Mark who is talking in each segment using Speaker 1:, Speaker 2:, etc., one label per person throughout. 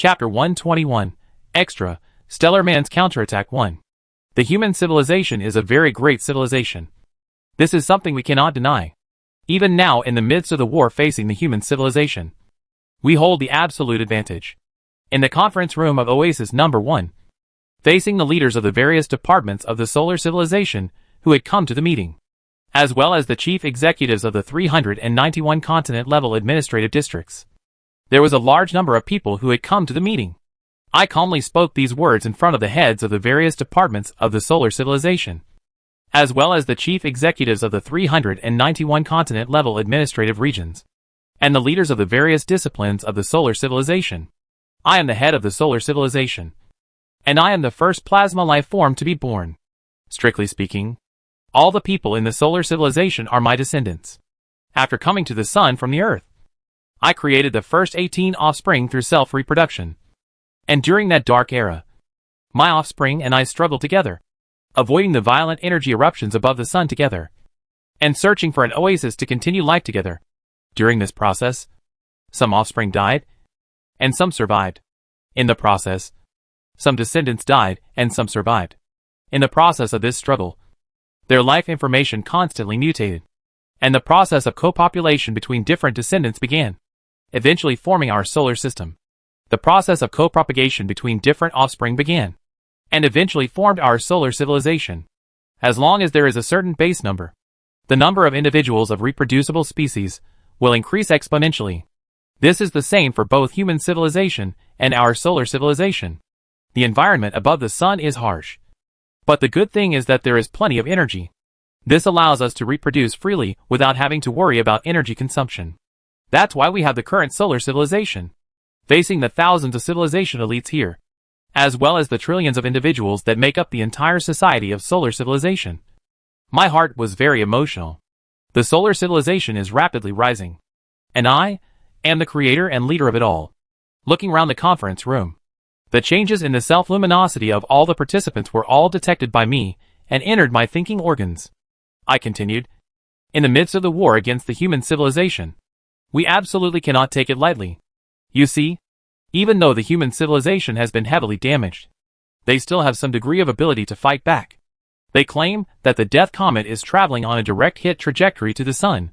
Speaker 1: Chapter 121, Extra, Stellar Man's Counterattack 1. The human civilization is a very great civilization. This is something we cannot deny. Even now, in the midst of the war facing the human civilization, we hold the absolute advantage. In the conference room of Oasis Number 1, facing the leaders of the various departments of the solar civilization who had come to the meeting, as well as the chief executives of the 391 continent-level administrative districts, there was a large number of people who had come to the meeting. I calmly spoke these words in front of the heads of the various departments of the solar civilization, as well as the chief executives of the 391 continent-level administrative regions, and the leaders of the various disciplines of the solar civilization. I am the head of the solar civilization, and I am the first plasma life form to be born. Strictly speaking, all the people in the solar civilization are my descendants. After coming to the sun from the earth, I created the first 18 offspring through self-reproduction. And during that dark era, my offspring and I struggled together, avoiding the violent energy eruptions above the sun together, and searching for an oasis to continue life together. During this process, some offspring died, and some survived. In the process, some descendants died, and some survived. In the process of this struggle, their life information constantly mutated, and the process of co-population between different descendants began, eventually forming our solar system. The process of co-propagation between different offspring began, and eventually formed our solar civilization. As long as there is a certain base number, the number of individuals of reproducible species will increase exponentially. This is the same for both human civilization and our solar civilization. The environment above the sun is harsh, but the good thing is that there is plenty of energy. This allows us to reproduce freely without having to worry about energy consumption. That's why we have the current solar civilization, facing the thousands of civilization elites here, as well as the trillions of individuals that make up the entire society of solar civilization. My heart was very emotional. The solar civilization is rapidly rising, and I am the creator and leader of it all. Looking around the conference room, the changes in the self-luminosity of all the participants were all detected by me and entered my thinking organs. I continued, in the midst of the war against the human civilization, we absolutely cannot take it lightly. You see, even though the human civilization has been heavily damaged, they still have some degree of ability to fight back. They claim that the Death Comet is traveling on a direct hit trajectory to the sun,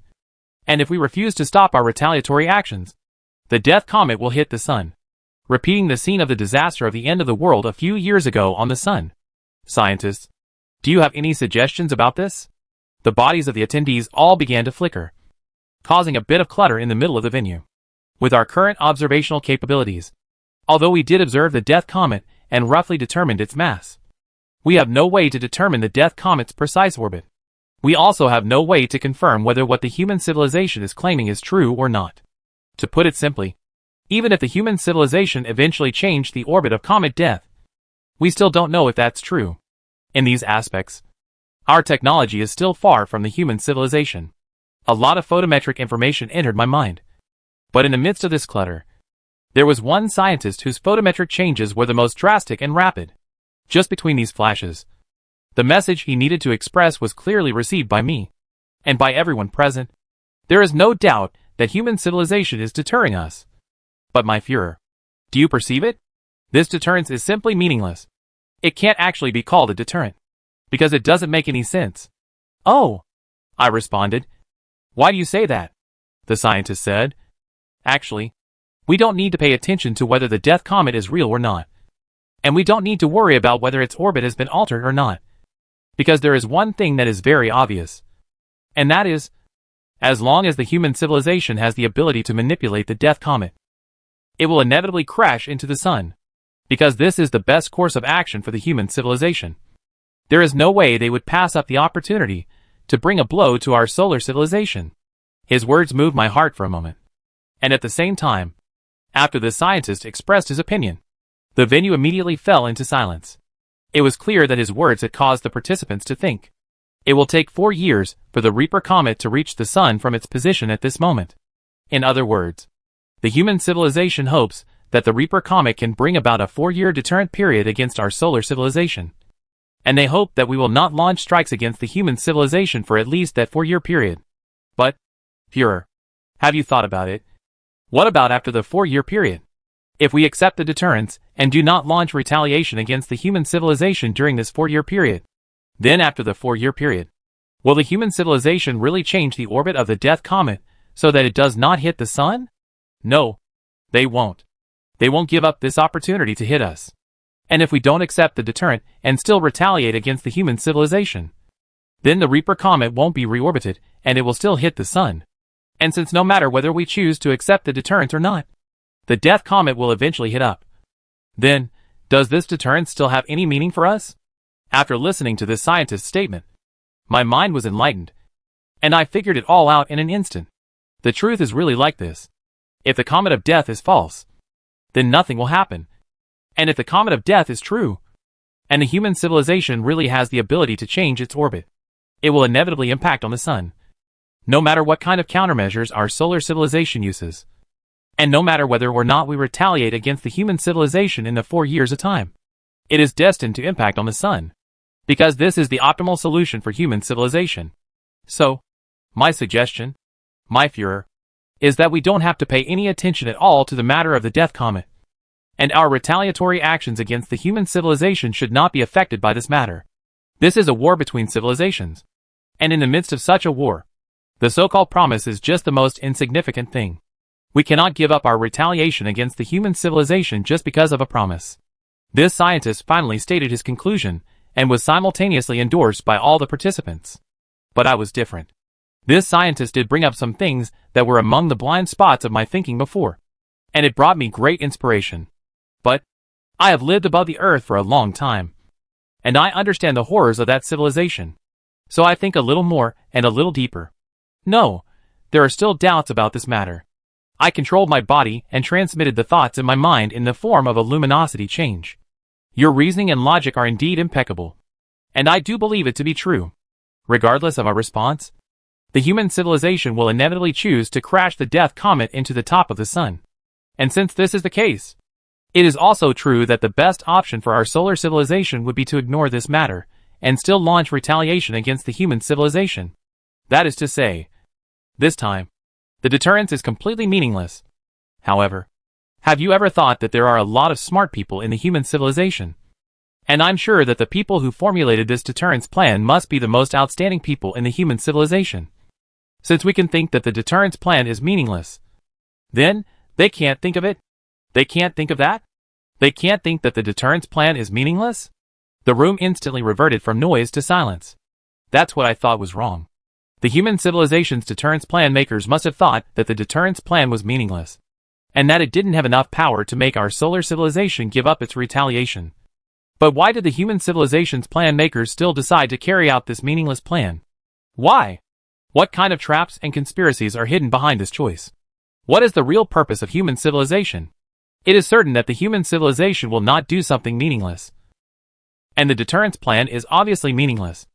Speaker 1: and if we refuse to stop our retaliatory actions, the Death Comet will hit the sun, repeating the scene of the disaster of the end of the world a few years ago on the sun. Scientists, do you have any suggestions about this? The bodies of the attendees all began to flicker, causing a bit of clutter in the middle of the venue. With our current observational capabilities, although we did observe the Death Comet and roughly determined its mass, we have no way to determine the Death Comet's precise orbit. We also have no way to confirm whether what the human civilization is claiming is true or not. To put it simply, even if the human civilization eventually changed the orbit of Comet Death, we still don't know if that's true. In these aspects, our technology is still far from the human civilization. A lot of photometric information entered my mind. But in the midst of this clutter, there was one scientist whose photometric changes were the most drastic and rapid. Just between these flashes, the message he needed to express was clearly received by me, and by everyone present. There is no doubt that human civilization is deterring us. But my Führer, do you perceive it? This deterrence is simply meaningless. It can't actually be called a deterrent, because it doesn't make any sense. Oh, I responded. Why do you say that? The scientist said. Actually, we don't need to pay attention to whether the Death Comet is real or not. And we don't need to worry about whether its orbit has been altered or not. Because there is one thing that is very obvious. And that is, as long as the human civilization has the ability to manipulate the Death Comet, it will inevitably crash into the sun. Because this is the best course of action for the human civilization. There is no way they would pass up the opportunity to bring a blow to our solar civilization. His words moved my heart for a moment. And at the same time, after the scientist expressed his opinion, the venue immediately fell into silence. It was clear that his words had caused the participants to think. It will take 4 years for the Reaper Comet to reach the sun from its position at this moment. In other words, the human civilization hopes that the Reaper Comet can bring about a 4-year deterrent period against our solar civilization. And they hope that we will not launch strikes against the human civilization for at least that 4-year period. But, Führer, have you thought about it? What about after the 4-year period? If we accept the deterrence and do not launch retaliation against the human civilization during this 4-year period, then after the 4-year period, will the human civilization really change the orbit of the death comet so that it does not hit the sun? No, they won't. They won't give up this opportunity to hit us. And if we don't accept the deterrent and still retaliate against the human civilization, then the Reaper comet won't be reorbited and it will still hit the sun. And since no matter whether we choose to accept the deterrent or not, the death comet will eventually hit up. Then, does this deterrence still have any meaning for us? After listening to this scientist's statement, my mind was enlightened, and I figured it all out in an instant. The truth is really like this. If the comet of death is false, then nothing will happen. And if the comet of death is true, and the human civilization really has the ability to change its orbit, it will inevitably impact on the sun. No matter what kind of countermeasures our solar civilization uses, and no matter whether or not we retaliate against the human civilization in the 4 years of time, it is destined to impact on the sun, because this is the optimal solution for human civilization. So, my suggestion, my Führer, is that we don't have to pay any attention at all to the matter of the death comet, and our retaliatory actions against the human civilization should not be affected by this matter. This is a war between civilizations, and in the midst of such a war, the so-called promise is just the most insignificant thing. We cannot give up our retaliation against the human civilization just because of a promise. This scientist finally stated his conclusion, and was simultaneously endorsed by all the participants. But I was different. This scientist did bring up some things that were among the blind spots of my thinking before, and it brought me great inspiration. But I have lived above the earth for a long time, and I understand the horrors of that civilization. So I think a little more and a little deeper. No, there are still doubts about this matter. I controlled my body and transmitted the thoughts in my mind in the form of a luminosity change. Your reasoning and logic are indeed impeccable, and I do believe it to be true. Regardless of our response, the human civilization will inevitably choose to crash the death comet into the top of the sun. And since this is the case, it is also true that the best option for our solar civilization would be to ignore this matter and still launch retaliation against the human civilization. That is to say, this time, the deterrence is completely meaningless. However, have you ever thought that there are a lot of smart people in the human civilization? And I'm sure that the people who formulated this deterrence plan must be the most outstanding people in the human civilization. Since we can think that the deterrence plan is meaningless, then they can't think of it. They can't think of that. They can't think that the deterrence plan is meaningless. The room instantly reverted from noise to silence. That's what I thought was wrong. The human civilization's deterrence plan makers must have thought that the deterrence plan was meaningless, and that it didn't have enough power to make our solar civilization give up its retaliation. But why did the human civilization's plan makers still decide to carry out this meaningless plan? Why? What kind of traps and conspiracies are hidden behind this choice? What is the real purpose of human civilization? It is certain that the human civilization will not do something meaningless. And the deterrence plan is obviously meaningless,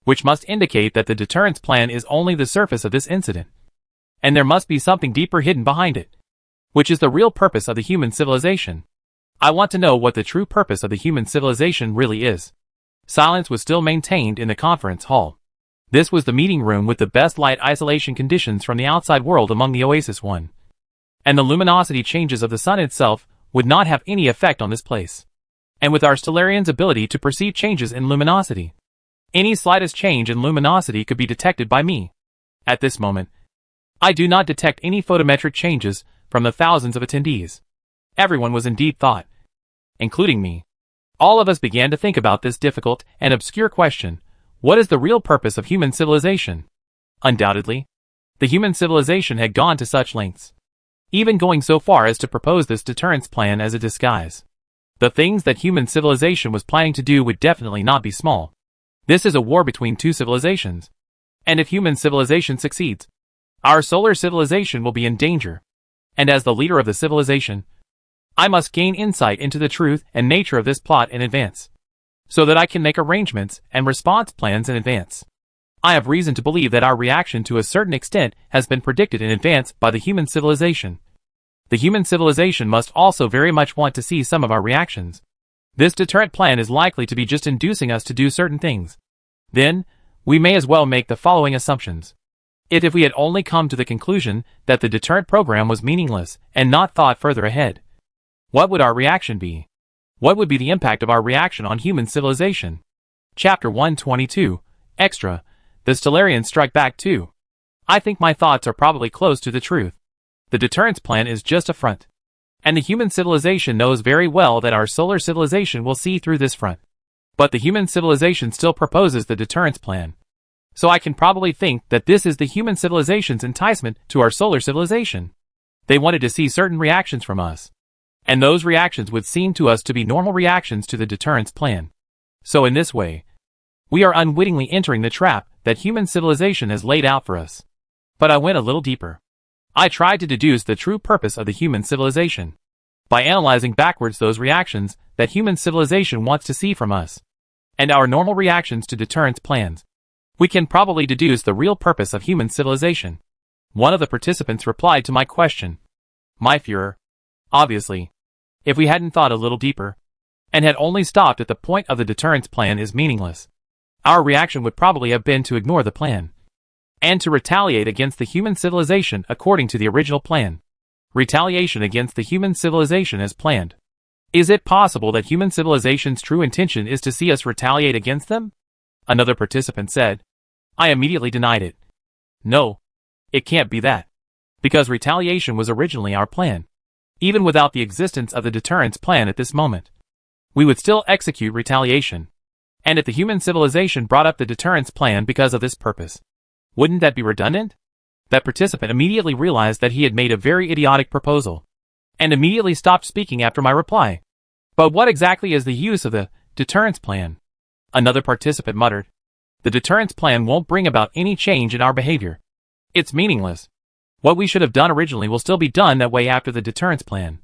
Speaker 1: which must indicate that the deterrence plan is only the surface of this incident. And there must be something deeper hidden behind it, which is the real purpose of the human civilization. I want to know what the true purpose of the human civilization really is. Silence was still maintained in the conference hall. This was the meeting room with the best light isolation conditions from the outside world among the Oasis One. And the luminosity changes of the sun itself would not have any effect on this place. And with our Stellarian's ability to perceive changes in luminosity, any slightest change in luminosity could be detected by me. At this moment, I do not detect any photometric changes from the thousands of attendees. Everyone was in deep thought, including me. All of us began to think about this difficult and obscure question: what is the real purpose of human civilization? Undoubtedly, the human civilization had gone to such lengths, even going so far as to propose this deterrence plan as a disguise. The things that human civilization was planning to do would definitely not be small. This is a war between two civilizations, and if human civilization succeeds, our solar civilization will be in danger. And as the leader of the civilization, I must gain insight into the truth and nature of this plot in advance, so that I can make arrangements and response plans in advance. I have reason to believe that our reaction to a certain extent has been predicted in advance by the human civilization. The human civilization must also very much want to see some of our reactions. This deterrent plan is likely to be just inducing us to do certain things. Then, we may as well make the following assumptions. If we had only come to the conclusion that the deterrent program was meaningless and not thought further ahead, What would our reaction be? What would be the impact of our reaction on human civilization? Chapter 122, Extra, the Stellarians Strike Back 2. I think my thoughts are probably close to the truth. The deterrence plan is just a front. And the human civilization knows very well that our solar civilization will see through this front. But the human civilization still proposes the deterrence plan. So I can probably think that this is the human civilization's enticement to our solar civilization. They wanted to see certain reactions from us. And those reactions would seem to us to be normal reactions to the deterrence plan. So in this way, we are unwittingly entering the trap that human civilization has laid out for us. But I went a little deeper. I tried to deduce the true purpose of the human civilization by analyzing backwards those reactions that human civilization wants to see from us, and our normal reactions to deterrence plans. We can probably deduce the real purpose of human civilization. One of the participants replied to my question. My Führer. Obviously, if we hadn't thought a little deeper, and had only stopped at the point of the deterrence plan is meaningless, our reaction would probably have been to ignore the plan, and to retaliate against the human civilization according to the original plan. Retaliation against the human civilization as planned. Is it possible that human civilization's true intention is to see us retaliate against them? Another participant said. I immediately denied it. No, it can't be that. Because retaliation was originally our plan. Even without the existence of the deterrence plan at this moment, we would still execute retaliation. And if the human civilization brought up the deterrence plan because of this purpose, wouldn't that be redundant? That participant immediately realized that he had made a very idiotic proposal, and immediately stopped speaking after my reply. But what exactly is the use of the deterrence plan? Another participant muttered. The deterrence plan won't bring about any change in our behavior. It's meaningless. What we should have done originally will still be done that way after the deterrence plan.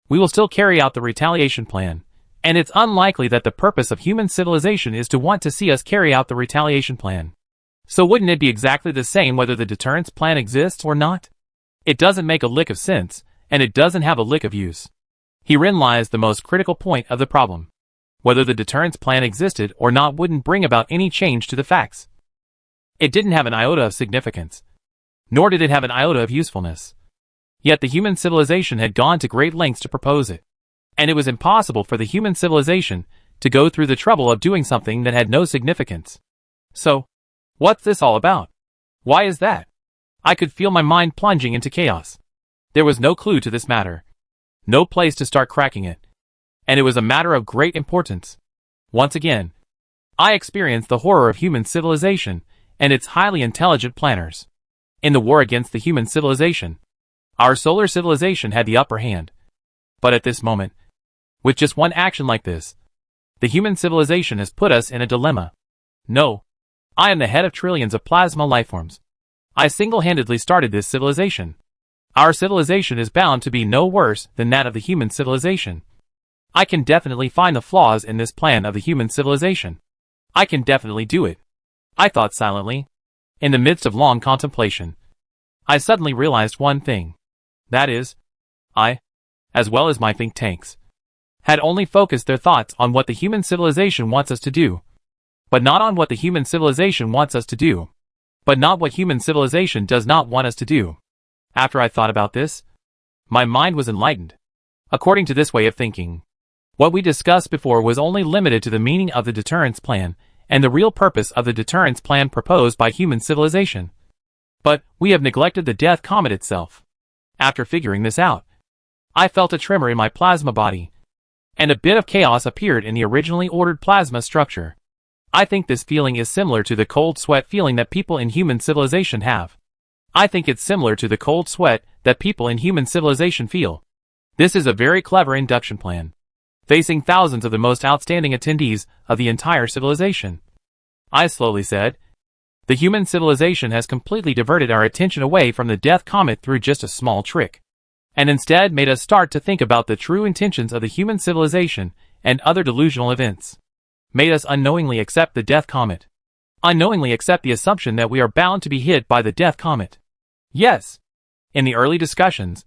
Speaker 1: We will still carry out the retaliation plan, and it's unlikely that the purpose of human civilization is to want to see us carry out the retaliation plan. So wouldn't it be exactly the same whether the deterrence plan exists or not? It doesn't make a lick of sense, and it doesn't have a lick of use. Herein lies the most critical point of the problem. Whether the deterrence plan existed or not wouldn't bring about any change to the facts. It didn't have an iota of significance, nor did it have an iota of usefulness. Yet the human civilization had gone to great lengths to propose it, and it was impossible for the human civilization to go through the trouble of doing something that had no significance. So, what's this all about? Why is that? I could feel my mind plunging into chaos. There was no clue to this matter, no place to start cracking it, and it was a matter of great importance. Once again, I experienced the horror of human civilization and its highly intelligent planners. In the war against the human civilization, our solar civilization had the upper hand. But at this moment, with just one action like this, the human civilization has put us in a dilemma. No, I am the head of trillions of plasma lifeforms. I single-handedly started this civilization. Our civilization is bound to be no worse than that of the human civilization. I can definitely find the flaws in this plan of the human civilization. I can definitely do it. I thought silently. In the midst of long contemplation, I suddenly realized one thing. That is, I, as well as my think tanks, had only focused their thoughts on what the human civilization wants us to do, but not on what the human civilization wants us to do, but not what human civilization does not want us to do. After I thought about this, my mind was enlightened. According to this way of thinking, what we discussed before was only limited to the meaning of the deterrence plan and the real purpose of the deterrence plan proposed by human civilization. But we have neglected the death comet itself. After figuring this out, I felt a tremor in my plasma body, and a bit of chaos appeared in the originally ordered plasma structure. I think this feeling is similar to the cold sweat feeling that people in human civilization have. I think it's similar to the cold sweat that people in human civilization feel. This is a very clever induction plan, facing thousands of the most outstanding attendees of the entire civilization. I slowly said, the human civilization has completely diverted our attention away from the death comet through just a small trick, and instead made us start to think about the true intentions of the human civilization and other delusional events. Made us unknowingly accept the death comet. Unknowingly accept the assumption that we are bound to be hit by the death comet. Yes. In the early discussions,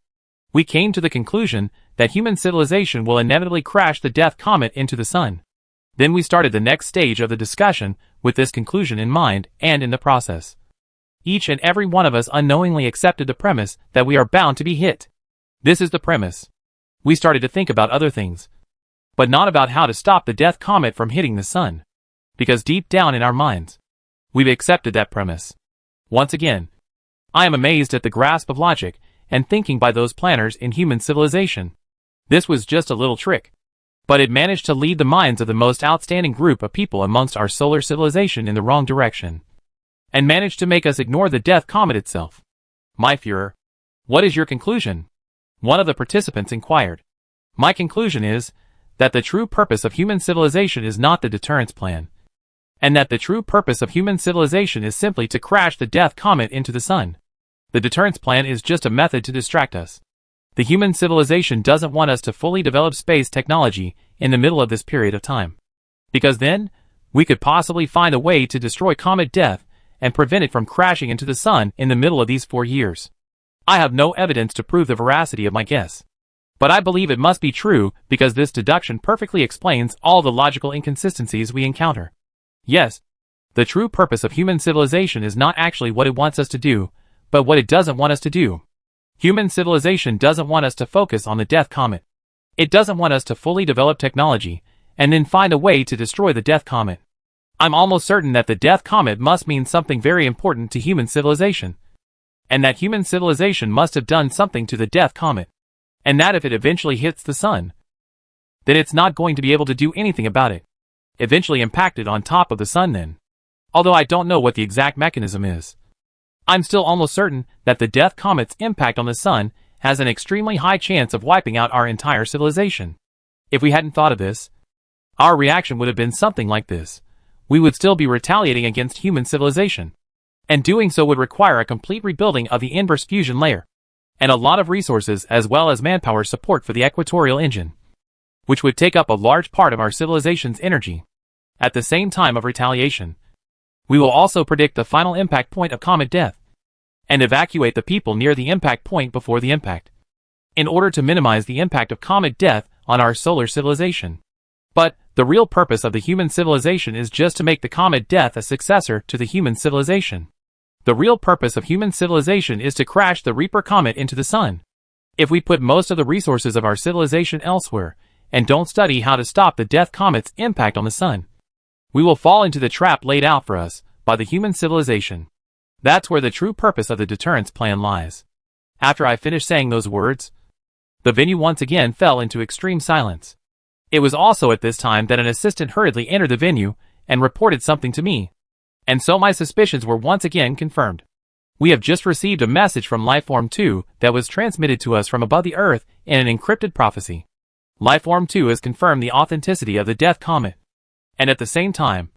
Speaker 1: we came to the conclusion that human civilization will inevitably crash the death comet into the sun. Then we started the next stage of the discussion with this conclusion in mind, and in the process, each and every one of us unknowingly accepted the premise that we are bound to be hit. This is the premise. we started to think about other things, but not about how to stop the death comet from hitting the sun. Because deep down in our minds, we've accepted that premise. Once again, I am amazed at the grasp of logic and thinking by those planners in human civilization. This was just a little trick, but it managed to lead the minds of the most outstanding group of people amongst our solar civilization in the wrong direction, and managed to make us ignore the death comet itself. My Führer, what is your conclusion? One of the participants inquired. My conclusion is that the true purpose of human civilization is not the deterrence plan, and that the true purpose of human civilization is simply to crash the death comet into the sun. The deterrence plan is just a method to distract us. The human civilization doesn't want us to fully develop space technology in the middle of this period of time, because then we could possibly find a way to destroy comet death and prevent it from crashing into the sun in the middle of these 4 years. I have no evidence to prove the veracity of my guess, but I believe it must be true because this deduction perfectly explains all the logical inconsistencies we encounter. Yes, the true purpose of human civilization is not actually what it wants us to do, but what it doesn't want us to do. Human civilization doesn't want us to focus on the death comet. It doesn't want us to fully develop technology and then find a way to destroy the death comet. I'm almost certain that the death comet must mean something very important to human civilization, and that human civilization must have done something to the death comet, and that if it eventually hits the sun, then it's not going to be able to do anything about it. Eventually impacted on top of the sun then. Although I don't know what the exact mechanism is, I'm still almost certain that the death comet's impact on the sun has an extremely high chance of wiping out our entire civilization. If we hadn't thought of this, our reaction would have been something like this. We would still be retaliating against human civilization, and doing so would require a complete rebuilding of the inverse fusion layer, and a lot of resources as well as manpower support for the equatorial engine, which would take up a large part of our civilization's energy. At the same time of retaliation, we will also predict the final impact point of comet death, and evacuate the people near the impact point before the impact, in order to minimize the impact of comet death on our solar civilization. But the real purpose of the human civilization is just to make the comet death a successor to the human civilization. The real purpose of human civilization is to crash the Reaper comet into the sun. If we put most of the resources of our civilization elsewhere, and don't study how to stop the death comet's impact on the sun, we will fall into the trap laid out for us by the human civilization. That's where the true purpose of the deterrence plan lies. After I finished saying those words, the venue once again fell into extreme silence. It was also at this time that an assistant hurriedly entered the venue and reported something to me, and so my suspicions were once again confirmed. We have just received a message from Lifeform 2 that was transmitted to us from above the Earth in an encrypted prophecy. Lifeform 2 has confirmed the authenticity of the death comet, and at the same time,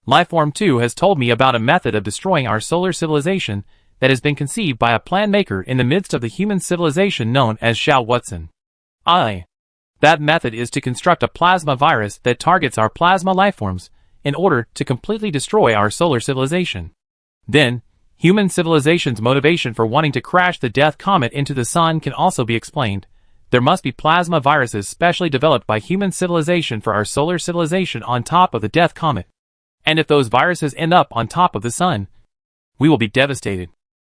Speaker 1: Lifeform 2 has told me about a method of destroying our solar civilization that has been conceived by a plan maker in the midst of the human civilization known as Shao Watson. That method is to construct a plasma virus that targets our plasma lifeforms in order to completely destroy our solar civilization. Then, human civilization's motivation for wanting to crash the death comet into the sun can also be explained. There must be plasma viruses specially developed by human civilization for our solar civilization on top of the death comet. And if those viruses end up on top of the sun, we will be devastated.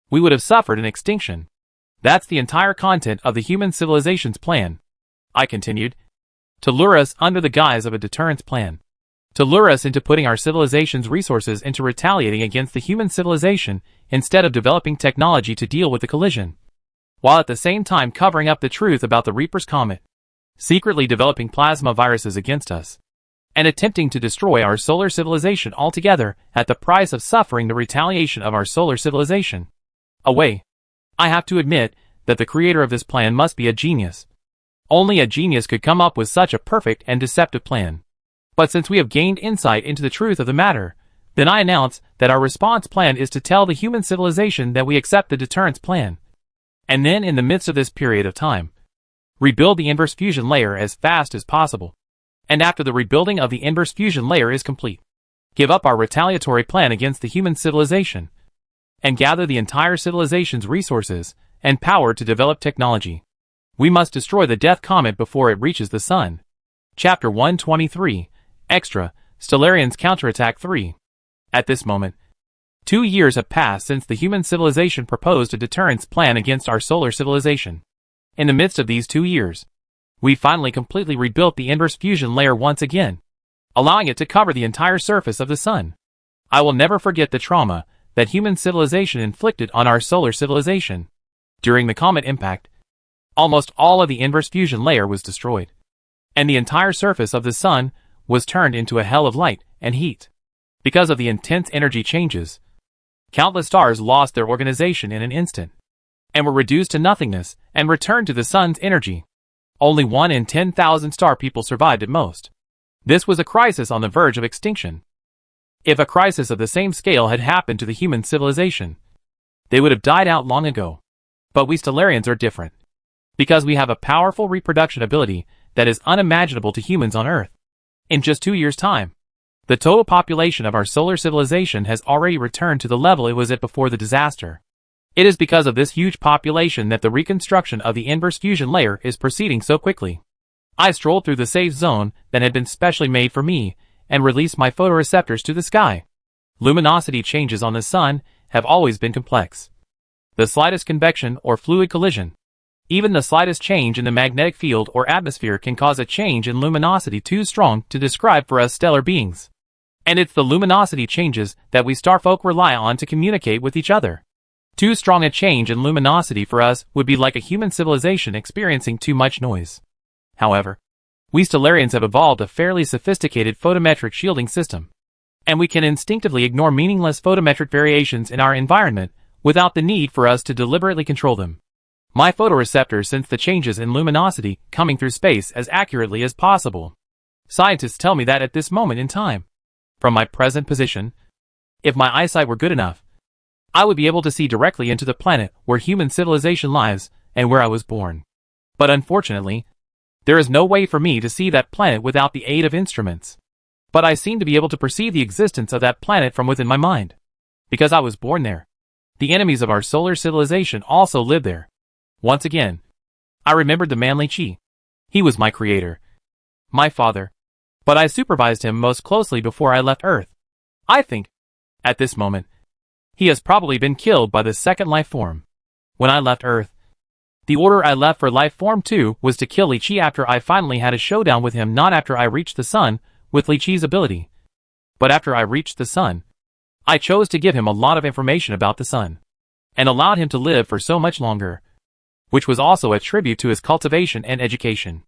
Speaker 1: We would have suffered an extinction. That's the entire content of the human civilization's plan, I continued, to lure us under the guise of a deterrence plan, to lure us into putting our civilization's resources into retaliating against the human civilization instead of developing technology to deal with the collision, while at the same time covering up the truth about the Reaper's comet, secretly developing plasma viruses against us, and attempting to destroy our solar civilization altogether at the price of suffering the retaliation of our solar civilization. I have to admit that the creator of this plan must be a genius. Only a genius could come up with such a perfect and deceptive plan. But since we have gained insight into the truth of the matter, then I announce that our response plan is to tell the human civilization that we accept the deterrence plan, and then in the midst of this period of time, rebuild the inverse fusion layer as fast as possible. And after the rebuilding of the inverse fusion layer is complete, give up our retaliatory plan against the human civilization, and gather the entire civilization's resources and power to develop technology. We must destroy the death comet before it reaches the sun. Chapter 123, Extra, Stellarians Counterattack 3. At this moment, 2 years have passed since the human civilization proposed a deterrence plan against our solar civilization. In the midst of these 2 years, We finally completely rebuilt the inverse fusion layer once again, allowing it to cover the entire surface of the sun. I will never forget the trauma that human civilization inflicted on our solar civilization. During the comet impact, almost all of the inverse fusion layer was destroyed, and the entire surface of the sun was turned into a hell of light and heat. Because of the intense energy changes, countless stars lost their organization in an instant, and were reduced to nothingness and returned to the sun's energy. Only 1 in 10,000 star people survived at most. This was a crisis on the verge of extinction. If a crisis of the same scale had happened to the human civilization, they would have died out long ago. But we Stellarians are different, because we have a powerful reproduction ability that is unimaginable to humans on Earth. In just 2 years' time, the total population of our solar civilization has already returned to the level it was at before the disaster. It is because of this huge population that the reconstruction of the inverse fusion layer is proceeding so quickly. I strolled through the safe zone that had been specially made for me and released my photoreceptors to the sky. Luminosity changes on the sun have always been complex. The slightest convection or fluid collision, even the slightest change in the magnetic field or atmosphere can cause a change in luminosity too strong to describe for us stellar beings. And it's the luminosity changes that we starfolk rely on to communicate with each other. Too strong a change in luminosity for us would be like a human civilization experiencing too much noise. However, we Stellarians have evolved a fairly sophisticated photometric shielding system, and we can instinctively ignore meaningless photometric variations in our environment without the need for us to deliberately control them. My photoreceptors sense the changes in luminosity coming through space as accurately as possible. Scientists tell me that at this moment in time, from my present position, if my eyesight were good enough, I would be able to see directly into the planet where human civilization lies and where I was born. But unfortunately, there is no way for me to see that planet without the aid of instruments. But I seem to be able to perceive the existence of that planet from within my mind, because I was born there. The enemies of our solar civilization also live there. Once again, I remembered the manly Chi. He was my creator, my father, but I supervised him most closely before I left Earth. I think, at this moment, he has probably been killed by the second life form. When I left Earth, the order I left for life form 2 was to kill Li Chi after I finally had a showdown with him, not after I reached the sun with Li Chi's ability, but after I reached the sun. I chose to give him a lot of information about the sun, and allowed him to live for so much longer, which was also a tribute to his cultivation and education.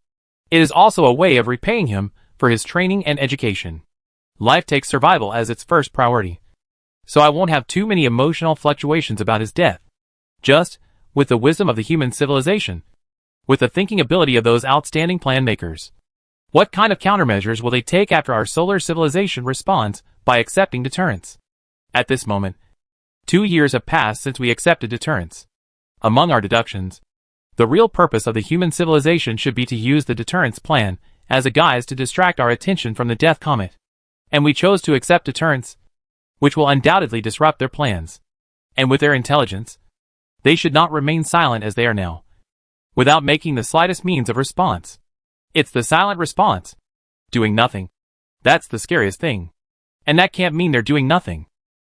Speaker 1: It is also a way of repaying him for his training and education. Life takes survival as its first priority, so I won't have too many emotional fluctuations about his death. Just, with the wisdom of the human civilization, with the thinking ability of those outstanding plan makers, what kind of countermeasures will they take after our solar civilization responds by accepting deterrence? At this moment, 2 years have passed since we accepted deterrence. Among our deductions, the real purpose of the human civilization should be to use the deterrence plan as a guise to distract our attention from the death comet. And we chose to accept deterrence, which will undoubtedly disrupt their plans. And with their intelligence, they should not remain silent as they are now, without making the slightest means of response. It's the silent response, doing nothing. That's the scariest thing. And that can't mean they're doing nothing.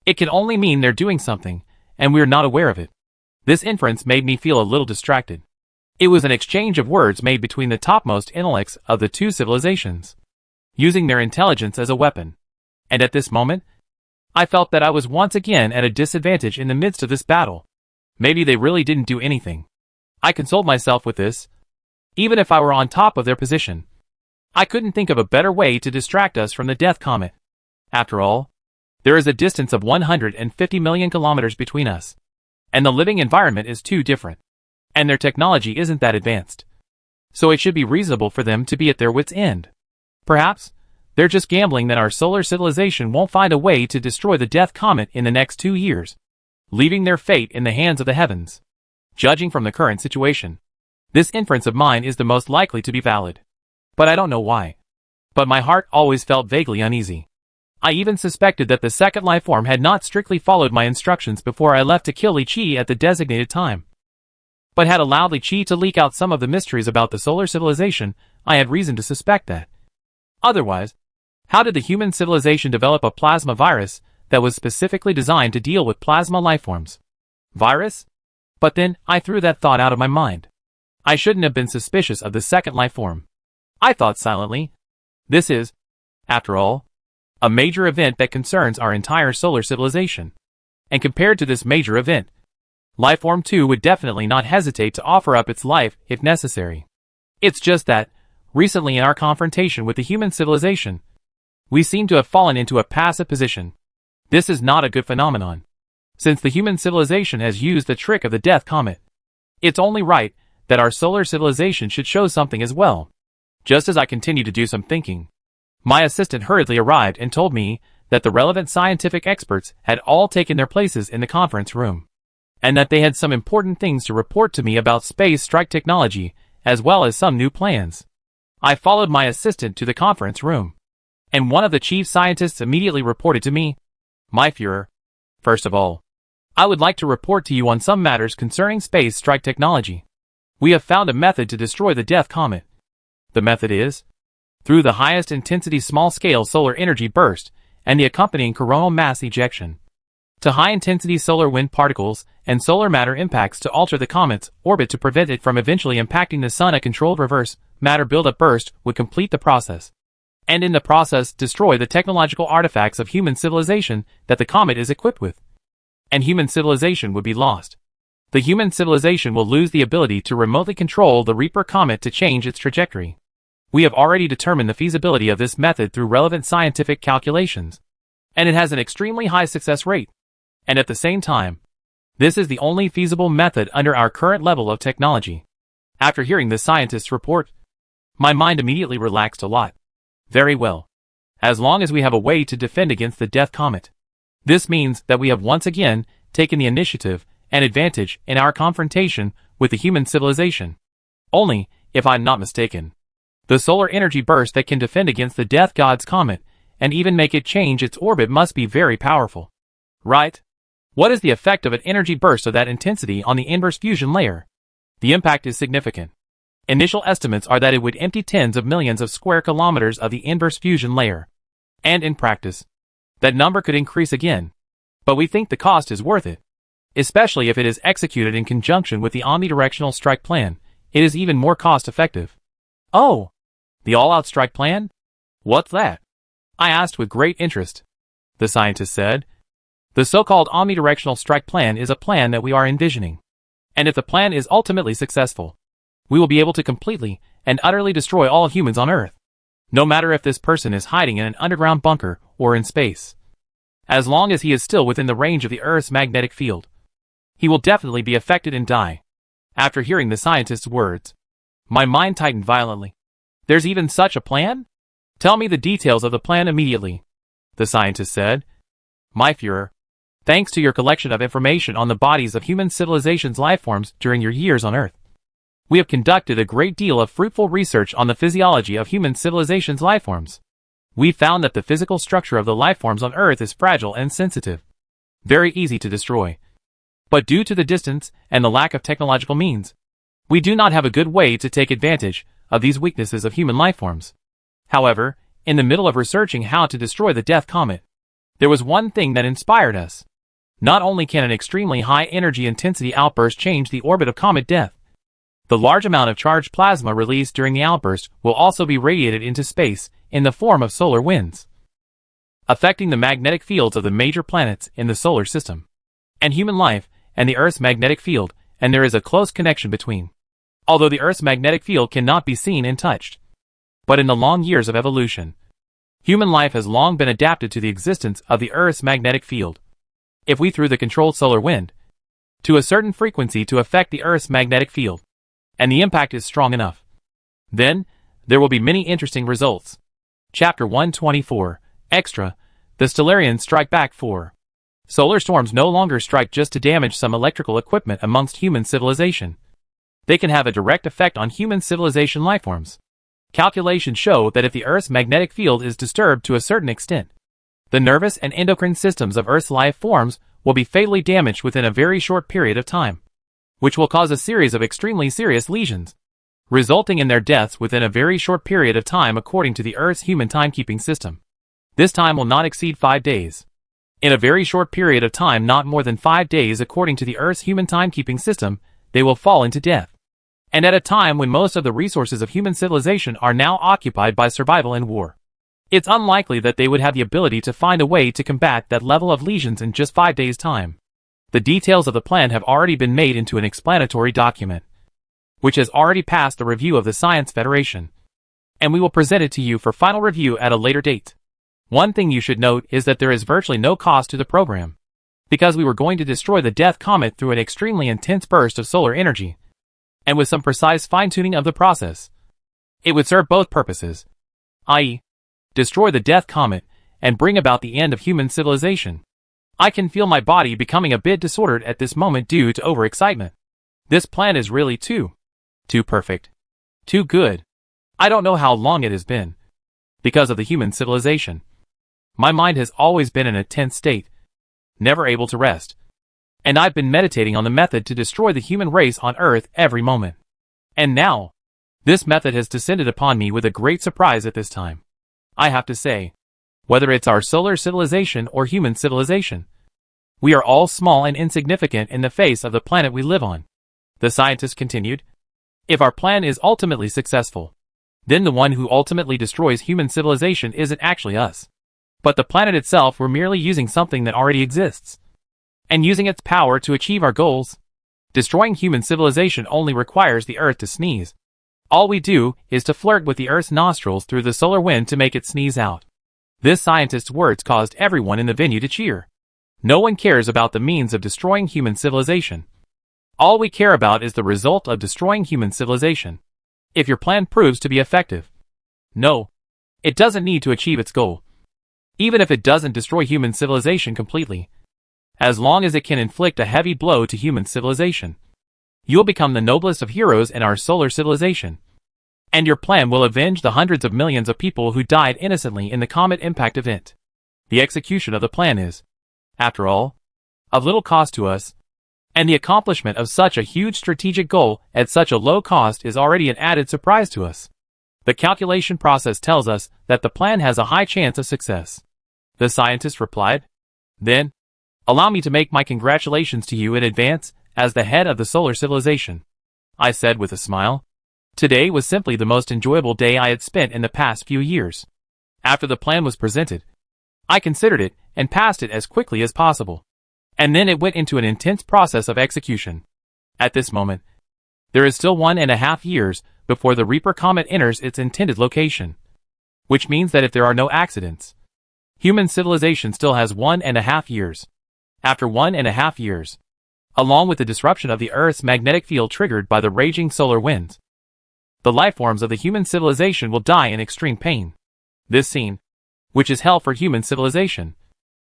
Speaker 1: It can only mean they're doing something, and we're not aware of it. This inference made me feel a little distracted. It was an exchange of words made between the topmost intellects of the two civilizations, using their intelligence as a weapon. And at this moment, I felt that I was once again at a disadvantage in the midst of this battle. Maybe they really didn't do anything. I consoled myself with this. Even if I were on top of their position, I couldn't think of a better way to distract us from the death comet. After all, there is a distance of 150 million kilometers between us, and the living environment is too different, and their technology isn't that advanced. So it should be reasonable for them to be at their wits' end. Perhaps they're just gambling that our solar civilization won't find a way to destroy the death comet in the next 2 years, leaving their fate in the hands of the heavens. Judging from the current situation, this inference of mine is the most likely to be valid. But I don't know why. But my heart always felt vaguely uneasy. I even suspected that the second life form had not strictly followed my instructions before I left to kill Li Chi at the designated time, but had allowed Li Chi to leak out some of the mysteries about the solar civilization. I had reason to suspect that. Otherwise, how did the human civilization develop a plasma virus that was specifically designed to deal with plasma lifeforms? Virus? But then, I threw that thought out of my mind. I shouldn't have been suspicious of the second life form. I thought silently. This is, after all, a major event that concerns our entire solar civilization. And compared to this major event, Lifeform 2 would definitely not hesitate to offer up its life if necessary. It's just that, recently in our confrontation with the human civilization, we seem to have fallen into a passive position. This is not a good phenomenon. Since the human civilization has used the trick of the death comet, it's only right that our solar civilization should show something as well. Just as I continued to do some thinking, my assistant hurriedly arrived and told me that the relevant scientific experts had all taken their places in the conference room, and that they had some important things to report to me about space strike technology, as well as some new plans. I followed my assistant to the conference room, and one of the chief scientists immediately reported to me, "My Führer, first of all, I would like to report to you on some matters concerning space strike technology. We have found a method to destroy the death comet. The method is through the highest intensity small-scale solar energy burst and the accompanying coronal mass ejection to high-intensity solar wind particles and solar matter impacts to alter the comet's orbit to prevent it from eventually impacting the sun. A controlled reverse matter buildup burst would complete the process, and in the process destroy the technological artifacts of human civilization that the comet is equipped with. And human civilization would be lost. The human civilization will lose the ability to remotely control the Reaper comet to change its trajectory. We have already determined the feasibility of this method through relevant scientific calculations, and it has an extremely high success rate. And at the same time, this is the only feasible method under our current level of technology." After hearing the scientist's report, my mind immediately relaxed a lot. Very well. As long as we have a way to defend against the death comet. This means that we have once again taken the initiative and advantage in our confrontation with the human civilization. Only, if I'm not mistaken, the solar energy burst that can defend against the death god's comet and even make it change its orbit must be very powerful. Right? What is the effect of an energy burst of that intensity on the inverse fusion layer? The impact is significant. Initial estimates are that it would empty tens of millions of square kilometers of the inverse fusion layer. And in practice, that number could increase again. But we think the cost is worth it. Especially if it is executed in conjunction with the omnidirectional strike plan, it is even more cost-effective. Oh! The all-out strike plan? What's that? I asked with great interest. The scientist said, "The so-called omnidirectional strike plan is a plan that we are envisioning. And if the plan is ultimately successful, we will be able to completely and utterly destroy all humans on Earth. No matter if this person is hiding in an underground bunker or in space. As long as he is still within the range of the Earth's magnetic field, he will definitely be affected and die." After hearing the scientist's words, my mind tightened violently. "There's even such a plan? Tell me the details of the plan immediately," the scientist said. "My Führer, thanks to your collection of information on the bodies of human civilization's lifeforms during your years on Earth, we have conducted a great deal of fruitful research on the physiology of human civilization's lifeforms. We found that the physical structure of the lifeforms on Earth is fragile and sensitive, very easy to destroy. But due to the distance and the lack of technological means, we do not have a good way to take advantage of these weaknesses of human lifeforms. However, in the middle of researching how to destroy the death comet, there was one thing that inspired us. Not only can an extremely high energy intensity outburst change the orbit of comet death, the large amount of charged plasma released during the outburst will also be radiated into space in the form of solar winds, affecting the magnetic fields of the major planets in the solar system, and human life, and the Earth's magnetic field, and there is a close connection between. Although the Earth's magnetic field cannot be seen and touched. But in the long years of evolution, human life has long been adapted to the existence of the Earth's magnetic field. If we threw the controlled solar wind to a certain frequency to affect the Earth's magnetic field, and the impact is strong enough, then there will be many interesting results. Chapter 124, Extra, the Stellarians Strike Back 4. Solar storms no longer strike just to damage some electrical equipment amongst human civilization. They can have a direct effect on human civilization lifeforms. Calculations show that if the Earth's magnetic field is disturbed to a certain extent, the nervous and endocrine systems of Earth's life forms will be fatally damaged within a very short period of time, which will cause a series of extremely serious lesions, resulting in their deaths within a very short period of time according to the Earth's human timekeeping system. This time will not exceed 5 days. In a very short period of time, not more than 5 days according to the Earth's human timekeeping system, they will fall into death. And at a time when most of the resources of human civilization are now occupied by survival and war. It's unlikely that they would have the ability to find a way to combat that level of lesions in just 5 days' time. The details of the plan have already been made into an explanatory document, which has already passed the review of the Science Federation, and we will present it to you for final review at a later date. One thing you should note is that there is virtually no cost to the program, because we were going to destroy the Death Comet through an extremely intense burst of solar energy, and with some precise fine-tuning of the process. It would serve both purposes, i.e., destroy the Death Comet and bring about the end of human civilization. I can feel my body becoming a bit disordered at this moment due to overexcitement. This plan is really too perfect. Too good. I don't know how long it has been. Because of the human civilization, my mind has always been in a tense state, never able to rest. And I've been meditating on the method to destroy the human race on Earth every moment. And now, this method has descended upon me with a great surprise at this time. I have to say, whether it's our solar civilization or human civilization, we are all small and insignificant in the face of the planet we live on. The scientist continued. If our plan is ultimately successful, then the one who ultimately destroys human civilization isn't actually us, but the planet itself. We're merely using something that already exists, and using its power to achieve our goals. Destroying human civilization only requires the Earth to sneeze. All we do is to flirt with the Earth's nostrils through the solar wind to make it sneeze out. This scientist's words caused everyone in the venue to cheer. No one cares about the means of destroying human civilization. All we care about is the result of destroying human civilization. If your plan proves to be effective. No, it doesn't need to achieve its goal. Even if it doesn't destroy human civilization completely. As long as it can inflict a heavy blow to human civilization, you'll become the noblest of heroes in our solar civilization. And your plan will avenge the hundreds of millions of people who died innocently in the comet impact event. The execution of the plan is, after all, of little cost to us, and the accomplishment of such a huge strategic goal at such a low cost is already an added surprise to us. The calculation process tells us that the plan has a high chance of success. The scientist replied. Then, allow me to make my congratulations to you in advance as the head of the solar civilization, I said with a smile. Today was simply the most enjoyable day I had spent in the past few years. After the plan was presented, I considered it and passed it as quickly as possible. And then it went into an intense process of execution. At this moment, there is still 1.5 years before the Reaper Comet enters its intended location. Which means that if there are no accidents, human civilization still has 1.5 years. After 1.5 years, along with the disruption of the Earth's magnetic field triggered by the raging solar winds, the lifeforms of the human civilization will die in extreme pain. This scene, which is hell for human civilization,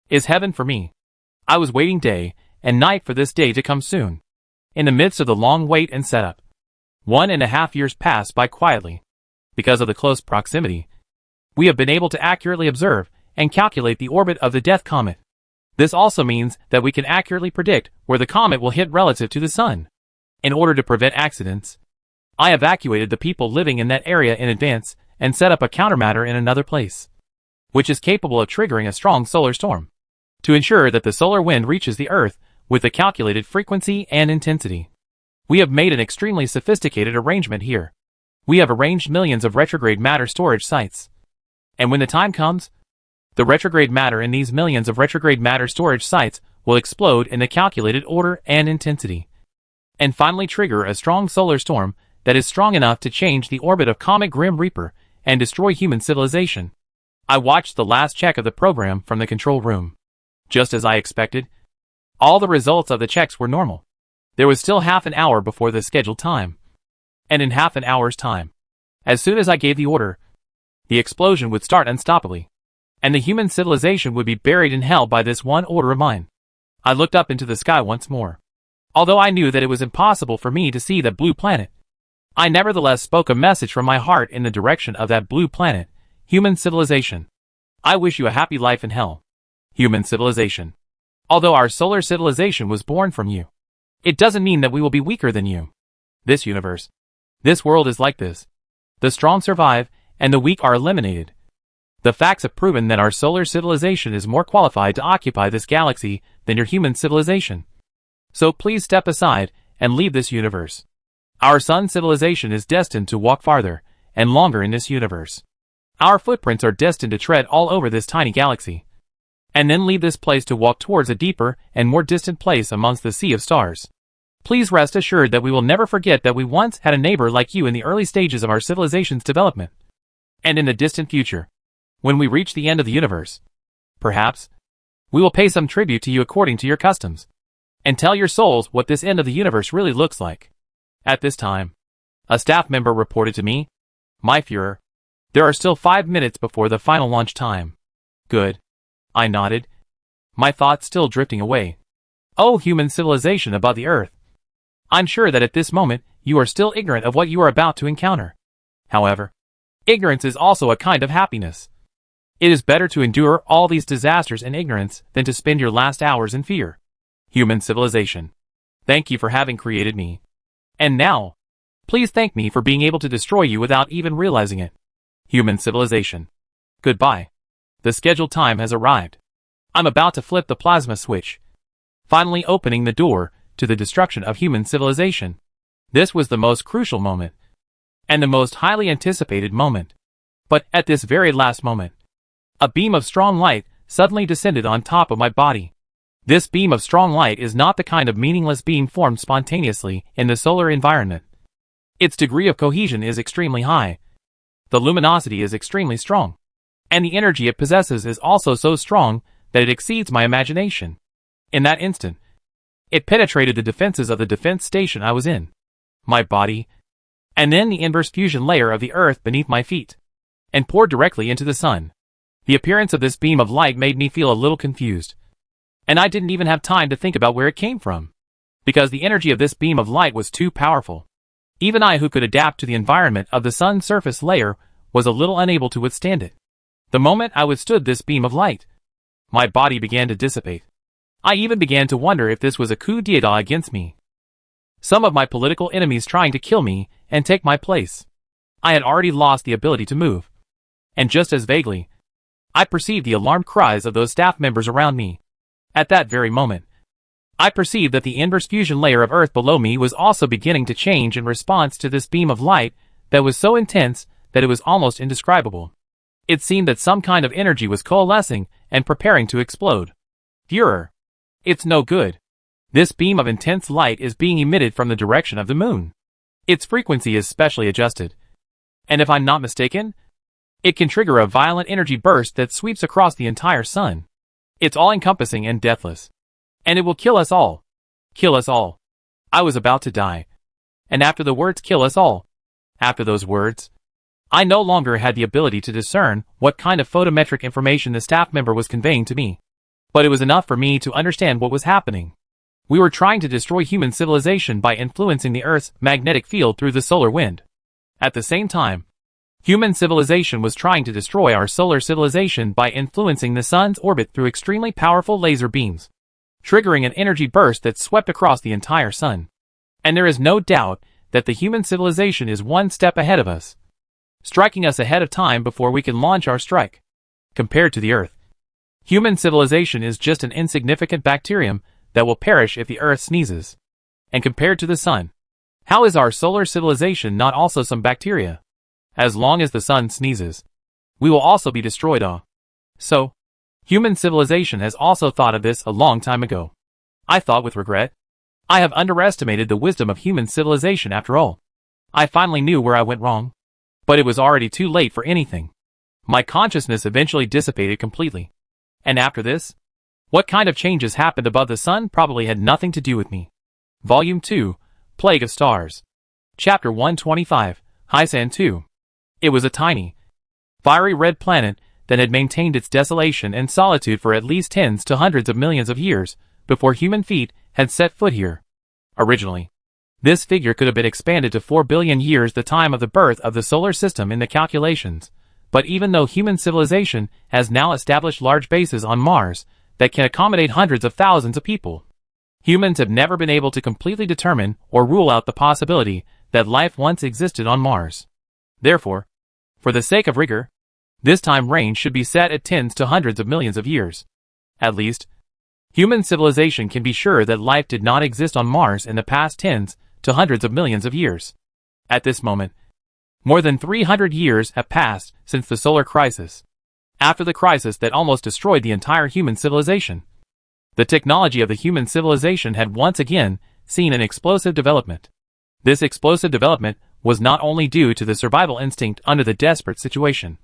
Speaker 1: is heaven for me. I was waiting day and night for this day to come soon. In the midst of the long wait and setup, 1.5 years pass by quietly. Because of the close proximity, we have been able to accurately observe and calculate the orbit of the Death Comet. This also means that we can accurately predict where the comet will hit relative to the Sun. In order to prevent accidents, I evacuated the people living in that area in advance and set up a countermatter in another place, which is capable of triggering a strong solar storm, to ensure that the solar wind reaches the Earth with the calculated frequency and intensity. We have made an extremely sophisticated arrangement here. We have arranged millions of retrograde matter storage sites. And when the time comes, the retrograde matter in these millions of retrograde matter storage sites will explode in the calculated order and intensity, and finally trigger a strong solar storm that is strong enough to change the orbit of Comet Grim Reaper and destroy human civilization. I watched the last check of the program from the control room. Just as I expected, all the results of the checks were normal. There was still half an hour before the scheduled time. And in half an hour's time, as soon as I gave the order, the explosion would start unstoppably, and the human civilization would be buried in hell by this one order of mine. I looked up into the sky once more. Although I knew that it was impossible for me to see that blue planet, I nevertheless spoke a message from my heart in the direction of that blue planet, human civilization. I wish you a happy life in hell, human civilization. Although our solar civilization was born from you, it doesn't mean that we will be weaker than you. This universe, this world is like this. The strong survive, and the weak are eliminated. The facts have proven that our solar civilization is more qualified to occupy this galaxy than your human civilization. So please step aside and leave this universe. Our sun civilization is destined to walk farther and longer in this universe. Our footprints are destined to tread all over this tiny galaxy, and then leave this place to walk towards a deeper and more distant place amongst the sea of stars. Please rest assured that we will never forget that we once had a neighbor like you in the early stages of our civilization's development. And in the distant future, when we reach the end of the universe, perhaps, we will pay some tribute to you according to your customs, and tell your souls what this end of the universe really looks like. At this time, a staff member reported to me, "My Führer, there are still 5 minutes before the final launch time." Good. I nodded, my thoughts still drifting away. Oh, human civilization above the earth. I'm sure that at this moment, you are still ignorant of what you are about to encounter. However, ignorance is also a kind of happiness. It is better to endure all these disasters in ignorance than to spend your last hours in fear. Human civilization, thank you for having created me. And now, please thank me for being able to destroy you without even realizing it. Human civilization, goodbye. The scheduled time has arrived. I'm about to flip the plasma switch, finally opening the door to the destruction of human civilization. This was the most crucial moment, and the most highly anticipated moment. But at this very last moment, a beam of strong light suddenly descended on top of my body. This beam of strong light is not the kind of meaningless beam formed spontaneously in the solar environment. Its degree of cohesion is extremely high. The luminosity is extremely strong, and the energy it possesses is also so strong that it exceeds my imagination. In that instant, it penetrated the defenses of the defense station I was in, my body, and then the inverse fusion layer of the earth beneath my feet, and poured directly into the sun. The appearance of this beam of light made me feel a little confused, and I didn't even have time to think about where it came from, because the energy of this beam of light was too powerful. Even I, who could adapt to the environment of the sun's surface layer, was a little unable to withstand it. The moment I withstood this beam of light, my body began to dissipate. I even began to wonder if this was a coup d'état against me. Some of my political enemies trying to kill me and take my place. I had already lost the ability to move. And just as vaguely, I perceived the alarmed cries of those staff members around me. At that very moment, I perceived that the inverse fusion layer of Earth below me was also beginning to change in response to this beam of light that was so intense that it was almost indescribable. It seemed that some kind of energy was coalescing and preparing to explode. Führer, it's no good. This beam of intense light is being emitted from the direction of the moon. Its frequency is specially adjusted, and if I'm not mistaken, it can trigger a violent energy burst that sweeps across the entire sun. It's all-encompassing and deathless, and it will kill us all. Kill us all. I was about to die. And after the words "kill us all," after those words, I no longer had the ability to discern what kind of photometric information the staff member was conveying to me. But it was enough for me to understand what was happening. We were trying to destroy human civilization by influencing the Earth's magnetic field through the solar wind. At the same time, human civilization was trying to destroy our solar civilization by influencing the sun's orbit through extremely powerful laser beams, triggering an energy burst that swept across the entire sun. And there is no doubt that the human civilization is one step ahead of us, striking us ahead of time before we can launch our strike. Compared to the Earth, human civilization is just an insignificant bacterium that will perish if the Earth sneezes. And compared to the sun, how is our solar civilization not also some bacteria? As long as the sun sneezes, we will also be destroyed. So, human civilization has also thought of this a long time ago. I thought with regret. I have underestimated the wisdom of human civilization after all. I finally knew where I went wrong. But it was already too late for anything. My consciousness eventually dissipated completely. And after this, what kind of changes happened above the sun probably had nothing to do with me. Volume 2, Plague of Stars. Chapter 125, Hysan 2. It was a tiny, fiery red planet that had maintained its desolation and solitude for at least tens to hundreds of millions of years before human feet had set foot here. Originally, this figure could have been expanded to 4 billion years, the time of the birth of the solar system, in the calculations. But even though human civilization has now established large bases on Mars that can accommodate hundreds of thousands of people, humans have never been able to completely determine or rule out the possibility that life once existed on Mars. Therefore, for the sake of rigor, this time range should be set at tens to hundreds of millions of years. At least, human civilization can be sure that life did not exist on Mars in the past tens to hundreds of millions of years. At this moment, more than 300 years have passed since the solar crisis. After the crisis that almost destroyed the entire human civilization, the technology of the human civilization had once again seen an explosive development. This explosive development was not only due to the survival instinct under the desperate situation,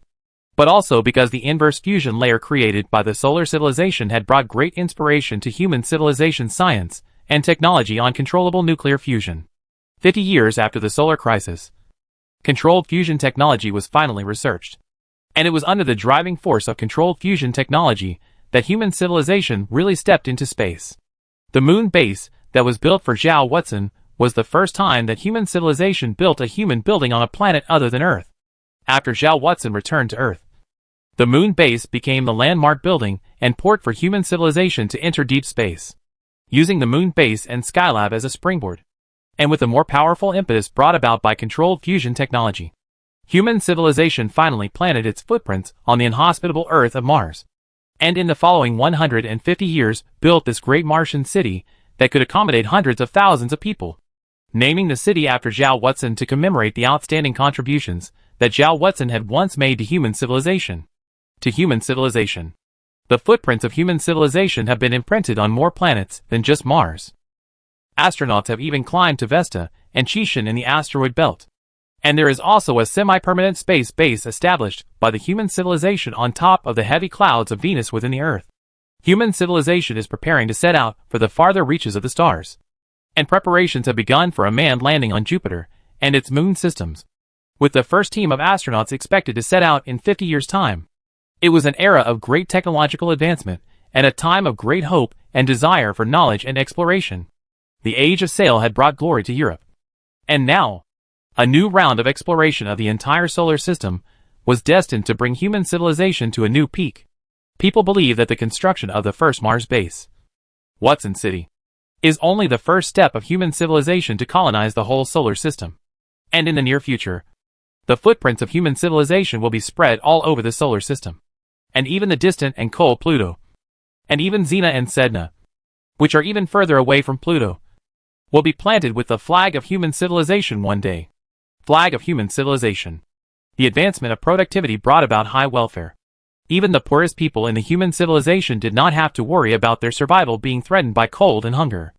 Speaker 1: but also because the inverse fusion layer created by the solar civilization had brought great inspiration to human civilization science and technology on controllable nuclear fusion. 50 years after the solar crisis, controlled fusion technology was finally researched. And it was under the driving force of controlled fusion technology that human civilization really stepped into space. The moon base that was built for Zhao Watson was the first time that human civilization built a human building on a planet other than Earth. After Zhao Watson returned to Earth, the moon base became the landmark building and port for human civilization to enter deep space, using the moon base and Skylab as a springboard. And with a more powerful impetus brought about by controlled fusion technology, human civilization finally planted its footprints on the inhospitable Earth of Mars. And in the following 150 years built this great Martian city that could accommodate hundreds of thousands of people, naming the city after Zhao Watson to commemorate the outstanding contributions that Zhao Watson had once made to human civilization. The footprints of human civilization have been imprinted on more planets than just Mars. Astronauts have even climbed to Vesta and Chechen in the asteroid belt. And there is also a semi-permanent space base established by the human civilization on top of the heavy clouds of Venus within the Earth. Human civilization is preparing to set out for the farther reaches of the stars. And preparations have begun for a manned landing on Jupiter and its moon systems, with the first team of astronauts expected to set out in 50 years' time. It was an era of great technological advancement and a time of great hope and desire for knowledge and exploration. The age of sail had brought glory to Europe. And now, a new round of exploration of the entire solar system was destined to bring human civilization to a new peak. People believe that the construction of the first Mars base, Watson City, is only the first step of human civilization to colonize the whole solar system. And in the near future, the footprints of human civilization will be spread all over the solar system. And even the distant and cold Pluto, and even Xena and Sedna, which are even further away from Pluto, will be planted with the flag of human civilization one day. Flag of human civilization. The advancement of productivity brought about high welfare. Even the poorest people in the human civilization did not have to worry about their survival being threatened by cold and hunger.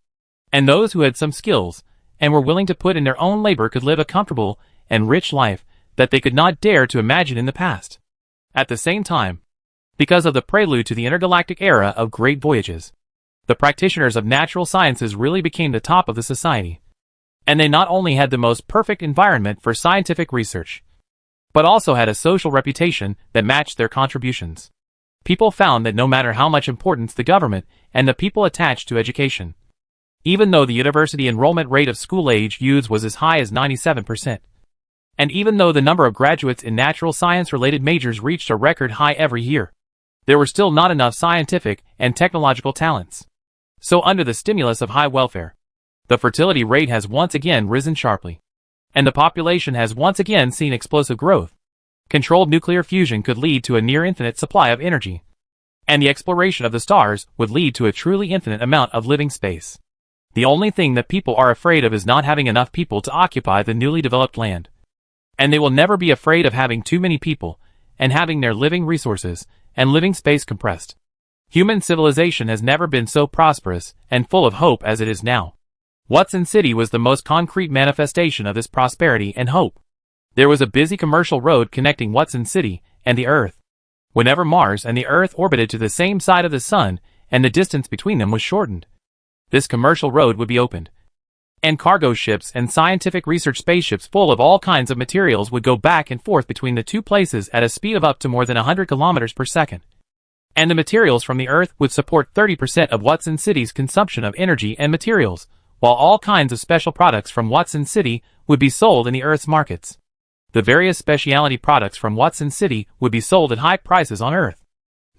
Speaker 1: And those who had some skills and were willing to put in their own labor could live a comfortable and rich life that they could not dare to imagine in the past. At the same time, because of the prelude to the intergalactic era of great voyages, the practitioners of natural sciences really became the top of the society. And they not only had the most perfect environment for scientific research, but also had a social reputation that matched their contributions. People found that no matter how much importance the government and the people attached to education, even though the university enrollment rate of school-age youths was as high as 97%, and even though the number of graduates in natural science-related majors reached a record high every year, there were still not enough scientific and technological talents. So under the stimulus of high welfare, the fertility rate has once again risen sharply, and the population has once again seen explosive growth. Controlled nuclear fusion could lead to a near-infinite supply of energy, and the exploration of the stars would lead to a truly infinite amount of living space. The only thing that people are afraid of is not having enough people to occupy the newly developed land. And they will never be afraid of having too many people and having their living resources and living space compressed. Human civilization has never been so prosperous and full of hope as it is now. Watson City was the most concrete manifestation of this prosperity and hope. There was a busy commercial road connecting Watson City and the Earth. Whenever Mars and the Earth orbited to the same side of the Sun and the distance between them was shortened, this commercial road would be opened, and cargo ships and scientific research spaceships full of all kinds of materials would go back and forth between the two places at a speed of up to more than 100 kilometers per second. And the materials from the Earth would support 30% of Watson City's consumption of energy and materials, while all kinds of special products from Watson City would be sold in the Earth's markets. The various specialty products from Watson City would be sold at high prices on Earth.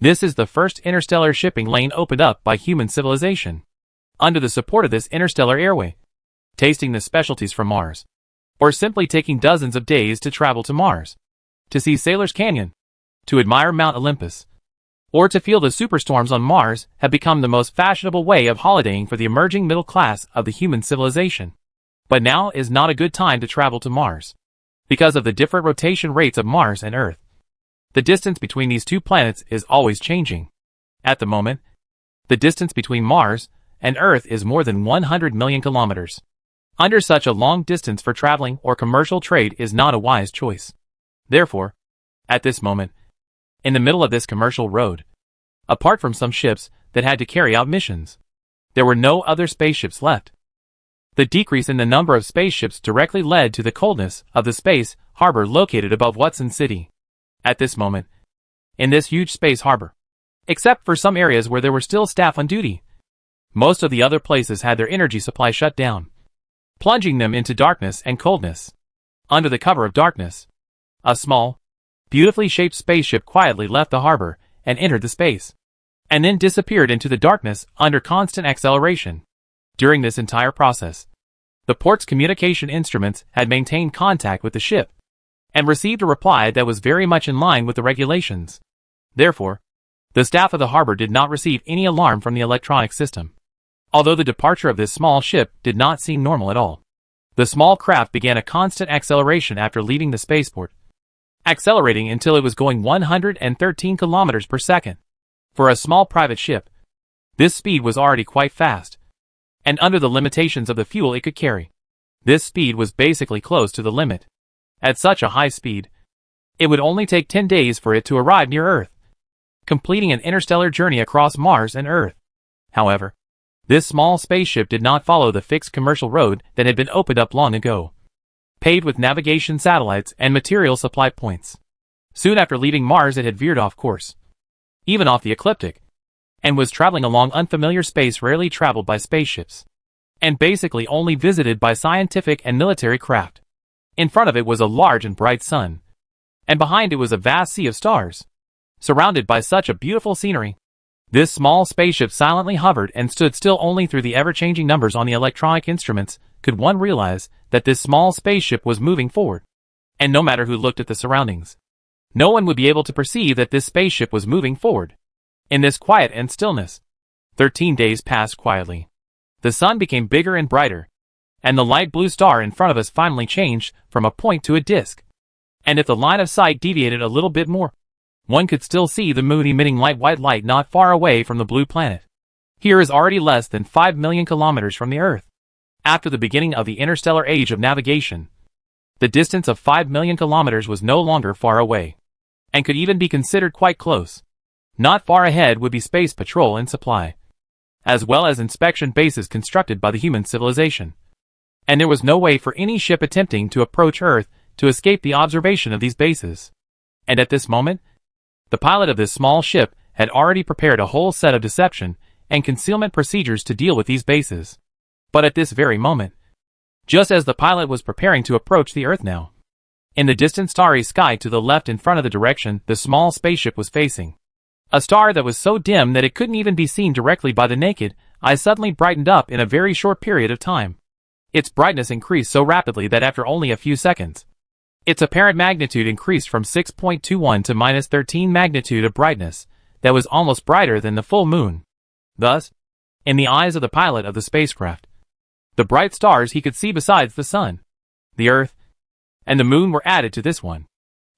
Speaker 1: This is the first interstellar shipping lane opened up by human civilization. Under the support of this interstellar airway, tasting the specialties from Mars, or simply taking dozens of days to travel to Mars, to see Sailor's Canyon, to admire Mount Olympus, or to feel the superstorms on Mars have become the most fashionable way of holidaying for the emerging middle class of the human civilization. But now is not a good time to travel to Mars, because of the different rotation rates of Mars and Earth. The distance between these two planets is always changing. At the moment, the distance between Mars and Earth is more than 100 million kilometers. Under such a long distance for traveling or commercial trade is not a wise choice. Therefore, at this moment, in the middle of this commercial road, apart from some ships that had to carry out missions, there were no other spaceships left. The decrease in the number of spaceships directly led to the coldness of the space harbor located above Watson City. At this moment, in this huge space harbor, except for some areas where there were still staff on duty, most of the other places had their energy supply shut down, plunging them into darkness and coldness. Under the cover of darkness, a small, beautifully shaped spaceship quietly left the harbor and entered the space, and then disappeared into the darkness under constant acceleration. During this entire process, the port's communication instruments had maintained contact with the ship, and received a reply that was very much in line with the regulations. Therefore, the staff of the harbor did not receive any alarm from the electronic system. Although the departure of this small ship did not seem normal at all, the small craft began a constant acceleration after leaving the spaceport, accelerating until it was going 113 kilometers per second. For a small private ship, this speed was already quite fast, and under the limitations of the fuel it could carry, this speed was basically close to the limit. At such a high speed, it would only take 10 days for it to arrive near Earth, completing an interstellar journey across Mars and Earth. However, this small spaceship did not follow the fixed commercial road that had been opened up long ago, paved with navigation satellites and material supply points. Soon after leaving Mars it had veered off course, even off the ecliptic, and was traveling along unfamiliar space rarely traveled by spaceships, and basically only visited by scientific and military craft. In front of it was a large and bright sun, and behind it was a vast sea of stars. Surrounded by such a beautiful scenery, this small spaceship silently hovered and stood still. Only through the ever-changing numbers on the electronic instruments could one realize that this small spaceship was moving forward. And no matter who looked at the surroundings, no one would be able to perceive that this spaceship was moving forward. In this quiet and stillness, 13 days passed quietly. The sun became bigger and brighter, and the light blue star in front of us finally changed from a point to a disk. And if the line of sight deviated a little bit more, one could still see the moon emitting light white light not far away from the blue planet. Here is already less than 5 million kilometers from the Earth. After the beginning of the interstellar age of navigation, the distance of 5 million kilometers was no longer far away, and could even be considered quite close. Not far ahead would be space patrol and supply, as well as inspection bases constructed by the human civilization. And there was no way for any ship attempting to approach Earth to escape the observation of these bases. And at this moment, the pilot of this small ship had already prepared a whole set of deception and concealment procedures to deal with these bases. But at this very moment, just as the pilot was preparing to approach the Earth now, in the distant starry sky to the left in front of the direction the small spaceship was facing, a star that was so dim that it couldn't even be seen directly by the naked eye suddenly brightened up in a very short period of time. Its brightness increased so rapidly that after only a few seconds, its apparent magnitude increased from 6.21 to -13 magnitude of brightness that was almost brighter than the full moon. Thus, in the eyes of the pilot of the spacecraft, the bright stars he could see besides the sun, the Earth, and the moon were added to this one.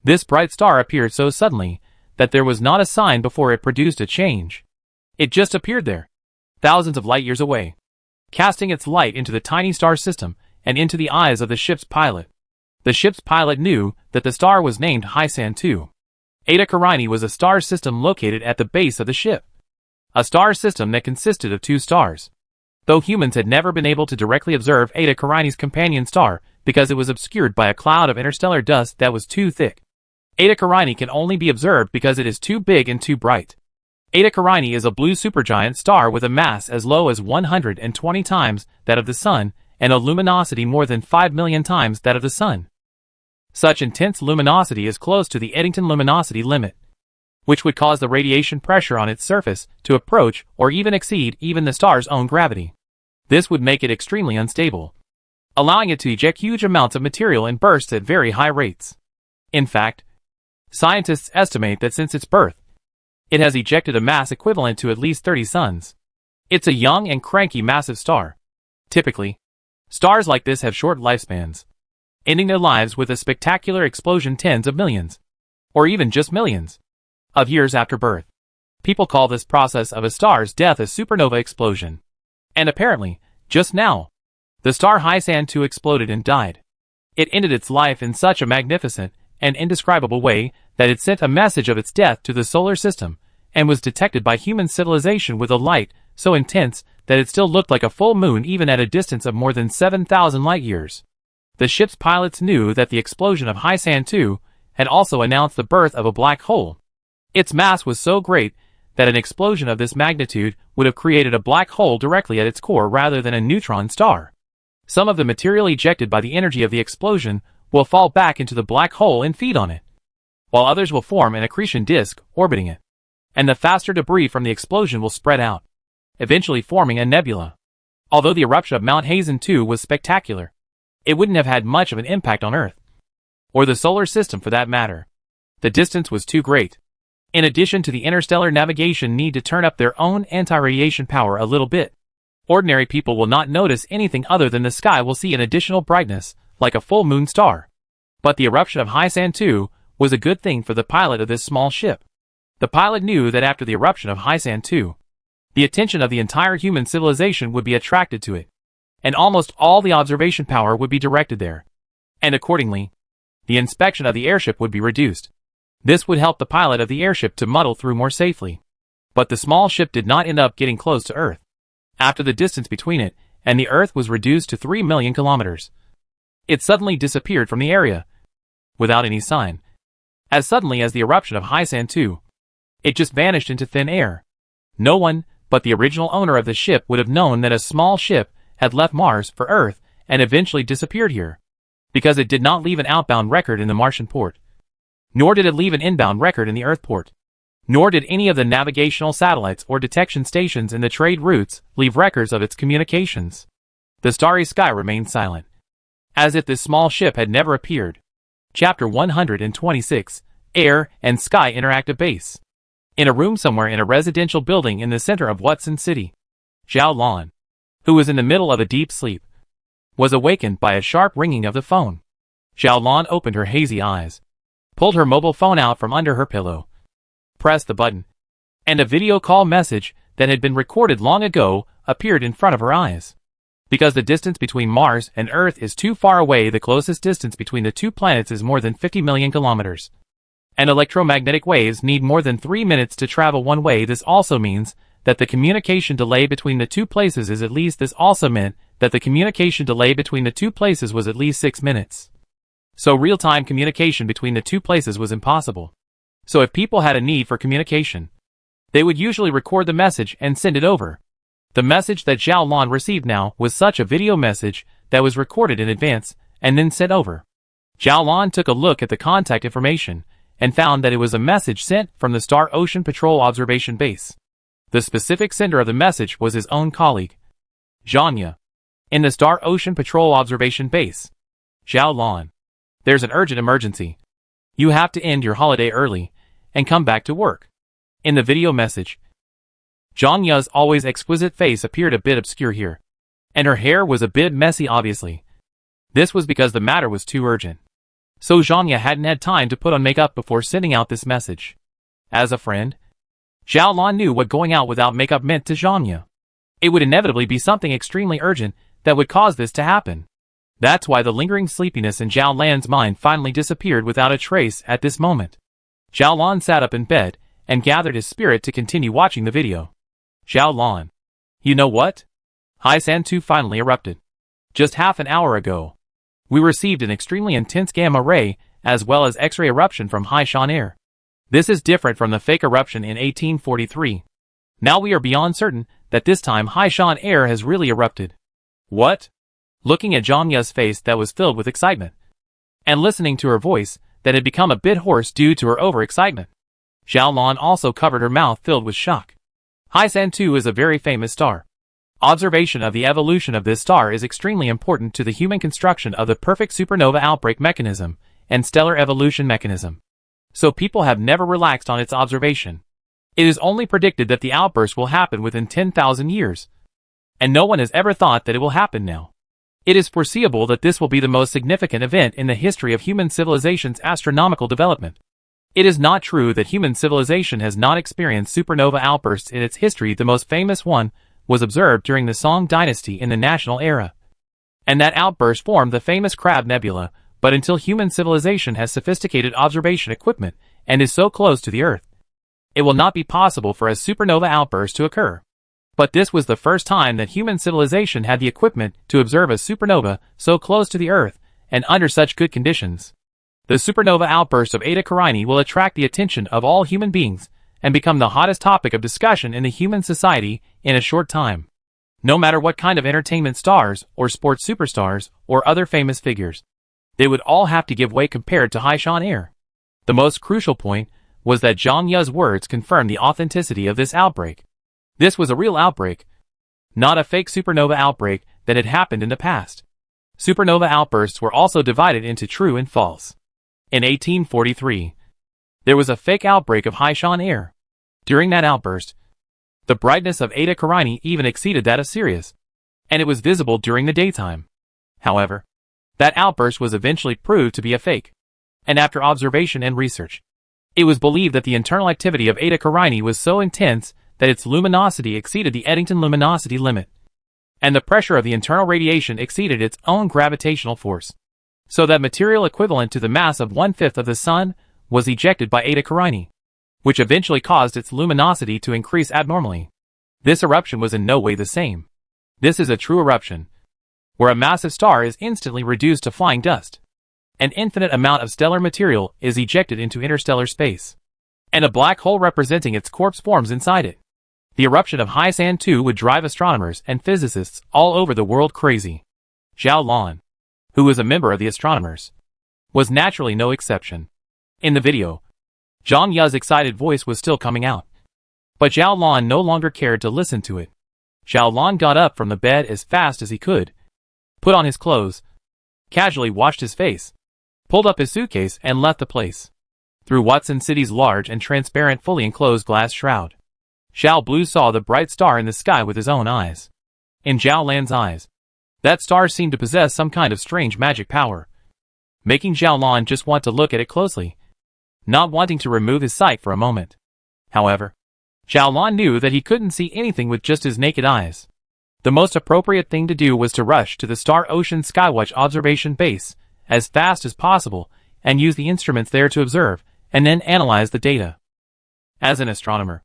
Speaker 1: This bright star appeared so suddenly that there was not a sign before it produced a change. It just appeared there, thousands of light years away, casting its light into the tiny star system and into the eyes of the ship's pilot. The ship's pilot knew that the star was named Hysan 2. Eta Carini was a star system located at the base of the ship, a star system that consisted of 2 stars. Though humans had never been able to directly observe Eta Carini's companion star because it was obscured by a cloud of interstellar dust that was too thick. Eta Carini can only be observed because it is too big and too bright. Eta Carini is a blue supergiant star with a mass as low as 120 times that of the Sun and a luminosity more than 5 million times that of the Sun. Such intense luminosity is close to the Eddington luminosity limit, which would cause the radiation pressure on its surface to approach or even exceed even the star's own gravity. This would make it extremely unstable, allowing it to eject huge amounts of material in bursts at very high rates. In fact, scientists estimate that since its birth, it has ejected a mass equivalent to at least 30 suns. It's a young and cranky massive star. Typically, Stars like this have short lifespans, ending their lives with a spectacular explosion tens of millions, or even just millions, of years after birth. People call this process of a star's death a supernova explosion. And apparently, just now, the star Hysan 2 exploded and died. It ended its life in such a magnificent and indescribable way that it sent a message of its death to the solar system and was detected by human civilization with a light so intense that it still looked like a full moon even at a distance of more than 7,000 light-years. The ship's pilots knew that the explosion of Hysan 2 had also announced the birth of a black hole. Its mass was so great that an explosion of this magnitude would have created a black hole directly at its core rather than a neutron star. Some of the material ejected by the energy of the explosion will fall back into the black hole and feed on it, while others will form an accretion disk orbiting it. And the faster debris from the explosion will spread out, eventually forming a nebula. Although the eruption of Mount Hazen 2 was spectacular, it wouldn't have had much of an impact on Earth, or the solar system for that matter. The distance was too great. In addition to the interstellar navigation need to turn up their own anti-radiation power a little bit, ordinary people will not notice anything other than the sky will see an additional brightness, like a full moon star. But the eruption of Hysan 2 was a good thing for the pilot of this small ship. The pilot knew that after the eruption of Hysan 2, the attention of the entire human civilization would be attracted to it, and almost all the observation power would be directed there. And accordingly, the inspection of the airship would be reduced. This would help the pilot of the airship to muddle through more safely. But the small ship did not end up getting close to Earth. After the distance between it and the Earth was reduced to 3 million kilometers, it suddenly disappeared from the area, without any sign. As suddenly as the eruption of Hysan 2, it just vanished into thin air. No one but the original owner of the ship would have known that a small ship had left Mars for Earth and eventually disappeared here, because it did not leave an outbound record in the Martian port. Nor did it leave an inbound record in the Earth port. Nor did any of the navigational satellites or detection stations in the trade routes leave records of its communications. The starry sky remained silent, as if this small ship had never appeared. Chapter 126, Air and Sky Interactive Base. In a room somewhere in a residential building in the center of Watson City, Zhao Lan, who was in the middle of a deep sleep, was awakened by a sharp ringing of the phone. Zhao Lan opened her hazy eyes, pulled her mobile phone out from under her pillow, pressed the button, and a video call message that had been recorded long ago appeared in front of her eyes. Because the distance between Mars and Earth is too far away, the closest distance between the two planets is more than 50 million kilometers. And electromagnetic waves need more than 3 minutes to travel one way. This also means that the communication delay between the two places is at least this also meant that the communication delay between the two places was at least 6 minutes. So real-time communication between the two places was impossible. So if people had a need for communication, they would usually record the message and send it over. The message that Zhao Lan received now was such a video message that was recorded in advance and then sent over. Zhao Lan took a look at the contact information and found that it was a message sent from the Star Ocean Patrol Observation Base. The specific sender of the message was his own colleague, Zhanya, in the Star Ocean Patrol Observation Base. Zhao Lan, there's an urgent emergency. You have to end your holiday early and come back to work. In the video message, Zhanya's always exquisite face appeared a bit obscure here, and her hair was a bit messy obviously. This was because the matter was too urgent. So Zhanya hadn't had time to put on makeup before sending out this message. As a friend, Zhao Lan knew what going out without makeup meant to Zhanya. It would inevitably be something extremely urgent that would cause this to happen. That's why the lingering sleepiness in Zhao Lan's mind finally disappeared without a trace at this moment. Zhao Lan sat up in bed and gathered his spirit to continue watching the video. Zhao Lan, you know what? Hysan 2 finally erupted. Just half an hour ago, we received an extremely intense gamma ray as well as X-ray eruption from Haishan Air. This is different from the fake eruption in 1843. Now we are beyond certain that this time Haishan Air has really erupted. What? Looking at Zhanya's face that was filled with excitement, and listening to her voice that had become a bit hoarse due to her overexcitement, Zhao Lan also covered her mouth filled with shock. Hysan 2 is a very famous star. Observation of the evolution of this star is extremely important to the human construction of the perfect supernova outbreak mechanism and stellar evolution mechanism. So people have never relaxed on its observation. It is only predicted that the outburst will happen within 10,000 years. And no one has ever thought that it will happen now. It is foreseeable that this will be the most significant event in the history of human civilization's astronomical development. It is not true that human civilization has not experienced supernova outbursts in its history. The most famous one was observed during the Song dynasty in the National Era. And that outburst formed the famous Crab Nebula, but until human civilization has sophisticated observation equipment and is so close to the Earth, it will not be possible for a supernova outburst to occur. But this was the first time that human civilization had the equipment to observe a supernova so close to the Earth and under such good conditions. The supernova outburst of Eta Carini will attract the attention of all human beings and become the hottest topic of discussion in the human society in a short time. No matter what kind of entertainment stars or sports superstars or other famous figures, they would all have to give way compared to Haishan Air. The most crucial point was that Zhang Yu's words confirmed the authenticity of this outbreak. This was a real outbreak, not a fake supernova outbreak that had happened in the past. Supernova outbursts were also divided into true and false. In 1843, there was a fake outbreak of Haishan Air. During that outburst, the brightness of Eta Carini even exceeded that of Sirius, and it was visible during the daytime. However, that outburst was eventually proved to be a fake, and after observation and research, it was believed that the internal activity of Eta Carini was so intense that its luminosity exceeded the Eddington luminosity limit, and the pressure of the internal radiation exceeded its own gravitational force, so that material equivalent to the mass of 1/5 of the Sun was ejected by Eta Carini, which eventually caused its luminosity to increase abnormally. This eruption was in no way the same. This is a true eruption, where a massive star is instantly reduced to flying dust. An infinite amount of stellar material is ejected into interstellar space, and a black hole representing its corpse forms inside it. The eruption of Haishan 2 would drive astronomers and physicists all over the world crazy. Zhao Lan, who was a member of the astronomers, was naturally no exception. In the video, Zhang Yu's excited voice was still coming out, but Zhao Lan no longer cared to listen to it. Zhao Lan got up from the bed as fast as he could, put on his clothes, casually washed his face, pulled up his suitcase and left the place. Through Watson City's large and transparent fully enclosed glass shroud, Zhao Blue saw the bright star in the sky with his own eyes. In Zhao Lan's eyes, that star seemed to possess some kind of strange magic power, making Zhao Lan just want to look at it closely, not wanting to remove his sight for a moment. However, Zhao Lan knew that he couldn't see anything with just his naked eyes. The most appropriate thing to do was to rush to the Star Ocean Skywatch observation base as fast as possible and use the instruments there to observe and then analyze the data. As an astronomer,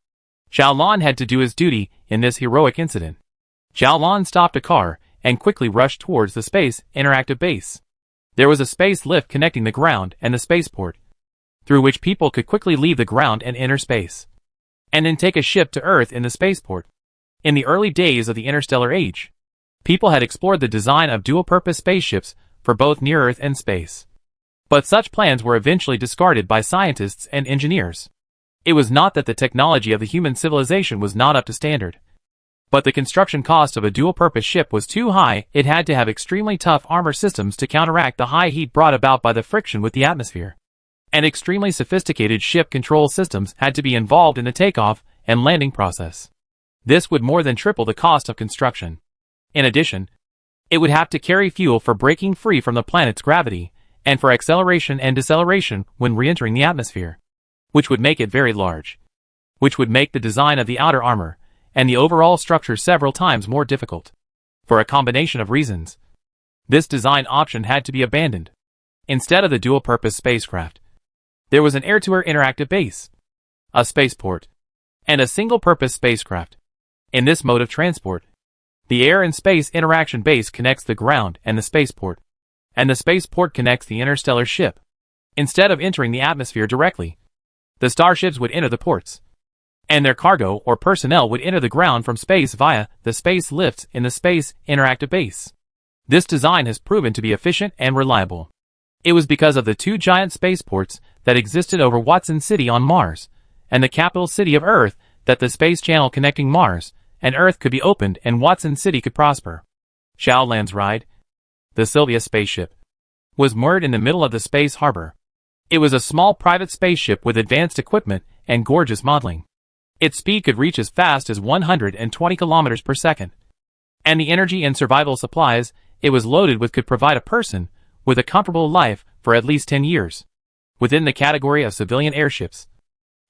Speaker 1: Zhao Lan had to do his duty in this heroic incident. Zhao Lan stopped a car and quickly rushed towards the Space Interactive Base. There was a space lift connecting the ground and the spaceport, through which people could quickly leave the ground and enter space, and then take a ship to Earth in the spaceport. In the early days of the interstellar age, people had explored the design of dual-purpose spaceships for both near-Earth and space. But such plans were eventually discarded by scientists and engineers. It was not that the technology of the human civilization was not up to standard, but the construction cost of a dual-purpose ship was too high. It had to have extremely tough armor systems to counteract the high heat brought about by the friction with the atmosphere, and extremely sophisticated ship control systems had to be involved in the takeoff and landing process. This would more than triple the cost of construction. In addition, it would have to carry fuel for breaking free from the planet's gravity, and for acceleration and deceleration when re-entering the atmosphere, which would make it very large, which would make the design of the outer armor and the overall structure several times more difficult. For a combination of reasons, this design option had to be abandoned. Instead of the dual-purpose spacecraft, there was an air-to-air interactive base, a spaceport, and a single-purpose spacecraft. In this mode of transport, the air and space interaction base connects the ground and the spaceport, and the spaceport connects the interstellar ship. Instead of entering the atmosphere directly, the starships would enter the ports, and their cargo or personnel would enter the ground from space via the space lifts in the Space Interactive Base. This design has proven to be efficient and reliable. It was because of the two giant spaceports that existed over Watson City on Mars, and the capital city of Earth, that the space channel connecting Mars and Earth could be opened and Watson City could prosper. Zhao Lan's ride, the Sylvia spaceship, was moored in the middle of the space harbor. It was a small private spaceship with advanced equipment and gorgeous modeling. Its speed could reach as fast as 120 kilometers per second, and the energy and survival supplies it was loaded with could provide a person with a comfortable life for at least 10 years. Within the category of civilian airships,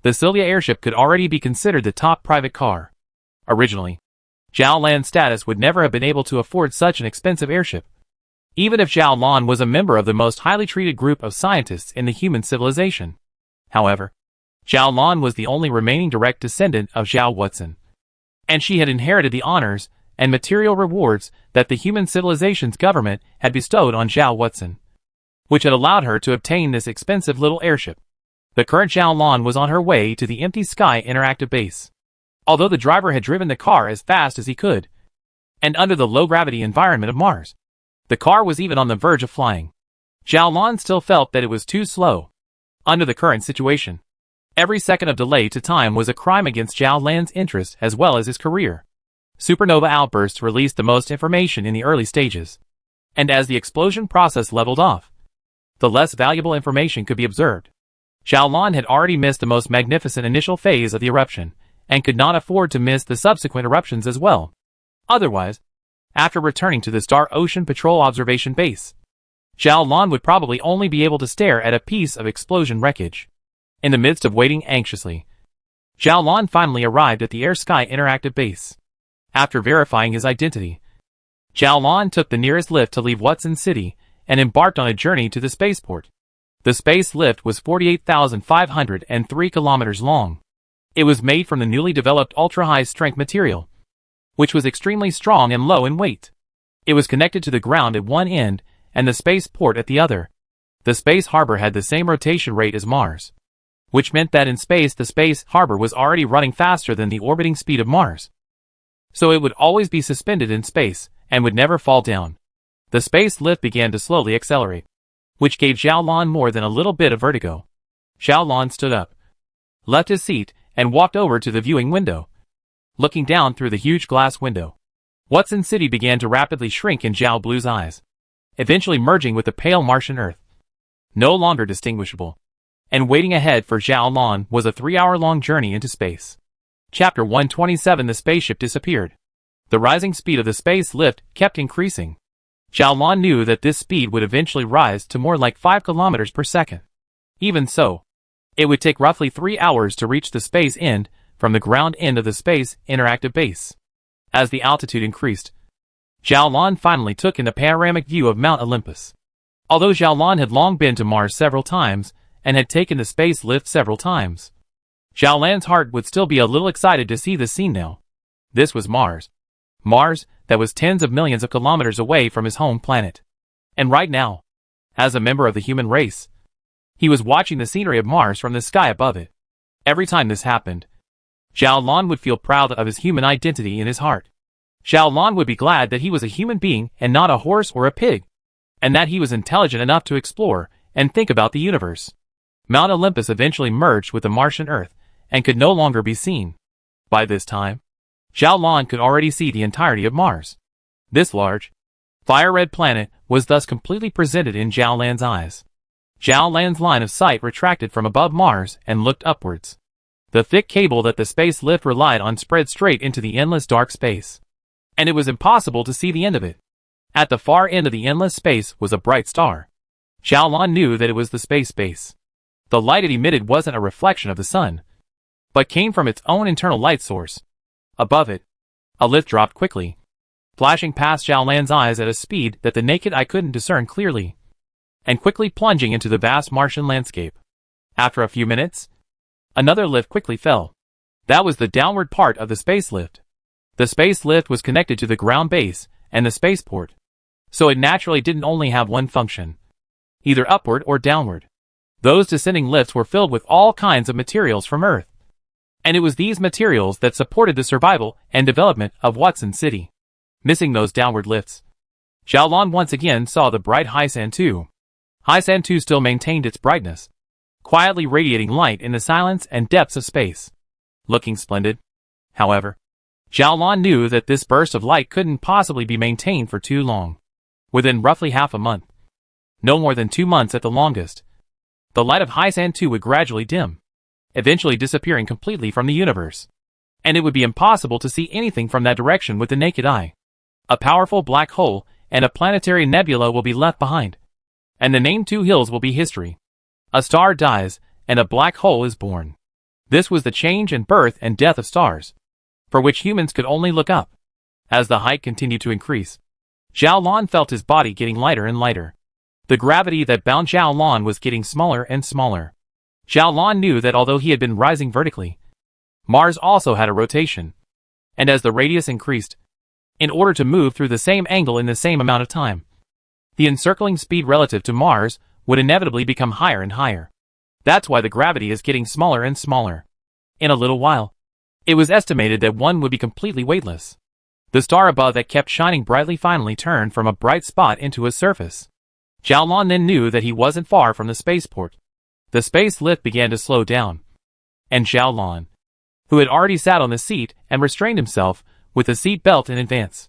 Speaker 1: the Sylvia airship could already be considered the top private car. Originally, Zhao Lan's status would never have been able to afford such an expensive airship, even if Zhao Lan was a member of the most highly treated group of scientists in the human civilization. However, Zhao Lan was the only remaining direct descendant of Zhao Watson, and she had inherited the honors and material rewards that the human civilization's government had bestowed on Zhao Watson, which had allowed her to obtain this expensive little airship. The current Zhao Lan was on her way to the Empty Sky Interactive Base. Although the driver had driven the car as fast as he could, and under the low-gravity environment of Mars, the car was even on the verge of flying, Zhao Lan still felt that it was too slow. Under the current situation, every second of delay to time was a crime against Zhao Lan's interest as well as his career. Supernova outbursts released the most information in the early stages, and as the explosion process leveled off, the less valuable information could be observed. Zhao Lan had already missed the most magnificent initial phase of the eruption, and could not afford to miss the subsequent eruptions as well. Otherwise, after returning to the Star Ocean Patrol Observation Base, Zhao Lan would probably only be able to stare at a piece of explosion wreckage. In the midst of waiting anxiously, Zhao Lan finally arrived at the Air Sky Interactive Base. After verifying his identity, Zhao Lan took the nearest lift to leave Watson City and embarked on a journey to the spaceport. The space lift was 48,503 kilometers long. It was made from the newly developed ultra-high strength material, which was extremely strong and low in weight. It was connected to the ground at one end and the spaceport at the other. The space harbor had the same rotation rate as Mars, which meant that in space the space harbor was already running faster than the orbiting speed of Mars. So it would always be suspended in space and would never fall down. The space lift began to slowly accelerate, which gave Zhao Lan more than a little bit of vertigo. Zhao Lan stood up, left his seat, and walked over to the viewing window. Looking down through the huge glass window, Watson City began to rapidly shrink in Zhao Blue's eyes, eventually merging with the pale Martian Earth, no longer distinguishable. And waiting ahead for Zhao Lan was a 3-hour-long journey into space. Chapter 127. The spaceship disappeared. The rising speed of the space lift kept increasing. Zhao Lan knew that this speed would eventually rise to more like 5 kilometers per second. Even so, it would take roughly 3 hours to reach the space end from the ground end of the Space Interactive Base. As the altitude increased, Zhao Lan finally took in a panoramic view of Mount Olympus. Although Zhao Lan had long been to Mars several times and had taken the space lift several times, Zhao Lan's heart would still be a little excited to see the scene now. This was Mars. Mars that was tens of millions of kilometers away from his home planet. And right now, as a member of the human race, he was watching the scenery of Mars from the sky above it. Every time this happened, Zhao Lan would feel proud of his human identity in his heart. Zhao Lan would be glad that he was a human being and not a horse or a pig, and that he was intelligent enough to explore and think about the universe. Mount Olympus eventually merged with the Martian Earth and could no longer be seen. By this time, Zhao Lan could already see the entirety of Mars. This large, fire-red planet was thus completely presented in Zhao Lan's eyes. Zhao Lan's line of sight retracted from above Mars and looked upwards. The thick cable that the space lift relied on spread straight into the endless dark space, and it was impossible to see the end of it. At the far end of the endless space was a bright star. Zhao Lan knew that it was the space base. The light it emitted wasn't a reflection of the sun, but came from its own internal light source. Above it, a lift dropped quickly, flashing past Zhao Lan's eyes at a speed that the naked eye couldn't discern clearly, and quickly plunging into the vast Martian landscape. After a few minutes, another lift quickly fell. That was the downward part of the space lift. The space lift was connected to the ground base and the spaceport, so it naturally didn't only have one function, either upward or downward. Those descending lifts were filled with all kinds of materials from Earth, and it was these materials that supported the survival and development of Watson City. Missing those downward lifts, Zhao Lan once again saw the bright Haisan 2. Haisan 2 still maintained its brightness, quietly radiating light in the silence and depths of space. Looking splendid. However, Zhao Lan knew that this burst of light couldn't possibly be maintained for too long. Within roughly half a month, no more than 2 months at the longest, the light of Haisan 2 would gradually dim, eventually disappearing completely from the universe, and it would be impossible to see anything from that direction with the naked eye. A powerful black hole and a planetary nebula will be left behind. And the named two hills will be history. A star dies, and a black hole is born. This was the change and birth and death of stars, for which humans could only look up. As the height continued to increase, Zhao Lan felt his body getting lighter and lighter. The gravity that bound Zhao Lan was getting smaller and smaller. Zhao Lan knew that although he had been rising vertically, Mars also had a rotation. And as the radius increased, in order to move through the same angle in the same amount of time, the encircling speed relative to Mars would inevitably become higher and higher. That's why the gravity is getting smaller and smaller. In a little while, it was estimated that one would be completely weightless. The star above that kept shining brightly finally turned from a bright spot into a surface. Zhao Lan then knew that he wasn't far from the spaceport. The space lift began to slow down. And Zhao Lan, who had already sat on the seat and restrained himself with the seat belt in advance,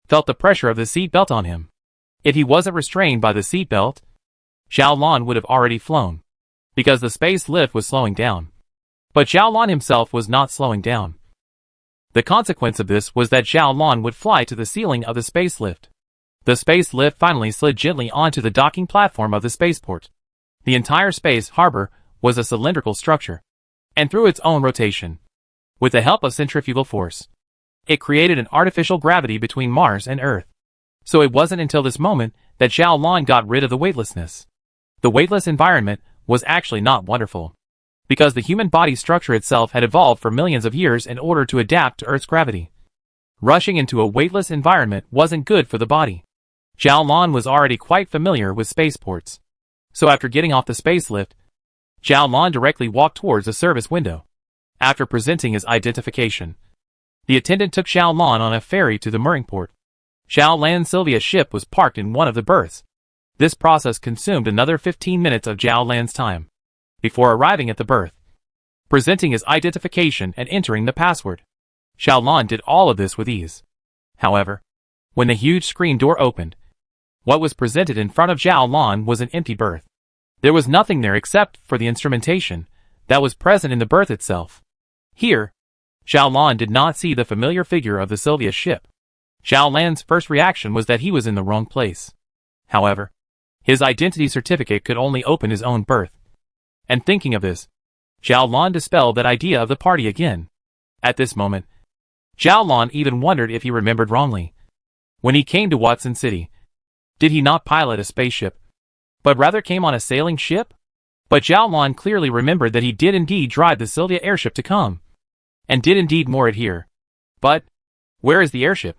Speaker 1: felt the pressure of the seat belt on him. If he wasn't restrained by the seat belt, Zhao Lan would have already flown, because the space lift was slowing down. But Zhao Lan himself was not slowing down. The consequence of this was that Zhao Lan would fly to the ceiling of the space lift. The space lift finally slid gently onto the docking platform of the spaceport. The entire space harbor was a cylindrical structure, and through its own rotation, with the help of centrifugal force, it created an artificial gravity between Mars and Earth. So it wasn't until this moment that Zhao Lan got rid of the weightlessness. The weightless environment was actually not wonderful, because the human body structure itself had evolved for millions of years in order to adapt to Earth's gravity. Rushing into a weightless environment wasn't good for the body. Zhao Lan was already quite familiar with spaceports. So after getting off the space lift, Zhao Lan directly walked towards the service window. After presenting his identification, the attendant took Zhao Lan on a ferry to the mooring port. Zhao Lan's Sylvia's ship was parked in one of the berths. This process consumed another 15 minutes of Zhao Lan's time before arriving at the berth, presenting his identification and entering the password. Zhao Lan did all of this with ease. However, when the huge screen door opened, what was presented in front of Zhao Lan was an empty berth. There was nothing there except for the instrumentation that was present in the berth itself. Here, Zhao Lan did not see the familiar figure of the Sylvia's ship. Zhao Lan's first reaction was that he was in the wrong place. However, his identity certificate could only open his own berth. And thinking of this, Zhao Lan dispelled that idea of the party again. At this moment, Zhao Lan even wondered if he remembered wrongly. When he came to Watson City, did he not pilot a spaceship, but rather came on a sailing ship? But Zhao Lan clearly remembered that he did indeed drive the Sylvia airship to come, and did indeed moor it here. But, where is the airship?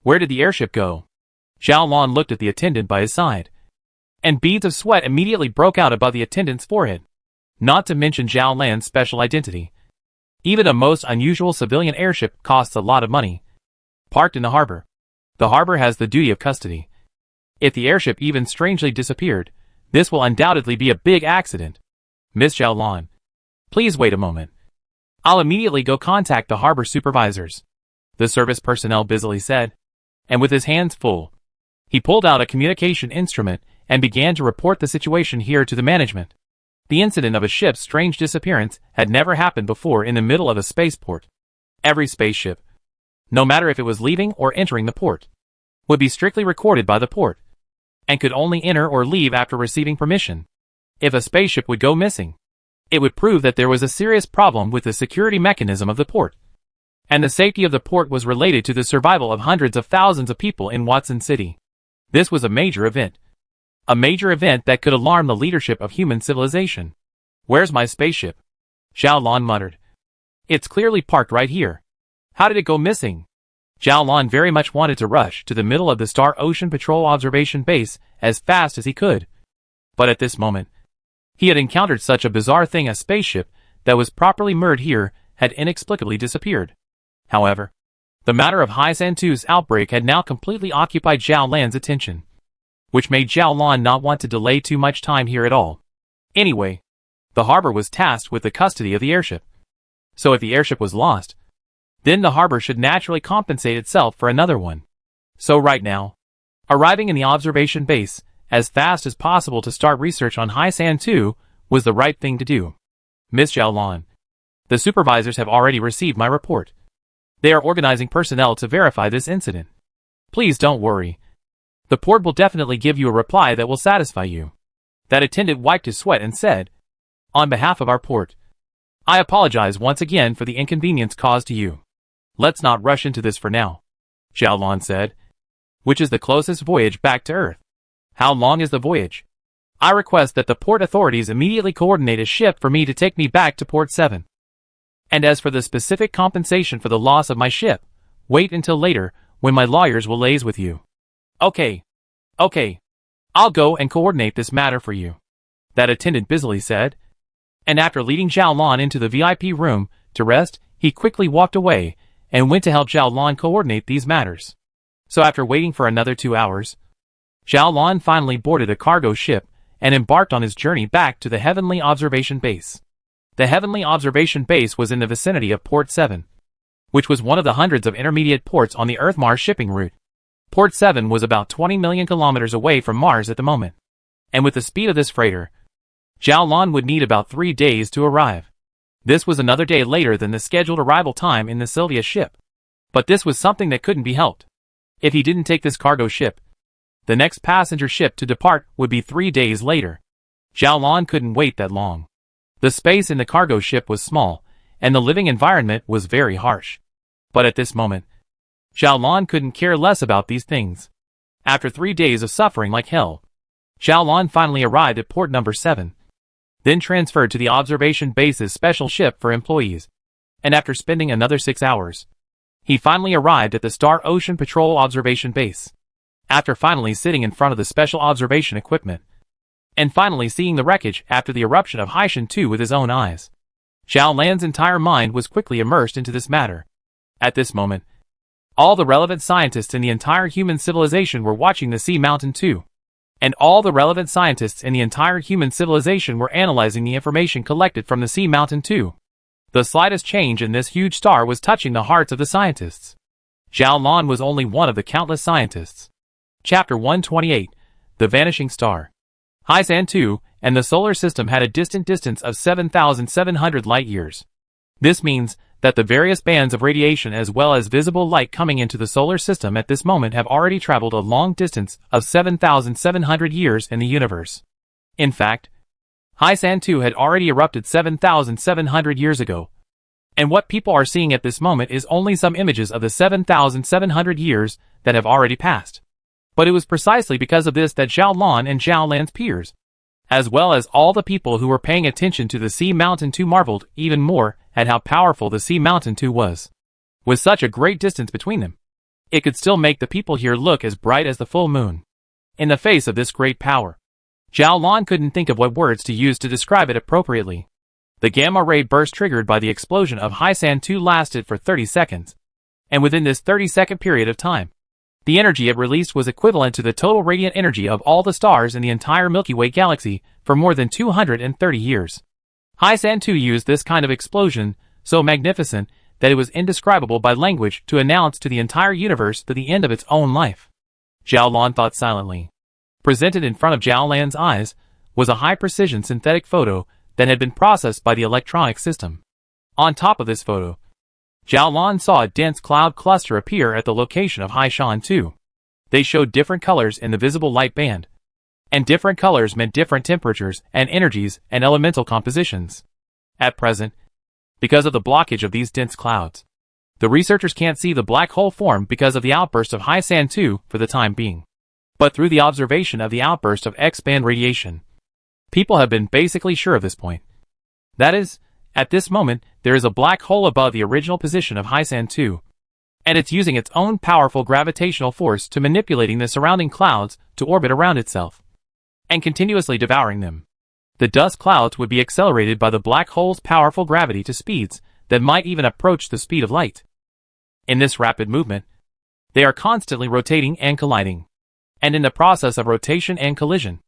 Speaker 1: Where did the airship go? Zhao Lan looked at the attendant by his side, and beads of sweat immediately broke out above the attendant's forehead. Not to mention Zhao Lan's special identity. Even a most unusual civilian airship costs a lot of money. Parked in the harbor, the harbor has the duty of custody. If the airship even strangely disappeared, this will undoubtedly be a big accident. Miss Zhao Lan, please wait a moment. I'll immediately go contact the harbor supervisors, the service personnel busily said. And with his hands full, he pulled out a communication instrument and began to report the situation here to the management. The incident of a ship's strange disappearance had never happened before in the middle of a spaceport. Every spaceship, no matter if it was leaving or entering the port, would be strictly recorded by the port, and could only enter or leave after receiving permission. If a spaceship would go missing, it would prove that there was a serious problem with the security mechanism of the port, and the safety of the port was related to the survival of hundreds of thousands of people in Watson City. This was a major event. A major event that could alarm the leadership of human civilization. Where's my spaceship? Zhao Lan muttered. It's clearly parked right here. How did it go missing? Zhao Lan very much wanted to rush to the middle of the Star Ocean Patrol Observation Base as fast as he could. But at this moment, he had encountered such a bizarre thing. A spaceship that was properly moored here had inexplicably disappeared. However, the matter of Hai San 2's outbreak had now completely occupied Zhao Lan's attention, which made Zhao Lan not want to delay too much time here at all. Anyway, the harbor was tasked with the custody of the airship. So if the airship was lost, then the harbor should naturally compensate itself for another one. So right now, arriving in the observation base as fast as possible to start research on Hai San 2 was the right thing to do. Miss Zhao Lan, the supervisors have already received my report. They are organizing personnel to verify this incident. Please don't worry. The port will definitely give you a reply that will satisfy you. That attendant wiped his sweat and said, "On behalf of our port, I apologize once again for the inconvenience caused to you. Let's not rush into this for now," Xiaolon said. "Which is the closest voyage back to Earth? How long is the voyage? I request that the port authorities immediately coordinate a ship for me to take me back to Port 7. And as for the specific compensation for the loss of my ship, wait until later, when my lawyers will liaise with you." Okay. I'll go and coordinate this matter for you," that attendant busily said. And after leading Xiaolon into the VIP room to rest, he quickly walked away and went to help Xiaolon coordinate these matters. So after waiting for another 2 hours, Xiaolon finally boarded a cargo ship and embarked on his journey back to the Heavenly Observation Base. The Heavenly Observation Base was in the vicinity of Port 7, which was one of the hundreds of intermediate ports on the Earth-Mars shipping route. Port 7 was about 20 million kilometers away from Mars at the moment, and with the speed of this freighter, Xiaolon would need about 3 days to arrive. This was another day later than the scheduled arrival time in the Sylvia ship. But this was something that couldn't be helped. If he didn't take this cargo ship, the next passenger ship to depart would be 3 days later. Xiaolon couldn't wait that long. The space in the cargo ship was small, and the living environment was very harsh. But at this moment, Xiaolon couldn't care less about these things. After 3 days of suffering like hell, Xiaolon finally arrived at port number 7, then transferred to the observation base's special ship for employees, and after spending another 6 hours, he finally arrived at the Star Ocean Patrol Observation Base. After finally sitting in front of the special observation equipment, and finally seeing the wreckage after the eruption of Haishan 2 with his own eyes, Xiaolan's entire mind was quickly immersed into this matter. At this moment, all the relevant scientists in the entire human civilization were watching the Sea Mountain 2. And all the relevant scientists in the entire human civilization were analyzing the information collected from the Sea Mountain 2. The slightest change in this huge star was touching the hearts of the scientists. Xiaolon was only one of the countless scientists. Chapter 128, The Vanishing Star. Haishan 2 and the solar system had a distant distance of 7,700 light-years. This means that the various bands of radiation as well as visible light coming into the solar system at this moment have already traveled a long distance of 7,700 years in the universe. In fact, Haishan 2 had already erupted 7,700 years ago. And what people are seeing at this moment is only some images of the 7,700 years that have already passed. But it was precisely because of this that Xiaolon and Xiaolan's peers, as well as all the people who were paying attention to the Sea Mountain 2, marveled even more at how powerful the Sea Mountain 2 was. With such a great distance between them, it could still make the people here look as bright as the full moon. In the face of this great power, Xiaolon couldn't think of what words to use to describe it appropriately. The gamma ray burst triggered by the explosion of Haishan 2 lasted for 30 seconds, and within this 30-second period of time, the energy it released was equivalent to the total radiant energy of all the stars in the entire Milky Way galaxy for more than 230 years. Haishan 2 used this kind of explosion, so magnificent that it was indescribable by language, to announce to the entire universe the end of its own life. Xiaolon thought silently. Presented in front of Xiaolan's eyes was a high-precision synthetic photo that had been processed by the electronic system. On top of this photo, Xiaolon saw a dense cloud cluster appear at the location of Haishan 2. They showed different colors in the visible light band, and different colors meant different temperatures and energies and elemental compositions. At present, because of the blockage of these dense clouds, the researchers can't see the black hole form because of the outburst of Haishan 2 for the time being. But through the observation of the outburst of X-band radiation, people have been basically sure of this point. That is, at this moment, there is a black hole above the original position of Haishan 2, and it's using its own powerful gravitational force to manipulating the surrounding clouds to orbit around itself, and continuously devouring them. The dust clouds would be accelerated by the black hole's powerful gravity to speeds that might even approach the speed of light. In this rapid movement, they are constantly rotating and colliding. And in the process of rotation and collision,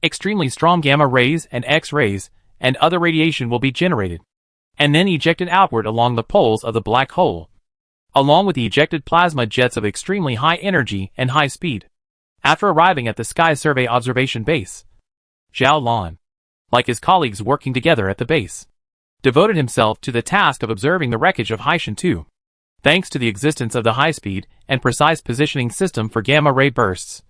Speaker 1: extremely strong gamma rays and X-rays and other radiation will be generated, and then ejected outward along the poles of the black hole, along with the ejected plasma jets of extremely high energy and high speed. After arriving at the Sky Survey Observation Base, Xiaolon, like his colleagues working together at the base, devoted himself to the task of observing the wreckage of Haishan 2. Thanks to the existence of the high-speed and precise positioning system for gamma ray bursts,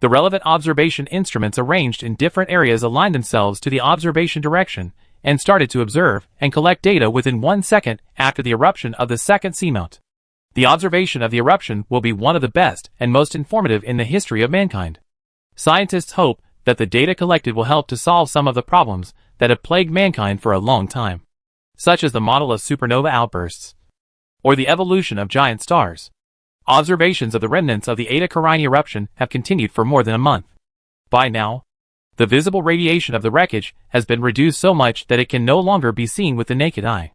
Speaker 1: The relevant observation instruments arranged in different areas aligned themselves to the observation direction and started to observe and collect data within 1 second after the eruption of the second seamount. The observation of the eruption will be one of the best and most informative in the history of mankind. Scientists hope that the data collected will help to solve some of the problems that have plagued mankind for a long time, such as the model of supernova outbursts, or the evolution of giant stars. Observations of the remnants of the Eta Carini eruption have continued for more than a month. By now, the visible radiation of the wreckage has been reduced so much that it can no longer be seen with the naked eye.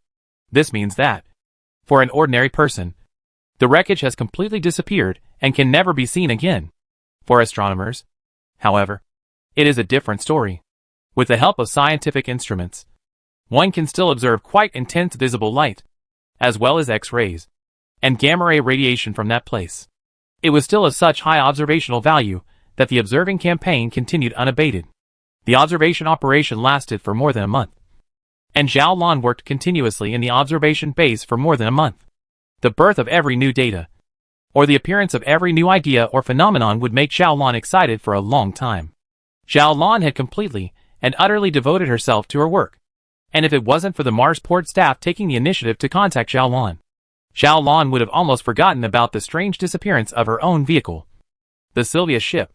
Speaker 1: This means that, for an ordinary person, the wreckage has completely disappeared and can never be seen again. For astronomers, however, it is a different story. With the help of scientific instruments, one can still observe quite intense visible light, as well as X-rays and gamma-ray radiation from that place. It was still of such high observational value that the observing campaign continued unabated. The observation operation lasted for more than a month, and Zhao Lan worked continuously in the observation base for more than a month. The birth of every new data, or the appearance of every new idea or phenomenon would make Zhao Lan excited for a long time. Zhao Lan had completely and utterly devoted herself to her work, and if it wasn't for the Marsport staff taking the initiative to contact Zhao Lan would have almost forgotten about the strange disappearance of her own vehicle. The Sylvia ship.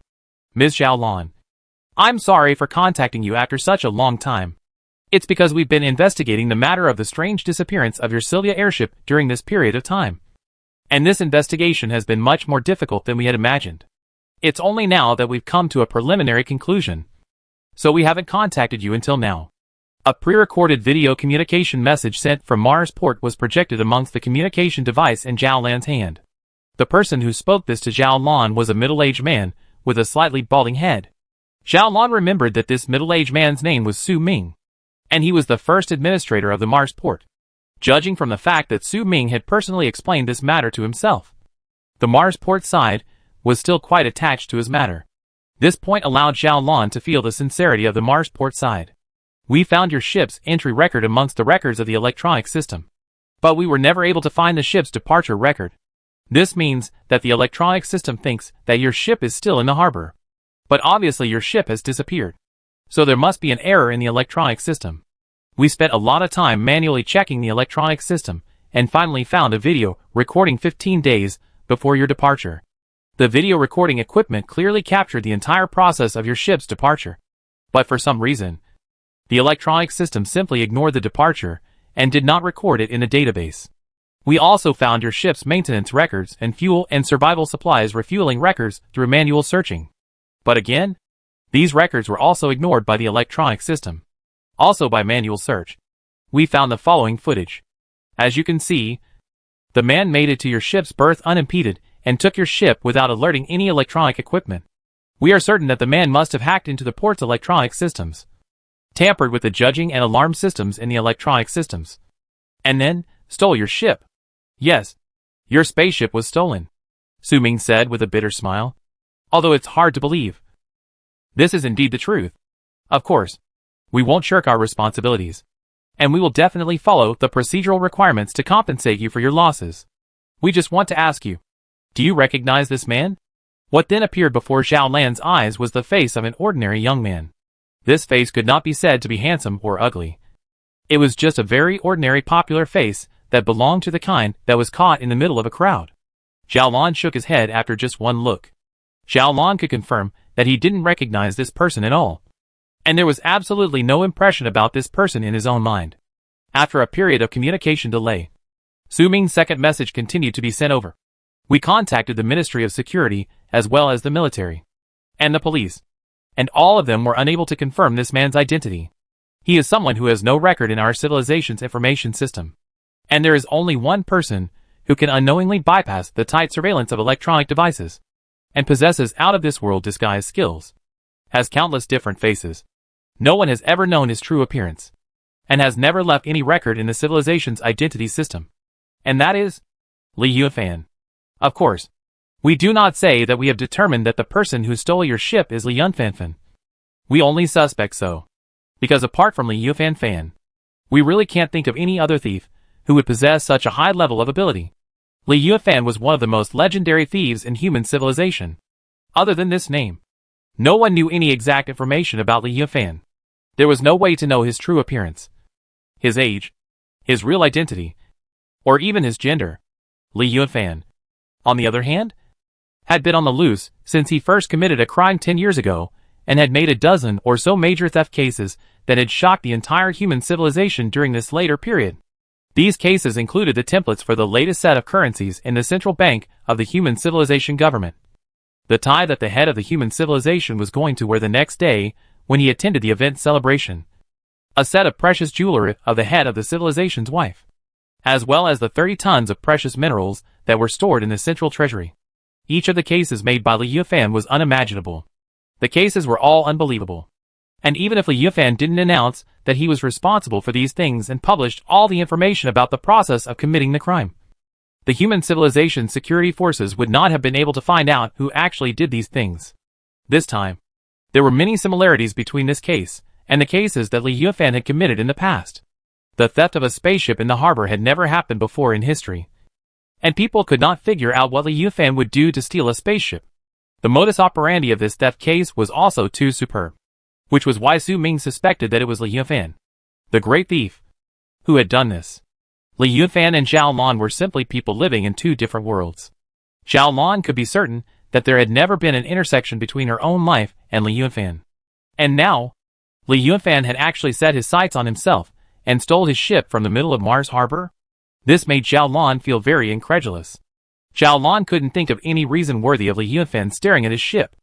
Speaker 1: Ms. Zhao Lan, I'm sorry for contacting you after such a long time. It's because we've been investigating the matter of the strange disappearance of your Sylvia airship during this period of time. And this investigation has been much more difficult than we had imagined. It's only now that we've come to a preliminary conclusion. So we haven't contacted you until now. A pre-recorded video communication message sent from Marsport was projected amongst the communication device in Zhao Lan's hand. The person who spoke this to Zhao Lan was a middle-aged man with a slightly balding head. Zhao Lan remembered that this middle-aged man's name was Su Ming, and he was the first administrator of the Marsport. Judging from the fact that Su Ming had personally explained this matter to himself, the Marsport side was still quite attached to his matter. This point allowed Zhao Lan to feel the sincerity of the Marsport side. We found your ship's entry record amongst the records of the electronic system, but we were never able to find the ship's departure record. This means that the electronic system thinks that your ship is still in the harbor, but obviously your ship has disappeared. So there must be an error in the electronic system. We spent a lot of time manually checking the electronic system and finally found a video recording 15 days before your departure. The video recording equipment clearly captured the entire process of your ship's departure. But for some reason, the electronic system simply ignored the departure and did not record it in a database. We also found your ship's maintenance records and fuel and survival supplies refueling records through manual searching. But again, these records were also ignored by the electronic system. Also by manual search, we found the following footage. As you can see, the man made it to your ship's berth unimpeded and took your ship without alerting any electronic equipment. We are certain that the man must have hacked into the port's electronic systems, tampered with the judging and alarm systems in the electronic systems, and then stole your ship. Yes, your spaceship was stolen, Su Ming said with a bitter smile. Although it's hard to believe. This is indeed the truth. Of course, we won't shirk our responsibilities, and we will definitely follow the procedural requirements to compensate you for your losses. We just want to ask you, do you recognize this man? What then appeared before Zhao Lan's eyes was the face of an ordinary young man. This face could not be said to be handsome or ugly. It was just a very ordinary popular face that belonged to the kind that was caught in the middle of a crowd. Zhao Lan shook his head after just one look. Zhao Lan could confirm that he didn't recognize this person at all. And there was absolutely no impression about this person in his own mind. After a period of communication delay, Su Ming's second message continued to be sent over. We contacted the Ministry of Security as well as the military and the police, and all of them were unable to confirm this man's identity. He is someone who has no record in our civilization's information system. And there is only one person who can unknowingly bypass the tight surveillance of electronic devices and possesses out-of-this-world disguise skills, has countless different faces. No one has ever known his true appearance, and has never left any record in the civilization's identity system. And that is Li Yunfan. Of course, we do not say that we have determined that the person who stole your ship is Li Yunfan. We only suspect so, because apart from Li Yunfan, we really can't think of any other thief who would possess such a high level of ability. Li Yunfan was one of the most legendary thieves in human civilization. Other than this name, No one knew any exact information about Li Yufan. There was no way to know his true appearance, his age, his real identity, or even his gender. Li Yufan, on the other hand, had been on the loose since he first committed a crime 10 years ago and had made a dozen or so major theft cases that had shocked the entire human civilization during this later period. These cases included the templates for the latest set of currencies in the central bank of the human civilization government, the tie that the head of the human civilization was going to wear the next day when he attended the event celebration, a set of precious jewelry of the head of the civilization's wife, as well as the 30 tons of precious minerals that were stored in the central treasury. Each of the cases made by Li Yufan was unimaginable. The cases were all unbelievable. And even if Li Yufan didn't announce that he was responsible for these things and published all the information about the process of committing the crime, the human civilization's security forces would not have been able to find out who actually did these things. This time, there were many similarities between this case and the cases that Li Yufan had committed in the past. The theft of a spaceship in the harbor had never happened before in history, and people could not figure out what Li Yufan would do to steal a spaceship. The modus operandi of this theft case was also too superb, which was why Su Ming suspected that it was Li Yufan, the great thief, who had done this. Li Yufan and Zhao Lan were simply people living in two different worlds. Zhao Lan could be certain that there had never been an intersection between her own life and Li Yufan. And now, Li Yufan had actually set his sights on himself and stole his ship from the middle of Mars Harbor? This made Zhao Lan feel very incredulous. Zhao Lan couldn't think of any reason worthy of Li Yufan staring at his ship.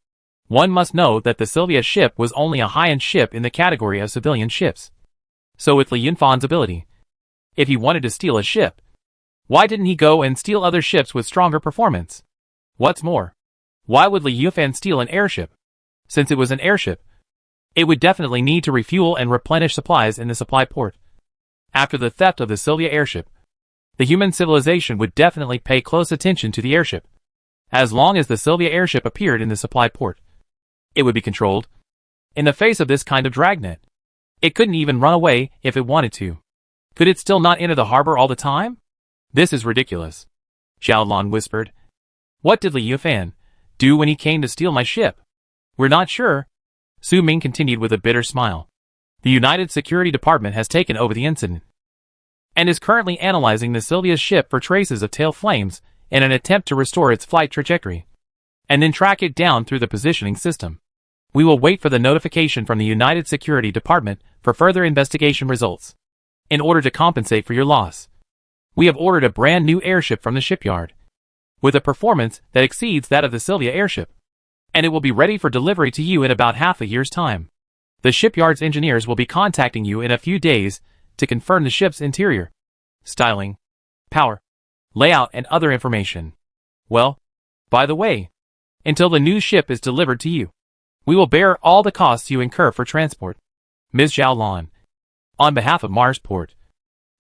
Speaker 1: One must know that the Sylvia ship was only a high-end ship in the category of civilian ships. So with Li Yunfan's ability, if he wanted to steal a ship, why didn't he go and steal other ships with stronger performance? What's more, why would Li Yufan steal an airship? Since it was an airship, it would definitely need to refuel and replenish supplies in the supply port. After the theft of the Sylvia airship, the human civilization would definitely pay close attention to the airship. As long as the Sylvia airship appeared in the supply port, it would be controlled. In the face of this kind of dragnet, it couldn't even run away if it wanted to. Could it still not enter the harbor all the time? This is ridiculous, Zhao Lan whispered. What did Li Yufan do when he came to steal my ship? We're not sure, Su Ming continued with a bitter smile. The United Security Department has taken over the incident and is currently analyzing the Sylvia's ship for traces of tail flames in an attempt to restore its flight trajectory, and then track it down through the positioning system. We will wait for the notification from the United Security Department for further investigation results. In order to compensate for your loss, we have ordered a brand new airship from the shipyard, with a performance that exceeds that of the Sylvia airship, and it will be ready for delivery to you in about half a year's time. The shipyard's engineers will be contacting you in a few days to confirm the ship's interior, styling, power, layout, and other information. Well, by the way, until the new ship is delivered to you, we will bear all the costs you incur for transport. Ms. Zhao Lan, on behalf of Marsport,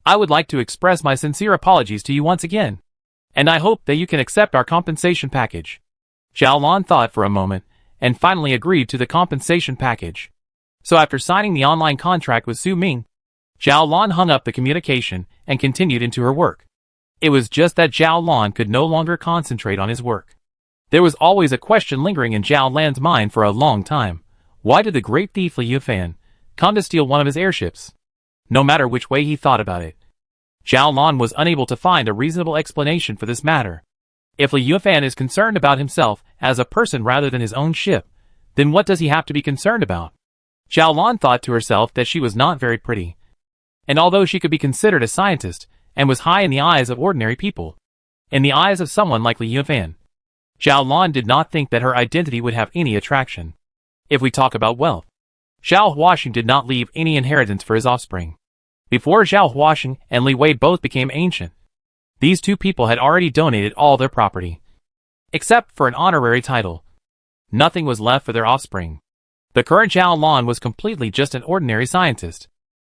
Speaker 1: I would like to express my sincere apologies to you once again, and I hope that you can accept our compensation package. Zhao Lan thought for a moment, and finally agreed to the compensation package. So after signing the online contract with Su Ming, Zhao Lan hung up the communication and continued into her work. It was just that Zhao Lan could no longer concentrate on his work. There was always a question lingering in Zhao Lan's mind for a long time. Why did the great thief Li Yufan come to steal one of his airships? No matter which way he thought about it, Zhao Lan was unable to find a reasonable explanation for this matter. If Li Yufan is concerned about himself as a person rather than his own ship, then what does he have to be concerned about? Zhao Lan thought to herself that she was not very pretty, and although she could be considered a scientist and was high in the eyes of ordinary people, in the eyes of someone like Li Yufan, Zhao Lan did not think that her identity would have any attraction. If we talk about wealth, Zhao Huaxing did not leave any inheritance for his offspring. Before Zhao Huaxing and Li Wei both became ancient, these two people had already donated all their property, except for an honorary title. Nothing was left for their offspring. The current Zhao Lan was completely just an ordinary scientist.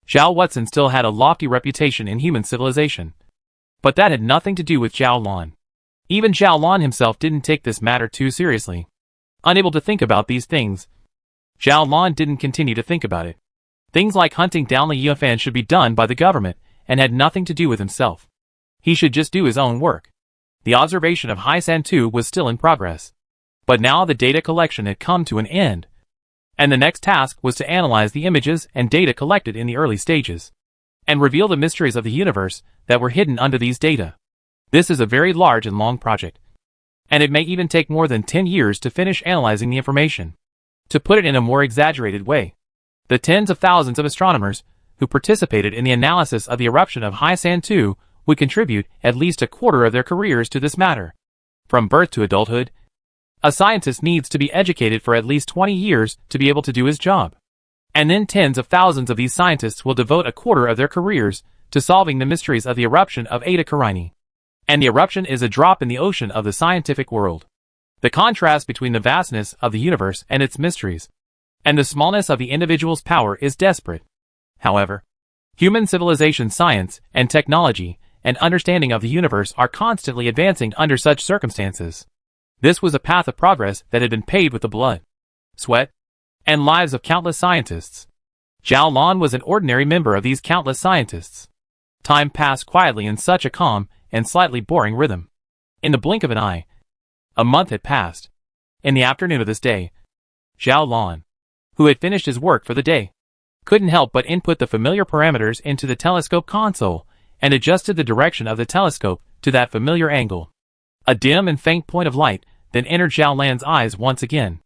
Speaker 1: Zhao Watson still had a lofty reputation in human civilization, but that had nothing to do with Zhao Lan. Even Zhao Lan himself didn't take this matter too seriously. Unable to think about these things, Zhao Lan didn't continue to think about it. Things like hunting down Li Yufan should be done by the government and had nothing to do with himself. He should just do his own work. The observation of Hai San 2 was still in progress. But now the data collection had come to an end, and the next task was to analyze the images and data collected in the early stages, and reveal the mysteries of the universe that were hidden under these data. This is a very large and long project, and it may even take more than 10 years to finish analyzing the information. To put it in a more exaggerated way, the tens of thousands of astronomers who participated in the analysis of the eruption of Haisan 2 would contribute at least a quarter of their careers to this matter. From birth to adulthood, a scientist needs to be educated for at least 20 years to be able to do his job. And then tens of thousands of these scientists will devote a quarter of their careers to solving the mysteries of the eruption of Eta Carini. And the eruption is a drop in the ocean of the scientific world. The contrast between the vastness of the universe and its mysteries, and the smallness of the individual's power is desperate. However, human civilization, science, and technology, and understanding of the universe are constantly advancing under such circumstances. This was a path of progress that had been paved with the blood, sweat, and lives of countless scientists. Zhao Lan was an ordinary member of these countless scientists. Time passed quietly in such a calm and slightly boring rhythm. In the blink of an eye, a month had passed. In the afternoon of this day, Zhao Lan, who had finished his work for the day, couldn't help but input the familiar parameters into the telescope console and adjusted the direction of the telescope to that familiar angle. A dim and faint point of light then entered Zhao Lan's eyes once again.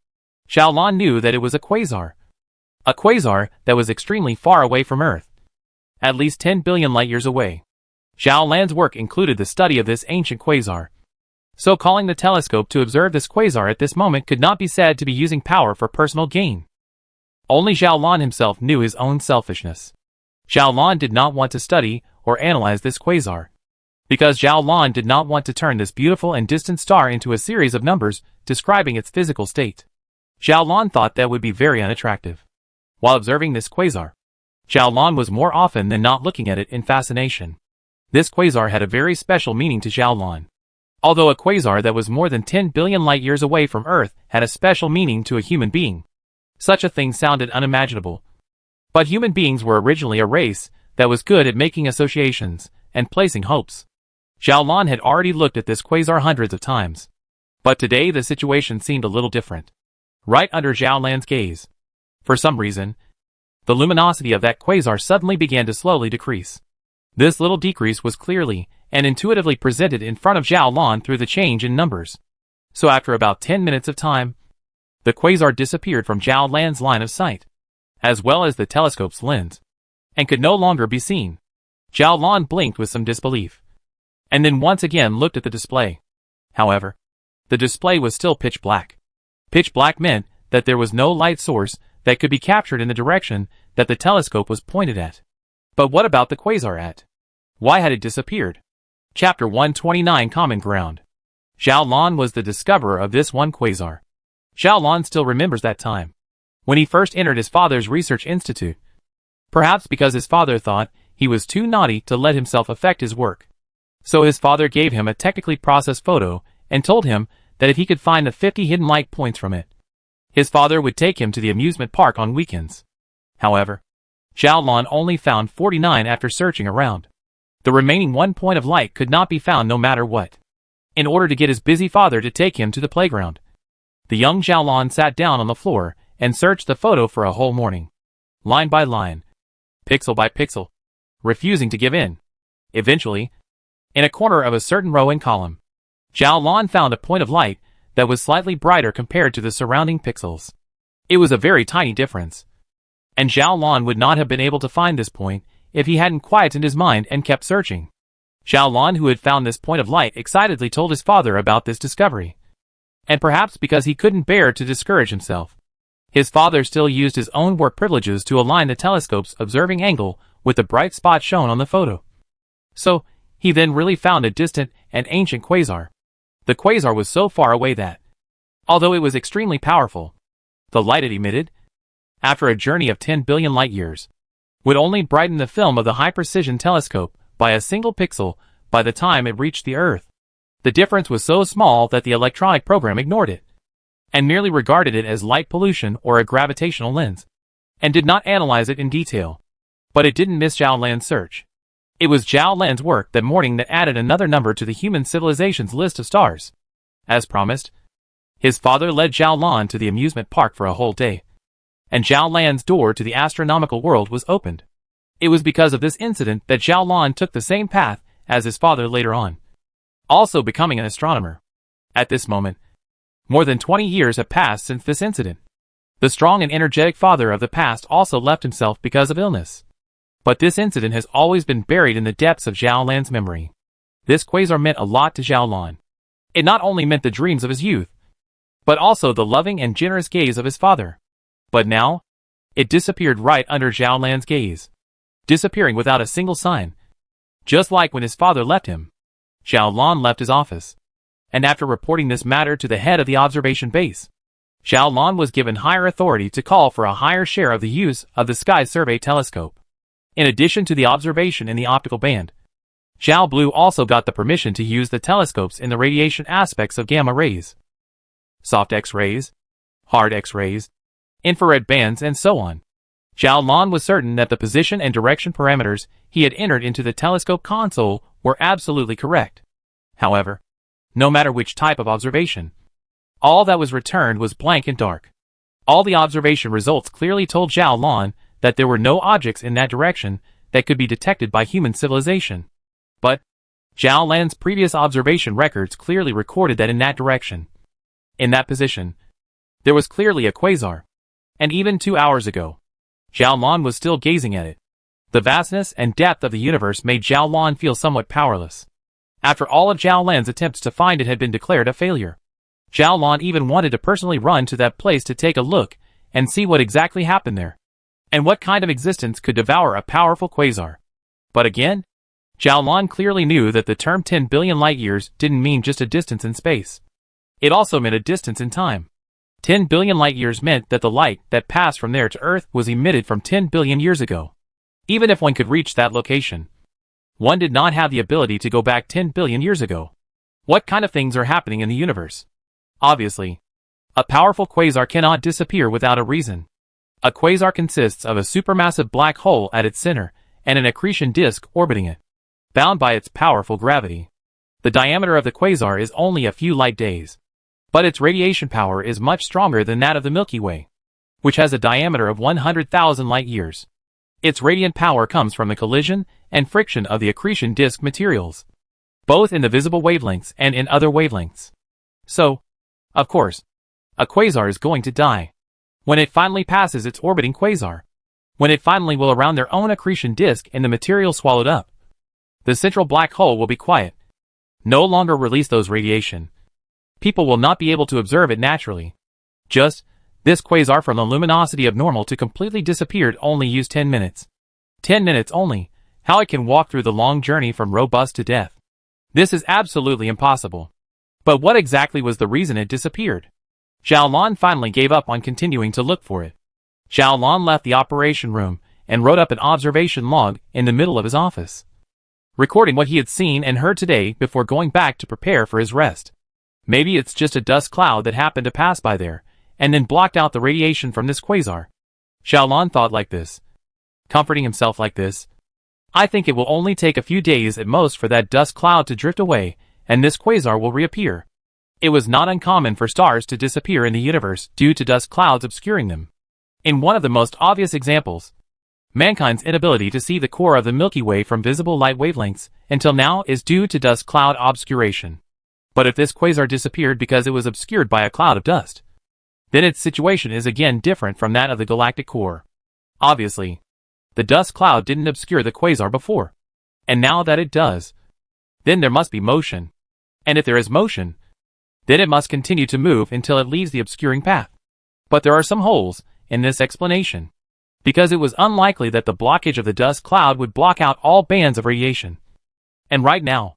Speaker 1: Zhao Lan knew that it was a quasar. A quasar that was extremely far away from Earth, at least 10 billion light-years away. Zhao Lan's work included the study of this ancient quasar. So calling the telescope to observe this quasar at this moment could not be said to be using power for personal gain. Only Zhao Lan himself knew his own selfishness. Zhao Lan did not want to study or analyze this quasar, because Zhao Lan did not want to turn this beautiful and distant star into a series of numbers describing its physical state. Zhao Lan thought that would be very unattractive. While observing this quasar, Zhao Lan was more often than not looking at it in fascination. This quasar had a very special meaning to Zhao Lan. Although a quasar that was more than 10 billion light-years away from Earth had a special meaning to a human being, such a thing sounded unimaginable. But human beings were originally a race that was good at making associations and placing hopes. Zhao Lan had already looked at this quasar hundreds of times. But today the situation seemed a little different. Right under Zhao Lan's gaze, for some reason, the luminosity of that quasar suddenly began to slowly decrease. This little decrease was clearly and intuitively presented in front of Zhao Lan through the change in numbers. So after about 10 minutes of time, the quasar disappeared from Zhao Lan's line of sight, as well as the telescope's lens, and could no longer be seen. Zhao Lan blinked with some disbelief, and then once again looked at the display. However, the display was still pitch black. Pitch black meant that there was no light source that could be captured in the direction that the telescope was pointed at. But what about the quasar at? Why had it disappeared? Chapter 129 Common Ground. Zhao Lan was the discoverer of this one quasar. Zhao Lan still remembers that time, when he first entered his father's research institute. Perhaps because his father thought he was too naughty to let himself affect his work. So his father gave him a technically processed photo and told him that if he could find the 50 hidden light points from it, his father would take him to the amusement park on weekends. However, Zhao Lan only found 49 after searching around. The remaining 1 point of light could not be found no matter what. In order to get his busy father to take him to the playground, the young Zhao Lan sat down on the floor and searched the photo for a whole morning, line by line, pixel by pixel, refusing to give in. Eventually, in a corner of a certain row and column, Zhao Lan found a point of light that was slightly brighter compared to the surrounding pixels. It was a very tiny difference, and Zhao Lan would not have been able to find this point if he hadn't quietened his mind and kept searching. Zhao Lan, who had found this point of light, excitedly told his father about this discovery. And perhaps because he couldn't bear to discourage himself, his father still used his own work privileges to align the telescope's observing angle with the bright spot shown on the photo. So, he then really found a distant and ancient quasar. The quasar was so far away that, although it was extremely powerful, the light it emitted, after a journey of 10 billion light-years, would only brighten the film of the high-precision telescope by a single pixel by the time it reached the Earth. The difference was so small that the electronic program ignored it, and merely regarded it as light pollution or a gravitational lens, and did not analyze it in detail. But it didn't miss Zhao Lan's search. It was Zhao Lan's work that morning that added another number to the human civilization's list of stars. As promised, His father led Zhao Lan to the amusement park for a whole day, and Zhao Lan's door to the astronomical world was opened. It was because of this incident that Zhao Lan took the same path as his father later on, also becoming an astronomer. At this moment, more than 20 years have passed since this incident. The strong and energetic father of the past also left himself because of illness. But this incident has always been buried in the depths of Zhao Lan's memory. This quasar meant a lot to Zhao Lan. It not only meant the dreams of his youth, but also the loving and generous gaze of his father. But now, it disappeared right under Zhao Lan's gaze, disappearing without a single sign. Just like when his father left him, Zhao Lan left his office, and after reporting this matter to the head of the observation base, Zhao Lan was given higher authority to call for a higher share of the use of the Sky Survey telescope. In addition to the observation in the optical band, Zhao Blue also got the permission to use the telescopes in the radiation aspects of gamma rays, soft X-rays, hard X-rays, infrared bands, and so on. Zhao Lan was certain that the position and direction parameters he had entered into the telescope console were absolutely correct. However, no matter which type of observation, all that was returned was blank and dark. All the observation results clearly told Zhao Lan that there were no objects in that direction that could be detected by human civilization. But Zhao Lan's previous observation records clearly recorded that in that direction, in that position, there was clearly a quasar. And even 2 hours ago, Zhao Lan was still gazing at it. The vastness and depth of the universe made Zhao Lan feel somewhat powerless. After all of Zhao Lan's attempts to find it had been declared a failure, Zhao Lan even wanted to personally run to that place to take a look and see what exactly happened there, and what kind of existence could devour a powerful quasar. But again, Zhao Lan clearly knew that the term 10 billion light-years didn't mean just a distance in space. It also meant a distance in time. 10 billion light-years meant that the light that passed from there to Earth was emitted from 10 billion years ago. Even if one could reach that location, one did not have the ability to go back 10 billion years ago. What kind of things are happening in the universe? Obviously, a powerful quasar cannot disappear without a reason. A quasar consists of a supermassive black hole at its center and an accretion disk orbiting it, bound by its powerful gravity. The diameter of the quasar is only a few light days, but its radiation power is much stronger than that of the Milky Way, which has a diameter of 100,000 light-years. Its radiant power comes from the collision and friction of the accretion disk materials, both in the visible wavelengths and in other wavelengths. So, of course, a quasar is going to die. When it finally passes its orbiting quasar, when it finally will around their own accretion disk and the material swallowed up, the central black hole will be quiet, no longer release those radiation. People will not be able to observe it naturally. Just, this quasar from the luminosity of normal to completely disappeared only used 10 minutes. 10 minutes only, how it can walk through the long journey from robust to death. This is absolutely impossible. But what exactly was the reason it disappeared? Zhao Lan finally gave up on continuing to look for it. Zhao Lan left the operation room and wrote up an observation log in the middle of his office, recording what he had seen and heard today before going back to prepare for his rest. Maybe it's just a dust cloud that happened to pass by there, and then blocked out the radiation from this quasar. Zhao Lan thought like this, comforting himself like this. I think it will only take a few days at most for that dust cloud to drift away, and this quasar will reappear. It was not uncommon for stars to disappear in the universe due to dust clouds obscuring them. In one of the most obvious examples, mankind's inability to see the core of the Milky Way from visible light wavelengths until now is due to dust cloud obscuration. But if this quasar disappeared because it was obscured by a cloud of dust, then its situation is again different from that of the galactic core. Obviously, the dust cloud didn't obscure the quasar before, and now that it does, then there must be motion. And if there is motion, then it must continue to move until it leaves the obscuring path. But there are some holes in this explanation, because it was unlikely that the blockage of the dust cloud would block out all bands of radiation. And right now,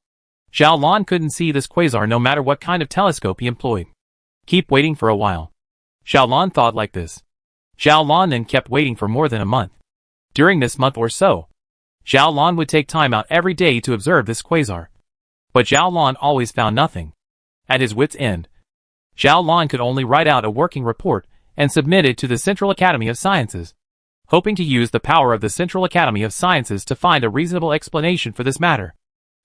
Speaker 1: Zhao Lan couldn't see this quasar no matter what kind of telescope he employed. Keep waiting for a while. Zhao Lan thought like this. Zhao Lan then kept waiting for more than a month. During this month or so, Zhao Lan would take time out every day to observe this quasar. But Zhao Lan always found nothing. At his wit's end, Zhao Lan could only write out a working report and submit it to the Central Academy of Sciences, hoping to use the power of the Central Academy of Sciences to find a reasonable explanation for this matter.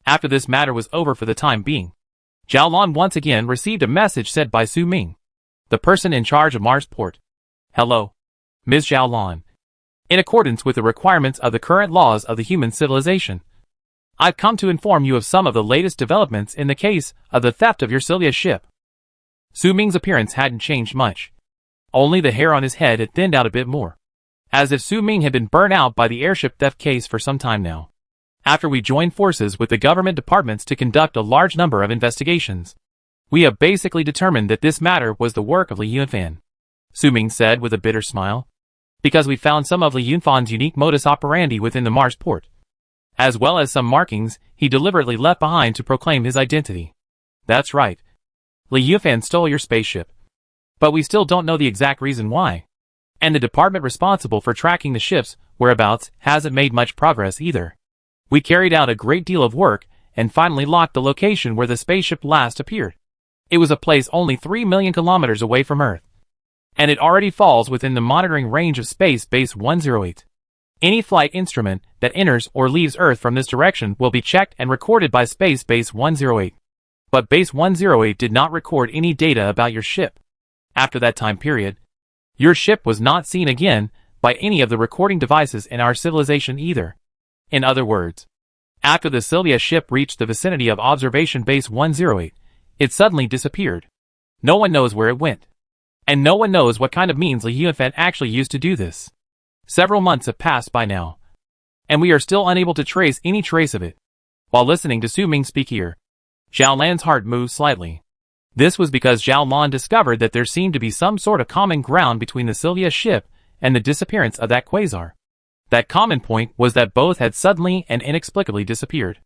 Speaker 1: After this matter was over for the time being, Zhao Lan once again received a message sent by Su Ming. the person in charge of Marsport. Hello, Ms. Xiaolan. In accordance with the requirements of the current laws of the human civilization, I've come to inform you of some of the latest developments in the case of the theft of your Sylvia ship. Su Ming's appearance hadn't changed much. Only the hair on his head had thinned out a bit more, as if Su Ming had been burnt out by the airship theft case for some time now. After we joined forces with the government departments to conduct a large number of investigations, we have basically determined that this matter was the work of Li Yunfan, Su Ming said with a bitter smile, because we found some of Li Yunfan's unique modus operandi within the Marsport, as well as some markings he deliberately left behind to proclaim his identity. That's right. Li Yunfan stole your spaceship. But we still don't know the exact reason why. And the department responsible for tracking the ship's whereabouts hasn't made much progress either. We carried out a great deal of work and finally locked the location where the spaceship last appeared. It was a place only 3 million kilometers away from Earth, and it already falls within the monitoring range of Space Base 108. Any flight instrument that enters or leaves Earth from this direction will be checked and recorded by Space Base 108. But Base 108 did not record any data about your ship. After that time period, your ship was not seen again by any of the recording devices in our civilization either. In other words, after the Sylvia ship reached the vicinity of Observation Base 108, it suddenly disappeared. No one knows where it went. And no one knows what kind of means Li Yunfan actually used to do this. Several months have passed by now, and we are still unable to trace any trace of it. While listening to Su Ming speak here, Zhao Lan's heart moved slightly. This was because Zhao Lan discovered that there seemed to be some sort of common ground between the Sylvia ship and the disappearance of that quasar. That common point was that both had suddenly and inexplicably disappeared.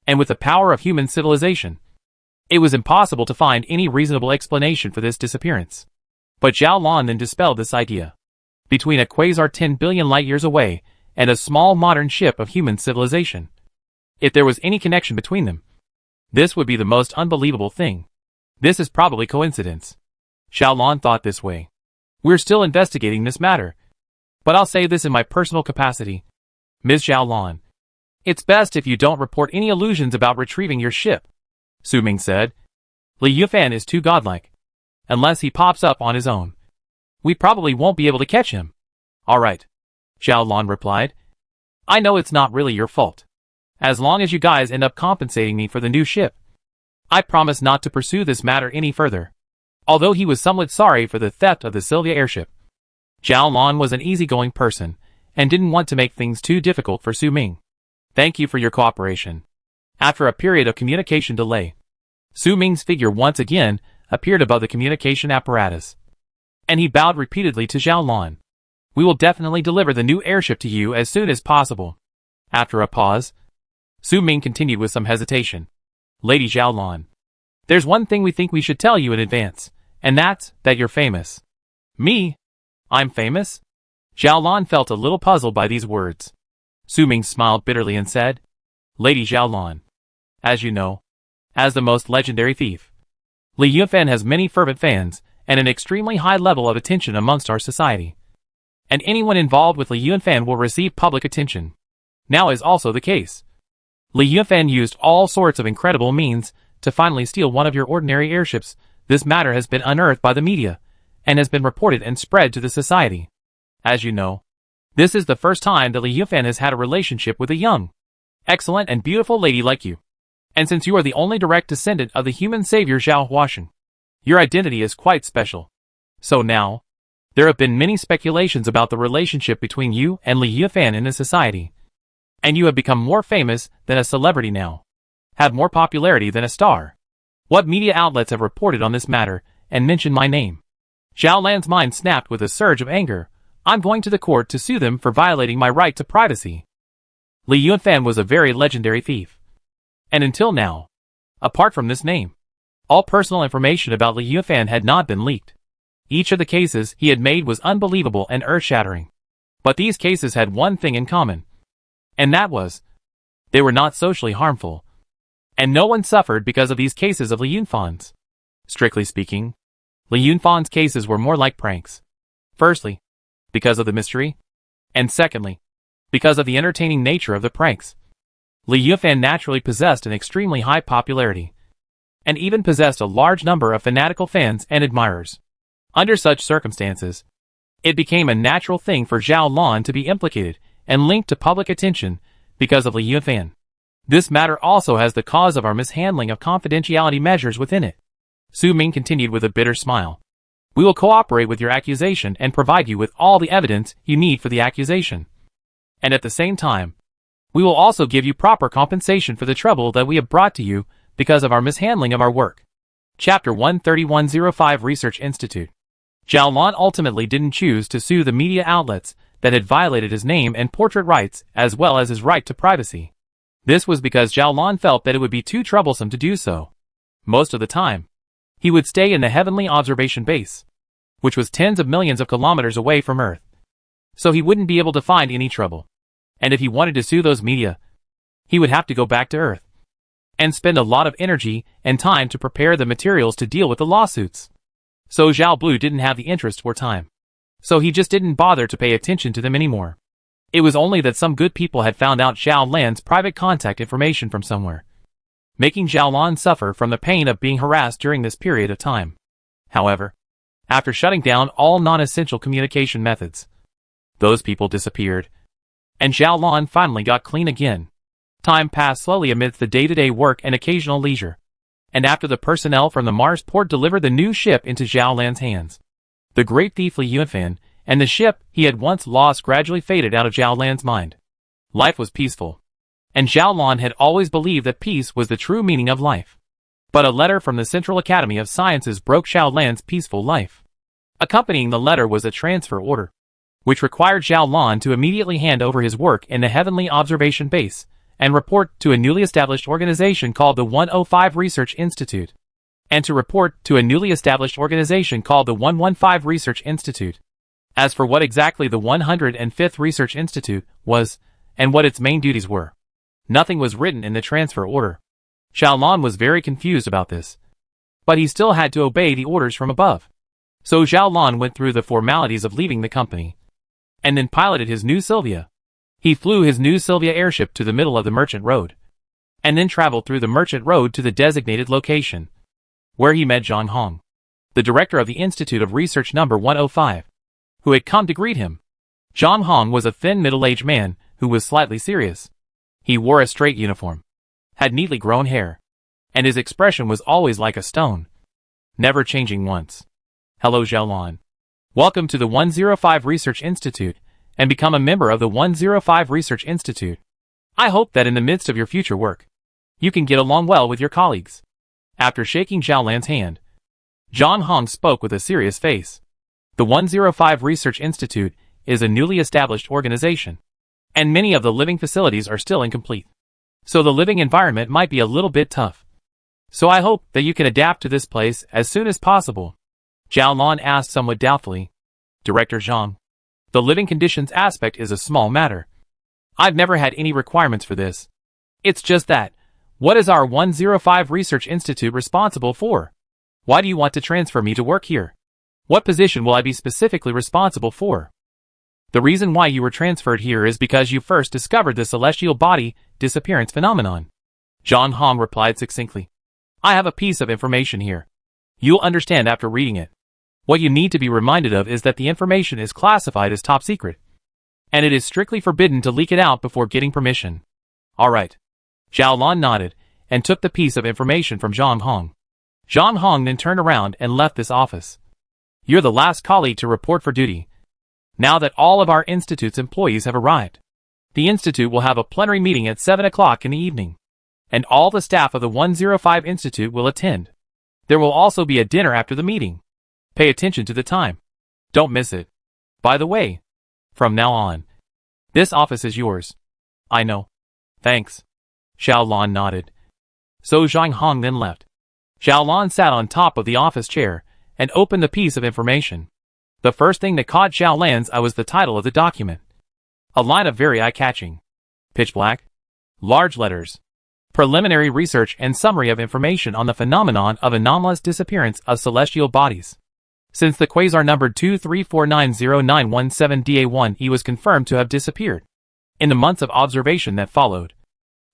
Speaker 1: And with the power of human civilization, it was impossible to find any reasonable explanation for this disappearance. But Zhao Lan then dispelled this idea. Between a quasar 10 billion light-years away and a small modern ship of human civilization, if there was any connection between them, this would be the most unbelievable thing. This is probably coincidence. Zhao Lan thought this way. We're still investigating this matter, but I'll say this in my personal capacity. Ms. Zhao Lan, it's best if you don't report any illusions about retrieving your ship, Su Ming said. Li Yunfan is too godlike. Unless he pops up on his own, we probably won't be able to catch him. All right, Zhao Lan replied. I know it's not really your fault. As long as you guys end up compensating me for the new ship, I promise not to pursue this matter any further. Although he was somewhat sorry for the theft of the Sylvia airship, Zhao Lan was an easygoing person and didn't want to make things too difficult for Su Ming. Thank you for your cooperation. After a period of communication delay, Su Ming's figure once again appeared above the communication apparatus, and he bowed repeatedly to Zhao Lan. We will definitely deliver the new airship to you as soon as possible. After a pause, Su Ming continued with some hesitation. Lady Zhao Lan, there's one thing we think we should tell you in advance, and that's that you're famous. Me? I'm famous? Zhao Lan felt a little puzzled by these words. Su Ming smiled bitterly and said, Lady Zhao Lan, as you know, as the most legendary thief, Li Yunfan has many fervent fans and an extremely high level of attention amongst our society. And anyone involved with Li Yunfan will receive public attention. Now is also the case. Li Yunfan used all sorts of incredible means to finally steal one of your ordinary airships. This matter has been unearthed by the media and has been reported and spread to the society. As you know, this is the first time that Li Yunfan has had a relationship with a young, excellent and beautiful lady like you. And since you are the only direct descendant of the human savior Zhao Huashan, your identity is quite special. So now, there have been many speculations about the relationship between you and Li Yunfan in the society. And you have become more famous than a celebrity now. Have more popularity than a star. What media outlets have reported on this matter and mentioned my name? Zhao Lan's mind snapped with a surge of anger. I'm going to the court to sue them for violating my right to privacy. Li Yunfan was a very legendary thief. And until now, apart from this name, all personal information about Li Yunfan had not been leaked. Each of the cases he had made was unbelievable and earth-shattering. But these cases had one thing in common. And that was, they were not socially harmful. And no one suffered because of these cases of Li Yunfan's. Strictly speaking, Li Yunfan's cases were more like pranks. Firstly, because of the mystery. And secondly, because of the entertaining nature of the pranks. Li Yunfan naturally possessed an extremely high popularity, and even possessed a large number of fanatical fans and admirers. Under such circumstances, it became a natural thing for Zhao Lan to be implicated and linked to public attention because of Li Yunfan. This matter also has the cause of our mishandling of confidentiality measures within it. Su Ming continued with a bitter smile. We will cooperate with your accusation and provide you with all the evidence you need for the accusation. And at the same time, we will also give you proper compensation for the trouble that we have brought to you because of our mishandling of our work. Chapter 13105 Research Institute. Zhao Lan ultimately didn't choose to sue the media outlets that had violated his name and portrait rights as well as his right to privacy. This was because Zhao Lan felt that it would be too troublesome to do so. Most of the time, he would stay in the Heavenly Observation Base, which was tens of millions of kilometers away from Earth. So he wouldn't be able to find any trouble. And if he wanted to sue those media, he would have to go back to Earth and spend a lot of energy and time to prepare the materials to deal with the lawsuits. So Zhao Blue didn't have the interest or time. So he just didn't bother to pay attention to them anymore. It was only that some good people had found out Zhao Lan's private contact information from somewhere, making Zhao Lan suffer from the pain of being harassed during this period of time. However, after shutting down all non-essential communication methods, those people disappeared, and Zhao Lan finally got clean again. Time passed slowly amidst the day-to-day work and occasional leisure, and after the personnel from the Mars port delivered the new ship into Zhao Lan's hands, the great thief Li Yunfan and the ship he had once lost gradually faded out of Zhao Lan's mind. Life was peaceful, and Zhao Lan had always believed that peace was the true meaning of life. But a letter from the Central Academy of Sciences broke Zhao Lan's peaceful life. Accompanying the letter was a transfer order, which required Zhao Lan to immediately hand over his work in the Heavenly Observation Base and report to a newly established organization called the 105 Research Institute, and to report to a newly established organization called the 115 Research Institute. As for what exactly the 105th Research Institute was, and what its main duties were, nothing was written in the transfer order. Zhao Lan was very confused about this, but he still had to obey the orders from above. So Zhao Lan went through the formalities of leaving the company, and then piloted his new Sylvia. He flew his new Sylvia airship to the middle of the Merchant Road, and then traveled through the Merchant Road to the designated location, where he met Zhang Hong, the director of the Institute of Research number 105, who had come to greet him. Zhang Hong was a thin middle-aged man who was slightly serious. He wore a straight uniform, had neatly grown hair, and his expression was always like a stone, never changing once. Hello Zhao Lan. Welcome to the 105 Research Institute, and become a member of the 105 Research Institute. I hope that in the midst of your future work, you can get along well with your colleagues. After shaking Zhao Lan's hand, Zhang Hong spoke with a serious face. The 105 Research Institute is a newly established organization, and many of the living facilities are still incomplete. So the living environment might be a little bit tough. So I hope that you can adapt to this place as soon as possible. Zhao Lan asked somewhat doubtfully. Director Zhang, the living conditions aspect is a small matter. I've never had any requirements for this. It's just that, what is our 105 Research Institute responsible for? Why do you want to transfer me to work here? What position will I be specifically responsible for? The reason why you were transferred here is because you first discovered the celestial body disappearance phenomenon. Zhang Hong replied succinctly. I have a piece of information here. You'll understand after reading it. What you need to be reminded of is that the information is classified as top secret, and it is strictly forbidden to leak it out before getting permission. Alright. Zhao Lan nodded, and took the piece of information from Zhang Hong. Zhang Hong then turned around and left this office. You're the last colleague to report for duty. Now that all of our Institute's employees have arrived, the Institute will have a plenary meeting at 7 o'clock in the evening, and all the staff of the 105 Institute will attend. There will also be a dinner after the meeting. Pay attention to the time. Don't miss it. By the way, from now on, this office is yours. I know. Thanks. Zhao Lan nodded. So Zhang Hong then left. Zhao Lan sat on top of the office chair and opened the piece of information. The first thing that caught Zhao Lan's eye was the title of the document. A line of very eye-catching, pitch black, large letters. Preliminary research and summary of information on the phenomenon of anomalous disappearance of celestial bodies. Since the quasar numbered 234909117 was confirmed to have disappeared. In the months of observation that followed,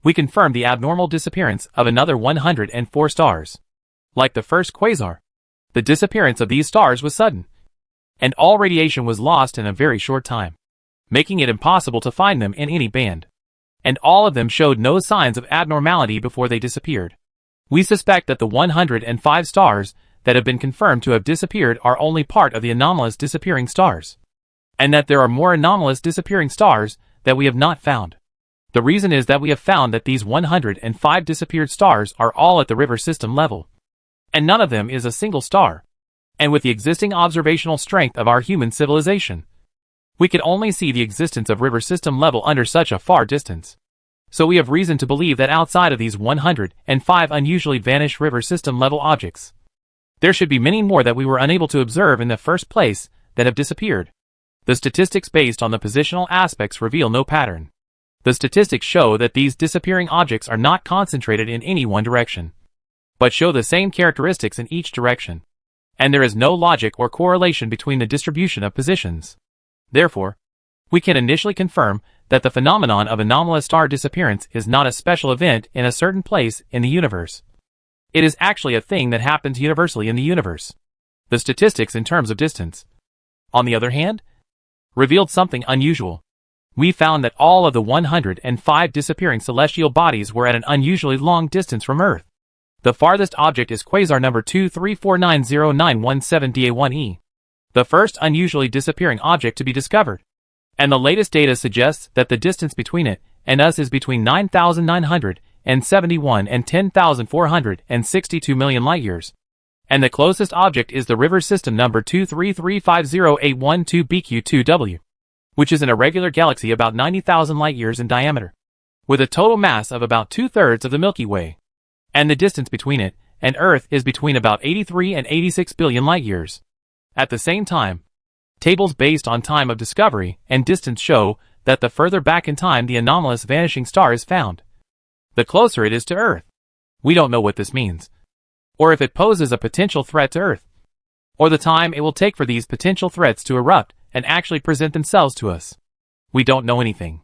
Speaker 1: we confirmed the abnormal disappearance of another 104 stars. Like the first quasar, The disappearance of these stars was sudden, and all radiation was lost in a very short time, making it impossible to find them in any band. And all of them showed no signs of abnormality before they disappeared. We suspect that the 105 stars that have been confirmed to have disappeared are only part of the anomalous disappearing stars, and that there are more anomalous disappearing stars that we have not found. The reason is that we have found that these 105 disappeared stars are all at the river system level, and none of them is a single star. And with the existing observational strength of our human civilization, we can only see the existence of river system level under such a far distance. So we have reason to believe that outside of these 105 unusually vanished river system level objects, there should be many more that we were unable to observe in the first place that have disappeared. The statistics based on the positional aspects reveal no pattern. The statistics show that these disappearing objects are not concentrated in any one direction, but show the same characteristics in each direction. And there is no logic or correlation between the distribution of positions. Therefore, we can initially confirm that the phenomenon of anomalous star disappearance is not a special event in a certain place in the universe. It is actually a thing that happens universally in the universe. The statistics in terms of distance, on the other hand, revealed something unusual. We found that all of the 105 disappearing celestial bodies were at an unusually long distance from Earth. The farthest object is quasar number 234909117 Da1e, the first unusually disappearing object to be discovered. And the latest data suggests that the distance between it and us is between 9,971 and 10,462 million light-years. And the closest object is the river system number 233508112BQ2W, which is an irregular galaxy about 90,000 light-years in diameter, with a total mass of about 2/3 of the Milky Way. And the distance between it and Earth is between about 83 and 86 billion light-years. At the same time, tables based on time of discovery and distance show that the further back in time the anomalous vanishing star is found, the closer it is to Earth. We don't know what this means, or if it poses a potential threat to Earth, or the time it will take for these potential threats to erupt and actually present themselves to us. We don't know anything.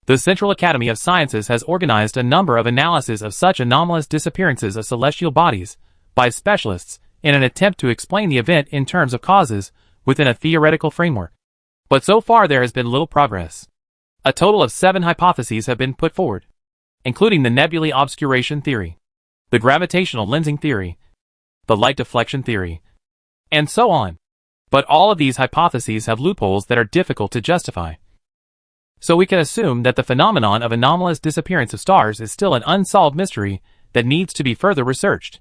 Speaker 1: The Central Academy of Sciences has organized a number of analyses of such anomalous disappearances of celestial bodies by specialists in an attempt to explain the event in terms of causes within a theoretical framework. But so far there has been little progress. A total of 7 hypotheses have been put forward, including the nebulae obscuration theory, the gravitational lensing theory, the light deflection theory, and so on. But all of these hypotheses have loopholes that are difficult to justify. So we can assume that the phenomenon of anomalous disappearance of stars is still an unsolved mystery that needs to be further researched.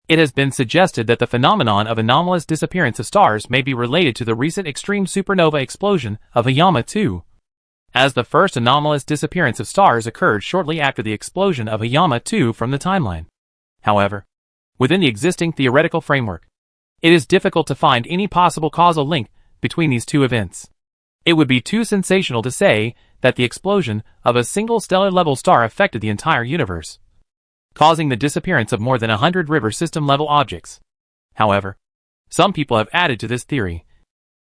Speaker 1: It has been suggested that the phenomenon of anomalous disappearance of stars may be related to the recent extreme supernova explosion of Hayama 2, as the first anomalous disappearance of stars occurred shortly after the explosion of Hayama 2 from the timeline. However, within the existing theoretical framework, it is difficult to find any possible causal link between these two events. It would be too sensational to say that the explosion of a single stellar-level star affected the entire universe, causing the disappearance of more than 100 river system-level objects. However, some people have added to this theory.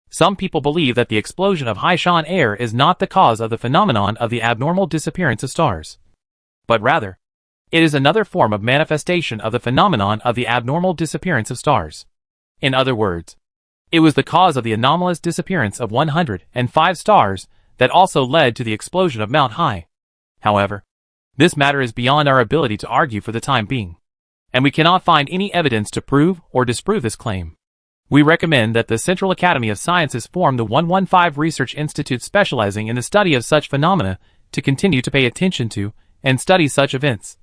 Speaker 1: Some people believe that the explosion of Haishan air is not the cause of the phenomenon of the abnormal disappearance of stars, but rather, it is another form of manifestation of the phenomenon of the abnormal disappearance of stars. In other words, it was the cause of the anomalous disappearance of 105 stars that also led to the explosion of Mount Hai. However, this matter is beyond our ability to argue for the time being, and we cannot find any evidence to prove or disprove this claim. We recommend that the Central Academy of Sciences form the 115 Research Institute specializing in the study of such phenomena to continue to pay attention to and study such events,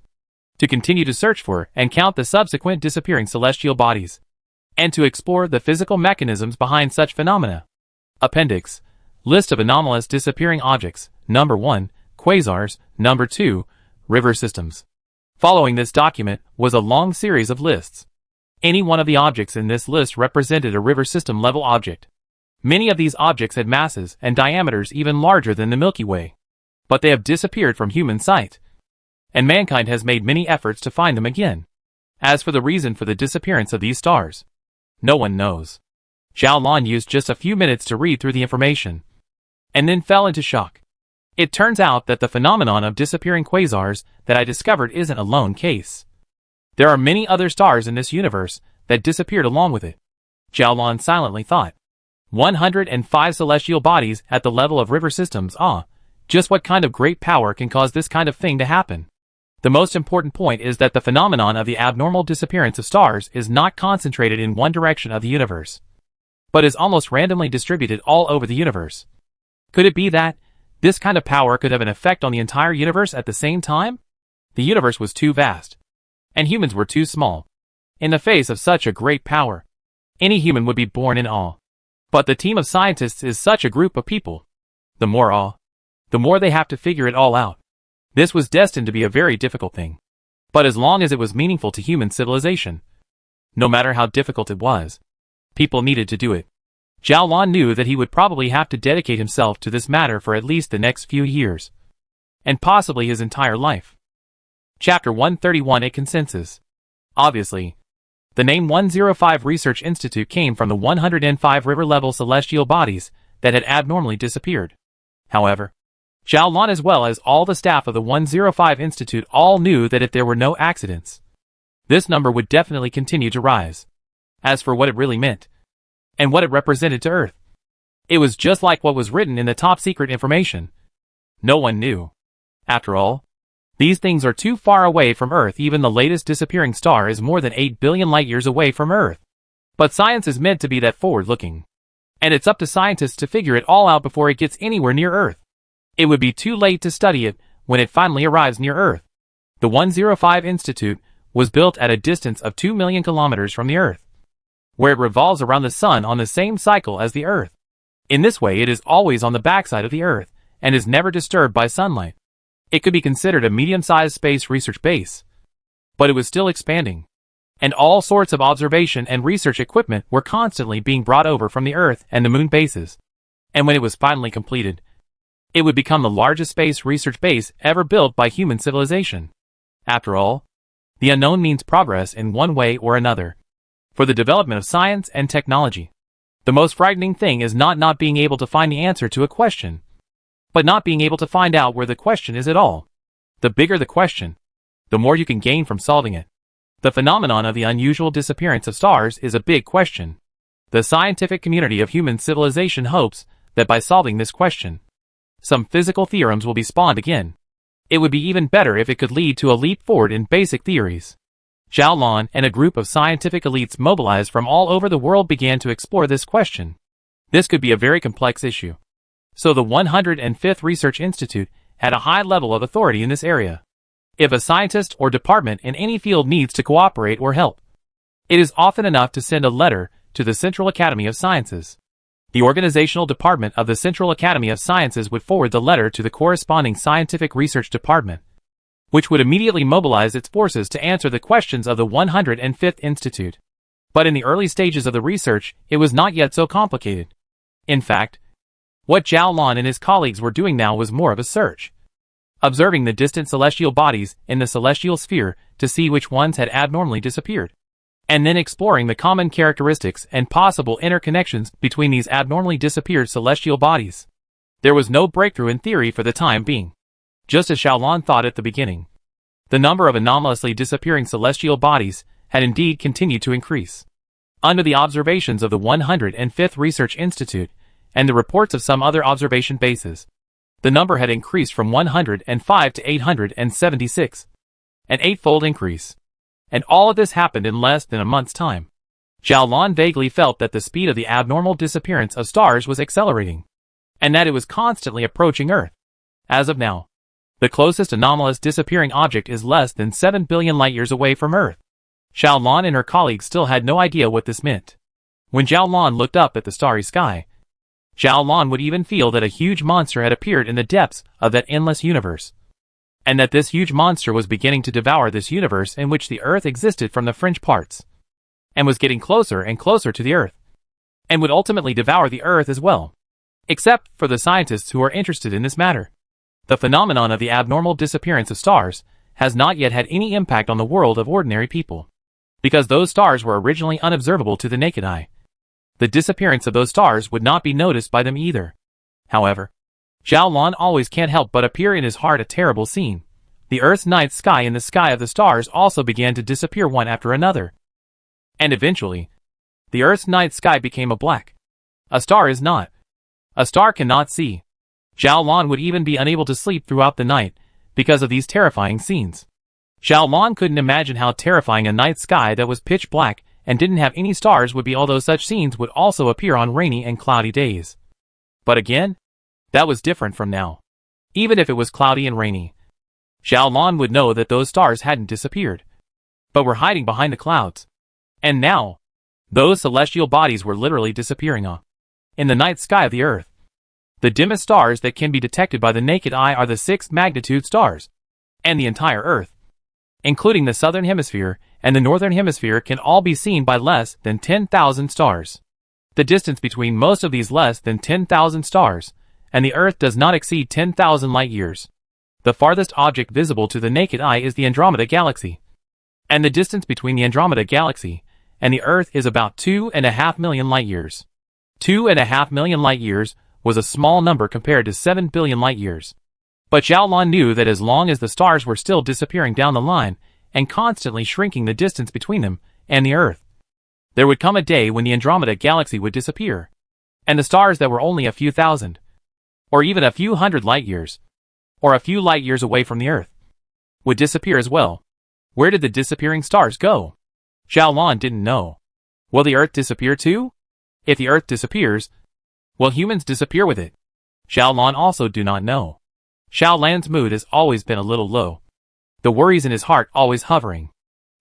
Speaker 1: to continue to search for and count the subsequent disappearing celestial bodies, and to explore the physical mechanisms behind such phenomena. Appendix: List of anomalous disappearing objects. Number 1, quasars. Number 2, river systems. Following this document was a long series of lists. Any one of the objects in this list represented a river system level object. Many of these objects had masses and diameters even larger than the Milky Way, but they have disappeared from human sight, and mankind has made many efforts to find them again. As for the reason for the disappearance of these stars, no one knows. Zhao Lan used just a few minutes to read through the information, and then fell into shock. It turns out that the phenomenon of disappearing quasars that I discovered isn't a lone case. There are many other stars in this universe that disappeared along with it. Xiaolon silently thought. 105 celestial bodies at the level of river systems, just what kind of great power can cause this kind of thing to happen? The most important point is that the phenomenon of the abnormal disappearance of stars is not concentrated in one direction of the universe, but is almost randomly distributed all over the universe. Could it be that this kind of power could have an effect on the entire universe at the same time? The universe was too vast, and humans were too small. In the face of such a great power, any human would be born in awe. But the team of scientists is such a group of people. The more awe, the more they have to figure it all out. This was destined to be a very difficult thing. But as long as it was meaningful to human civilization, no matter how difficult it was, people needed to do it. Xiaolon knew that he would probably have to dedicate himself to this matter for at least the next few years, and possibly his entire life. Chapter 131, A Consensus. Obviously, the name 105 Research Institute came from the 105 river-level celestial bodies that had abnormally disappeared. However, Xiaolon as well as all the staff of the 105 Institute all knew that if there were no accidents, this number would definitely continue to rise. As for what it really meant, and what it represented to Earth, it was just like what was written in the top-secret information. No one knew. After all, these things are too far away from Earth. Even the latest disappearing star is more than 8 billion light-years away from Earth. But science is meant to be that forward-looking, and it's up to scientists to figure it all out before it gets anywhere near Earth. It would be too late to study it when it finally arrives near Earth. The 105 Institute was built at a distance of 2 million kilometers from the Earth, where it revolves around the Sun on the same cycle as the Earth. In this way, it is always on the backside of the Earth and is never disturbed by sunlight. It could be considered a medium-sized space research base, but it was still expanding, and all sorts of observation and research equipment were constantly being brought over from the Earth and the Moon bases. And when it was finally completed, it would become the largest space research base ever built by human civilization. After all, the unknown means progress in one way or another. For the development of science and technology, the most frightening thing is not being able to find the answer to a question, but not being able to find out where the question is at all. The bigger the question, the more you can gain from solving it. The phenomenon of the unusual disappearance of stars is a big question. The scientific community of human civilization hopes that by solving this question, some physical theorems will be spawned again. It would be even better if it could lead to a leap forward in basic theories. Xiaolon and a group of scientific elites mobilized from all over the world began to explore this question. This could be a very complex issue. So the 105th Research Institute had a high level of authority in this area. If a scientist or department in any field needs to cooperate or help, it is often enough to send a letter to the Central Academy of Sciences. The organizational department of the Central Academy of Sciences would forward the letter to the corresponding scientific research department, which would immediately mobilize its forces to answer the questions of the 105th Institute. But in the early stages of the research, it was not yet so complicated. In fact, what Xiaolon and his colleagues were doing now was more of a search, observing the distant celestial bodies in the celestial sphere to see which ones had abnormally disappeared, and then exploring the common characteristics and possible interconnections between these abnormally disappeared celestial bodies. There was no breakthrough in theory for the time being. Just as Xiaolon thought at the beginning, the number of anomalously disappearing celestial bodies had indeed continued to increase. Under the observations of the 105th Research Institute and the reports of some other observation bases, the number had increased from 105 to 876, an eightfold increase. And all of this happened in less than a month's time. Xiaolon vaguely felt that the speed of the abnormal disappearance of stars was accelerating, and that it was constantly approaching Earth. As of now, the closest anomalous disappearing object is less than 7 billion light-years away from Earth. Xiaolon and her colleagues still had no idea what this meant. When Xiaolon looked up at the starry sky, Xiaolon would even feel that a huge monster had appeared in the depths of that endless universe, and that this huge monster was beginning to devour this universe in which the Earth existed from the fringe parts, and was getting closer and closer to the Earth, and would ultimately devour the Earth as well. Except for the scientists who are interested in this matter, the phenomenon of the abnormal disappearance of stars has not yet had any impact on the world of ordinary people, because those stars were originally unobservable to the naked eye. The disappearance of those stars would not be noticed by them either. However, Xiaolon always can't help but appear in his heart a terrible scene. The Earth's night sky and the sky of the stars also began to disappear one after another. And eventually, The Earth's night sky became a black. A star is not. A star cannot see. Xiao Lan would even be unable to sleep throughout the night because of these terrifying scenes. Xiao Lan couldn't imagine how terrifying a night sky that was pitch black and didn't have any stars would be, although such scenes would also appear on rainy and cloudy days. But again, that was different from now. Even if it was cloudy and rainy, Xiao Lan would know that those stars hadn't disappeared, but were hiding behind the clouds. And now, those celestial bodies were literally disappearing in the night sky of the Earth. The dimmest stars that can be detected by the naked eye are the 6th magnitude stars, and the entire Earth, including the southern hemisphere and the northern hemisphere, can all be seen by less than 10,000 stars. The distance between most of these less than 10,000 stars and the Earth does not exceed 10,000 light-years. The farthest object visible to the naked eye is the Andromeda Galaxy, and the distance between the Andromeda Galaxy and the Earth is about 2.5 million light-years. 2.5 million light-years was a small number compared to 7 billion light-years. But Xiao Lan knew that as long as the stars were still disappearing down the line and constantly shrinking the distance between them and the Earth, there would come a day when the Andromeda Galaxy would disappear, and the stars that were only a few thousand, or even a few hundred light-years, or a few light-years away from the Earth, would disappear as well. Where did the disappearing stars go? Xiao Lan didn't know. Will the Earth disappear too? If the Earth disappears, will humans disappear with it? Xiao Lan also do not know. Xiao Lan's mood has always been a little low, the worries in his heart always hovering.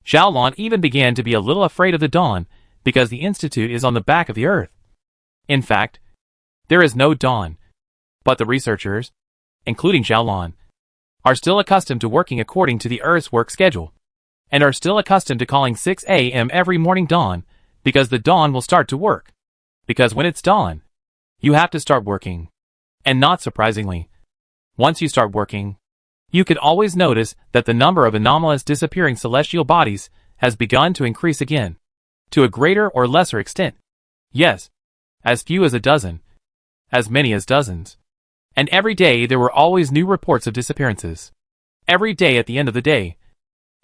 Speaker 1: Xiao Lan even began to be a little afraid of the dawn because the Institute is on the back of the Earth. In fact, there is no dawn. But the researchers, including Xiao Lan, are still accustomed to working according to the Earth's work schedule, and are still accustomed to calling 6 a.m. every morning dawn, because the dawn will start to work. Because when it's dawn, you have to start working. And not surprisingly, once you start working, you could always notice that the number of anomalous disappearing celestial bodies has begun to increase again, to a greater or lesser extent. Yes, as few as a dozen, as many as dozens. And every day there were always new reports of disappearances. Every day at the end of the day,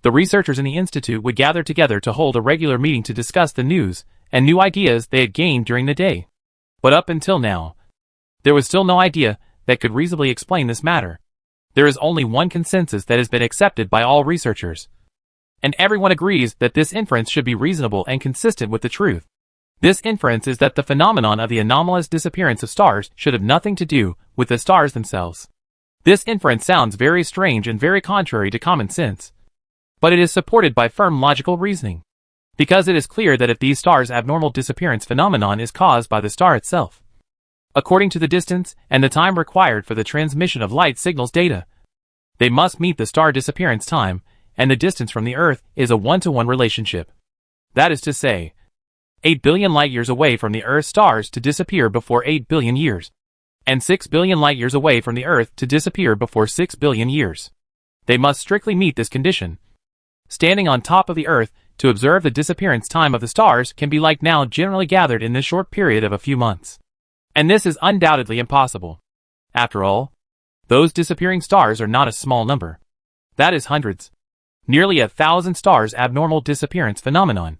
Speaker 1: the researchers in the Institute would gather together to hold a regular meeting to discuss the news and new ideas they had gained during the day. But up until now, there was still no idea that could reasonably explain this matter. There is only one consensus that has been accepted by all researchers, and everyone agrees that this inference should be reasonable and consistent with the truth. This inference is that the phenomenon of the anomalous disappearance of stars should have nothing to do with the stars themselves. This inference sounds very strange and very contrary to common sense, but it is supported by firm logical reasoning, because it is clear that if these stars' abnormal disappearance phenomenon is caused by the star itself, according to the distance and the time required for the transmission of light signals data, they must meet the star disappearance time, and the distance from the Earth is a 1-to-1 relationship. That is to say, 8 billion light-years away from the Earth's stars to disappear before 8 billion years, and 6 billion light-years away from the Earth to disappear before 6 billion years. They must strictly meet this condition. Standing on top of the Earth to observe the disappearance time of the stars can be like now generally gathered in this short period of a few months. And this is undoubtedly impossible. After all, those disappearing stars are not a small number. That is hundreds. Nearly 1,000 stars abnormal disappearance phenomenon.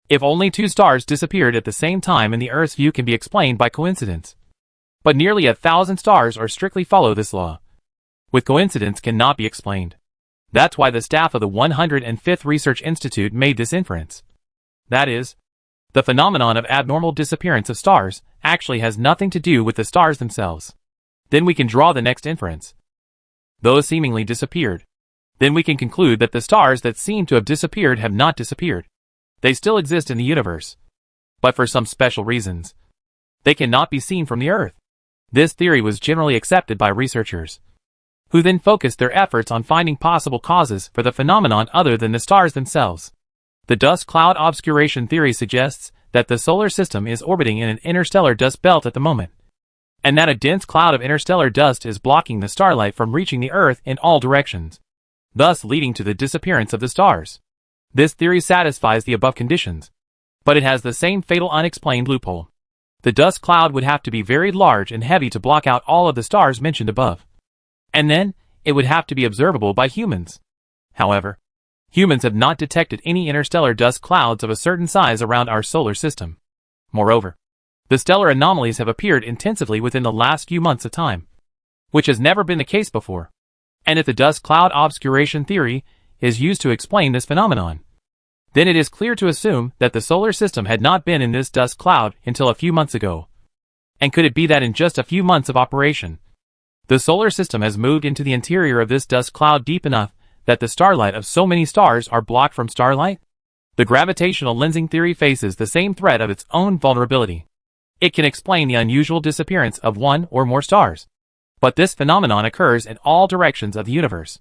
Speaker 1: If only 2 stars disappeared at the same time in the Earth's view can be explained by coincidence. But nearly 1,000 stars are strictly follow this law. With coincidence cannot be explained. That's why the staff of the 105th Research Institute made this inference. That is, the phenomenon of abnormal disappearance of stars actually has nothing to do with the stars themselves. Then we can draw the next inference. Those seemingly disappeared. Then we can conclude that the stars that seem to have disappeared have not disappeared. They still exist in the universe, but for some special reasons, they cannot be seen from the Earth. This theory was generally accepted by researchers, who then focused their efforts on finding possible causes for the phenomenon other than the stars themselves. The dust cloud obscuration theory suggests that the solar system is orbiting in an interstellar dust belt at the moment, and that a dense cloud of interstellar dust is blocking the starlight from reaching the Earth in all directions, thus leading to the disappearance of the stars. This theory satisfies the above conditions, but it has the same fatal unexplained loophole. The dust cloud would have to be very large and heavy to block out all of the stars mentioned above. And then, it would have to be observable by humans. However, humans have not detected any interstellar dust clouds of a certain size around our solar system. Moreover, the stellar anomalies have appeared intensively within the last few months of time, which has never been the case before. And if the dust cloud obscuration theory is used to explain this phenomenon, then it is clear to assume that the solar system had not been in this dust cloud until a few months ago. And could it be that in just a few months of operation, the solar system has moved into the interior of this dust cloud deep enough that the starlight of so many stars are blocked from starlight? The gravitational lensing theory faces the same threat of its own vulnerability. It can explain the unusual disappearance of one or more stars. But this phenomenon occurs in all directions of the universe.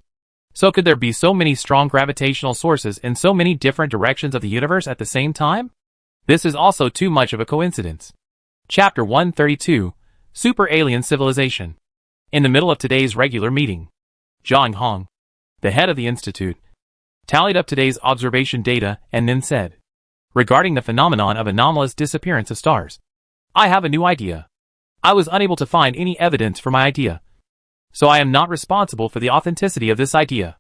Speaker 1: So could there be so many strong gravitational sources in so many different directions of the universe at the same time? This is also too much of a coincidence. Chapter 132, Super Alien Civilization. In the middle of today's regular meeting, Zhang Hong, the head of the institute, tallied up today's observation data and then said, regarding the phenomenon of anomalous disappearance of stars, I have a new idea. I was unable to find any evidence for my idea, so I am not responsible for the authenticity of this idea.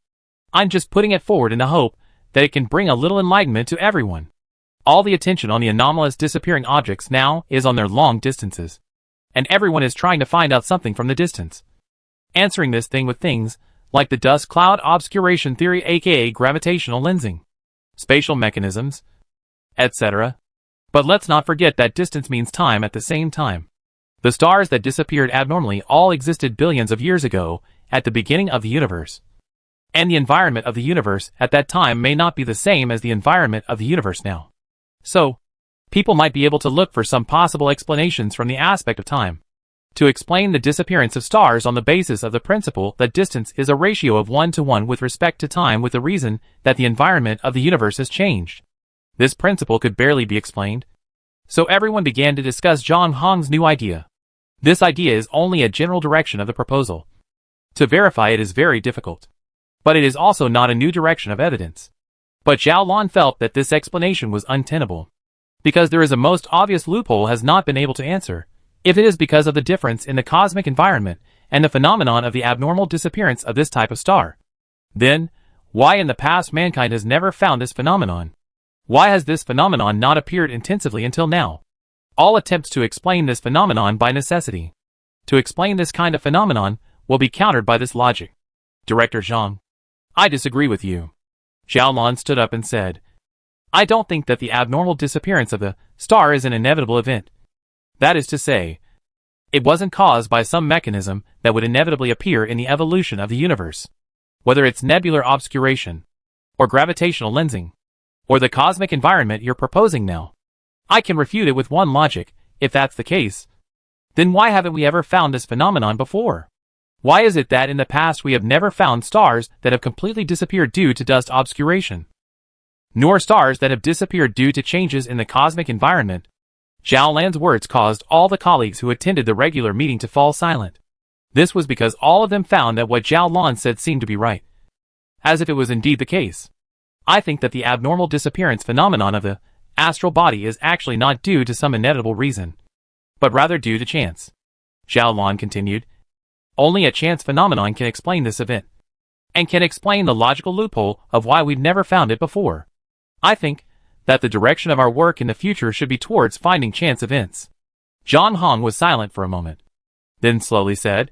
Speaker 1: I'm just putting it forward in the hope that it can bring a little enlightenment to everyone. All the attention on the anomalous disappearing objects now is on their long distances, and everyone is trying to find out something from the distance, answering this thing with things like the dust cloud obscuration theory, aka gravitational lensing, spatial mechanisms, etc. But let's not forget that distance means time at the same time. The stars that disappeared abnormally all existed billions of years ago, at the beginning of the universe. And the environment of the universe at that time may not be the same as the environment of the universe now. So, people might be able to look for some possible explanations from the aspect of time, to explain the disappearance of stars on the basis of the principle that distance is a ratio of 1:1 with respect to time, with the reason that the environment of the universe has changed. This principle could barely be explained. So everyone began to discuss Zhang Hong's new idea. This idea is only a general direction of the proposal. To verify it is very difficult. But it is also not a new direction of evidence. But Zhao Lan felt that this explanation was untenable, because there is a most obvious loophole has not been able to answer. If it is because of the difference in the cosmic environment and the phenomenon of the abnormal disappearance of this type of star, then why in the past mankind has never found this phenomenon? Why has this phenomenon not appeared intensively until now? All attempts to explain this phenomenon by necessity, to explain this kind of phenomenon, will be countered by this logic. Director Zhang, I disagree with you. Zhao Lan stood up and said, I don't think that the abnormal disappearance of the star is an inevitable event. That is to say, it wasn't caused by some mechanism that would inevitably appear in the evolution of the universe. Whether it's nebular obscuration, or gravitational lensing, or the cosmic environment you're proposing now, I can refute it with one logic. If that's the case, then why haven't we ever found this phenomenon before? Why is it that in the past we have never found stars that have completely disappeared due to dust obscuration, nor stars that have disappeared due to changes in the cosmic environment? Zhao Lan's words caused all the colleagues who attended the regular meeting to fall silent. This was because all of them found that what Zhao Lan said seemed to be right, as if it was indeed the case. I think that the abnormal disappearance phenomenon of the astral body is actually not due to some inevitable reason, but rather due to chance. Zhao Lan continued, only a chance phenomenon can explain this event, and can explain the logical loophole of why we've never found it before. I think that the direction of our work in the future should be towards finding chance events. Zhang Hong was silent for a moment, then slowly said,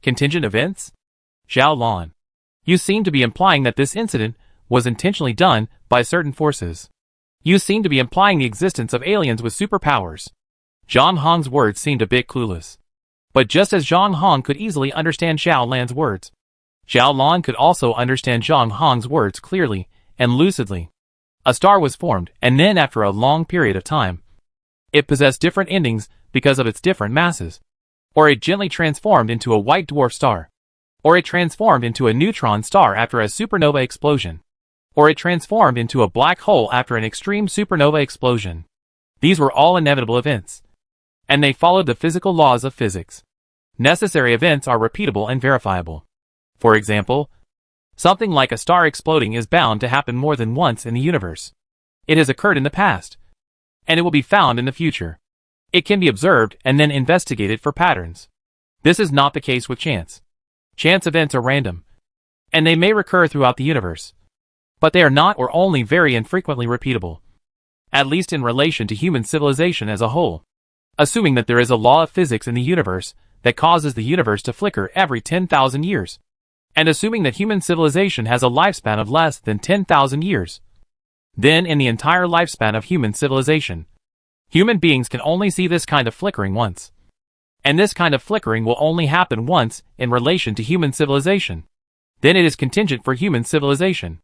Speaker 1: contingent events? Zhao Lan, you seem to be implying that this incident was intentionally done by certain forces. You seem to be implying the existence of aliens with superpowers. Zhang Hong's words seemed a bit clueless. But just as Zhang Hong could easily understand Zhao Lan's words, Zhao Lan could also understand Zhang Hong's words clearly and lucidly. A star was formed, and then after a long period of time, it possessed different endings because of its different masses. Or it gently transformed into a white dwarf star. Or it transformed into a neutron star after a supernova explosion. Or it transformed into a black hole after an extreme supernova explosion. These were all inevitable events, and they followed the physical laws of physics. Necessary events are repeatable and verifiable. For example, something like a star exploding is bound to happen more than once in the universe. It has occurred in the past, and it will be found in the future. It can be observed and then investigated for patterns. This is not the case with chance. Chance events are random, and they may recur throughout the universe, but they are not or only very infrequently repeatable. at least in relation to human civilization as a whole. Assuming that there is a law of physics in the universe that causes the universe to flicker every 10,000 years, and assuming that human civilization has a lifespan of less than 10,000 years, then in the entire lifespan of human civilization, human beings can only see this kind of flickering once. And this kind of flickering will only happen once in relation to human civilization. Then it is contingent for human civilization,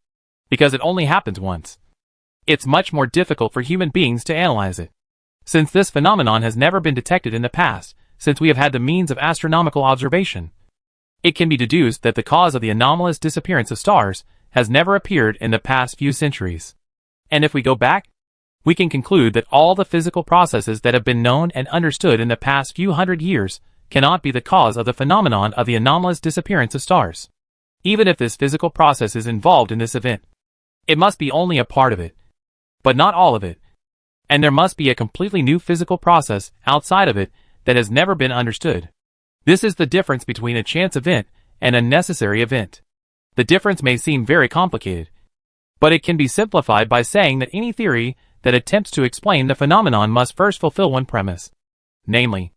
Speaker 1: because it only happens once. It's much more difficult for human beings to analyze it, since this phenomenon has never been detected in the past, since we have had the means of astronomical observation. It can be deduced that the cause of the anomalous disappearance of stars has never appeared in the past few centuries. And if we go back, we can conclude that all the physical processes that have been known and understood in the past few hundred years cannot be the cause of the phenomenon of the anomalous disappearance of stars. Even if this physical process is involved in this event, it must be only a part of it, but not all of it. And there must be a completely new physical process outside of it that has never been understood. This is the difference between a chance event and a necessary event. The difference may seem very complicated, but it can be simplified by saying that any theory that attempts to explain the phenomenon must first fulfill one premise, namely,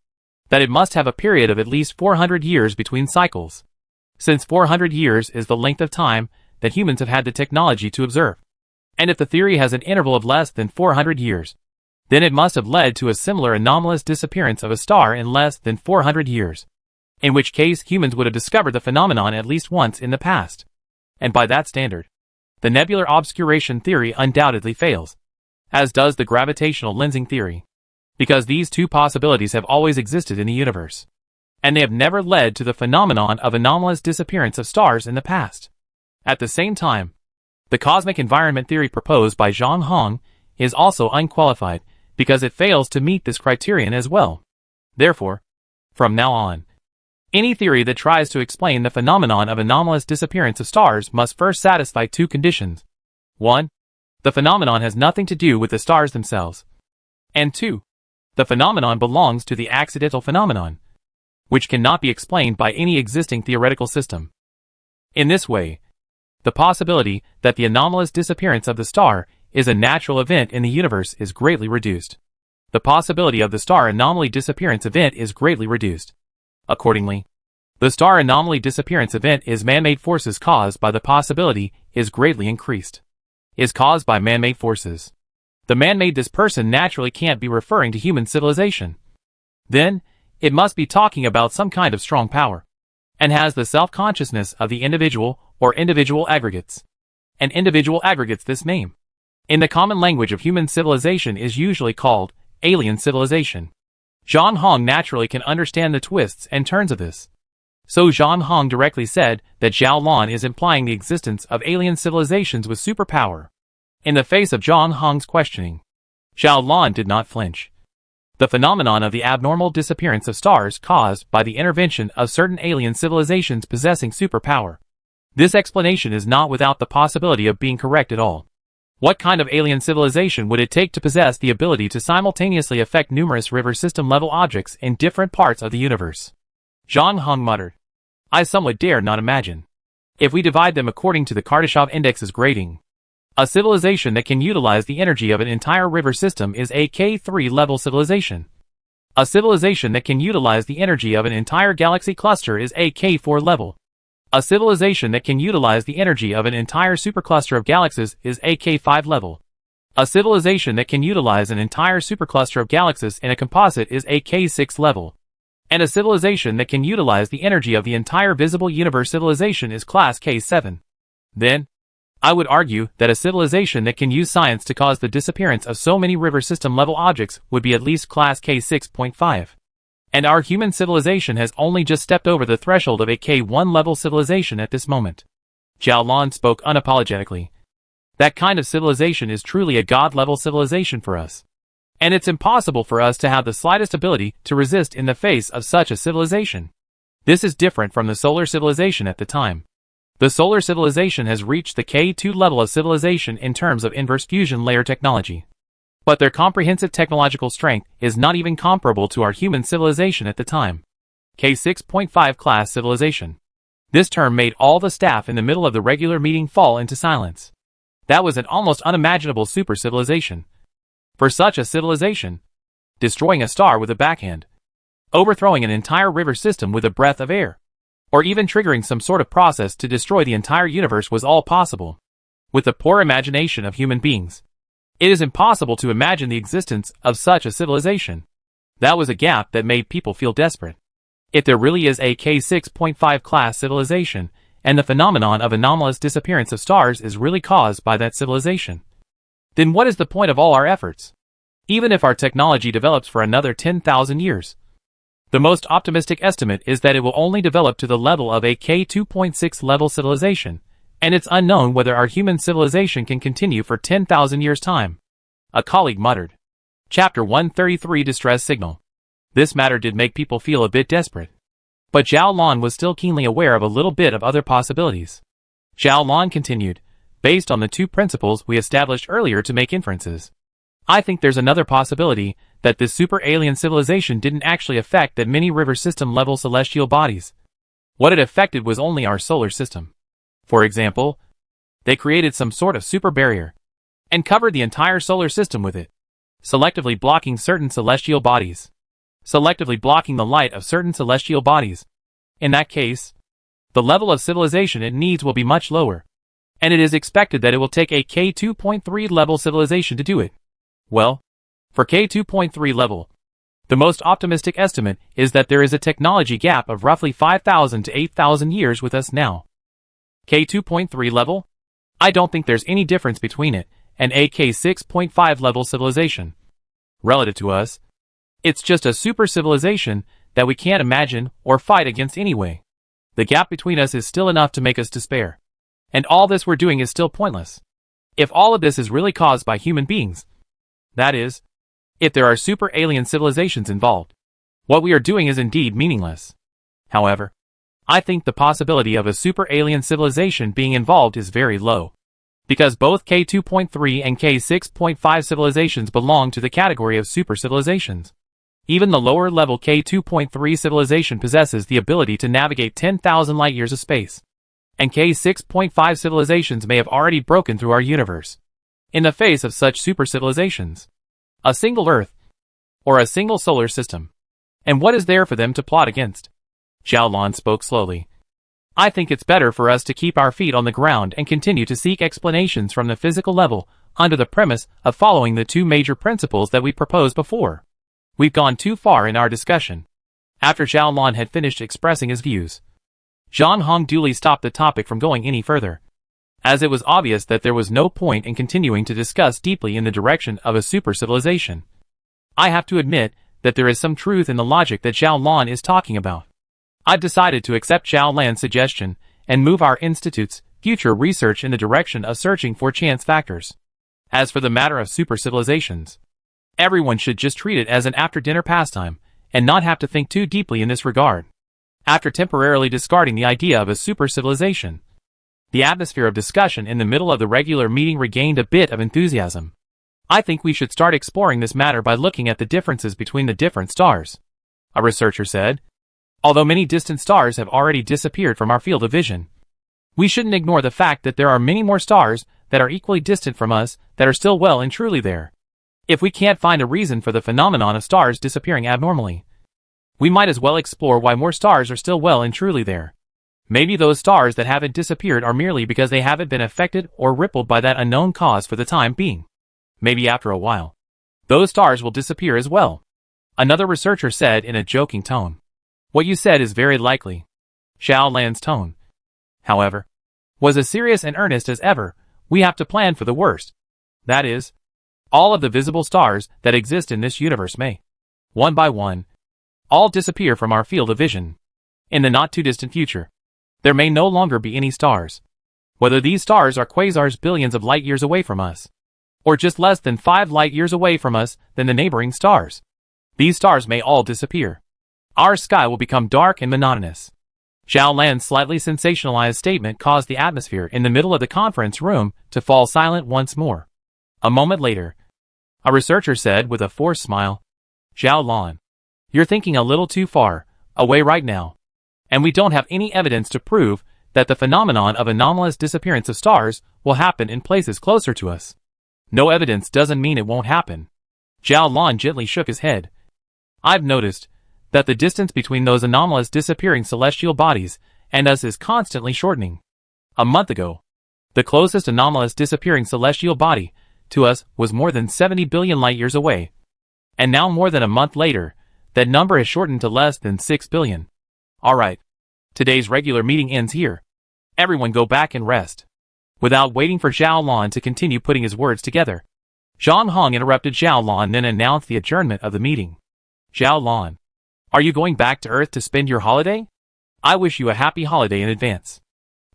Speaker 1: that it must have a period of at least 400 years between cycles, since 400 years is the length of time that humans have had the technology to observe. And if the theory has an interval of less than 400 years, then it must have led to a similar anomalous disappearance of a star in less than 400 years, in which case humans would have discovered the phenomenon at least once in the past. And by that standard, the nebular obscuration theory undoubtedly fails, as does the gravitational lensing theory, because these two possibilities have always existed in the universe, and they have never led to the phenomenon of anomalous disappearance of stars in the past. At the same time, the cosmic environment theory proposed by Zhang Hong is also unqualified, because it fails to meet this criterion as well. Therefore, from now on, any theory that tries to explain the phenomenon of anomalous disappearance of stars must first satisfy two conditions. 1. The phenomenon has nothing to do with the stars themselves. And 2. The phenomenon belongs to the accidental phenomenon, which cannot be explained by any existing theoretical system. In this way, the possibility that the anomalous disappearance of the star is a natural event in the universe is greatly reduced. The possibility of the star anomaly disappearance event is greatly reduced. Accordingly, the star anomaly disappearance event is man-made forces caused by the possibility is greatly increased. Is caused by man-made forces. The man-made this person naturally can't be referring to human civilization. Then, it must be talking about some kind of strong power, and has the self-consciousness of the individual or individual aggregates. And individual aggregates this name, in the common language of human civilization, is usually called alien civilization. Zhang Hong naturally can understand the twists and turns of this. So Zhang Hong directly said that Zhao Lan is implying the existence of alien civilizations with superpower. In the face of Zhang Hong's questioning, Zhao Lan did not flinch. The phenomenon of the abnormal disappearance of stars caused by the intervention of certain alien civilizations possessing superpower. This explanation is not without the possibility of being correct at all. What kind of alien civilization would it take to possess the ability to simultaneously affect numerous river system level objects in different parts of the universe? Zhang Hong muttered. I somewhat dare not imagine. If we divide them according to the Kardashev index's grading, a civilization that can utilize the energy of an entire river system is a K3 level civilization. A civilization that can utilize the energy of an entire galaxy cluster is a K4 level. A civilization that can utilize the energy of an entire supercluster of galaxies is a K5 level. A civilization that can utilize an entire supercluster of galaxies in a composite is a K6 level. And a civilization that can utilize the energy of the entire visible universe civilization is class K7. Then, I would argue that a civilization that can use science to cause the disappearance of so many river system level objects would be at least class K6.5. And our human civilization has only just stepped over the threshold of a K1 level civilization at this moment. Zhao Lan spoke unapologetically. That kind of civilization is truly a god-level civilization for us. And it's impossible for us to have the slightest ability to resist in the face of such a civilization. This is different from the solar civilization at the time. The solar civilization has reached the K2 level of civilization in terms of inverse fusion layer technology. But their comprehensive technological strength is not even comparable to our human civilization at the time. K6.5 class civilization. This term made all the staff in the middle of the regular meeting fall into silence. That was an almost unimaginable super civilization. For such a civilization, destroying a star with a backhand, overthrowing an entire river system with a breath of air, or even triggering some sort of process to destroy the entire universe was all possible. With the poor imagination of human beings, it is impossible to imagine the existence of such a civilization. That was a gap that made people feel desperate. If there really is a K6.5 class civilization, and the phenomenon of anomalous disappearance of stars is really caused by that civilization, then what is the point of all our efforts? Even if our technology develops for another 10,000 years, the most optimistic estimate is that it will only develop to the level of a K2.6 level civilization, and it's unknown whether our human civilization can continue for 10,000 years' time. A colleague muttered. Chapter 133 Distress Signal. This matter did make people feel a bit desperate. But Zhao Lan was still keenly aware of a little bit of other possibilities. Zhao Lan continued, based on the two principles we established earlier to make inferences. I think there's another possibility that this super alien civilization didn't actually affect that many river system level celestial bodies. What it affected was only our solar system. For example, they created some sort of super barrier and covered the entire solar system with it, selectively blocking certain celestial bodies, selectively blocking the light of certain celestial bodies. In that case, the level of civilization it needs will be much lower, and it is expected that it will take a K2.3 level civilization to do it. Well, for K2.3 level, the most optimistic estimate is that there is a technology gap of roughly 5,000 to 8,000 years with us now. K2.3 level? I don't think there's any difference between it and a K6.5 level civilization. Relative to us, it's just a super civilization that we can't imagine or fight against anyway. The gap between us is still enough to make us despair. And all this we're doing is still pointless. If all of this is really caused by human beings, that is, if there are super alien civilizations involved, what we are doing is indeed meaningless. However, I think the possibility of a super alien civilization being involved is very low, because both K2.3 and K6.5 civilizations belong to the category of super civilizations. Even the lower level K2.3 civilization possesses the ability to navigate 10,000 light years of space, and K6.5 civilizations may have already broken through our universe. In the face of such super civilizations, a single Earth, or a single solar system, and what is there for them to plot against? Zhao Lan spoke slowly. I think it's better for us to keep our feet on the ground and continue to seek explanations from the physical level, under the premise of following the two major principles that we proposed before. We've gone too far in our discussion. After Zhao Lan had finished expressing his views, Zhang Hong duly stopped the topic from going any further, as it was obvious that there was no point in continuing to discuss deeply in the direction of a super civilization. I have to admit that there is some truth in the logic that Zhao Lan is talking about. I've decided to accept Zhao Lan's suggestion and move our institute's future research in the direction of searching for chance factors. As for the matter of super civilizations, everyone should just treat it as an after-dinner pastime and not have to think too deeply in this regard. After temporarily discarding the idea of a super civilization, the atmosphere of discussion in the middle of the regular meeting regained a bit of enthusiasm. I think we should start exploring this matter by looking at the differences between the different stars, a researcher said. Although many distant stars have already disappeared from our field of vision, we shouldn't ignore the fact that there are many more stars that are equally distant from us that are still well and truly there. If we can't find a reason for the phenomenon of stars disappearing abnormally, we might as well explore why more stars are still well and truly there. Maybe those stars that haven't disappeared are merely because they haven't been affected or rippled by that unknown cause for the time being. Maybe after a while, those stars will disappear as well, another researcher said in a joking tone. What you said is very likely. Zhao Lan's tone, however, was as serious and earnest as ever. We have to plan for the worst. That is, all of the visible stars that exist in this universe may, one by one, all disappear from our field of vision. In the not-too-distant future, there may no longer be any stars. Whether these stars are quasars billions of light years away from us, or just less than 5 light years away from us than the neighboring stars, these stars may all disappear. Our sky will become dark and monotonous. Zhao Lan's slightly sensationalized statement caused the atmosphere in the middle of the conference room to fall silent once more. A moment later, a researcher said with a forced smile, Zhao Lan, you're thinking a little too far away right now, and we don't have any evidence to prove that the phenomenon of anomalous disappearance of stars will happen in places closer to us. No evidence doesn't mean it won't happen. Zhao Lan gently shook his head. I've noticed that the distance between those anomalous disappearing celestial bodies and us is constantly shortening. A month ago, the closest anomalous disappearing celestial body to us was more than 70 billion light-years away. And now more than a month later, that number has shortened to less than 6 billion. Alright. Today's regular meeting ends here. Everyone go back and rest. Without waiting for Zhao Lan to continue putting his words together, Zhang Hong interrupted Zhao Lan and then announced the adjournment of the meeting. Zhao Lan, are you going back to Earth to spend your holiday? I wish you a happy holiday in advance.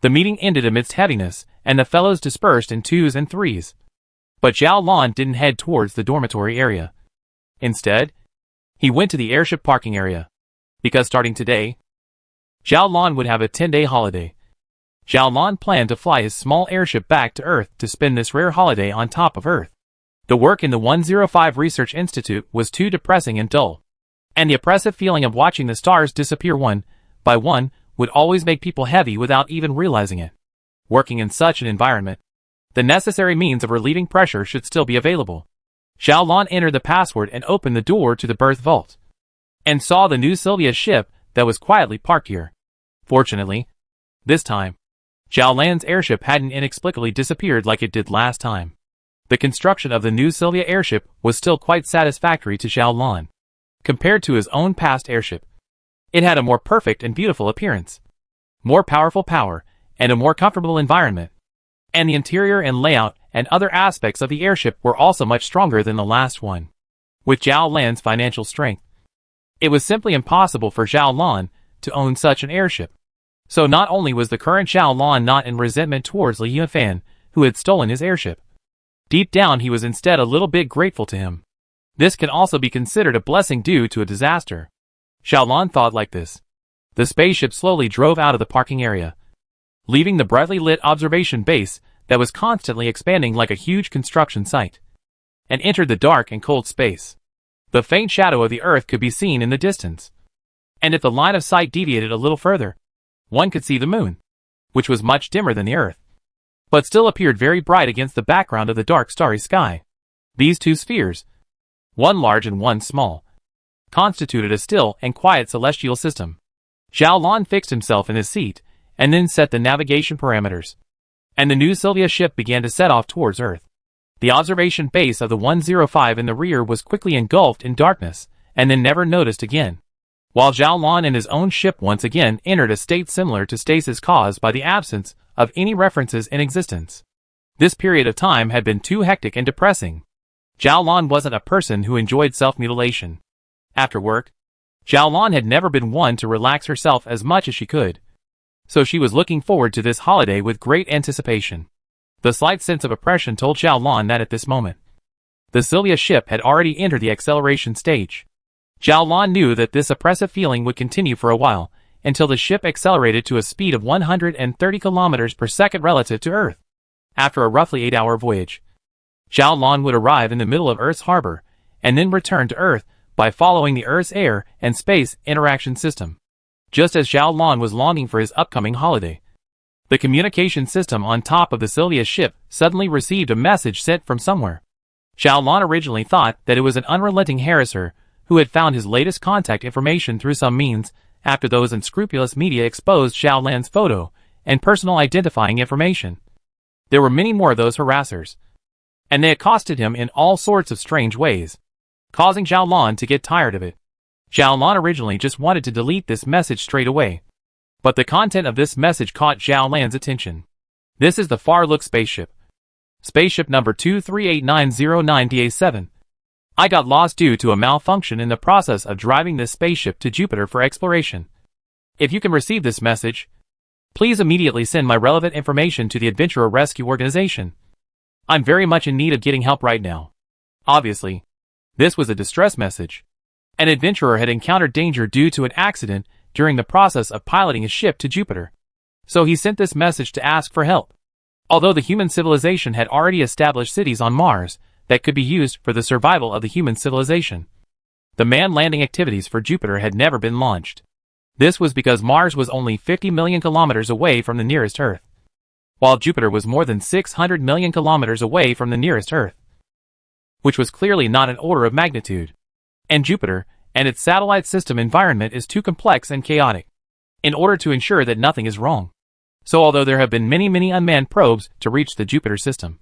Speaker 1: The meeting ended amidst heaviness, and the fellows dispersed in twos and threes. But Zhao Lan didn't head towards the dormitory area. Instead, he went to the airship parking area. Because starting today, Zhao Lan would have a 10-day holiday. Zhao Lan planned to fly his small airship back to Earth to spend this rare holiday on top of Earth. The work in the 105 Research Institute was too depressing and dull. And the oppressive feeling of watching the stars disappear one by one would always make people heavy without even realizing it. Working in such an environment, the necessary means of relieving pressure should still be available. Zhao Lan entered the password and opened the door to the berth vault, and saw the new Sylvia ship that was quietly parked here. Fortunately, this time, Zhao Lan's airship hadn't inexplicably disappeared like it did last time. The construction of the new Sylvia airship was still quite satisfactory to Zhao Lan. Compared to his own past airship, it had a more perfect and beautiful appearance, more powerful power, and a more comfortable environment. And the interior and layout and other aspects of the airship were also much stronger than the last one. With Zhao Lan's financial strength, it was simply impossible for Zhao Lan to own such an airship. So not only was the current Zhao Lan not in resentment towards Li Yunfan, who had stolen his airship, deep down he was instead a little bit grateful to him. This can also be considered a blessing due to a disaster. Zhao Lan thought like this. The spaceship slowly drove out of the parking area, leaving the brightly lit observation base that was constantly expanding like a huge construction site, and entered the dark and cold space. The faint shadow of the Earth could be seen in the distance, and if the line of sight deviated a little further, one could see the moon, which was much dimmer than the Earth, but still appeared very bright against the background of the dark starry sky. These two spheres, one large and one small, constituted a still and quiet celestial system. Zhao Lan fixed himself in his seat, and then set the navigation parameters, and the new Sylvia ship began to set off towards Earth. The observation base of the 105 in the rear was quickly engulfed in darkness, and then never noticed again, while Zhao Lan and his own ship once again entered a state similar to stasis caused by the absence of any references in existence. This period of time had been too hectic and depressing. Zhao Lan wasn't a person who enjoyed self-mutilation. After work, Zhao Lan had never been one to relax herself as much as she could, so she was looking forward to this holiday with great anticipation. The slight sense of oppression told Zhao Lan that at this moment, the Sylvia ship had already entered the acceleration stage. Zhao Lan knew that this oppressive feeling would continue for a while, until the ship accelerated to a speed of 130 kilometers per second relative to Earth. After a roughly 8-hour voyage, Zhao Lan would arrive in the middle of Earth's harbor, and then return to Earth by following the Earth's air and space interaction system. Just as Zhao Lan was longing for his upcoming holiday, the communication system on top of the Sylvia ship suddenly received a message sent from somewhere. Zhao Lan originally thought that it was an unrelenting harasser who had found his latest contact information through some means after those unscrupulous media exposed Zhao Lan's photo and personal identifying information. There were many more of those harassers, and they accosted him in all sorts of strange ways, causing Zhao Lan to get tired of it. Zhao Lan originally just wanted to delete this message straight away, but the content of this message caught Zhao Lan's attention. This is the Far-Look spaceship. Spaceship number 238909DA7. I got lost due to a malfunction in the process of driving this spaceship to Jupiter for exploration. If you can receive this message, please immediately send my relevant information to the Adventurer Rescue Organization. I'm very much in need of getting help right now. Obviously, this was a distress message. An adventurer had encountered danger due to an accident during the process of piloting his ship to Jupiter, so he sent this message to ask for help. Although the human civilization had already established cities on Mars that could be used for the survival of the human civilization, the manned landing activities for Jupiter had never been launched. This was because Mars was only 50 million kilometers away from the nearest Earth, while Jupiter was more than 600 million kilometers away from the nearest Earth. which was clearly not an order of magnitude. And Jupiter and its satellite system environment is too complex and chaotic in order to ensure that nothing is wrong. So although there have been many unmanned probes to reach the Jupiter system,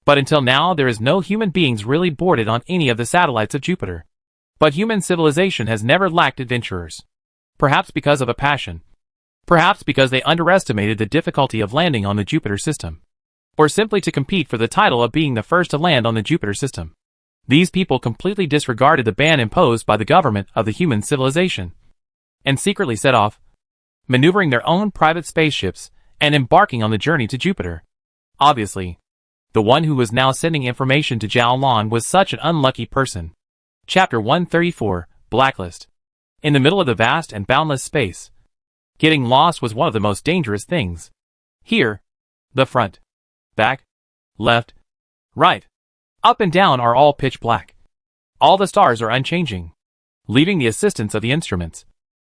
Speaker 1: but until now there is no human beings really boarded on any of the satellites of Jupiter. But human civilization has never lacked adventurers. Perhaps because of a passion. Perhaps because they underestimated the difficulty of landing on the Jupiter system. Or simply to compete for the title of being the first to land on the Jupiter system. These people completely disregarded the ban imposed by the government of the human civilization, and secretly set off, maneuvering their own private spaceships and embarking on the journey to Jupiter. Obviously, the one who was now sending information to Zhao Lan was such an unlucky person. Chapter 134, Blacklist. In the middle of the vast and boundless space, getting lost was one of the most dangerous things. Here, the front, back, left, right, up and down are all pitch black. All the stars are unchanging, leaving the assistance of the instruments.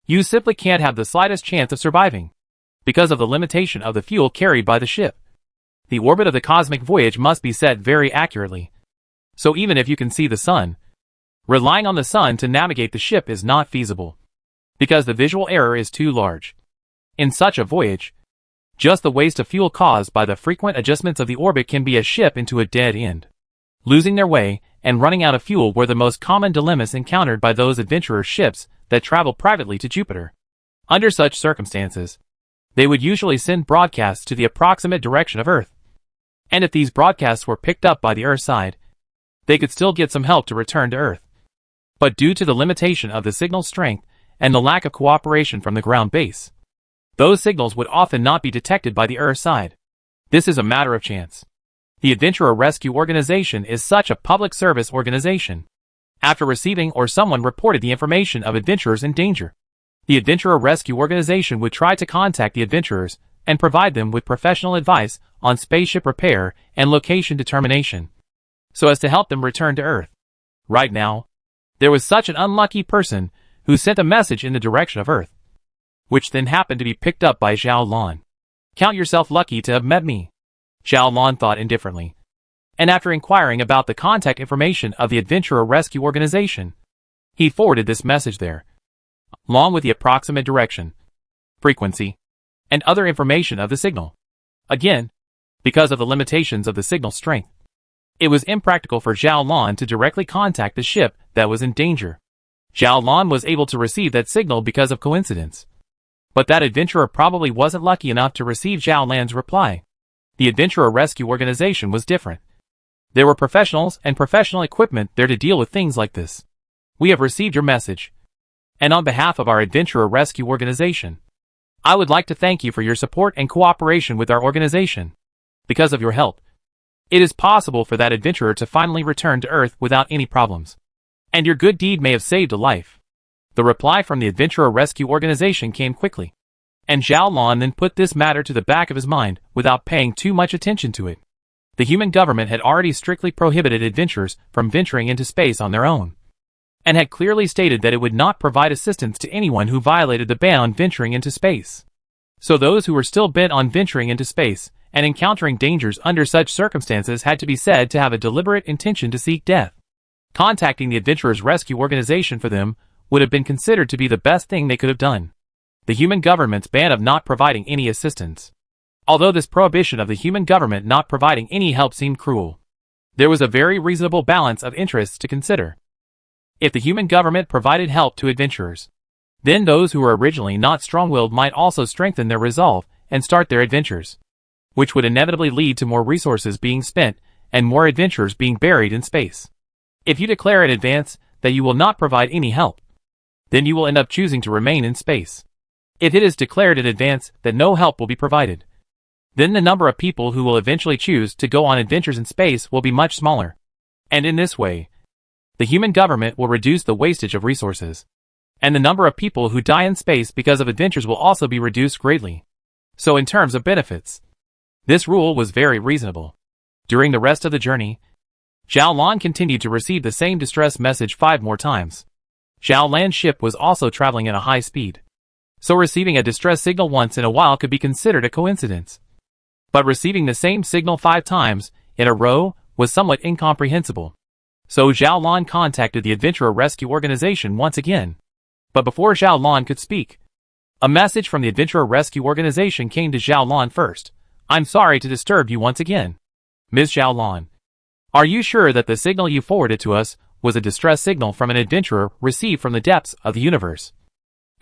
Speaker 1: You simply can't have the slightest chance of surviving, because of the limitation of the fuel carried by the ship. The orbit of the cosmic voyage must be set very accurately. So even if you can see the sun, relying on the sun to navigate the ship is not feasible, because the visual error is too large. In such a voyage, just the waste of fuel caused by the frequent adjustments of the orbit can be a ship into a dead end. Losing their way and running out of fuel were the most common dilemmas encountered by those adventurer ships that travel privately to Jupiter. Under such circumstances, they would usually send broadcasts to the approximate direction of Earth. And if these broadcasts were picked up by the Earth side, they could still get some help to return to Earth. But due to the limitation of the signal strength and the lack of cooperation from the ground base, those signals would often not be detected by the Earth side. This is a matter of chance. The Adventurer Rescue Organization is such a public service organization. After receiving or someone reported the information of adventurers in danger, the Adventurer Rescue Organization would try to contact the adventurers and provide them with professional advice on spaceship repair and location determination, so as to help them return to Earth. Right now, there was such an unlucky person who sent a message in the direction of Earth, which then happened to be picked up by Zhao Lan. Count yourself lucky to have met me, Zhao Lan thought indifferently. And after inquiring about the contact information of the Adventurer Rescue Organization, he forwarded this message there, along with the approximate direction, frequency, and other information of the signal. Again, because of the limitations of the signal strength, it was impractical for Zhao Lan to directly contact the ship that was in danger. Zhao Lan was able to receive that signal because of coincidence. But that adventurer probably wasn't lucky enough to receive Zhao Lan's reply. The Adventurer Rescue Organization was different. There were professionals and professional equipment there to deal with things like this. We have received your message, and on behalf of our Adventurer Rescue Organization, I would like to thank you for your support and cooperation with our organization. Because of your help, it is possible for that adventurer to finally return to Earth without any problems. And your good deed may have saved a life. The reply from the Adventurer Rescue Organization came quickly, and Zhao Lan then put this matter to the back of his mind without paying too much attention to it. The human government had already strictly prohibited adventurers from venturing into space on their own, and had clearly stated that it would not provide assistance to anyone who violated the ban on venturing into space. So those who were still bent on venturing into space and encountering dangers under such circumstances had to be said to have a deliberate intention to seek death. Contacting the Adventurers Rescue Organization for them would have been considered to be the best thing they could have done. The human government's ban of not providing any assistance. Although this prohibition of the human government not providing any help seemed cruel, there was a very reasonable balance of interests to consider. If the human government provided help to adventurers, then those who were originally not strong-willed might also strengthen their resolve and start their adventures, which would inevitably lead to more resources being spent and more adventurers being buried in space. If you declare in advance that you will not provide any help, then you will end up choosing to remain in space. If it is declared in advance that no help will be provided, then the number of people who will eventually choose to go on adventures in space will be much smaller. And in this way, the human government will reduce the wastage of resources, and the number of people who die in space because of adventures will also be reduced greatly. So in terms of benefits, this rule was very reasonable. During the rest of the journey, Zhao Lan continued to receive the same distress message 5 more times. Zhao Lan's ship was also traveling at a high speed, so receiving a distress signal once in a while could be considered a coincidence. But receiving the same signal 5 times in a row was somewhat incomprehensible. So Zhao Lan contacted the Adventurer Rescue Organization once again. But before Zhao Lan could speak, a message from the Adventurer Rescue Organization came to Zhao Lan first. I'm sorry to disturb you once again. Ms. Zhao Lan, are you sure that the signal you forwarded to us was a distress signal from an adventurer received from the depths of the universe,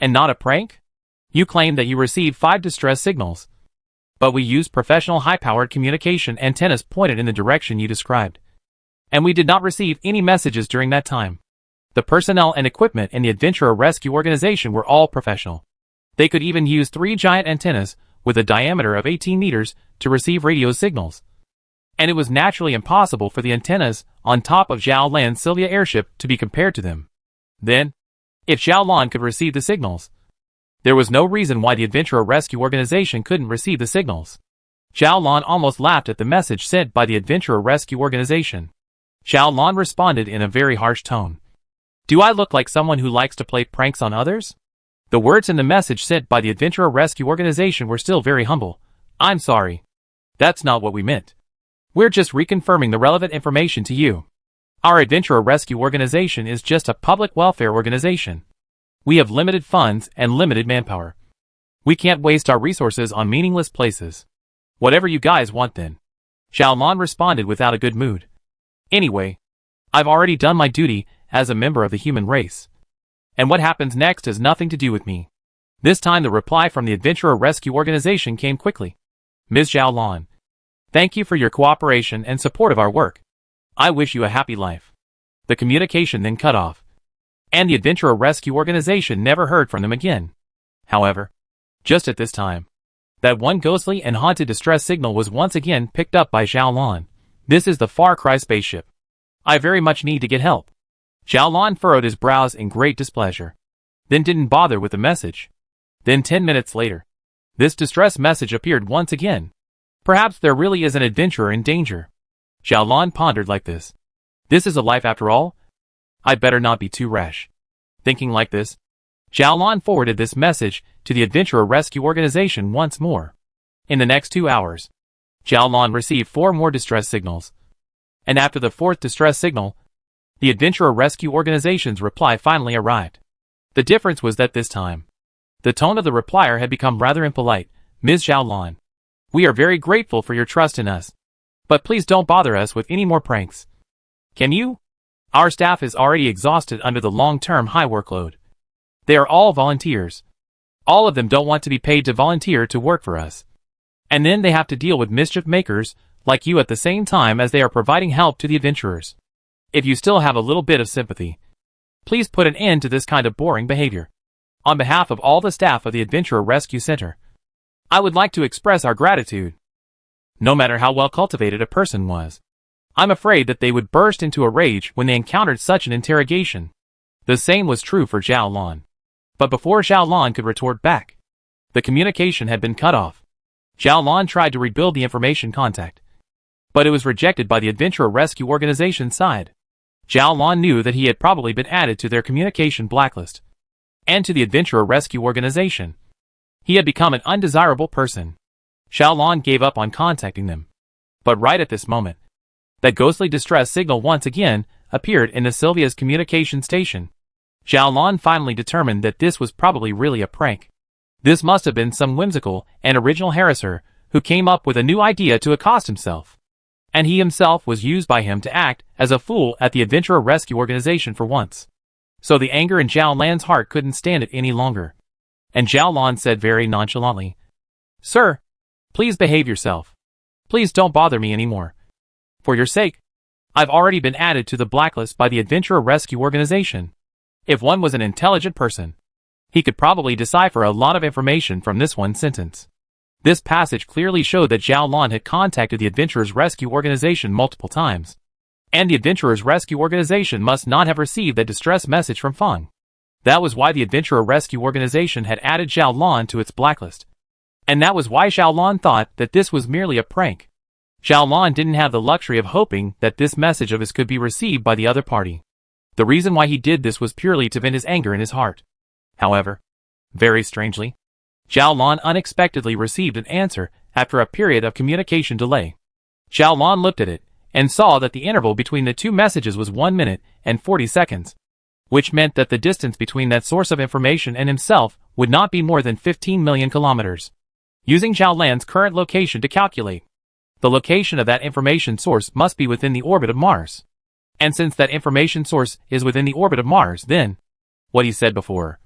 Speaker 1: and not a prank? You claim that you received 5 distress signals, but we used professional high-powered communication antennas pointed in the direction you described, and we did not receive any messages during that time. The personnel and equipment in the Adventurer Rescue Organization were all professional. They could even use 3 giant antennas with a diameter of 18 meters to receive radio signals. And it was naturally impossible for the antennas on top of Zhao Lan's Sylvia airship to be compared to them. Then, if Zhao Lan could receive the signals, there was no reason why the Adventurer Rescue Organization couldn't receive the signals. Zhao Lan almost laughed at the message sent by the Adventurer Rescue Organization. Zhao Lan responded in a very harsh tone. Do I look like someone who likes to play pranks on others? The words in the message sent by the Adventurer Rescue Organization were still very humble. I'm sorry. That's not what we meant. We're just reconfirming the relevant information to you. Our Adventurer Rescue Organization is just a public welfare organization. We have limited funds and limited manpower. We can't waste our resources on meaningless places. Whatever you guys want then. Zhao Lan responded without a good mood. Anyway, I've already done my duty as a member of the human race. And what happens next has nothing to do with me. This time the reply from the Adventurer Rescue Organization came quickly. Ms. Zhao Lan, thank you for your cooperation and support of our work. I wish you a happy life. The communication then cut off, and the Adventurer Rescue Organization never heard from them again. However, just at this time, that one ghostly and haunted distress signal was once again picked up by Zhao Lan. This is the Far Cry spaceship. I very much need to get help. Zhao Lan furrowed his brows in great displeasure, then didn't bother with the message. Then 10 minutes later, this distress message appeared once again. Perhaps there really is an adventurer in danger. Zhao Lan pondered like this. This is a life after all? I'd better not be too rash. Thinking like this, Zhao Lan forwarded this message to the Adventurer Rescue Organization once more. In the next 2 hours, Zhao Lan received 4 more distress signals. And after the 4th distress signal, the Adventurer Rescue Organization's reply finally arrived. The difference was that this time, the tone of the replier had become rather impolite. Ms. Zhao Lan, we are very grateful for your trust in us, but please don't bother us with any more pranks. Can you? Our staff is already exhausted under the long-term high workload. They are all volunteers. All of them don't want to be paid to volunteer to work for us. And then they have to deal with mischief makers like you at the same time as they are providing help to the adventurers. If you still have a little bit of sympathy, please put an end to this kind of boring behavior. On behalf of all the staff of the Adventurer Rescue Center, I would like to express our gratitude. No matter how well cultivated a person was, I'm afraid that they would burst into a rage when they encountered such an interrogation. The same was true for Zhao Lan. But before Zhao Lan could retort back, the communication had been cut off. Zhao Lan tried to rebuild the information contact, but it was rejected by the Adventurer Rescue Organization side. Zhao Lan knew that he had probably been added to their communication blacklist, and to the Adventurer Rescue Organization. He had become an undesirable person. Zhao Lan gave up on contacting them. But right at this moment, that ghostly distress signal once again appeared in the Sylvia's communication station. Zhao Lan finally determined that this was probably really a prank. This must have been some whimsical and original harasser who came up with a new idea to accost himself. And he himself was used by him to act as a fool at the Adventurer Rescue Organization for once. So the anger in Zhao Lan's heart couldn't stand it any longer. And Zhao Lan said very nonchalantly, Sir, please behave yourself. Please don't bother me anymore. For your sake, I've already been added to the blacklist by the Adventurer Rescue Organization. If one was an intelligent person, he could probably decipher a lot of information from this one sentence. This passage clearly showed that Zhao Lan had contacted the Adventurers Rescue Organization multiple times, and the Adventurers Rescue Organization must not have received that distress message from Feng. That was why the Adventurer Rescue Organization had added Zhao Lan to its blacklist. And that was why Zhao Lan thought that this was merely a prank. Zhao Lan didn't have the luxury of hoping that this message of his could be received by the other party. The reason why he did this was purely to vent his anger in his heart. However, very strangely, Zhao Lan unexpectedly received an answer after a period of communication delay. Zhao Lan looked at it, and saw that the interval between the two messages was 1 minute and 40 seconds, which meant that the distance between that source of information and himself would not be more than 15 million kilometers. Using Zhao Lan's current location to calculate, the location of that information source must be within the orbit of Mars. And since that information source is within the orbit of Mars, then what he said before,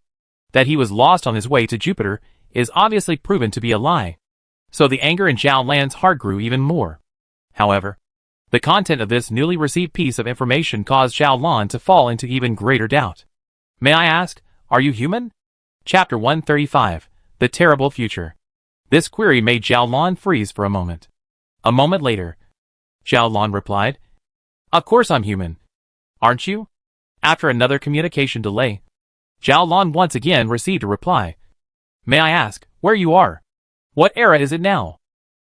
Speaker 1: that he was lost on his way to Jupiter, is obviously proven to be a lie. So the anger in Zhao Lan's heart grew even more. However, the content of this newly received piece of information caused Zhao Lan to fall into even greater doubt. May I ask, are you human? Chapter 135, The Terrible Future. This query made Zhao Lan freeze for a moment. A moment later, Zhao Lan replied, "Of course I'm human. Aren't you?" After another communication delay, Zhao Lan once again received a reply. "May I ask, where you are? What era is it now?"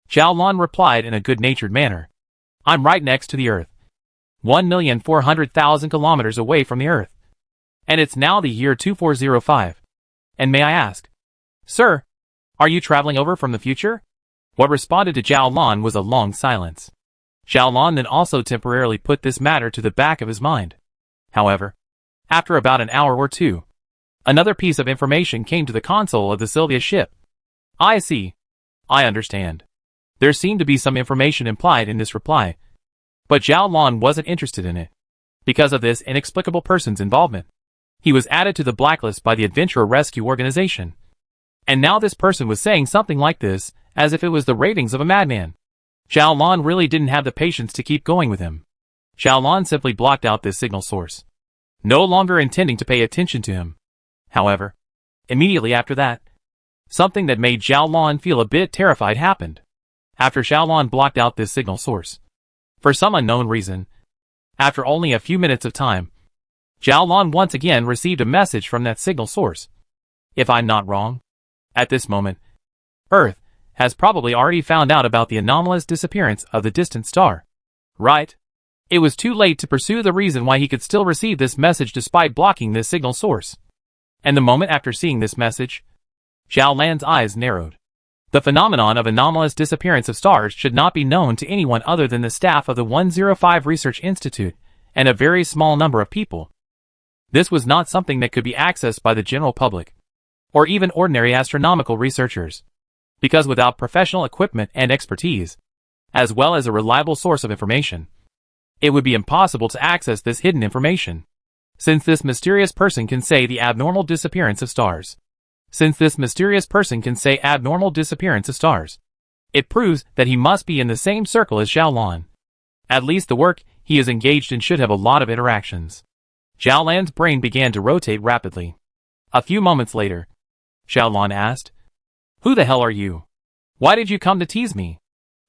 Speaker 1: Zhao Lan replied in a good-natured manner. "I'm right next to the Earth. 1,400,000 kilometers away from the Earth. And it's now the year 2405. And may I ask, sir, are you traveling over from the future?" What responded to Zhao Lan was a long silence. Zhao Lan then also temporarily put this matter to the back of his mind. However, after about an hour or two, another piece of information came to the console of the Sylvia ship. "I see. I understand." There seemed to be some information implied in this reply, but Zhao Lan wasn't interested in it. Because of this inexplicable person's involvement, he was added to the blacklist by the Adventurer Rescue Organization. And now this person was saying something like this, as if it was the ravings of a madman. Zhao Lan really didn't have the patience to keep going with him. Zhao Lan simply blocked out this signal source, no longer intending to pay attention to him. However, immediately after that, something that made Zhao Lan feel a bit terrified happened. After Zhao Lan blocked out this signal source, for some unknown reason, after only a few minutes of time, Zhao Lan once again received a message from that signal source. "If I'm not wrong, at this moment, Earth has probably already found out about the anomalous disappearance of the distant star. Right? It was too late to pursue the reason why he could still receive this message despite blocking this signal source." And the moment after seeing this message, Zhao Lan's eyes narrowed. The phenomenon of anomalous disappearance of stars should not be known to anyone other than the staff of the 105 Research Institute and a very small number of people. This was not something that could be accessed by the general public, or even ordinary astronomical researchers, because without professional equipment and expertise, as well as a reliable source of information, it would be impossible to access this hidden information. Since this mysterious person can say the abnormal disappearance of stars, it proves that he must be in the same circle as Zhao Lan. At least the work he is engaged in should have a lot of interactions. Zhao Lan's brain began to rotate rapidly. A few moments later, Zhao Lan asked, "Who the hell are you? Why did you come to tease me?"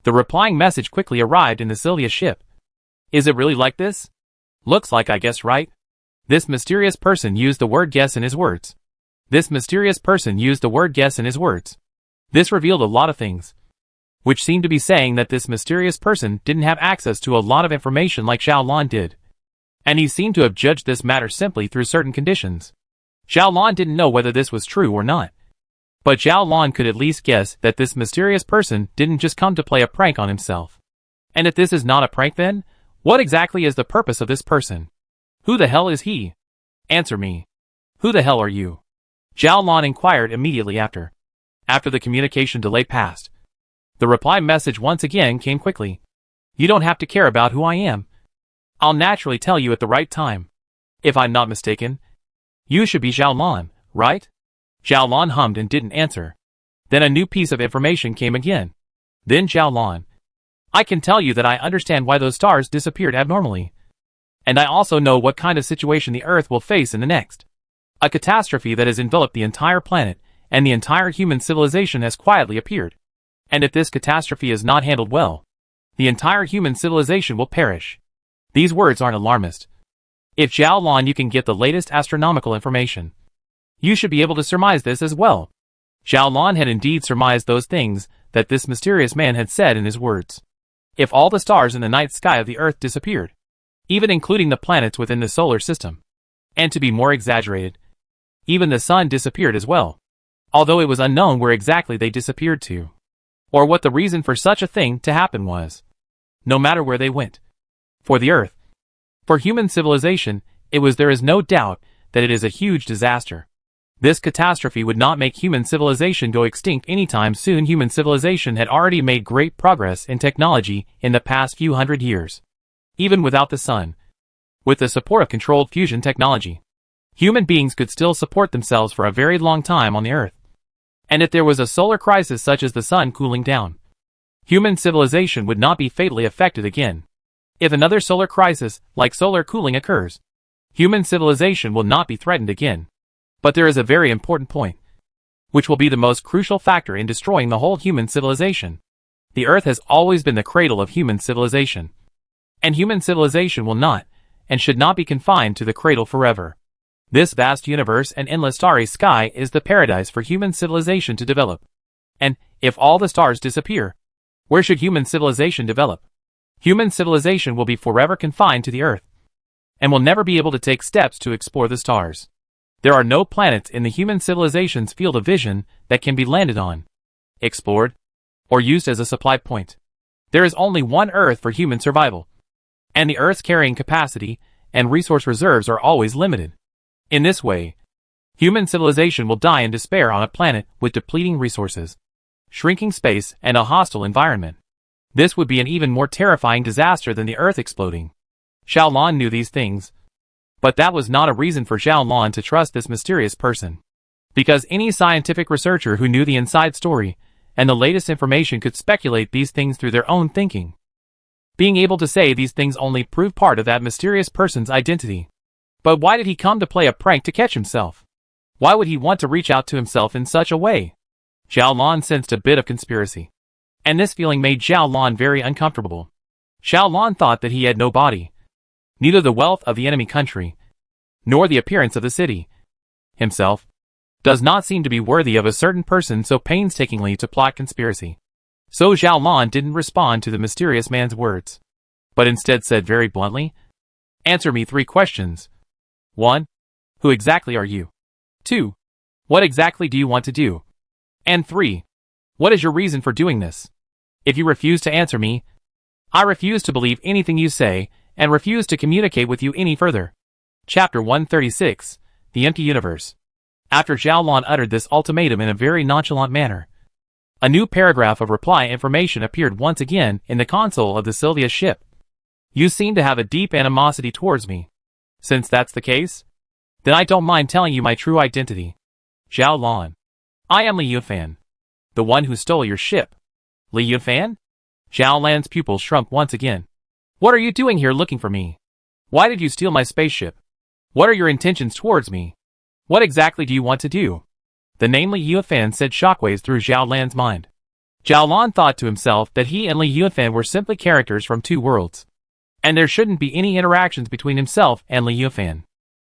Speaker 1: The replying message quickly arrived in the Sylvia ship. "Is it really like this? Looks like I guessed right." This mysterious person used the word guess in his words. This revealed a lot of things, which seemed to be saying that this mysterious person didn't have access to a lot of information like Zhao Lan did. And he seemed to have judged this matter simply through certain conditions. Zhao Lan didn't know whether this was true or not, but Zhao Lan could at least guess that this mysterious person didn't just come to play a prank on himself. And if this is not a prank then, what exactly is the purpose of this person? Who the hell is he? Answer me. Who the hell are you? Zhao Lan inquired immediately after. After the communication delay passed, the reply message once again came quickly. "You don't have to care about who I am. I'll naturally tell you at the right time. If I'm not mistaken, you should be Zhao Lan, right?" Zhao Lan hummed and didn't answer. Then a new piece of information came again. Then Zhao Lan, "I can tell you that I understand why those stars disappeared abnormally. And I also know what kind of situation the Earth will face in the next. A catastrophe that has enveloped the entire planet, and the entire human civilization has quietly appeared. And if this catastrophe is not handled well, the entire human civilization will perish." These words aren't alarmist. If Zhao Lan you can get the latest astronomical information, you should be able to surmise this as well. Zhao Lan had indeed surmised those things that this mysterious man had said in his words. If all the stars in the night sky of the Earth disappeared, even including the planets within the solar system, and to be more exaggerated, even the sun disappeared as well, although it was unknown where exactly they disappeared to, or what the reason for such a thing to happen was. No matter where they went, For the Earth. For human civilization, there is no doubt that it is a huge disaster. This catastrophe would not make human civilization go extinct anytime soon. Human civilization had already made great progress in technology in the past few hundred years. Even without the sun. With the support of controlled fusion technology, human beings could still support themselves for a very long time on the Earth. And if there was a solar crisis such as the sun cooling down, human civilization would not be fatally affected again. If another solar crisis, like solar cooling, occurs, human civilization will not be threatened again. But there is a very important point, which will be the most crucial factor in destroying the whole human civilization. The Earth has always been the cradle of human civilization. And human civilization will not, and should not be confined to the cradle forever. This vast universe and endless starry sky is the paradise for human civilization to develop. And, if all the stars disappear, where should human civilization develop? Human civilization will be forever confined to the Earth, and will never be able to take steps to explore the stars. There are no planets in the human civilization's field of vision that can be landed on, explored, or used as a supply point. There is only one Earth for human survival. And the Earth's carrying capacity and resource reserves are always limited. In this way, human civilization will die in despair on a planet with depleting resources, shrinking space, and a hostile environment. This would be an even more terrifying disaster than the Earth exploding. Xiao Lan knew these things. But that was not a reason for Xiao Lan to trust this mysterious person. Because any scientific researcher who knew the inside story and the latest information could speculate these things through their own thinking. Being able to say these things only proved part of that mysterious person's identity. But why did he come to play a prank to catch himself? Why would he want to reach out to himself in such a way? Xiao Lan sensed a bit of conspiracy. And this feeling made Xiao Lan very uncomfortable. Xiao Lan thought that he had no body. Neither the wealth of the enemy country, nor the appearance of the city himself, does not seem to be worthy of a certain person so painstakingly to plot conspiracy. So Xiao Lan didn't respond to the mysterious man's words, but instead said very bluntly, "Answer me 3 questions. 1. Who exactly are you? 2. What exactly do you want to do? And 3. What is your reason for doing this? If you refuse to answer me, I refuse to believe anything you say, and refuse to communicate with you any further." Chapter 136, The Empty Universe. After Xiao Lan uttered this ultimatum in a very nonchalant manner, a new paragraph of reply information appeared once again in the console of the Sylvia ship. "You seem to have a deep animosity towards me. Since that's the case, then I don't mind telling you my true identity. Xiao Lan. I am Li Yufan, the one who stole your ship." Li Yufan? Xiao Lan's pupils shrunk once again. "What are you doing here looking for me? Why did you steal my spaceship? What are your intentions towards me? What exactly do you want to do?" The name Li Yufan sent shockwaves through Xiao Lan's mind. Xiao Lan thought to himself that he and Li Yufan were simply characters from 2 worlds, and there shouldn't be any interactions between himself and Li Yufan.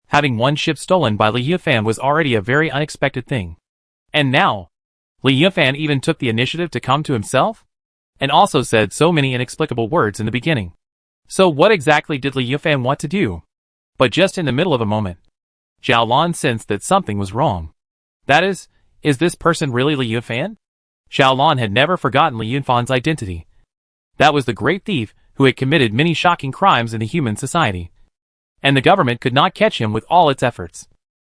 Speaker 1: Having one ship stolen by Li Yufan was already a very unexpected thing. And now, Li Yufan even took the initiative to come to himself? And also said so many inexplicable words in the beginning. So what exactly did Li Yufan want to do? But just in the middle of a moment, Xiao Lan sensed that something was wrong. That is this person really Li Yufan? Xiao Lan had never forgotten Li Yufan's identity. That was the great thief who had committed many shocking crimes in the human society. And the government could not catch him with all its efforts.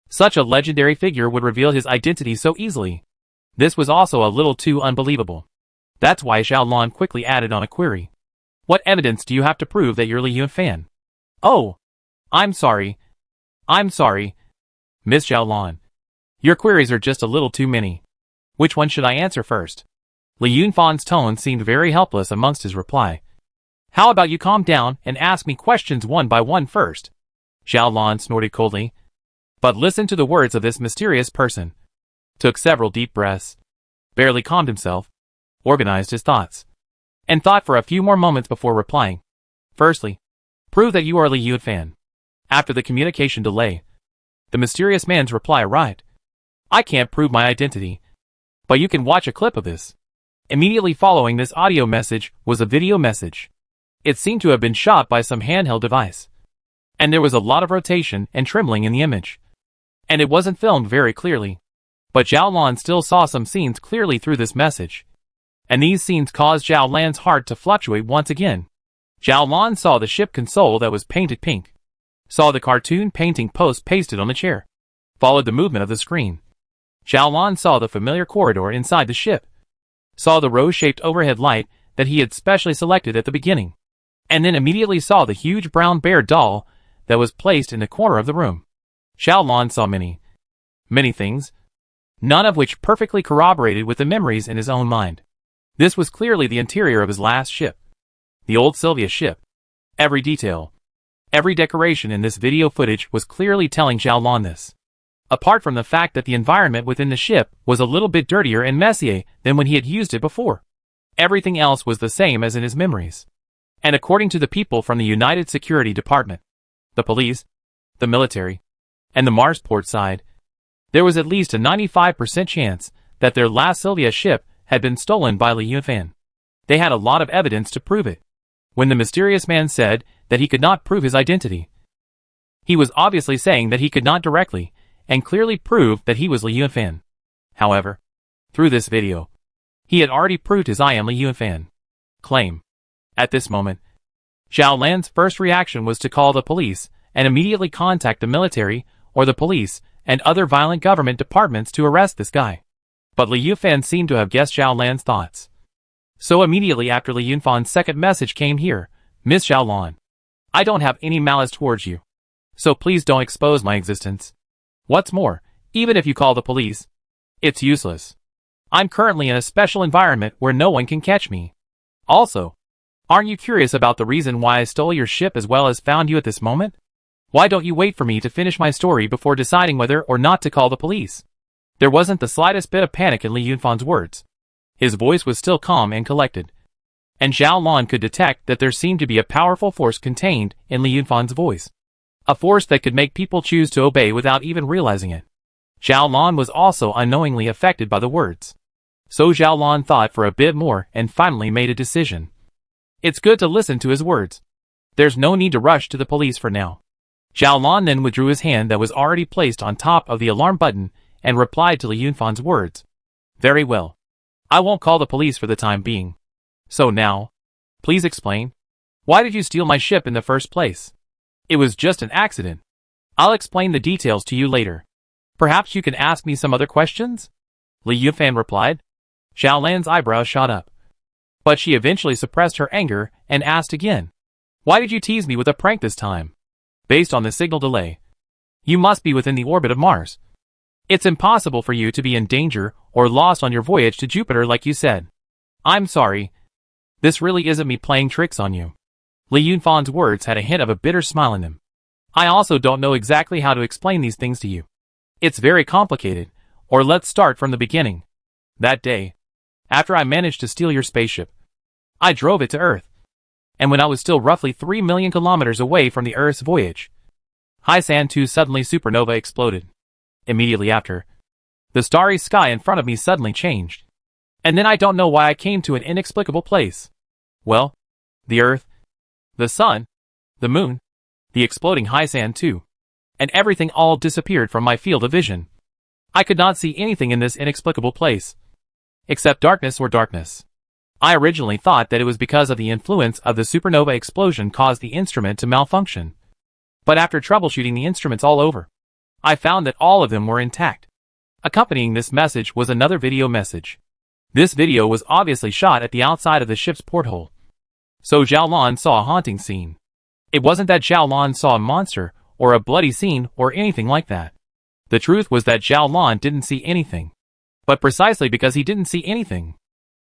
Speaker 1: Such a legendary figure would reveal his identity so easily. This was also a little too unbelievable. That's why Xiao Lan quickly added on a query. "What evidence do you have to prove that you're Li Yufan?" "Oh, I'm sorry, Miss Xiao Lan. Your queries are just a little too many. Which one should I answer first?" Li Yunfan's tone seemed very helpless amongst his reply. "How about you calm down and ask me questions one by one first?" Xiao Lan snorted coldly. But listened to the words of this mysterious person. Took several deep breaths. Barely calmed himself. Organized his thoughts. And thought for a few more moments before replying. "Firstly, prove that you are Li Yufan." After the communication delay, the mysterious man's reply arrived. "I can't prove my identity, but you can watch a clip of this." Immediately following this audio message was a video message. It seemed to have been shot by some handheld device. And there was a lot of rotation and trembling in the image. And it wasn't filmed very clearly. But Xiao Lan still saw some scenes clearly through this message. And these scenes caused Xiao Lan's heart to fluctuate once again. Zhao Lan saw the ship console that was painted pink, saw the cartoon painting post pasted on the chair, followed the movement of the screen. Zhao Lan saw the familiar corridor inside the ship, saw the rose-shaped overhead light that he had specially selected at the beginning, and then immediately saw the huge brown bear doll that was placed in the corner of the room. Zhao Lan saw many things, none of which perfectly corroborated with the memories in his own mind. This was clearly the interior of his last ship, the old Sylvia ship. Every detail, every decoration in this video footage was clearly telling Zhao Lan this. Apart from the fact that the environment within the ship was a little bit dirtier and messier than when he had used it before, everything else was the same as in his memories. And according to the people from the United Security Department, the police, the military, and the Marsport side, there was at least a 95% chance that their last Sylvia ship had been stolen by Li Yunfan. They had a lot of evidence to prove it. When the mysterious man said that he could not prove his identity, he was obviously saying that he could not directly and clearly prove that he was Li Yunfan. However, through this video, he had already proved his I am Li Yunfan claim. At this moment, Zhao Lan's first reaction was to call the police and immediately contact the military or the police and other violent government departments to arrest this guy. But Li Yunfan seemed to have guessed Zhao Lan's thoughts. So immediately after Li Yunfan's second message came here, Miss Zhao Lan, I don't have any malice towards you, so please don't expose my existence. What's more, even if you call the police, it's useless. I'm currently in a special environment where no one can catch me. Also, aren't you curious about the reason why I stole your ship as well as found you at this moment? Why don't you wait for me to finish my story before deciding whether or not to call the police? There wasn't the slightest bit of panic in Li Yunfan's words. His voice was still calm and collected, and Zhao Lan could detect that there seemed to be a powerful force contained in Li Yunfan's voice. A force that could make people choose to obey without even realizing it. Zhao Lan was also unknowingly affected by the words. So Zhao Lan thought for a bit more and finally made a decision. It's good to listen to his words. There's no need to rush to the police for now. Zhao Lan then withdrew his hand that was already placed on top of the alarm button and replied to Li Yunfan's words. Very well. I won't call the police for the time being. So now, please explain. Why did you steal my ship in the first place? It was just an accident. I'll explain the details to you later. Perhaps you can ask me some other questions? Li Yunfan replied. Zhao Lan's eyebrows shot up. But she eventually suppressed her anger and asked again. Why did you tease me with a prank this time? Based on the signal delay, you must be within the orbit of Mars. It's impossible for you to be in danger or lost on your voyage to Jupiter like you said. I'm sorry. This really isn't me playing tricks on you. Li Yunfan's words had a hint of a bitter smile in them. I also don't know exactly how to explain these things to you. It's very complicated, or let's start from the beginning. That day, after I managed to steal your spaceship, I drove it to Earth. And when I was still roughly 3 million kilometers away from the Earth's voyage, Haisan 2 suddenly supernova exploded. Immediately after, the starry sky in front of me suddenly changed. And then I don't know why I came to an inexplicable place. Well, the Earth, the Sun, the Moon, the exploding Haisan 2, and everything all disappeared from my field of vision. I could not see anything in this inexplicable place, except darkness or darkness. I originally thought that it was because of the influence of the supernova explosion caused the instrument to malfunction. But after troubleshooting the instruments all over, I found that all of them were intact. Accompanying this message was another video message. This video was obviously shot at the outside of the ship's porthole. So Zhao Lan saw a haunting scene. It wasn't that Zhao Lan saw a monster, or a bloody scene, or anything like that. The truth was that Zhao Lan didn't see anything. But precisely because he didn't see anything,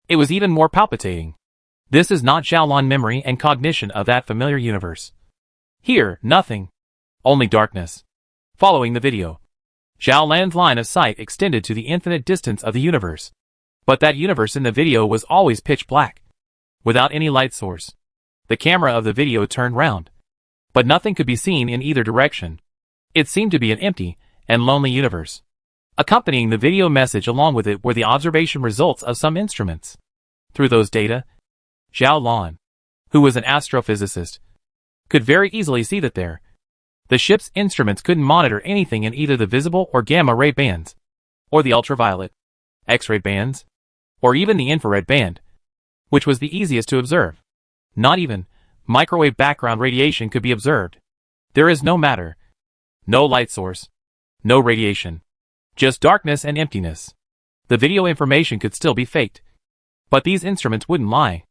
Speaker 1: it was even more palpitating. This is not Zhao Lan memory and cognition of that familiar universe. Here, nothing. Only darkness. Following the video, Zhao Lan's line of sight extended to the infinite distance of the universe. But that universe in the video was always pitch black, without any light source. The camera of the video turned round, but nothing could be seen in either direction. It seemed to be an empty and lonely universe. Accompanying the video message along with it were the observation results of some instruments. Through those data, Zhao Lan, who was an astrophysicist, could very easily see that the ship's instruments couldn't monitor anything in either the visible or gamma-ray bands, or the ultraviolet, X-ray bands, or even the infrared band, which was the easiest to observe. Not even, Microwave background radiation could be observed. There is no matter. No light source. No radiation. Just darkness and emptiness. The video information could still be faked. But these instruments wouldn't lie.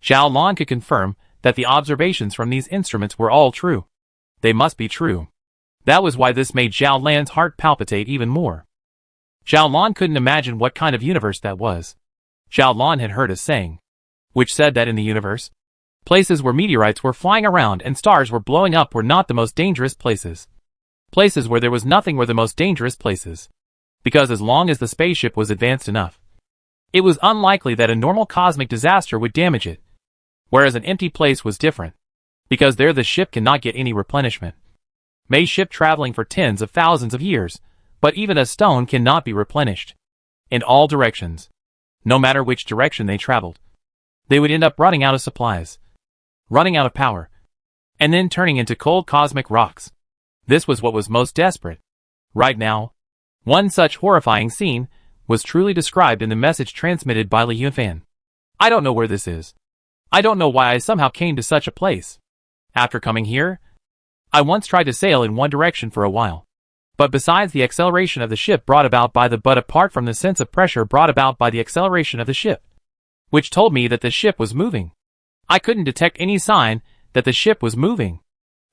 Speaker 1: Zhao Lan could confirm that the observations from these instruments were all true. They must be true. That was why this made Zhao Lan's heart palpitate even more. Zhao Lan couldn't imagine what kind of universe that was. Zhao Lan had heard a saying, which said that in the universe, places where meteorites were flying around and stars were blowing up were not the most dangerous places. Places where there was nothing were the most dangerous places. Because as long as the spaceship was advanced enough, it was unlikely that a normal cosmic disaster would damage it. Whereas an empty place was different. Because there the ship cannot get any replenishment. May ship traveling for tens of thousands of years, but even a stone cannot be replenished. In all directions. No matter which direction they traveled. They would end up running out of supplies. Running out of power. And then turning into cold cosmic rocks. This was what was most desperate. Right now. One such horrifying scene was truly described in the message transmitted by Li Yunfan. I don't know where this is. I don't know why I somehow came to such a place. After coming here, I once tried to sail in one direction for a while. But besides the acceleration of the ship brought about by apart from the sense of pressure brought about by the acceleration of the ship, which told me that the ship was moving, I couldn't detect any sign that the ship was moving.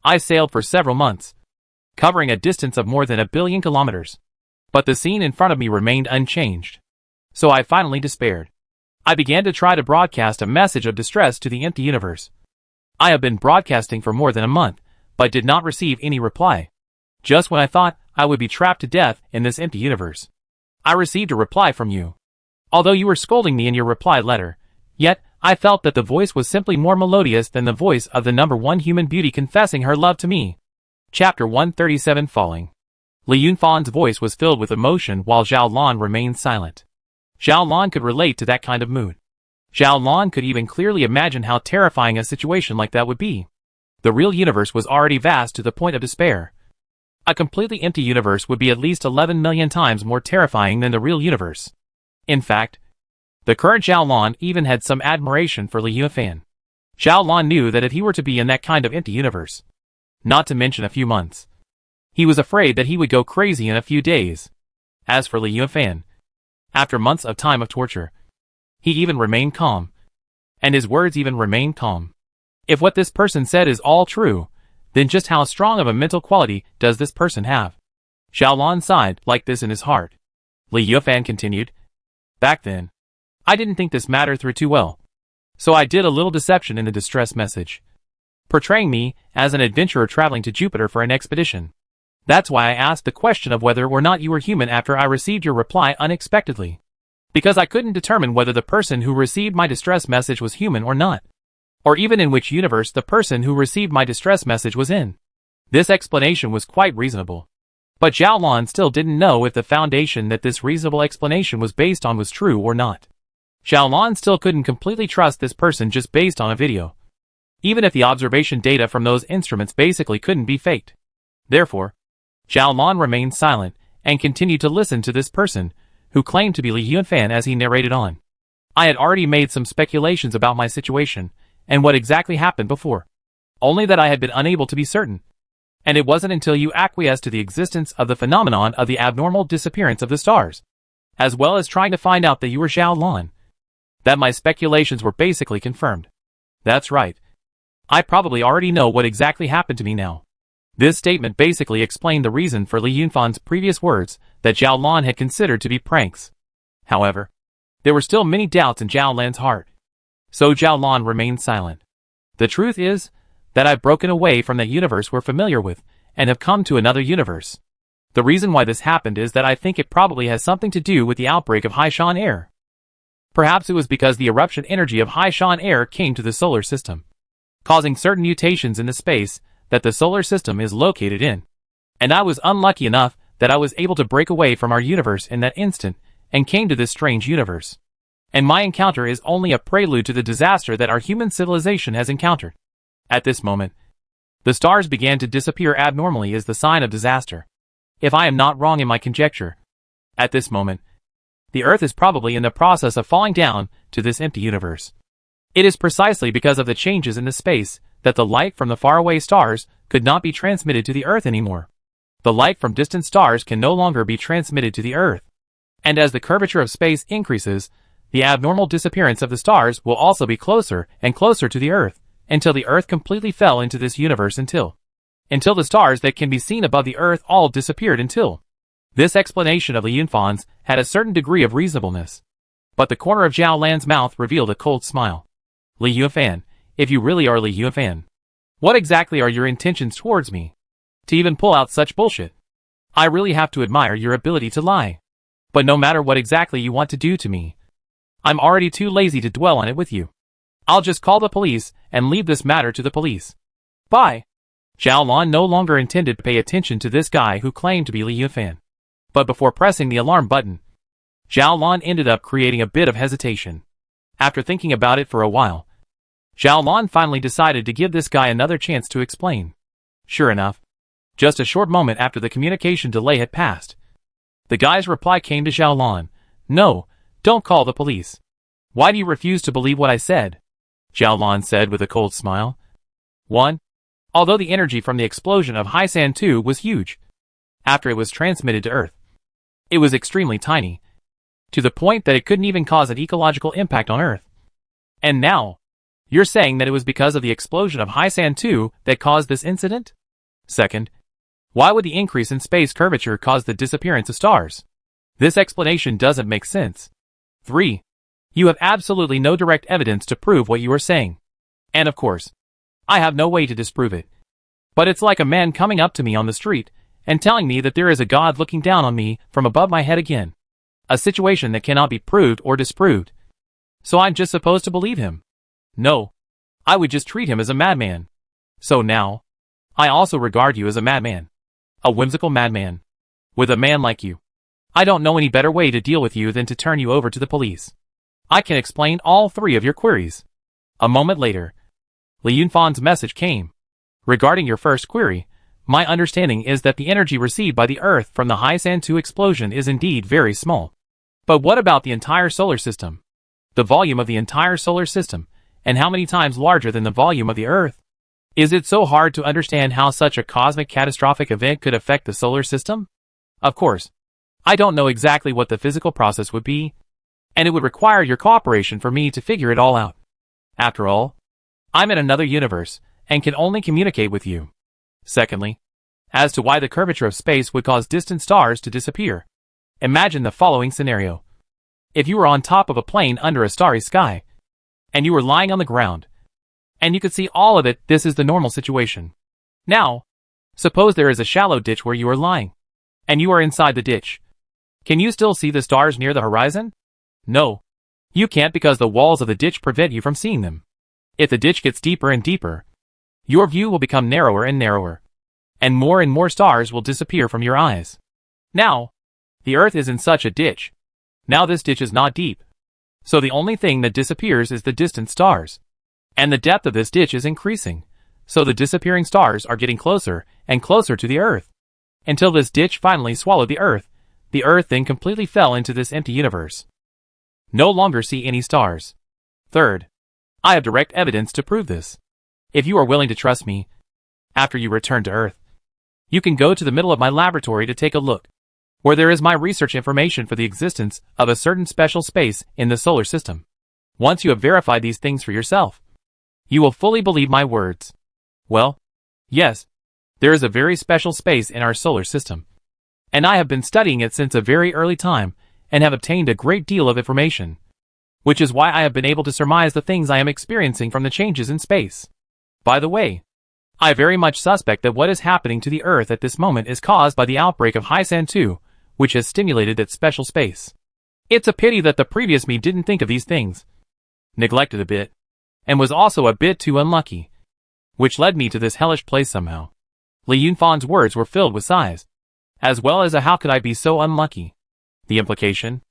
Speaker 1: I sailed for several months, covering a distance of more than 1 billion kilometers. But the scene in front of me remained unchanged. So I finally despaired. I began to try to broadcast a message of distress to the empty universe. I have been broadcasting for more than a month, but did not receive any reply. Just when I thought I would be trapped to death in this empty universe, I received a reply from you. Although you were scolding me in your reply letter, yet I felt that the voice was simply more melodious than the voice of the #1 human beauty confessing her love to me. Chapter 137 Falling. Li Yunfan's voice was filled with emotion while Zhao Lan remained silent. Zhao Lan could relate to that kind of mood. Zhao Lan could even clearly imagine how terrifying a situation like that would be. The real universe was already vast to the point of despair. A completely empty universe would be at least 11 million times more terrifying than the real universe. In fact, the current Zhao Lan even had some admiration for Li Yunfan. Zhao Lan knew that if he were to be in that kind of empty universe, not to mention a few months, he was afraid that he would go crazy in a few days. As for Li Yunfan, after months of time of torture, he even remained calm. And his words even remained calm. If what this person said is all true, then just how strong of a mental quality does this person have? Zhao Lan sighed like this in his heart. Li Yunfan continued. Back then, I didn't think this matter through too well. So I did a little deception in the distress message, portraying me as an adventurer traveling to Jupiter for an expedition. That's why I asked the question of whether or not you were human after I received your reply unexpectedly. Because I couldn't determine whether the person who received my distress message was human or not. Or even in which universe the person who received my distress message was in. This explanation was quite reasonable. But Zhao Lan still didn't know if the foundation that this reasonable explanation was based on was true or not. Zhao Lan still couldn't completely trust this person just based on a video. Even if the observation data from those instruments basically couldn't be faked. Therefore, Zhao Lan remained silent and continued to listen to this person, who claimed to be Li Yunfan as he narrated on. I had already made some speculations about my situation, and what exactly happened before. Only that I had been unable to be certain. And it wasn't until you acquiesced to the existence of the phenomenon of the abnormal disappearance of the stars, as well as trying to find out that you were Zhao Lan, that my speculations were basically confirmed. That's right. I probably already know what exactly happened to me now. This statement basically explained the reason for Li Yunfan's previous words that Zhao Lan had considered to be pranks. However, there were still many doubts in Zhao Lan's heart. So Zhao Lan remained silent. The truth is that I've broken away from that universe we're familiar with and have come to another universe. The reason why this happened is that I think it probably has something to do with the outbreak of Haishan air. Perhaps it was because the eruption energy of Haishan air came to the solar system, causing certain mutations in the space that the solar system is located in. And I was unlucky enough that I was able to break away from our universe in that instant and came to this strange universe. And my encounter is only a prelude to the disaster that our human civilization has encountered. At this moment, the stars began to disappear abnormally as the sign of disaster. If I am not wrong in my conjecture, at this moment, the Earth is probably in the process of falling down to this empty universe. It is precisely because of the changes in the space that the light from the faraway stars could not be transmitted to the Earth anymore. The light from distant stars can no longer be transmitted to the Earth. And as the curvature of space increases, the abnormal disappearance of the stars will also be closer and closer to the Earth, until the Earth completely fell into this universe until the stars that can be seen above the Earth all disappeared until. This explanation of Li Yunfan's had a certain degree of reasonableness. But the corner of Zhao Lan's mouth revealed a cold smile. Li Yunfan, if you really are Li Yunfan, what exactly are your intentions towards me? To even pull out such bullshit. I really have to admire your ability to lie. But no matter what exactly you want to do to me, I'm already too lazy to dwell on it with you. I'll just call the police and leave this matter to the police. Bye. Zhao Lan no longer intended to pay attention to this guy who claimed to be Li Yunfan. But before pressing the alarm button, Zhao Lan ended up creating a bit of hesitation. After thinking about it for a while, Zhao Lan finally decided to give this guy another chance to explain. Sure enough, just a short moment after the communication delay had passed, the guy's reply came to Zhao Lan. No, don't call the police. Why do you refuse to believe what I said? Zhao Lan said with a cold smile. 1. Although the energy from the explosion of Haisan 2 was huge, after it was transmitted to Earth, it was extremely tiny, to the point that it couldn't even cause an ecological impact on Earth. And now, you're saying that it was because of the explosion of Haisan 2 that caused this incident? 2nd, why would the increase in space curvature cause the disappearance of stars? This explanation doesn't make sense. 3. You have absolutely no direct evidence to prove what you are saying. And of course, I have no way to disprove it. But it's like a man coming up to me on the street and telling me that there is a God looking down on me from above my head again. A situation that cannot be proved or disproved. So I'm just supposed to believe him? No. I would just treat him as a madman. So now, I also regard you as a madman. A whimsical madman. With a man like you, I don't know any better way to deal with you than to turn you over to the police. I can explain all 3 of your queries. A moment later, Li Yunfan's message came. Regarding your first query, my understanding is that the energy received by the Earth from the Haisan 2 explosion is indeed very small. But what about the entire solar system? The volume of the entire solar system, and how many times larger than the volume of the Earth? Is it so hard to understand how such a cosmic catastrophic event could affect the solar system? Of course, I don't know exactly what the physical process would be, and it would require your cooperation for me to figure it all out. After all, I'm in another universe, and can only communicate with you. Secondly, as to why the curvature of space would cause distant stars to disappear. Imagine the following scenario. If you were on top of a plane under a starry sky, and you were lying on the ground, and you could see all of it, this is the normal situation. Now, suppose there is a shallow ditch where you are lying, and you are inside the ditch. Can you still see the stars near the horizon? No. You can't because the walls of the ditch prevent you from seeing them. If the ditch gets deeper and deeper, your view will become narrower and narrower, and more stars will disappear from your eyes. Now, the Earth is in such a ditch. Now this ditch is not deep. So the only thing that disappears is the distant stars. And the depth of this ditch is increasing, so the disappearing stars are getting closer and closer to the Earth. Until this ditch finally swallowed the Earth then completely fell into this empty universe. No longer see any stars. Third, I have direct evidence to prove this. If you are willing to trust me, after you return to Earth, you can go to the middle of my laboratory to take a look, where there is my research information for the existence of a certain special space in the solar system. Once you have verified these things for yourself, you will fully believe my words. Well, yes, there is a very special space in our solar system, and I have been studying it since a very early time and have obtained a great deal of information, which is why I have been able to surmise the things I am experiencing from the changes in space. By the way, I very much suspect that what is happening to the Earth at this moment is caused by the outbreak of Haisan 2, which has stimulated that special space. It's a pity that the previous me didn't think of these things, neglected a bit, and was also a bit too unlucky, which led me to this hellish place somehow. Li Yunfan's words were filled with sighs, as well as a how could I be so unlucky? The implication?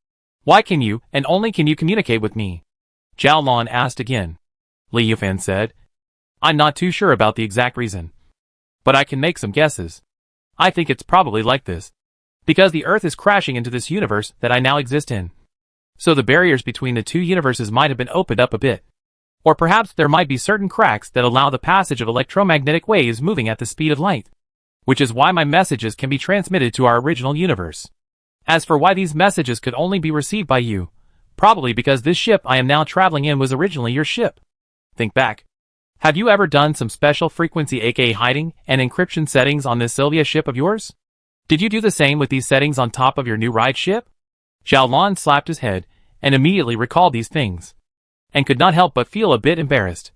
Speaker 1: Why can you, and only can you communicate with me? Zhao Lan asked again. Li Yunfan said, I'm not too sure about the exact reason, but I can make some guesses. I think it's probably like this, because the Earth is crashing into this universe that I now exist in. So the barriers between the two universes might have been opened up a bit. Or perhaps there might be certain cracks that allow the passage of electromagnetic waves moving at the speed of light, which is why my messages can be transmitted to our original universe. As for why these messages could only be received by you, probably because this ship I am now traveling in was originally your ship. Think back. Have you ever done some special frequency aka hiding and encryption settings on this Sylvia ship of yours? Did you do the same with these settings on top of your new ride ship? Xiaolon slapped his head and immediately recalled these things, and could not help but feel a bit embarrassed.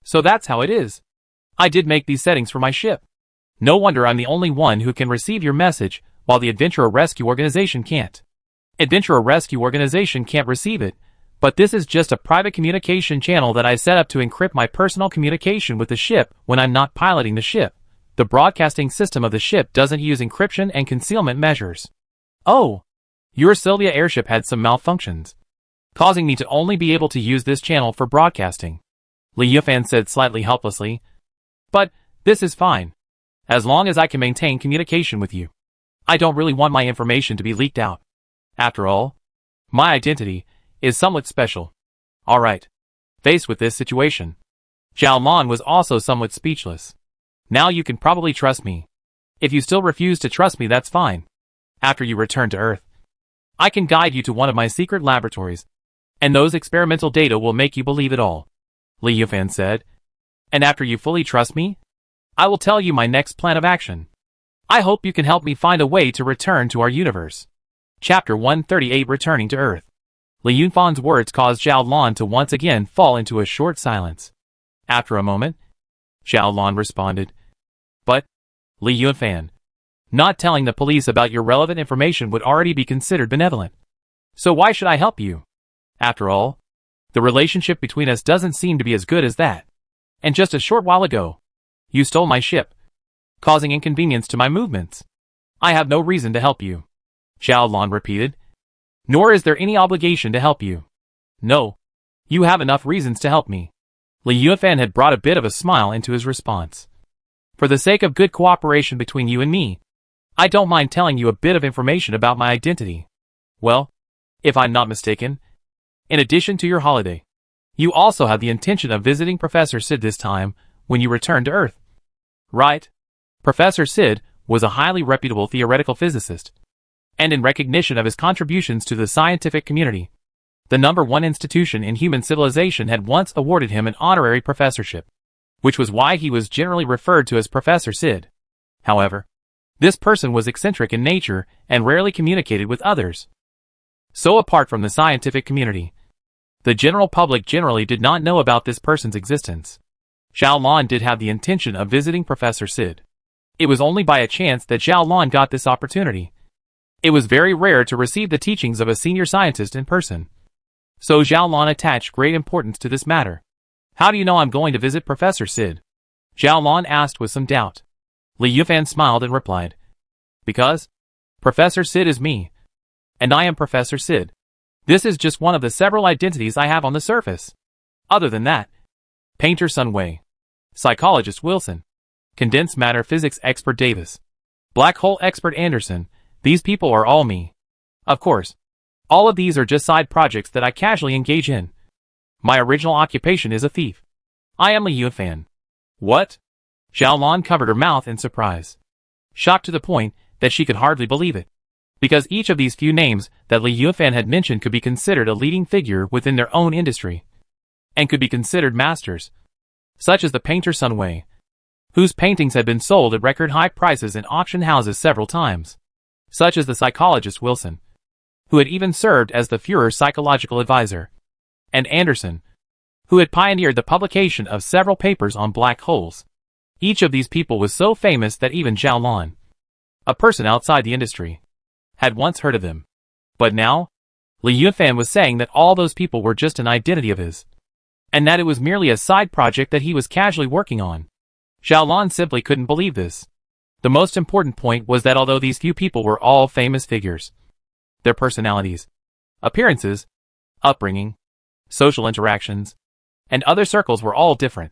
Speaker 1: So that's how it is. I did make these settings for my ship. No wonder I'm the only one who can receive your message, while the Adventurer Rescue Organization can't. Adventurer Rescue Organization can't receive it, but this is just a private communication channel that I set up to encrypt my personal communication with the ship when I'm not piloting the ship. The broadcasting system of the ship doesn't use encryption and concealment measures. Oh, your Sylvia airship had some malfunctions, causing me to only be able to use this channel for broadcasting, Li Yufan said slightly helplessly. But this is fine, as long as I can maintain communication with you. I don't really want my information to be leaked out. After all, my identity is somewhat special. Alright. Faced with this situation, Xiaolon was also somewhat speechless. Now you can probably trust me. If you still refuse to trust me, that's fine. After you return to Earth, I can guide you to one of my secret laboratories, and those experimental data will make you believe it all, Li Yufan said. And after you fully trust me, I will tell you my next plan of action. I hope you can help me find a way to return to our universe. Chapter 138 Returning to Earth. Li Yufan's words caused Xiaolon to once again fall into a short silence. After a moment, Xiaolon responded, But, Li Yufan, not telling the police about your relevant information would already be considered benevolent. So why should I help you? After all, the relationship between us doesn't seem to be as good as that. And just a short while ago, you stole my ship, causing inconvenience to my movements. I have no reason to help you, Xiaolon repeated. Nor is there any obligation to help you. No, you have enough reasons to help me. Li Yufan had brought a bit of a smile into his response. For the sake of good cooperation between you and me, I don't mind telling you a bit of information about my identity. Well, if I'm not mistaken, in addition to your holiday, you also have the intention of visiting Professor Sid this time when you return to Earth. Right? Professor Sid was a highly reputable theoretical physicist, and in recognition of his contributions to the scientific community, the #1 institution in human civilization had once awarded him an honorary professorship, which was why he was generally referred to as Professor Sid. However, this person was eccentric in nature and rarely communicated with others. So apart from the scientific community, the general public generally did not know about this person's existence. Xiaolon did have the intention of visiting Professor Sid. It was only by a chance that Xiaolon got this opportunity. It was very rare to receive the teachings of a senior scientist in person. So Xiaolon attached great importance to this matter. How do you know I'm going to visit Professor Sid? Xiaolon asked with some doubt. Li Yufan smiled and replied, Because Professor Sid is me, and I am Professor Sid. This is just one of the several identities I have on the surface. Other than that, Painter Sun Wei, Psychologist Wilson, Condensed Matter Physics Expert Davis, Black Hole Expert Anderson, these people are all me. Of course, all of these are just side projects that I casually engage in. My original occupation is a thief. I am Li Yufan. What? Xiaolon covered her mouth in surprise, shocked to the point that she could hardly believe it. Because each of these few names that Li Yufan had mentioned could be considered a leading figure within their own industry, and could be considered masters, such as the painter Sun Wei, whose paintings had been sold at record high prices in auction houses several times, such as the psychologist Wilson, who had even served as the Führer's psychological advisor, and Anderson, who had pioneered the publication of several papers on black holes. Each of these people was so famous that even Xiaolon, a person outside the industry, had once heard of them. But now, Li Yufan was saying that all those people were just an identity of his, and that it was merely a side project that he was casually working on. Xiaolon simply couldn't believe this. The most important point was that although these few people were all famous figures, their personalities, appearances, upbringing, social interactions, and other circles were all different,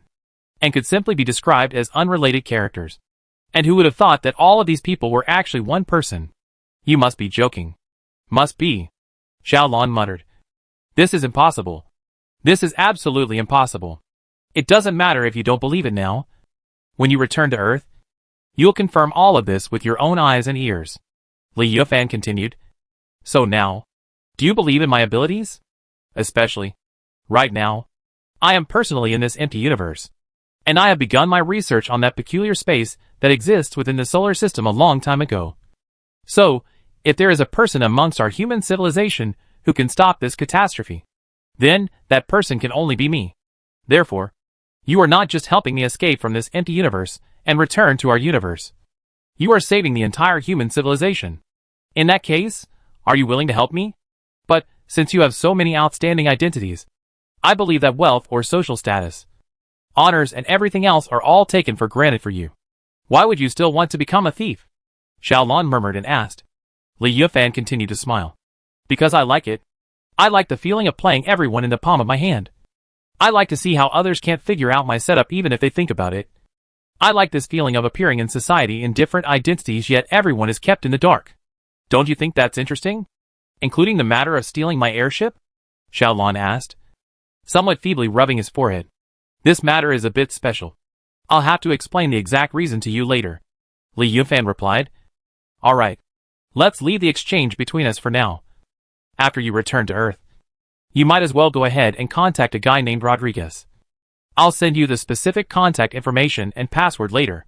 Speaker 1: and could simply be described as unrelated characters. And who would have thought that all of these people were actually one person? You must be joking. Must be. Xiaolon muttered. This is impossible. This is absolutely impossible. It doesn't matter if you don't believe it now. When you return to Earth, you'll confirm all of this with your own eyes and ears. Li Yufan continued. So now, do you believe in my abilities? Especially, right now, I am personally in this empty universe, and I have begun my research on that peculiar space that exists within the solar system a long time ago. So, if there is a person amongst our human civilization who can stop this catastrophe, then that person can only be me. Therefore, you are not just helping me escape from this empty universe and return to our universe. You are saving the entire human civilization. In that case, are you willing to help me? But, since you have so many outstanding identities, I believe that wealth or social status, honors and everything else are all taken for granted for you. Why would you still want to become a thief? Xiaolon murmured and asked. Li Yufan continued to smile. Because I like it. I like the feeling of playing everyone in the palm of my hand. I like to see how others can't figure out my setup even if they think about it. I like this feeling of appearing in society in different identities yet everyone is kept in the dark. Don't you think that's interesting? Including the matter of stealing my airship? Xiaolon asked, somewhat feebly rubbing his forehead. This matter is a bit special. I'll have to explain the exact reason to you later. Li Yufan replied. Alright. Let's leave the exchange between us for now. After you return to Earth, you might as well go ahead and contact a guy named Rodriguez. I'll send you the specific contact information and password later.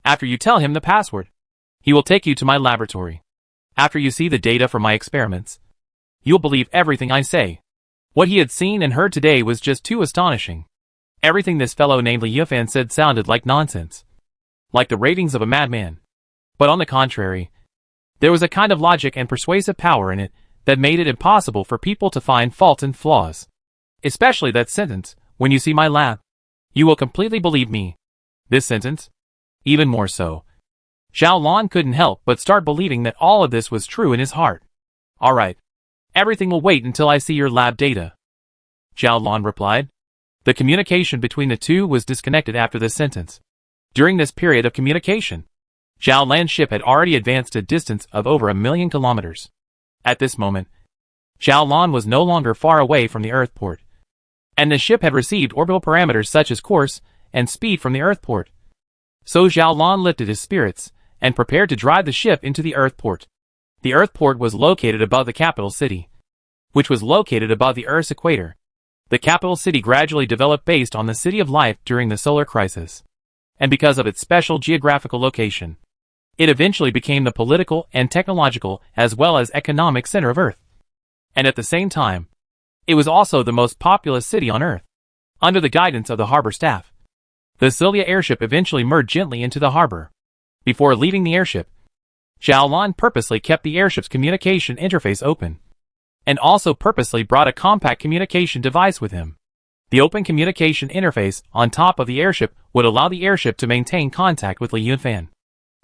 Speaker 1: After you tell him the password, he will take you to my laboratory. After you see the data from my experiments, you'll believe everything I say. What he had seen and heard today was just too astonishing. Everything this fellow named Li Yufan said sounded like nonsense. Like the ravings of a madman. But on the contrary, there was a kind of logic and persuasive power in it that made it impossible for people to find fault and flaws. Especially that sentence, when you see my lab, you will completely believe me. This sentence? Even more so. Xiaolon couldn't help but start believing that all of this was true in his heart. Alright. Everything will wait until I see your lab data. Xiaolon replied. The communication between the two was disconnected after this sentence. During this period of communication, Xiaolan's ship had already advanced a distance of over 1,000,000 kilometers. At this moment, Xiaolon was no longer far away from the Earth port, and the ship had received orbital parameters such as course and speed from the Earth port. So Xiaolon lifted his spirits and prepared to drive the ship into the Earth port. The Earth port was located above the capital city, which was located above the Earth's equator. The capital city gradually developed based on the City of Life during the solar crisis, and because of its special geographical location, it eventually became the political and technological as well as economic center of Earth. And at the same time, it was also the most populous city on Earth. Under the guidance of the harbor staff, the Sylvia airship eventually merged gently into the harbor. Before leaving the airship, Xiaolon purposely kept the airship's communication interface open, and also purposely brought a compact communication device with him. The open communication interface on top of the airship would allow the airship to maintain contact with Li Yufan,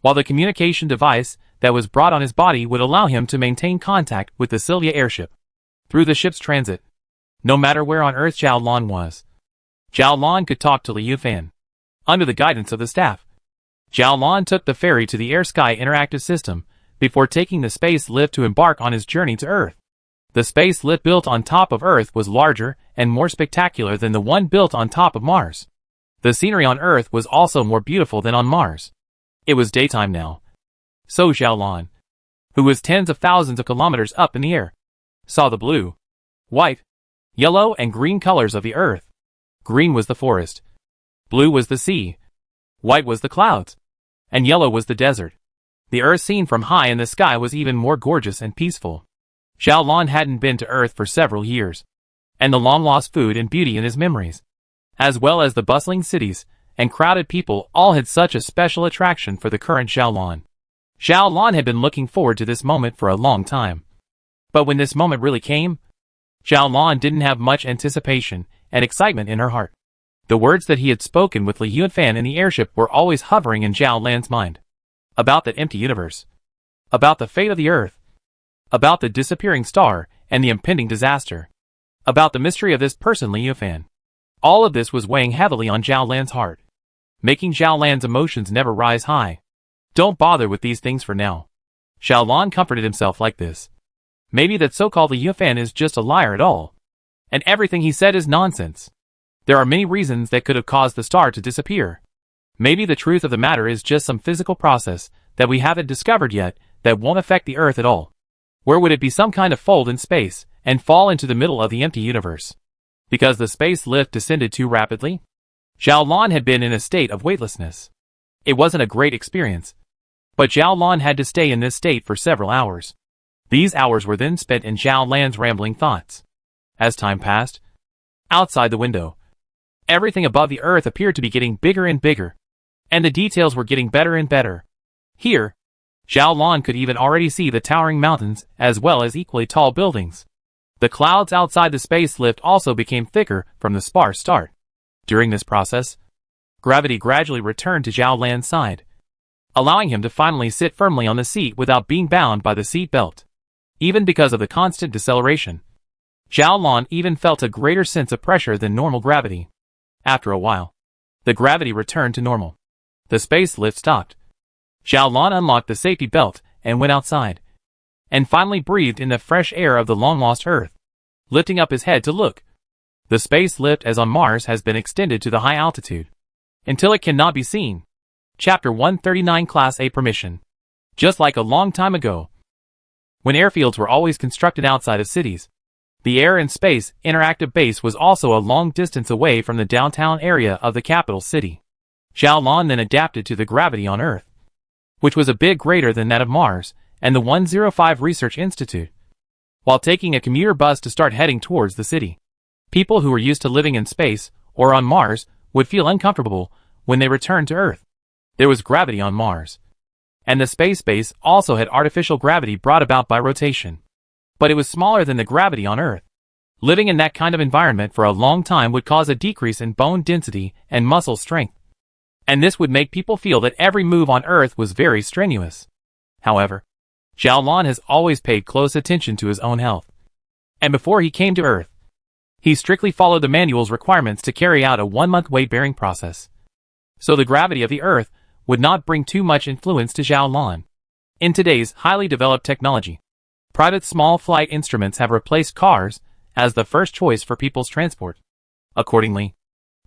Speaker 1: while the communication device that was brought on his body would allow him to maintain contact with the Sylvia airship through the ship's transit. No matter where on Earth Xiaolon was, Xiaolon could talk to Li Yufan. Under the guidance of the staff, Xiaolon took the ferry to the Air-Sky Interactive System before taking the space lift to embark on his journey to Earth. The space lift built on top of Earth was larger and more spectacular than the one built on top of Mars. The scenery on Earth was also more beautiful than on Mars. It was daytime now. So Xiaolon, who was tens of thousands of kilometers up in the air, saw the blue, white, yellow and green colors of the Earth. Green was the forest, blue was the sea, white was the clouds, and yellow was the desert. The Earth seen from high in the sky was even more gorgeous and peaceful. Xiaolon hadn't been to Earth for several years, and the long-lost food and beauty in his memories, as well as the bustling cities and crowded people all had such a special attraction for the current Xiaolon. Xiaolon had been looking forward to this moment for a long time. But when this moment really came, Xiaolon didn't have much anticipation and excitement in her heart. The words that he had spoken with Li Yufan in the airship were always hovering in Xiaolan's mind. About that empty universe. About the fate of the Earth. About the disappearing star and the impending disaster. About the mystery of this person Li Yufan. All of this was weighing heavily on Xiaolan's heart, making Xiaolan's emotions never rise high. Don't bother with these things for now. Xiaolon comforted himself like this. Maybe that so-called Li Yufan is just a liar at all. and everything he said is nonsense. There are many reasons that could have caused the star to disappear. Maybe the truth of the matter is just some physical process that we haven't discovered yet that won't affect the Earth at all. Where would it be some kind of fold in space and fall into the middle of the empty universe? Because the space lift descended too rapidly? Zhao Lan had been in a state of weightlessness. It wasn't a great experience. But Zhao Lan had to stay in this state for several hours. These hours were then spent in Zhao Lan's rambling thoughts. As time passed, outside the window, everything above the Earth appeared to be getting bigger and bigger, and the details were getting better and better. Here, Zhao Lan could even already see the towering mountains as well as equally tall buildings. The clouds outside the space lift also became thicker from the sparse start. During this process, gravity gradually returned to Zhao Lan's side, allowing him to finally sit firmly on the seat without being bound by the seat belt. Even because of the constant deceleration, Zhao Lan even felt a greater sense of pressure than normal gravity. After a while, the gravity returned to normal. The space lift stopped. Zhao Lan unlocked the safety belt and went outside, and finally breathed in the fresh air of the long-lost Earth. Lifting up his head to look, the space lift as on Mars has been extended to the high altitude, until it cannot be seen. Chapter 139 Class A Permission. Just like a long time ago, when airfields were always constructed outside of cities, the Air and Space Interactive Base was also a long distance away from the downtown area of the capital city. Zhao Lan then adapted to the gravity on Earth, which was a bit greater than that of Mars and the 105 Research Institute. While taking a commuter bus to start heading towards the city, people who were used to living in space or on Mars would feel uncomfortable when they returned to Earth. There was gravity on Mars, and the space base also had artificial gravity brought about by rotation. But it was smaller than the gravity on Earth. Living in that kind of environment for a long time would cause a decrease in bone density and muscle strength, and this would make people feel that every move on Earth was very strenuous. However, Zhao Lan has always paid close attention to his own health, and before he came to Earth, he strictly followed the manual's requirements to carry out a 1-month weight-bearing process. So the gravity of the Earth would not bring too much influence to Zhao Lan. In today's highly developed technology, private small flight instruments have replaced cars as the first choice for people's transport. Accordingly,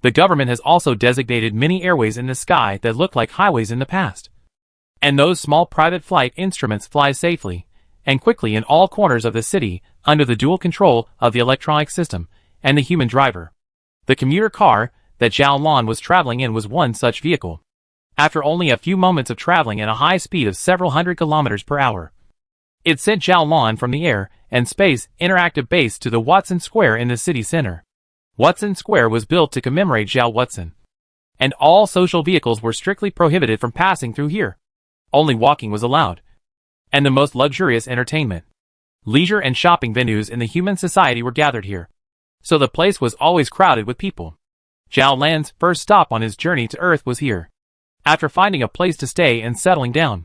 Speaker 1: the government has also designated many airways in the sky that look like highways in the past. And those small private flight instruments fly safely and quickly in all corners of the city under the dual control of the electronic system and the human driver. The commuter car that Zhao Lan was traveling in was one such vehicle. After only a few moments of traveling at a high speed of several hundred kilometers per hour, it sent Zhao Lan from the Air and Space Interactive Base to the Watson Square in the city center. Watson Square was built to commemorate Zhao Watson, and all social vehicles were strictly prohibited from passing through here. Only walking was allowed, and the most luxurious entertainment, leisure and shopping venues in the human society were gathered here. So the place was always crowded with people. Zhao Lan's first stop on his journey to Earth was here. After finding a place to stay and settling down,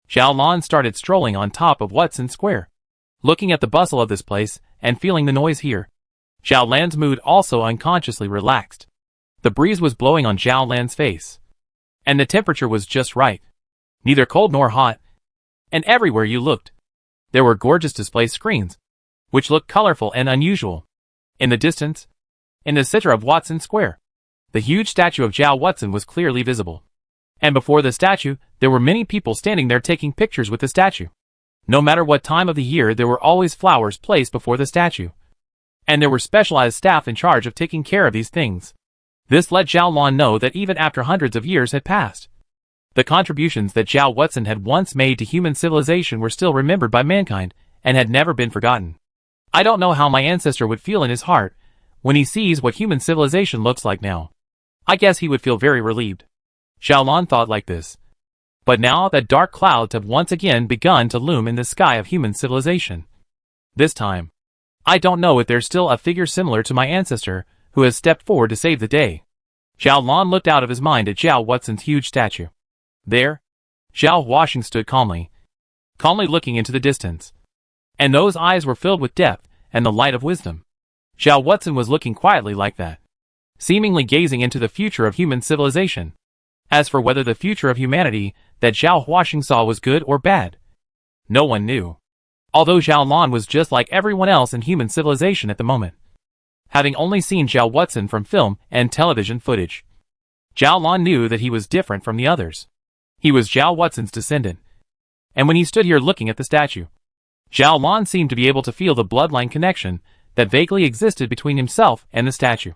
Speaker 1: Zhao Lan started strolling on top of Watson Square, looking at the bustle of this place and feeling the noise here. Zhao Lan's mood also unconsciously relaxed. The breeze was blowing on Zhao Lan's face, and the temperature was just right, neither cold nor hot. And everywhere you looked, there were gorgeous display screens, which looked colorful and unusual. In the distance, in the center of Watson Square, the huge statue of Zhao Watson was clearly visible. And before the statue, there were many people standing there taking pictures with the statue. No matter what time of the year, there were always flowers placed before the statue, and there were specialized staff in charge of taking care of these things. This let Zhao Lan know that even after hundreds of years had passed, the contributions that Zhao Watson had once made to human civilization were still remembered by mankind and had never been forgotten. I don't know how my ancestor would feel in his heart when he sees what human civilization looks like now. I guess he would feel very relieved. Zhao Lan thought like this. But now that dark clouds have once again begun to loom in the sky of human civilization. This time, I don't know if there's still a figure similar to my ancestor who has stepped forward to save the day. Zhao Lan looked out of his mind at Zhao Watson's huge statue. There, Zhao Washing stood calmly looking into the distance. And those eyes were filled with depth and the light of wisdom. Zhao Watson was looking quietly like that, seemingly gazing into the future of human civilization. As for whether the future of humanity that Zhao Washing saw was good or bad, no one knew. Although Zhao Lan was just like everyone else in human civilization at the moment. having only seen Zhao Watson from film and television footage. Zhao Lan knew that he was different from the others. He was Zhao Watson's descendant. And when he stood here looking at the statue, Zhao Lan seemed to be able to feel the bloodline connection that vaguely existed between himself and the statue.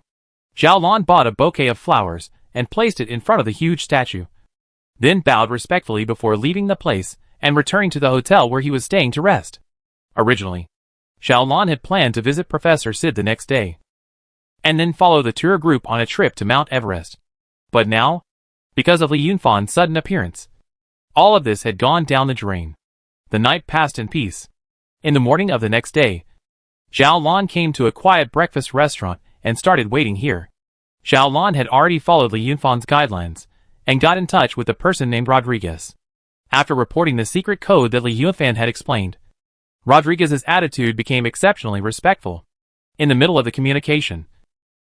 Speaker 1: Zhao Lan bought a bouquet of flowers and placed it in front of the huge statue, then bowed respectfully before leaving the place and returning to the hotel where he was staying to rest. Originally, Zhao Lan had planned to visit Professor Sid the next day, and then follow the tour group on a trip to Mount Everest. But now, because of Li Yunfan's sudden appearance, all of this had gone down the drain. The night passed in peace. In the morning of the next day, Zhao Lan came to a quiet breakfast restaurant and started waiting here. Zhao Lan had already followed Li Yunfan's guidelines and got in touch with a person named Rodriguez. After reporting the secret code that Li Yunfan had explained, Rodriguez's attitude became exceptionally respectful. In the middle of the communication,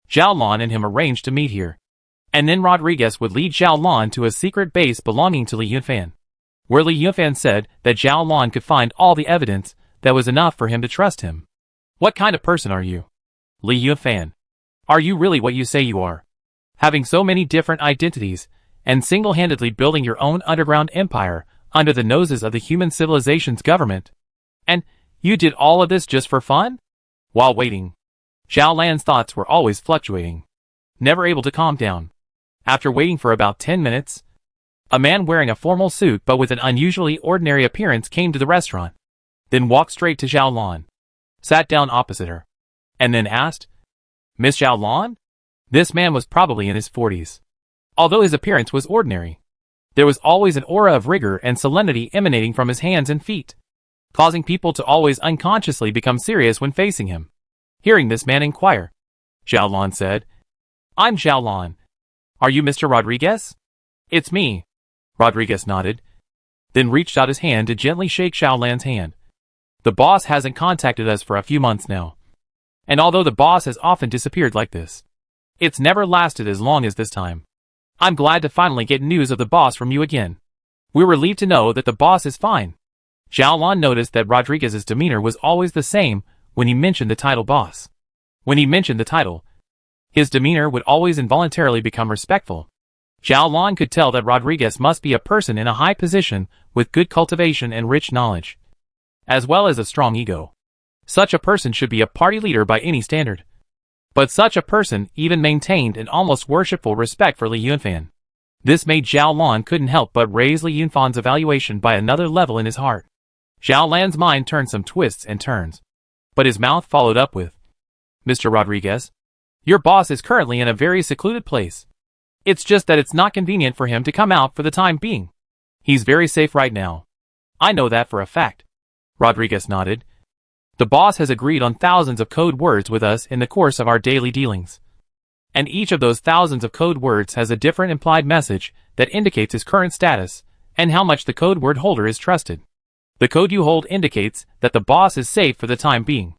Speaker 1: Zhao Lan and him arranged to meet here, and then Rodriguez would lead Zhao Lan to a secret base belonging to Li Yunfan, where Li Yunfan said that Zhao Lan could find all the evidence that was enough for him to trust him. What kind of person are you, Li Yunfan? Are you really what you say you are? Having so many different identities and single-handedly building your own underground empire under the noses of the human civilization's government? And you did all of this just for fun? While waiting, Zhao Lan's thoughts were always fluctuating, never able to calm down. After waiting for about 10 minutes, a man wearing a formal suit but with an unusually ordinary appearance came to the restaurant, then walked straight to Zhao Lan, sat down opposite her, and then asked, "Miss Zhao Lan?" This man was probably in his 40s. Although his appearance was ordinary, there was always an aura of rigor and solemnity emanating from his hands and feet, causing people to always unconsciously become serious when facing him. Hearing this man inquire, Zhao Lan said, "I'm Zhao Lan. Are you Mr. Rodriguez?" "It's me." Rodriguez nodded, then reached out his hand to gently shake Zhao Lan's hand. "The boss hasn't contacted us for a few months now. And although the boss has often disappeared like this, it's never lasted as long as this time. I'm glad to finally get news of the boss from you again. We're relieved to know that the boss is fine." Zhao Lan noticed that Rodriguez's demeanor was always the same when he mentioned the title boss. When he mentioned the title, his demeanor would always involuntarily become respectful. Zhao Lan could tell that Rodriguez must be a person in a high position with good cultivation and rich knowledge, as well as a strong ego. Such a person should be a party leader by any standard. But such a person even maintained an almost worshipful respect for Li Yunfan. This made Zhao Lan couldn't help but raise Li Yunfan's evaluation by another level in his heart. Zhao Lan's mind turned some twists and turns, but his mouth followed up with, "Mr. Rodriguez, your boss is currently in a very secluded place. It's just that it's not convenient for him to come out for the time being. He's very safe right now. I know that for a fact." Rodriguez nodded. "The boss has agreed on thousands of code words with us in the course of our daily dealings. And each of those thousands of code words has a different implied message that indicates his current status and how much the code word holder is trusted. The code you hold indicates that the boss is safe for the time being.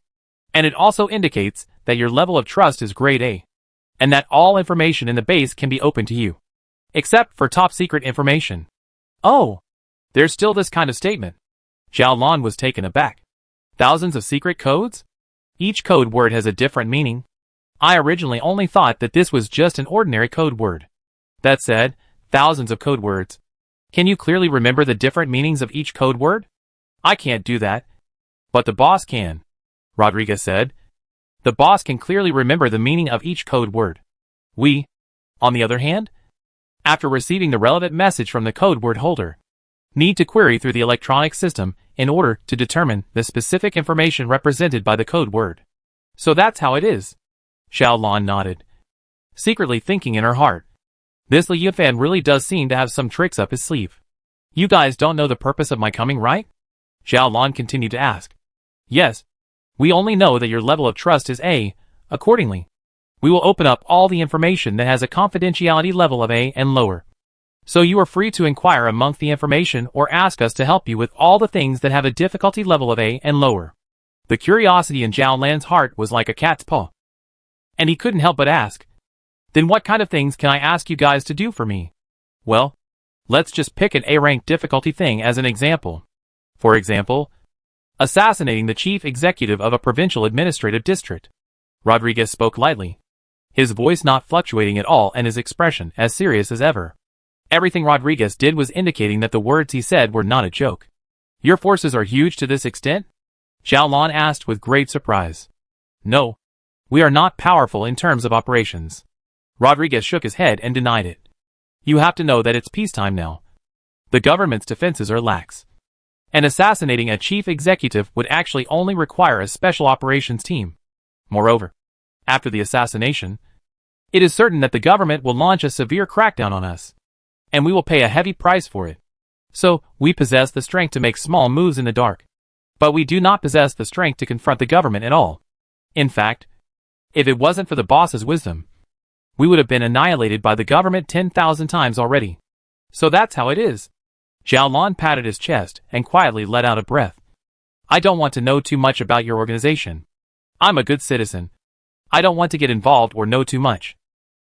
Speaker 1: And it also indicates that your level of trust is grade A, and that all information in the base can be open to you, except for top secret information." "Oh, there's still this kind of statement." Zhao Lan was taken aback. "Thousands of secret codes? Each code word has a different meaning. I originally only thought that this was just an ordinary code word. That said, thousands of code words. Can you clearly remember the different meanings of each code word?" "I can't do that. But the boss can," Rodriguez said. "The boss can clearly remember the meaning of each code word. We, on the other hand, after receiving the relevant message from the code word holder, need to query through the electronic system in order to determine the specific information represented by the code word." "So that's how it is." Zhao Lan nodded, secretly thinking in her heart, "This Li Yunfan really does seem to have some tricks up his sleeve." "You guys don't know the purpose of my coming, right?" Zhao Lan continued to ask. "Yes. We only know that your level of trust is A. Accordingly, we will open up all the information that has a confidentiality level of A and lower. So you are free to inquire amongst the information or ask us to help you with all the things that have a difficulty level of A and lower." The curiosity in Zhao Lan's heart was like a cat's paw, and he couldn't help but ask, "Then what kind of things can I ask you guys to do for me?" "Well, let's just pick an A-rank difficulty thing as an example. For example, assassinating the chief executive of a provincial administrative district. Rodriguez spoke lightly, his voice not fluctuating at all and his expression as serious as ever. Everything Rodriguez did was indicating that the words he said were not a joke. Your forces are huge to this extent? Xiaolan asked with great surprise. No. We are not powerful in terms of operations. Rodriguez shook his head and denied it. You have to know that it's peacetime now. The government's defenses are lax. And assassinating a chief executive would actually only require a special operations team. Moreover, after the assassination, it is certain that the government will launch a severe crackdown on us. And we will pay a heavy price for it. So, we possess the strength to make small moves in the dark. But we do not possess the strength to confront the government at all. In fact, if it wasn't for the boss's wisdom, we would have been annihilated by the government 10,000 times already. So that's how it is. Xiaolan patted his chest and quietly let out a breath. I don't want to know too much about your organization. I'm a good citizen. I don't want to get involved or know too much.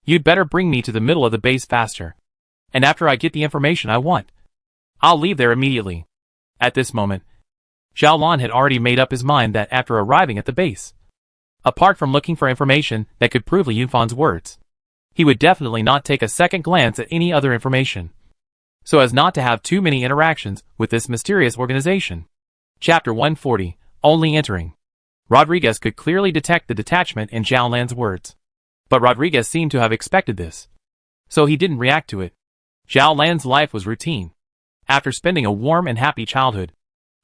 Speaker 1: You'd better bring me to the middle of the base faster. And after I get the information I want, I'll leave there immediately. At this moment, Xiaolan had already made up his mind that after arriving at the base, apart from looking for information that could prove Li Yunfan's words, he would definitely not take a second glance at any other information, so as not to have too many interactions with this mysterious organization. Chapter 140, Only Entering. Rodriguez could clearly detect the detachment in Xiaolan's words. But Rodriguez seemed to have expected this, so he didn't react to it. Xiaolan's life was routine. After spending a warm and happy childhood,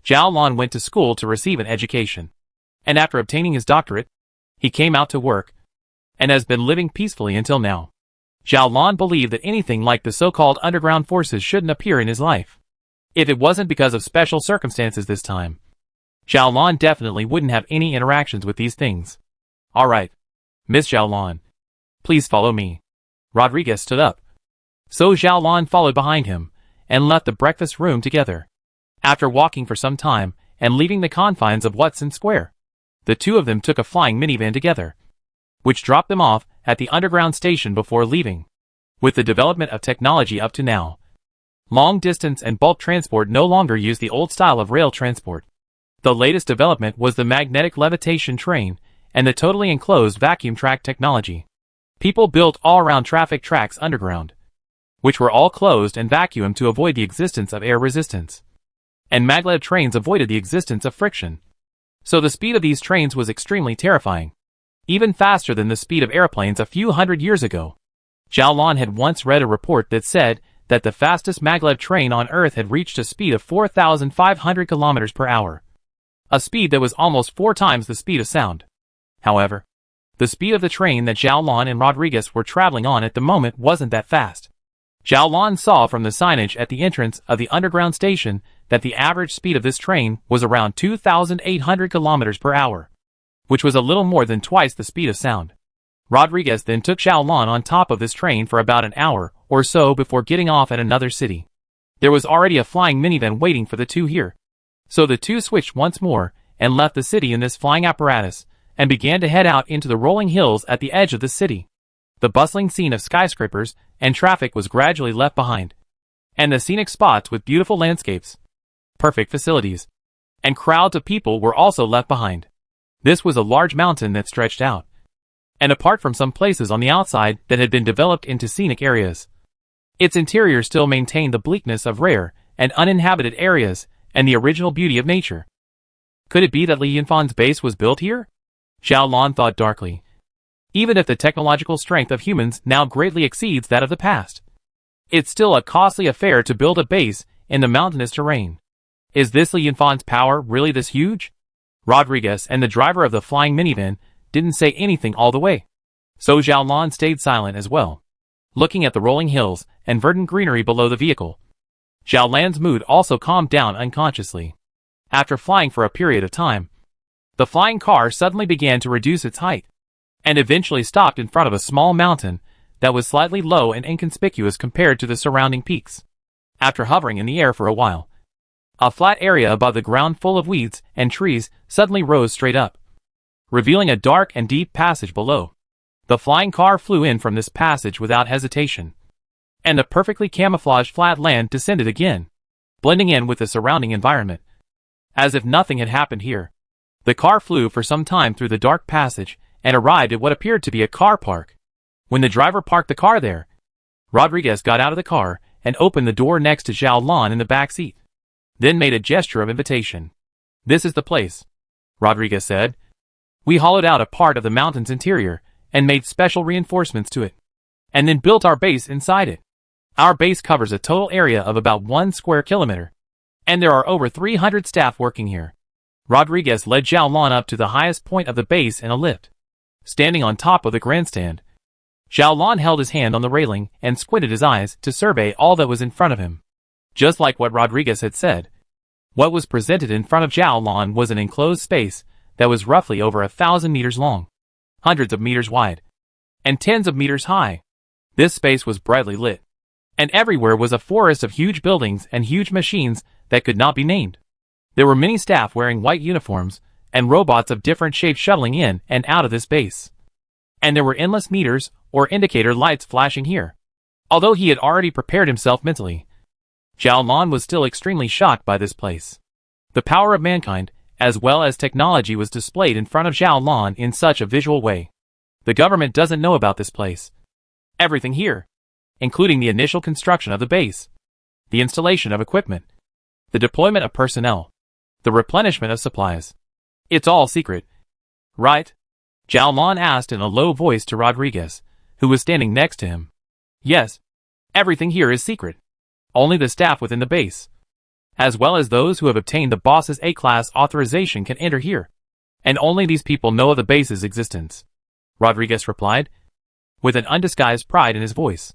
Speaker 1: Xiaolan went to school to receive an education. And after obtaining his doctorate, he came out to work, and has been living peacefully until now. Xiaolan believed that anything like the so-called underground forces shouldn't appear in his life. If it wasn't because of special circumstances this time, Xiaolan definitely wouldn't have any interactions with these things. Alright, Miss Xiaolan, please follow me. Rodriguez stood up. So Xiaolan followed behind him, and left the breakfast room together. After walking for some time, and leaving the confines of Watson Square, the two of them took a flying minivan together, which dropped them off at the underground station before leaving. With the development of technology up to now, long-distance and bulk transport no longer use the old style of rail transport. The latest development was the magnetic levitation train and the totally enclosed vacuum track technology. People built all-around traffic tracks underground, which were all closed and vacuumed to avoid the existence of air resistance. And maglev trains avoided the existence of friction. So the speed of these trains was extremely terrifying, even faster than the speed of airplanes a few hundred years ago. Xiaolan had once read a report that said that the fastest maglev train on Earth had reached a speed of 4,500 kilometers per hour, a speed that was almost 4 times the speed of sound. However, the speed of the train that Xiaolan and Rodriguez were traveling on at the moment wasn't that fast. Xiaolan saw from the signage at the entrance of the underground station that the average speed of this train was around 2,800 kilometers per hour, which was a little more than twice the speed of sound. Rodriguez then took Xiaolan on top of this train for about an hour or so before getting off at another city. There was already a flying minivan waiting for the two here. So the two switched once more and left the city in this flying apparatus and began to head out into the rolling hills at the edge of the city. The bustling scene of skyscrapers and traffic was gradually left behind, and the scenic spots with beautiful landscapes, perfect facilities, and crowds of people were also left behind. This was a large mountain that stretched out, and apart from some places on the outside that had been developed into scenic areas, its interior still maintained the bleakness of rare and uninhabited areas and the original beauty of nature. Could it be that Li Yunfan's base was built here? Xiaolan thought darkly. Even if the technological strength of humans now greatly exceeds that of the past, it's still a costly affair to build a base in the mountainous terrain. Is this Li Yunfan's power really this huge? Rodriguez and the driver of the flying minivan didn't say anything all the way, so Xiaolan stayed silent as well, looking at the rolling hills and verdant greenery below the vehicle. Xiaolan's mood also calmed down unconsciously. After flying for a period of time, the flying car suddenly began to reduce its height, and eventually stopped in front of a small mountain that was slightly low and inconspicuous compared to the surrounding peaks. After hovering in the air for a while, a flat area above the ground full of weeds and trees suddenly rose straight up, revealing a dark and deep passage below. The flying car flew in from this passage without hesitation, and the perfectly camouflaged flat land descended again, blending in with the surrounding environment, as if nothing had happened here. The car flew for some time through the dark passage and arrived at what appeared to be a car park. When the driver parked the car there, Rodriguez got out of the car and opened the door next to Zhao Lan in the back seat, then made a gesture of invitation. "This is the place," Rodriguez said. "We hollowed out a part of the mountain's interior and made special reinforcements to it, and then built our base inside it. Our base covers a total area of about 1 square kilometer, and there are over 300 staff working here." Rodriguez led Zhao Lan up to the highest point of the base in a lift. Standing on top of the grandstand, Zhao Lan held his hand on the railing and squinted his eyes to survey all that was in front of him. Just like what Rodriguez had said, what was presented in front of Zhao Lan was an enclosed space that was roughly over 1,000 meters long, hundreds of meters wide, and tens of meters high. This space was brightly lit, and everywhere was a forest of huge buildings and huge machines that could not be named. There were many staff wearing white uniforms, and robots of different shapes shuttling in and out of this base. And there were endless meters or indicator lights flashing here. Although he had already prepared himself mentally, Zhao Lan was still extremely shocked by this place. The power of mankind, as well as technology, was displayed in front of Zhao Lan in such a visual way. The government doesn't know about this place. Everything here, including the initial construction of the base, the installation of equipment, the deployment of personnel, the replenishment of supplies. It's all secret, right? Zhao Lan asked in a low voice to Rodriguez, who was standing next to him. Yes, everything here is secret. Only the staff within the base, as well as those who have obtained the boss's A-class authorization, can enter here. And only these people know of the base's existence, Rodriguez replied, with an undisguised pride in his voice.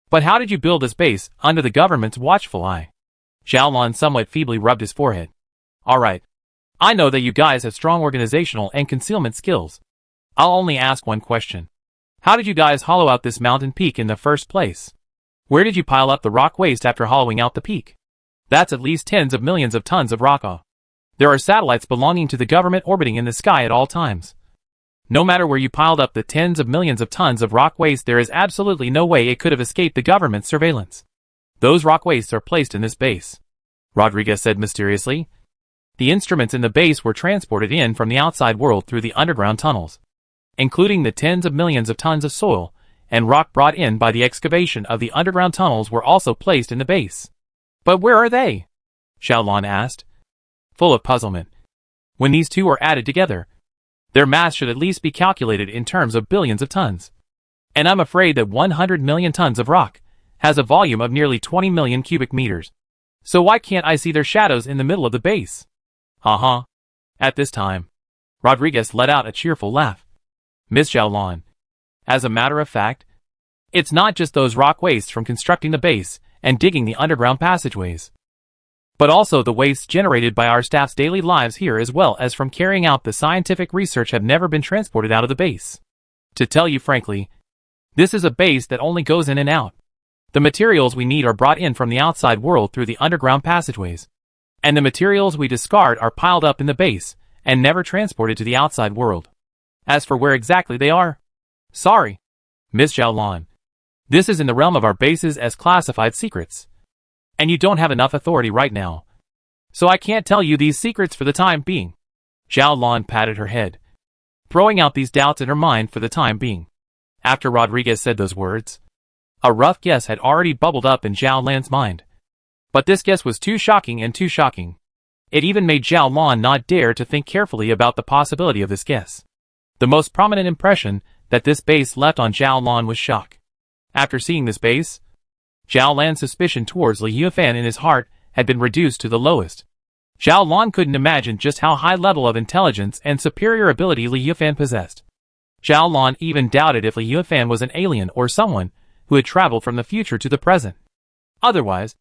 Speaker 1: But how did you build this base under the government's watchful eye? Zhao Lan somewhat feebly rubbed his forehead. All right. I know that you guys have strong organizational and concealment skills. I'll only ask one question. How did you guys hollow out this mountain peak in the first place? Where did you pile up the rock waste after hollowing out the peak? That's at least tens of millions of tons of rock. There are satellites belonging to the government orbiting in the sky at all times. No matter where you piled up the tens of millions of tons of rock waste, there is absolutely no way it could have escaped the government's surveillance. Those rock wastes are placed in this base, Rodriguez said mysteriously. The instruments in the base were transported in from the outside world through the underground tunnels, including the tens of millions of tons of soil and rock brought in by the excavation of the underground tunnels were also placed in the base. But where are they? Zhao Lan asked, full of puzzlement. When these two are added together, their mass should at least be calculated in terms of billions of tons. And I'm afraid that 100 million tons of rock has a volume of nearly 20 million cubic meters. So why can't I see their shadows in the middle of the base? At this time, Rodriguez let out a cheerful laugh. Miss Zhao Lan, as a matter of fact, it's not just those rock wastes from constructing the base and digging the underground passageways, but also the wastes generated by our staff's daily lives here, as well as from carrying out the scientific research, have never been transported out of the base. To tell you frankly, this is a base that only goes in and out. The materials we need are brought in from the outside world through the underground passageways, and the materials we discard are piled up in the base and never transported to the outside world. As for where exactly they are, sorry, Miss Zhao Lan, this is in the realm of our bases as classified secrets, and you don't have enough authority right now, so I can't tell you these secrets for the time being. Zhao Lan patted her head, throwing out these doubts in her mind for the time being. After Rodriguez said those words, a rough guess had already bubbled up in Zhao Lan's mind. But this guess was too shocking and too shocking. It even made Zhao Lan not dare to think carefully about the possibility of this guess. The most prominent impression that this base left on Zhao Lan was shock. After seeing this base, Zhao Lan's suspicion towards Li Yufan in his heart had been reduced to the lowest. Zhao Lan couldn't imagine just how high level of intelligence and superior ability Li Yufan possessed. Zhao Lan even doubted if Li Yufan was an alien or someone who had traveled from the future to the present. Otherwise,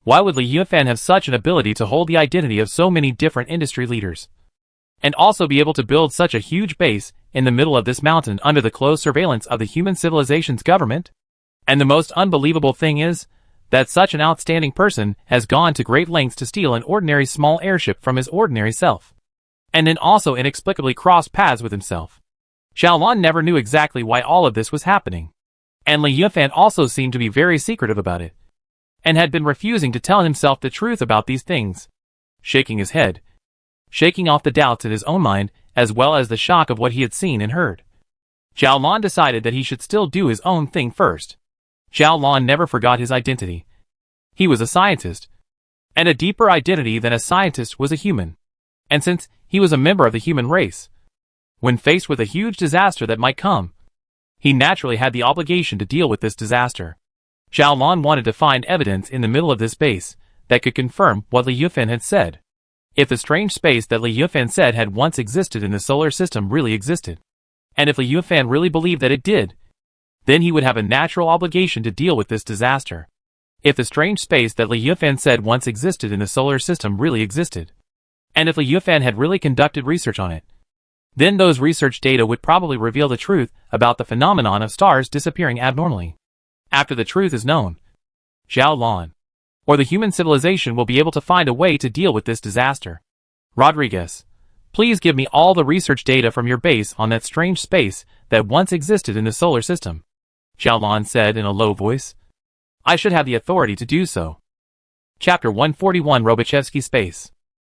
Speaker 1: why would Li Yufan have such an ability to hold the identity of so many different industry leaders, and also be able to build such a huge base in the middle of this mountain under the close surveillance of the human civilization's government? And the most unbelievable thing is that such an outstanding person has gone to great lengths to steal an ordinary small airship from his ordinary self, and then also inexplicably cross paths with himself. Zhao Lan never knew exactly why all of this was happening, and Li Yufan also seemed to be very secretive about it, and had been refusing to tell himself the truth about these things. Shaking his head, shaking off the doubts in his own mind, as well as the shock of what he had seen and heard, Zhao Lan decided that he should still do his own thing first. Zhao Lan never forgot his identity. He was a scientist. And a deeper identity than a scientist was a human. And since he was a member of the human race, when faced with a huge disaster that might come, he naturally had the obligation to deal with this disaster. Zhao Lan wanted to find evidence in the middle of this base that could confirm what Li Yufan had said. If the strange space that Li Yufan said had once existed in the solar system really existed, and if Li Yufan really believed that it did, then he would have a natural obligation to deal with this disaster. If the strange space that Li Yufan said once existed in the solar system really existed, and if Li Yufan had really conducted research on it, then those research data would probably reveal the truth about the phenomenon of stars disappearing abnormally. After the truth is known, Zhao Lan, or the human civilization, will be able to find a way to deal with this disaster. Rodriguez, please give me all the research data from your base on that strange space that once existed in the solar system, Zhao Lan said in a low voice. I should have the authority to do so. Chapter 141 Robochevsky Space.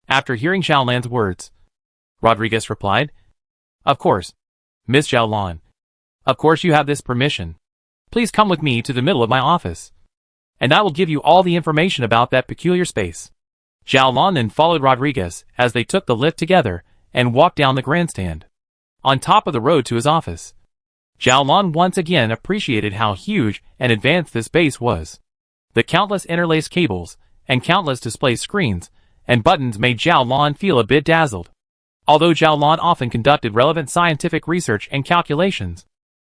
Speaker 1: After hearing Zhao Lan's words, Rodriguez replied, Of course, Miss Zhao Lan. Of course you have this permission. Please come with me to the middle of my office, and I will give you all the information about that peculiar space. Zhao Lan then followed Rodriguez as they took the lift together and walked down the grandstand, on top of the road to his office. Zhao Lan once again appreciated how huge and advanced this base was. The countless interlaced cables and countless display screens and buttons made Zhao Lan feel a bit dazzled. Although Zhao Lan often conducted relevant scientific research and calculations,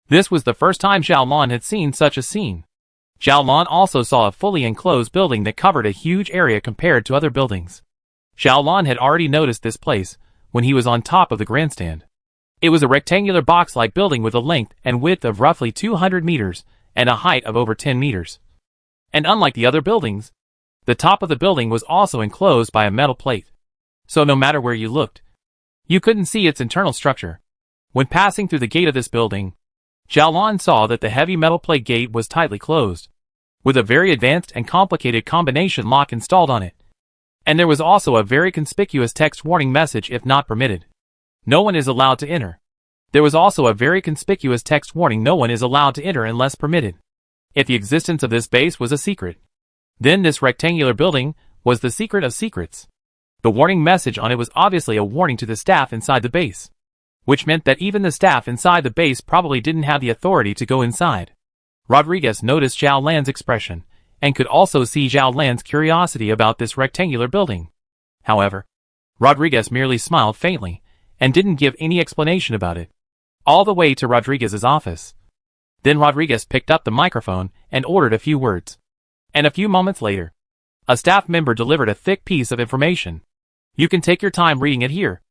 Speaker 1: this was the first time Zhao Lan had seen such a scene. Zhao Lan also saw a fully enclosed building that covered a huge area compared to other buildings. Zhao Lan had already noticed this place when he was on top of the grandstand. It was a rectangular box-like building with a length and width of roughly 200 meters and a height of over 10 meters. And unlike the other buildings, the top of the building was also enclosed by a metal plate. So no matter where you looked, you couldn't see its internal structure. When passing through the gate of this building, Zhao Lan saw that the heavy metal plate gate was tightly closed, with a very advanced and complicated combination lock installed on it. And there was also a very conspicuous text warning message: if not permitted, no one is allowed to enter. There was also a very conspicuous text warning: no one is allowed to enter unless permitted. If the existence of this base was a secret, then this rectangular building was the secret of secrets. The warning message on it was obviously a warning to the staff inside the base, which meant that even the staff inside the base probably didn't have the authority to go inside. Rodriguez noticed Zhao Lan's expression, and could also see Zhao Lan's curiosity about this rectangular building. However, Rodriguez merely smiled faintly, and didn't give any explanation about it, all the way to Rodriguez's office. Then Rodriguez picked up the microphone and ordered a few words. And a few moments later, a staff member delivered a thick piece of information. You can take your time reading it here.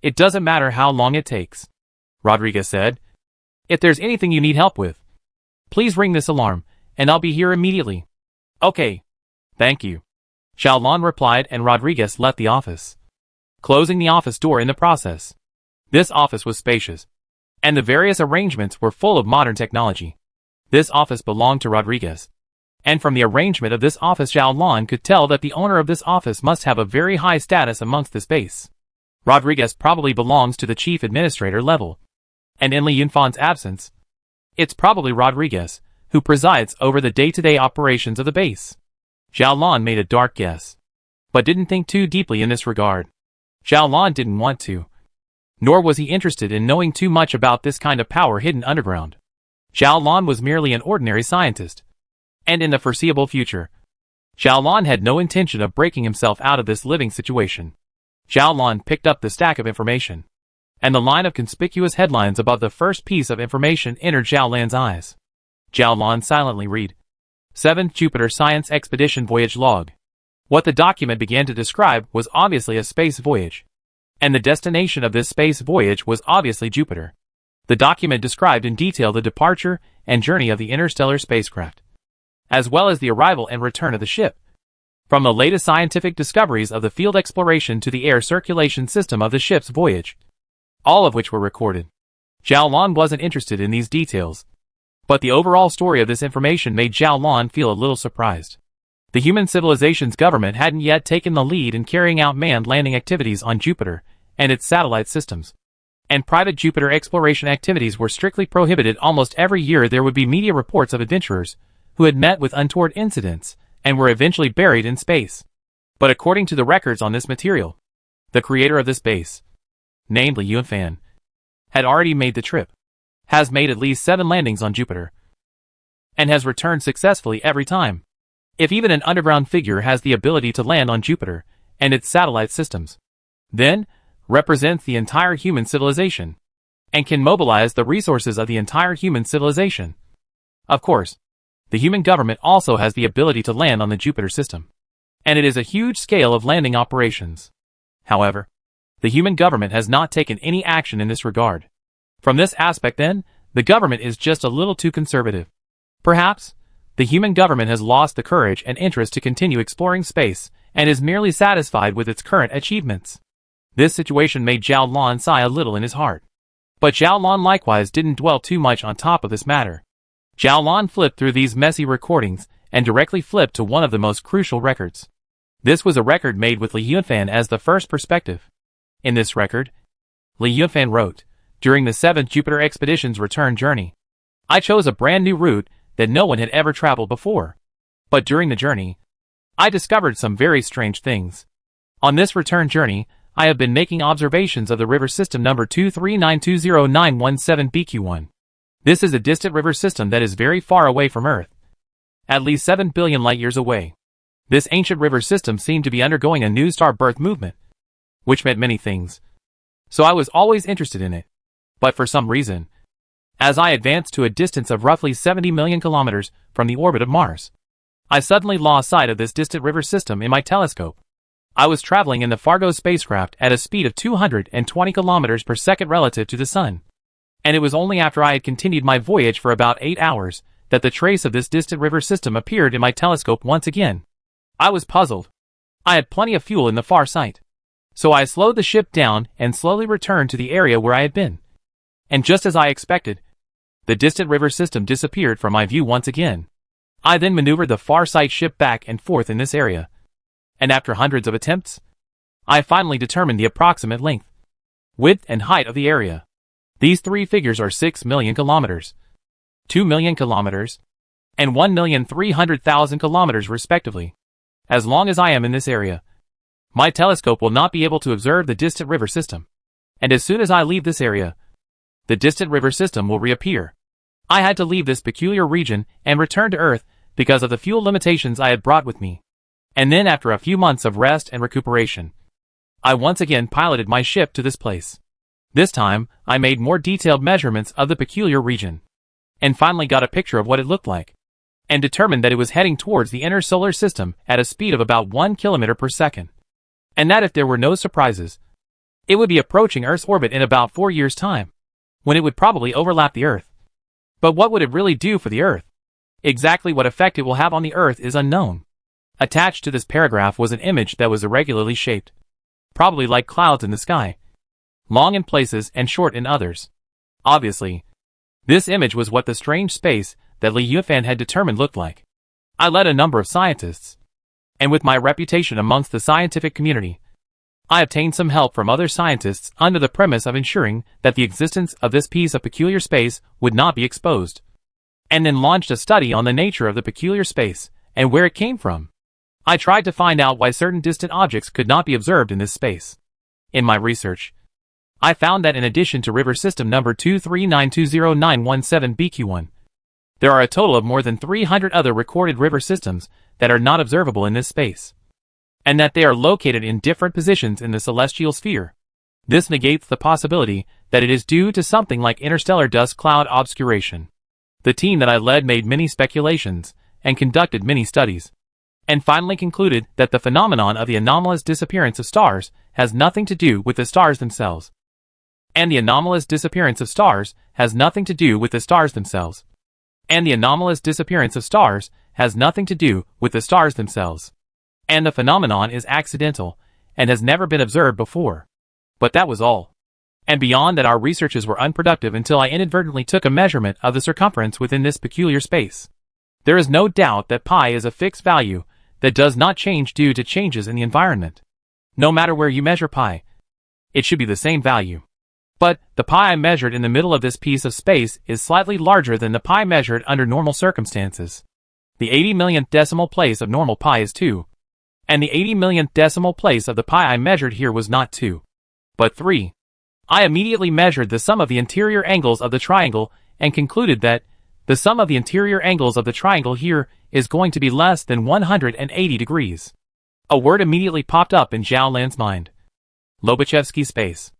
Speaker 1: It doesn't matter how long it takes, Rodriguez said. If there's anything you need help with, please ring this alarm, and I'll be here immediately. Okay. Thank you, Zhao Lan replied, and Rodriguez left the office, closing the office door in the process. This office was spacious, and the various arrangements were full of modern technology. This office belonged to Rodriguez, and from the arrangement of this office Zhao Lan could tell that the owner of this office must have a very high status amongst this base. Rodriguez probably belongs to the chief administrator level, and in Li Yunfan's absence, it's probably Rodriguez who presides over the day-to-day operations of the base. Zhao Lan made a dark guess, but didn't think too deeply in this regard. Zhao Lan didn't want to, nor was he interested in knowing too much about this kind of power hidden underground. Zhao Lan was merely an ordinary scientist, and in the foreseeable future, Zhao Lan had no intention of breaking himself out of this living situation. Zhao Lan picked up the stack of information, and the line of conspicuous headlines above the first piece of information entered Zhao Lan's eyes. Zhao Lan silently read, 7th Jupiter Science Expedition Voyage Log. What the document began to describe was obviously a space voyage, and the destination of this space voyage was obviously Jupiter. The document described in detail the departure and journey of the interstellar spacecraft, as well as the arrival and return of the ship. From the latest scientific discoveries of the field exploration to the air circulation system of the ship's voyage, all of which were recorded. Zhao Lan wasn't interested in these details, but the overall story of this information made Zhao Lan feel a little surprised. The human civilization's government hadn't yet taken the lead in carrying out manned landing activities on Jupiter and its satellite systems. and private Jupiter exploration activities were strictly prohibited. Almost every year there would be media reports of adventurers who had met with untoward incidents and were eventually buried in space. But according to the records on this material, the creator of this base, named Li Yunfan, had already made the trip, has made at least 7 landings on Jupiter, and has returned successfully every time. If even an underground figure has the ability to land on Jupiter and its satellite systems, then represents the entire human civilization, and can mobilize the resources of the entire human civilization. Of course, the human government also has the ability to land on the Jupiter system, and it is a huge scale of landing operations. However, the human government has not taken any action in this regard. From this aspect then, the government is just a little too conservative. Perhaps, the human government has lost the courage and interest to continue exploring space, and is merely satisfied with its current achievements. This situation made Zhao Lan sigh a little in his heart. But Zhao Lan likewise didn't dwell too much on top of this matter. Zhao Lan flipped through these messy recordings and directly flipped to one of the most crucial records. This was a record made with Li Yunfan as the first perspective. In this record, Li Yunfan wrote, "During the 7th Jupiter expedition's return journey, I chose a brand new route that no one had ever traveled before. But during the journey, I discovered some very strange things. On this return journey, I have been making observations of the river system number 239200917 BQ1. This is a distant river system that is very far away from Earth, at least 7 billion light-years away. This ancient river system seemed to be undergoing a new star birth movement, which meant many things. So I was always interested in it. But for some reason, as I advanced to a distance of roughly 70 million kilometers from the orbit of Mars, I suddenly lost sight of this distant river system in my telescope. I was traveling in the Fargo spacecraft at a speed of 220 kilometers per second relative to the Sun. And it was only after I had continued my voyage for about 8 hours that the trace of this distant river system appeared in my telescope once again. I was puzzled. I had plenty of fuel in the far sight, so I slowed the ship down and slowly returned to the area where I had been. And just as I expected, the distant river system disappeared from my view once again. I then maneuvered the far sight ship back and forth in this area, and after hundreds of attempts, I finally determined the approximate length, width and height of the area. These 3 figures are 6 million kilometers, 2 million kilometers, and 1,300,000 kilometers respectively. As long as I am in this area, my telescope will not be able to observe the distant river system. And as soon as I leave this area, the distant river system will reappear. I had to leave this peculiar region and return to Earth because of the fuel limitations I had brought with me. And then after a few months of rest and recuperation, I once again piloted my ship to this place. This time, I made more detailed measurements of the peculiar region, and finally got a picture of what it looked like, and determined that it was heading towards the inner solar system at a speed of about 1 kilometer per second. And that if there were no surprises, it would be approaching Earth's orbit in about 4 years' time, when it would probably overlap the Earth. But what would it really do for the Earth? Exactly what effect it will have on the Earth is unknown. Attached to this paragraph was an image that was irregularly shaped, probably like clouds in the sky, long in places and short in others. Obviously, this image was what the strange space that Li Yunfan had determined looked like. I led a number of scientists, and with my reputation amongst the scientific community, I obtained some help from other scientists under the premise of ensuring that the existence of this piece of peculiar space would not be exposed, and then launched a study on the nature of the peculiar space and where it came from. I tried to find out why certain distant objects could not be observed in this space. In my research, I found that in addition to river system number 239200917 BQ1, there are a total of more than 300 other recorded river systems that are not observable in this space, and that they are located in different positions in the celestial sphere. This negates the possibility that it is due to something like interstellar dust cloud obscuration. The team that I led made many speculations and conducted many studies, and finally concluded that the phenomenon of the anomalous disappearance of stars has nothing to do with the stars themselves. And the anomalous disappearance of stars has nothing to do with the stars themselves. And the anomalous disappearance of stars has nothing to do with the stars themselves. And the phenomenon is accidental and has never been observed before. But that was all. And beyond that, our researches were unproductive until I inadvertently took a measurement of the circumference within this peculiar space. There is no doubt that pi is a fixed value that does not change due to changes in the environment. No matter where you measure pi, it should be the same value. But the pi I measured in the middle of this piece of space is slightly larger than the pi measured under normal circumstances. The 80 millionth decimal place of normal pi is 2. And the 80 millionth decimal place of the pi I measured here was not 2, but 3. I immediately measured the sum of the interior angles of the triangle and concluded that the sum of the interior angles of the triangle here is going to be less than 180 degrees. A word immediately popped up in Zhao Lan's mind. Lobachevsky space.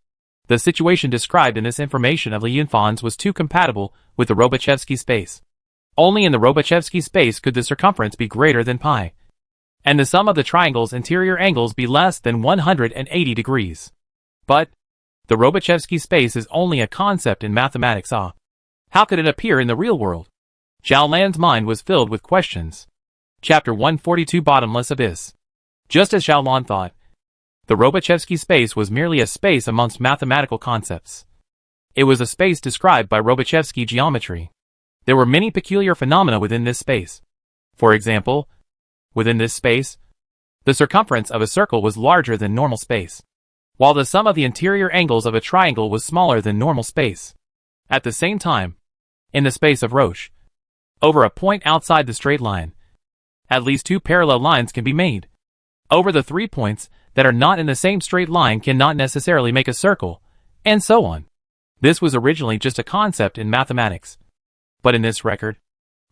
Speaker 1: The situation described in this information of Li Yunfan's was too compatible with the Lobachevsky space. Only in the Lobachevsky space could the circumference be greater than pi, and the sum of the triangle's interior angles be less than 180 degrees. But the Lobachevsky space is only a concept in mathematics. How could it appear in the real world? Zhao Lan's mind was filled with questions. Chapter 142 Bottomless Abyss. Just as Zhao Lan thought, the Lobachevsky space was merely a space amongst mathematical concepts. It was a space described by Lobachevsky geometry. There were many peculiar phenomena within this space. For example, within this space, the circumference of a circle was larger than normal space, while the sum of the interior angles of a triangle was smaller than normal space. At the same time, in the space of Roche, over a point outside the straight line, at least 2 parallel lines can be made. Over the 3 points that are not in the same straight line cannot necessarily make a circle, and so on. This was originally just a concept in mathematics. But in this record,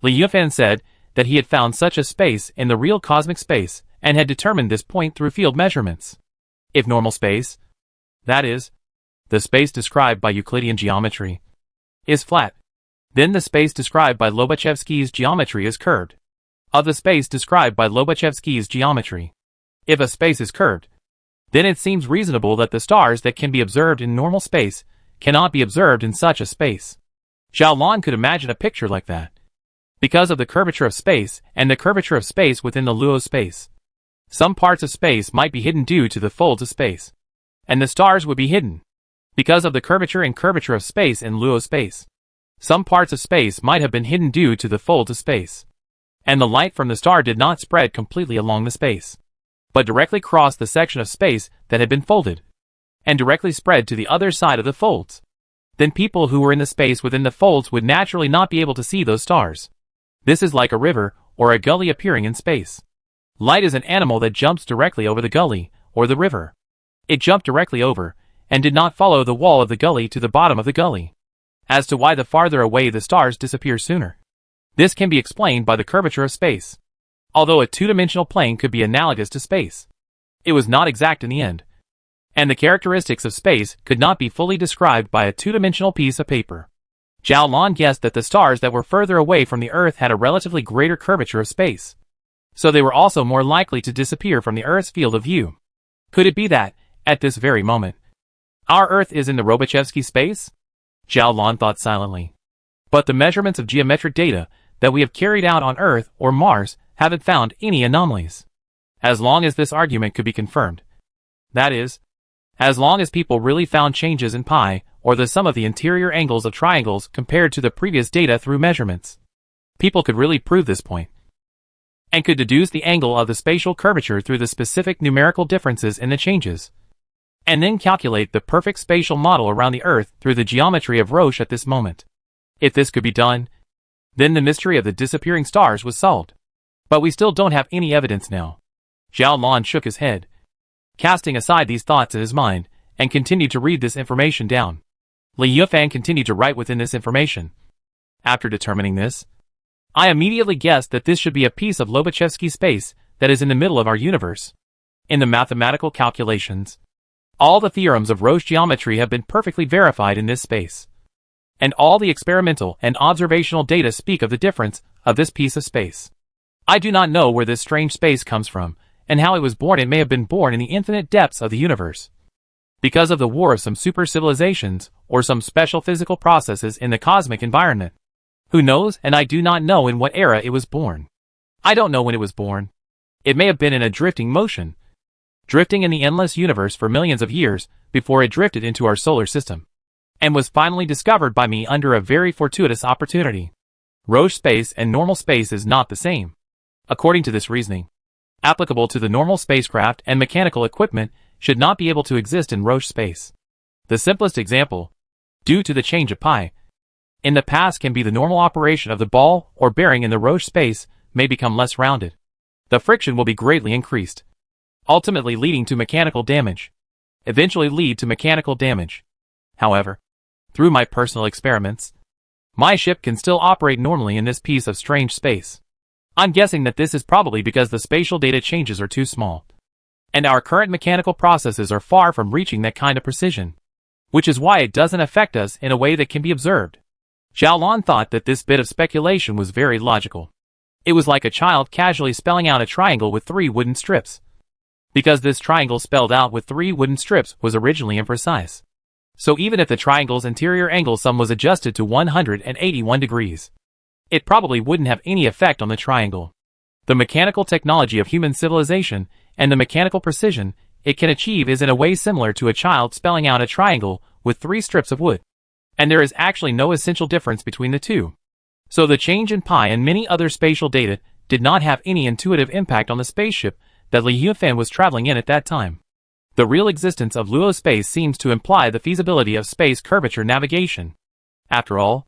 Speaker 1: Li Yunfan said that he had found such a space in the real cosmic space and had determined this point through field measurements. If normal space, that is, the space described by Euclidean geometry, is flat, then the space described by Lobachevsky's geometry is curved. Of the space described by Lobachevsky's geometry, if a space is curved, then it seems reasonable that the stars that can be observed in normal space cannot be observed in such a space. Zhao Lan could imagine a picture like that. Because of the curvature of space and the curvature of space within the Luo space, some parts of space might be hidden due to the folds of space, and the stars would be hidden. Because of the curvature and curvature of space in Luo space, some parts of space might have been hidden due to the folds of space, and the light from the star did not spread completely along the space, but directly crossed the section of space that had been folded, and directly spread to the other side of the folds. Then people who were in the space within the folds would naturally not be able to see those stars. This is like a river or a gully appearing in space. Light is an animal that jumps directly over the gully or the river. It jumped directly over and did not follow the wall of the gully to the bottom of the gully. As to why the farther away the stars disappear sooner, this can be explained by the curvature of space. Although a two-dimensional plane could be analogous to space, it was not exact in the end, and the characteristics of space could not be fully described by a two-dimensional piece of paper. Zhao Lan guessed that the stars that were further away from the Earth had a relatively greater curvature of space, so they were also more likely to disappear from the Earth's field of view. Could it be that, at this very moment, our Earth is in the Lobachevsky space? Zhao Lan thought silently. But the measurements of geometric data that we have carried out on Earth or Mars haven't found any anomalies. As long as this argument could be confirmed, that is, as long as people really found changes in pi or the sum of the interior angles of triangles compared to the previous data through measurements, people could really prove this point, and could deduce the angle of the spatial curvature through the specific numerical differences in the changes, and then calculate the perfect spatial model around the Earth through the geometry of Roche at this moment. If this could be done, then the mystery of the disappearing stars was solved. But we still don't have any evidence now. Zhao Lan shook his head, casting aside these thoughts in his mind, and continued to read this information down. Li Yunfan continued to write within this information. After determining this, I immediately guessed that this should be a piece of Lobachevsky space that is in the middle of our universe. In the mathematical calculations, all the theorems of Roche geometry have been perfectly verified in this space, and all the experimental and observational data speak of the difference of this piece of space. I do not know where this strange space comes from, and how it was born. It may have been born in the infinite depths of the universe, because of the war of some super civilizations, or some special physical processes in the cosmic environment. Who knows? And I do not know in what era it was born. I don't know when it was born. It may have been in a drifting motion, drifting in the endless universe for millions of years before it drifted into our solar system, and was finally discovered by me under a very fortuitous opportunity. Roche space and normal space is not the same. According to this reasoning, applicable to the normal spacecraft and mechanical equipment should not be able to exist in Roche space. The simplest example due to the change of pi. In the past can be the normal operation of the ball or bearing in the Roche space may become less rounded. The friction will be greatly increased, ultimately leading to mechanical damage. However, through my personal experiments, my ship can still operate normally in this piece of strange space. I'm guessing that this is probably because the spatial data changes are too small, and our current mechanical processes are far from reaching that kind of precision, which is why it doesn't affect us in a way that can be observed. Xiaolon thought that this bit of speculation was very logical. It was like a child casually spelling out a triangle with 3 wooden strips, because this triangle spelled out with 3 wooden strips was originally imprecise. So even if the triangle's interior angle sum was adjusted to 181 degrees, it probably wouldn't have any effect on the triangle. The mechanical technology of human civilization and the mechanical precision it can achieve is in a way similar to a child spelling out a triangle with 3 strips of wood. And there is actually no essential difference between the two. So the change in pi and many other spatial data did not have any intuitive impact on the spaceship that Li Yunfan was traveling in at that time. The real existence of Luo space seems to imply the feasibility of space curvature navigation. After all,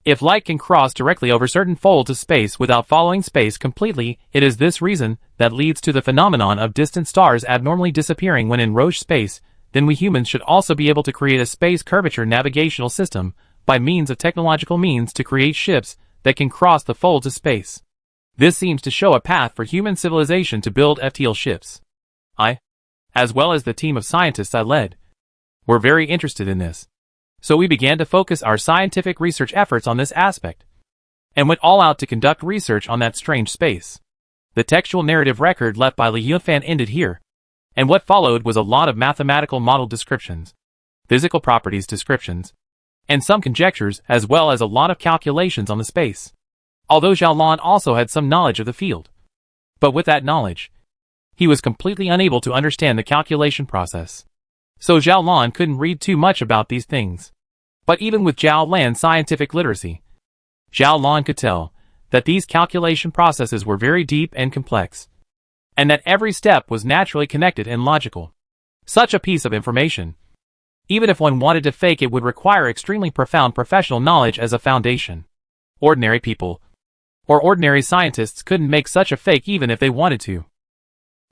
Speaker 1: if light can cross directly over certain folds of space without following space completely, it is this reason that leads to the phenomenon of distant stars abnormally disappearing when in Roche space. Then we humans should also be able to create a space curvature navigational system by means of technological means to create ships that can cross the folds of space. This seems to show a path for human civilization to build FTL ships. I, as well as the team of scientists I led, were very interested in this. So we began to focus our scientific research efforts on this aspect, and went all out to conduct research on that strange space. The textual narrative record left by Li Yunfan ended here, and what followed was a lot of mathematical model descriptions, physical properties descriptions, and some conjectures as well as a lot of calculations on the space. Although Xiaolon also had some knowledge of the field. But with that knowledge, he was completely unable to understand the calculation process. So Xiaolon couldn't read too much about these things. But even with Zhao Lan's scientific literacy, Xiaolon could tell that these calculation processes were very deep and complex, and that every step was naturally connected and logical. Such a piece of information, even if one wanted to fake it, would require extremely profound professional knowledge as a foundation. Ordinary people, or ordinary scientists, couldn't make such a fake even if they wanted to.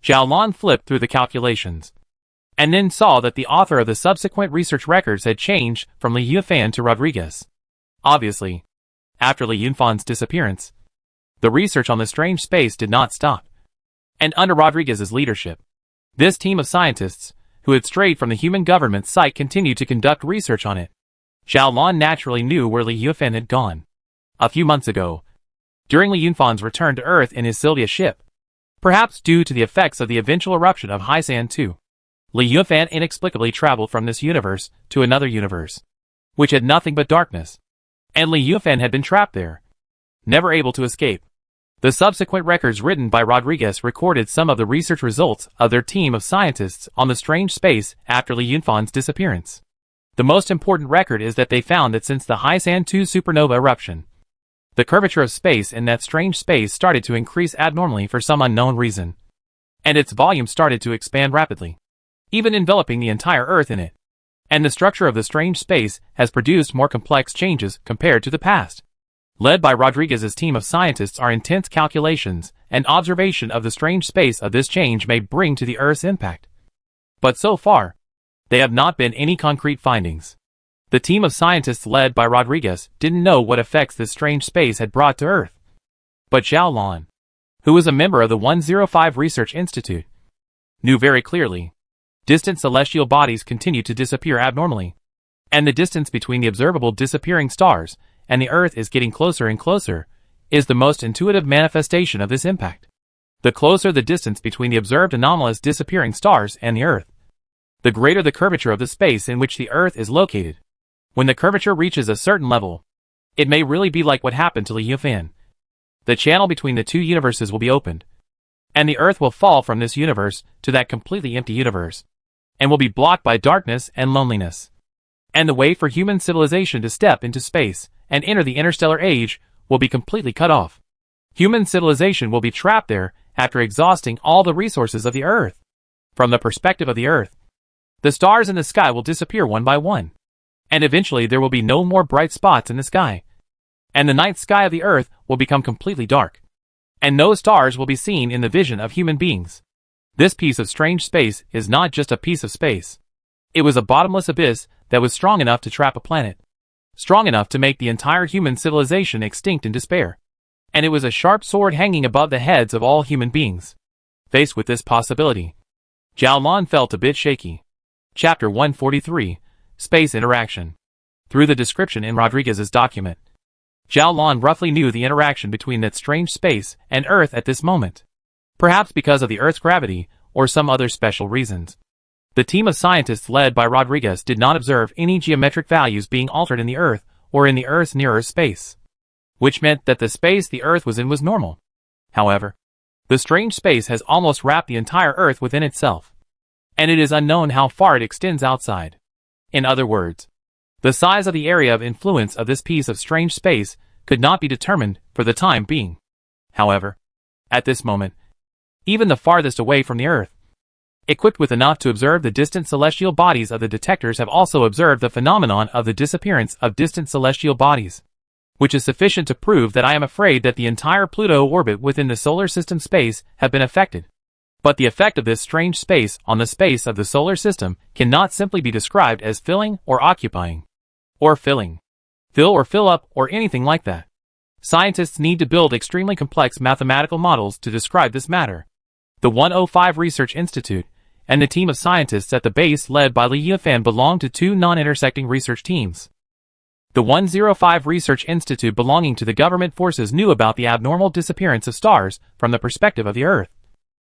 Speaker 1: Xiaolon flipped through the calculations, and then saw that the author of the subsequent research records had changed from Li Yunfan to Rodriguez. Obviously, after Li Yunfan's disappearance, the research on the strange space did not stop. And under Rodriguez's leadership, this team of scientists, who had strayed from the human government site, continued to conduct research on it. Xiaolon naturally knew where Li Yunfan had gone. A few months ago, during Li Yunfan's return to Earth in his Sylvia ship, perhaps due to the effects of the eventual eruption of Haisan 2, Li Yunfan inexplicably traveled from this universe to another universe, which had nothing but darkness, and Li Yunfan had been trapped there, never able to escape. The subsequent records written by Rodriguez recorded some of the research results of their team of scientists on the strange space after Li Yunfan's disappearance. The most important record is that they found that since the Haisan 2 supernova eruption, the curvature of space in that strange space started to increase abnormally for some unknown reason, and its volume started to expand rapidly, even enveloping the entire Earth in it. And the structure of the strange space has produced more complex changes compared to the past. Led by Rodriguez's team of scientists are intense calculations and observation of the strange space of this change may bring to the Earth's impact. But so far, there have not been any concrete findings. The team of scientists led by Rodriguez didn't know what effects this strange space had brought to Earth. But Xiaolon, who was a member of the 105 Research Institute, knew very clearly. Distant celestial bodies continue to disappear abnormally, and the distance between the observable disappearing stars and the Earth is getting closer and closer, is the most intuitive manifestation of this impact. The closer the distance between the observed anomalous disappearing stars and the Earth, the greater the curvature of the space in which the Earth is located. When the curvature reaches a certain level, it may really be like what happened to Li Yunfan. The channel between the two universes will be opened, and the Earth will fall from this universe to that completely empty universe, and will be blocked by darkness and loneliness. And the way for human civilization to step into space and enter the interstellar age will be completely cut off. Human civilization will be trapped there after exhausting all the resources of the Earth. From the perspective of the Earth, the stars in the sky will disappear one by one, And eventually there will be no more bright spots in the sky. And the night sky of the Earth will become completely dark. And no stars will be seen in the vision of human beings. This piece of strange space is not just a piece of space. It was a bottomless abyss that was strong enough to trap a planet. Strong enough to make the entire human civilization extinct in despair. And it was a sharp sword hanging above the heads of all human beings. Faced with this possibility, Zhao Lan felt a bit shaky. Chapter 143, Space Interaction. Through the description in Rodriguez's document, Zhao Lan roughly knew the interaction between that strange space and Earth at this moment. Perhaps because of the Earth's gravity, or some other special reasons. The team of scientists led by Rodriguez did not observe any geometric values being altered in the Earth, or in the Earth's nearer space. Which meant that the space the Earth was in was normal. However, the strange space has almost wrapped the entire Earth within itself. And it is unknown how far it extends outside. In other words, the size of the area of influence of this piece of strange space could not be determined for the time being. However, at this moment, even the farthest away from the Earth, equipped with enough to observe the distant celestial bodies of the detectors, have also observed the phenomenon of the disappearance of distant celestial bodies, which is sufficient to prove that I am afraid that the entire Pluto orbit within the solar system space have been affected. But the effect of this strange space on the space of the solar system cannot simply be described as filling or occupying. Or filling. Fill or fill up or anything like that. Scientists need to build extremely complex mathematical models to describe this matter. The 105 Research Institute and the team of scientists at the base led by Li Yifan belong to two non-intersecting research teams. The 105 Research Institute belonging to the government forces knew about the abnormal disappearance of stars from the perspective of the Earth,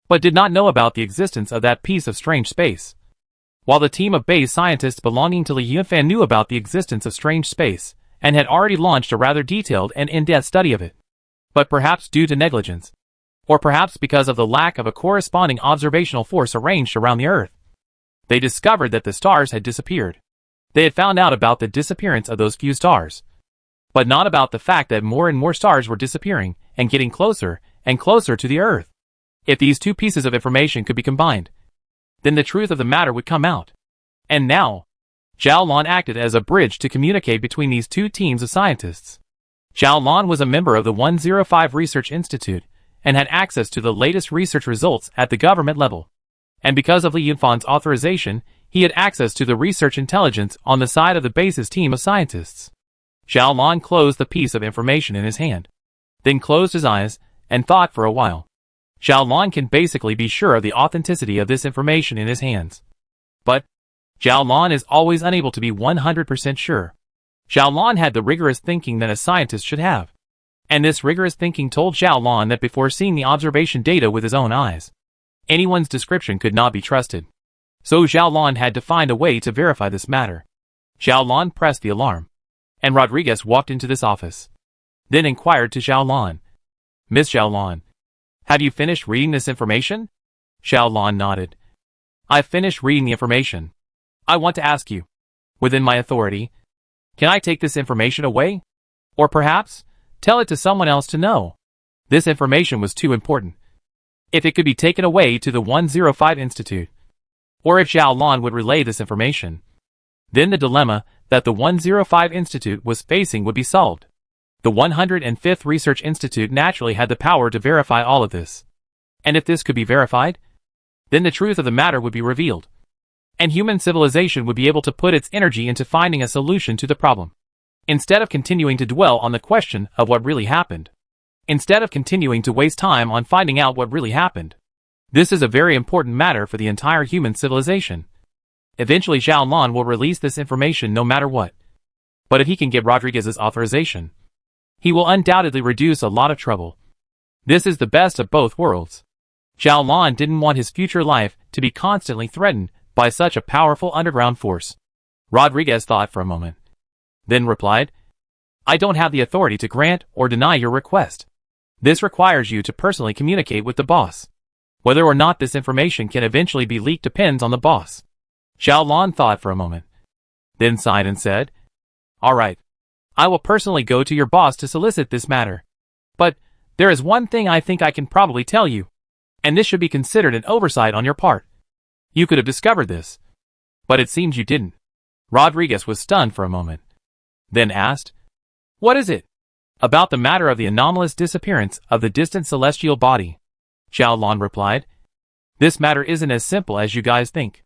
Speaker 1: but did not know about the existence of that piece of strange space. While the team of base scientists belonging to Li Yifan knew about the existence of strange space, and had already launched a rather detailed and in-depth study of it. But perhaps due to negligence, or perhaps because of the lack of a corresponding observational force arranged around the Earth, they discovered that the stars had disappeared. They had found out about the disappearance of those few stars, but not about the fact that more and more stars were disappearing and getting closer and closer to the Earth. If these two pieces of information could be combined, then the truth of the matter would come out. And now, Zhao Lan acted as a bridge to communicate between these two teams of scientists. Zhao Lan was a member of the 105 Research Institute and had access to the latest research results at the government level. And because of Li Yinfan's authorization, he had access to the research intelligence on the side of the base's team of scientists. Zhao Lan closed the piece of information in his hand, then closed his eyes and thought for a while. Zhao Lan can basically be sure of the authenticity of this information in his hands. But Zhao Lan is always unable to be 100% sure. Zhao Lan had the rigorous thinking that a scientist should have. And this rigorous thinking told Zhao Lan that before seeing the observation data with his own eyes, anyone's description could not be trusted. So Zhao Lan had to find a way to verify this matter. Zhao Lan pressed the alarm, and Rodriguez walked into this office. Then inquired to Zhao Lan. Miss Zhao Lan, have you finished reading this information? Zhao Lan nodded. I've finished reading the information. I want to ask you, within my authority, can I take this information away? Or perhaps, tell it to someone else to know? This information was too important. If it could be taken away to the 105 Institute, or if Zhao Lan would relay this information, then the dilemma that the 105 Institute was facing would be solved. The 105th Research Institute naturally had the power to verify all of this. And if this could be verified, then the truth of the matter would be revealed. And human civilization would be able to put its energy into finding a solution to the problem, instead of continuing to dwell on the question of what really happened. Instead of continuing to waste time on finding out what really happened. This is a very important matter for the entire human civilization. Eventually Zhao Lan will release this information no matter what. But if he can get Rodriguez's authorization, he will undoubtedly reduce a lot of trouble. This is the best of both worlds. Zhao Lan didn't want his future life to be constantly threatened by such a powerful underground force. Rodriguez thought for a moment, then replied, I don't have the authority to grant or deny your request. This requires you to personally communicate with the boss. Whether or not this information can eventually be leaked depends on the boss. Zhao Lan thought for a moment, then sighed and said, All right. I will personally go to your boss to solicit this matter. But there is one thing I think I can probably tell you, and this should be considered an oversight on your part. You could have discovered this, but it seems you didn't. Rodriguez was stunned for a moment, then asked, "What is it?" "About the matter of the anomalous disappearance of the distant celestial body," Zhao Lan replied. "This matter isn't as simple as you guys think.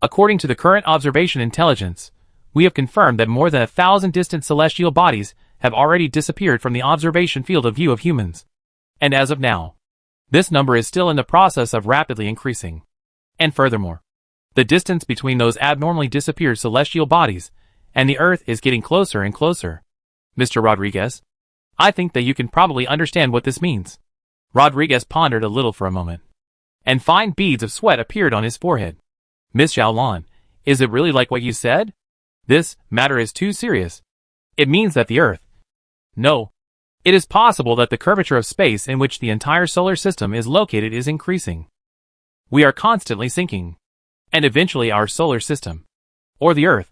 Speaker 1: According to the current observation intelligence, we have confirmed that more than 1,000 distant celestial bodies have already disappeared from the observation field of view of humans. And as of now, this number is still in the process of rapidly increasing. And furthermore, the distance between those abnormally disappeared celestial bodies and the Earth is getting closer and closer. Mr. Rodriguez, I think that you can probably understand what this means." Rodriguez pondered a little for a moment, and fine beads of sweat appeared on his forehead. "Miss Zhao Lan, is it really like what you said? This matter is too serious. It means that the Earth... No. It is possible that the curvature of space in which the entire solar system is located is increasing. We are constantly sinking. And eventually our solar system, or the Earth,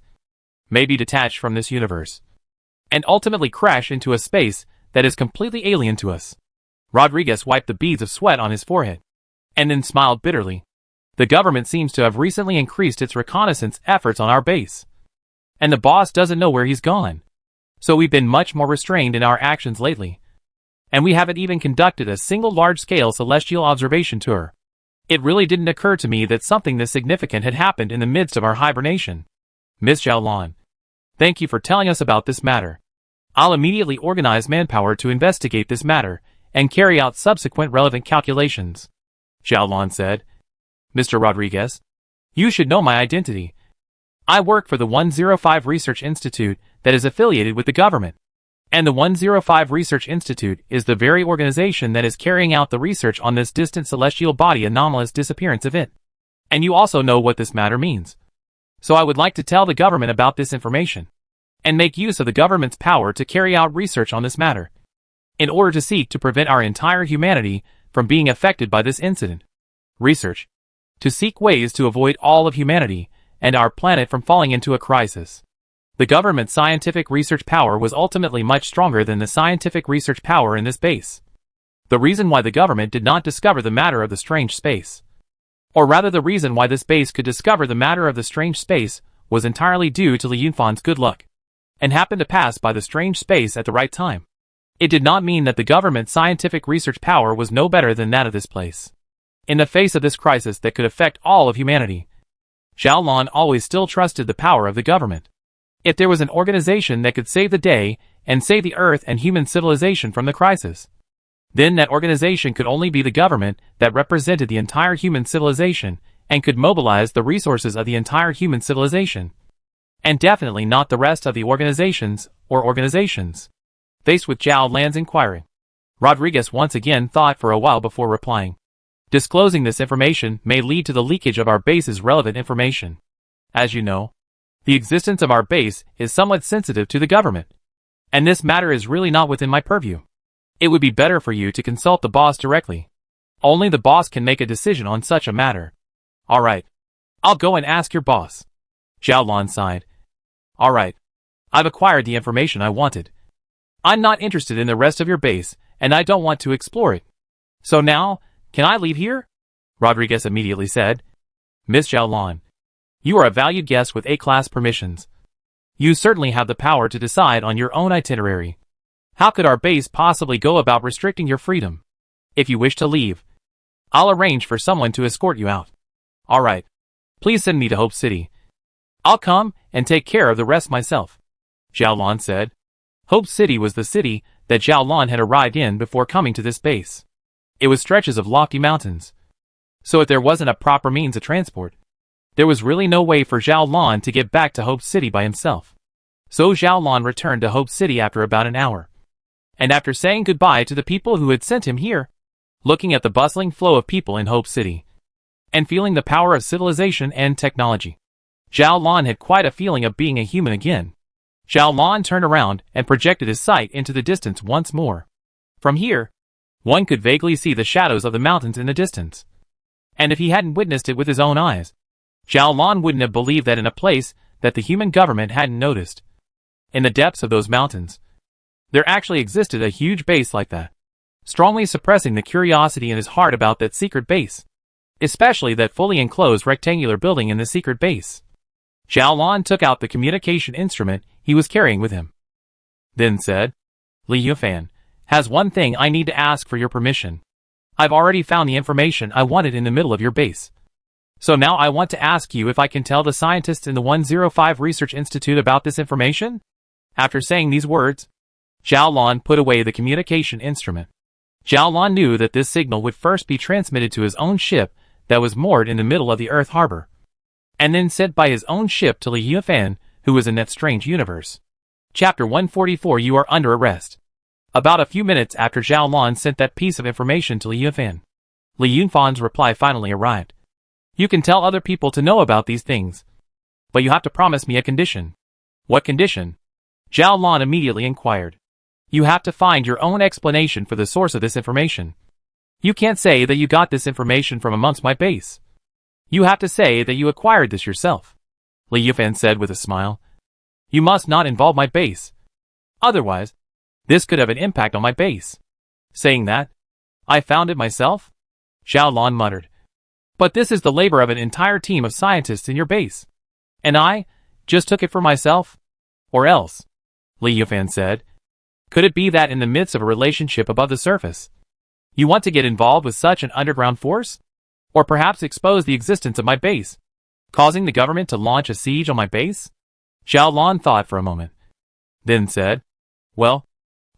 Speaker 1: may be detached from this universe, and ultimately crash into a space that is completely alien to us." Rodriguez wiped the beads of sweat on his forehead, and then smiled bitterly. "The government seems to have recently increased its reconnaissance efforts on our base. And the boss doesn't know where he's gone. So we've been much more restrained in our actions lately. And we haven't even conducted a single large-scale celestial observation tour. It really didn't occur to me that something this significant had happened in the midst of our hibernation. Miss Zhao Lan, thank you for telling us about this matter. I'll immediately organize manpower to investigate this matter and carry out subsequent relevant calculations," Zhao Lan said. "Mr. Rodriguez, you should know my identity. I work for the 105 Research Institute that is affiliated with the government. And the 105 Research Institute is the very organization that is carrying out the research on this distant celestial body anomalous disappearance event. And you also know what this matter means. So I would like to tell the government about this information, and make use of the government's power to carry out research on this matter, in order to seek to prevent our entire humanity from being affected by this incident. Research. To seek ways to avoid all of humanity and our planet from falling into a crisis. The government's scientific research power was ultimately much stronger than the scientific research power in this base. The reason why the government did not discover the matter of the strange space, or rather the reason why this base could discover the matter of the strange space, was entirely due to Li Yunfan's good luck, and happened to pass by the strange space at the right time. It did not mean that the government's scientific research power was no better than that of this place. In the face of this crisis that could affect all of humanity, Zhao Lan always still trusted the power of the government. If there was an organization that could save the day and save the Earth and human civilization from the crisis, then that organization could only be the government that represented the entire human civilization and could mobilize the resources of the entire human civilization. And definitely not the rest of the organizations or organizations. Faced with Zhao Lan's inquiry, Rodriguez once again thought for a while before replying. Disclosing this information may lead to the leakage of our base's relevant information. As you know, the existence of our base is somewhat sensitive to the government, and this matter is really not within my purview. It would be better for you to consult the boss directly. Only the boss can make a decision on such a matter. Alright. I'll go and ask your boss. Zhao Lan sighed. Alright. I've acquired the information I wanted. I'm not interested in the rest of your base, and I don't want to explore it. So now, can I leave here? Rodriguez immediately said. Miss Zhao Lan, you are a valued guest with A-class permissions. You certainly have the power to decide on your own itinerary. How could our base possibly go about restricting your freedom? If you wish to leave, I'll arrange for someone to escort you out. Alright. Please send me to Hope City. I'll come and take care of the rest myself, Zhao Lan said. Hope City was the city that Zhao Lan had arrived in before coming to this base. It was stretches of lofty mountains. So if there wasn't a proper means of transport, there was really no way for Zhao Lan to get back to Hope City by himself. So Zhao Lan returned to Hope City after about an hour. And after saying goodbye to the people who had sent him here, looking at the bustling flow of people in Hope City, and feeling the power of civilization and technology, Zhao Lan had quite a feeling of being a human again. Zhao Lan turned around and projected his sight into the distance once more. From here, one could vaguely see the shadows of the mountains in the distance. And if he hadn't witnessed it with his own eyes, Zhao Lan wouldn't have believed that in a place that the human government hadn't noticed. In the depths of those mountains, there actually existed a huge base like that, strongly suppressing the curiosity in his heart about that secret base, especially that fully enclosed rectangular building in the secret base. Xiaolon took out the communication instrument he was carrying with him. Then said, Li Yufan, has one thing I need to ask for your permission. I've already found the information I wanted in the middle of your base. So now I want to ask you if I can tell the scientists in the 105 Research Institute about this information? After saying these words, Xiaolon put away the communication instrument. Xiaolon knew that this signal would first be transmitted to his own ship that was moored in the middle of the Earth harbor, and then sent by his own ship to Li Yufan, who was in that strange universe. Chapter 144. You are under arrest. About a few minutes after Xiaolon sent that piece of information to Li Yufan, Li Yufan's reply finally arrived. You can tell other people to know about these things, but you have to promise me a condition. What condition? Xiaolon immediately inquired. You have to find your own explanation for the source of this information. You can't say that you got this information from amongst my base. You have to say that you acquired this yourself, Li Yufan said with a smile. You must not involve my base. Otherwise, this could have an impact on my base. Saying that, I found it myself? Xiaolon muttered. But this is the labor of an entire team of scientists in your base. And I just took it for myself? Or else, Li Yufan said. Could it be that in the midst of a relationship above the surface, you want to get involved with such an underground force? Or perhaps expose the existence of my base, causing the government to launch a siege on my base? Xiaolon thought for a moment, then said, Well,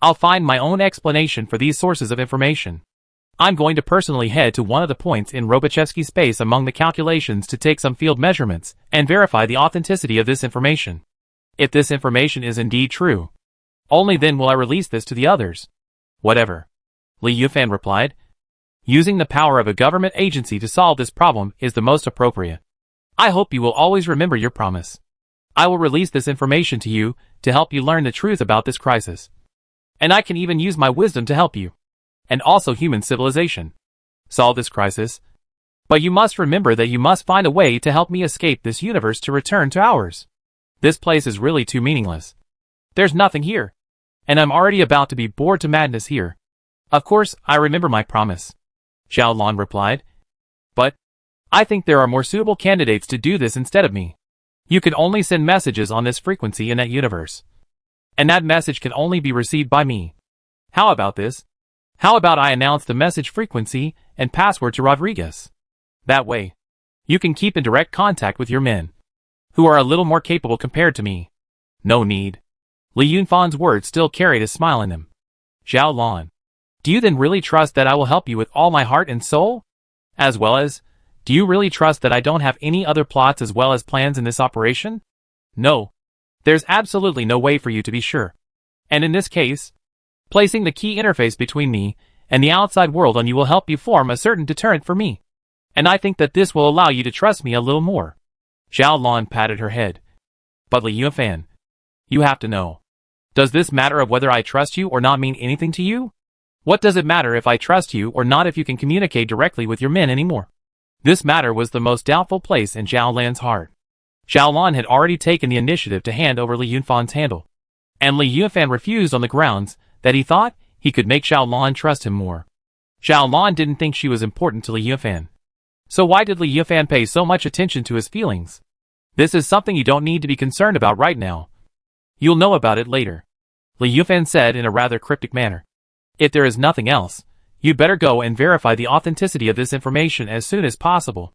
Speaker 1: I'll find my own explanation for these sources of information. I'm going to personally head to one of the points in Robochevsky space among the calculations to take some field measurements and verify the authenticity of this information. If this information is indeed true, only then will I release this to the others. Whatever, Li Yufan replied. Using the power of a government agency to solve this problem is the most appropriate. I hope you will always remember your promise. I will release this information to you to help you learn the truth about this crisis. And I can even use my wisdom to help you, and also human civilization, solve this crisis. But you must remember that you must find a way to help me escape this universe to return to ours. This place is really too meaningless. There's nothing here, and I'm already about to be bored to madness here. Of course, I remember my promise, Xiaolon replied. But I think there are more suitable candidates to do this instead of me. You can only send messages on this frequency in that universe, and that message can only be received by me. How about this? How about I announce the message frequency and password to Rodriguez? That way, you can keep in direct contact with your men, who are a little more capable compared to me. No need. Li Yunfan's words still carried a smile in them. Xiaolon, do you then really trust that I will help you with all my heart and soul? As well as, do you really trust that I don't have any other plots as well as plans in this operation? No. There's absolutely no way for you to be sure. And in this case, placing the key interface between me and the outside world on you will help you form a certain deterrent for me. And I think that this will allow you to trust me a little more. Xiaolon patted her head. But Li Yufan, you have to know. Does this matter of whether I trust you or not mean anything to you? What does it matter if I trust you or not if you can communicate directly with your men anymore? This matter was the most doubtful place in Zhao Lan's heart. Xiaolon had already taken the initiative to hand over Li Yunfan's handle, and Li Yunfan refused on the grounds that he thought he could make Xiaolon trust him more. Xiaolon didn't think she was important to Li Yunfan. So why did Li Yunfan pay so much attention to his feelings? This is something you don't need to be concerned about right now. You'll know about it later, Li Yunfan said in a rather cryptic manner. If there is nothing else, you'd better go and verify the authenticity of this information as soon as possible.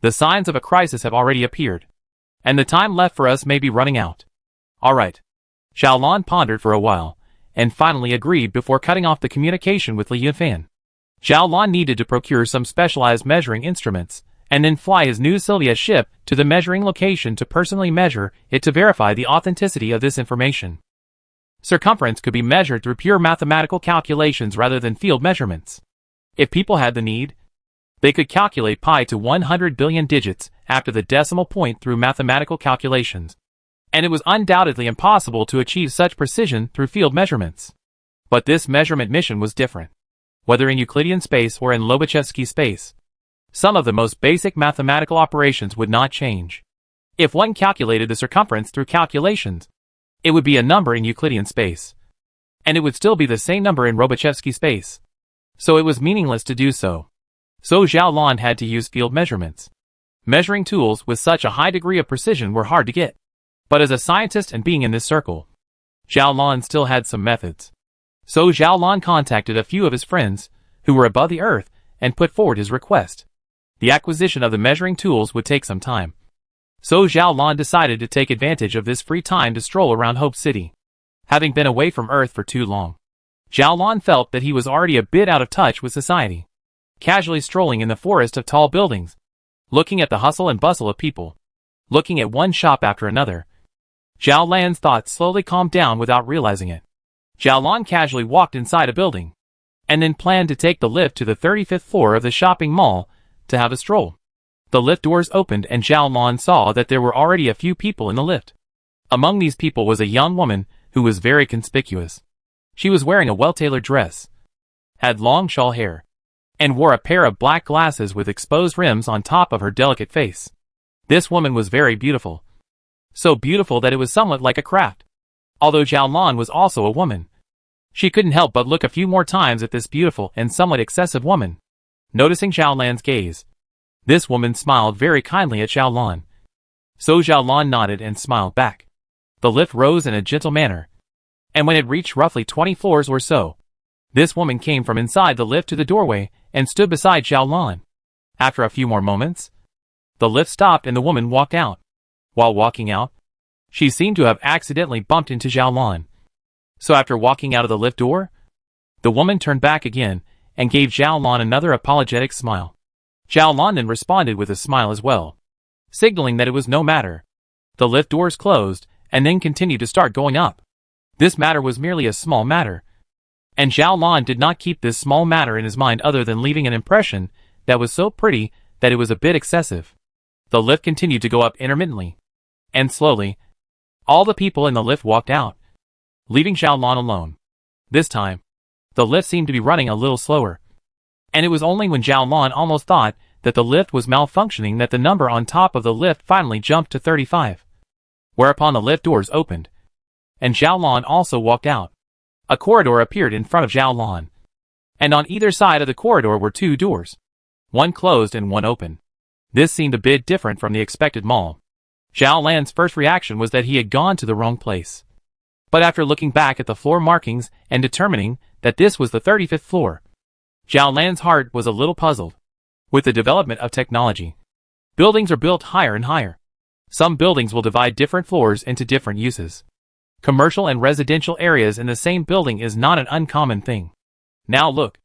Speaker 1: The signs of a crisis have already appeared, and the time left for us may be running out. All right. Xiaolon pondered for a while, and finally agreed before cutting off the communication with Li Yunfan. Xiaolon needed to procure some specialized measuring instruments, and then fly his new Sylvia ship to the measuring location to personally measure it to verify the authenticity of this information. Circumference could be measured through pure mathematical calculations rather than field measurements. If people had the need, they could calculate pi to 100 billion digits after the decimal point through mathematical calculations. And it was undoubtedly impossible to achieve such precision through field measurements. But this measurement mission was different. Whether in Euclidean space or in Lobachevsky space, some of the most basic mathematical operations would not change. If one calculated the circumference through calculations, it would be a number in Euclidean space, and it would still be the same number in Robochevsky space. So it was meaningless to do so. So Xiaolon had to use field measurements. Measuring tools with such a high degree of precision were hard to get. But as a scientist and being in this circle, Zhao Lan still had some methods. So Zhao Lan contacted a few of his friends, who were above the earth, and put forward his request. The acquisition of the measuring tools would take some time. So Zhao Lan decided to take advantage of this free time to stroll around Hope City. Having been away from Earth for too long, Zhao Lan felt that he was already a bit out of touch with society. Casually strolling in the forest of tall buildings, looking at the hustle and bustle of people, looking at one shop after another, Zhao Lan's thoughts slowly calmed down without realizing it. Zhao Lan casually walked inside a building, and then planned to take the lift to the 35th floor of the shopping mall to have a stroll. The lift doors opened and Zhao Lan saw that there were already a few people in the lift. Among these people was a young woman who was very conspicuous. She was wearing a well-tailored dress, had long shawl hair, and wore a pair of black glasses with exposed rims on top of her delicate face. This woman was very beautiful. So beautiful that it was somewhat like a craft. Although Zhao Lan was also a woman, she couldn't help but look a few more times at this beautiful and somewhat excessive woman. Noticing Zhao Lan's gaze, this woman smiled very kindly at Zhao Lan. So Zhao Lan nodded and smiled back. The lift rose in a gentle manner, and when it reached roughly 20 floors or so, this woman came from inside the lift to the doorway and stood beside Zhao Lan. After a few more moments, the lift stopped and the woman walked out. While walking out, she seemed to have accidentally bumped into Zhao Lan. So after walking out of the lift door, the woman turned back again and gave Zhao Lan another apologetic smile. Zhao Lan then responded with a smile as well, signaling that it was no matter. The lift doors closed and then continued to start going up. This matter was merely a small matter, and Zhao Lan did not keep this small matter in his mind other than leaving an impression that was so pretty that it was a bit excessive. The lift continued to go up intermittently, and slowly, all the people in the lift walked out, leaving Zhao Lan alone. This time, the lift seemed to be running a little slower, and it was only when Zhao Lan almost thought that the lift was malfunctioning that the number on top of the lift finally jumped to 35. Whereupon the lift doors opened, and Zhao Lan also walked out. A corridor appeared in front of Zhao Lan, and on either side of the corridor were two doors, one closed and one open. This seemed a bit different from the expected mall. Zhao Lan's first reaction was that he had gone to the wrong place. But after looking back at the floor markings and determining that this was the 35th floor, Zhao Lan's heart was a little puzzled. With the development of technology, buildings are built higher and higher. Some buildings will divide different floors into different uses. Commercial and residential areas in the same building is not an uncommon thing. Now look.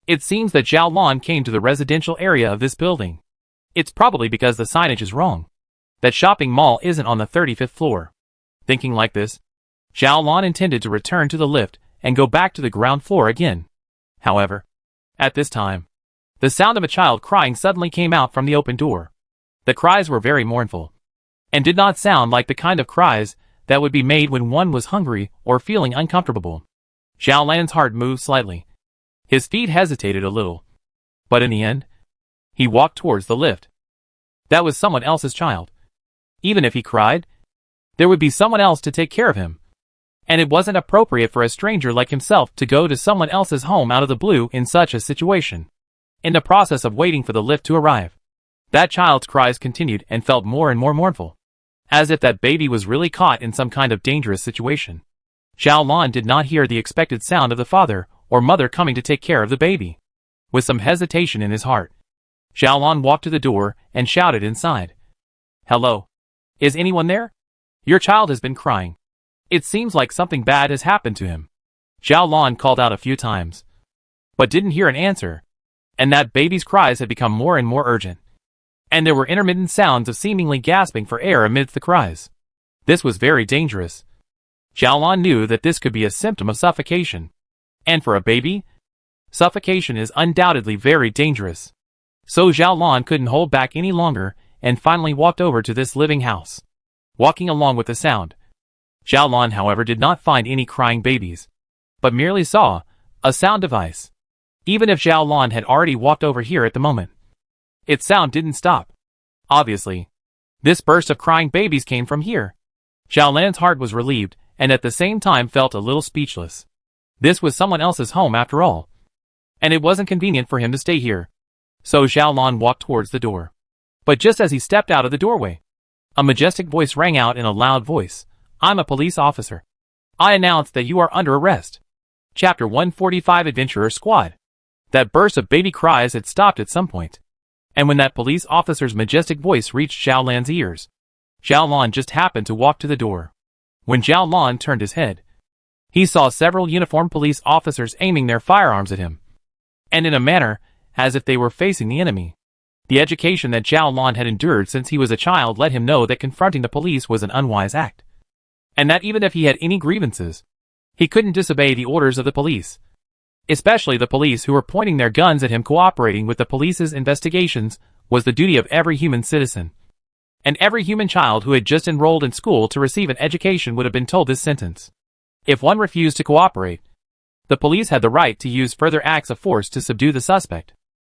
Speaker 1: It seems that Zhao Lan came to the residential area of this building. It's probably because the signage is wrong. That shopping mall isn't on the 35th floor. Thinking like this, Zhao Lan intended to return to the lift and go back to the ground floor again. However, at this time, the sound of a child crying suddenly came out from the open door. The cries were very mournful, and did not sound like the kind of cries that would be made when one was hungry or feeling uncomfortable. Zhao Lan's heart moved slightly. His feet hesitated a little, but in the end, he walked towards the lift. That was someone else's child. Even if he cried, there would be someone else to take care of him. And it wasn't appropriate for a stranger like himself to go to someone else's home out of the blue in such a situation. In the process of waiting for the lift to arrive, that child's cries continued and felt more and more mournful, as if that baby was really caught in some kind of dangerous situation. Zhao Lan did not hear the expected sound of the father or mother coming to take care of the baby. With some hesitation in his heart, Zhao Lan walked to the door and shouted inside. "Hello? Is anyone there? Your child has been crying. It seems like something bad has happened to him." Zhao Lan called out a few times, but didn't hear an answer, and that baby's cries had become more and more urgent, and there were intermittent sounds of seemingly gasping for air amidst the cries. This was very dangerous. Zhao Lan knew that this could be a symptom of suffocation, and for a baby, suffocation is undoubtedly very dangerous. So Zhao Lan couldn't hold back any longer and finally walked over to this living house, walking along with the sound. Zhao Lan, however, did not find any crying babies, but merely saw a sound device. Even if Zhao Lan had already walked over here at the moment, its sound didn't stop. Obviously, this burst of crying babies came from here. Zhao Lan's heart was relieved and at the same time felt a little speechless. This was someone else's home after all, and it wasn't convenient for him to stay here. So Zhao Lan walked towards the door. But just as he stepped out of the doorway, a majestic voice rang out in a loud voice. "I'm a police officer. I announce that you are under arrest." Chapter 145 Adventurer Squad. That burst of baby cries had stopped at some point. And when that police officer's majestic voice reached Zhao Lan's ears, Zhao Lan just happened to walk to the door. When Zhao Lan turned his head, he saw several uniformed police officers aiming their firearms at him, and in a manner as if they were facing the enemy. The education that Zhao Lan had endured since he was a child let him know that confronting the police was an unwise act, and that even if he had any grievances, he couldn't disobey the orders of the police, especially the police who were pointing their guns at him. Cooperating with the police's investigations was the duty of every human citizen, and every human child who had just enrolled in school to receive an education would have been told this sentence. If one refused to cooperate, the police had the right to use further acts of force to subdue the suspect.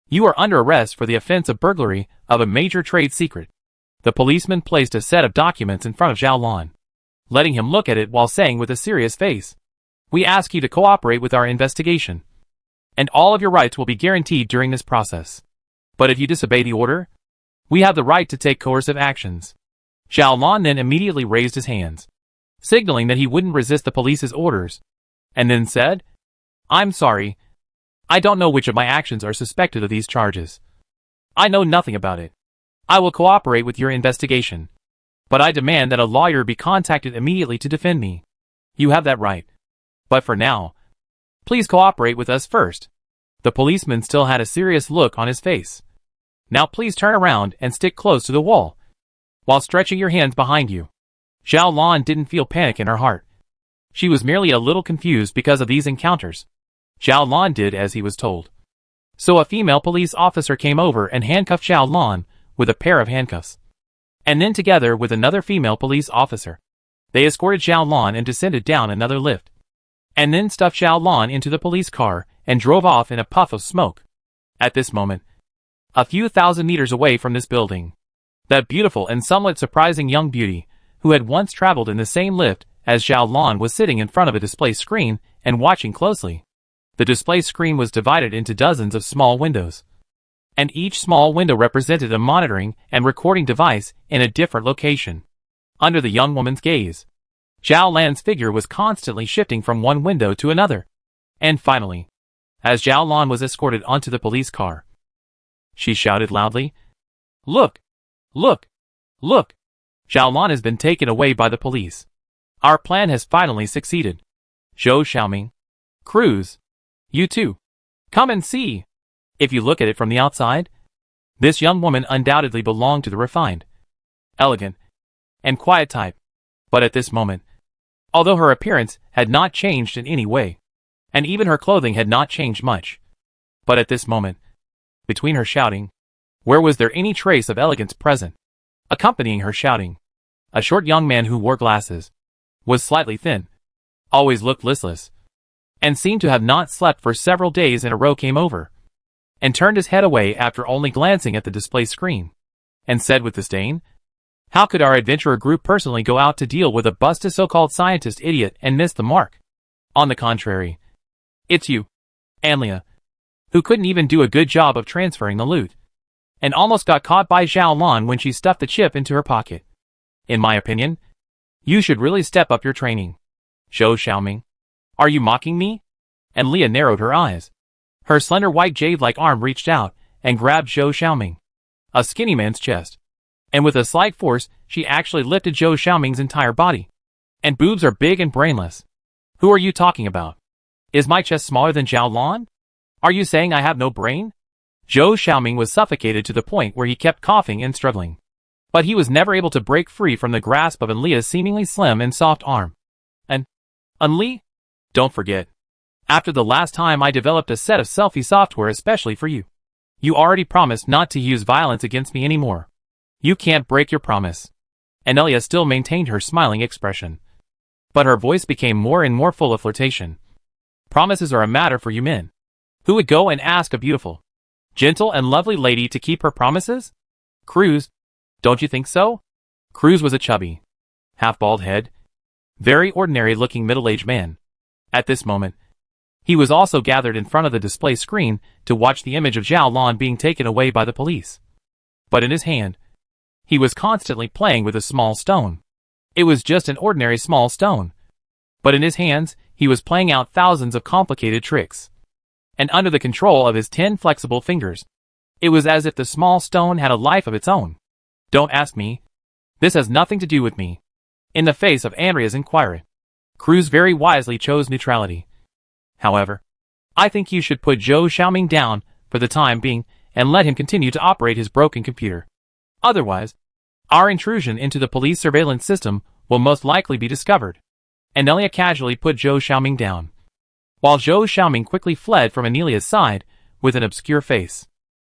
Speaker 1: "You are under arrest for the offense of burglary of a major trade secret." The policeman placed a set of documents in front of Zhao Lan, letting him look at it while saying with a serious face, "We ask you to cooperate with our investigation, and all of your rights will be guaranteed during this process. But if you disobey the order, we have the right to take coercive actions." Zhao Lan then immediately raised his hands, signaling that he wouldn't resist the police's orders, and then said, "I'm sorry. I don't know which of my actions are suspected of these charges. I know nothing about it. I will cooperate with your investigation, but I demand that a lawyer be contacted immediately to defend me." "You have that right. But for now, please cooperate with us first." The policeman still had a serious look on his face. "Now please turn around and stick close to the wall, while stretching your hands behind you." Zhao Lan didn't feel panic in her heart. She was merely a little confused because of these encounters. Zhao Lan did as he was told. So a female police officer came over and handcuffed Zhao Lan with a pair of handcuffs. And then together with another female police officer, they escorted Zhao Lan and descended down another lift, and then stuffed Zhao Lan into the police car and drove off in a puff of smoke. At this moment, a few thousand meters away from this building, that beautiful and somewhat surprising young beauty, who had once traveled in the same lift as Zhao Lan, was sitting in front of a display screen and watching closely. The display screen was divided into dozens of small windows, and each small window represented a monitoring and recording device in a different location. Under the young woman's gaze, Zhao Lan's figure was constantly shifting from one window to another. And finally, as Zhao Lan was escorted onto the police car, she shouted loudly, "Look! Look! Look! Zhao Lan has been taken away by the police. Our plan has finally succeeded. Zhou Xiaoming, Cruz, you too. Come and see." If you look at it from the outside, this young woman undoubtedly belonged to the refined, elegant, and quiet type. But at this moment, although her appearance had not changed in any way, and even her clothing had not changed much, but at this moment, between her shouting, where was there any trace of elegance present? Accompanying her shouting, a short young man who wore glasses, was slightly thin, always looked listless, and seemed to have not slept for several days in a row, came over, and turned his head away after only glancing at the display screen, and said with disdain, "How could our adventurer group personally go out to deal with a busted so-called scientist idiot and miss the mark? On the contrary, it's you, Anlia, who couldn't even do a good job of transferring the loot, and almost got caught by Zhao Lan when she stuffed the chip into her pocket. In my opinion, you should really step up your training. Zhou Xiaoming, are you mocking me?" And Leah narrowed her eyes. Her slender white jade-like arm reached out and grabbed Zhou Xiaoming, a skinny man's chest, and with a slight force she actually lifted Zhou Xiaoming's entire body. "And boobs are big and brainless. Who are you talking about? Is my chest smaller than Zhao Lan? Are you saying I have no brain?" Zhou Xiaoming was suffocated to the point where he kept coughing and struggling, but he was never able to break free from the grasp of Anlia's seemingly slim and soft arm. "And Anli, don't forget, after the last time I developed a set of selfie software especially for you, you already promised not to use violence against me anymore. You can't break your promise." And Elia still maintained her smiling expression, but her voice became more and more full of flirtation. "Promises are a matter for you men. Who would go and ask a beautiful, gentle and lovely lady to keep her promises? Cruz, don't you think so?" Cruz was a chubby, half-bald head, very ordinary-looking middle-aged man. At this moment, he was also gathered in front of the display screen to watch the image of Zhao Lan being taken away by the police. But in his hand, he was constantly playing with a small stone. It was just an ordinary small stone. But in his hands, he was playing out thousands of complicated tricks. And under the control of his 10 flexible fingers, it was as if the small stone had a life of its own. Don't ask me. This has nothing to do with me. In the face of Andrea's inquiry, Cruz very wisely chose neutrality. However, I think you should put Zhou Xiaoming down for the time being and let him continue to operate his broken computer. Otherwise, our intrusion into the police surveillance system will most likely be discovered. And Anelia casually put Zhou Xiaoming down, while Zhou Xiaoming quickly fled from Anelia's side with an obscure face.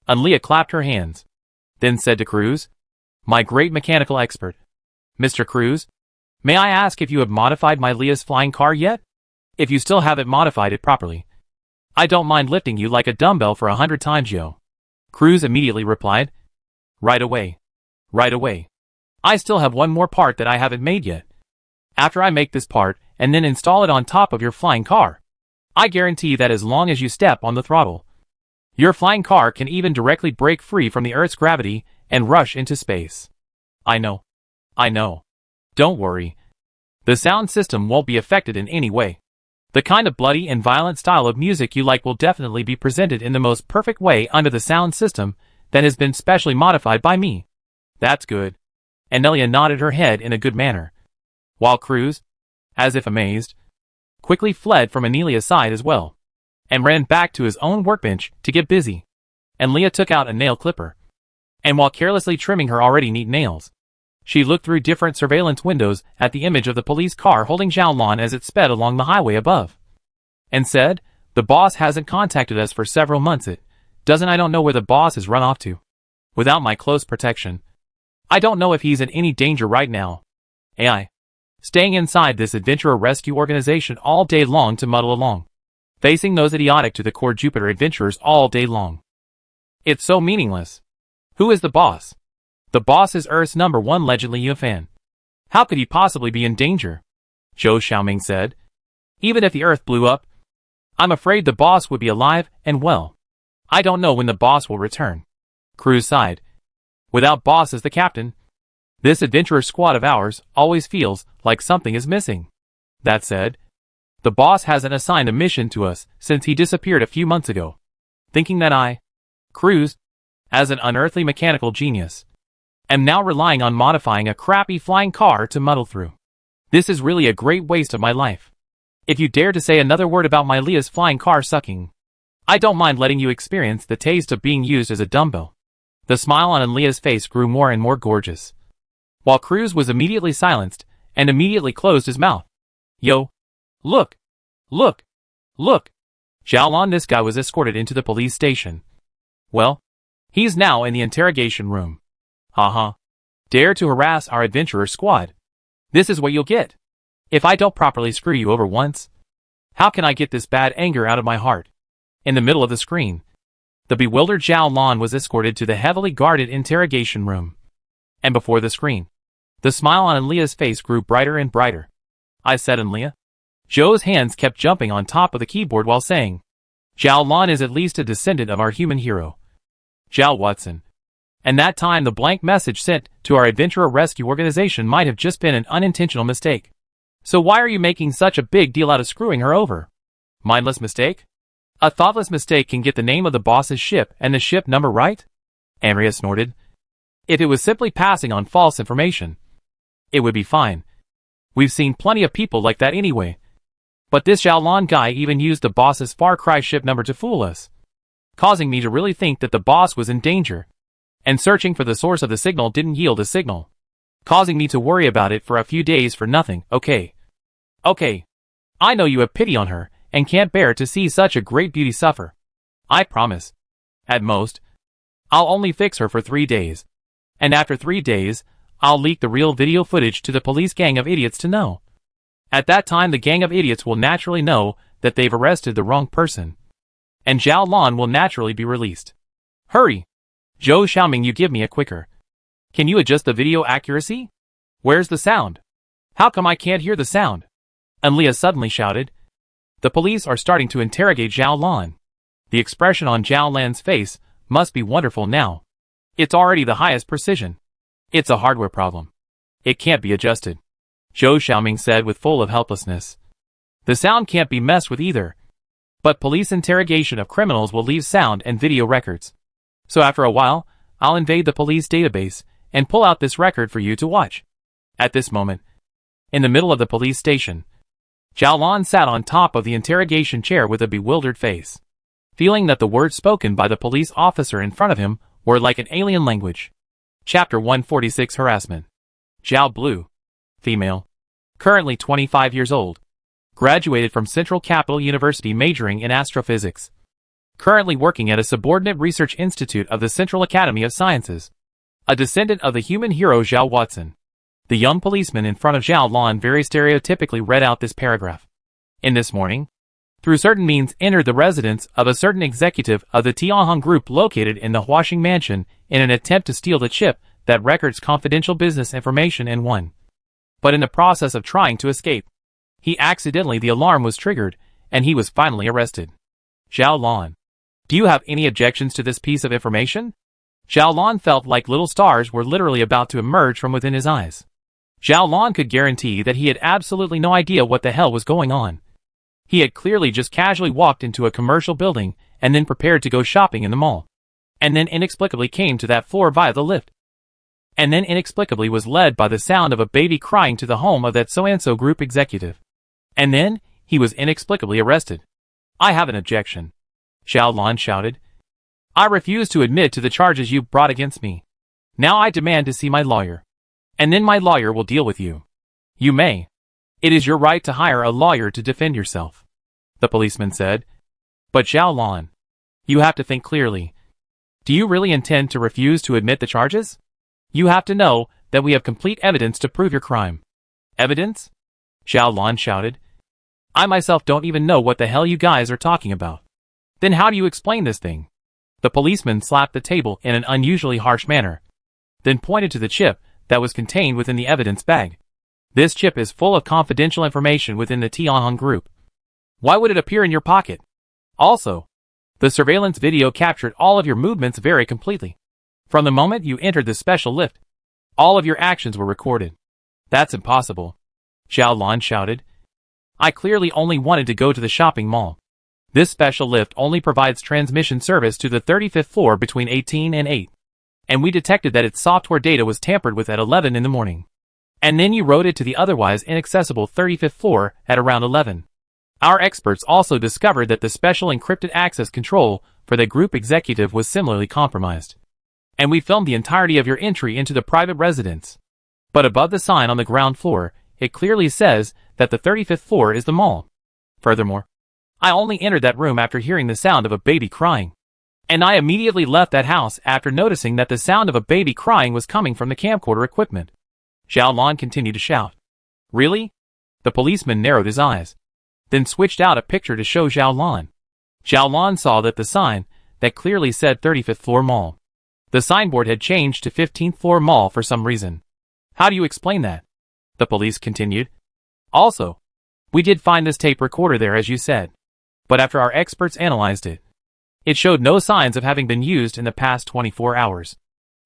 Speaker 1: Anelia clapped her hands, then said to Cruz, "My great mechanical expert. Mr. Cruz, may I ask if you have modified my Leah's flying car yet? If you still haven't modified it properly, I don't mind lifting you like a dumbbell for 100 times, yo." Cruz immediately replied, Right away. Right away. I still have one more part that I haven't made yet. After I make this part and then install it on top of your flying car, I guarantee that as long as you step on the throttle, your flying car can even directly break free from the Earth's gravity and rush into space. I know. I know. Don't worry. The sound system won't be affected in any way. The kind of bloody and violent style of music you like will definitely be presented in the most perfect way under the sound system that has been specially modified by me. That's good. Anelia nodded her head in a good manner, while Cruz, as if amazed, quickly fled from Anelia's side as well, and ran back to his own workbench to get busy. Anelia took out a nail clipper, and while carelessly trimming her already neat nails, she looked through different surveillance windows at the image of the police car holding Xiaolan as it sped along the highway above, and said, "The boss hasn't contacted us for several months. I don't know where the boss has run off to. Without my close protection, I don't know if he's in any danger right now. AI. Staying inside this adventurer rescue organization all day long to muddle along, facing those idiotic to the core Jupiter adventurers all day long. It's so meaningless. Who is the boss? The boss is Earth's #1 legendly fan. How could he possibly be in danger?" Zhou Xiaoming said. "Even if the Earth blew up, I'm afraid the boss would be alive and well. I don't know when the boss will return." Cruz sighed. "Without boss as the captain, this adventurer squad of ours always feels like something is missing. That said, the boss hasn't assigned a mission to us since he disappeared a few months ago, thinking that I, Cruz, as an unearthly mechanical genius, am now relying on modifying a crappy flying car to muddle through. This is really a great waste of my life. If you dare to say another word about my Leah's flying car sucking, I don't mind letting you experience the taste of being used as a dumbbell." The smile on Leah's face grew more and more gorgeous, while Cruz was immediately silenced and immediately closed his mouth. "Yo. Look. Look. Look. Xiaolan, this guy was escorted into the police station. Well, he's now in the interrogation room. Haha. Dare to harass our adventurer squad. This is what you'll get. If I don't properly screw you over once, how can I get this bad anger out of my heart?" In the middle of the screen, the bewildered Xiaolan was escorted to the heavily guarded interrogation room. And before the screen, the smile on Anelia's face grew brighter and brighter. "I said, Anelia." Zhou's hands kept jumping on top of the keyboard while saying, "Xiaolan is at least a descendant of our human hero, Zhao Watson. And that time the blank message sent to our adventurer rescue organization might have just been an unintentional mistake. So why are you making such a big deal out of screwing her over? Mindless mistake? A thoughtless mistake can get the name of the boss's ship and the ship number right?" Andrea snorted. "If it was simply passing on false information, it would be fine. We've seen plenty of people like that anyway. But this Xiaolan guy even used the boss's Far Cry ship number to fool us, causing me to really think that the boss was in danger. And searching for the source of the signal didn't yield a signal, causing me to worry about it for a few days for nothing. Okay. I know you have pity on her and can't bear to see such a great beauty suffer. I promise. At most, I'll only fix her for 3 days. And after 3 days, I'll leak the real video footage to the police gang of idiots to know. At that time the gang of idiots will naturally know that they've arrested the wrong person. And Xiaolan will naturally be released. Hurry! Zhou Xiaoming, you give me a quicker. Can you adjust the video accuracy? Where's the sound? How come I can't hear the sound?" Anelia suddenly shouted. The police are starting to interrogate Xiaolan. The expression on Xiaolan's face must be wonderful now. It's already the highest precision. It's a hardware problem. It can't be adjusted. Zhou Xiaoming said with full of helplessness. The sound can't be messed with either. But police interrogation of criminals will leave sound and video records. So after a while, I'll invade the police database and pull out this record for you to watch. At this moment, in the middle of the police station, Zhao Lan sat on top of the interrogation chair with a bewildered face, feeling that the words spoken by the police officer in front of him were like an alien language. Chapter 146 Harassment. Zhao Blue. Female. Currently 25 years old. Graduated from Central Capital University majoring in astrophysics. Currently working at a subordinate research institute of the Central Academy of Sciences. A descendant of the human hero Zhao Watson. The young policeman in front of Zhao Lan very stereotypically read out this paragraph. In this morning, through certain means entered the residence of a certain executive of the Tianhong Group located in the Huaxing Mansion in an attempt to steal the chip that records confidential business information and won. But in the process of trying to escape, the alarm was triggered, and he was finally arrested. Zhao Lan. Do you have any objections to this piece of information? Zhao Lan felt like little stars were literally about to emerge from within his eyes. Zhao Lan could guarantee that he had absolutely no idea what the hell was going on. He had clearly just casually walked into a commercial building and then prepared to go shopping in the mall. And then inexplicably came to that floor via the lift. And then inexplicably was led by the sound of a baby crying to the home of that so-and-so group executive. And then, he was inexplicably arrested. I have an objection. Zhao Lan shouted. I refuse to admit to the charges you brought against me. Now I demand to see my lawyer. And then my lawyer will deal with you. You may. It is your right to hire a lawyer to defend yourself. The policeman said. But Zhao Lan, you have to think clearly. Do you really intend to refuse to admit the charges? You have to know that we have complete evidence to prove your crime. Evidence? Zhao Lan shouted. I myself don't even know what the hell you guys are talking about. Then how do you explain this thing? The policeman slapped the table in an unusually harsh manner, then pointed to the chip that was contained within the evidence bag. This chip is full of confidential information within the Tianhong Group. Why would it appear in your pocket? Also, the surveillance video captured all of your movements very completely. From the moment you entered the special lift, all of your actions were recorded. That's impossible. Zhao Lan shouted. I clearly only wanted to go to the shopping mall. This special lift only provides transmission service to the 35th floor between 18 and 8. And we detected that its software data was tampered with at 11 in the morning. And then you rode it to the otherwise inaccessible 35th floor at around 11. Our experts also discovered that the special encrypted access control for the group executive was similarly compromised. And we filmed the entirety of your entry into the private residence. But above the sign on the ground floor, it clearly says that the 35th floor is the mall. Furthermore, I only entered that room after hearing the sound of a baby crying. And I immediately left that house after noticing that the sound of a baby crying was coming from the camcorder equipment. Zhao Lan continued to shout. Really? The policeman narrowed his eyes, then switched out a picture to show Zhao Lan. Zhao Lan saw that the sign, that clearly said 35th floor mall. The signboard had changed to 15th floor mall for some reason. How do you explain that? The police continued. Also, we did find this tape recorder there as you said. But after our experts analyzed it, it showed no signs of having been used in the past 24 hours.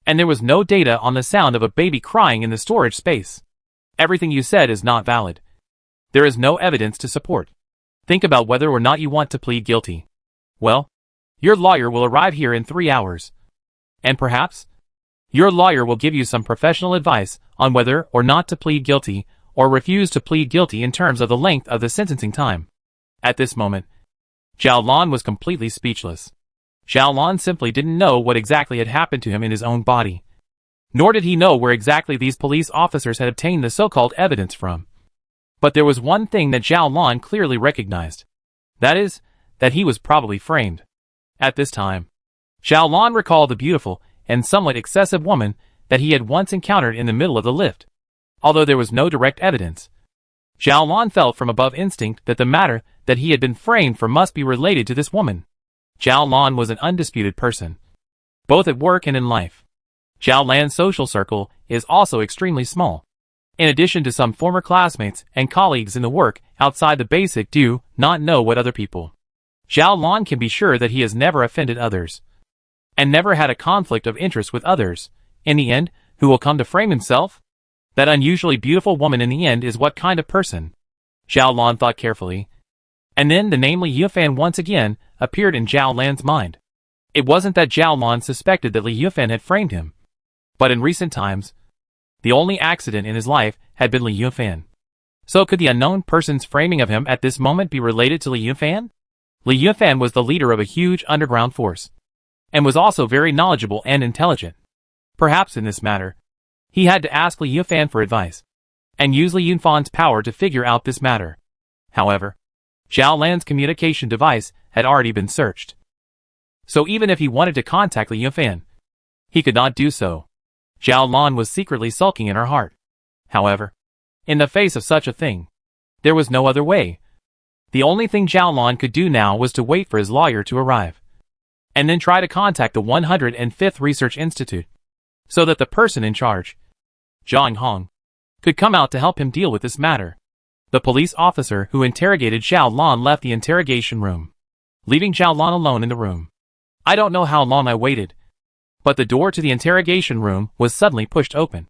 Speaker 1: And there was no data on the sound of a baby crying in the storage space. Everything you said is not valid. There is no evidence to support. Think about whether or not you want to plead guilty. Well, your lawyer will arrive here in 3 hours. And perhaps, your lawyer will give you some professional advice on whether or not to plead guilty or refuse to plead guilty in terms of the length of the sentencing time. At this moment, Zhao Lan was completely speechless. Zhao Lan simply didn't know what exactly had happened to him in his own body. Nor did he know where exactly these police officers had obtained the so-called evidence from. But there was one thing that Zhao Lan clearly recognized. That is, that he was probably framed. At this time, Zhao Lan recalled the beautiful and somewhat excessive woman that he had once encountered in the middle of the lift. Although there was no direct evidence, Zhao Lan felt from above instinct that the matter that he had been framed for must be related to this woman. Zhao Lan was an undisputed person, both at work and in life. Zhao Lan's social circle is also extremely small. In addition to some former classmates and colleagues in the work outside the basic do not know what other people. Zhao Lan can be sure that he has never offended others. and never had a conflict of interest with others. In the end, who will come to frame himself? That unusually beautiful woman in the end is what kind of person? Zhao Lan thought carefully. And then the name Li Yufan once again appeared in Zhao Lan's mind. It wasn't that Zhao Lan suspected that Li Yufan had framed him. But in recent times, the only accident in his life had been Li Yufan. So could the unknown person's framing of him at this moment be related to Li Yufan? Li Yufan was the leader of a huge underground force, and was also very knowledgeable and intelligent. Perhaps in this matter, he had to ask Li Yufan for advice, and use Li Yunfan's power to figure out this matter. However, Zhao Lan's communication device had already been searched. So even if he wanted to contact Li Yufan, he could not do so. Zhao Lan was secretly sulking in her heart. However, in the face of such a thing, there was no other way. The only thing Zhao Lan could do now was to wait for his lawyer to arrive, and then try to contact the 105th Research Institute, so that the person in charge, Zhang Hong, could come out to help him deal with this matter. The police officer who interrogated Zhao Lan left the interrogation room, leaving Zhao Lan alone in the room. I don't know how long I waited, but the door to the interrogation room was suddenly pushed open.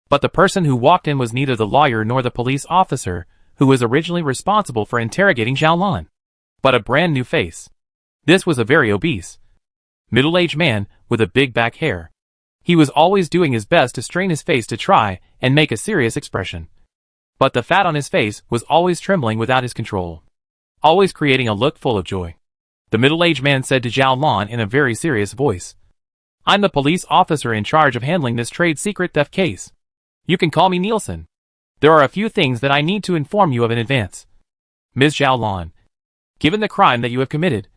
Speaker 1: But the person who walked in was neither the lawyer nor the police officer who was originally responsible for interrogating Zhao Lan, but a brand new face. This was a very obese, middle-aged man with a big back hair. He was always doing his best to strain his face to try and make a serious expression. But the fat on his face was always trembling without his control, always creating a look full of joy. The middle-aged man said to Zhao Lan in a very serious voice, "I'm the police officer in charge of handling this trade secret theft case. You can call me Nielsen. There are a few things that I need to inform you of in advance. Ms. Zhao Lan, given the crime that you have committed,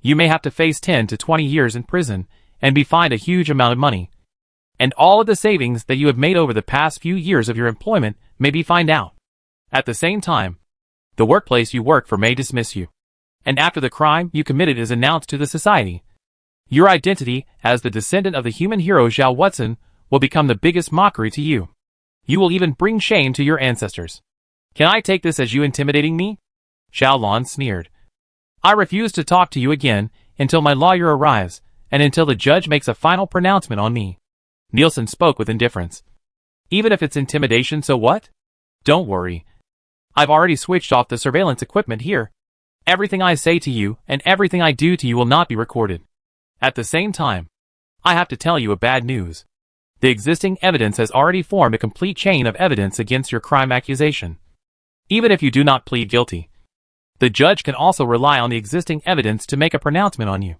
Speaker 1: you may have to face 10 to 20 years in prison and be fined a huge amount of money. And all of the savings that you have made over the past few years of your employment may be fined out. At the same time, the workplace you work for may dismiss you. And after the crime you committed is announced to the society, your identity as the descendant of the human hero Zhao Watson will become the biggest mockery to you. You will even bring shame to your ancestors. Can I take this as you intimidating me?" Zhao Lan sneered. "I refuse to talk to you again until my lawyer arrives and until the judge makes a final pronouncement on me." Nielsen spoke with indifference. "Even if it's intimidation, so what? Don't worry. I've already switched off the surveillance equipment here. Everything I say to you and everything I do to you will not be recorded. At the same time, I have to tell you a bad news. The existing evidence has already formed a complete chain of evidence against your crime accusation. Even if you do not plead guilty, the judge can also rely on the existing evidence to make a pronouncement on you.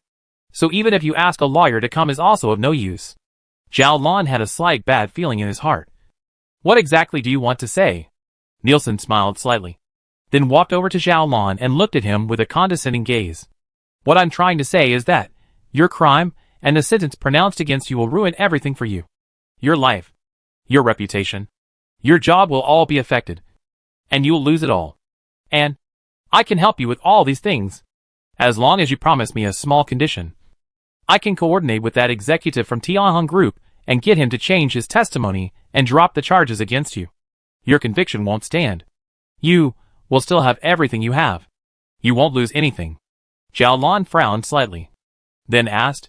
Speaker 1: So even if you ask a lawyer to come is also of no use." Zhao Lan had a slight bad feeling in his heart. "What exactly do you want to say?" Nielsen smiled slightly, then walked over to Zhao Lan and looked at him with a condescending gaze. "What I'm trying to say is that your crime and the sentence pronounced against you will ruin everything for you. Your life, your reputation, your job will all be affected, and you will lose it all. And I can help you with all these things, as long as you promise me a small condition. I can coordinate with that executive from Tianhong Group and get him to change his testimony and drop the charges against you. Your conviction won't stand. You will still have everything you have. You won't lose anything." Zhao Lan frowned slightly, then asked,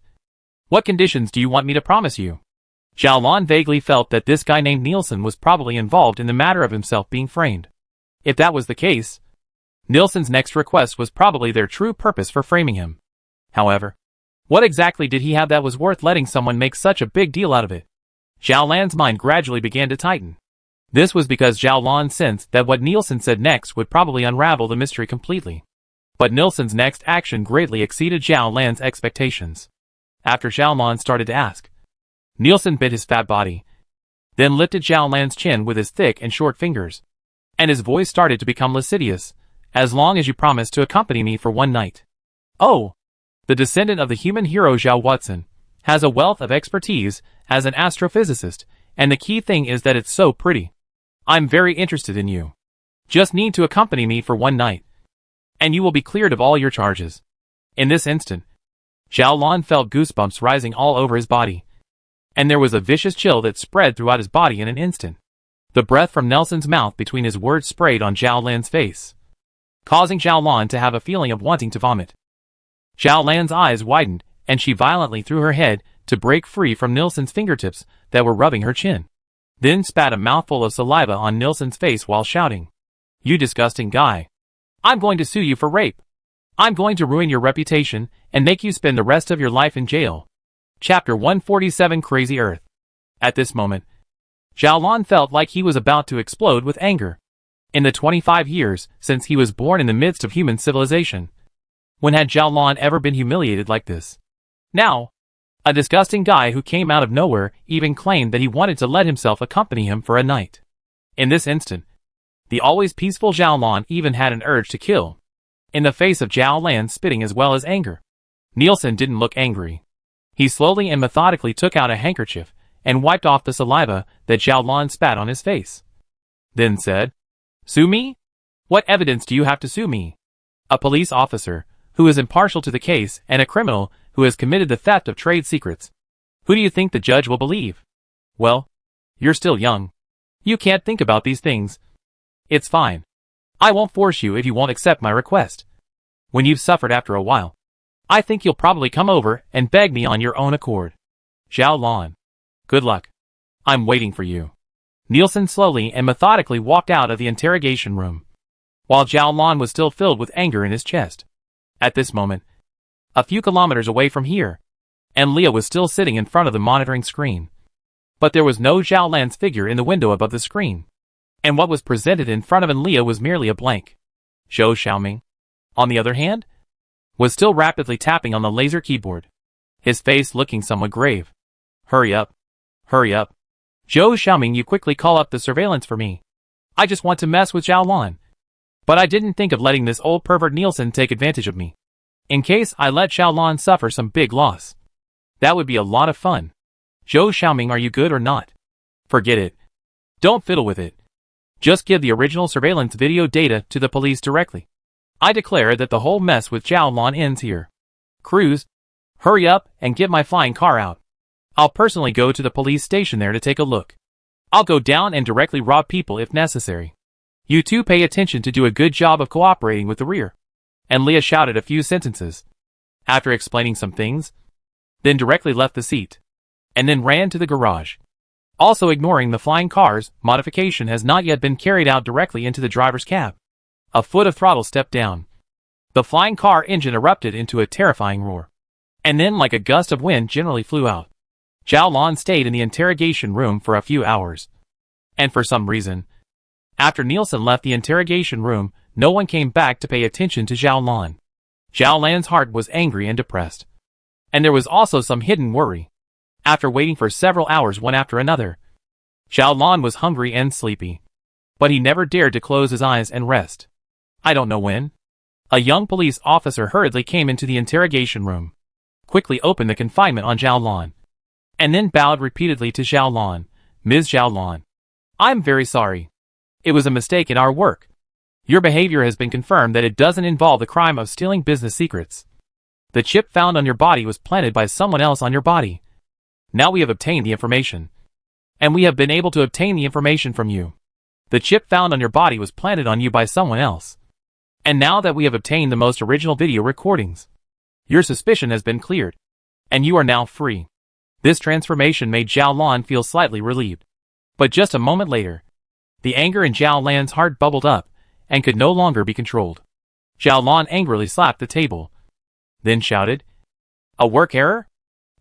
Speaker 1: "What conditions do you want me to promise you?" Zhao Lan vaguely felt that this guy named Nielsen was probably involved in the matter of himself being framed. If that was the case, Nielsen's next request was probably their true purpose for framing him. However, what exactly did he have that was worth letting someone make such a big deal out of it? Zhao Lan's mind gradually began to tighten. This was because Zhao Lan sensed that what Nielsen said next would probably unravel the mystery completely. But Nielsen's next action greatly exceeded Zhao Lan's expectations. After Zhao Lan started to ask, Nielsen bit his fat body, then lifted Zhao Lan's chin with his thick and short fingers, and his voice started to become lascivious. "As long as you promise to accompany me for one night." "Oh!" The descendant of the human hero Zhao Watson has a wealth of expertise as an astrophysicist, and the key thing is that it's so pretty. I'm very interested in you. Just need to accompany me for one night, and you will be cleared of all your charges." In this instant, Zhao Lan felt goosebumps rising all over his body, and there was a vicious chill that spread throughout his body in an instant. The breath from Nelson's mouth between his words sprayed on Zhao Lan's face, causing Zhao Lan to have a feeling of wanting to vomit. Zhao Lan's eyes widened, and she violently threw her head to break free from Nilsson's fingertips that were rubbing her chin. Then spat a mouthful of saliva on Nilsson's face while shouting, "You disgusting guy. I'm going to sue you for rape. I'm going to ruin your reputation and make you spend the rest of your life in jail." Chapter 147 Crazy Earth. At this moment, Xiaolon felt like he was about to explode with anger. In the 25 years since he was born in the midst of human civilization, when had Xiaolon ever been humiliated like this? Now, a disgusting guy who came out of nowhere even claimed that he wanted to let himself accompany him for a night. In this instant, the always peaceful Xiaolon even had an urge to kill. In the face of Zhao Lan's spitting as well as anger, Nilsson didn't look angry. He slowly and methodically took out a handkerchief and wiped off the saliva that Xiaolon spat on his face. Then said, "Sue me? What evidence do you have to sue me? A police officer who is impartial to the case and a criminal who has committed the theft of trade secrets. Who do you think the judge will believe? Well, you're still young. You can't think about these things. It's fine. I won't force you if you won't accept my request. When you've suffered after a while, I think you'll probably come over and beg me on your own accord. Xiaolon. Good luck. I'm waiting for you." Nilsson slowly and methodically walked out of the interrogation room, while Xiaolon was still filled with anger in his chest. At this moment, a few kilometers away from here, and Leah was still sitting in front of the monitoring screen. But there was no Zhao Lan's figure in the window above the screen, and what was presented in front of Leah was merely a blank. Zhou Xiaoming, on the other hand, was still rapidly tapping on the laser keyboard, his face looking somewhat grave. "Hurry up. Hurry up. Zhou Xiaoming, you quickly call up the surveillance for me. I just want to mess with Xiaolon. But I didn't think of letting this old pervert Nilsson take advantage of me. In case I let Xiaolon suffer some big loss. That would be a lot of fun. Zhou Xiaoming, are you good or not? Forget it. Don't fiddle with it. Just give the original surveillance video data to the police directly. I declare that the whole mess with Xiaolon ends here. Cruz, hurry up and get my flying car out. I'll personally go to the police station there to take a look. I'll go down and directly rob people if necessary. You two pay attention to do a good job of cooperating with the rear." And Leah shouted a few sentences, after explaining some things, then directly left the seat, and then ran to the garage. Also ignoring the flying car's modification has not yet been carried out directly into the driver's cab. A foot of throttle stepped down. The flying car engine erupted into a terrifying roar, and then like a gust of wind generally flew out. Xiaolon stayed in the interrogation room for a few hours. And for some reason, after Nilsson left the interrogation room, no one came back to pay attention to Xiaolon. Xiaolan's heart was angry and depressed. And there was also some hidden worry. After waiting for several hours one after another, Xiaolon was hungry and sleepy. But he never dared to close his eyes and rest. I don't know when. A young police officer hurriedly came into the interrogation room, quickly opened the confinement on Xiaolon, and then bowed repeatedly to Xiaolon. "Ms. Xiaolon, I'm very sorry. It was a mistake in our work. Your behavior has been confirmed that it doesn't involve the crime of stealing business secrets. The chip found on your body was planted by someone else on your body. Now we have obtained the information. And we have been able to obtain the information from you. The chip found on your body was planted on you by someone else. And now that we have obtained the most original video recordings, your suspicion has been cleared, and you are now free." This transformation made Xiaolon feel slightly relieved. But just a moment later, the anger in Xiaolan's heart bubbled up and could no longer be controlled. Xiaolon angrily slapped the table, then shouted, "A work error?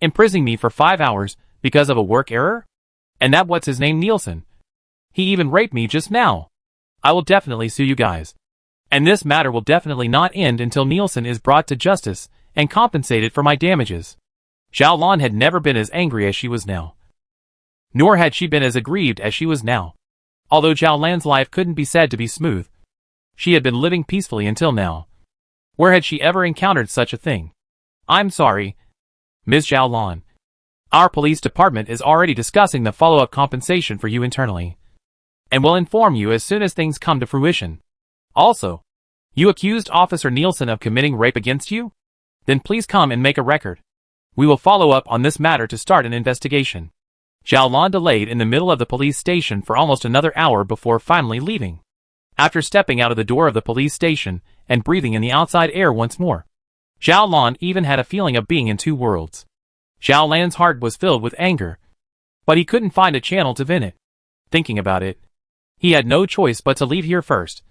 Speaker 1: Imprisoning me for 5 hours because of a work error? And that what's his name Nilsson? He even raped me just now. I will definitely sue you guys. And this matter will definitely not end until Nilsson is brought to justice and compensated for my damages." Xiaolon had never been as angry as she was now. Nor had she been as aggrieved as she was now. Although Xiaolan's life couldn't be said to be smooth, she had been living peacefully until now. Where had she ever encountered such a thing? "I'm sorry, Ms. Xiaolon. Our police department is already discussing the follow-up compensation for you internally, and will inform you as soon as things come to fruition. Also, you accused Officer Nilsson of committing rape against you? Then please come and make a record. We will follow up on this matter to start an investigation." Xiaolon delayed in the middle of the police station for almost another hour before finally leaving. After stepping out of the door of the police station and breathing in the outside air once more, Xiao Lan even had a feeling of being in two worlds. Xiao Lan's heart was filled with anger, but he couldn't find a channel to vent it. Thinking about it, he had no choice but to leave here first,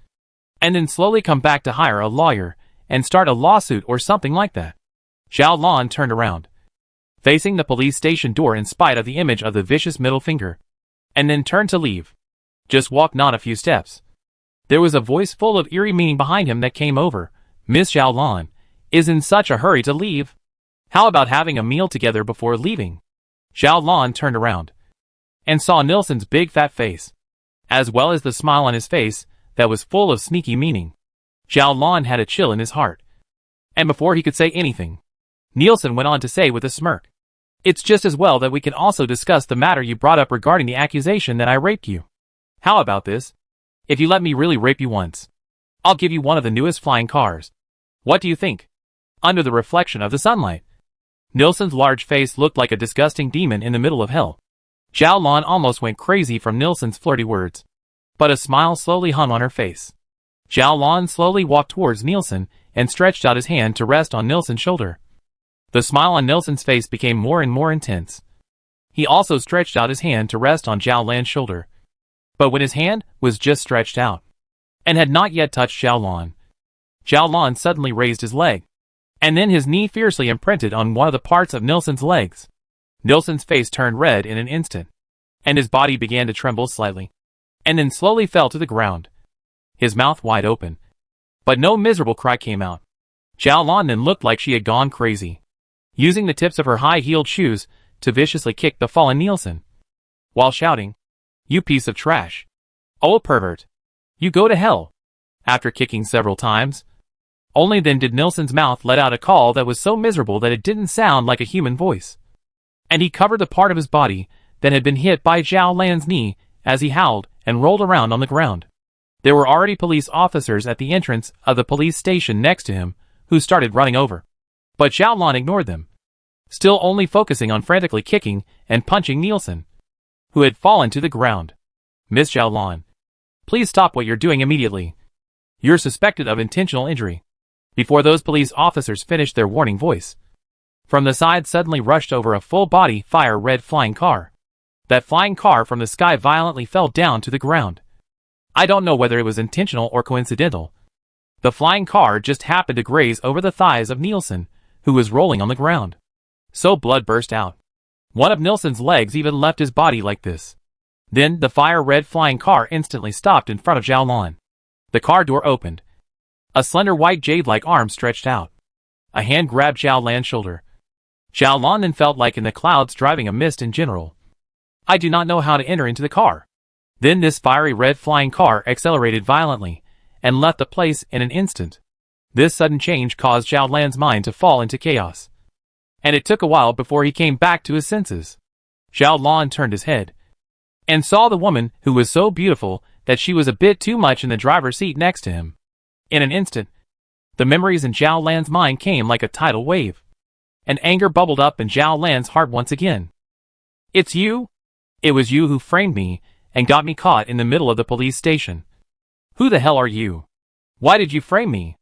Speaker 1: and then slowly come back to hire a lawyer and start a lawsuit or something like that. Xiao Lan turned around, facing the police station door in spite of the image of the vicious middle finger, and then turned to leave. Just walk not a few steps. There was a voice full of eerie meaning behind him that came over. Miss Xiao Lan is in such a hurry to leave. How about having a meal together before leaving? Xiao Lan turned around and saw Nilsson's big fat face, as well as the smile on his face that was full of sneaky meaning. Xiao Lan had a chill in his heart, and before he could say anything, Nilsson went on to say with a smirk, "It's just as well that we can also discuss the matter you brought up regarding the accusation that I raped you. How about this? If you let me really rape you once, I'll give you one of the newest flying cars. What do you think?" Under the reflection of the sunlight, Nilsson's large face looked like a disgusting demon in the middle of hell. Xiao Lan almost went crazy from Nilsson's flirty words, but a smile slowly hung on her face. Xiao Lan slowly walked towards Nilsson and stretched out his hand to rest on Nilsson's shoulder. The smile on Nilsson's face became more and more intense. He also stretched out his hand to rest on Xiao Lan's shoulder. But when his hand was just stretched out, and had not yet touched Xiao Lan suddenly raised his leg, and then his knee fiercely imprinted on one of the parts of Nilsson's legs. Nilsson's face turned red in an instant, and his body began to tremble slightly, and then slowly fell to the ground, his mouth wide open. But no miserable cry came out. Xiao Lan then looked like she had gone crazy, using the tips of her high-heeled shoes to viciously kick the fallen Nilsson, while shouting, "You piece of trash! Old pervert! You go to hell!" After kicking several times, only then did Nilsson's mouth let out a call that was so miserable that it didn't sound like a human voice. And he covered the part of his body that had been hit by Xiao Lan's knee as he howled and rolled around on the ground. There were already police officers at the entrance of the police station next to him, who started running over. But Xiao Lan ignored them, still only focusing on frantically kicking and punching Nilsson, who had fallen to the ground. "Miss Xiao Lan, please stop what you're doing immediately. You're suspected of intentional injury." Before those police officers finished their warning voice, from the side suddenly rushed over a full-body fire-red flying car. That flying car from the sky violently fell down to the ground. I don't know whether it was intentional or coincidental. The flying car just happened to graze over the thighs of Nilsson, who was rolling on the ground. So blood burst out. One of Nilsson's legs even left his body like this. Then the fire-red flying car instantly stopped in front of Xiao Lan. The car door opened. A slender white jade-like arm stretched out. A hand grabbed Xiao Lan's shoulder. Xiao Lan then felt like in the clouds driving a mist in general. "I do not know how to enter into the car." Then this fiery red flying car accelerated violently and left the place in an instant. This sudden change caused Xiao Lan's mind to fall into chaos, and it took a while before he came back to his senses. Xiao Lan turned his head and saw the woman who was so beautiful that she was a bit too much in the driver's seat next to him. In an instant, the memories in Xiao Lan's mind came like a tidal wave, and anger bubbled up in Xiao Lan's heart once again. "It's you? It was you who framed me and got me caught in the middle of the police station. Who the hell are you? Why did you frame me?"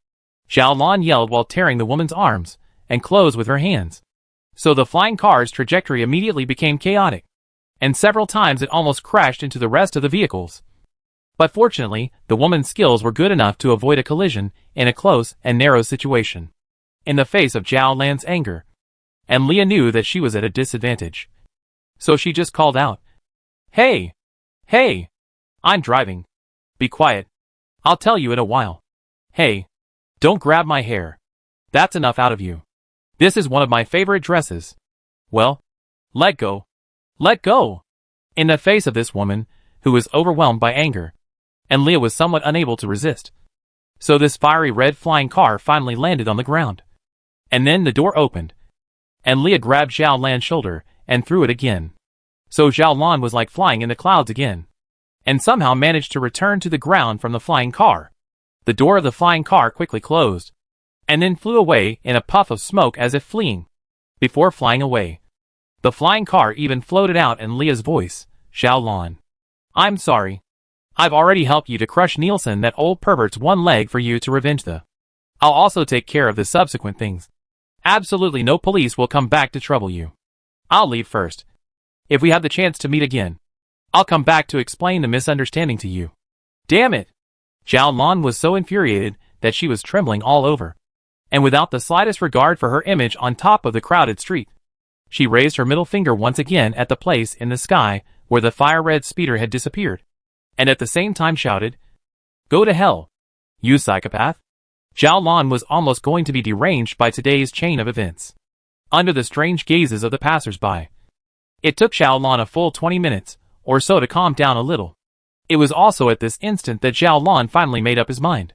Speaker 1: Xiao Lan yelled while tearing the woman's arms and clothes with her hands. So the flying car's trajectory immediately became chaotic, and several times it almost crashed into the rest of the vehicles. But fortunately, the woman's skills were good enough to avoid a collision in a close and narrow situation. In the face of Xiao Lan's anger, and Leah knew that she was at a disadvantage, so she just called out, "Hey! Hey! I'm driving. Be quiet. I'll tell you in a while. Hey! Don't grab my hair. That's enough out of you. This is one of my favorite dresses. Well, let go. Let go!" In the face of this woman, who was overwhelmed by anger, and Leah was somewhat unable to resist. So this fiery red flying car finally landed on the ground. And then the door opened, and Leah grabbed Xiao Lan's shoulder and threw it again. So Xiao Lan was like flying in the clouds again, and somehow managed to return to the ground from the flying car. The door of the flying car quickly closed, and then flew away in a puff of smoke as if fleeing. Before flying away, the flying car even floated out in Leah's voice, "Xiao Lan, I'm sorry. I've already helped you to crush Nilsson, that old pervert's one leg, for you to revenge the. I'll also take care of the subsequent things." Absolutely no police will come back to trouble you. I'll leave first. If we have the chance to meet again, I'll come back to explain the misunderstanding to you. Damn it! Zhao Lan was so infuriated that she was trembling all over. And without the slightest regard for her image on top of the crowded street, she raised her middle finger once again at the place in the sky where the fire-red speeder had disappeared, and at the same time shouted, "Go to hell, you psychopath!" Zhao Lan was almost going to be deranged by today's chain of events. Under the strange gazes of the passers-by, it took Zhao Lan a full 20 minutes or so to calm down a little. It was also at this instant that Zhao Lan finally made up his mind.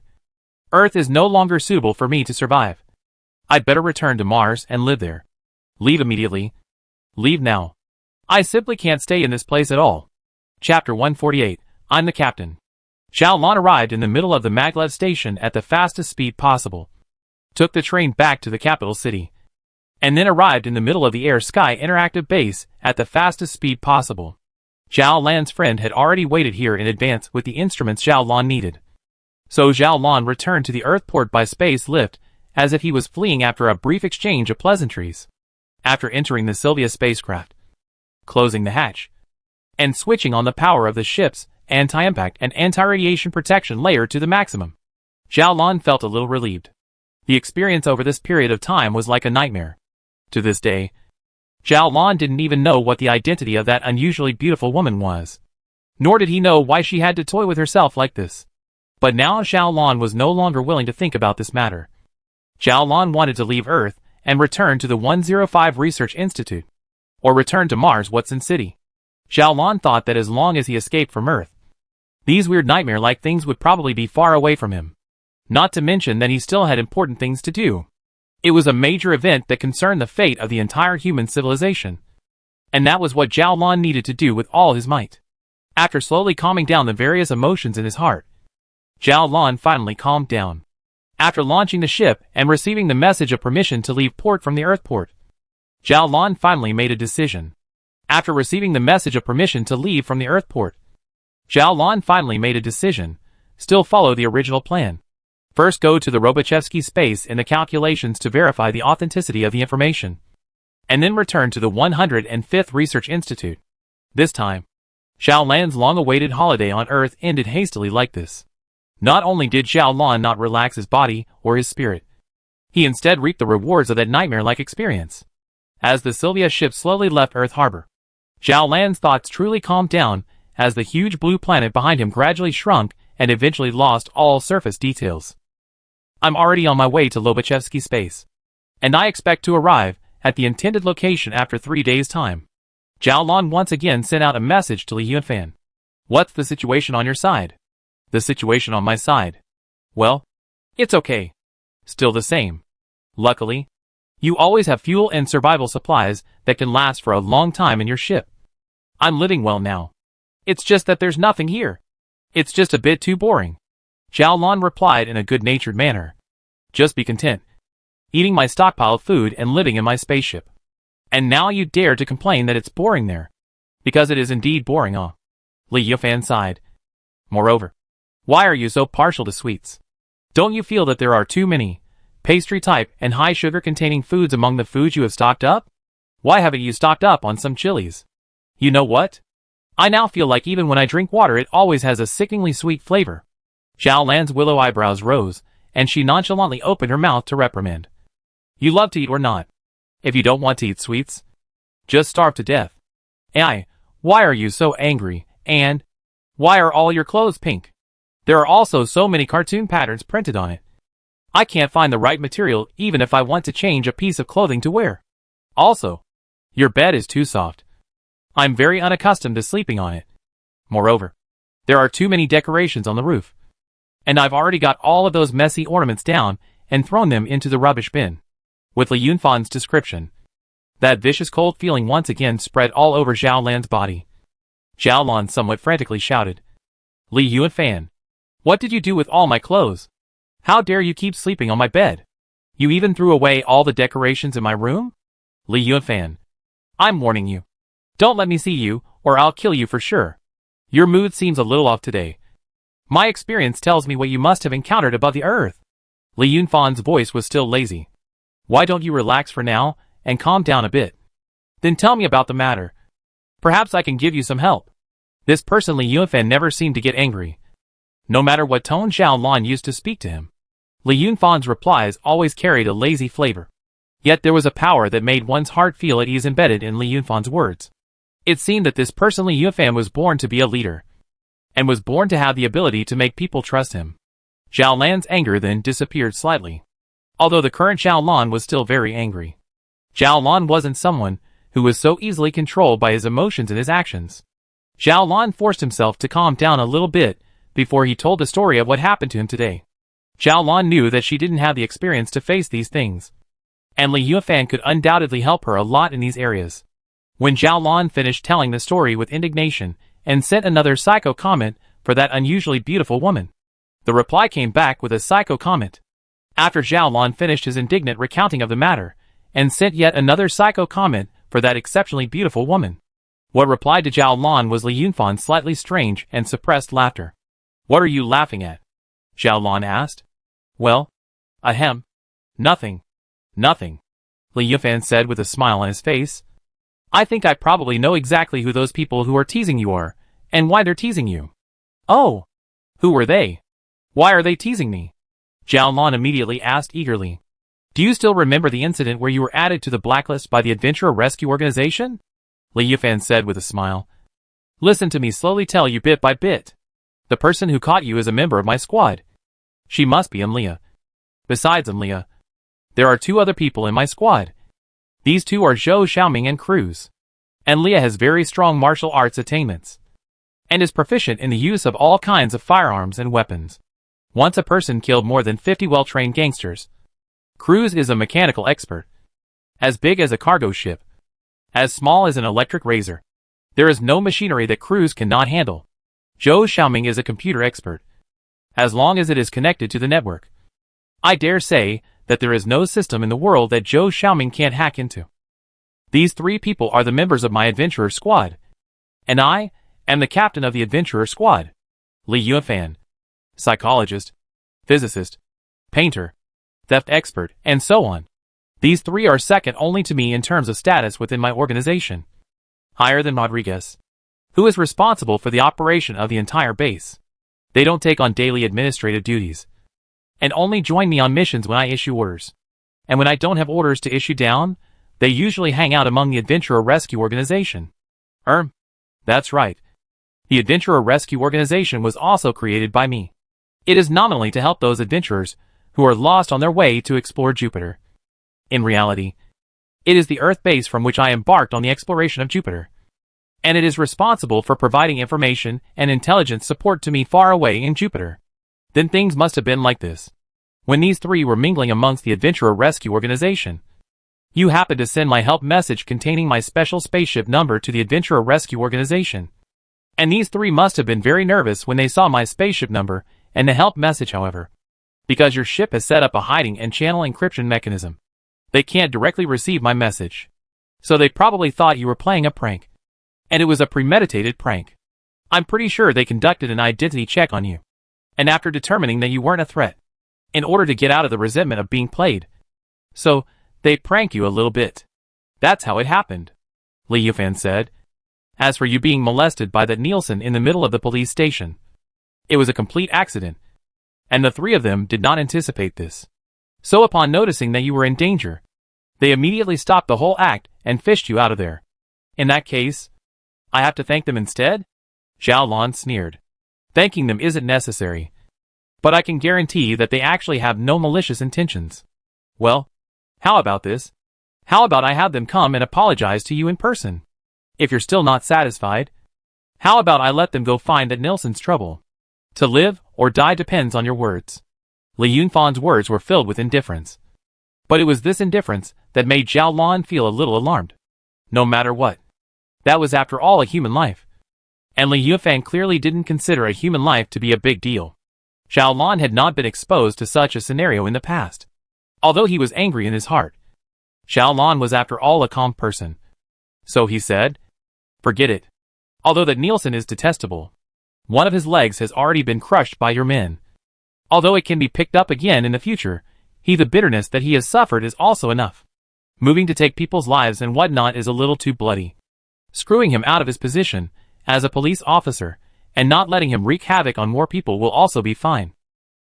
Speaker 1: Earth is no longer suitable for me to survive. I'd better return to Mars and live there. Leave immediately. Leave now. I simply can't stay in this place at all. Chapter 148. I'm the captain. Zhao Lan arrived in the middle of the maglev station at the fastest speed possible, took the train back to the capital city, and then arrived in the middle of the Air Sky Interactive Base at the fastest speed possible. Zhao Lan's friend had already waited here in advance with the instruments Zhao Lan needed. So Zhao Lan returned to the Earthport by space lift as if he was fleeing after a brief exchange of pleasantries. After entering the Sylvia spacecraft, closing the hatch, and switching on the power of the ship's anti-impact and anti-radiation protection layer to the maximum, Zhao Lan felt a little relieved. The experience over this period of time was like a nightmare. To this day, Zhao Lan didn't even know what the identity of that unusually beautiful woman was. Nor did he know why she had to toy with herself like this. But now Zhao Lan was no longer willing to think about this matter. Zhao Lan wanted to leave Earth and return to the 105 Research Institute, or return to Mars Watson City. Zhao Lan thought that as long as he escaped from Earth, these weird nightmare-like things would probably be far away from him. Not to mention that he still had important things to do. It was a major event that concerned the fate of the entire human civilization. And that was what Zhao Lan needed to do with all his might. After slowly calming down the various emotions in his heart, Zhao Lan finally calmed down. After launching the ship and receiving the message of permission to leave port from the Earthport, Zhao Lan finally made a decision. After receiving the message of permission to leave from the Earthport, Zhao Lan finally made a decision. Still follow the original plan. First go to the Robochevsky space in the calculations to verify the authenticity of the information, and then return to the 105th Research Institute. This time, Zhao Lan's long-awaited holiday on Earth ended hastily like this. Not only did Zhao Lan not relax his body or his spirit, he instead reaped the rewards of that nightmare-like experience. As the Sylvia ship slowly left Earth Harbor, Zhao Lan's thoughts truly calmed down as the huge blue planet behind him gradually shrunk and eventually lost all surface details. I'm already on my way to Lobachevsky space, and I expect to arrive at the intended location after 3 days' time. Zhao Lan once again sent out a message to Li Yunfan. What's the situation on your side? The situation on my side? Well, it's okay. Still the same. Luckily, you always have fuel and survival supplies that can last for a long time in your ship. I'm living well now. It's just that there's nothing here. It's just a bit too boring. Zhao Lan replied in a good-natured manner. Just be content, eating my stockpile of food and living in my spaceship. And now you dare to complain that it's boring there. Because it is indeed boring, huh? Li Yunfan sighed. Moreover, why are you so partial to sweets? Don't you feel that there are too many pastry-type and high-sugar containing foods among the foods you have stocked up? Why haven't you stocked up on some chilies? You know what? I now feel like even when I drink water it always has a sickeningly sweet flavor. Zhao Lan's willow eyebrows rose, and she nonchalantly opened her mouth to reprimand. You love to eat or not? If you don't want to eat sweets, just starve to death. Why are you so angry, and why are all your clothes pink? There are also so many cartoon patterns printed on it. I can't find the right material even if I want to change a piece of clothing to wear. Also, your bed is too soft. I'm very unaccustomed to sleeping on it. Moreover, there are too many decorations on the roof. And I've already got all of those messy ornaments down and thrown them into the rubbish bin. With Li Yunfan's description, that vicious cold feeling once again spread all over Zhao Lan's body. Zhao Lan somewhat frantically shouted, Li Yunfan, what did you do with all my clothes? How dare you keep sleeping on my bed? You even threw away all the decorations in my room? Li Yunfan, I'm warning you. Don't let me see you, or I'll kill you for sure. Your mood seems a little off today. My experience tells me what you must have encountered above the earth. Li Yunfan's voice was still lazy. Why don't you relax for now, and calm down a bit? Then tell me about the matter. Perhaps I can give you some help. This person Li Yunfan never seemed to get angry. No matter what tone Zhao Lan used to speak to him, Li Yunfan's replies always carried a lazy flavor. Yet there was a power that made one's heart feel at ease embedded in Li Yunfan's words. It seemed that this person Li Yunfan was born to be a leader, and was born to have the ability to make people trust him. Zhao Lan's anger then disappeared slightly, although the current Zhao Lan was still very angry. Zhao Lan wasn't someone who was so easily controlled by his emotions and his actions. Zhao Lan forced himself to calm down a little bit before he told the story of what happened to him today. Zhao Lan knew that she didn't have the experience to face these things, and Li Yunfan could undoubtedly help her a lot in these areas. When Zhao Lan finished telling the story with indignation and sent another psycho comment for that unusually beautiful woman, the reply came back with a psycho comment. After Zhao Lan finished his indignant recounting of the matter and sent yet another psycho comment for that exceptionally beautiful woman, what replied to Zhao Lan was Li Yunfan's slightly strange and suppressed laughter. What are you laughing at? Zhao Lan asked. Well, ahem. Nothing. Nothing. Li Yunfan said with a smile on his face. I think I probably know exactly who those people who are teasing you are, and why they're teasing you. Oh! Who are they? Why are they teasing me? Zhao Lan immediately asked eagerly. Do you still remember the incident where you were added to the blacklist by the Adventurer Rescue Organization? Li Yunfan said with a smile. Listen to me slowly tell you bit by bit. The person who caught you is a member of my squad. She must be Leah. Besides Leah, there are two other people in my squad. These two are Zhou Xiaoming and Cruz. And Leah has very strong martial arts attainments, and is proficient in the use of all kinds of firearms and weapons. Once a person killed more than 50 well-trained gangsters. Cruz is a mechanical expert, as big as a cargo ship, as small as an electric razor. There is no machinery that Cruz cannot handle. Zhou Xiaoming is a computer expert, as long as it is connected to the network. I dare say that there is no system in the world that Zhou Xiaoming can't hack into. These three people are the members of my adventurer squad, and I am the captain of the adventurer squad. Li Yunfan, psychologist, physicist, painter, theft expert, and so on. These three are second only to me in terms of status within my organization, higher than Rodriguez, who is responsible for the operation of the entire base. They don't take on daily administrative duties, and only join me on missions when I issue orders. And when I don't have orders to issue down, they usually hang out among the Adventurer Rescue Organization. That's right. The Adventurer Rescue Organization was also created by me. It is nominally to help those adventurers who are lost on their way to explore Jupiter. In reality, it is the Earth base from which I embarked on the exploration of Jupiter, and it is responsible for providing information and intelligence support to me far away in Jupiter. Then things must have been like this. When these three were mingling amongst the Adventurer Rescue Organization, you happened to send my help message containing my special spaceship number to the Adventurer Rescue Organization. And these three must have been very nervous when they saw my spaceship number and the help message, however. Because your ship has set up a hiding and channel encryption mechanism, they can't directly receive my message. So they probably thought you were playing a prank. And it was a premeditated prank. I'm pretty sure they conducted an identity check on you, and after determining that you weren't a threat, in order to get out of the resentment of being played, so they prank you a little bit. That's how it happened, Li Yunfan said. As for you being molested by that Nielsen in the middle of the police station, it was a complete accident, and the three of them did not anticipate this. So upon noticing that you were in danger, they immediately stopped the whole act and fished you out of there. In that case, I have to thank them instead? Zhao Lan sneered. Thanking them isn't necessary, but I can guarantee that they actually have no malicious intentions. Well, how about this? How about I have them come and apologize to you in person? If you're still not satisfied, how about I let them go find that Nilsson's trouble? To live or die depends on your words. Li Yunfan's words were filled with indifference. But it was this indifference that made Zhao Lan feel a little alarmed. No matter what. That was after all a human life. And Li Yunfan clearly didn't consider a human life to be a big deal. Zhao Lan had not been exposed to such a scenario in the past. Although he was angry in his heart, Zhao Lan was after all a calm person. So he said, forget it. Although that Nielsen is detestable, one of his legs has already been crushed by your men. Although it can be picked up again in the future, The bitterness that he has suffered is also enough. Moving to take people's lives and whatnot is a little too bloody. Screwing him out of his position as a police officer and not letting him wreak havoc on more people will also be fine.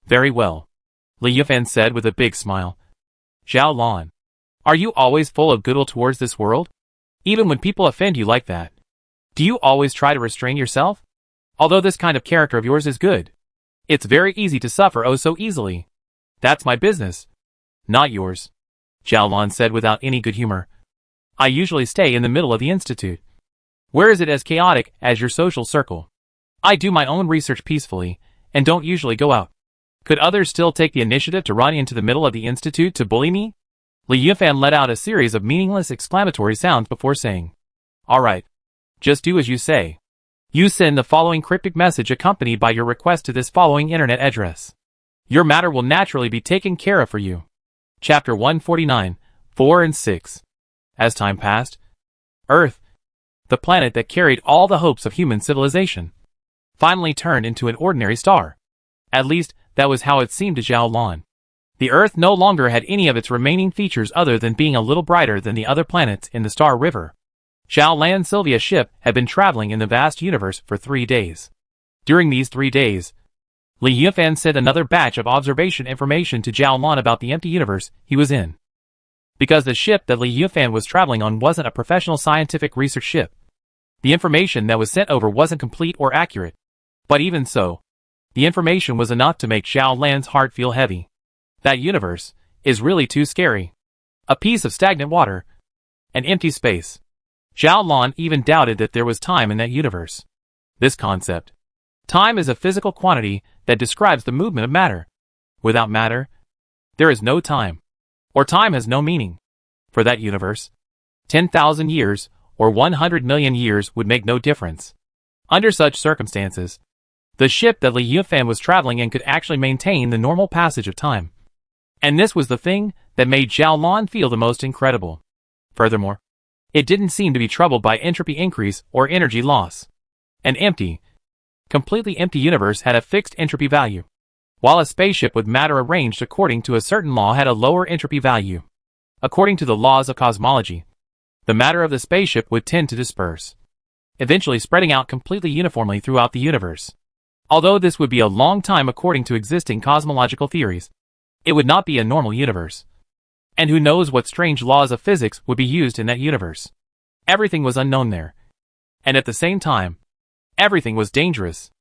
Speaker 1: Very well, Li Yufan said with a big smile. Zhao Lan, are you always full of goodwill towards this world? Even when people offend you like that? Do you always try to restrain yourself? Although this kind of character of yours is good, it's very easy to suffer oh so easily. That's my business, not yours, Zhao Lan said without any good humor. I usually stay in the middle of the institute. Where is it as chaotic as your social circle? I do my own research peacefully, and don't usually go out. Could others still take the initiative to run into the middle of the institute to bully me? Li Yufan let out a series of meaningless exclamatory sounds before saying, Alright. Just do as you say. You send the following cryptic message accompanied by your request to this following internet address. Your matter will naturally be taken care of for you. Chapter 149, 4 and 6. As time passed, Earth, the planet that carried all the hopes of human civilization, finally turned into an ordinary star. At least, that was how it seemed to Zhao Lan. The Earth no longer had any of its remaining features other than being a little brighter than the other planets in the Star River. Zhao Lan's Sylvia ship had been traveling in the vast universe for 3 days. During these 3 days, Li Yufan sent another batch of observation information to Zhao Lan about the empty universe he was in. Because the ship that Li Yufan was traveling on wasn't a professional scientific research ship, the information that was sent over wasn't complete or accurate. But even so, the information was enough to make Zhao Lan's heart feel heavy. That universe is really too scary. A piece of stagnant water. An empty space. Zhao Lan even doubted that there was time in that universe. This concept. Time is a physical quantity that describes the movement of matter. Without matter, there is no time. Or time has no meaning. For that universe, 10,000 years or 100 million years would make no difference. Under such circumstances, the ship that Li Yufan was traveling in could actually maintain the normal passage of time. And this was the thing that made Zhao Lan feel the most incredible. Furthermore, it didn't seem to be troubled by entropy increase or energy loss. An empty, completely empty universe had a fixed entropy value, while a spaceship with matter arranged according to a certain law had a lower entropy value. According to the laws of cosmology, the matter of the spaceship would tend to disperse, eventually spreading out completely uniformly throughout the universe. Although this would be a long time according to existing cosmological theories, it would not be a normal universe. And who knows what strange laws of physics would be used in that universe. Everything was unknown there. And at the same time, everything was dangerous.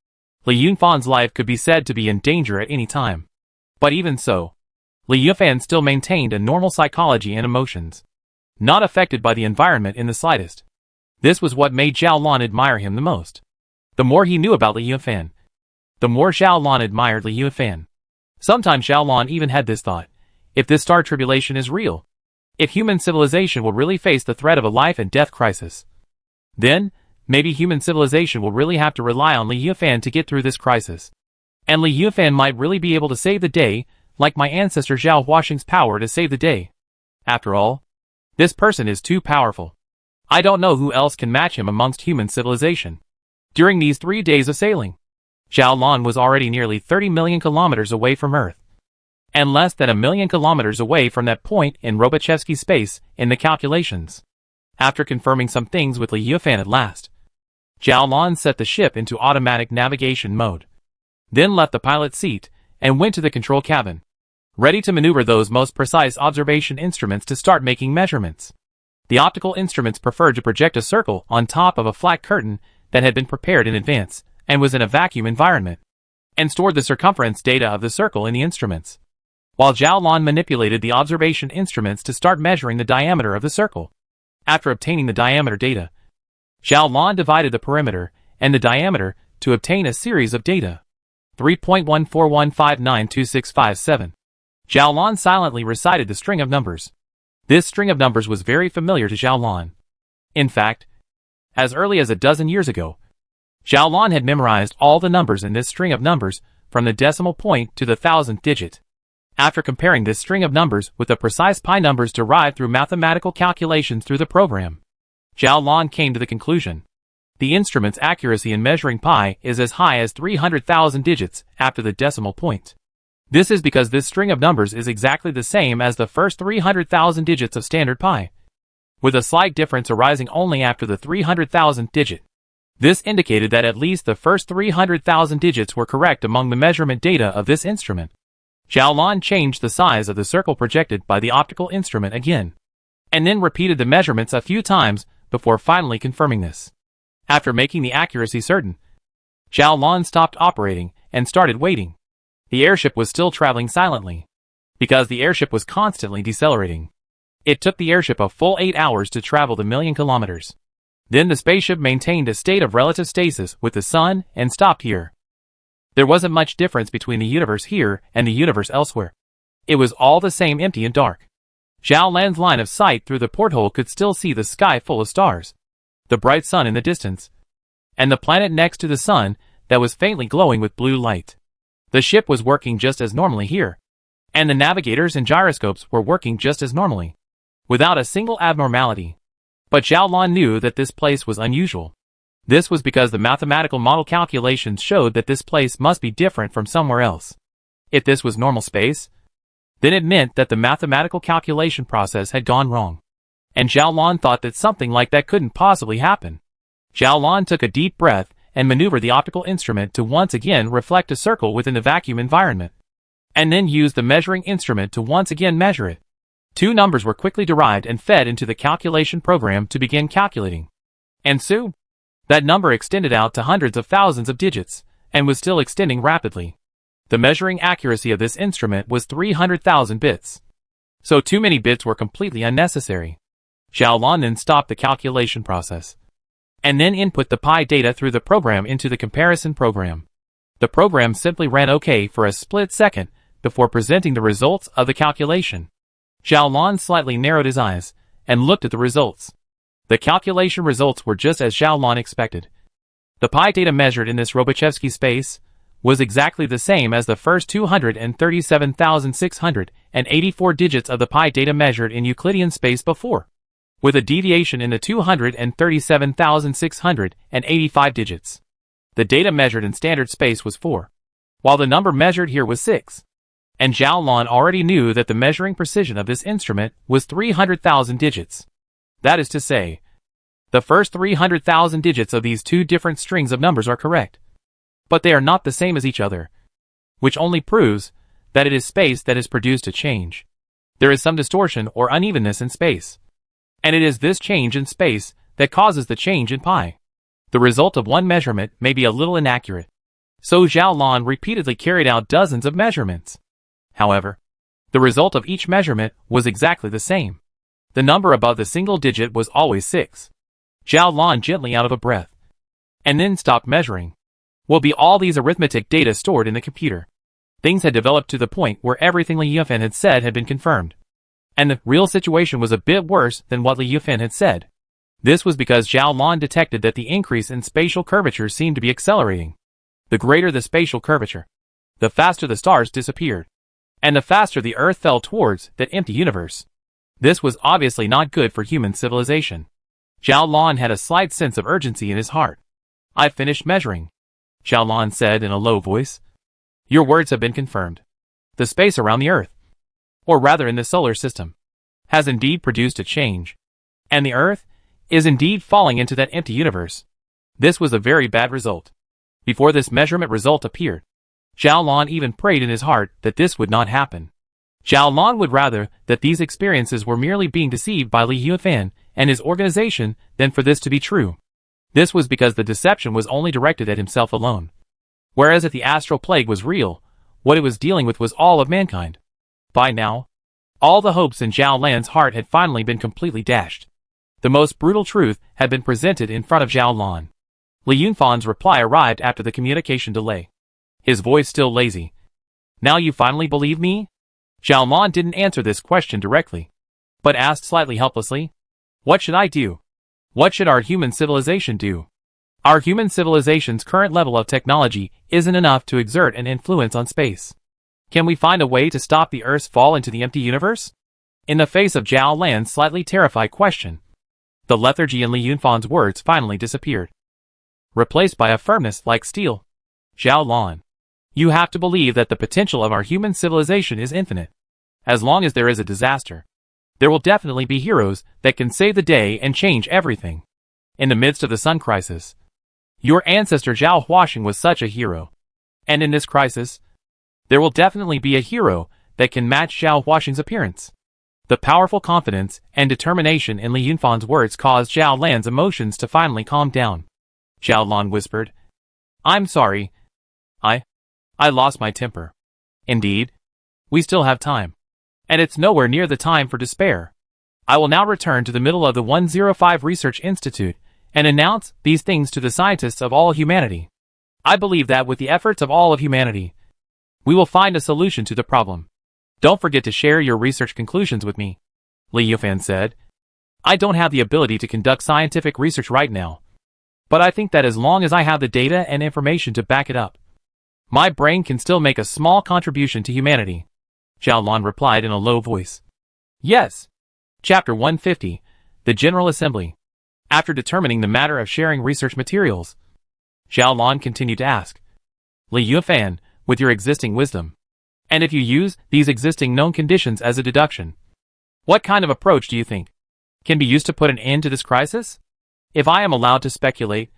Speaker 1: Li Yunfan's life could be said to be in danger at any time. But even so, Li Yufan still maintained a normal psychology and emotions, not affected by the environment in the slightest. This was what made Zhao Lan admire him the most. The more he knew about Li Yufan, the more Zhao Lan admired Li Yufan. Sometimes Zhao Lan even had this thought. If this star tribulation is real, if human civilization will really face the threat of a life and death crisis, then, maybe human civilization will really have to rely on Li Yufan to get through this crisis. And Li Yufan might really be able to save the day, like my ancestor Zhao Huaxing's power to save the day. After all, this person is too powerful. I don't know who else can match him amongst human civilization. During these 3 days of sailing, Zhao Lan was already nearly 30 million kilometers away from Earth, and less than 1 million kilometers away from that point in Robochevsky space in the calculations. After confirming some things with Li Yufan at last, Zhao Lan set the ship into automatic navigation mode, then left the pilot's seat and went to the control cabin, ready to maneuver those most precise observation instruments to start making measurements. The optical instruments preferred to project a circle on top of a flat curtain that had been prepared in advance and was in a vacuum environment, and stored the circumference data of the circle in the instruments, while Zhao Lan manipulated the observation instruments to start measuring the diameter of the circle. After obtaining the diameter data, Zhao Lan divided the perimeter and the diameter to obtain a series of data. 3.141592657. Zhao Lan silently recited the string of numbers. This string of numbers was very familiar to Zhao Lan. In fact, as early as a dozen years ago, Zhao Lan had memorized all the numbers in this string of numbers from the decimal point to the 1000th digit. After comparing this string of numbers with the precise pi numbers derived through mathematical calculations through the program, Zhao Lan came to the conclusion. The instrument's accuracy in measuring pi is as high as 300,000 digits after the decimal point. This is because this string of numbers is exactly the same as the first 300,000 digits of standard pi, with a slight difference arising only after the 300,000th digit. This indicated that at least the first 300,000 digits were correct among the measurement data of this instrument. Xiaolan changed the size of the circle projected by the optical instrument again, and then repeated the measurements a few times before finally confirming this. After making the accuracy certain, Xiaolan stopped operating and started waiting. The airship was still traveling silently, because the airship was constantly decelerating. It took the airship a full 8 hours to travel the 1,000,000 kilometers. Then the spaceship maintained a state of relative stasis with the sun and stopped here. There wasn't much difference between the universe here and the universe elsewhere. It was all the same, empty and dark. Xiaolan's line of sight through the porthole could still see the sky full of stars, the bright sun in the distance, and the planet next to the sun that was faintly glowing with blue light. The ship was working just as normally here, and the navigators and gyroscopes were working just as normally, without a single abnormality. But Xiaolan knew that this place was unusual. This was because the mathematical model calculations showed that this place must be different from somewhere else. If this was normal space, then it meant that the mathematical calculation process had gone wrong. And Xiaolan thought that something like that couldn't possibly happen. Xiaolan took a deep breath and maneuvered the optical instrument to once again reflect a circle within the vacuum environment, and then used the measuring instrument to once again measure it. 2 numbers were quickly derived and fed into the calculation program to begin calculating. And soon, that number extended out to hundreds of thousands of digits, and was still extending rapidly. The measuring accuracy of this instrument was 300,000 bits. So too many bits were completely unnecessary. Xiaolan then stopped the calculation process, and then input the pi data through the program into the comparison program. The program simply ran OK for a split second before presenting the results of the calculation. Xiaolan slightly narrowed his eyes and looked at the results. The calculation results were just as Xiaolan expected. The pi data measured in this Lobachevsky space was exactly the same as the first 237,684 digits of the pi data measured in Euclidean space before, with a deviation in the 237,685 digits. The data measured in standard space was 4, while the number measured here was 6. And Xiaolan already knew that the measuring precision of this instrument was 300,000 digits. That is to say, the first 300,000 digits of these 2 different strings of numbers are correct, but they are not the same as each other, which only proves that it is space that has produced a change. There is some distortion or unevenness in space, and it is this change in space that causes the change in pi. The result of one measurement may be a little inaccurate, so Xiaolan repeatedly carried out dozens of measurements. However, the result of each measurement was exactly the same. The number above the single digit was always 6. Xiaolan gently out of a breath, and then stopped measuring. Will be all these arithmetic data stored in the computer. Things had developed to the point where everything Li Yufan had said had been confirmed, and the real situation was a bit worse than what Li Yufan had said. This was because Xiaolan detected that the increase in spatial curvature seemed to be accelerating. The greater the spatial curvature, the faster the stars disappeared, and the faster the Earth fell towards that empty universe. This was obviously not good for human civilization. Xiaolan had a slight sense of urgency in his heart. "I've finished measuring," Xiaolan said in a low voice. "Your words have been confirmed. The space around the Earth, or rather in the solar system, has indeed produced a change, and the Earth is indeed falling into that empty universe. This was a very bad result." Before this measurement result appeared, Xiaolan even prayed in his heart that this would not happen. Xiaolan would rather that these experiences were merely being deceived by Li Yufan and his organization than for this to be true. This was because the deception was only directed at himself alone. Whereas if the astral plague was real, what it was dealing with was all of mankind. By now, all the hopes in Zhao Lan's heart had finally been completely dashed. The most brutal truth had been presented in front of Zhao Lan. Li Yunfan's reply arrived after the communication delay, his voice still lazy. "Now you finally believe me?" Zhao Lan didn't answer this question directly, but asked slightly helplessly, "What should I do? What should our human civilization do? Our human civilization's current level of technology isn't enough to exert an influence on space. Can we find a way to stop the Earth's fall into the empty universe?" In the face of Zhao Lan's slightly terrified question, the lethargy in Li Yunfan's words finally disappeared, replaced by a firmness like steel. "Zhao Lan, You have to believe that the potential of our human civilization is infinite. As long as there is a disaster, there will definitely be heroes that can save the day and change everything. In the midst of the sun crisis, your ancestor Zhao Huaxing was such a hero. And in this crisis, there will definitely be a hero that can match Zhao Huaxing's appearance. The powerful confidence and determination in Li Yunfan's words caused Zhao Lan's emotions to finally calm down. Zhao Lan whispered, "I'm sorry. I lost my temper. Indeed, we still have time. And it's nowhere near the time for despair. I will now return to the middle of the 105 Research Institute and announce these things to the scientists of all humanity. I believe that with the efforts of all of humanity, we will find a solution to the problem. Don't forget to share your research conclusions with me," Li Yunfan said. "I don't have the ability to conduct scientific research right now, but I think that as long as I have the data and information to back it up, my brain can still make a small contribution to humanity," Zhao Lan replied in a low voice. "Yes." Chapter 150, The General Assembly. After determining the matter of sharing research materials, Zhao Lan continued to ask, "Li Yunfan, with your existing wisdom, and if you use these existing known conditions as a deduction, what kind of approach do you think can be used to put an end to this crisis? If I am allowed to speculate,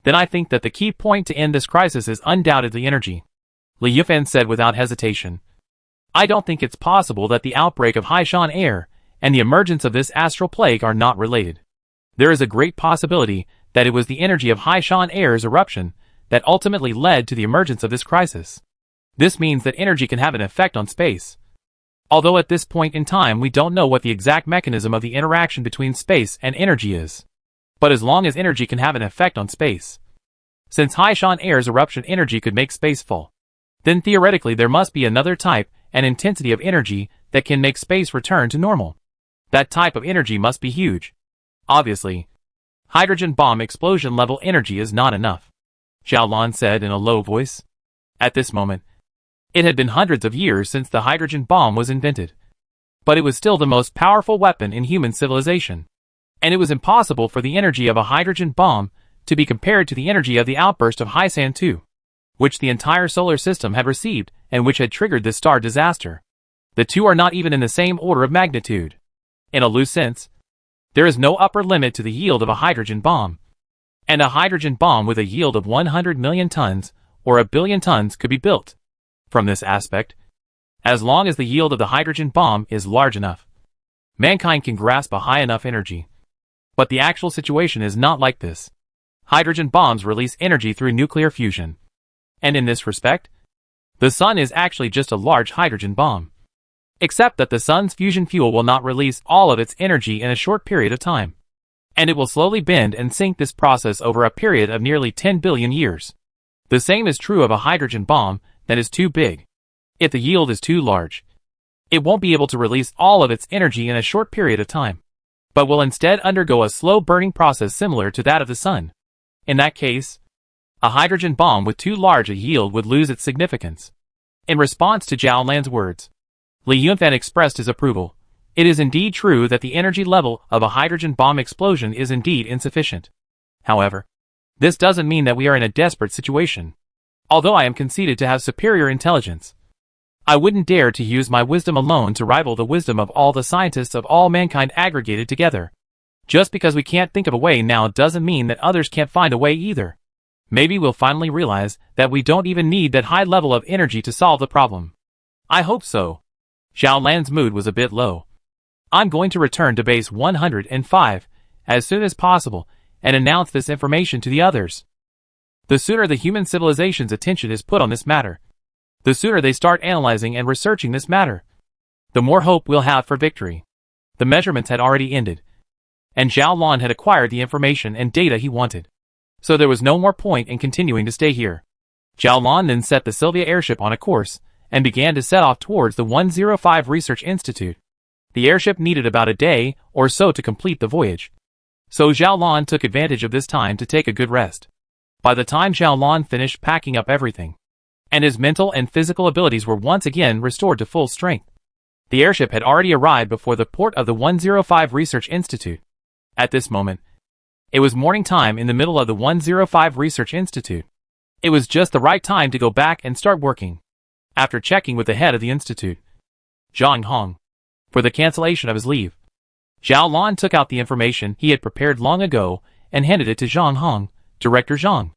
Speaker 1: then I think that the key point to end this crisis is undoubtedly energy," Li Yunfan said without hesitation. "I don't think it's possible that the outbreak of Haishan air and the emergence of this astral plague are not related. There is a great possibility that it was the energy of Haishan air's eruption that ultimately led to the emergence of this crisis. This means that energy can have an effect on space. Although at this point in time we don't know what the exact mechanism of the interaction between space and energy is. But as long as energy can have an effect on space, since Haishan air's eruption energy could make space fall, then theoretically there must be another type and intensity of energy that can make space return to normal. That type of energy must be huge. Obviously, hydrogen bomb explosion level energy is not enough," Zhao Lan said in a low voice. At this moment, it had been hundreds of years since the hydrogen bomb was invented. But it was still the most powerful weapon in human civilization. And it was impossible for the energy of a hydrogen bomb to be compared to the energy of the outburst of Haisan 2, which the entire solar system had received and which had triggered this star disaster. The two are not even in the same order of magnitude. In a loose sense, there is no upper limit to the yield of a hydrogen bomb. And a hydrogen bomb with a yield of 100 million tons or 1 billion tons could be built. From this aspect, as long as the yield of the hydrogen bomb is large enough, mankind can grasp a high enough energy. But the actual situation is not like this. Hydrogen bombs release energy through nuclear fusion. And in this respect, the sun is actually just a large hydrogen bomb. Except that the sun's fusion fuel will not release all of its energy in a short period of time. And it will slowly bend and sink this process over a period of nearly 10 billion years. The same is true of a hydrogen bomb that is too big. If the yield is too large, it won't be able to release all of its energy in a short period of time, but will instead undergo a slow burning process similar to that of the sun. In that case, a hydrogen bomb with too large a yield would lose its significance. In response to Zhao Lan's words, Li Yunfan expressed his approval. It is indeed true that the energy level of a hydrogen bomb explosion is indeed insufficient. However, this doesn't mean that we are in a desperate situation. Although I am conceded to have superior intelligence, I wouldn't dare to use my wisdom alone to rival the wisdom of all the scientists of all mankind aggregated together. Just because we can't think of a way now doesn't mean that others can't find a way either. Maybe we'll finally realize that we don't even need that high level of energy to solve the problem. I hope so. Zhao Lan's mood was a bit low. I'm going to return to base 105 as soon as possible and announce this information to the others. The sooner the human civilization's attention is put on this matter, the sooner they start analyzing and researching this matter, the more hope we'll have for victory. The measurements had already ended, and Zhao Lan had acquired the information and data he wanted. So there was no more point in continuing to stay here. Zhao Lan then set the Sylvia airship on a course and began to set off towards the 105 Research Institute. The airship needed about a day or so to complete the voyage, so Zhao Lan took advantage of this time to take a good rest. By the time Zhao Lan finished packing up everything, and his mental and physical abilities were once again restored to full strength, the airship had already arrived before the port of the 105 Research Institute. At this moment, it was morning time in the middle of the 105 Research Institute. It was just the right time to go back and start working. After checking with the head of the institute, Zhang Hong, for the cancellation of his leave, Zhao Lan took out the information he had prepared long ago and handed it to Zhang Hong. Director Zhang,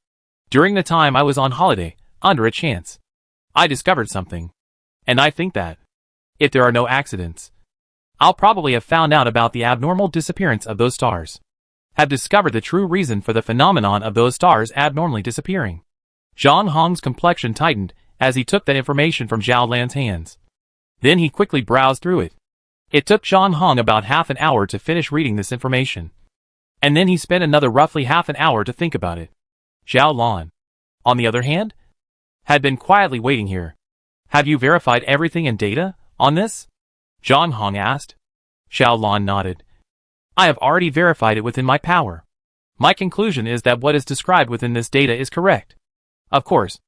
Speaker 1: during the time I was on holiday, under a chance, I discovered something. And I think that, if there are no accidents, I'll probably have found out about the abnormal disappearance of those stars. Have discovered the true reason for the phenomenon of those stars abnormally disappearing. Zhang Hong's complexion tightened as he took that information from Zhao Lan's hands. Then he quickly browsed through it. It took Zhang Hong about half an hour to finish reading this information. And then he spent another roughly half an hour to think about it. Zhao Lan, on the other hand, had been quietly waiting here. Have you verified everything in data on this? Zhang Hong asked. Zhao Lan nodded. I have already verified it within my power. My conclusion is that what is described within this data is correct. Of course,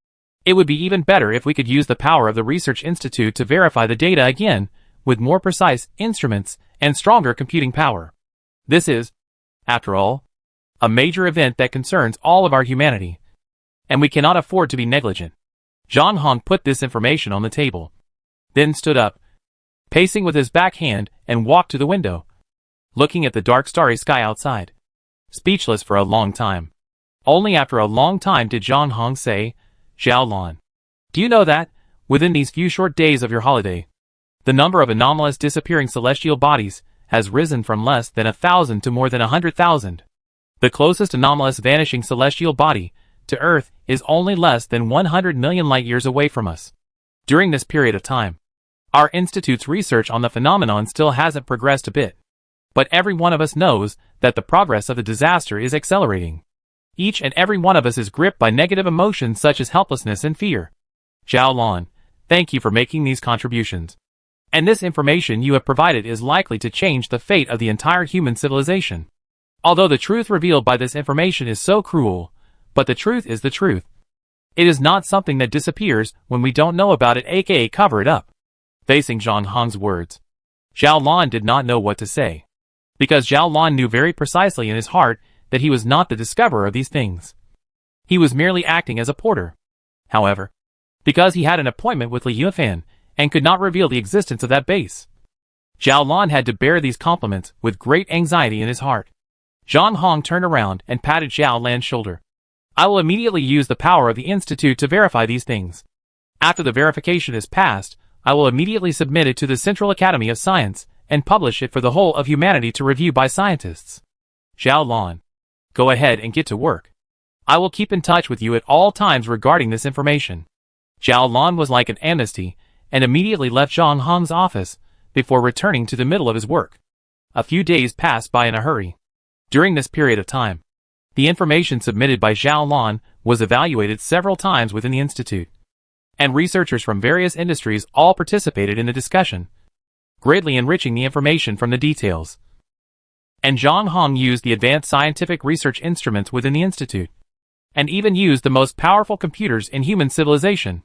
Speaker 1: it would be even better if we could use the power of the Research Institute to verify the data again, with more precise instruments and stronger computing power. This is, after all, a major event that concerns all of our humanity, and we cannot afford to be negligent. Zhang Hong put this information on the table, then stood up, pacing with his back hand, and walked to the window, looking at the dark starry sky outside, speechless for a long time. Only after a long time did Zhang Hong say, Zhao Lan, do you know that, within these few short days of your holiday, the number of anomalous disappearing celestial bodies has risen from less than 1,000 to more than 100,000. The closest anomalous vanishing celestial body to Earth is only less than 100 million light-years away from us. During this period of time, our institute's research on the phenomenon still hasn't progressed a bit. But every one of us knows that the progress of the disaster is accelerating. Each and every one of us is gripped by negative emotions such as helplessness and fear. Zhao Lan, thank you for making these contributions. And this information you have provided is likely to change the fate of the entire human civilization. Although the truth revealed by this information is so cruel, but the truth is the truth. It is not something that disappears when we don't know about it, aka cover it up. Facing Zhang Hong's words, Zhao Lan did not know what to say. Because Zhao Lan knew very precisely in his heart that he was not the discoverer of these things. He was merely acting as a porter. However, because he had an appointment with Li Yufan and could not reveal the existence of that base, Zhao Lan had to bear these compliments with great anxiety in his heart. Zhang Hong turned around and patted Zhao Lan's shoulder. I will immediately use the power of the Institute to verify these things. After the verification is passed, I will immediately submit it to the Central Academy of Science and publish it for the whole of humanity to review by scientists. Zhao Lan, go ahead and get to work. I will keep in touch with you at all times regarding this information. Zhao Lan was like an amnesty and immediately left Zhang Hong's office before returning to the middle of his work. A few days passed by in a hurry. During this period of time, the information submitted by Zhao Lan was evaluated several times within the institute, and researchers from various industries all participated in the discussion, greatly enriching the information from the details. And Zhang Hong used the advanced scientific research instruments within the institute, and even used the most powerful computers in human civilization.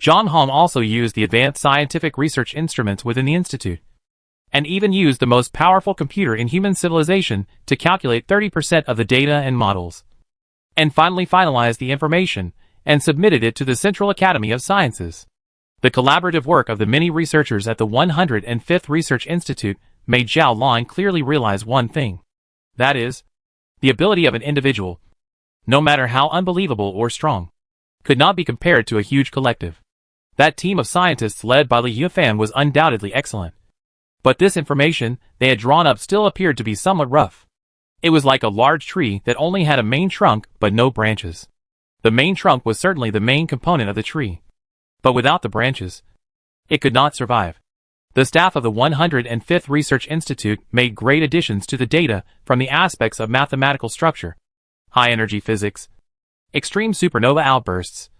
Speaker 1: Zhang Hong also used the advanced scientific research instruments within the institute, and even used the most powerful computer in human civilization to calculate 30% of the data and models, and finally finalized the information and submitted it to the Central Academy of Sciences. The collaborative work of the many researchers at the 105th Research Institute made Zhao Lan clearly realize one thing. That is, the ability of an individual, no matter how unbelievable or strong, could not be compared to a huge collective. That team of scientists led by Li Yufan was undoubtedly excellent. But this information they had drawn up still appeared to be somewhat rough. It was like a large tree that only had a main trunk but no branches. The main trunk was certainly the main component of the tree. But without the branches, it could not survive. The staff of the 105th Research Institute made great additions to the data from the aspects of mathematical structure, high-energy physics, extreme supernova outbursts,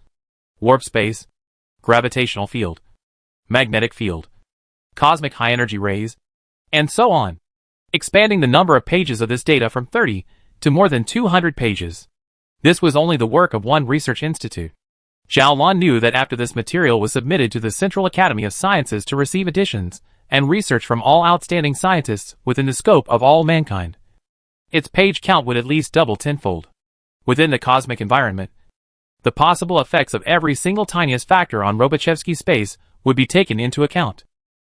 Speaker 1: warp space, gravitational field, magnetic field, cosmic high-energy rays, and so on, expanding the number of pages of this data from 30 to more than 200 pages. This was only the work of one research institute. Zhao Lan knew that after this material was submitted to the Central Academy of Sciences to receive additions and research from all outstanding scientists within the scope of all mankind, its page count would at least double tenfold. Within the cosmic environment, The possible effects of every single tiniest factor on Lobachevsky space would be taken into account.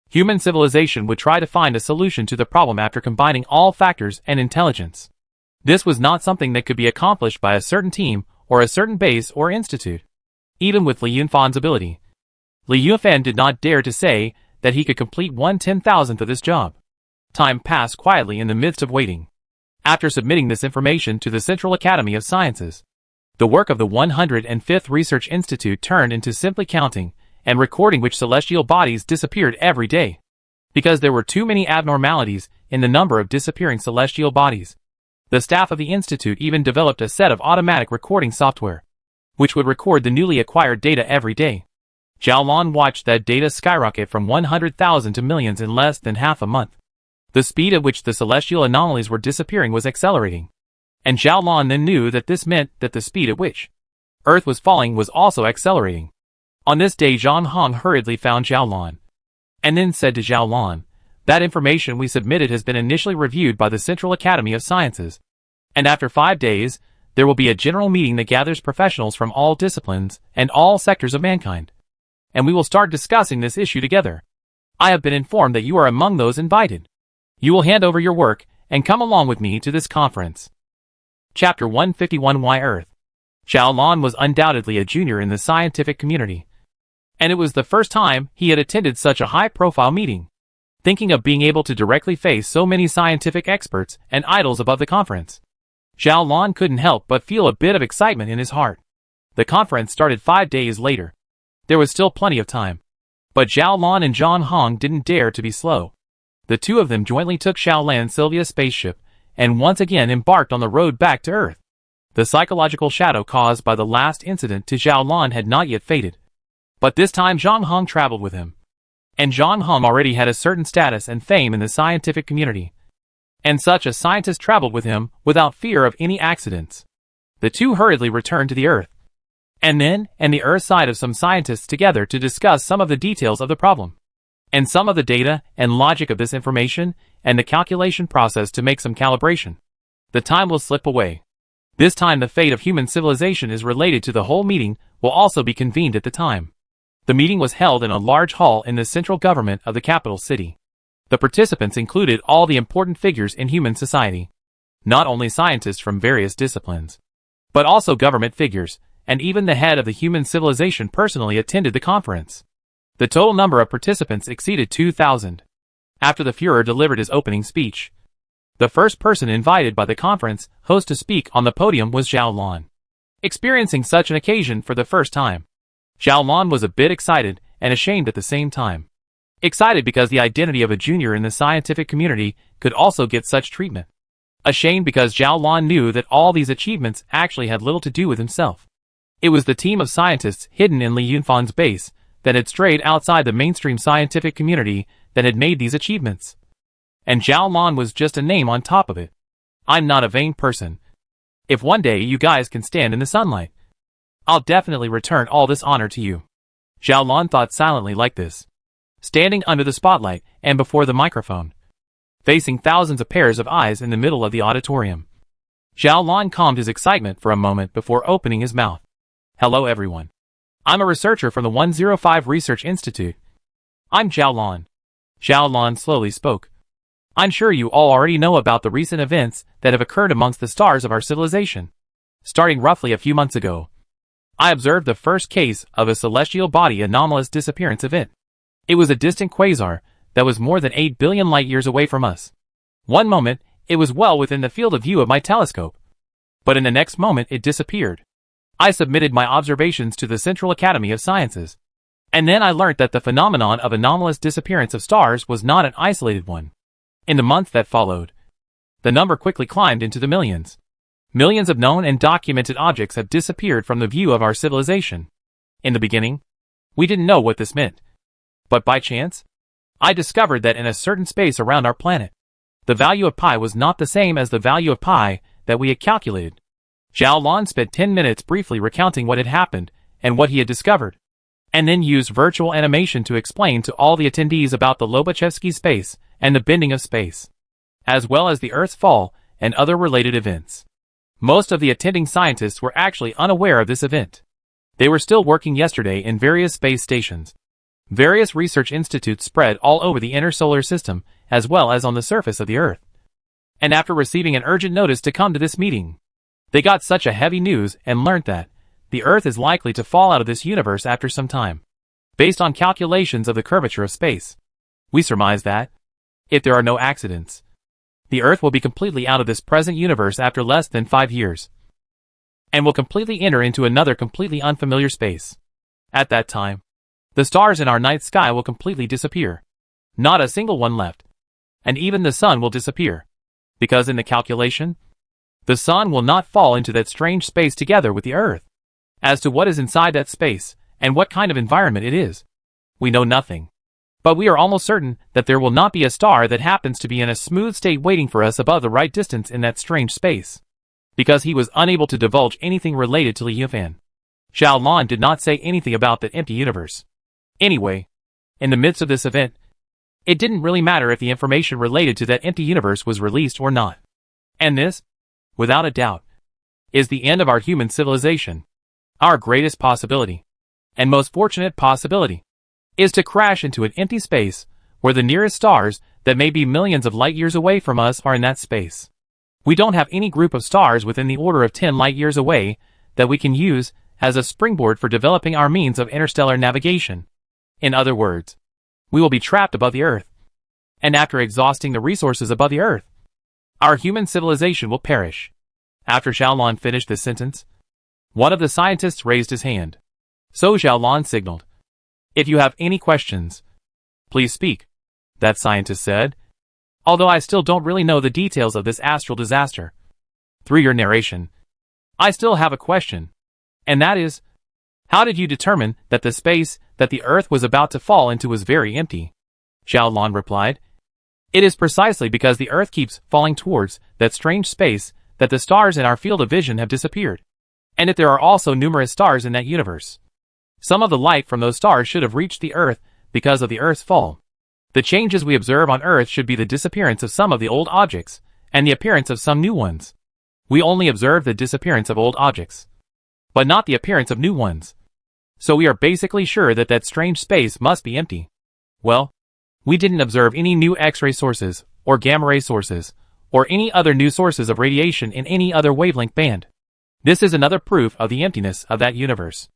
Speaker 1: Human civilization would try to find a solution to the problem after combining all factors and intelligence. This was not something that could be accomplished by a certain team or a certain base or institute. Even with Li Yunfan's ability, Li Yunfan did not dare to say that he could complete 1/10,000th of this job. Time passed quietly in the midst of waiting. After submitting this information to the Central Academy of Sciences, the work of the 105th Research Institute turned into simply counting and recording which celestial bodies disappeared every day. Because there were too many abnormalities in the number of disappearing celestial bodies, the staff of the institute even developed a set of automatic recording software, which would record the newly acquired data every day. Zhao Lan watched that data skyrocket from 100,000 to millions in less than half a month. The speed at which the celestial anomalies were disappearing was accelerating. And Zhao Lan then knew that this meant that the speed at which Earth was falling was also accelerating. On this day Zhang Hong hurriedly found Zhao Lan, and then said to Zhao Lan, "That information we submitted has been initially reviewed by the Central Academy of Sciences, and after 5 days, there will be a general meeting that gathers professionals from all disciplines and all sectors of mankind. And we will start discussing this issue together. I have been informed that you are among those invited. You will hand over your work and come along with me to this conference." Chapter 151 Why Earth? Zhao Lan was undoubtedly a junior in the scientific community, and it was the first time he had attended such a high-profile meeting. Thinking of being able to directly face so many scientific experts and idols above the conference, Zhao Lan couldn't help but feel a bit of excitement in his heart. The conference started 5 days later. There was still plenty of time. But Zhao Lan and Zhang Hong didn't dare to be slow. The two of them jointly took Shaolan Sylvia's spaceship and once again embarked on the road back to Earth. The psychological shadow caused by the last incident to Zhao Lan had not yet faded. But this time Zhang Hong traveled with him. And Zhang Hong already had a certain status and fame in the scientific community. And such a scientist traveled with him without fear of any accidents. The two hurriedly returned to the Earth, and the Earth side of some scientists together to discuss some of the details of the problem, and some of the data and logic of this information, and the calculation process to make some calibration. The time will slip away. This time the fate of human civilization is related to the whole meeting will also be convened at the time. The meeting was held in a large hall in the central government of the capital city. The participants included all the important figures in human society. Not only scientists from various disciplines, but also government figures, and even the head of the human civilization personally attended the conference. The total number of participants exceeded 2,000. After the Führer delivered his opening speech, the first person invited by the conference host to speak on the podium was Zhao Lan. Experiencing such an occasion for the first time, Zhao Lan was a bit excited and ashamed at the same time. Excited because the identity of a junior in the scientific community could also get such treatment. Ashamed because Zhao Lan knew that all these achievements actually had little to do with himself. It was the team of scientists hidden in Li Yunfan's base that had strayed outside the mainstream scientific community that had made these achievements. And Zhao Lan was just a name on top of it. I'm not a vain person. If one day you guys can stand in the sunlight, I'll definitely return all this honor to you. Zhao Lan thought silently like this, standing under the spotlight and before the microphone, facing thousands of pairs of eyes in the middle of the auditorium. Zhao Lan calmed his excitement for a moment before opening his mouth. Hello everyone. I'm a researcher from the 105 Research Institute. I'm Zhao Lan. Zhao Lan slowly spoke. I'm sure you all already know about the recent events that have occurred amongst the stars of our civilization. Starting roughly a few months ago, I observed the first case of a celestial body anomalous disappearance event. It was a distant quasar that was more than 8 billion light years away from us. One moment, it was well within the field of view of my telescope. But in the next moment it disappeared. I submitted my observations to the Central Academy of Sciences. And then I learnt that the phenomenon of anomalous disappearance of stars was not an isolated one. In the month that followed, the number quickly climbed into the millions. Millions of known and documented objects have disappeared from the view of our civilization. In the beginning, we didn't know what this meant. But by chance, I discovered that in a certain space around our planet, the value of pi was not the same as the value of pi that we had calculated. Zhao Lan spent 10 minutes briefly recounting what had happened and what he had discovered, and then used virtual animation to explain to all the attendees about the Lobachevsky space and the bending of space, as well as the Earth's fall and other related events. Most of the attending scientists were actually unaware of this event. They were still working yesterday in various space stations. Various research institutes spread all over the inner solar system, as well as on the surface of the Earth. And after receiving an urgent notice to come to this meeting, they got such a heavy news and learnt that the Earth is likely to fall out of this universe after some time. Based on calculations of the curvature of space, we surmise that, if there are no accidents, the Earth will be completely out of this present universe after less than 5 years, and will completely enter into another completely unfamiliar space. At that time, the stars in our night sky will completely disappear. Not a single one left. And even the sun will disappear. Because in the calculation, the sun will not fall into that strange space together with the Earth. As to what is inside that space, and what kind of environment it is, we know nothing. But we are almost certain that there will not be a star that happens to be in a smooth state waiting for us above the right distance in that strange space. Because he was unable to divulge anything related to Liu Fan, Xiaolon did not say anything about that empty universe. Anyway, in the midst of this event, it didn't really matter if the information related to that empty universe was released or not. And this, without a doubt, is the end of our human civilization. Our greatest possibility, and most fortunate possibility, is to crash into an empty space where the nearest stars that may be millions of light years away from us are in that space. We don't have any group of stars within the order of 10 light years away that we can use as a springboard for developing our means of interstellar navigation. In other words, we will be trapped above the Earth. And after exhausting the resources above the Earth, our human civilization will perish. After Xiaolon finished this sentence, one of the scientists raised his hand. So Xiaolon signaled, "If you have any questions, please speak," that scientist said. "Although I still don't really know the details of this astral disaster. Through your narration, I still have a question. And that is, how did you determine that the space that the Earth was about to fall into was very empty?" Xiaolon replied, "It is precisely because the Earth keeps falling towards that strange space that the stars in our field of vision have disappeared. And if there are also numerous stars in that universe, some of the light from those stars should have reached the Earth because of the Earth's fall. The changes we observe on Earth should be the disappearance of some of the old objects, and the appearance of some new ones. We only observe the disappearance of old objects, but not the appearance of new ones. So we are basically sure that that strange space must be empty. Well, we didn't observe any new X-ray sources, or gamma-ray sources, or any other new sources of radiation in any other wavelength band. This is another proof of the emptiness of that universe."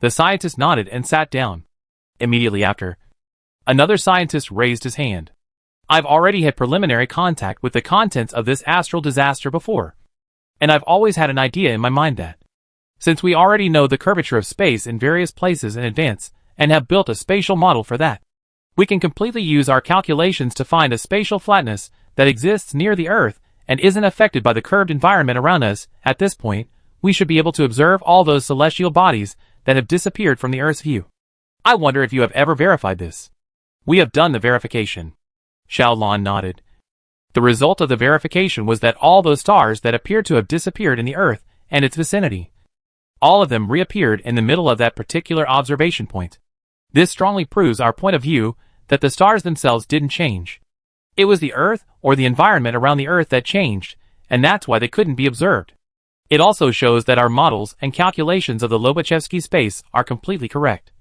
Speaker 1: The scientist nodded and sat down. Immediately after, another scientist raised his hand. "I've already had preliminary contact with the contents of this astral disaster before. And I've always had an idea in my mind that, since we already know the curvature of space in various places in advance, and have built a spatial model for that, we can completely use our calculations to find a spatial flatness that exists near the Earth and isn't affected by the curved environment around us. At this point, we should be able to observe all those celestial bodies that have disappeared from the Earth's view. I wonder if you have ever verified this." "We have done the verification." Xiaolon nodded. "The result of the verification was that all those stars that appeared to have disappeared in the Earth and its vicinity, all of them reappeared in the middle of that particular observation point. This strongly proves our point of view that the stars themselves didn't change. It was the Earth or the environment around the Earth that changed, and that's why they couldn't be observed. It also shows that our models and calculations of the Lobachevsky space are completely correct.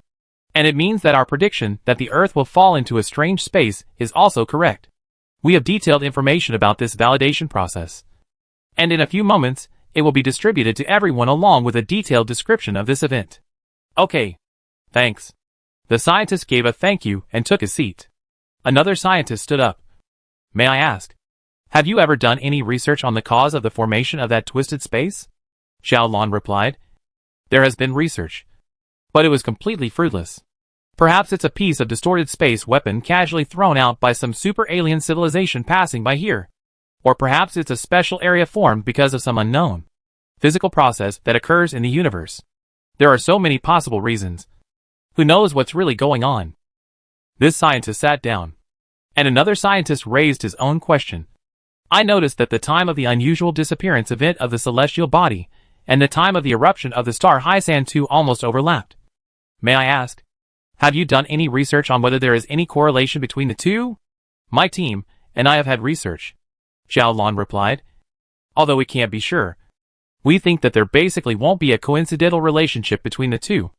Speaker 1: And it means that our prediction that the Earth will fall into a strange space is also correct. We have detailed information about this validation process. And in a few moments, it will be distributed to everyone along with a detailed description of this event." "Okay. Thanks." The scientist gave a thank you and took his seat. Another scientist stood up. "May I ask, have you ever done any research on the cause of the formation of that twisted space?" Xiaolon replied. "There has been research, but it was completely fruitless. Perhaps it's a piece of distorted space weapon casually thrown out by some super alien civilization passing by here. Or perhaps it's a special area formed because of some unknown physical process that occurs in the universe. There are so many possible reasons. Who knows what's really going on?" This scientist sat down, and another scientist raised his own question. "I noticed that the time of the unusual disappearance event of the celestial body and the time of the eruption of the star Hisan 2 almost overlapped. May I ask, have you done any research on whether there is any correlation between the two?" "My team and I have had research," Xiaolon replied. "Although we can't be sure. We think that there basically won't be a coincidental relationship between the two,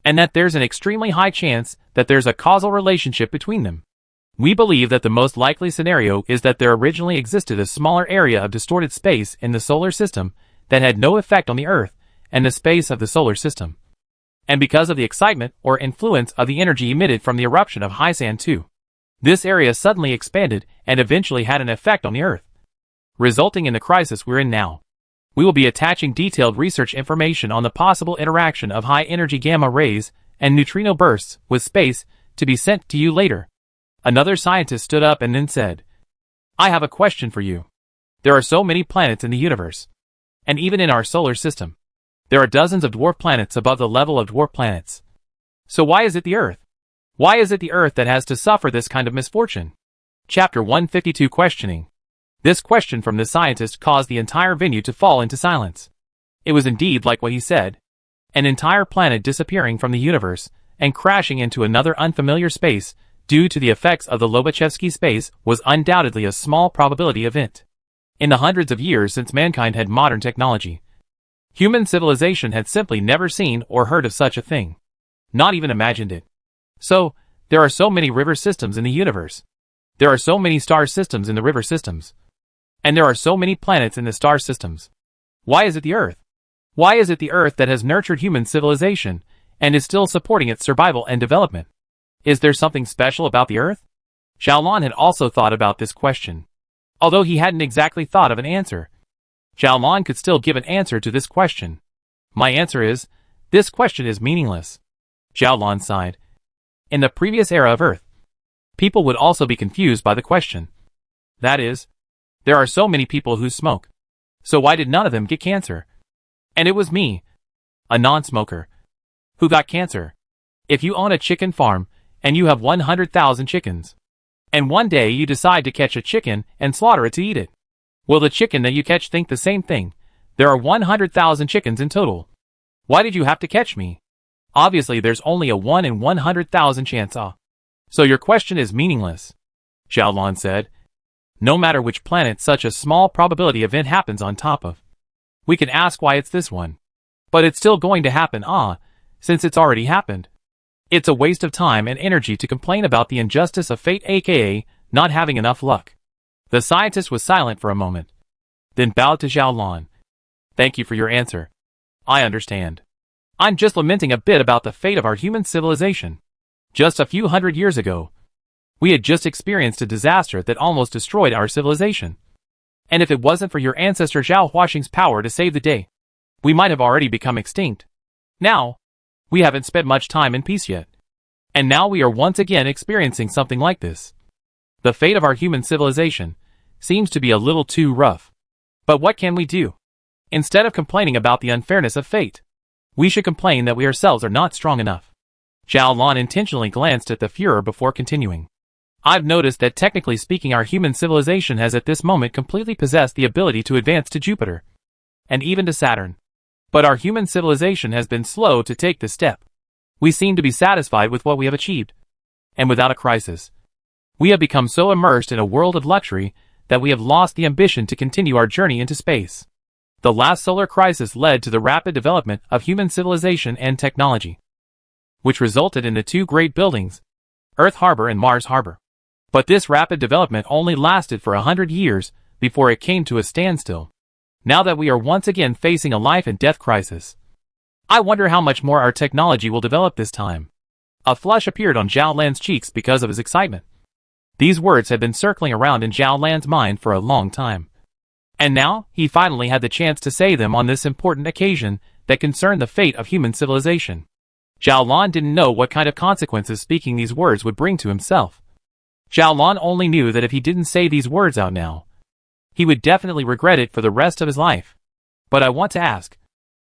Speaker 1: and that there's an extremely high chance that there's a causal relationship between them. We believe that the most likely scenario is that there originally existed a smaller area of distorted space in the solar system that had no effect on the Earth and the space of the solar system. And because of the excitement or influence of the energy emitted from the eruption of Haisan 2, this area suddenly expanded and eventually had an effect on the Earth, resulting in the crisis we're in now. We will be attaching detailed research information on the possible interaction of high-energy gamma rays and neutrino bursts with space to be sent to you later. Another scientist stood up and then said, I have a question for you. There are so many planets in the universe, and even in our solar system. There are dozens of dwarf planets above the level of dwarf planets. So why is it the Earth? Why is it the Earth that has to suffer this kind of misfortune? Chapter 152 Questioning. This question from the scientist caused the entire venue to fall into silence. It was indeed like what he said. An entire planet disappearing from the universe and crashing into another unfamiliar space due to the effects of the Lobachevsky space was undoubtedly a small probability event. In the hundreds of years since mankind had modern technology, human civilization had simply never seen or heard of such a thing. Not even imagined it. So, there are so many river systems in the universe. There are so many star systems in the river systems. And there are so many planets in the star systems. Why is it the Earth? Why is it the Earth that has nurtured human civilization and is still supporting its survival and development? Is there something special about the Earth? Xiaolon had also thought about this question. Although he hadn't exactly thought of an answer, Xiaolon could still give an answer to this question. My answer is, this question is meaningless. Xiaolon sighed. In the previous era of Earth, people would also be confused by the question. That is, there are so many people who smoke. So why did none of them get cancer? And it was me, a non-smoker, who got cancer. If you own a chicken farm, and you have 100,000 chickens, and one day you decide to catch a chicken and slaughter it to eat it, will the chicken that you catch think the same thing? There are 100,000 chickens in total. Why did you have to catch me? Obviously there's only a 1 in 100,000 chance. So your question is meaningless, Xiaolon said. No matter which planet such a small probability event happens on top of, we can ask why it's this one. But it's still going to happen, since it's already happened. It's a waste of time and energy to complain about the injustice of fate, aka not having enough luck. The scientist was silent for a moment, then bowed to Xiaolon. Thank you for your answer. I understand. I'm just lamenting a bit about the fate of our human civilization. Just a few hundred years ago, we had just experienced a disaster that almost destroyed our civilization. And if it wasn't for your ancestor Zhao Huaxing's power to save the day, we might have already become extinct. Now, we haven't spent much time in peace yet. And now we are once again experiencing something like this. The fate of our human civilization seems to be a little too rough. But what can we do? Instead of complaining about the unfairness of fate, we should complain that we ourselves are not strong enough. Xiaolon intentionally glanced at the Führer before continuing. I've noticed that technically speaking our human civilization has at this moment completely possessed the ability to advance to Jupiter, and even to Saturn. But our human civilization has been slow to take this step. We seem to be satisfied with what we have achieved. And without a crisis, we have become so immersed in a world of luxury that we have lost the ambition to continue our journey into space. The last solar crisis led to the rapid development of human civilization and technology, which resulted in the two great buildings, Earth Harbor and Mars Harbor. But this rapid development only lasted for 100 years before it came to a standstill. Now that we are once again facing a life and death crisis, I wonder how much more our technology will develop this time. A flush appeared on Zhao Lan's cheeks because of his excitement. These words had been circling around in Zhao Lan's mind for a long time. And now, he finally had the chance to say them on this important occasion that concerned the fate of human civilization. Zhao Lan didn't know what kind of consequences speaking these words would bring to himself. Zhao Lan only knew that if he didn't say these words out now, he would definitely regret it for the rest of his life. But I want to ask,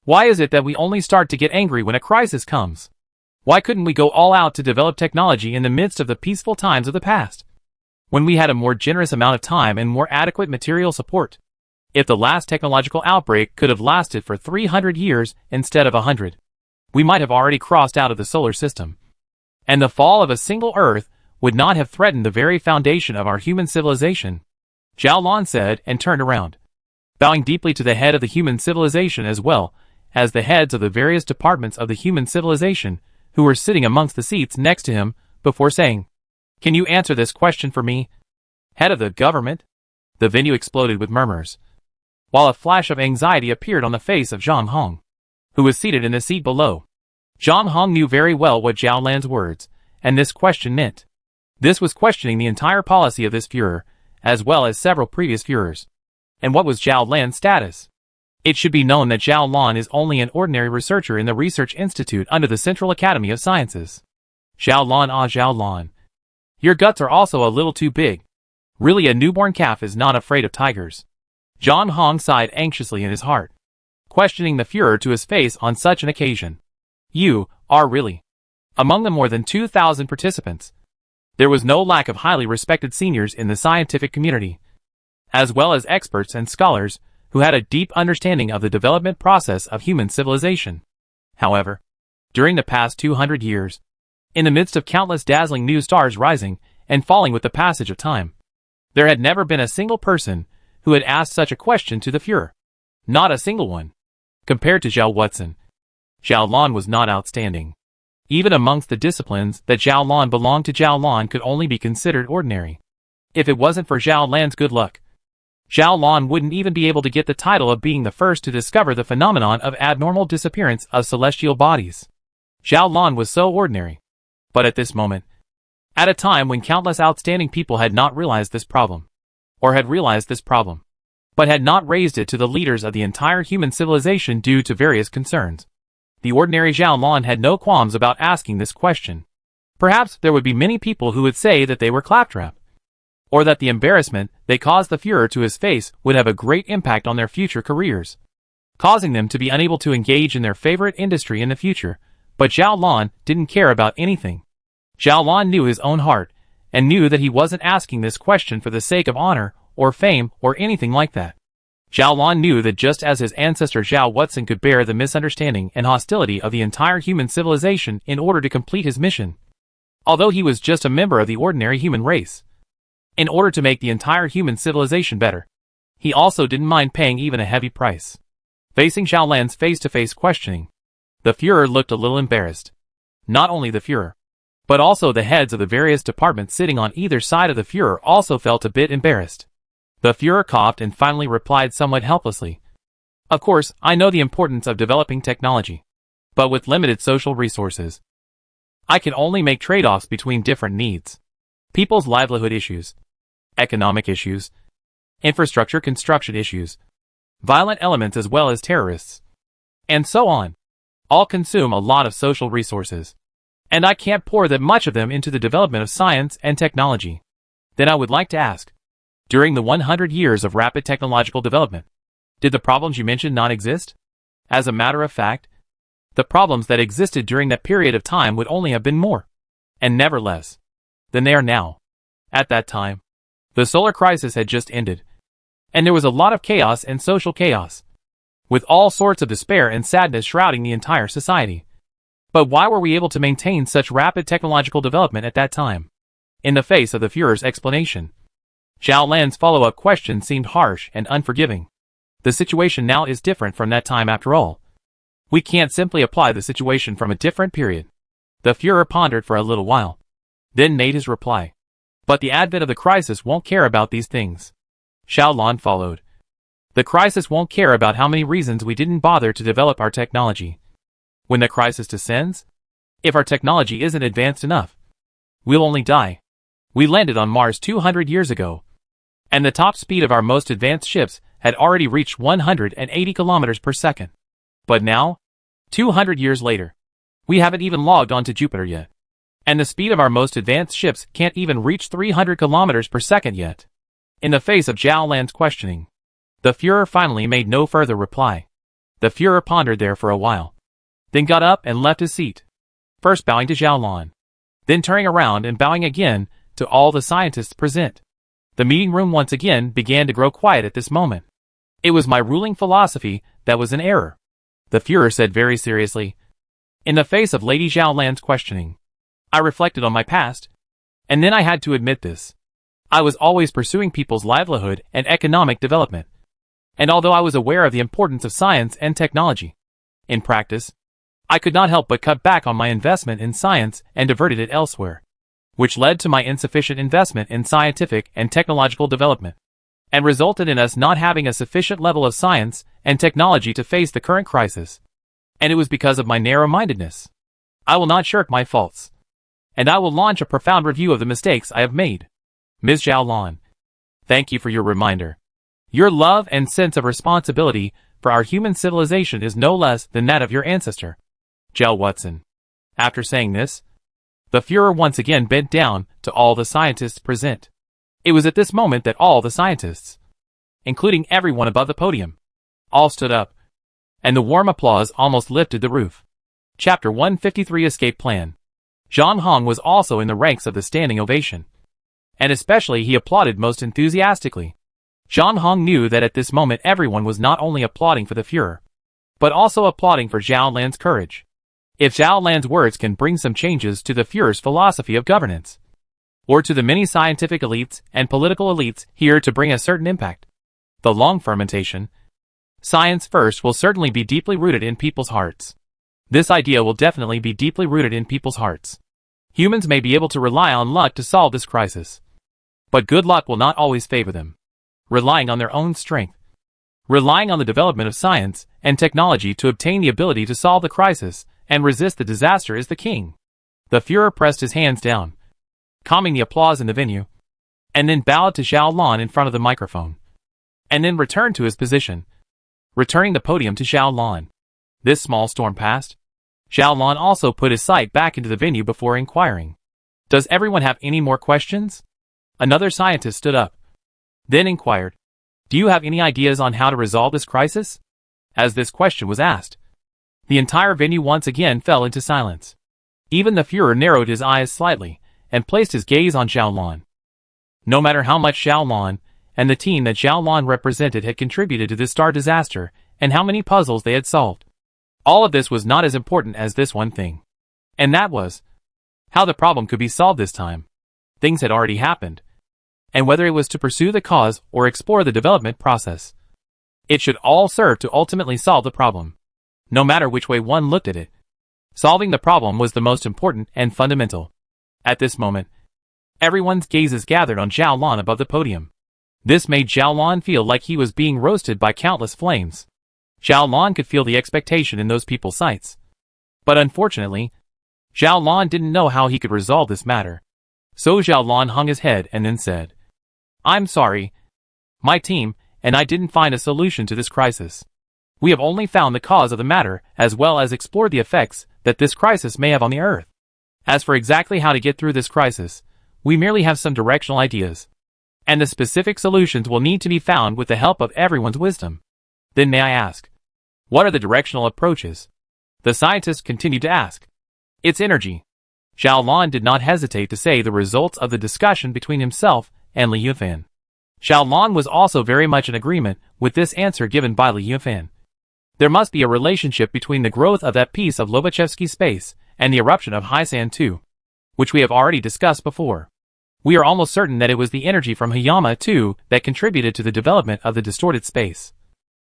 Speaker 1: why is it that we only start to get angry when a crisis comes? Why couldn't we go all out to develop technology in the midst of the peaceful times of the past, when we had a more generous amount of time and more adequate material support? If the last technological outbreak could have lasted for 300 years instead of 100, we might have already crossed out of the solar system. And the fall of a single Earth would not have threatened the very foundation of our human civilization, Zhao Lan said and turned around. bowing deeply to the head of the human civilization as well as the heads of the various departments of the human civilization who were sitting amongst the seats next to him, before saying, "Can you answer this question for me? Head of the government?" The venue exploded with murmurs, while a flash of anxiety appeared on the face of Zhang Hong, who was seated in the seat below. Zhang Hong knew very well what Zhao Lan's words and this question meant. This was questioning the entire policy of this Führer, as well as several previous Führers. And what was Zhao Lan's status? It should be known that Zhao Lan is only an ordinary researcher in the Research Institute under the Central Academy of Sciences. Zhao Lan, Zhao Lan. Your guts are also a little too big. Really, a newborn calf is not afraid of tigers. Zhang Hong sighed anxiously in his heart, questioning the Führer to his face on such an occasion. You are really. Among the more than 2,000 participants, there was no lack of highly respected seniors in the scientific community, as well as experts and scholars who had a deep understanding of the development process of human civilization. However, during the past 200 years, in the midst of countless dazzling new stars rising and falling with the passage of time, there had never been a single person who had asked such a question to the Führer. Not a single one. Compared to Zhao Watson, Zhao Lan was not outstanding. Even amongst the disciplines that Zhao Lan belonged to, Zhao Lan could only be considered ordinary. If it wasn't for Zhao Lan's good luck, Zhao Lan wouldn't even be able to get the title of being the first to discover the phenomenon of abnormal disappearance of celestial bodies. Zhao Lan was so ordinary. But at this moment, at a time when countless outstanding people had not realized this problem, or had realized this problem, but had not raised it to the leaders of the entire human civilization due to various concerns, the ordinary Zhao Lan had no qualms about asking this question. Perhaps there would be many people who would say that they were claptrap, or that the embarrassment they caused the Führer to his face would have a great impact on their future careers, causing them to be unable to engage in their favorite industry in the future. But Zhao Lan didn't care about anything. Zhao Lan knew his own heart, and knew that he wasn't asking this question for the sake of honor, or fame, or anything like that. Zhao Lan knew that just as his ancestor Zhao Watson could bear the misunderstanding and hostility of the entire human civilization in order to complete his mission, although he was just a member of the ordinary human race, in order to make the entire human civilization better, he also didn't mind paying even a heavy price. Facing Zhao Lan's face-to-face questioning, the Führer looked a little embarrassed. Not only the Führer, but also the heads of the various departments sitting on either side of the Führer also felt a bit embarrassed. The Führer coughed and finally replied somewhat helplessly. Of course, I know the importance of developing technology, but with limited social resources, I can only make trade-offs between different needs. People's livelihood issues, economic issues, infrastructure construction issues, violent elements as well as terrorists, and so on, all consume a lot of social resources, and I can't pour that much of them into the development of science and technology. Then I would like to ask, during the 100 years of rapid technological development, did the problems you mentioned not exist? As a matter of fact, the problems that existed during that period of time would only have been more, and never less, than they are now. At that time, the solar crisis had just ended, and there was a lot of chaos and social chaos, with all sorts of despair and sadness shrouding the entire society. But why were we able to maintain such rapid technological development at that time? In the face of the Führer's explanation, Zhao Lan's follow-up question seemed harsh and unforgiving. The situation now is different from that time after all. We can't simply apply the situation from a different period. The Führer pondered for a little while, then made his reply. But the advent of the crisis won't care about these things. Zhao Lan followed. The crisis won't care about how many reasons we didn't bother to develop our technology. When the crisis descends, if our technology isn't advanced enough, we'll only die. We landed on Mars 200 years ago, and the top speed of our most advanced ships had already reached 180 kilometers per second. But now, 200 years later, we haven't even logged onto Jupiter yet. And the speed of our most advanced ships can't even reach 300 kilometers per second yet. In the face of Zhao Lan's questioning, the Führer finally made no further reply. The Führer pondered there for a while, then got up and left his seat, first bowing to Zhao Lan, then turning around and bowing again to all the scientists present. The meeting room once again began to grow quiet at this moment. It was my ruling philosophy that was in error, the Führer said very seriously. In the face of Lady Zhao Lan's questioning, I reflected on my past, and then I had to admit this. I was always pursuing people's livelihood and economic development, And although I was aware of the importance of science and technology, in practice, I could not help but cut back on my investment in science and diverted it elsewhere, which led to my insufficient investment in scientific and technological development, and resulted in us not having a sufficient level of science and technology to face the current crisis. And it was because of my narrow-mindedness. I will not shirk my faults, and I will launch a profound review of the mistakes I have made. Ms. Zhao Lan, thank you for your reminder. Your love and sense of responsibility for our human civilization is no less than that of your ancestor, Zhao Watson. After saying this, the Führer once again bent down to all the scientists present. It was at this moment that all the scientists, including everyone above the podium, all stood up, and the warm applause almost lifted the roof. Chapter 153 Escape Plan. Zhang Hong was also in the ranks of the standing ovation, and especially he applauded most enthusiastically. Zhang Hong knew that at this moment everyone was not only applauding for the Führer, but also applauding for Zhao Lan's courage. If Zhao Lan's words can bring some changes to the Führer's philosophy of governance, or to the many scientific elites and political elites here to bring a certain impact, the long fermentation, science first will certainly be deeply rooted in people's hearts. This idea will definitely be deeply rooted in people's hearts. Humans may be able to rely on luck to solve this crisis, but good luck will not always favor them. Relying on their own strength, relying on the development of science and technology to obtain the ability to solve the crisis and resist the disaster is the king. The Führer pressed his hands down, calming the applause in the venue, and then bowed to Zhao Lan in front of the microphone, and then returned to his position, returning the podium to Zhao Lan. This small storm passed. Zhao Lan also put his sight back into the venue before inquiring, "Does everyone have any more questions?" Another scientist stood up, then inquired, "Do you have any ideas on how to resolve this crisis?" As this question was asked, the entire venue once again fell into silence. Even the Führer narrowed his eyes slightly and placed his gaze on Zhao Lan. No matter how much Zhao Lan and the team that Zhao Lan represented had contributed to this star disaster and how many puzzles they had solved, all of this was not as important as this one thing. And that was how the problem could be solved this time. Things had already happened, and whether it was to pursue the cause or explore the development process, it should all serve to ultimately solve the problem. No matter which way one looked at it, solving the problem was the most important and fundamental. At this moment, everyone's gazes gathered on Zhao Lan above the podium. This made Zhao Lan feel like he was being roasted by countless flames. Zhao Lan could feel the expectation in those people's sights. But unfortunately, Zhao Lan didn't know how he could resolve this matter. So Zhao Lan hung his head and then said, "I'm sorry. My team and I didn't find a solution to this crisis. We have only found the cause of the matter as well as explored the effects that this crisis may have on the Earth. As for exactly how to get through this crisis, we merely have some directional ideas, and the specific solutions will need to be found with the help of everyone's wisdom." "Then may I ask, what are the directional approaches?" the scientist continued to ask. "It's energy." Zhao Lan did not hesitate to say the results of the discussion between himself and Li Yunfan. Zhao Lan was also very much in agreement with this answer given by Li Yunfan. There must be a relationship between the growth of that piece of Lobachevsky space and the eruption of Haisan 2, which we have already discussed before. We are almost certain that it was the energy from Hayama 2 that contributed to the development of the distorted space.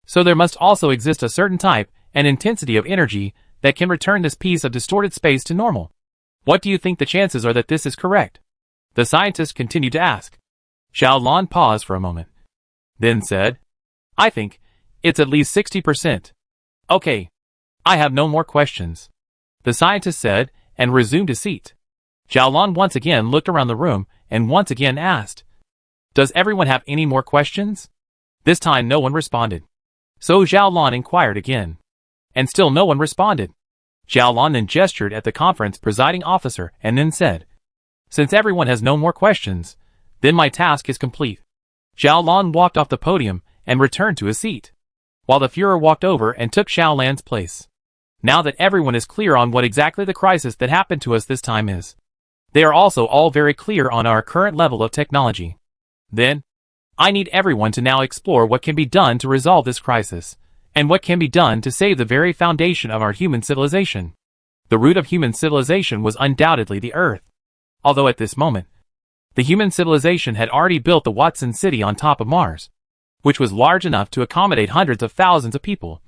Speaker 1: So there must also exist a certain type and intensity of energy that can return this piece of distorted space to normal. What do you think the chances are that this is correct?" the scientist continued to ask. Zhao Lan paused for a moment, then said, "I think it's at least 60%. "Okay. I have no more questions," the scientist said, and resumed his seat. Zhao Lan once again looked around the room and once again asked, "Does everyone have any more questions?" This time no one responded. So Zhao Lan inquired again, and still no one responded. Zhao Lan then gestured at the conference presiding officer and then said, "Since everyone has no more questions, then my task is complete." Zhao Lan walked off the podium and returned to his seat, while the Führer walked over and took Zhao Lan's place. Now that everyone is clear on what exactly the crisis that happened to us this time is, they are also all very clear on our current level of technology. Then, I need everyone to now explore what can be done to resolve this crisis, and what can be done to save the very foundation of our human civilization. The root of human civilization was undoubtedly the Earth. Although at this moment, the human civilization had already built the Watson city on top of Mars. which was large enough to accommodate hundreds of thousands of people.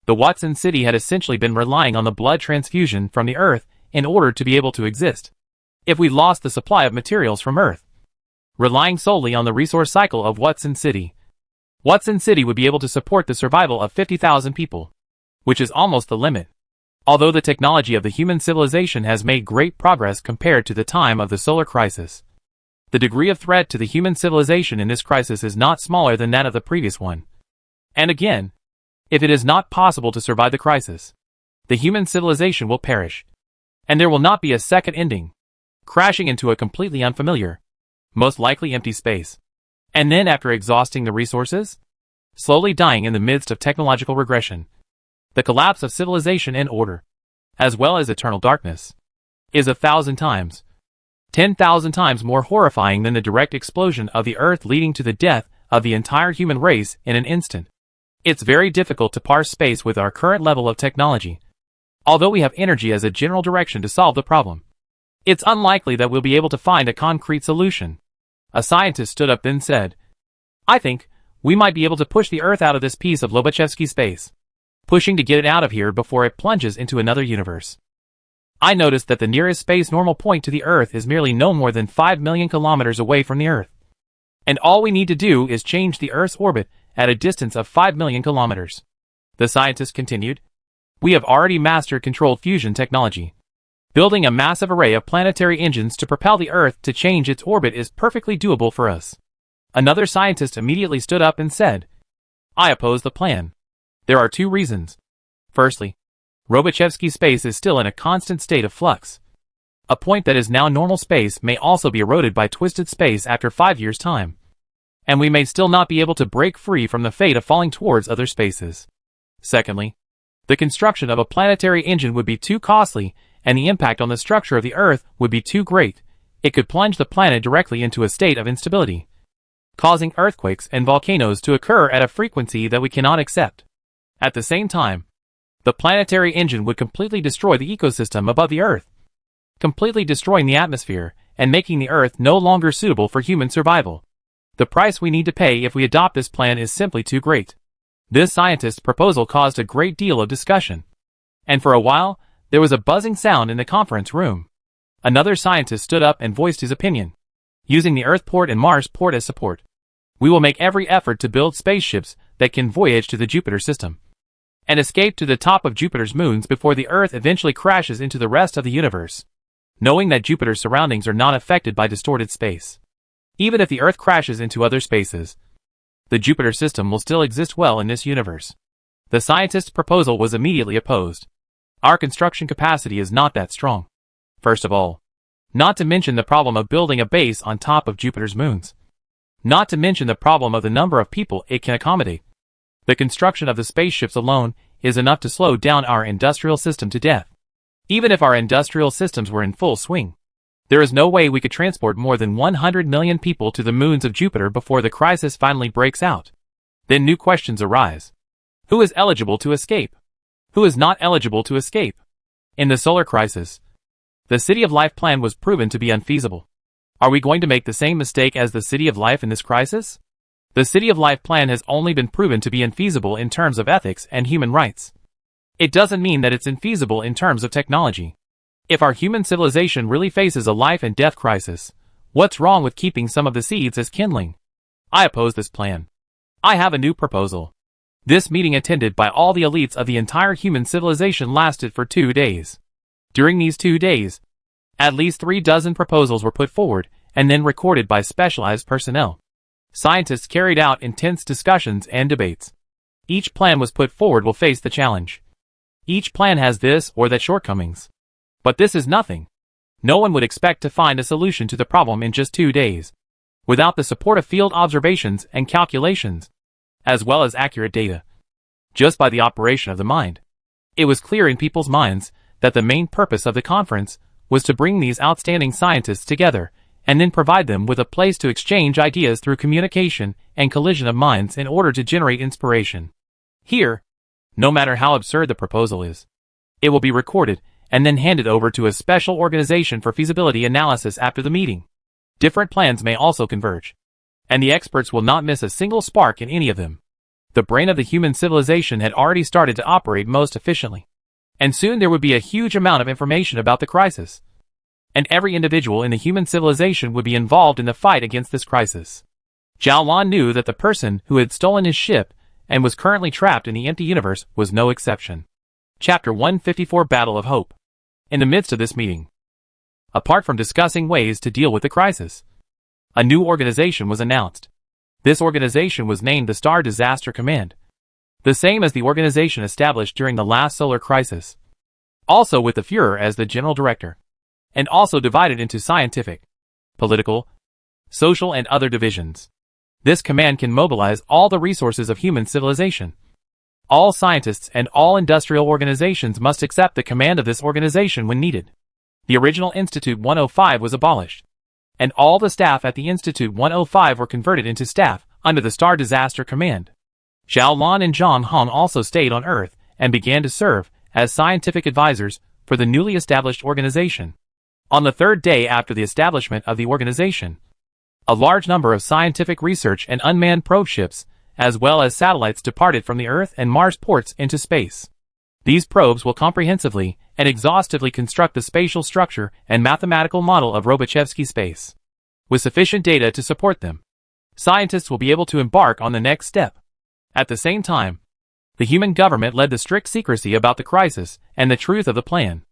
Speaker 1: The Watson city had essentially been relying on the blood transfusion from the Earth in order to be able to exist. If we lost the supply of materials from Earth, relying solely on the resource cycle of Watson City would be able to support the survival of 50,000 people, which is almost the limit. Although the technology of the human civilization has made great progress compared to the time of the solar crisis, the degree of threat to the human civilization in this crisis is not smaller than that of the previous one. And again, if it is not possible to survive the crisis, the human civilization will perish, and there will not be a second ending, crashing into a completely unfamiliar, most likely empty space. And then after exhausting the resources, slowly dying in the midst of technological regression, the collapse of civilization and order, as well as eternal darkness, is 1,000 times, 10,000 times more horrifying than the direct explosion of the Earth leading to the death of the entire human race in an instant. It's very difficult to parse space with our current level of technology. Although we have energy as a general direction to solve the problem, it's unlikely that we'll be able to find a concrete solution. A scientist stood up then said, "I think we might be able to push the Earth out of this piece of Lobachevsky space, pushing to get it out of here before it plunges into another universe. I noticed that the nearest space normal point to the Earth is merely no more than 5 million kilometers away from the Earth. And all we need to do is change the Earth's orbit at a distance of 5 million kilometers." The scientist continued, "We have already mastered controlled fusion technology. Building a massive array of planetary engines to propel the Earth to change its orbit is perfectly doable for us." Another scientist immediately stood up and said, "I oppose the plan. There are 2 reasons. Firstly, Lobachevsky space is still in a constant state of flux. A point that is now normal space may also be eroded by twisted space after 5 years' time, and we may still not be able to break free from the fate of falling towards other spaces. Secondly, the construction of a planetary engine would be too costly, and the impact on the structure of the Earth would be too great. It could plunge the planet directly into a state of instability, causing earthquakes and volcanoes to occur at a frequency that we cannot accept. At the same time, the planetary engine would completely destroy the ecosystem above the Earth, completely destroying the atmosphere and making the Earth no longer suitable for human survival. The price we need to pay if we adopt this plan is simply too great." This scientist's proposal caused a great deal of discussion, and for a while, there was a buzzing sound in the conference room. Another scientist stood up and voiced his opinion. "Using the Earth port and Mars port as support, we will make every effort to build spaceships that can voyage to the Jupiter system and escape to the top of Jupiter's moons before the Earth eventually crashes into the rest of the universe, knowing that Jupiter's surroundings are not affected by distorted space. Even if the Earth crashes into other spaces, the Jupiter system will still exist well in this universe." The scientist's proposal was immediately opposed. "Our construction capacity is not that strong. First of all, not to mention the problem of building a base on top of Jupiter's moons. Not to mention the problem of the number of people it can accommodate. The construction of the spaceships alone is enough to slow down our industrial system to death. Even if our industrial systems were in full swing, there is no way we could transport more than 100 million people to the moons of Jupiter before the crisis finally breaks out. Then new questions arise. Who is eligible to escape? Who is not eligible to escape? In the solar crisis, the City of Life plan was proven to be unfeasible. Are we going to make the same mistake as the City of Life in this crisis? The City of Life plan has only been proven to be infeasible in terms of ethics and human rights. It doesn't mean that it's infeasible in terms of technology. If our human civilization really faces a life and death crisis, what's wrong with keeping some of the seeds as kindling? I oppose this plan. I have a new proposal. This meeting, attended by all the elites of the entire human civilization, lasted for 2 days. During these 2 days, at least 3 dozen proposals were put forward and then recorded by specialized personnel. Scientists carried out intense discussions and debates. Each plan was put forward will face the challenge. Each plan has this or that shortcomings. But this is nothing. No one would expect to find a solution to the problem in just 2 days, without the support of field observations and calculations, as well as accurate data, just by the operation of the mind. It was clear in people's minds that the main purpose of the conference was to bring these outstanding scientists together and then provide them with a place to exchange ideas through communication and collision of minds in order to generate inspiration. Here, no matter how absurd the proposal is, it will be recorded and then handed over to a special organization for feasibility analysis after the meeting. Different plans may also converge. and the experts will not miss a single spark in any of them. The brain of the human civilization had already started to operate most efficiently, and soon there would be a huge amount of information about the crisis. And every individual in the human civilization would be involved in the fight against this crisis. Zhao Lan knew that the person who had stolen his ship and was currently trapped in the empty universe was no exception. Chapter 154 Battle of Hope. In the midst of this meeting, apart from discussing ways to deal with the crisis, a new organization was announced. This organization was named the Star Disaster Command, the same as the organization established during the last solar crisis, also with the Führer as the general director, and also divided into scientific, political, social and other divisions. This command can mobilize all the resources of human civilization. All scientists and all industrial organizations must accept the command of this organization when needed. The original Institute 105 was abolished, and all the staff at the Institute 105 were converted into staff under the Star Disaster Command. Zhao Lan and Zhang Hong also stayed on Earth and began to serve as scientific advisors for the newly established organization. On the third day after the establishment of the organization, a large number of scientific research and unmanned probe ships, as well as satellites, departed from the Earth and Mars ports into space. These probes will comprehensively and exhaustively construct the spatial structure and mathematical model of Robochevsky space. With sufficient data to support them, scientists will be able to embark on the next step. At the same time, the human government led the strict secrecy about the crisis and the truth of the plan.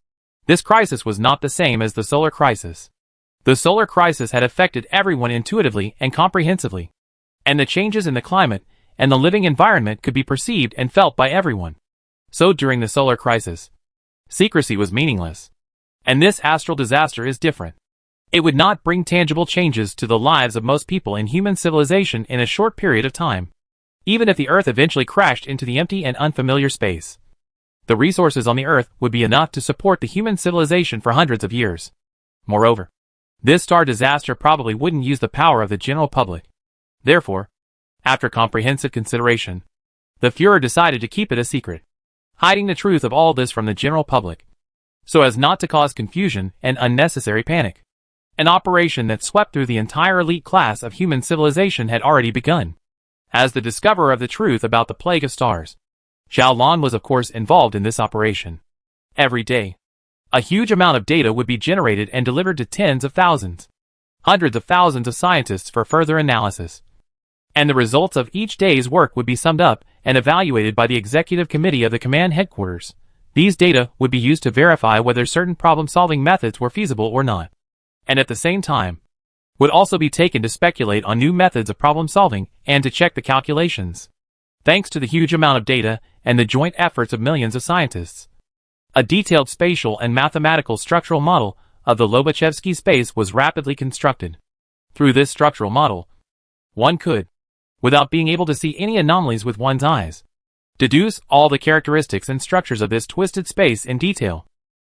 Speaker 1: This crisis was not the same as the solar crisis. The solar crisis had affected everyone intuitively and comprehensively, and the changes in the climate and the living environment could be perceived and felt by everyone. So during the solar crisis, secrecy was meaningless. And this astral disaster is different. It would not bring tangible changes to the lives of most people in human civilization in a short period of time. Even if the Earth eventually crashed into the empty and unfamiliar space, the resources on the Earth would be enough to support the human civilization for hundreds of years. Moreover, this star disaster probably wouldn't use the power of the general public. Therefore, after comprehensive consideration, the Führer decided to keep it a secret, hiding the truth of all this from the general public, so as not to cause confusion and unnecessary panic. An operation that swept through the entire elite class of human civilization had already begun. As the discoverer of the truth about the plague of stars, Zhao Lan was of course involved in this operation. Every day, a huge amount of data would be generated and delivered to tens of thousands, hundreds of thousands of scientists for further analysis. And the results of each day's work would be summed up and evaluated by the executive committee of the command headquarters. These data would be used to verify whether certain problem-solving methods were feasible or not, and at the same time, would also be taken to speculate on new methods of problem-solving and to check the calculations. Thanks to the huge amount of data and the joint efforts of millions of scientists, a detailed spatial and mathematical structural model of the Lobachevsky space was rapidly constructed. Through this structural model, one could, without being able to see any anomalies with one's eyes, deduce all the characteristics and structures of this twisted space in detail.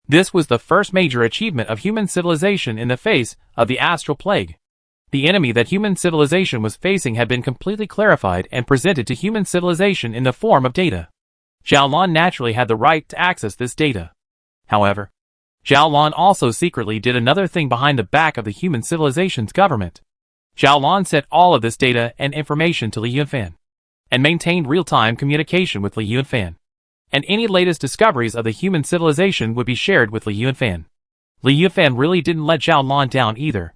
Speaker 1: This was the first major achievement of human civilization in the face of the astral plague. The enemy that human civilization was facing had been completely clarified and presented to human civilization in the form of data. Zhao Lan naturally had the right to access this data. However, Zhao Lan also secretly did another thing behind the back of the human civilization's government. Zhao Lan sent all of this data and information to Li Yunfan, and maintained real-time communication with Li Yunfan. And any latest discoveries of the human civilization would be shared with Li Yunfan. Li Yunfan really didn't let Zhao Lan down either.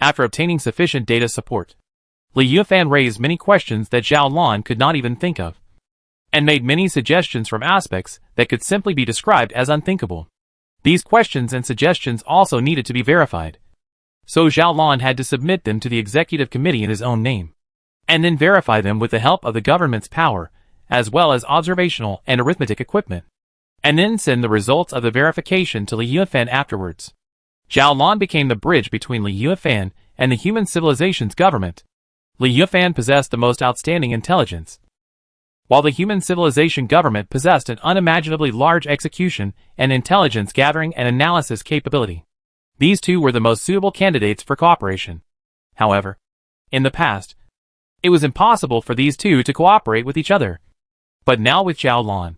Speaker 1: After obtaining sufficient data support, Li Yunfan raised many questions that Zhao Lan could not even think of, and made many suggestions from aspects that could simply be described as unthinkable. These questions and suggestions also needed to be verified, so Zhao Lan had to submit them to the executive committee in his own name, and then verify them with the help of the government's power, as well as observational and arithmetic equipment, and then send the results of the verification to Li Yunfan afterwards. Zhao Lan became the bridge between Li Yunfan and the human civilization's government. Li Yunfan possessed the most outstanding intelligence, while the human civilization government possessed an unimaginably large execution and intelligence gathering and analysis capability. These two were the most suitable candidates for cooperation. However, in the past, it was impossible for these two to cooperate with each other. But now with Zhao Lan,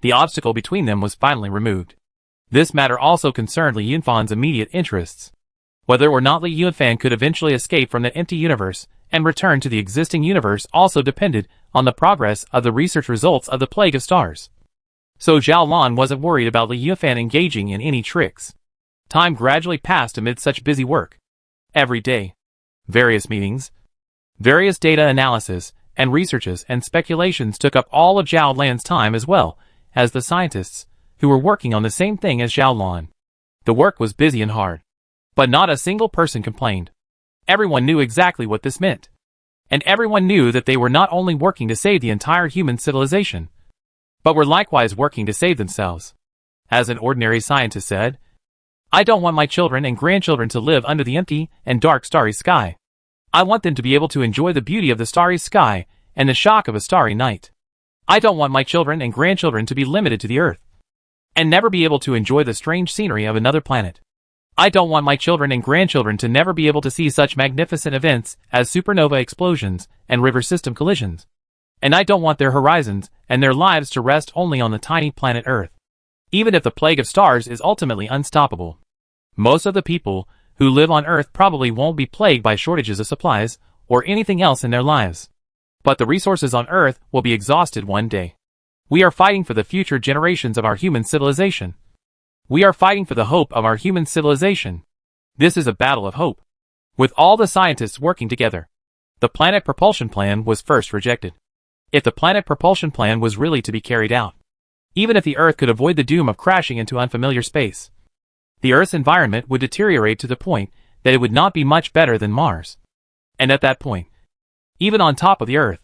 Speaker 1: the obstacle between them was finally removed. This matter also concerned Li Yunfan's immediate interests. Whether or not Li Yunfan could eventually escape from the empty universe and return to the existing universe also depended on the progress of the research results of the plague of stars. So Zhao Lan wasn't worried about Li Yufan engaging in any tricks. Time gradually passed amid such busy work. Every day, various meetings, various data analysis, and researches and speculations took up all of Zhao Lan's time, as well as the scientists who were working on the same thing as Zhao Lan. The work was busy and hard, but not a single person complained. Everyone knew exactly what this meant. And everyone knew that they were not only working to save the entire human civilization, but were likewise working to save themselves. As an ordinary scientist said, "I don't want my children and grandchildren to live under the empty and dark starry sky. I want them to be able to enjoy the beauty of the starry sky and the shock of a starry night. I don't want my children and grandchildren to be limited to the earth and never be able to enjoy the strange scenery of another planet. I don't want my children and grandchildren to never be able to see such magnificent events as supernova explosions and river system collisions. And I don't want their horizons and their lives to rest only on the tiny planet Earth. Even if the plague of stars is ultimately unstoppable, most of the people who live on Earth probably won't be plagued by shortages of supplies or anything else in their lives. But the resources on Earth will be exhausted one day. We are fighting for the future generations of our human civilization. We are fighting for the hope of our human civilization. This is a battle of hope." With all the scientists working together, the planet propulsion plan was first rejected. If the planet propulsion plan was really to be carried out, even if the Earth could avoid the doom of crashing into unfamiliar space, the Earth's environment would deteriorate to the point that it would not be much better than Mars. And at that point, even on top of the Earth,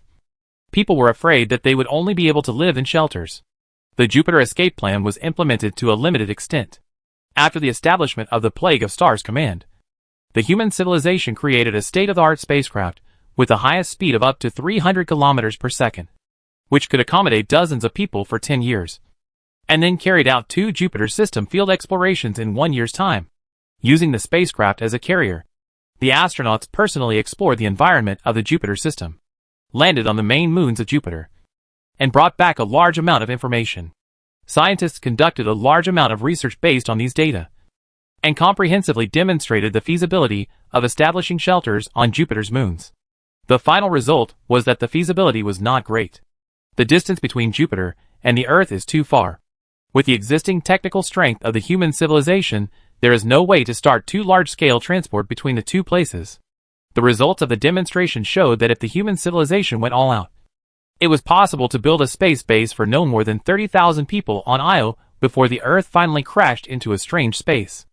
Speaker 1: people were afraid that they would only be able to live in shelters. The Jupiter escape plan was implemented to a limited extent. After the establishment of the Plague of Stars Command, the human civilization created a state-of-the-art spacecraft with the highest speed of up to 300 kilometers per second, which could accommodate dozens of people for 10 years, and then carried out 2 Jupiter system field explorations in 1 year's time. Using the spacecraft as a carrier, the astronauts personally explored the environment of the Jupiter system, landed on the main moons of Jupiter, and brought back a large amount of information. Scientists conducted a large amount of research based on these data, and comprehensively demonstrated the feasibility of establishing shelters on Jupiter's moons. The final result was that the feasibility was not great. The distance between Jupiter and the Earth is too far. With the existing technical strength of the human civilization, there is no way to start 2 large-scale transport between the 2 places. The results of the demonstration showed that if the human civilization went all out, it was possible to build a space base for no more than 30,000 people on Io before the Earth finally crashed into a strange space.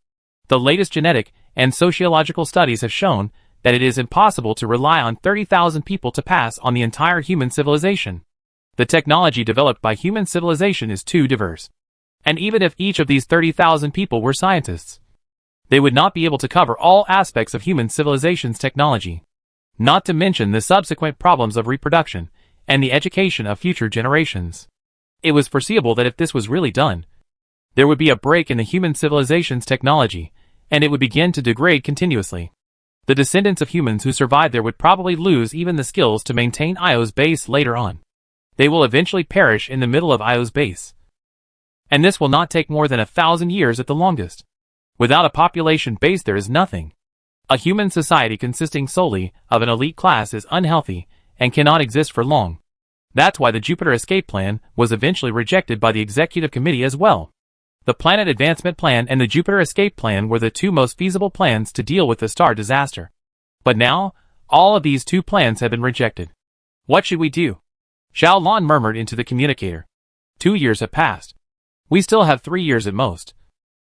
Speaker 1: The latest genetic and sociological studies have shown that it is impossible to rely on 30,000 people to pass on the entire human civilization. The technology developed by human civilization is too diverse. And even if each of these 30,000 people were scientists, they would not be able to cover all aspects of human civilization's technology, not to mention the subsequent problems of reproduction and the education of future generations. It was foreseeable that if this was really done, there would be a break in the human civilization's technology, and it would begin to degrade continuously. The descendants of humans who survived there would probably lose even the skills to maintain Io's base later on. They will eventually perish in the middle of Io's base. And this will not take more than 1,000 years at the longest. Without a population base there is nothing. A human society consisting solely of an elite class is unhealthy and cannot exist for long. That's why the Jupiter escape plan was eventually rejected by the executive committee as well. The Planet Advancement Plan and the Jupiter escape plan were the 2 most feasible plans to deal with the star disaster. But now, all of these 2 plans have been rejected. What should we do? Zhao Lan murmured into the communicator. 2 years have passed. We still have 3 years at most.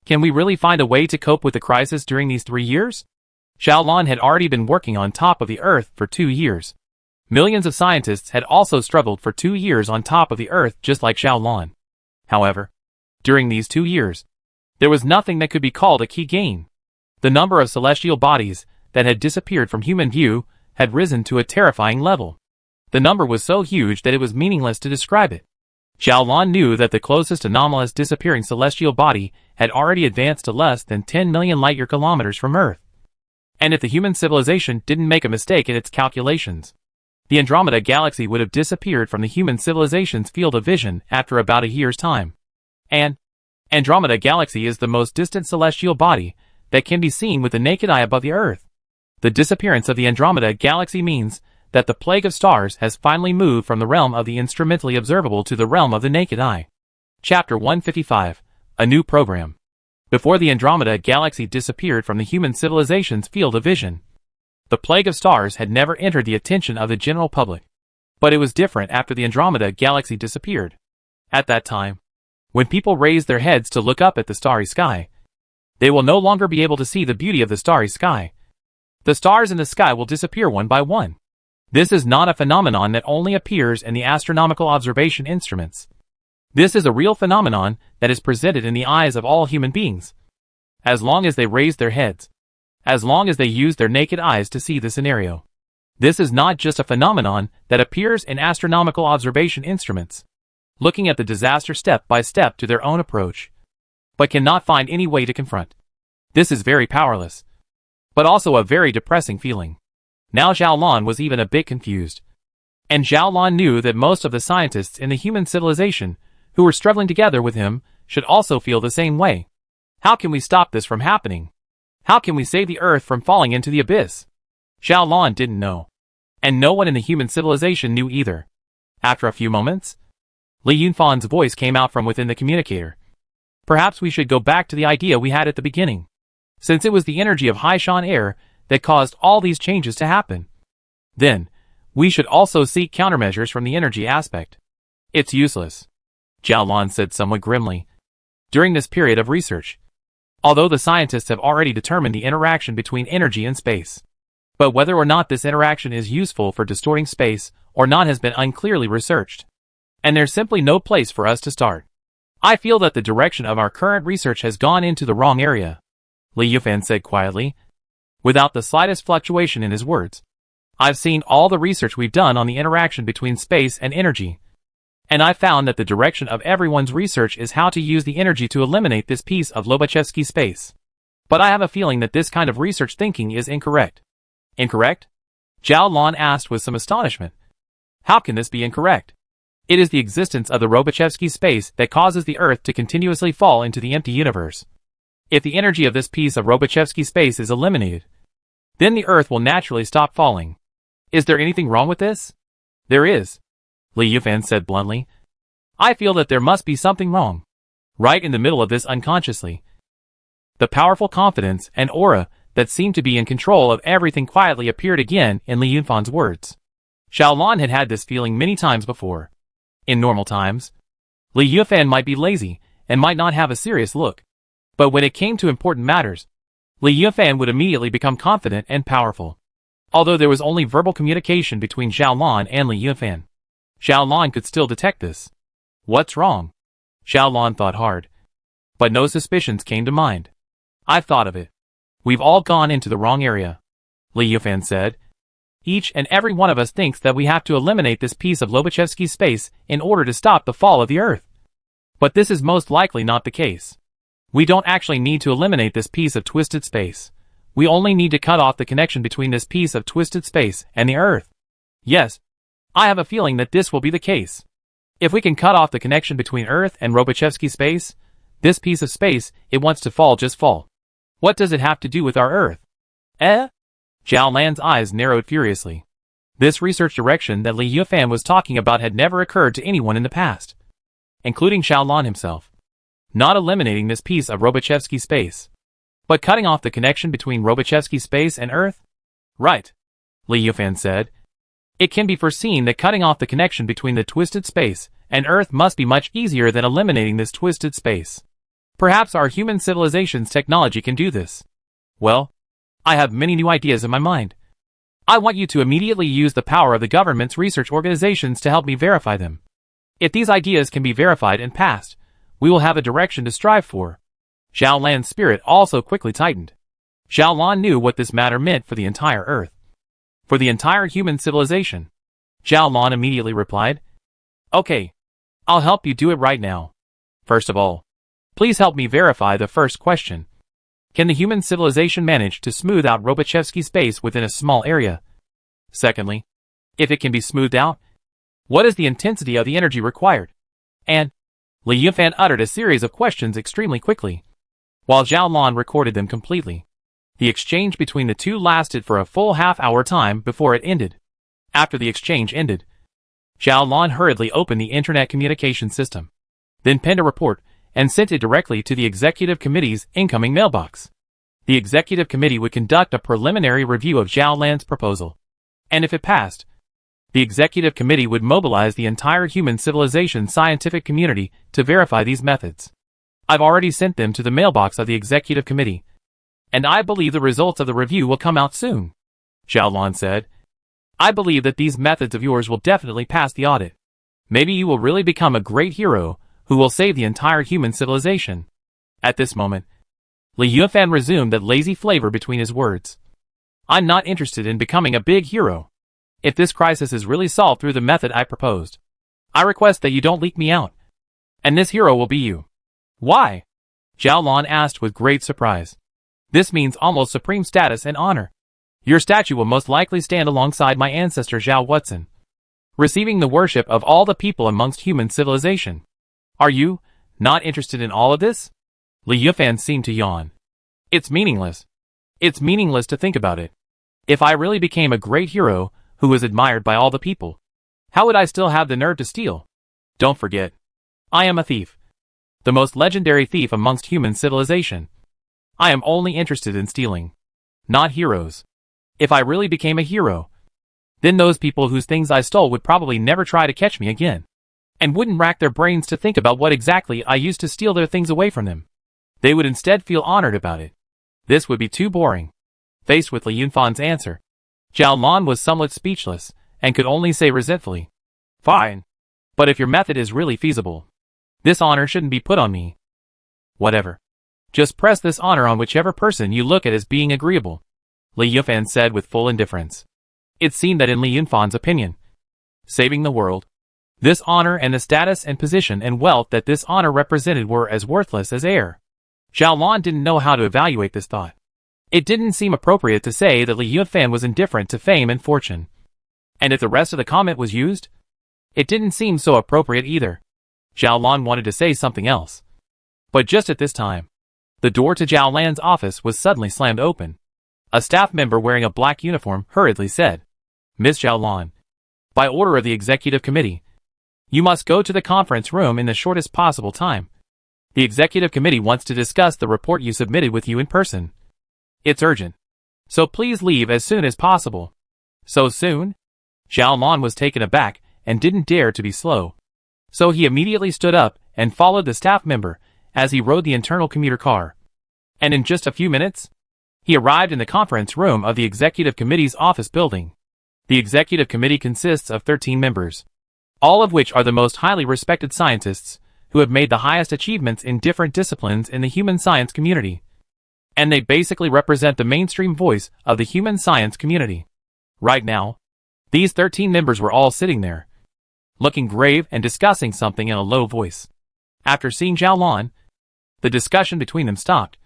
Speaker 1: Can we really find a way to cope with the crisis during these 3 years? Zhao Lan had already been working on top of the Earth for 2 years. Millions of scientists had also struggled for 2 years on top of the Earth just like Zhao Lan. However, during these 2 years, there was nothing that could be called a key gain. The number of celestial bodies that had disappeared from human view had risen to a terrifying level. The number was so huge that it was meaningless to describe it. Zhao Lan knew that the closest anomalous disappearing celestial body had already advanced to less than 10 million light-year kilometers from Earth. And if the human civilization didn't make a mistake in its calculations, the Andromeda Galaxy would have disappeared from the human civilization's field of vision after about a year's time. And Andromeda Galaxy is the most distant celestial body that can be seen with the naked eye above the Earth. The disappearance of the Andromeda galaxy means that the plague of stars has finally moved from the realm of the instrumentally observable to the realm of the naked eye. Chapter 155. A New Program. Before the Andromeda galaxy disappeared from the human civilization's field of vision, the plague of stars had never entered the attention of the general public. But it was different after the Andromeda galaxy disappeared. At that time, when people raise their heads to look up at the starry sky, they will no longer be able to see the beauty of the starry sky. The stars in the sky will disappear one by one. This is not a phenomenon that only appears in the astronomical observation instruments. This is a real phenomenon that is presented in the eyes of all human beings. As long as they raise their heads, as long as they use their naked eyes to see the scenario. This is not just a phenomenon that appears in astronomical observation instruments, looking at the disaster step by step to their own approach, but cannot find any way to confront. This is very powerless, but also a very depressing feeling. Now Xiaolan was even a bit confused. And Xiaolan knew that most of the scientists in the human civilization who were struggling together with him should also feel the same way. How can we stop this from happening? How can we save the Earth from falling into the abyss? Xiaolan didn't know. And no one in the human civilization knew either. After a few moments, Li Yunfan's voice came out from within the communicator. Perhaps we should go back to the idea we had at the beginning, since it was the energy of Haishan air that caused all these changes to happen. Then, we should also seek countermeasures from the energy aspect. It's useless, Xiaolan said somewhat grimly. During this period of research, although the scientists have already determined the interaction between energy and space, but whether or not this interaction is useful for distorting space or not has been unclearly researched. And there's simply no place for us to start. I feel that the direction of our current research has gone into the wrong area, Li Yufan said quietly, without the slightest fluctuation in his words. I've seen all the research we've done on the interaction between space and energy, and I found that the direction of everyone's research is how to use the energy to eliminate this piece of Lobachevsky space. But I have a feeling that this kind of research thinking is incorrect. Incorrect? Zhao Lan asked with some astonishment. How can this be incorrect? It is the existence of the Lobachevsky space that causes the Earth to continuously fall into the empty universe. If the energy of this piece of Lobachevsky space is eliminated, then the Earth will naturally stop falling. Is there anything wrong with this? There is, Li Yufan said bluntly. I feel that there must be something wrong. Right in the middle of this unconsciously, the powerful confidence and aura that seemed to be in control of everything quietly appeared again in Li Yunfan's words. Xiaolan had had this feeling many times before. In normal times, Li Yufan might be lazy and might not have a serious look. But when it came to important matters, Li Yufan would immediately become confident and powerful. Although there was only verbal communication between Xiaolan and Li Yufan, Xiaolan could still detect this. What's wrong? Xiaolan thought hard. But no suspicions came to mind. I've thought of it. We've all gone into the wrong area, Li Yufan said. Each and every one of us thinks that we have to eliminate this piece of Lobachevsky space in order to stop the fall of the Earth. But this is most likely not the case. We don't actually need to eliminate this piece of twisted space. We only need to cut off the connection between this piece of twisted space and the Earth. Yes, I have a feeling that this will be the case. If we can cut off the connection between Earth and Lobachevsky space, this piece of space, it wants to fall, just fall. What does it have to do with our Earth? Zhao Lan's eyes narrowed furiously. This research direction that Li Yufan was talking about had never occurred to anyone in the past, including Xiaolan himself. Not eliminating this piece of Lobachevsky space, but cutting off the connection between Lobachevsky space and Earth? Right, Li Yufan said. It can be foreseen that cutting off the connection between the twisted space and Earth must be much easier than eliminating this twisted space. Perhaps our human civilization's technology can do this. Well, I have many new ideas in my mind. I want you to immediately use the power of the government's research organizations to help me verify them. If these ideas can be verified and passed, we will have a direction to strive for. Zhao Lan's spirit also quickly tightened. Zhao Lan knew what this matter meant for the entire Earth. For the entire human civilization. Zhao Lan immediately replied, Okay, I'll help you do it right now. First of all, please help me verify the first question. Can the human civilization manage to smooth out Lobachevsky space within a small area? Secondly, if it can be smoothed out, what is the intensity of the energy required? And Li Yufan uttered a series of questions extremely quickly, while Zhao Lan recorded them completely. The exchange between the two lasted for a full half-hour time before it ended. After the exchange ended, Zhao Lan hurriedly opened the internet communication system, then penned a report and sent it directly to the executive committee's incoming mailbox. The executive committee would conduct a preliminary review of Zhao Lan's proposal, and if it passed, the executive committee would mobilize the entire human civilization scientific community to verify these methods. I've already sent them to the mailbox of the executive committee, and I believe the results of the review will come out soon, Zhao Lan said. I believe that these methods of yours will definitely pass the audit. Maybe you will really become a great hero who will save the entire human civilization. At this moment, Li Yunfan resumed that lazy flavor between his words. I'm not interested in becoming a big hero. If this crisis is really solved through the method I proposed, I request that you don't leak me out. And this hero will be you. Why? Zhao Lan asked with great surprise. This means almost supreme status and honor. Your statue will most likely stand alongside my ancestor Zhao Watson, receiving the worship of all the people amongst human civilization. Are you not interested in all of this? Li Yunfan seemed to yawn. It's meaningless. It's meaningless to think about it. If I really became a great hero who was admired by all the people, how would I still have the nerve to steal? Don't forget, I am a thief. The most legendary thief amongst human civilization. I am only interested in stealing, not heroes. If I really became a hero, then those people whose things I stole would probably never try to catch me again, and wouldn't rack their brains to think about what exactly I used to steal their things away from them. They would instead feel honored about it. This would be too boring. Faced with Li Yunfan's answer, Zhao Lan was somewhat speechless, and could only say resentfully, Fine. But if your method is really feasible, this honor shouldn't be put on me. Whatever. Just press this honor on whichever person you look at as being agreeable, Li Yunfan said with full indifference. It seemed that in Li Yunfan's opinion, saving the world, this honor and the status and position and wealth that this honor represented were as worthless as air. Zhao Lan didn't know how to evaluate this thought. It didn't seem appropriate to say that Li Yunfan was indifferent to fame and fortune. And if the rest of the comment was used, it didn't seem so appropriate either. Zhao Lan wanted to say something else. But just at this time, the door to Zhao Lan's office was suddenly slammed open. A staff member wearing a black uniform hurriedly said, Miss Zhao Lan, by order of the executive committee, you must go to the conference room in the shortest possible time. The executive committee wants to discuss the report you submitted with you in person. It's urgent. So please leave as soon as possible. So soon? Zhao Lan was taken aback and didn't dare to be slow. So he immediately stood up and followed the staff member as he rode the internal commuter car. And in just a few minutes, he arrived in the conference room of the executive committee's office building. The executive committee consists of 13 members, all of which are the most highly respected scientists who have made the highest achievements in different disciplines in the human science community. And they basically represent the mainstream voice of the human science community. Right now, these 13 members were all sitting there, looking grave and discussing something in a low voice. After seeing Zhao Lan, the discussion between them stopped,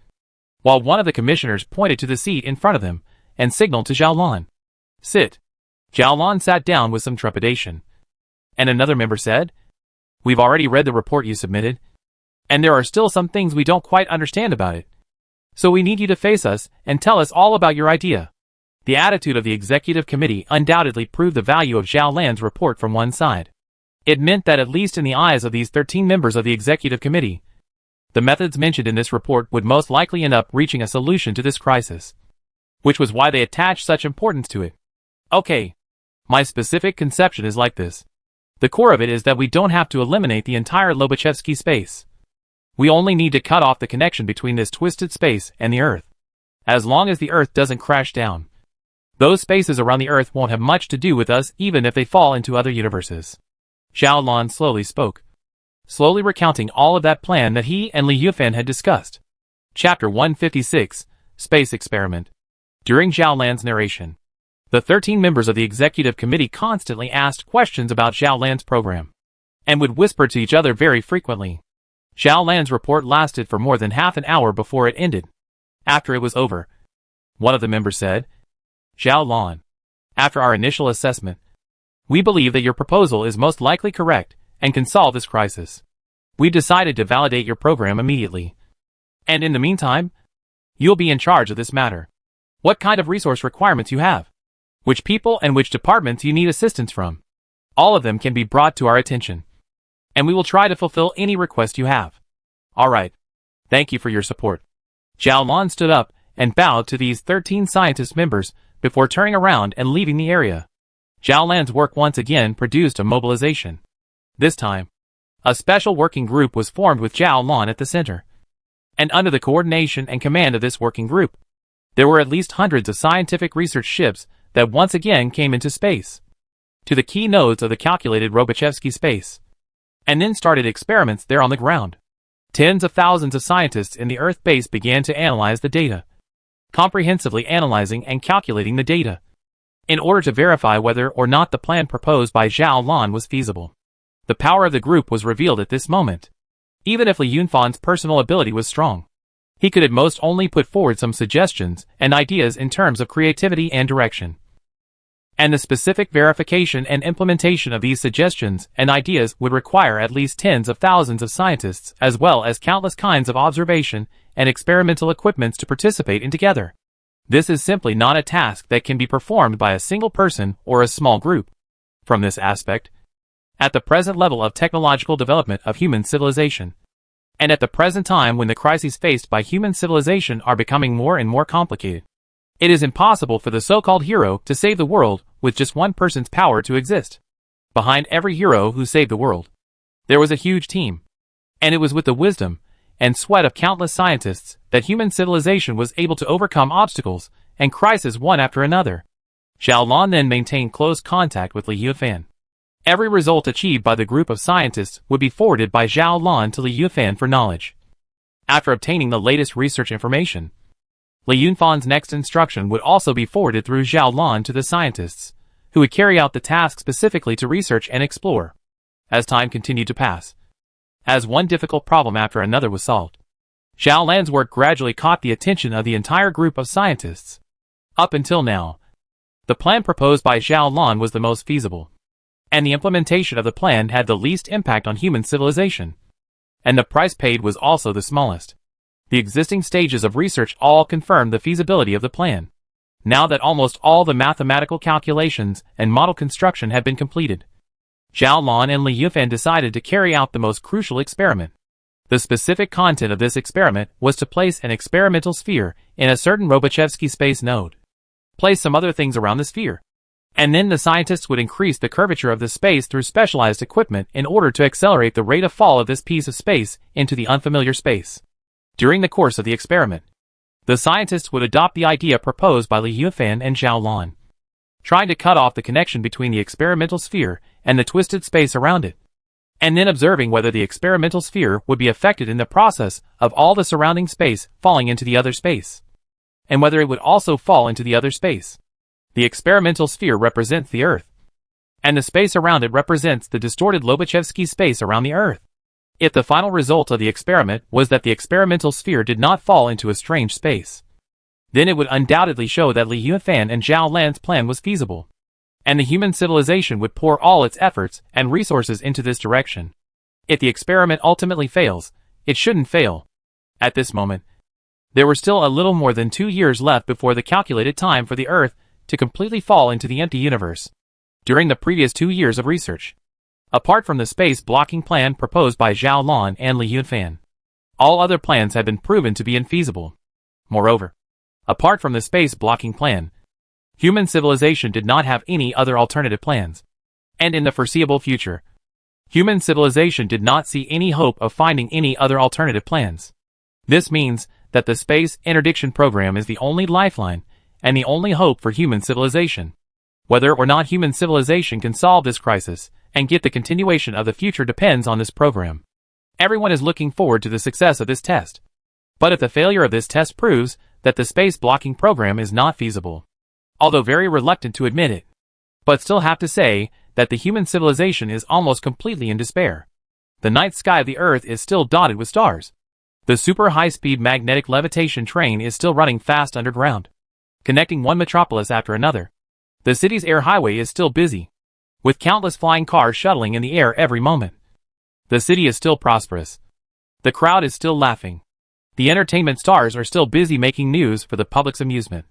Speaker 1: while one of the commissioners pointed to the seat in front of them and signaled to Zhao Lan. Sit. Zhao Lan sat down with some trepidation. And another member said, We've already read the report you submitted, and there are still some things we don't quite understand about it. So we need you to face us and tell us all about your idea. The attitude of the executive committee undoubtedly proved the value of Zhao Lan's report from one side. It meant that at least in the eyes of these 13 members of the executive committee, the methods mentioned in this report would most likely end up reaching a solution to this crisis, which was why they attached such importance to it. Okay, my specific conception is like this. The core of it is that we don't have to eliminate the entire Lobachevsky space. We only need to cut off the connection between this twisted space and the Earth. As long as the Earth doesn't crash down, those spaces around the Earth won't have much to do with us even if they fall into other universes. Zhao Lan slowly spoke, slowly recounting all of that plan that he and Li Yunfan had discussed. Chapter 156, Space Experiment. During Zhao Lan's narration, the 13 members of the executive committee constantly asked questions about Zhao Lan's program, and would whisper to each other very frequently. Zhao Lan's report lasted for more than half an hour before it ended. After it was over, one of the members said, Zhao Lan, after our initial assessment, we believe that your proposal is most likely correct and can solve this crisis. We've decided to validate your program immediately. And in the meantime, you'll be in charge of this matter. what kind of resource requirements you have, which people and which departments you need assistance from. All of them can be brought to our attention, and we will try to fulfill any request you have. Alright. Thank you for your support. Zhao Lan stood up and bowed to these 13 scientist members before turning around and leaving the area. Zhao Lan's work once again produced a mobilization. This time, a special working group was formed with Zhao Lan at the center. And under the coordination and command of this working group, there were at least hundreds of scientific research ships that once again came into space, to the key nodes of the calculated Robochevsky space, and then started experiments there on the ground. Tens of thousands of scientists in the Earth base began to analyze the data, comprehensively analyzing and calculating the data, in order to verify whether or not the plan proposed by Zhao Lan was feasible. The power of the group was revealed at this moment. Even if Li Yunfan's personal ability was strong, he could at most only put forward some suggestions and ideas in terms of creativity and direction. And the specific verification and implementation of these suggestions and ideas would require at least tens of thousands of scientists as well as countless kinds of observation and experimental equipments to participate in together. This is simply not a task that can be performed by a single person or a small group. From this aspect, at the present level of technological development of human civilization, and at the present time when the crises faced by human civilization are becoming more and more complicated, it is impossible for the so-called hero to save the world with just one person's power to exist. Behind every hero who saved the world, there was a huge team, and it was with the wisdom and sweat of countless scientists that human civilization was able to overcome obstacles and crises one after another. Zhao Lan then maintained close contact with Li Yunfan. Every result achieved by the group of scientists would be forwarded by Zhao Lan to Li Yunfan for knowledge. After obtaining the latest research information, Li Yunfan's next instruction would also be forwarded through Zhao Lan to the scientists, who would carry out the task specifically to research and explore. As time continued to pass, as one difficult problem after another was solved, Zhao Lan's work gradually caught the attention of the entire group of scientists. Up until now, the plan proposed by Zhao Lan was the most feasible, and the implementation of the plan had the least impact on human civilization, and the price paid was also the smallest. The existing stages of research all confirmed the feasibility of the plan. Now that almost all the mathematical calculations and model construction had been completed, Zhao Lan and Li Yunfan decided to carry out the most crucial experiment. The specific content of this experiment was to place an experimental sphere in a certain Robochevsky space node. Place some other things around the sphere, and then the scientists would increase the curvature of the space through specialized equipment in order to accelerate the rate of fall of this piece of space into the unfamiliar space. During the course of the experiment, the scientists would adopt the idea proposed by Li Yunfan and Zhao Lan, trying to cut off the connection between the experimental sphere and the twisted space around it, and then observing whether the experimental sphere would be affected in the process of all the surrounding space falling into the other space, and whether it would also fall into the other space. The experimental sphere represents the Earth, and the space around it represents the distorted Lobachevsky space around the Earth. If the final result of the experiment was that the experimental sphere did not fall into a strange space, then it would undoubtedly show that Li Yunfan and Zhao Lan's plan was feasible, and the human civilization would pour all its efforts and resources into this direction. If the experiment ultimately fails, it shouldn't fail. At this moment, there were still a little more than 2 years left before the calculated time for the Earth to completely fall into the empty universe. During the previous 2 years of research, apart from the space-blocking plan proposed by Zhao Lan and Li Yunfan, all other plans had been proven to be infeasible. Moreover, apart from the space-blocking plan, human civilization did not have any other alternative plans. And in the foreseeable future, human civilization did not see any hope of finding any other alternative plans. This means that the space interdiction program is the only lifeline and the only hope for human civilization. Whether or not human civilization can solve this crisis and get the continuation of the future depends on this program. Everyone is looking forward to the success of this test. But if the failure of this test proves that the space-blocking program is not feasible, although very reluctant to admit it, but still have to say that the human civilization is almost completely in despair. The night sky of the Earth is still dotted with stars. The super high-speed magnetic levitation train is still running fast underground, connecting one metropolis after another. The city's air highway is still busy, with countless flying cars shuttling in the air every moment. The city is still prosperous. The crowd is still laughing. The entertainment stars are still busy making news for the public's amusement.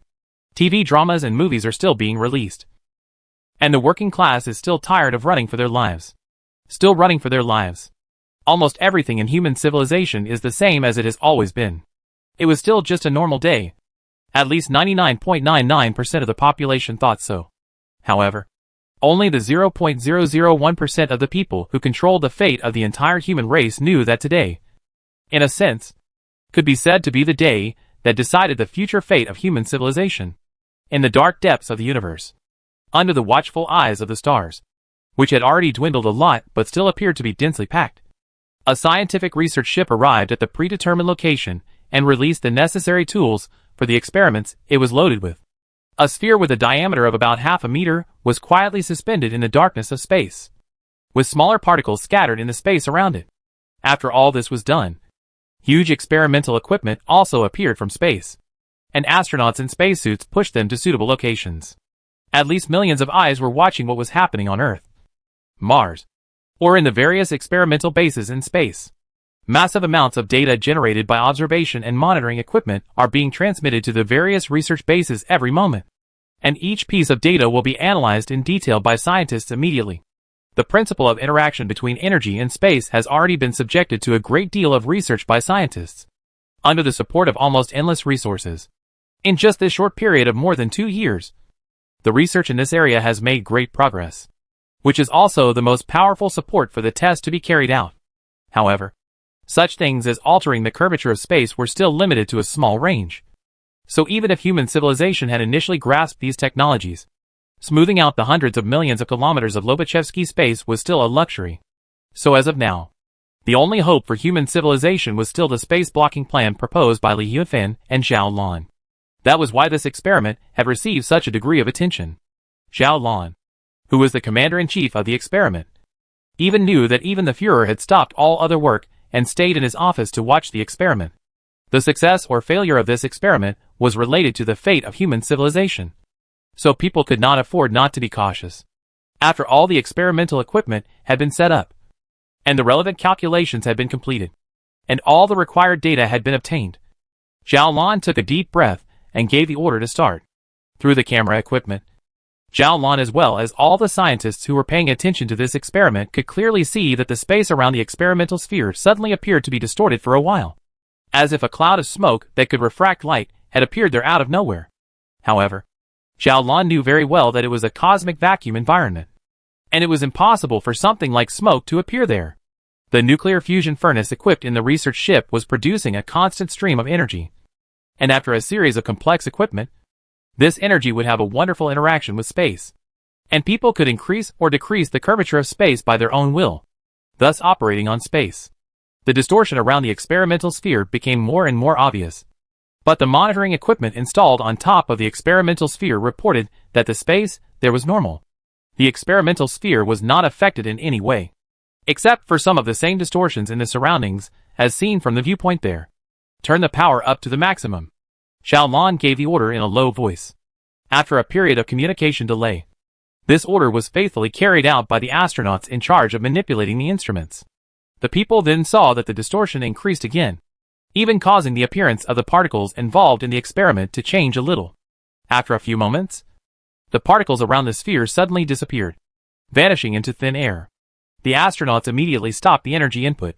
Speaker 1: TV dramas and movies are still being released. And the working class is still tired of running for their lives. Still running for their lives. Almost everything in human civilization is the same as it has always been. It was still just a normal day. At least 99.99% of the population thought so. However, only the 0.001% of the people who controlled the fate of the entire human race knew that today, in a sense, could be said to be the day that decided the future fate of human civilization. In the dark depths of the universe, under the watchful eyes of the stars, which had already dwindled a lot but still appeared to be densely packed, a scientific research ship arrived at the predetermined location and released the necessary tools for the experiments it was loaded with. A sphere with a diameter of about half a meter was quietly suspended in the darkness of space, with smaller particles scattered in the space around it. After all this was done, huge experimental equipment also appeared from space, and astronauts in spacesuits pushed them to suitable locations. At least millions of eyes were watching what was happening on Earth, Mars, or in the various experimental bases in space. Massive amounts of data generated by observation and monitoring equipment are being transmitted to the various research bases every moment, and each piece of data will be analyzed in detail by scientists immediately. The principle of interaction between energy and space has already been subjected to a great deal of research by scientists, under the support of almost endless resources. In just this short period of more than 2 years, the research in this area has made great progress, which is also the most powerful support for the test to be carried out. However, such things as altering the curvature of space were still limited to a small range. So even if human civilization had initially grasped these technologies, smoothing out the hundreds of millions of kilometers of Lobachevsky space was still a luxury. So as of now, the only hope for human civilization was still the space-blocking plan proposed by Li Yunfan and Zhao Lan. That was why this experiment had received such a degree of attention. Zhao Lan, who was the commander-in-chief of the experiment, even knew that even the Führer had stopped all other work and stayed in his office to watch the experiment. The success or failure of this experiment was related to the fate of human civilization. So people could not afford not to be cautious. After all the experimental equipment had been set up, and the relevant calculations had been completed, and all the required data had been obtained, Zhao Lan took a deep breath and gave the order to start. Through the camera equipment, Zhao Lan as well as all the scientists who were paying attention to this experiment could clearly see that the space around the experimental sphere suddenly appeared to be distorted for a while, as if a cloud of smoke that could refract light had appeared there out of nowhere. However, Zhao Lan knew very well that it was a cosmic vacuum environment, and it was impossible for something like smoke to appear there. The nuclear fusion furnace equipped in the research ship was producing a constant stream of energy, and after a series of complex equipment, this energy would have a wonderful interaction with space, and people could increase or decrease the curvature of space by their own will, thus operating on space. The distortion around the experimental sphere became more and more obvious, but the monitoring equipment installed on top of the experimental sphere reported that the space there was normal. The experimental sphere was not affected in any way, except for some of the same distortions in the surroundings as seen from the viewpoint there. Turn the power up to the maximum. Zhao Lan gave the order in a low voice. After a period of communication delay, this order was faithfully carried out by the astronauts in charge of manipulating the instruments. The people then saw that the distortion increased again, even causing the appearance of the particles involved in the experiment to change a little. After a few moments, the particles around the sphere suddenly disappeared, vanishing into thin air. The astronauts immediately stopped the energy input,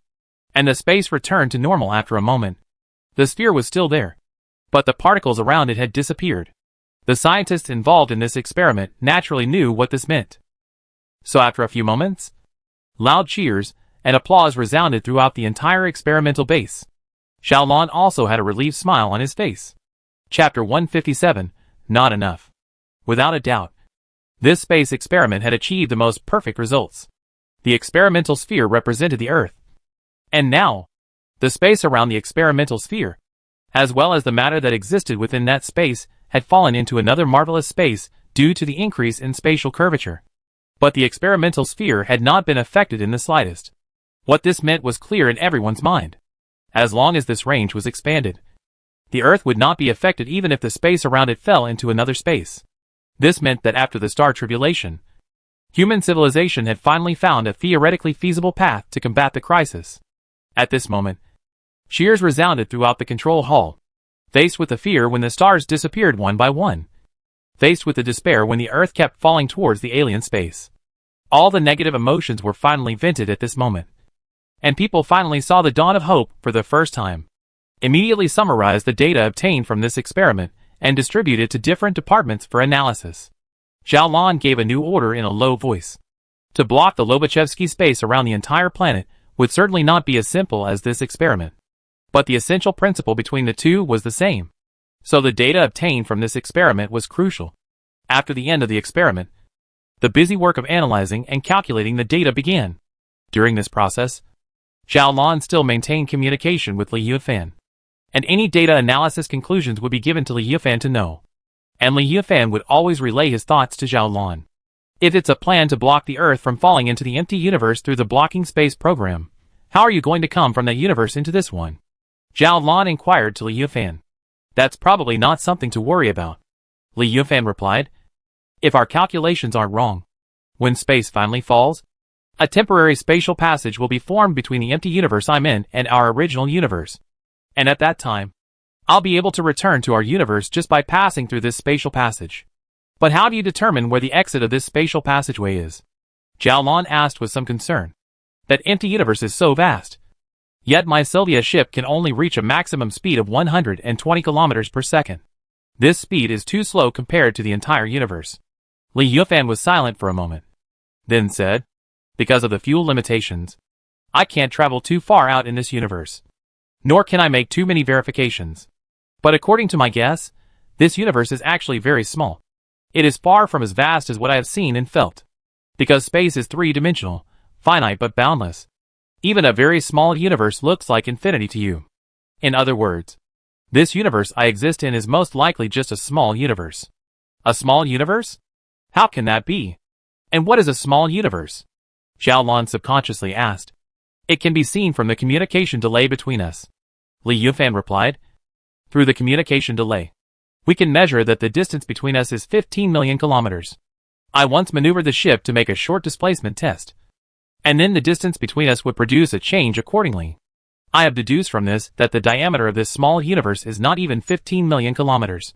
Speaker 1: and the space returned to normal after a moment. The sphere was still there, but the particles around it had disappeared. The scientists involved in this experiment naturally knew what this meant. So after a few moments, loud cheers and applause resounded throughout the entire experimental base. Zhao Lan also had a relieved smile on his face. Chapter 157, Not Enough. Without a doubt, this space experiment had achieved the most perfect results. The experimental sphere represented the Earth. And now, the space around the experimental sphere, as well as the matter that existed within that space, had fallen into another marvelous space due to the increase in spatial curvature. But the experimental sphere had not been affected in the slightest. What this meant was clear in everyone's mind. As long as this range was expanded, the Earth would not be affected even if the space around it fell into another space. This meant that after the star tribulation, human civilization had finally found a theoretically feasible path to combat the crisis. At this moment, cheers resounded throughout the control hall, faced with the fear when the stars disappeared one by one. faced with the despair when the Earth kept falling towards the alien space. All the negative emotions were finally vented at this moment. And people finally saw the dawn of hope for the first time. Immediately summarize the data obtained from this experiment and distribute it to different departments for analysis. Zhao Lan gave a new order in a low voice. To block the Lobachevsky space around the entire planet would certainly not be as simple as this experiment. But the essential principle between the two was the same. So the data obtained from this experiment was crucial. After the end of the experiment, the busy work of analyzing and calculating the data began. During this process, Zhao Lan still maintained communication with Li Yufan. And any data analysis conclusions would be given to Li Yufan to know. And Li Yufan would always relay his thoughts to Zhao Lan. If it's a plan to block the Earth from falling into the empty universe through the blocking space program, how are you going to come from that universe into this one? Zhao Lan inquired to Li Yufan. That's probably not something to worry about. Li Yufan replied. If our calculations aren't wrong, when space finally falls, a temporary spatial passage will be formed between the empty universe I'm in and our original universe. And at that time, I'll be able to return to our universe just by passing through this spatial passage. But how do you determine where the exit of this spatial passageway is? Zhao Lan asked with some concern. That empty universe is so vast. Yet my Sylvia ship can only reach a maximum speed of 120 kilometers per second. This speed is too slow compared to the entire universe. Li Yufan was silent for a moment. Then said, because of the fuel limitations, I can't travel too far out in this universe. Nor can I make too many verifications. But according to my guess, this universe is actually very small. It is far from as vast as what I have seen and felt. Because space is three-dimensional, finite but boundless. Even a very small universe looks like infinity to you. In other words, this universe I exist in is most likely just a small universe. A small universe? How can that be? And what is a small universe? Zhao Lan subconsciously asked. It can be seen from the communication delay between us. Li Yufan replied. Through the communication delay, we can measure that the distance between us is 15 million kilometers. I once maneuvered the ship to make a short displacement test. And then the distance between us would produce a change accordingly. I have deduced from this that the diameter of this small universe is not even 15 million kilometers.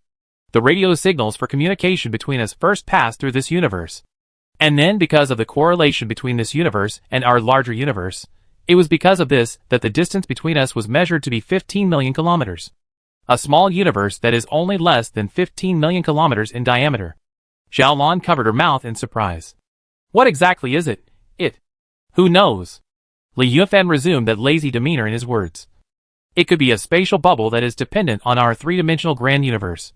Speaker 1: The radio signals for communication between us first passed through this universe. And then because of the correlation between this universe and our larger universe, it was because of this that the distance between us was measured to be 15 million kilometers. A small universe that is only less than 15 million kilometers in diameter. Zhao Lan covered her mouth in surprise. What exactly is it? Who knows? Li Yufan resumed that lazy demeanor in his words. It could be a spatial bubble that is dependent on our three-dimensional grand universe.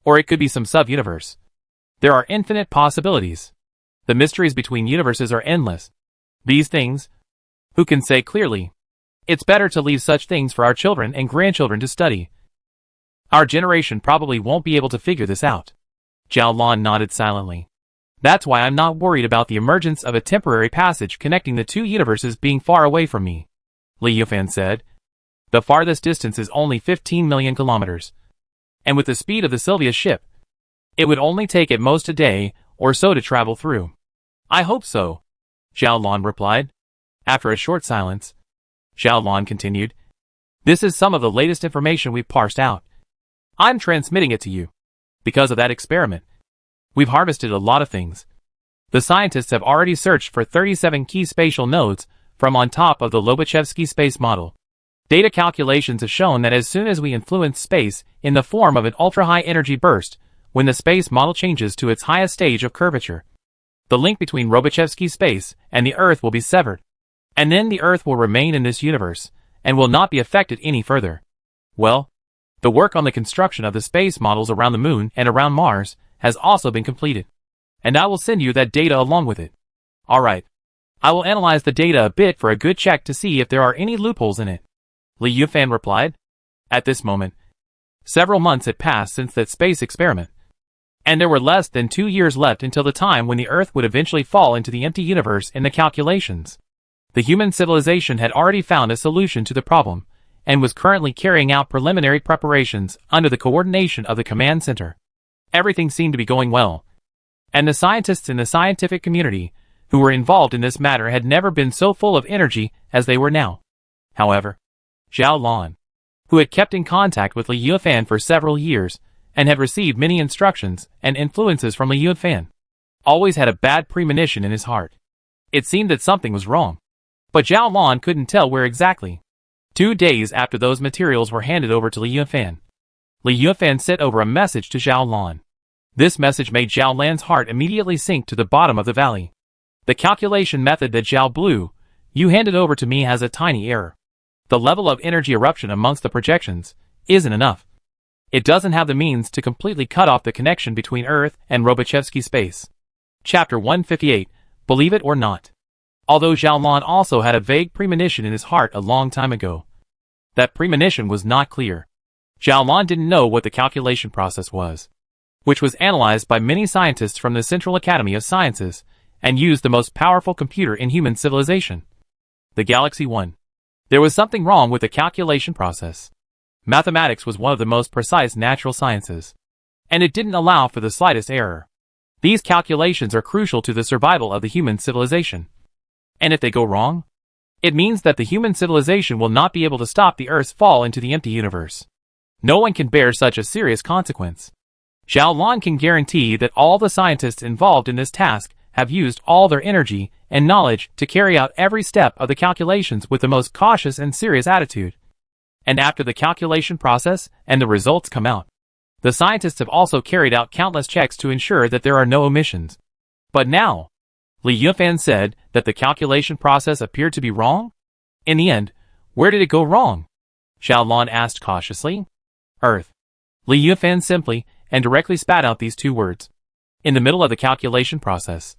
Speaker 1: Or it could be some sub-universe. There are infinite possibilities. The mysteries between universes are endless. These things, who can say clearly? It's better to leave such things for our children and grandchildren to study. Our generation probably won't be able to figure this out. Zhao Lan nodded silently. That's why I'm not worried about the emergence of a temporary passage connecting the two universes being far away from me. Li Yufan said. The farthest distance is only 15 million kilometers. And with the speed of the Sylvia ship, it would only take at most a day or so to travel through. I hope so, Zhao Lan replied. After a short silence, Zhao Lan continued. This is some of the latest information we've parsed out. I'm transmitting it to you. Because of that experiment, we've harvested a lot of things. The scientists have already searched for 37 key spatial nodes from on top of the Lobachevsky space model. Data calculations have shown that as soon as we influence space in the form of an ultra-high energy burst, when the space model changes to its highest stage of curvature, the link between Lobachevsky space and the Earth will be severed. And then the Earth will remain in this universe and will not be affected any further. Well, the work on the construction of the space models around the Moon and around Mars has also been completed. And I will send you that data along with it. Alright. I will analyze the data a bit for a good check to see if there are any loopholes in it. Li Yufan replied. At this moment, several months had passed since that space experiment. And there were less than 2 years left until the time when the Earth would eventually fall into the empty universe in the calculations. The human civilization had already found a solution to the problem, and was currently carrying out preliminary preparations under the coordination of the command center. Everything seemed to be going well. And the scientists in the scientific community who were involved in this matter had never been so full of energy as they were now. However, Zhao Lan, who had kept in contact with Li Yufan for several years, and had received many instructions and influences from Li Yunfan, always had a bad premonition in his heart. It seemed that something was wrong, but Zhao Lan couldn't tell where exactly. 2 days after those materials were handed over to Li Yunfan, Li Yunfan sent over a message to Zhao Lan. This message made Zhao Lan's heart immediately sink to the bottom of the valley. The calculation method that Zhao Blue, you handed over to me has a tiny error. The level of energy eruption amongst the projections isn't enough. It doesn't have the means to completely cut off the connection between Earth and Robochevsky space. Chapter 158, Believe It or Not. Although Zhao Lan also had a vague premonition in his heart a long time ago, that premonition was not clear. Zhao Lan didn't know what the calculation process was, which was analyzed by many scientists from the Central Academy of Sciences, and used the most powerful computer in human civilization, the Galaxy 1. There was something wrong with the calculation process. Mathematics was one of the most precise natural sciences, and it didn't allow for the slightest error. These calculations are crucial to the survival of the human civilization. And if they go wrong, it means that the human civilization will not be able to stop the Earth's fall into the empty universe. No one can bear such a serious consequence. Zhao Lan can guarantee that all the scientists involved in this task have used all their energy and knowledge to carry out every step of the calculations with the most cautious and serious attitude. And after the calculation process and the results come out, the scientists have also carried out countless checks to ensure that there are no omissions. But now, Li Yunfan said that the calculation process appeared to be wrong? In the end, where did it go wrong? Zhao Lan asked cautiously. Earth. Li Yunfan simply and directly spat out these 2 words. In the middle of the calculation process,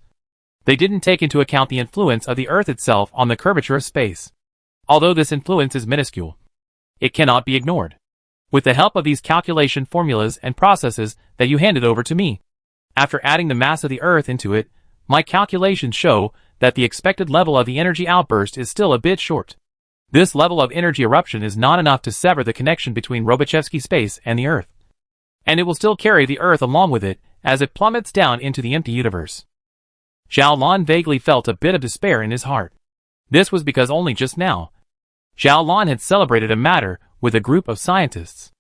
Speaker 1: they didn't take into account the influence of the Earth itself on the curvature of space. Although this influence is minuscule, it cannot be ignored. With the help of these calculation formulas and processes that you handed over to me, after adding the mass of the Earth into it, my calculations show that the expected level of the energy outburst is still a bit short. This level of energy eruption is not enough to sever the connection between Robochevsky space and the Earth. And it will still carry the Earth along with it as it plummets down into the empty universe. Zhao Lan vaguely felt a bit of despair in his heart. This was because only just now, Zhao Lan had celebrated a matter with a group of scientists.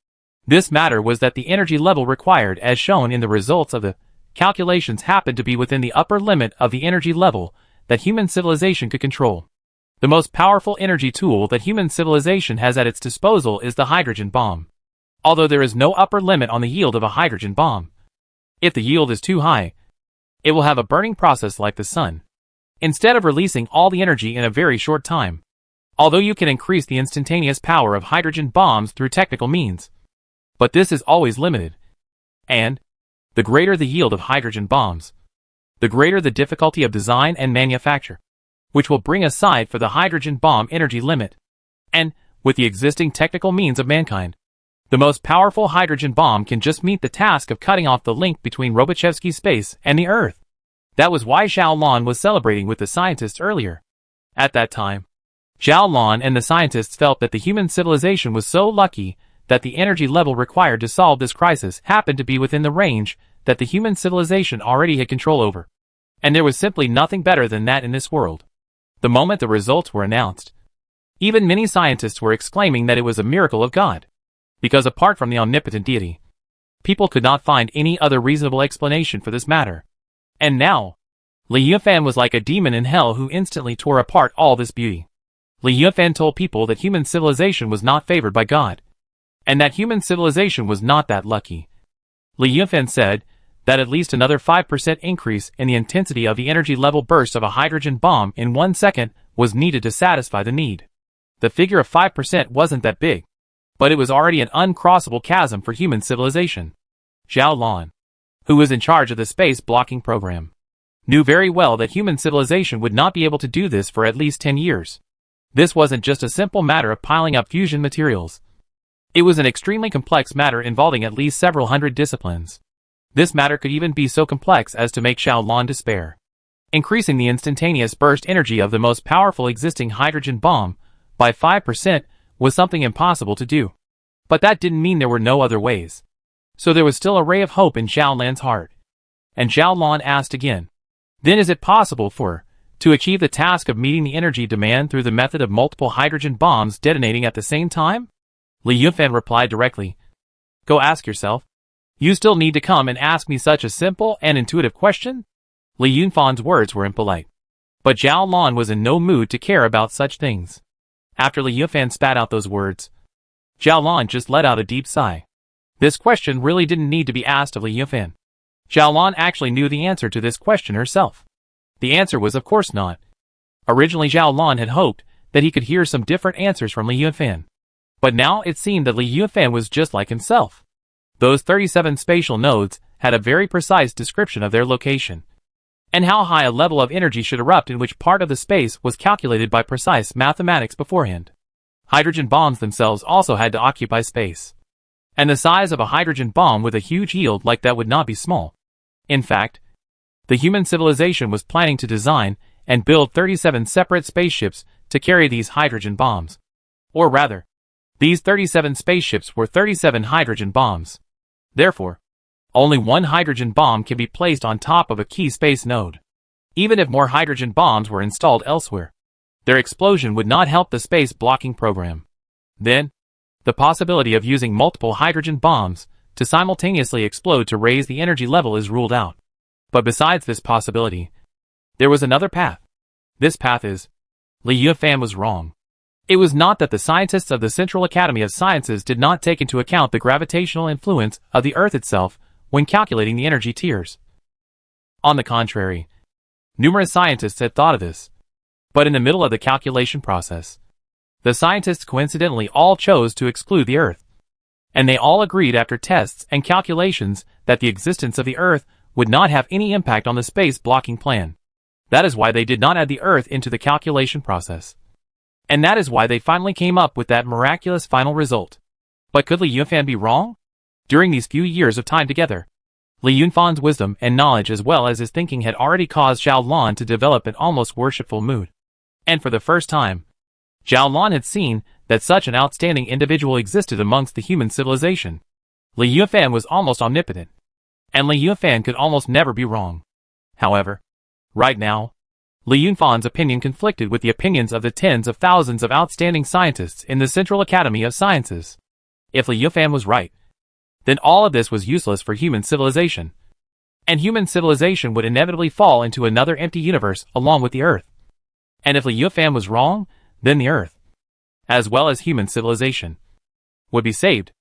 Speaker 1: This matter was that the energy level required as shown in the results of the calculations happened to be within the upper limit of the energy level that human civilization could control. The most powerful energy tool that human civilization has at its disposal is the hydrogen bomb. Although there is no upper limit on the yield of a hydrogen bomb, if the yield is too high, it will have a burning process like the sun, instead of releasing all the energy in a very short time. Although you can increase the instantaneous power of hydrogen bombs through technical means, but this is always limited. And the greater the yield of hydrogen bombs, the greater the difficulty of design and manufacture, which will bring aside for the hydrogen bomb energy limit. And, with the existing technical means of mankind, the most powerful hydrogen bomb can just meet the task of cutting off the link between Robochevsky space and the Earth. That was why Zhao Lan was celebrating with the scientists earlier. At that time, Zhao Lan and the scientists felt that the human civilization was so lucky that the energy level required to solve this crisis happened to be within the range that the human civilization already had control over. And there was simply nothing better than that in this world. The moment the results were announced, even many scientists were exclaiming that it was a miracle of God. Because apart from the omnipotent deity, people could not find any other reasonable explanation for this matter. And now, Li Yunfan was like a demon in hell who instantly tore apart all this beauty. Li Yunfan told people that human civilization was not favored by God, and that human civilization was not that lucky. Li Yunfan said that at least another 5% increase in the intensity of the energy level burst of a hydrogen bomb in 1 second was needed to satisfy the need. The figure of 5% wasn't that big, but it was already an uncrossable chasm for human civilization. Zhao Lan, who was in charge of the space blocking program, knew very well that human civilization would not be able to do this for at least 10 years. This wasn't just a simple matter of piling up fusion materials. It was an extremely complex matter involving at least several hundred disciplines. This matter could even be so complex as to make Zhao Lan despair. Increasing the instantaneous burst energy of the most powerful existing hydrogen bomb by 5% was something impossible to do. But that didn't mean there were no other ways. So there was still a ray of hope in Zhao Lan's heart. And Zhao Lan asked again, then is it possible to achieve the task of meeting the energy demand through the method of multiple hydrogen bombs detonating at the same time? Li Yunfan replied directly, go ask yourself. You still need to come and ask me such a simple and intuitive question? Li Yunfan's words were impolite. But Zhao Lan was in no mood to care about such things. After Li Yunfan spat out those words, Zhao Lan just let out a deep sigh. This question really didn't need to be asked of Li Yunfan. Zhao Lan actually knew the answer to this question herself. The answer was of course not. Originally Zhao Lan had hoped that he could hear some different answers from Li Yunfan. But now it seemed that Li Yunfan was just like himself. Those 37 spatial nodes had a very precise description of their location, and how high a level of energy should erupt in which part of the space was calculated by precise mathematics beforehand. Hydrogen bombs themselves also had to occupy space. And the size of a hydrogen bomb with a huge yield like that would not be small. In fact, the human civilization was planning to design and build 37 separate spaceships to carry these hydrogen bombs. Or rather, these 37 spaceships were 37 hydrogen bombs. Therefore, only one hydrogen bomb can be placed on top of a key space node. Even if more hydrogen bombs were installed elsewhere, their explosion would not help the space blocking program. Then, the possibility of using multiple hydrogen bombs to simultaneously explode to raise the energy level is ruled out. But besides this possibility, there was another path. This path is, Li Yunfan was wrong. It was not that the scientists of the Central Academy of Sciences did not take into account the gravitational influence of the Earth itself when calculating the energy tiers. On the contrary, numerous scientists had thought of this. But in the middle of the calculation process, the scientists coincidentally all chose to exclude the Earth. And they all agreed after tests and calculations that the existence of the Earth would not have any impact on the space blocking plan. That is why they did not add the Earth into the calculation process. And that is why they finally came up with that miraculous final result. But could Li Yunfan be wrong? During these few years of time together, Li Yunfan's wisdom and knowledge as well as his thinking had already caused Zhao Lan to develop an almost worshipful mood. And for the first time, Zhao Lan had seen that such an outstanding individual existed amongst the human civilization. Li Yunfan was almost omnipotent, and Li Yunfan could almost never be wrong. However, right now, Li Yunfan's opinion conflicted with the opinions of the tens of thousands of outstanding scientists in the Central Academy of Sciences. If Li Yunfan was right, then all of this was useless for human civilization. And human civilization would inevitably fall into another empty universe along with the Earth. And if Li Yunfan was wrong, then the Earth, as well as human civilization, would be saved.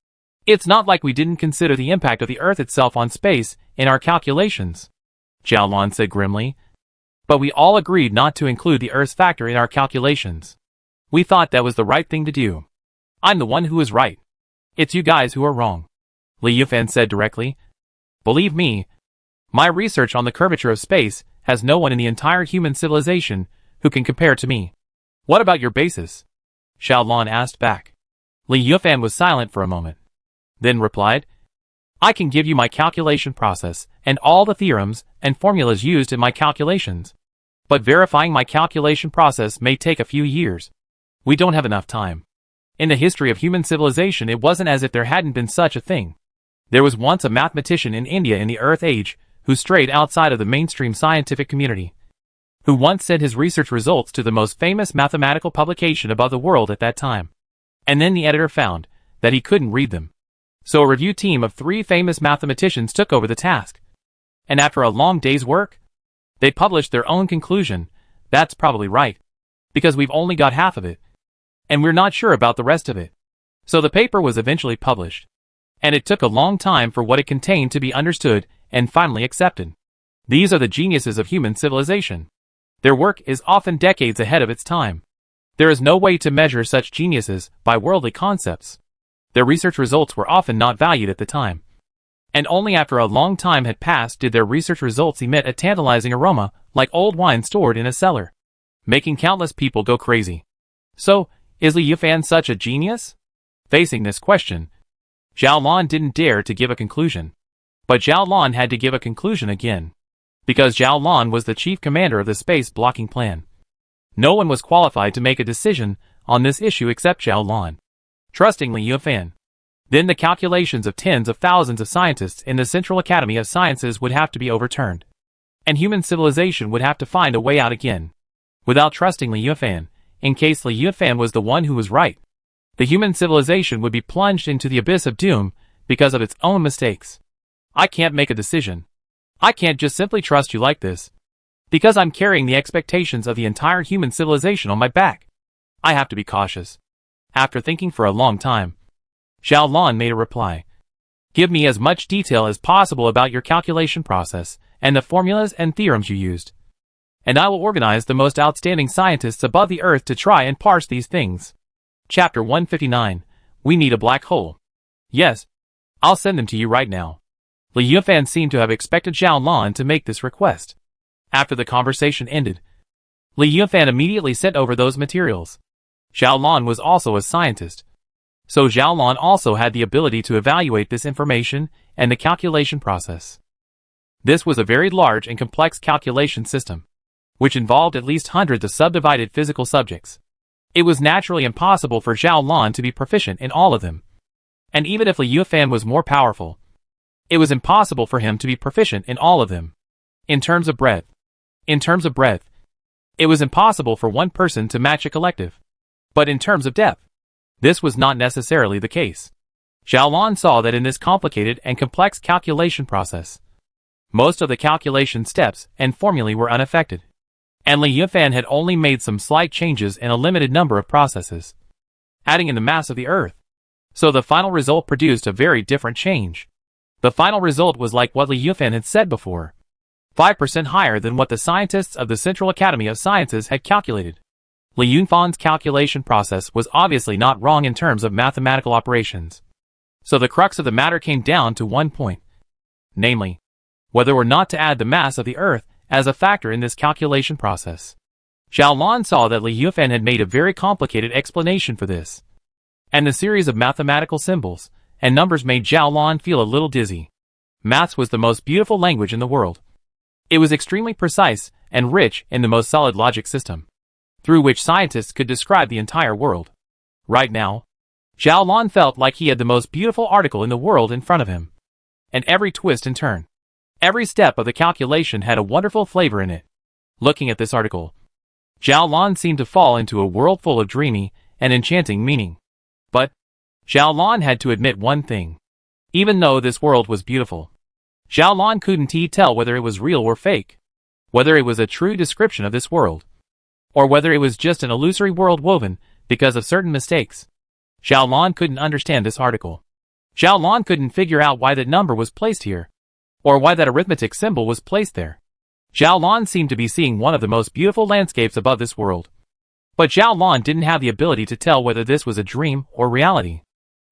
Speaker 1: It's not like we didn't consider the impact of the Earth itself on space in our calculations, Zhao Lan said grimly. But we all agreed not to include the Earth's factor in our calculations. We thought that was the right thing to do. I'm the one who is right. It's you guys who are wrong, Li Yunfan said directly. Believe me, my research on the curvature of space has no one in the entire human civilization who can compare to me. What about your basis? Zhao Lan asked back. Li Yunfan was silent for a moment, then replied, I can give you my calculation process and all the theorems and formulas used in my calculations. But verifying my calculation process may take a few years. We don't have enough time. In the history of human civilization, it wasn't as if there hadn't been such a thing. There was once a mathematician in India in the Earth Age who strayed outside of the mainstream scientific community, who once sent his research results to the most famous mathematical publication above the world at that time. And then the editor found that he couldn't read them. So a review team of 3 famous mathematicians took over the task. And after a long day's work, they published their own conclusion. That's probably right, because we've only got half of it, and we're not sure about the rest of it. So the paper was eventually published, and it took a long time for what it contained to be understood and finally accepted. These are the geniuses of human civilization. Their work is often decades ahead of its time. There is no way to measure such geniuses by worldly concepts. Their research results were often not valued at the time. And only after a long time had passed did their research results emit a tantalizing aroma like old wine stored in a cellar, making countless people go crazy. So, is Li Yunfan such a genius? Facing this question, Zhao Lan didn't dare to give a conclusion. But Zhao Lan had to give a conclusion again, because Zhao Lan was the chief commander of the space blocking plan. No one was qualified to make a decision on this issue except Zhao Lan. Trusting Li Yunfan, then the calculations of tens of thousands of scientists in the Central Academy of Sciences would have to be overturned, and human civilization would have to find a way out again. Without trusting Li Yunfan, in case Li Yunfan was the one who was right, the human civilization would be plunged into the abyss of doom because of its own mistakes. I can't make a decision. I can't just simply trust you like this. Because I'm carrying the expectations of the entire human civilization on my back. I have to be cautious. After thinking for a long time, Zhao Lan made a reply. Give me as much detail as possible about your calculation process and the formulas and theorems you used. And I will organize the most outstanding scientists above the earth to try and parse these things. Chapter 159. We need a black hole. Yes. I'll send them to you right now. Li Yunfan seemed to have expected Zhao Lan to make this request. After the conversation ended, Li Yunfan immediately sent over those materials. Zhao Lan was also a scientist. So Zhao Lan also had the ability to evaluate this information and the calculation process. This was a very large and complex calculation system, which involved at least hundreds of subdivided physical subjects. It was naturally impossible for Zhao Lan to be proficient in all of them. And even if Li Yunfan was more powerful, it was impossible for him to be proficient in all of them. In terms of breadth, it was impossible for one person to match a collective. But in terms of depth, this was not necessarily the case. Zhao Lan saw that in this complicated and complex calculation process, most of the calculation steps and formulae were unaffected. And Li Yunfan had only made some slight changes in a limited number of processes, adding in the mass of the Earth. So the final result produced a very different change. The final result was like what Li Yunfan had said before, 5% higher than what the scientists of the Central Academy of Sciences had calculated. Li Yunfan's calculation process was obviously not wrong in terms of mathematical operations. So the crux of the matter came down to one point, namely, whether or not to add the mass of the Earth as a factor in this calculation process. Zhao Lan saw that Li Yunfan had made a very complicated explanation for this, and the series of mathematical symbols and numbers made Zhao Lan feel a little dizzy. Maths was the most beautiful language in the world. It was extremely precise and rich in the most solid logic system, through which scientists could describe the entire world. Right now, Zhao Lan felt like he had the most beautiful article in the world in front of him. And every twist and turn, every step of the calculation had a wonderful flavor in it. Looking at this article, Zhao Lan seemed to fall into a world full of dreamy and enchanting meaning. But Zhao Lan had to admit one thing. Even though this world was beautiful, Zhao Lan couldn't tell whether it was real or fake, whether it was a true description of this world, or whether it was just an illusory world woven because of certain mistakes. Zhao Lan couldn't understand this article. Zhao Lan couldn't figure out why that number was placed here, or why that arithmetic symbol was placed there. Zhao Lan seemed to be seeing one of the most beautiful landscapes above this world. But Zhao Lan didn't have the ability to tell whether this was a dream or reality.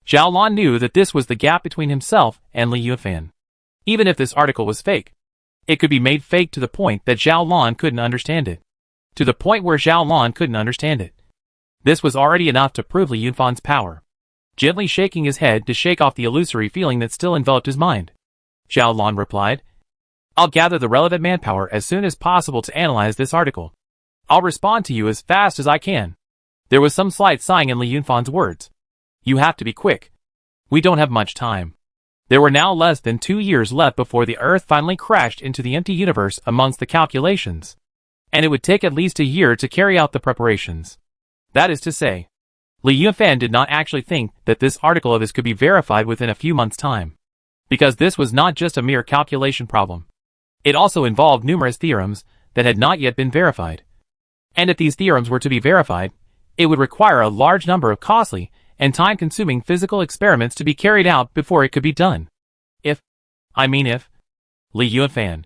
Speaker 1: Zhao Lan knew that this was the gap between himself and Li Yunfan. Even if this article was fake, it could be made fake to the point that Zhao Lan couldn't understand it. To the point where Zhao Lan couldn't understand it. This was already enough to prove Li Yunfan's power. Gently shaking his head to shake off the illusory feeling that still enveloped his mind, Zhao Lan replied, I'll gather the relevant manpower as soon as possible to analyze this article. I'll respond to you as fast as I can. There was some slight sighing in Li Yunfan's words. You have to be quick. We don't have much time. There were now less than 2 years left before the Earth finally crashed into the empty universe amongst the calculations. And it would take at least a year to carry out the preparations. That is to say, Li Yunfan did not actually think that this article of his could be verified within a few months' time. Because this was not just a mere calculation problem. It also involved numerous theorems that had not yet been verified. And if these theorems were to be verified, it would require a large number of costly and time-consuming physical experiments to be carried out before it could be done. If Li Yunfan,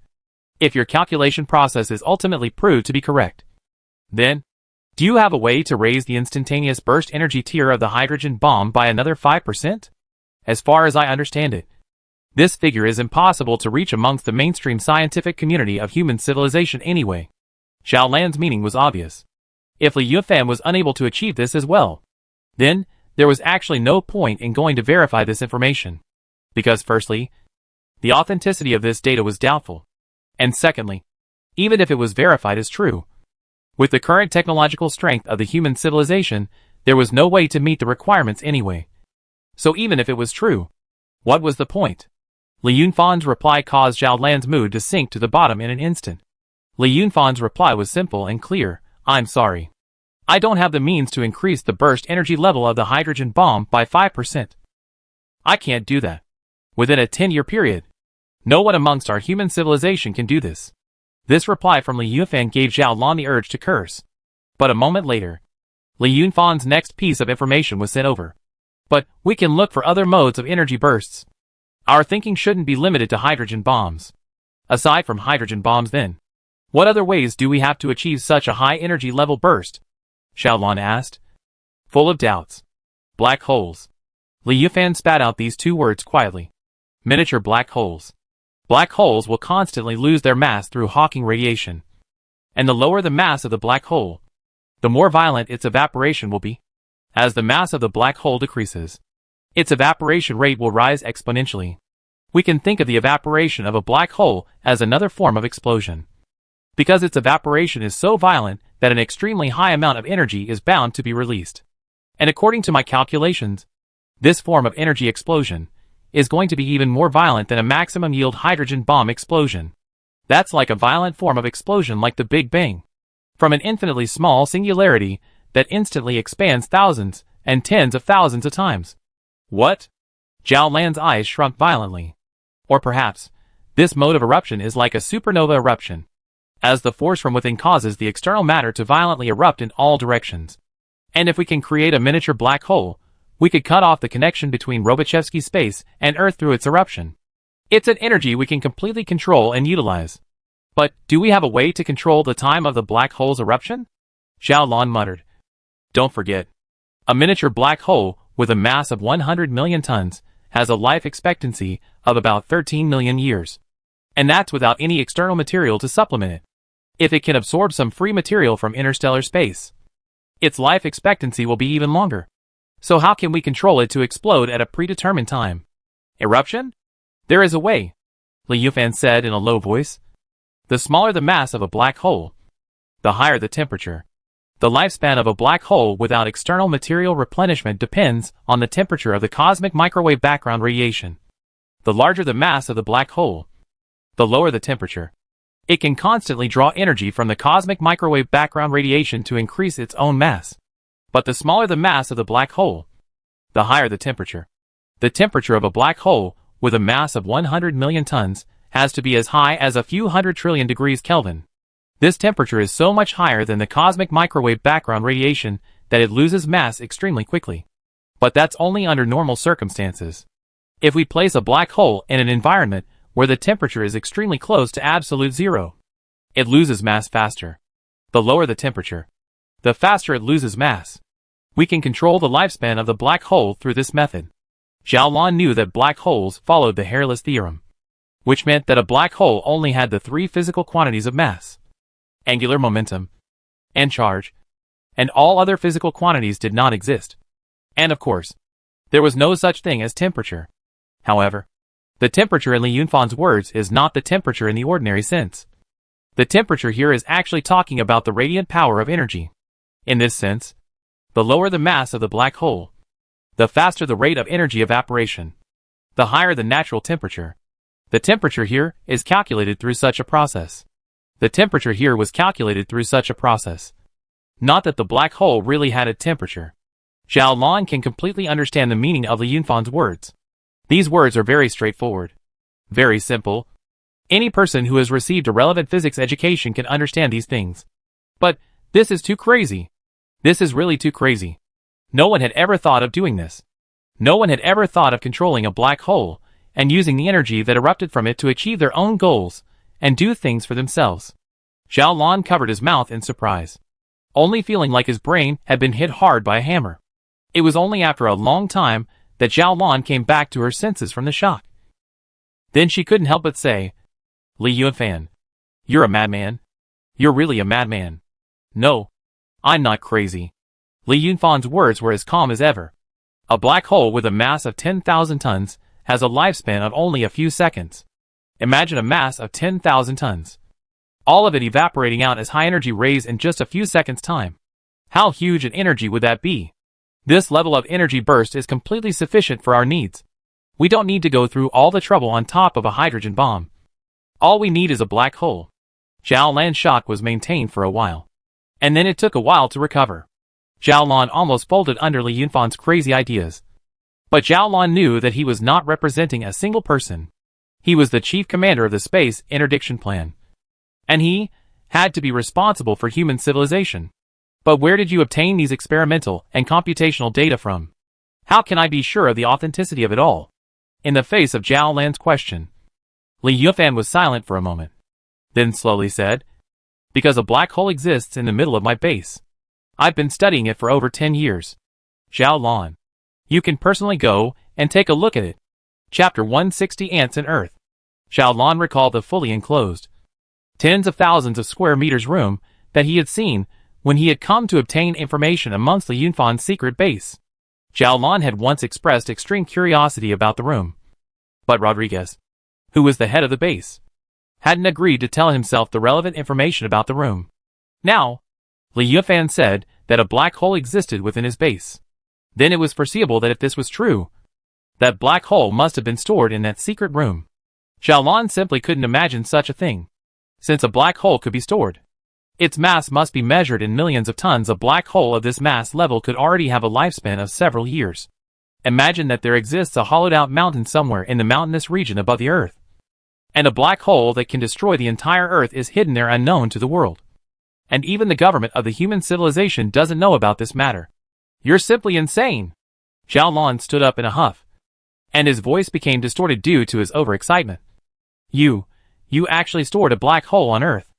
Speaker 1: if your calculation process is ultimately proved to be correct, then, do you have a way to raise the instantaneous burst energy tier of the hydrogen bomb by another 5%? As far as I understand it, this figure is impossible to reach amongst the mainstream scientific community of human civilization anyway. Zhao Lan's meaning was obvious. If Li Yunfan was unable to achieve this as well, then there was actually no point in going to verify this information. Because firstly, the authenticity of this data was doubtful. And secondly, even if it was verified as true, with the current technological strength of the human civilization, there was no way to meet the requirements anyway. So even if it was true, what was the point? Li Yunfan's reply caused Zhao Lan's mood to sink to the bottom in an instant. Li Yunfan's reply was simple and clear. I'm sorry. I don't have the means to increase the burst energy level of the hydrogen bomb by 5%. I can't do that. Within a 10-year period. No one amongst our human civilization can do this. This reply from Li Yunfan gave Zhao Lan the urge to curse. But a moment later, Li Yunfan's next piece of information was sent over. But we can look for other modes of energy bursts. Our thinking shouldn't be limited to hydrogen bombs. Aside from hydrogen bombs then, what other ways do we have to achieve such a high energy level burst? Zhao Lan asked, full of doubts. Black holes. Li Yunfan spat out these two words quietly. Miniature black holes. Black holes will constantly lose their mass through Hawking radiation. And the lower the mass of the black hole, the more violent its evaporation will be. As the mass of the black hole decreases, its evaporation rate will rise exponentially. We can think of the evaporation of a black hole as another form of explosion. Because its evaporation is so violent that an extremely high amount of energy is bound to be released. And according to my calculations, this form of energy explosion is going to be even more violent than a maximum yield hydrogen bomb explosion. That's like a violent form of explosion like the Big Bang. From an infinitely small singularity that instantly expands thousands and tens of thousands of times. What? Zhao Lan's eyes shrunk violently. Or perhaps, this mode of eruption is like a supernova eruption, as the force from within causes the external matter to violently erupt in all directions. And if we can create a miniature black hole, we could cut off the connection between Robichevsky space and Earth through its eruption. It's an energy we can completely control and utilize. But do we have a way to control the time of the black hole's eruption? Zhao Lan muttered. Don't forget. A miniature black hole with a mass of 100 million tons has a life expectancy of about 13 million years. And that's without any external material to supplement it. If it can absorb some free material from interstellar space, its life expectancy will be even longer. So how can we control it to explode at a predetermined time? Eruption? There is a way, Li Yunfan said in a low voice. The smaller the mass of a black hole, the higher the temperature. The lifespan of a black hole without external material replenishment depends on the temperature of the cosmic microwave background radiation. The larger the mass of the black hole, the lower the temperature. It can constantly draw energy from the cosmic microwave background radiation to increase its own mass. But the smaller the mass of the black hole, the higher the temperature. The temperature of a black hole with a mass of 100 million tons has to be as high as a few hundred trillion degrees Kelvin. This temperature is so much higher than the cosmic microwave background radiation that it loses mass extremely quickly. But that's only under normal circumstances. If we place a black hole in an environment where the temperature is extremely close to absolute zero, it loses mass faster. The lower the temperature, the faster it loses mass. We can control the lifespan of the black hole through this method. Zhao Lan knew that black holes followed the hairless theorem, which meant that a black hole only had the three physical quantities of mass, angular momentum, and charge, and all other physical quantities did not exist. And of course, there was no such thing as temperature. However, the temperature in Li Yunfan's words is not the temperature in the ordinary sense. The temperature here is actually talking about the radiant power of energy. In this sense, the lower the mass of the black hole, the faster the rate of energy evaporation, the higher the natural temperature. The temperature here is calculated through such a process. The temperature here was calculated through such a process. Not that the black hole really had a temperature. Zhao Lan can completely understand the meaning of Li Yunfan's words. These words are very straightforward. Very simple. Any person who has received a relevant physics education can understand these things. But this is too crazy. This is really too crazy. No one had ever thought of doing this. No one had ever thought of controlling a black hole and using the energy that erupted from it to achieve their own goals and do things for themselves. Zhao Lan covered his mouth in surprise, only feeling like his brain had been hit hard by a hammer. It was only after a long time that Zhao Lan came back to her senses from the shock. Then she couldn't help but say, Li Yunfan, you're a madman. You're really a madman. No, I'm not crazy. Li Yunfan's words were as calm as ever. A black hole with a mass of 10,000 tons has a lifespan of only a few seconds. Imagine a mass of 10,000 tons. All of it evaporating out as high-energy rays in just a few seconds' time. How huge an energy would that be? This level of energy burst is completely sufficient for our needs. We don't need to go through all the trouble on top of a hydrogen bomb. All we need is a black hole. Zhao Lan's shock was maintained for a while. And then it took a while to recover. Zhao Lan almost folded under Li Yunfan's crazy ideas. But Zhao Lan knew that he was not representing a single person. He was the chief commander of the Space Interdiction Plan. And he had to be responsible for human civilization. But where did you obtain these experimental and computational data from? How can I be sure of the authenticity of it all? In the face of Zhao Lan's question, Li Yufan was silent for a moment. Then slowly said, because a black hole exists in the middle of my base. I've been studying it for over 10 years. Zhao Lan. You can personally go and take a look at it. Chapter 160 Ants and Earth. Zhao Lan recalled the fully enclosed, tens of thousands of square meters room that he had seen when he had come to obtain information amongst Li Yunfan's secret base. Zhao Lan had once expressed extreme curiosity about the room. But Rodriguez, who was the head of the base, hadn't agreed to tell himself the relevant information about the room. Now, Li Yufan said that a black hole existed within his base. Then it was foreseeable that if this was true, that black hole must have been stored in that secret room. Zhao Lan simply couldn't imagine such a thing. Since a black hole could be stored, its mass must be measured in millions of tons. A black hole of this mass level could already have a lifespan of several years. Imagine that there exists a hollowed-out mountain somewhere in the mountainous region above the Earth. And a black hole that can destroy the entire Earth is hidden there unknown to the world. And even the government of the human civilization doesn't know about this matter. You're simply insane. Zhao Lan stood up in a huff, and his voice became distorted due to his overexcitement. You actually stored a black hole on Earth.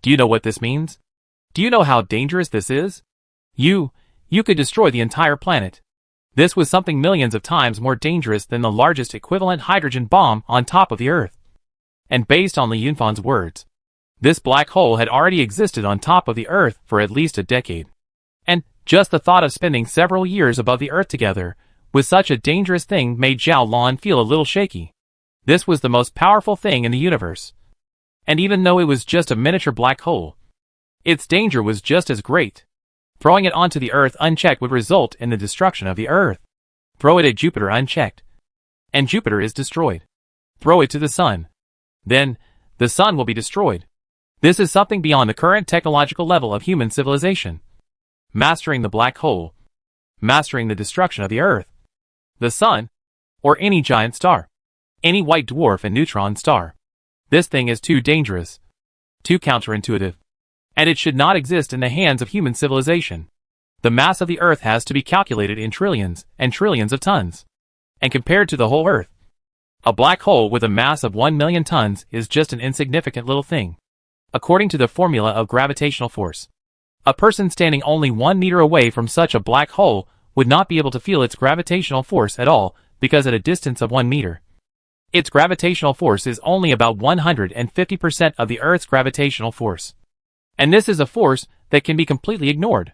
Speaker 1: Do you know what this means? Do you know how dangerous this is? You could destroy the entire planet. This was something millions of times more dangerous than the largest equivalent hydrogen bomb on top of the Earth. And based on Li Yunfan's words, this black hole had already existed on top of the Earth for at least a decade. And just the thought of spending several years above the Earth together with such a dangerous thing made Zhao Lan feel a little shaky. This was the most powerful thing in the universe. And even though it was just a miniature black hole, its danger was just as great. Throwing it onto the Earth unchecked would result in the destruction of the Earth. Throw it at Jupiter unchecked, and Jupiter is destroyed. Throw it to the Sun. Then, the Sun will be destroyed. This is something beyond the current technological level of human civilization. Mastering the black hole. Mastering the destruction of the Earth. The Sun, or any giant star. Any white dwarf and neutron star. This thing is too dangerous. Too counterintuitive. And it should not exist in the hands of human civilization. The mass of the Earth has to be calculated in trillions and trillions of tons. And compared to the whole Earth, a black hole with a mass of 1 million tons is just an insignificant little thing. According to the formula of gravitational force, a person standing only 1 meter away from such a black hole would not be able to feel its gravitational force at all, because at a distance of 1 meter, its gravitational force is only about 150% of the Earth's gravitational force. And this is a force that can be completely ignored.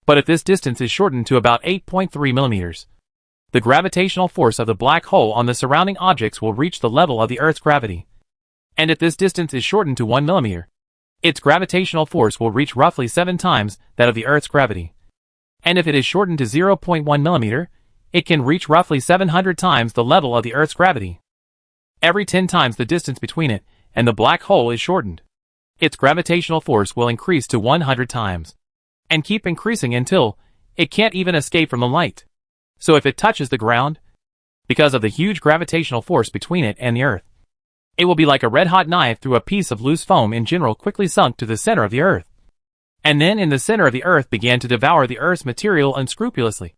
Speaker 1: But if this distance is shortened to about 8.3 millimeters, the gravitational force of the black hole on the surrounding objects will reach the level of the Earth's gravity. And if this distance is shortened to 1 millimeter, its gravitational force will reach roughly 7 times that of the Earth's gravity. And if it is shortened to 0.1 millimeter, it can reach roughly 700 times the level of the Earth's gravity. Every 10 times the distance between it and the black hole is shortened, its gravitational force will increase to 100 times, and keep increasing until it can't even escape from the light. So if it touches the ground, because of the huge gravitational force between it and the Earth, it will be like a red-hot knife through a piece of loose foam in general quickly sunk to the center of the Earth. And then in the center of the Earth began to devour the Earth's material unscrupulously.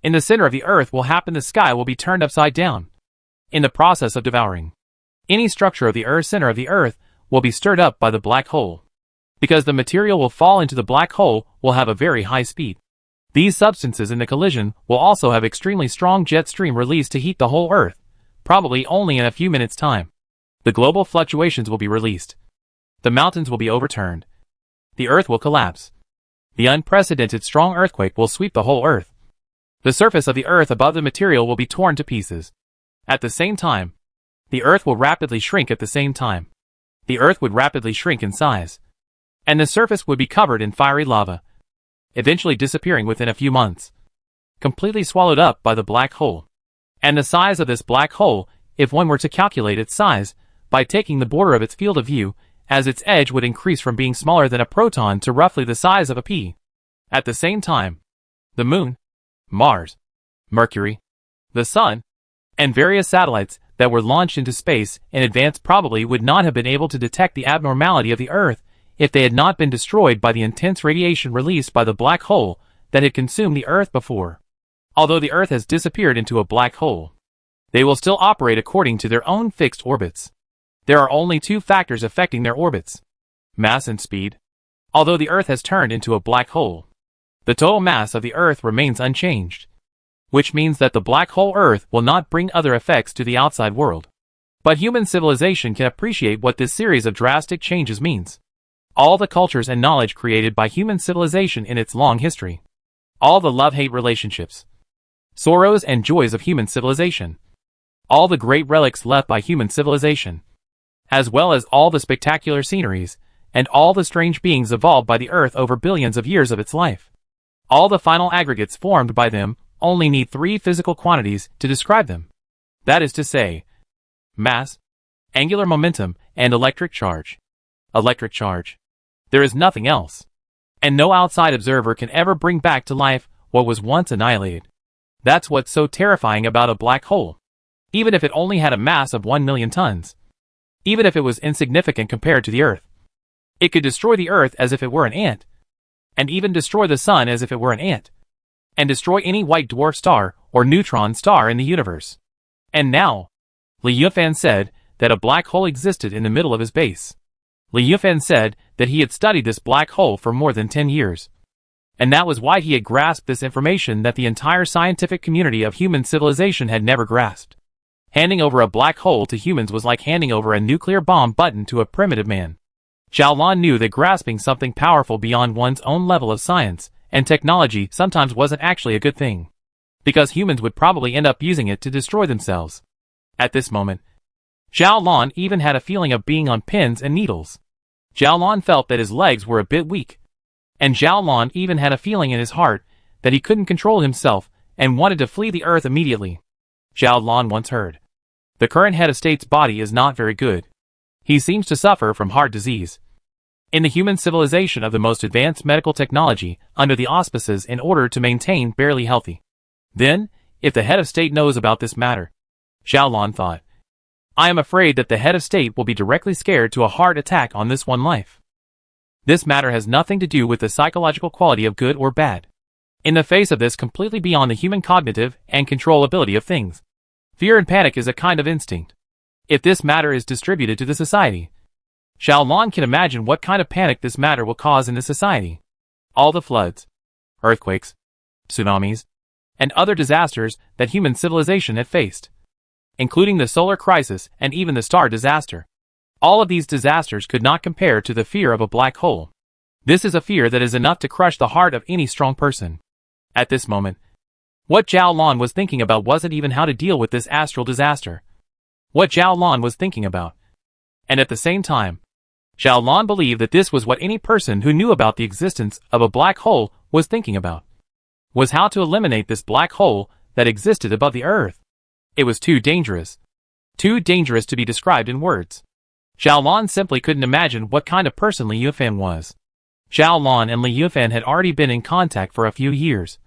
Speaker 1: In the center of the Earth will happen the sky will be turned upside down. In the process of devouring, any structure of the Earth's center of the Earth will be stirred up by the black hole. Because the material will fall into the black hole will have a very high speed. These substances in the collision will also have extremely strong jet stream released to heat the whole Earth, probably only in a few minutes' time. The global fluctuations will be released. The mountains will be overturned. The Earth will collapse. The unprecedented strong earthquake will sweep the whole Earth. The surface of the Earth above the material will be torn to pieces. At the same time, the Earth will rapidly shrink at the same time. The Earth would rapidly shrink in size. And the surface would be covered in fiery lava, eventually disappearing within a few months, completely swallowed up by the black hole. And the size of this black hole, if one were to calculate its size, by taking the border of its field of view, as its edge would increase from being smaller than a proton to roughly the size of a pea. At the same time, the Moon, Mars, Mercury, the Sun, and various satellites that were launched into space in advance probably would not have been able to detect the abnormality of the Earth if they had not been destroyed by the intense radiation released by the black hole that had consumed the Earth before. Although the Earth has disappeared into a black hole, they will still operate according to their own fixed orbits. There are only two factors affecting their orbits: mass and speed. Although the Earth has turned into a black hole, the total mass of the Earth remains unchanged, which means that the black hole Earth will not bring other effects to the outside world. But human civilization can appreciate what this series of drastic changes means. All the cultures and knowledge created by human civilization in its long history. All the love-hate relationships, sorrows and joys of human civilization. All the great relics left by human civilization, as well as all the spectacular sceneries, and all the strange beings evolved by the Earth over billions of years of its life. All the final aggregates formed by them only need three physical quantities to describe them. That is to say, mass, angular momentum, and electric charge. Electric charge. There is nothing else. And no outside observer can ever bring back to life what was once annihilated. That's what's so terrifying about a black hole. Even if it only had a mass of 1 million tons. Even if it was insignificant compared to the Earth. It could destroy the Earth as if it were an ant. And even destroy the Sun as if it were an ant. And destroy any white dwarf star or neutron star in the universe. And now, Li Yufan said that a black hole existed in the middle of his base. Li Yufan said that he had studied this black hole for more than 10 years. And that was why he had grasped this information that the entire scientific community of human civilization had never grasped. Handing over a black hole to humans was like handing over a nuclear bomb button to a primitive man. Xiaolan knew that grasping something powerful beyond one's own level of science and technology sometimes wasn't actually a good thing, because humans would probably end up using it to destroy themselves. At this moment, Xiaolan even had a feeling of being on pins and needles. Xiaolan felt that his legs were a bit weak, and Xiaolan even had a feeling in his heart that he couldn't control himself and wanted to flee the Earth immediately. Xiaolan once heard, "The current head of state's body is not very good. He seems to suffer from heart disease." In the human civilization of the most advanced medical technology under the auspices in order to maintain barely healthy. Then, if the head of state knows about this matter, Xiaolan thought, I am afraid that the head of state will be directly scared to a heart attack on this one life. This matter has nothing to do with the psychological quality of good or bad. In the face of this completely beyond the human cognitive and control ability of things, fear and panic is a kind of instinct. If this matter is distributed to the society, Xiaolan can imagine what kind of panic this matter will cause in the society. All the floods, earthquakes, tsunamis, and other disasters that human civilization had faced, including the solar crisis and even the star disaster. All of these disasters could not compare to the fear of a black hole. This is a fear that is enough to crush the heart of any strong person. At this moment, what Xiaolan was thinking about wasn't even how to deal with this astral disaster. What Xiaolan was thinking about, and at the same time, Xiaolan believed that this was what any person who knew about the existence of a black hole was thinking about, was how to eliminate this black hole that existed above the Earth. It was too dangerous to be described in words. Xiaolan simply couldn't imagine what kind of person Li Yufan was. Xiaolan and Li Yufan had already been in contact for a few years,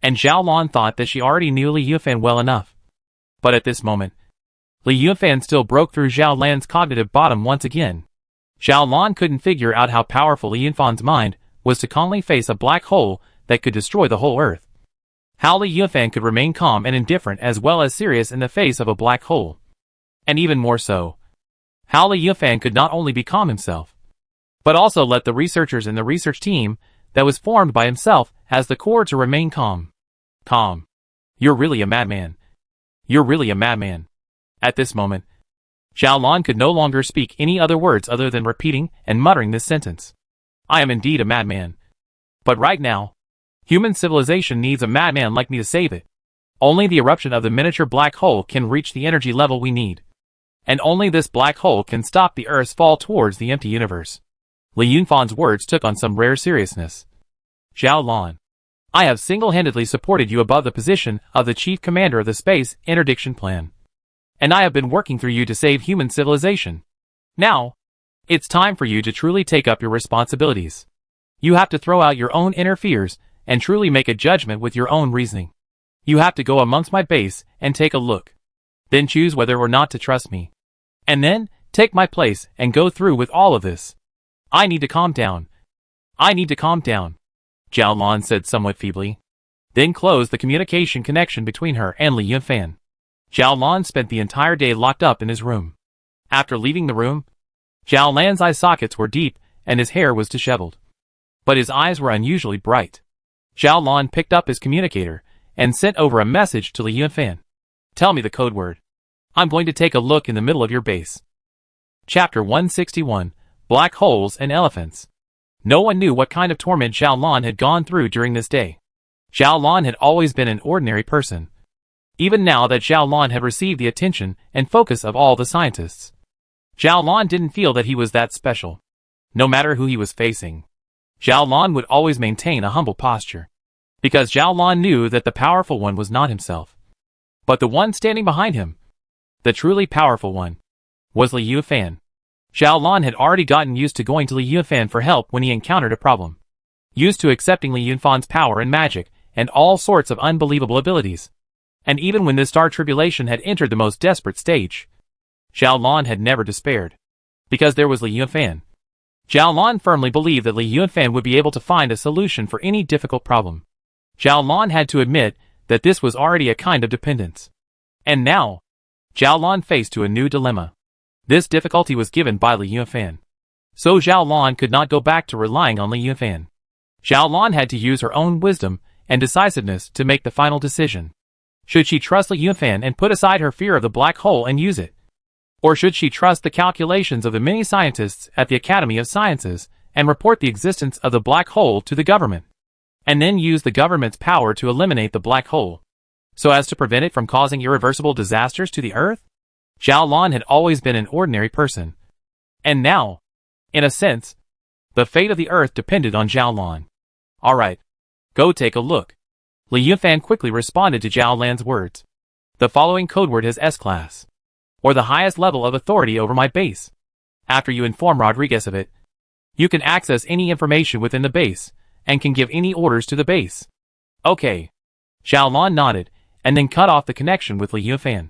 Speaker 1: and Xiaolan thought that she already knew Li Yufan well enough. But at this moment, Li Yufan still broke through Xiaolan's cognitive bottom once again. Xiaolan couldn't figure out how powerful Li Yufan's mind was to calmly face a black hole that could destroy the whole Earth. How Li Yufan could remain calm and indifferent as well as serious in the face of a black hole. And even more so, how Li Yufan could not only be calm himself, but also let the researchers in the research team that was formed by himself as the core to remain calm. Calm. You're really a madman. You're really a madman. At this moment, Xiaolan could no longer speak any other words other than repeating and muttering this sentence. I am indeed a madman. But right now, human civilization needs a madman like me to save it. Only the eruption of the miniature black hole can reach the energy level we need. And only this black hole can stop the Earth's fall towards the empty universe. Li Yunfan's words took on some rare seriousness. Xiaolan, I have single-handedly supported you above the position of the chief commander of the space interdiction plan. And I have been working through you to save human civilization. Now, it's time for you to truly take up your responsibilities. You have to throw out your own inner fears and truly make a judgment with your own reasoning. You have to go amongst my base and take a look. Then choose whether or not to trust me. And then, take my place and go through with all of this. I need to calm down. I need to calm down, Zhao Lan said somewhat feebly. Then closed the communication connection between her and Li Yunfan. Zhao Lan spent the entire day locked up in his room. After leaving the room, Zhao Lan's eye sockets were deep and his hair was disheveled. But his eyes were unusually bright. Zhao Lan picked up his communicator and sent over a message to Li Yunfan. Tell me the code word. I'm going to take a look in the middle of your base. Chapter 161, Black Holes and Elephants. No one knew what kind of torment Zhao Lan had gone through during this day. Zhao Lan had always been an ordinary person. Even now that Zhao Lan had received the attention and focus of all the scientists, Zhao Lan didn't feel that he was that special. No matter who he was facing, Zhao Lan would always maintain a humble posture. Because Zhao Lan knew that the powerful one was not himself, but the one standing behind him, the truly powerful one, was Li Yunfan. Zhao Lan had already gotten used to going to Li Yunfan for help when he encountered a problem. Used to accepting Li Yunfan's power and magic, and all sorts of unbelievable abilities. And even when this star tribulation had entered the most desperate stage, Zhao Lan had never despaired. Because there was Li Yunfan. Zhao Lan firmly believed that Li Yunfan would be able to find a solution for any difficult problem. Zhao Lan had to admit that this was already a kind of dependence. And now, Zhao Lan faced to a new dilemma. This difficulty was given by Li Yunfan. So Zhao Lan could not go back to relying on Li Yunfan. Zhao Lan had to use her own wisdom and decisiveness to make the final decision. Should she trust Li Yunfan and put aside her fear of the black hole and use it? Or should she trust the calculations of the many scientists at the Academy of Sciences and report the existence of the black hole to the government? And then use the government's power to eliminate the black hole, so as to prevent it from causing irreversible disasters to the Earth? Zhao Lan had always been an ordinary person. And now, in a sense, the fate of the Earth depended on Zhao Lan. Alright, go take a look. Li Yunfan quickly responded to Zhao Lan's words. The following code word is S-Class, or the highest level of authority over my base. After you inform Rodriguez of it, you can access any information within the base, and can give any orders to the base. Okay. Zhao Lan nodded, and then cut off the connection with Li Yunfan.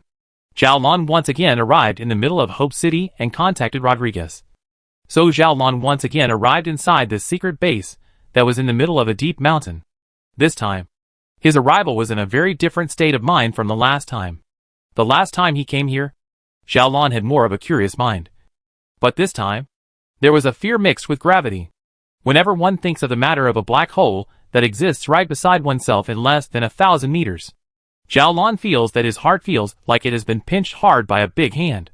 Speaker 1: Zhao Lan once again arrived in the middle of Hope City and contacted Rodriguez. So Zhao Lan once again arrived inside this secret base that was in the middle of a deep mountain. This time, his arrival was in a very different state of mind from the last time. The last time he came here, Zhao Lan had more of a curious mind. But this time, there was a fear mixed with gravity. Whenever one thinks of the matter of a black hole that exists right beside oneself in less than 1,000 meters, Zhao Lan feels that his heart feels like it has been pinched hard by a big hand,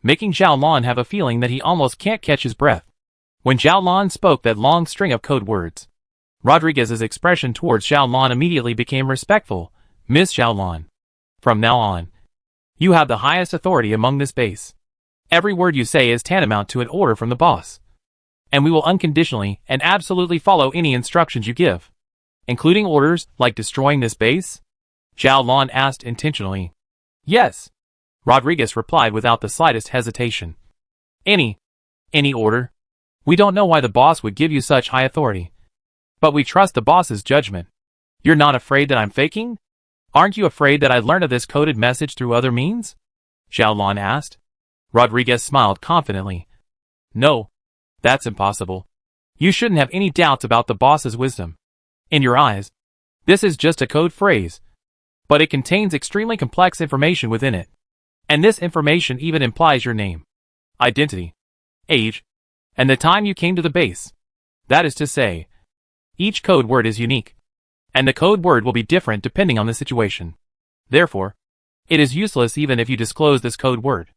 Speaker 1: making Zhao Lan have a feeling that he almost can't catch his breath. When Zhao Lan spoke that long string of code words, Rodriguez's expression towards Zhao Lan immediately became respectful. Miss Zhao Lan, from now on, you have the highest authority among this base. Every word you say is tantamount to an order from the boss. And we will unconditionally and absolutely follow any instructions you give. Including orders like destroying this base? Zhao Lan asked intentionally. Yes. Rodriguez replied without the slightest hesitation. Any order. We don't know why the boss would give you such high authority. But we trust the boss's judgment. You're not afraid that I'm faking? Aren't you afraid that I learned of this coded message through other means? Zhao Lan asked. Rodriguez smiled confidently. No. That's impossible. You shouldn't have any doubts about the boss's wisdom. In your eyes, this is just a code phrase, but it contains extremely complex information within it. And this information even implies your name, identity, age, and the time you came to the base. That is to say, each code word is unique, and the code word will be different depending on the situation. Therefore, it is useless even if you disclose this code word.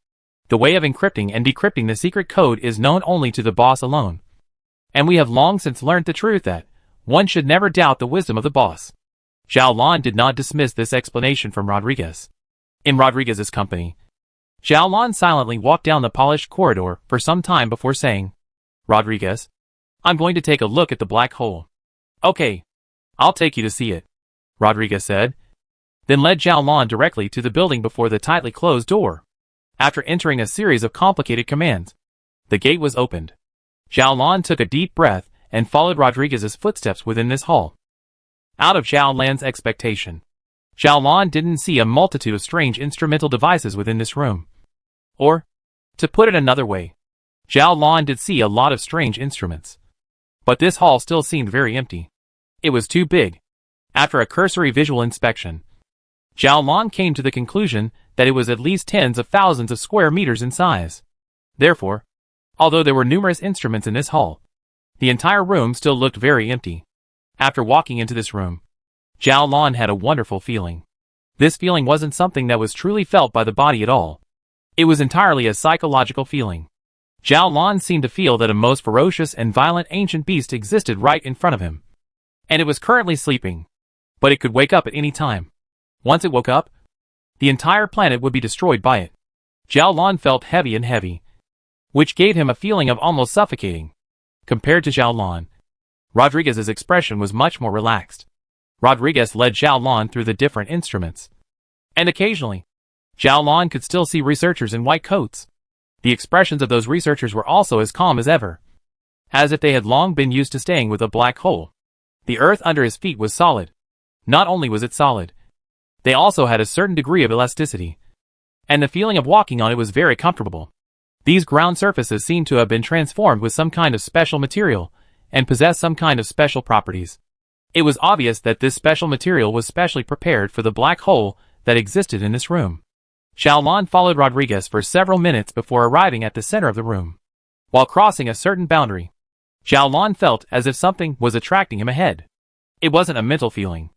Speaker 1: The way of encrypting and decrypting the secret code is known only to the boss alone. And we have long since learned the truth that one should never doubt the wisdom of the boss. Zhao Lan did not dismiss this explanation from Rodriguez. In Rodriguez's company, Zhao Lan silently walked down the polished corridor for some time before saying, Rodriguez, I'm going to take a look at the black hole. Okay, I'll take you to see it, Rodriguez said, then led Zhao Lan directly to the building before the tightly closed door. After entering a series of complicated commands, the gate was opened. Zhao Lan took a deep breath and followed Rodriguez's footsteps within this hall. Out of Zhao Lan's expectation, Xiaolan didn't see a multitude of strange instrumental devices within this room. Or, to put it another way, Xiaolan did see a lot of strange instruments. But this hall still seemed very empty. It was too big. After a cursory visual inspection, Xiaolan came to the conclusion that it was at least tens of thousands of square meters in size. Therefore, although there were numerous instruments in this hall, the entire room still looked very empty. After walking into this room, Xiaolan had a wonderful feeling. This feeling wasn't something that was truly felt by the body at all. It was entirely a psychological feeling. Xiaolan seemed to feel that a most ferocious and violent ancient beast existed right in front of him. And it was currently sleeping. But it could wake up at any time. Once it woke up, the entire planet would be destroyed by it. Xiaolan felt heavy and heavy, which gave him a feeling of almost suffocating. Compared to Xiaolan, Rodriguez's expression was much more relaxed. Rodriguez led Xiaolan through the different instruments. And occasionally, Xiaolan could still see researchers in white coats. The expressions of those researchers were also as calm as ever, as if they had long been used to staying with a black hole. The earth under his feet was solid. Not only was it solid, they also had a certain degree of elasticity, and the feeling of walking on it was very comfortable. These ground surfaces seemed to have been transformed with some kind of special material, and possessed some kind of special properties. It was obvious that this special material was specially prepared for the black hole that existed in this room. Xiaolan followed Rodriguez for several minutes before arriving at the center of the room. While crossing a certain boundary, Xiaolan felt as if something was attracting him ahead. It wasn't a mental feeling,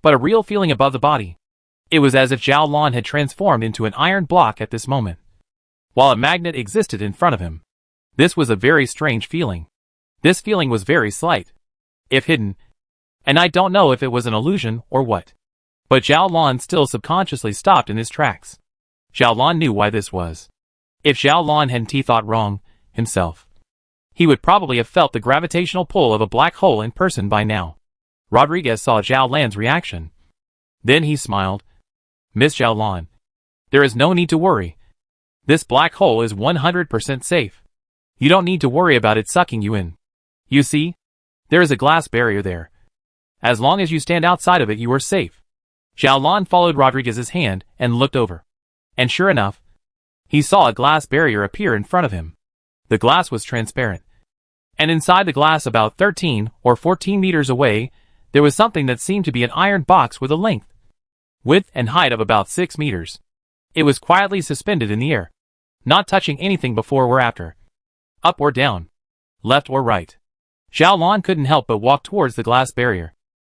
Speaker 1: but a real feeling above the body. It was as if Xiaolan had transformed into an iron block at this moment, while a magnet existed in front of him. This was a very strange feeling. This feeling was very slight, if hidden, and I don't know if it was an illusion or what. But Xiaolan still subconsciously stopped in his tracks. Xiaolan knew why this was. If Xiaolan hadn't thought wrong himself, he would probably have felt the gravitational pull of a black hole in person by now. Rodriguez saw Xiaolan's reaction. Then he smiled. Miss Xiaolan, there is no need to worry. This black hole is 100% safe. You don't need to worry about it sucking you in. You see, there is a glass barrier there. As long as you stand outside of it, you are safe. Xiaolan followed Rodriguez's hand and looked over. And sure enough, he saw a glass barrier appear in front of him. The glass was transparent. And inside the glass, about 13 or 14 meters away, there was something that seemed to be an iron box with a length, width and height of about 6 meters. It was quietly suspended in the air, not touching anything before or after, up or down, left or right. Xiaolan couldn't help but walk towards the glass barrier,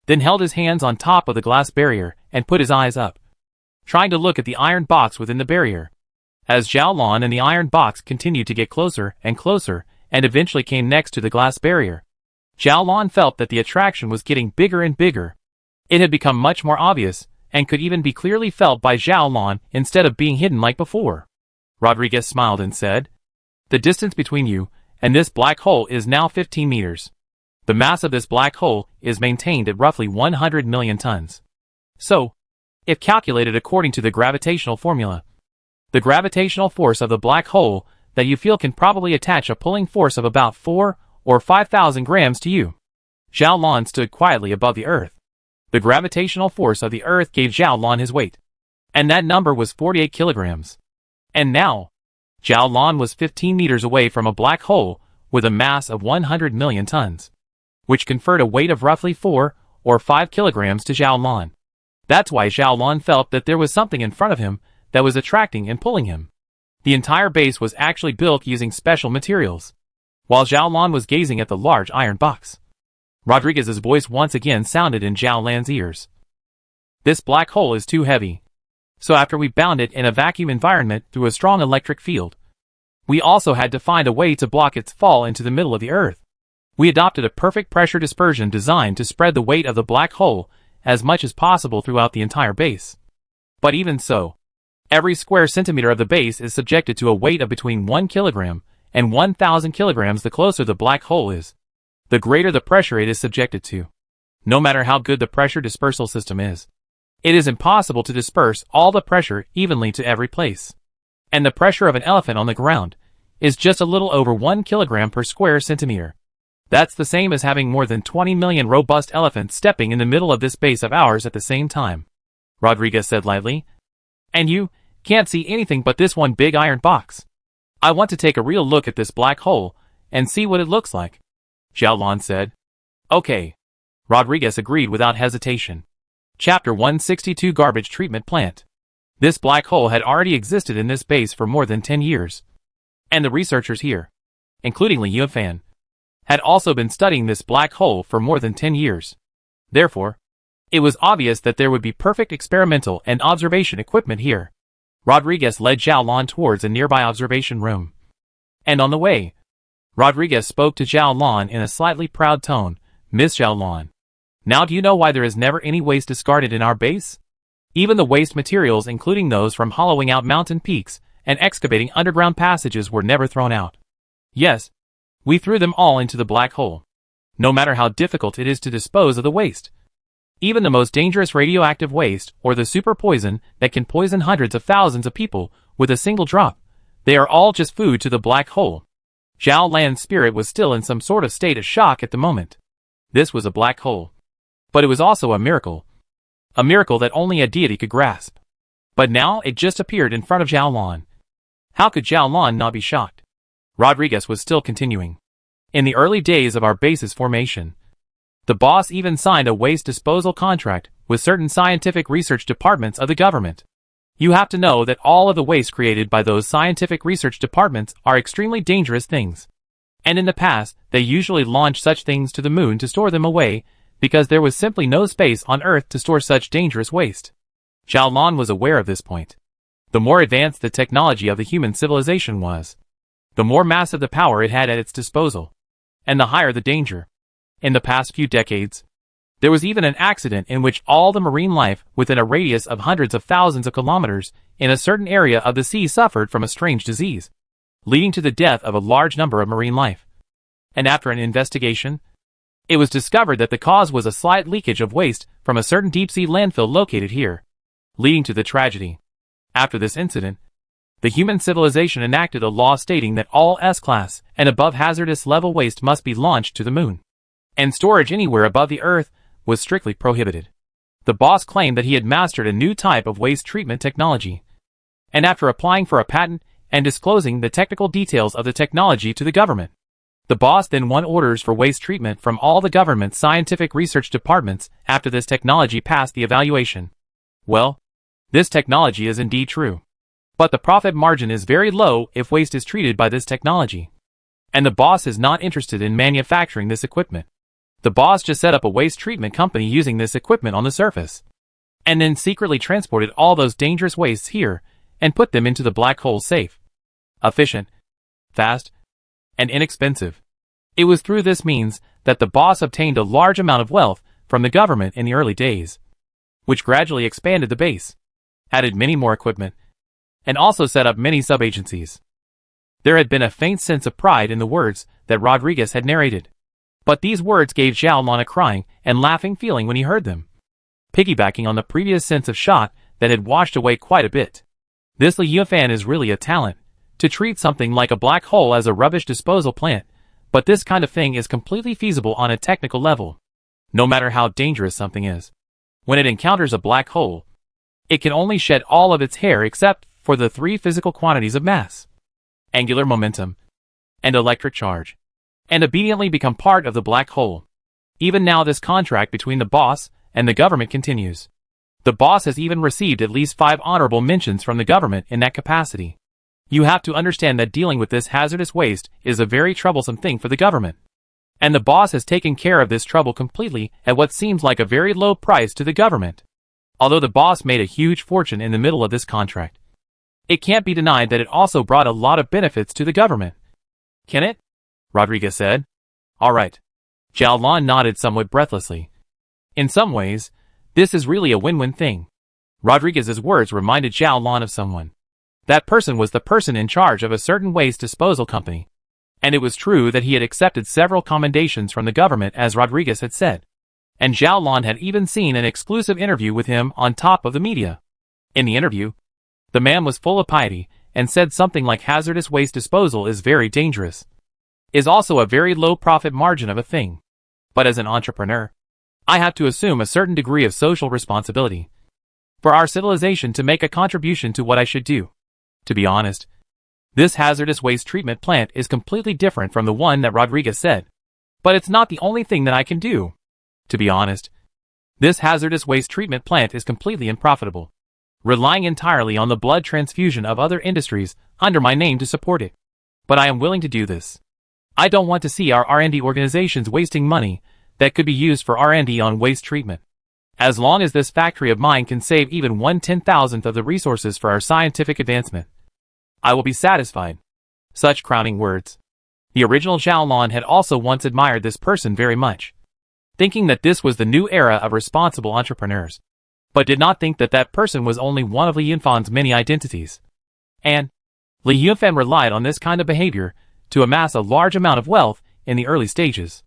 Speaker 1: then held his hands on top of the glass barrier and put his eyes up, trying to look at the iron box within the barrier. As Xiaolan and the iron box continued to get closer and closer and eventually came next to the glass barrier, Xiaolan felt that the attraction was getting bigger and bigger. It had become much more obvious and could even be clearly felt by Xiaolan instead of being hidden like before. Rodriguez smiled and said, "The distance between you and this black hole is now 15 meters. The mass of this black hole is maintained at roughly 100 million tons. So, if calculated according to the gravitational formula, the gravitational force of the black hole that you feel can probably attach a pulling force of about 4 or 5,000 grams to you." Xiaolan stood quietly above the earth. The gravitational force of the earth gave Xiaolan his weight, and that number was 48 kilograms. And now, Xiaolan was 15 meters away from a black hole with a mass of 100 million tons, which conferred a weight of roughly 4 or 5 kilograms to Xiaolan. That's why Xiaolan felt that there was something in front of him that was attracting and pulling him. The entire base was actually built using special materials. While Xiaolan was gazing at the large iron box, Rodriguez's voice once again sounded in Xiaolan's ears. "This black hole is too heavy. So after we bound it in a vacuum environment through a strong electric field, we also had to find a way to block its fall into the middle of the earth. We adopted a perfect pressure dispersion designed to spread the weight of the black hole as much as possible throughout the entire base. But even so, every square centimeter of the base is subjected to a weight of between 1 kilogram and 1,000 kilograms. The closer the black hole is, the greater the pressure it is subjected to. No matter how good the pressure dispersal system is, it is impossible to disperse all the pressure evenly to every place. And the pressure of an elephant on the ground is just a little over 1 kilogram per square centimeter. That's the same as having more than 20 million robust elephants stepping in the middle of this base of ours at the same time." Rodriguez said lightly. And you can't see anything but this one big iron box. I want to take a real look at this black hole and see what it looks like, Xiaolon said. Okay. Rodriguez agreed without hesitation. Chapter 162 Garbage Treatment Plant. This black hole had already existed in this base for more than 10 years. And the researchers here, including Li Yufan, had also been studying this black hole for more than 10 years. Therefore, it was obvious that there would be perfect experimental and observation equipment here. Rodriguez led Xiaolon towards a nearby observation room. And on the way, Rodriguez spoke to Xiaolon in a slightly proud tone. Miss Xiaolon, now do you know why there is never any waste discarded in our base? Even the waste materials, including those from hollowing out mountain peaks and excavating underground passages, were never thrown out. Yes, we threw them all into the black hole. No matter how difficult it is to dispose of the waste. Even the most dangerous radioactive waste, or the super poison that can poison hundreds of thousands of people with a single drop, they are all just food to the black hole. Zhao Lan's spirit was still in some sort of state of shock at the moment. This was a black hole. But it was also a miracle. A miracle that only a deity could grasp. But now it just appeared in front of Xiaolon. How could Xiaolon not be shocked? Rodriguez was still continuing. In the early days of our base's formation, the boss even signed a waste disposal contract with certain scientific research departments of the government. You have to know that all of the waste created by those scientific research departments are extremely dangerous things. And in the past, they usually launched such things to the moon to store them away, because there was simply no space on Earth to store such dangerous waste. Xiaolon was aware of this point. The more advanced the technology of the human civilization was, the more massive the power it had at its disposal, and the higher the danger. In the past few decades, there was even an accident in which all the marine life within a radius of hundreds of thousands of kilometers in a certain area of the sea suffered from a strange disease, leading to the death of a large number of marine life. And after an investigation, it was discovered that the cause was a slight leakage of waste from a certain deep-sea landfill located here, leading to the tragedy. After this incident, the human civilization enacted a law stating that all S-class and above hazardous level waste must be launched to the moon, and storage anywhere above the Earth was strictly prohibited. The boss claimed that he had mastered a new type of waste treatment technology, and after applying for a patent and disclosing the technical details of the technology to the government, the boss then won orders for waste treatment from all the government's scientific research departments after this technology passed the evaluation. Well, this technology is indeed true. But the profit margin is very low if waste is treated by this technology. And the boss is not interested in manufacturing this equipment. The boss just set up a waste treatment company using this equipment on the surface, and then secretly transported all those dangerous wastes here and put them into the black hole safe. Efficient, fast, and inexpensive. It was through this means that the boss obtained a large amount of wealth from the government in the early days, which gradually expanded the base, added many more equipment, and also set up many sub-agencies. There had been a faint sense of pride in the words that Rodriguez had narrated. But these words gave Xiaolon a crying and laughing feeling when he heard them, piggybacking on the previous sense of shock that had washed away quite a bit. This Li Yufan is really a talent, to treat something like a black hole as a rubbish disposal plant, but this kind of thing is completely feasible on a technical level. No matter how dangerous something is, when it encounters a black hole, it can only shed all of its hair except for the three physical quantities of mass, angular momentum, and electric charge, and obediently become part of the black hole. Even now this contract between the boss and the government continues. The boss has even received at least 5 honorable mentions from the government in that capacity. You have to understand that dealing with this hazardous waste is a very troublesome thing for the government. And the boss has taken care of this trouble completely at what seems like a very low price to the government. Although the boss made a huge fortune in the middle of this contract, it can't be denied that it also brought a lot of benefits to the government. Can it? Rodriguez said. All right. Xiaolon nodded somewhat breathlessly. In some ways, this is really a win-win thing. Rodriguez's words reminded Xiaolon of someone. That person was the person in charge of a certain waste disposal company. And it was true that he had accepted several commendations from the government, as Rodriguez had said. And Xiaolon had even seen an exclusive interview with him on top of the media. In the interview, the man was full of piety and said something like hazardous waste disposal is very dangerous, is also a very low profit margin of a thing. But as an entrepreneur, I have to assume a certain degree of social responsibility. for our civilization to make a contribution to what I should do. To be honest, this hazardous waste treatment plant is completely different from the one that Rodriguez said. But it's not the only thing that I can do. To be honest, this hazardous waste treatment plant is completely unprofitable, relying entirely on the blood transfusion of other industries under my name to support it. But I am willing to do this. I don't want to see our R&D organizations wasting money that could be used for R&D on waste treatment. As long as this factory of mine can save even 1/10,000th of the resources for our scientific advancement, I will be satisfied. Such crowning words. The original Xiaolon had also once admired this person very much, thinking that this was the new era of responsible entrepreneurs, but did not think that that person was only one of Li Yunfan's many identities. And Li Yunfan relied on this kind of behavior to amass a large amount of wealth in the early stages.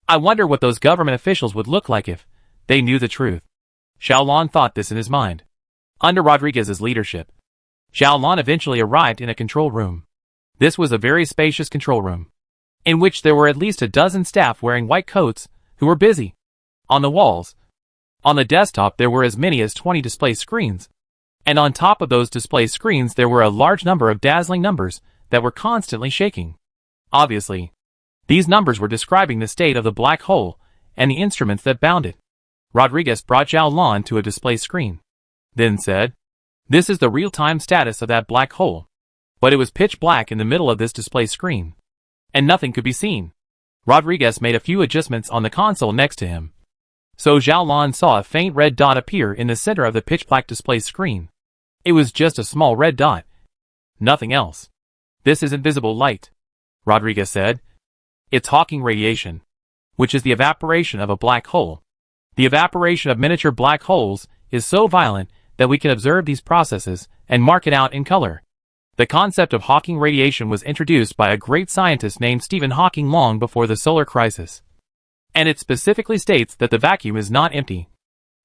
Speaker 1: I wonder what those government officials would look like if they knew the truth. Xiaolon thought this in his mind. Under Rodriguez's leadership, Xiaolon eventually arrived in a control room. This was a very spacious control room, in which there were at least a dozen staff wearing white coats who were busy. On the walls, on the desktop there were as many as 20 display screens, and on top of those display screens there were a large number of dazzling numbers that were constantly shaking. Obviously, these numbers were describing the state of the black hole and the instruments that bound it. Rodriguez brought Xiaolon to a display screen, then said, "This is the real-time status of that black hole." But it was pitch black in the middle of this display screen, and nothing could be seen. Rodriguez made a few adjustments on the console next to him, so Xiaolon saw a faint red dot appear in the center of the pitch-black display screen. It was just a small red dot. Nothing else. "This is invisible light," Rodriguez said. "It's Hawking radiation, which is the evaporation of a black hole. The evaporation of miniature black holes is so violent that we can observe these processes and mark it out in color. The concept of Hawking radiation was introduced by a great scientist named Stephen Hawking long before the solar crisis. And it specifically states that the vacuum is not empty,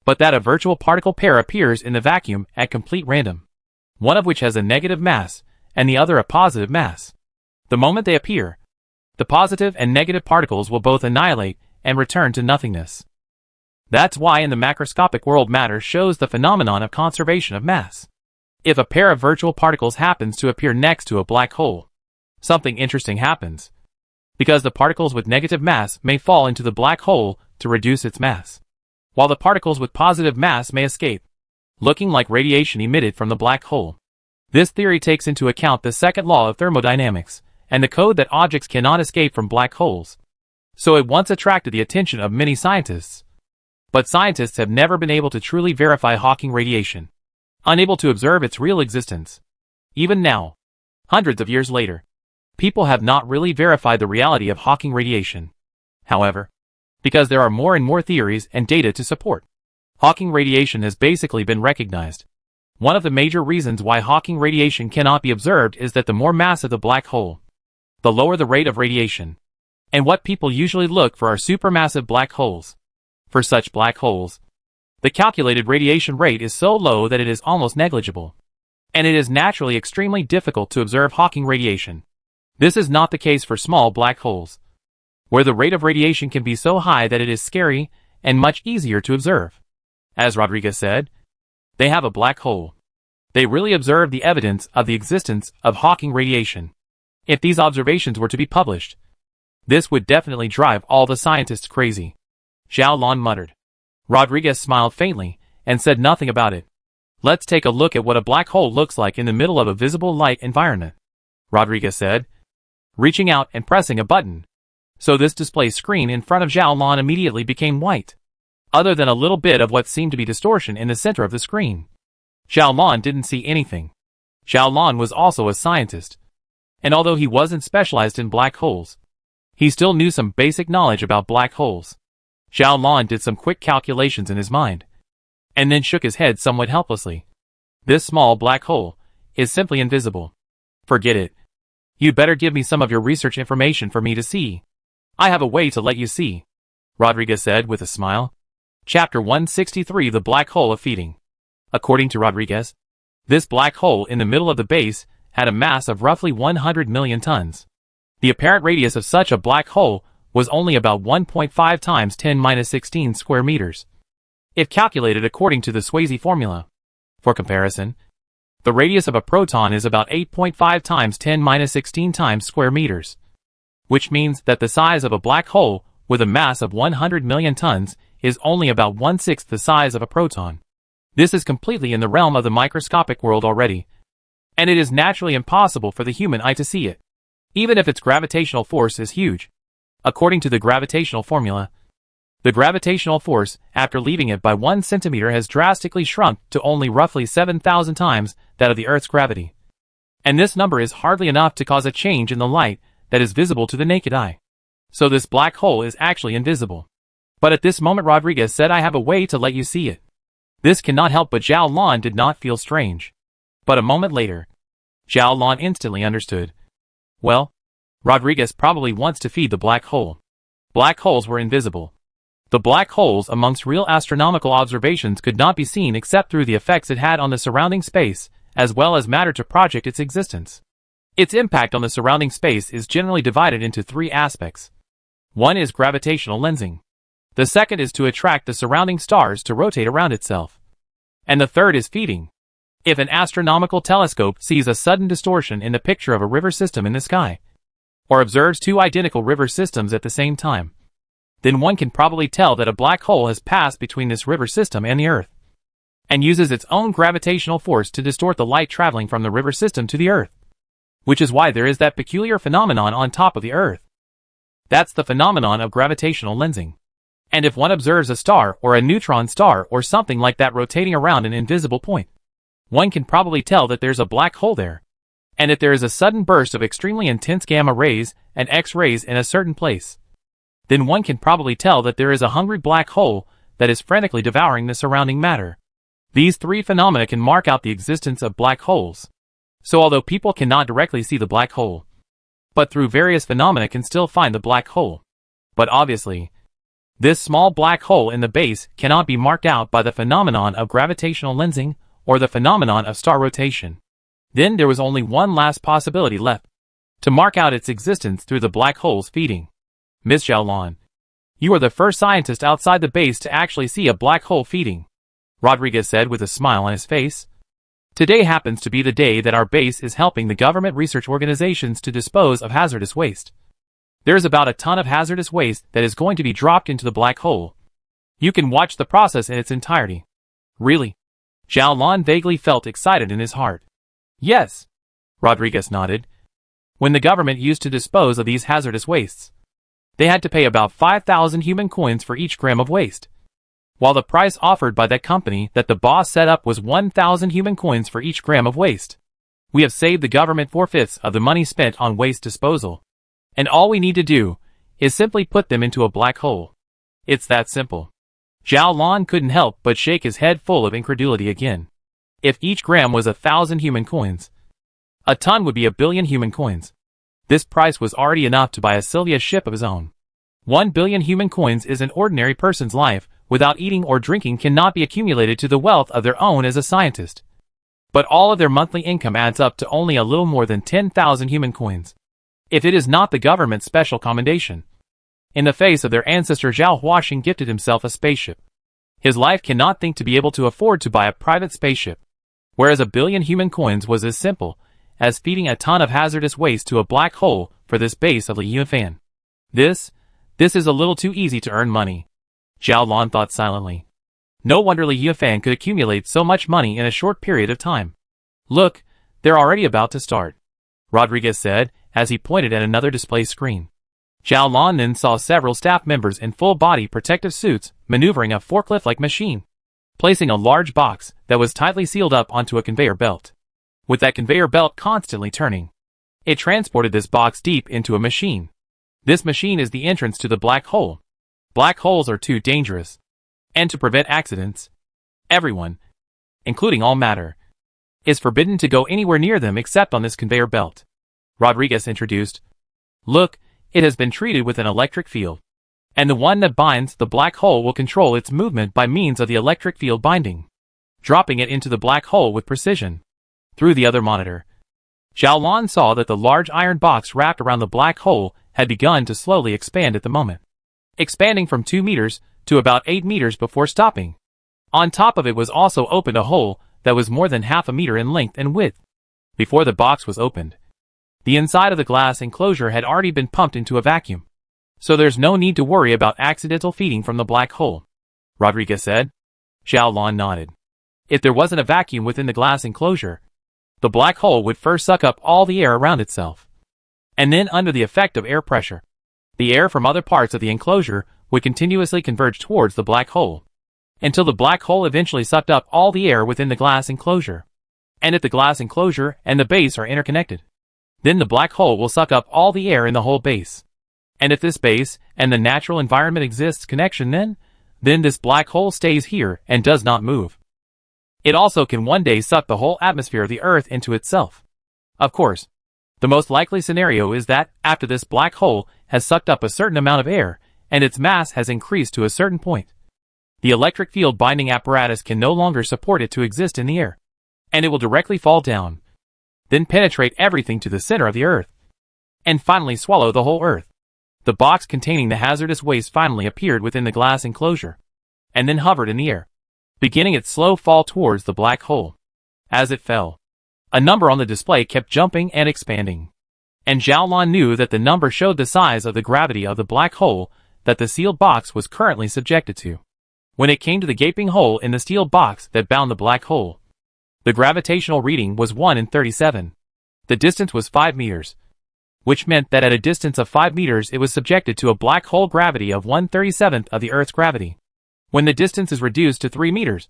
Speaker 1: but that a virtual particle pair appears in the vacuum at complete random, one of which has a negative mass and the other a positive mass. The moment they appear, the positive and negative particles will both annihilate and return to nothingness. That's why in the macroscopic world matter shows the phenomenon of conservation of mass. If a pair of virtual particles happens to appear next to a black hole, something interesting happens, because the particles with negative mass may fall into the black hole to reduce its mass, while the particles with positive mass may escape, looking like radiation emitted from the black hole. This theory takes into account the second law of thermodynamics, and the code that objects cannot escape from black holes. So it once attracted the attention of many scientists. But scientists have never been able to truly verify Hawking radiation, unable to observe its real existence. Even now, hundreds of years later, people have not really verified the reality of Hawking radiation. However, because there are more and more theories and data to support, Hawking radiation has basically been recognized. One of the major reasons why Hawking radiation cannot be observed is that the more massive the black hole, the lower the rate of radiation. And what people usually look for are supermassive black holes. For such black holes, the calculated radiation rate is so low that it is almost negligible, and it is naturally extremely difficult to observe Hawking radiation. This is not the case for small black holes, where the rate of radiation can be so high that it is scary and much easier to observe. As Rodriguez said, they have a black hole. They really observe the evidence of the existence of Hawking radiation. If these observations were to be published, this would definitely drive all the scientists crazy. Xiaolon muttered. Rodriguez smiled faintly and said nothing about it. "Let's take a look at what a black hole looks like in the middle of a visible light environment," Rodriguez said, reaching out and pressing a button. So this display screen in front of Xiaolon immediately became white, other than a little bit of what seemed to be distortion in the center of the screen. Xiaolon didn't see anything. Xiaolon was also a scientist, and although he wasn't specialized in black holes, he still knew some basic knowledge about black holes. Xiaolon did some quick calculations in his mind, and then shook his head somewhat helplessly. "This small black hole is simply invisible. Forget it. You'd better give me some of your research information for me to see. I have a way to let you see," Rodriguez said with a smile. Chapter 163: The Black Hole of Feeding. According to Rodriguez, this black hole in the middle of the base had a mass of roughly 100 million tons. The apparent radius of such a black hole was only about 1.5 times 10⁻16 square meters, if calculated according to the Swayze formula. For comparison, the radius of a proton is about 8.5 times 10⁻16 times square meters, which means that the size of a black hole with a mass of 100 million tons is only about 1/6 the size of a proton. This is completely in the realm of the microscopic world already, and it is naturally impossible for the human eye to see it, even if its gravitational force is huge. According to the gravitational formula, the gravitational force, after leaving it by 1 centimeter, has drastically shrunk to only roughly 7,000 times that of the Earth's gravity. And this number is hardly enough to cause a change in the light that is visible to the naked eye. So this black hole is actually invisible. But at this moment Rodriguez said, "I have a way to let you see it." This cannot help but Zhao Lan did not feel strange. But a moment later, Zhao Lan instantly understood. Well, Rodriguez probably wants to feed the black hole. Black holes were invisible. The black holes amongst real astronomical observations could not be seen except through the effects it had on the surrounding space, as well as matter to project its existence. Its impact on the surrounding space is generally divided into 3 aspects. One is gravitational lensing. The second is to attract the surrounding stars to rotate around itself. And the third is feeding. If an astronomical telescope sees a sudden distortion in the picture of a river system in the sky, or observes 2 identical river systems at the same time, then one can probably tell that a black hole has passed between this river system and the Earth, and uses its own gravitational force to distort the light traveling from the river system to the Earth. Which is why there is that peculiar phenomenon on top of the Earth. That's the phenomenon of gravitational lensing. And if one observes a star or a neutron star or something like that rotating around an invisible point, one can probably tell that there's a black hole there. And if there is a sudden burst of extremely intense gamma rays and X-rays in a certain place, then one can probably tell that there is a hungry black hole that is frantically devouring the surrounding matter. These 3 phenomena can mark out the existence of black holes. So although people cannot directly see the black hole, but through various phenomena can still find the black hole. But obviously, this small black hole in the base cannot be marked out by the phenomenon of gravitational lensing or the phenomenon of star rotation. Then there was only one last possibility left: to mark out its existence through the black hole's feeding. Ms. Zhao Lan, you are the first scientist outside the base to actually see a black hole feeding, Rodriguez said with a smile on his face. Today happens to be the day that our base is helping the government research organizations to dispose of hazardous waste. There is about a ton of hazardous waste that is going to be dropped into the black hole. You can watch the process in its entirety. Really? Zhao Lan vaguely felt excited in his heart. Yes, Rodriguez nodded. When the government used to dispose of these hazardous wastes, they had to pay about 5,000 human coins for each gram of waste, while the price offered by that company that the boss set up was 1,000 human coins for each gram of waste. We have saved the government 4/5 of the money spent on waste disposal, and all we need to do is simply put them into a black hole. It's that simple. Zhao Lan couldn't help but shake his head full of incredulity again. If each gram was 1,000 human coins, a ton would be 1,000,000,000 human coins. This price was already enough to buy a Sylvia ship of his own. 1,000,000,000 human coins is an ordinary person's life without eating or drinking cannot be accumulated to the wealth of their own as a scientist. But all of their monthly income adds up to only a little more than 10,000 human coins, if it is not the government's special commendation. In the face of their ancestor Zhao Huaxing gifted himself a spaceship. His life cannot think to be able to afford to buy a private spaceship, whereas 1,000,000,000 human coins was as simple as feeding a ton of hazardous waste to a black hole for this base of Li Yunfan. This is a little too easy to earn money, Zhao Lan thought silently. No wonder Li Yunfan could accumulate so much money in a short period of time. Look, they're already about to start, Rodriguez said as he pointed at another display screen. Zhao Lan then saw several staff members in full-body protective suits maneuvering a forklift-like machine, placing a large box that was tightly sealed up onto a conveyor belt. With that conveyor belt constantly turning, it transported this box deep into a machine. This machine is the entrance to the black hole. Black holes are too dangerous. And to prevent accidents, everyone, including all matter, is forbidden to go anywhere near them except on this conveyor belt, Rodriguez introduced. Look, it has been treated with an electric field, and the one that binds the black hole will control its movement by means of the electric field binding, dropping it into the black hole with precision. Through the other monitor, Zhao Lan saw that the large iron box wrapped around the black hole had begun to slowly expand at the moment, expanding from 2 meters to about 8 meters before stopping. On top of it was also opened a hole that was more than half a meter in length and width. Before the box was opened, the inside of the glass enclosure had already been pumped into a vacuum. So there's no need to worry about accidental feeding from the black hole, Rodriguez said. Xiaolon nodded. If there wasn't a vacuum within the glass enclosure, the black hole would first suck up all the air around itself. And then under the effect of air pressure, the air from other parts of the enclosure would continuously converge towards the black hole, until the black hole eventually sucked up all the air within the glass enclosure. And if the glass enclosure and the base are interconnected, then the black hole will suck up all the air in the whole base. And if this base and the natural environment exists connection, then this black hole stays here and does not move. It also can one day suck the whole atmosphere of the Earth into itself. Of course, the most likely scenario is that, after this black hole has sucked up a certain amount of air, and its mass has increased to a certain point, the electric field binding apparatus can no longer support it to exist in the air, and it will directly fall down, then penetrate everything to the center of the Earth, and finally swallow the whole Earth. The box containing the hazardous waste finally appeared within the glass enclosure, and then hovered in the air, beginning its slow fall towards the black hole. As it fell, a number on the display kept jumping and expanding, and Xiaolon knew that the number showed the size of the gravity of the black hole that the sealed box was currently subjected to. When it came to the gaping hole in the steel box that bound the black hole, the gravitational reading was 1 in 37. The distance was 5 meters, which meant that at a distance of 5 meters it was subjected to a black hole gravity of 1/37th of the Earth's gravity. When the distance is reduced to 3 meters,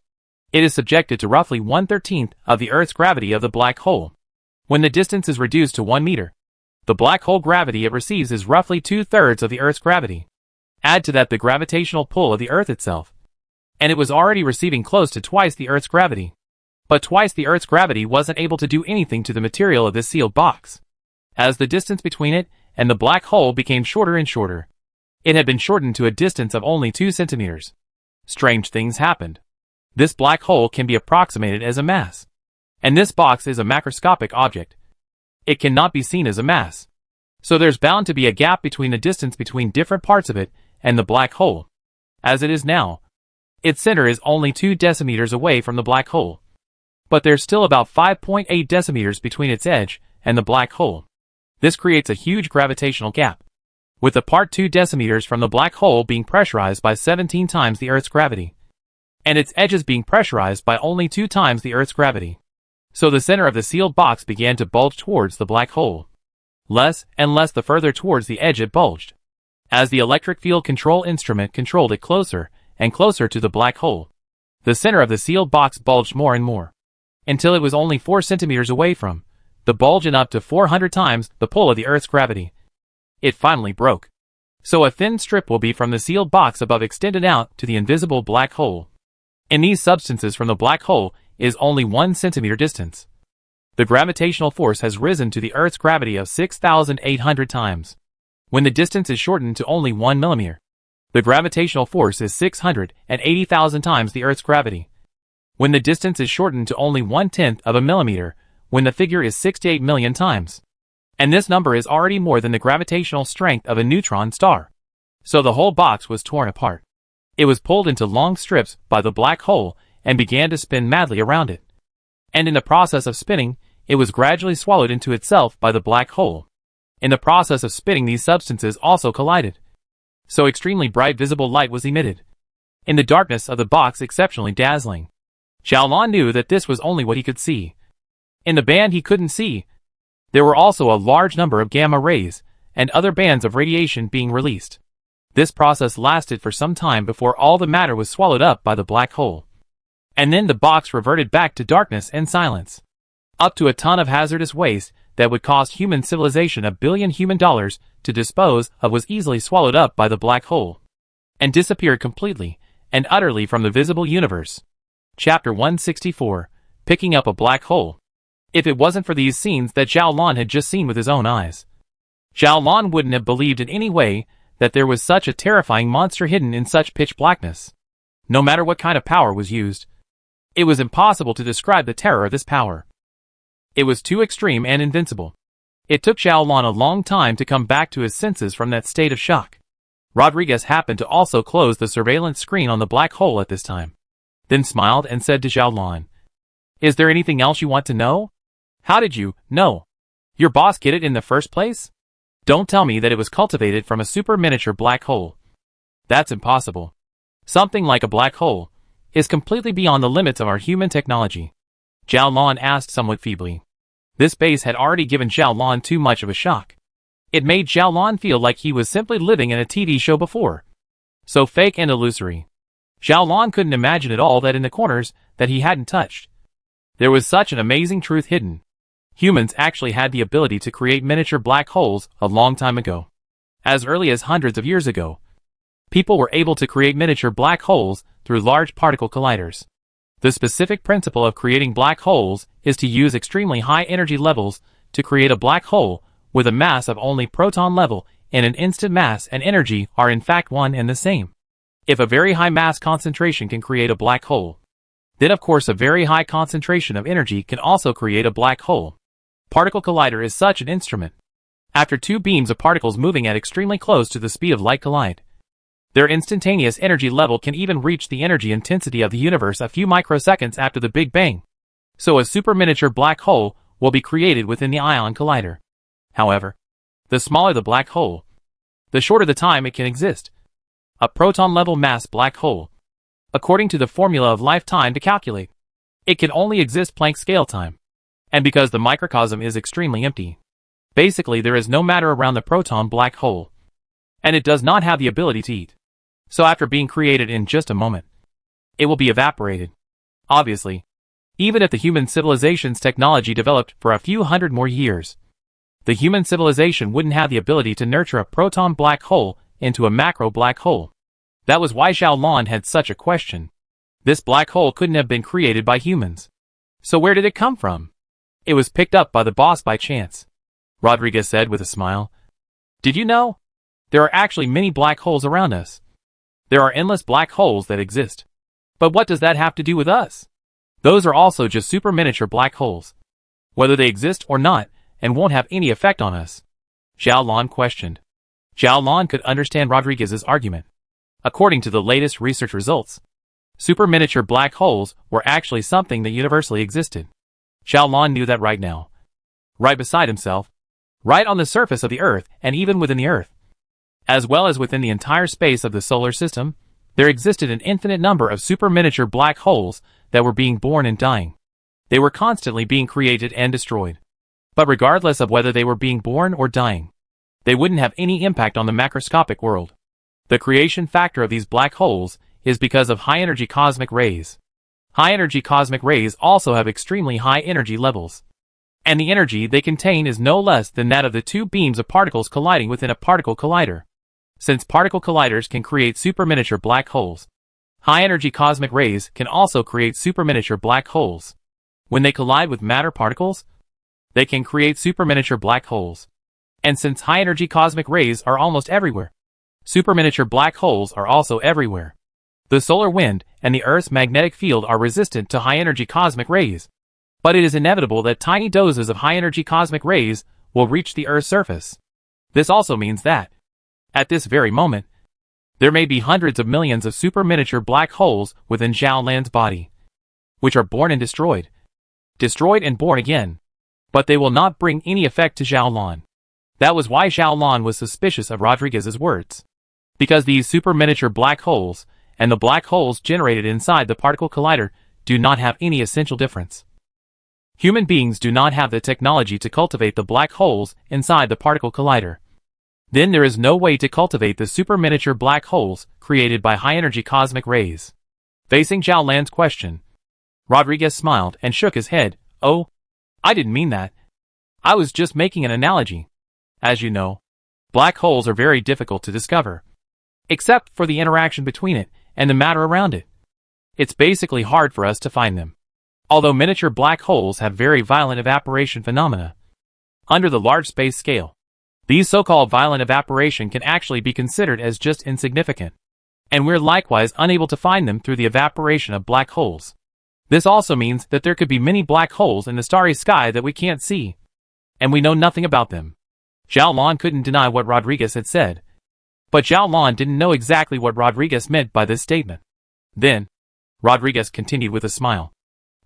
Speaker 1: it is subjected to roughly 1/13th of the Earth's gravity of the black hole. When the distance is reduced to 1 meter, the black hole gravity it receives is roughly 2/3 of the Earth's gravity. Add to that the gravitational pull of the Earth itself, and it was already receiving close to twice the Earth's gravity. But twice the Earth's gravity wasn't able to do anything to the material of this sealed box. As the distance between it and the black hole became shorter and shorter, it had been shortened to a distance of only 2 centimeters. Strange things happened. This black hole can be approximated as a mass, and this box is a macroscopic object. It cannot be seen as a mass. So there's bound to be a gap between the distance between different parts of it and the black hole. As it is now, its center is only 2 decimeters away from the black hole, but there's still about 5.8 decimeters between its edge and the black hole. This creates a huge gravitational gap, with the part 2 decimeters from the black hole being pressurized by 17 times the Earth's gravity, and its edges being pressurized by only 2 times the Earth's gravity. So the center of the sealed box began to bulge towards the black hole, less and less the further towards the edge it bulged, as the electric field control instrument controlled it closer and closer to the black hole. The center of the sealed box bulged more and more, until it was only 4 centimeters away from the bulge and up to 400 times the pull of the Earth's gravity. It finally broke. So a thin strip will be from the sealed box above extended out to the invisible black hole. In these substances from the black hole is only 1 centimeter distance. The gravitational force has risen to the Earth's gravity of 6,800 times. When the distance is shortened to only 1 millimeter, the gravitational force is 680,000 times the Earth's gravity. When the distance is shortened to only 1/10 of a millimeter, when the figure is 68 million times. And this number is already more than the gravitational strength of a neutron star. So the whole box was torn apart. It was pulled into long strips by the black hole and began to spin madly around it. And in the process of spinning, it was gradually swallowed into itself by the black hole. In the process of spinning, these substances also collided. So extremely bright visible light was emitted, in the darkness of the box exceptionally dazzling. Xiaolon knew that this was only what he could see. In the band he couldn't see, there were also a large number of gamma rays and other bands of radiation being released. This process lasted for some time before all the matter was swallowed up by the black hole. And then the box reverted back to darkness and silence. Up to a ton of hazardous waste that would cost human civilization $1 billion human dollars to dispose of was easily swallowed up by the black hole, and disappeared completely and utterly from the visible universe. Chapter 164, Picking Up a Black Hole. If it wasn't for these scenes that Xiaolon had just seen with his own eyes, Xiaolon wouldn't have believed in any way that there was such a terrifying monster hidden in such pitch blackness. No matter what kind of power was used, it was impossible to describe the terror of this power. It was too extreme and invincible. It took Xiaolon a long time to come back to his senses from that state of shock. Rodriguez happened to also close the surveillance screen on the black hole at this time, then smiled and said to Xiaolon, Is there anything else you want to know? How did you know your boss get it in the first place? Don't tell me that it was cultivated from a super miniature black hole. That's impossible. Something like a black hole is completely beyond the limits of our human technology. Zhao Lan asked somewhat feebly. This base had already given Zhao Lan too much of a shock. It made Zhao Lan feel like he was simply living in a TV show before. So fake and illusory. Zhao Lan couldn't imagine at all that in the corners that he hadn't touched, there was such an amazing truth hidden. Humans actually had the ability to create miniature black holes a long time ago. As early as hundreds of years ago, people were able to create miniature black holes through large particle colliders. The specific principle of creating black holes is to use extremely high energy levels to create a black hole with a mass of only proton level, and an instant mass and energy are in fact one and the same. If a very high mass concentration can create a black hole, then of course a very high concentration of energy can also create a black hole. Particle collider is such an instrument. After two beams of particles moving at extremely close to the speed of light collide, their instantaneous energy level can even reach the energy intensity of the universe a few microseconds after the Big Bang. So a super miniature black hole will be created within the ion collider. However, the smaller the black hole, the shorter the time it can exist. A proton-level mass black hole, according to the formula of lifetime to calculate, it can only exist Planck scale time. And because the microcosm is extremely empty, basically there is no matter around the proton black hole, and it does not have the ability to eat. So after being created in just a moment, it will be evaporated. Obviously, even if the human civilization's technology developed for a few hundred more years, the human civilization wouldn't have the ability to nurture a proton black hole into a macro black hole. That was why Zhao Lan had such a question. This black hole couldn't have been created by humans. So where did it come from? It was picked up by the boss by chance, Rodriguez said with a smile. Did you know? There are actually many black holes around us. There are endless black holes that exist. But what does that have to do with us? Those are also just super miniature black holes. Whether they exist or not, and won't have any effect on us. Zhao Lan questioned. Zhao Lan could understand Rodriguez's argument. According to the latest research results, super miniature black holes were actually something that universally existed. Zhao Lan knew that right now. Right beside himself, right on the surface of the Earth and even within the Earth, as well as within the entire space of the solar system, there existed an infinite number of super miniature black holes that were being born and dying. They were constantly being created and destroyed. But regardless of whether they were being born or dying, they wouldn't have any impact on the macroscopic world. The creation factor of these black holes is because of high-energy cosmic rays. High-energy cosmic rays also have extremely high energy levels. And the energy they contain is no less than that of the two beams of particles colliding within a particle collider. Since particle colliders can create super miniature black holes, high-energy cosmic rays can also create super miniature black holes. When they collide with matter particles, they can create super miniature black holes. And since high-energy cosmic rays are almost everywhere, super miniature black holes are also everywhere. The solar wind and the Earth's magnetic field are resistant to high-energy cosmic rays. But it is inevitable that tiny doses of high-energy cosmic rays will reach the Earth's surface. This also means that, at this very moment, there may be hundreds of millions of super miniature black holes within Zhao Lan's body, which are born and destroyed and born again. But they will not bring any effect to Zhao Lan. That was why Zhao Lan was suspicious of Rodriguez's words. Because these super miniature black holes and the black holes generated inside the particle collider do not have any essential difference. Human beings do not have the technology to cultivate the black holes inside the particle collider. Then there is no way to cultivate the super miniature black holes created by high-energy cosmic rays. Facing Zhao Lan's question, Rodriguez smiled and shook his head. Oh, I didn't mean that. I was just making an analogy. As you know, black holes are very difficult to discover, except for the interaction between it and the matter around it. It's basically hard for us to find them. Although miniature black holes have very violent evaporation phenomena. Under the large space scale, these so-called violent evaporation can actually be considered as just insignificant. And we're likewise unable to find them through the evaporation of black holes. This also means that there could be many black holes in the starry sky that we can't see. And we know nothing about them. Zhao Lan couldn't deny what Rodriguez had said. But Zhao Lan didn't know exactly what Rodriguez meant by this statement. Then, Rodriguez continued with a smile.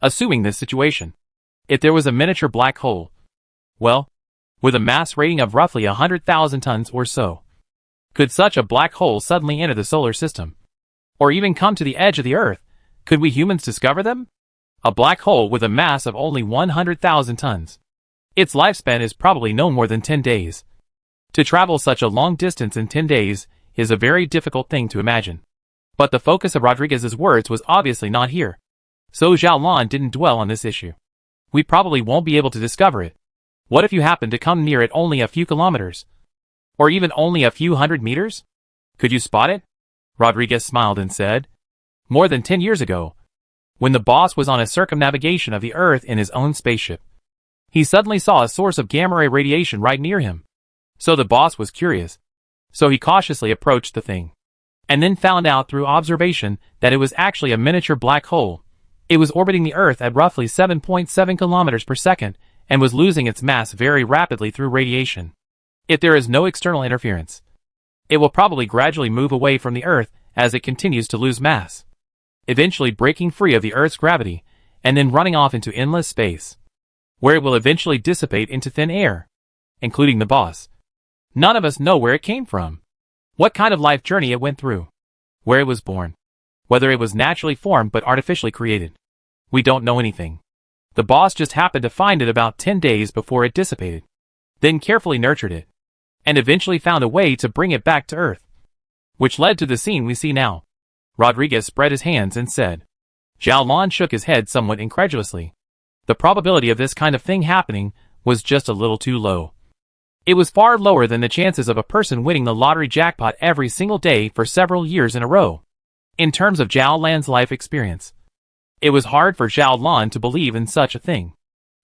Speaker 1: Assuming this situation. If there was a miniature black hole, well, with a mass rating of roughly 100,000 tons or so, could such a black hole suddenly enter the solar system? Or even come to the edge of the Earth? Could we humans discover them? A black hole with a mass of only 100,000 tons. Its lifespan is probably no more than 10 days. To travel such a long distance in 10 days is a very difficult thing to imagine. But the focus of Rodriguez's words was obviously not here. So Xiaolan didn't dwell on this issue. We probably won't be able to discover it. What if you happen to come near it only a few kilometers? Or even only a few hundred meters? Could you spot it? Rodriguez smiled and said, more than 10 years ago, when the boss was on a circumnavigation of the Earth in his own spaceship, he suddenly saw a source of gamma-ray radiation right near him. So the boss was curious. So he cautiously approached the thing. And then found out through observation that it was actually a miniature black hole. It was orbiting the Earth at roughly 7.7 kilometers per second and was losing its mass very rapidly through radiation. If there is no external interference, it will probably gradually move away from the Earth as it continues to lose mass, eventually breaking free of the Earth's gravity and then running off into endless space, where it will eventually dissipate into thin air, including the boss. None of us know where it came from, what kind of life journey it went through, where it was born, whether it was naturally formed but artificially created. We don't know anything. The boss just happened to find it about 10 days before it dissipated, then carefully nurtured it, and eventually found a way to bring it back to Earth, which led to the scene we see now. Rodriguez spread his hands and said. Xiaolan shook his head somewhat incredulously. The probability of this kind of thing happening was just a little too low. It was far lower than the chances of a person winning the lottery jackpot every single day for several years in a row. In terms of Zhao Lan's life experience, it was hard for Zhao Lan to believe in such a thing.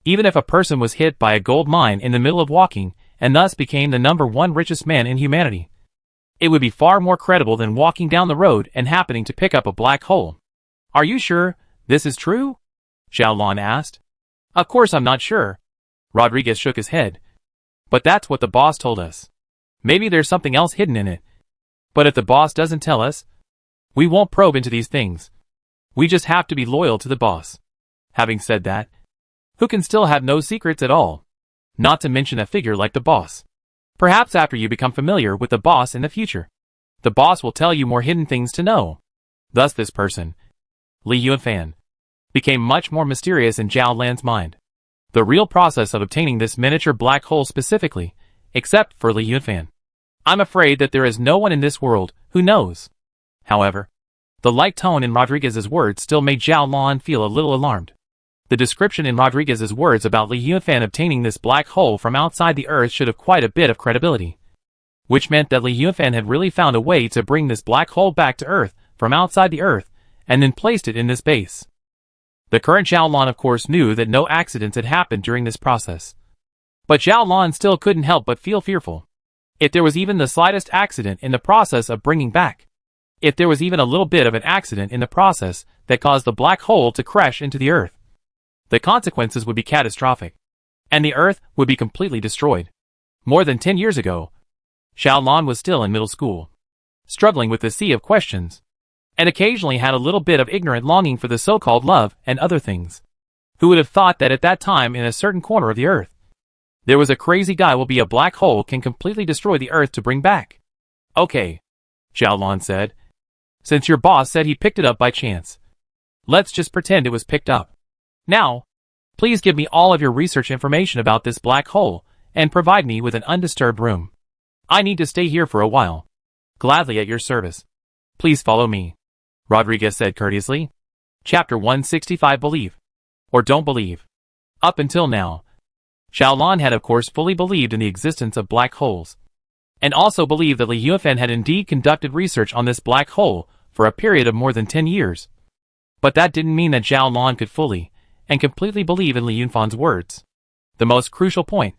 Speaker 1: Even if a person was hit by a gold mine in the middle of walking and thus became the #1 richest man in humanity, it would be far more credible than walking down the road and happening to pick up a black hole. Are you sure this is true? Zhao Lan asked. Of course I'm not sure. Rodriguez shook his head. But that's what the boss told us. Maybe there's something else hidden in it. But if the boss doesn't tell us, we won't probe into these things. We just have to be loyal to the boss. Having said that, who can still have no secrets at all? Not to mention a figure like the boss. Perhaps after you become familiar with the boss in the future, the boss will tell you more hidden things to know. Thus this person, Li Yunfan, became much more mysterious in Zhao Lan's mind. The real process of obtaining this miniature black hole specifically, except for Li Yunfan. I'm afraid that there is no one in this world who knows. However, the light tone in Rodriguez's words still made Zhao Lan feel a little alarmed. The description in Rodriguez's words about Li Yunfan obtaining this black hole from outside the Earth should have quite a bit of credibility. Which meant that Li Yunfan had really found a way to bring this black hole back to Earth from outside the Earth and then placed it in this base. The current Zhao Lan of course knew that no accidents had happened during this process. But Zhao Lan still couldn't help but feel fearful. If there was even the slightest accident in the process of bringing back, if there was even a little bit of an accident in the process that caused the black hole to crash into the Earth, the consequences would be catastrophic, and the Earth would be completely destroyed. More than 10 years ago, Zhao Lan was still in middle school, struggling with the sea of questions, and occasionally had a little bit of ignorant longing for the so-called love and other things. Who would have thought that at that time in a certain corner of the Earth, there was a crazy guy will be a black hole can completely destroy the Earth to bring back? Okay, Zhao Lan said. Since your boss said he picked it up by chance, let's just pretend it was picked up. Now, please give me all of your research information about this black hole and provide me with an undisturbed room. I need to stay here for a while. Gladly at your service. Please follow me, Rodriguez said courteously. Chapter 165 Believe or Don't Believe. Up until now, Zhao Lan had of course fully believed in the existence of black holes, and also believed that Li Yunfan had indeed conducted research on this black hole for a period of more than 10 years. But that didn't mean that Zhao Lan could fully and completely believe in Li Yunfan's words. The most crucial point,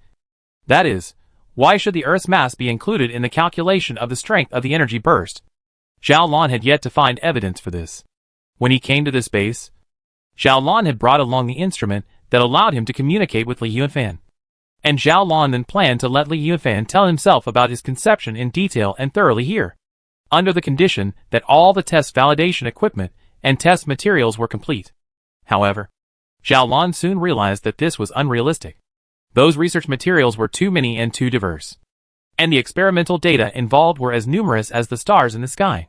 Speaker 1: that is, why should the Earth's mass be included in the calculation of the strength of the energy burst? Zhao Lan had yet to find evidence for this. When he came to this base, Zhao Lan had brought along the instrument that allowed him to communicate with Li Yunfan. And Zhao Lan then planned to let Li Yunfan tell himself about his conception in detail and thoroughly here, under the condition that all the test validation equipment and test materials were complete. However, Xiaolan soon realized that this was unrealistic. Those research materials were too many and too diverse. And the experimental data involved were as numerous as the stars in the sky.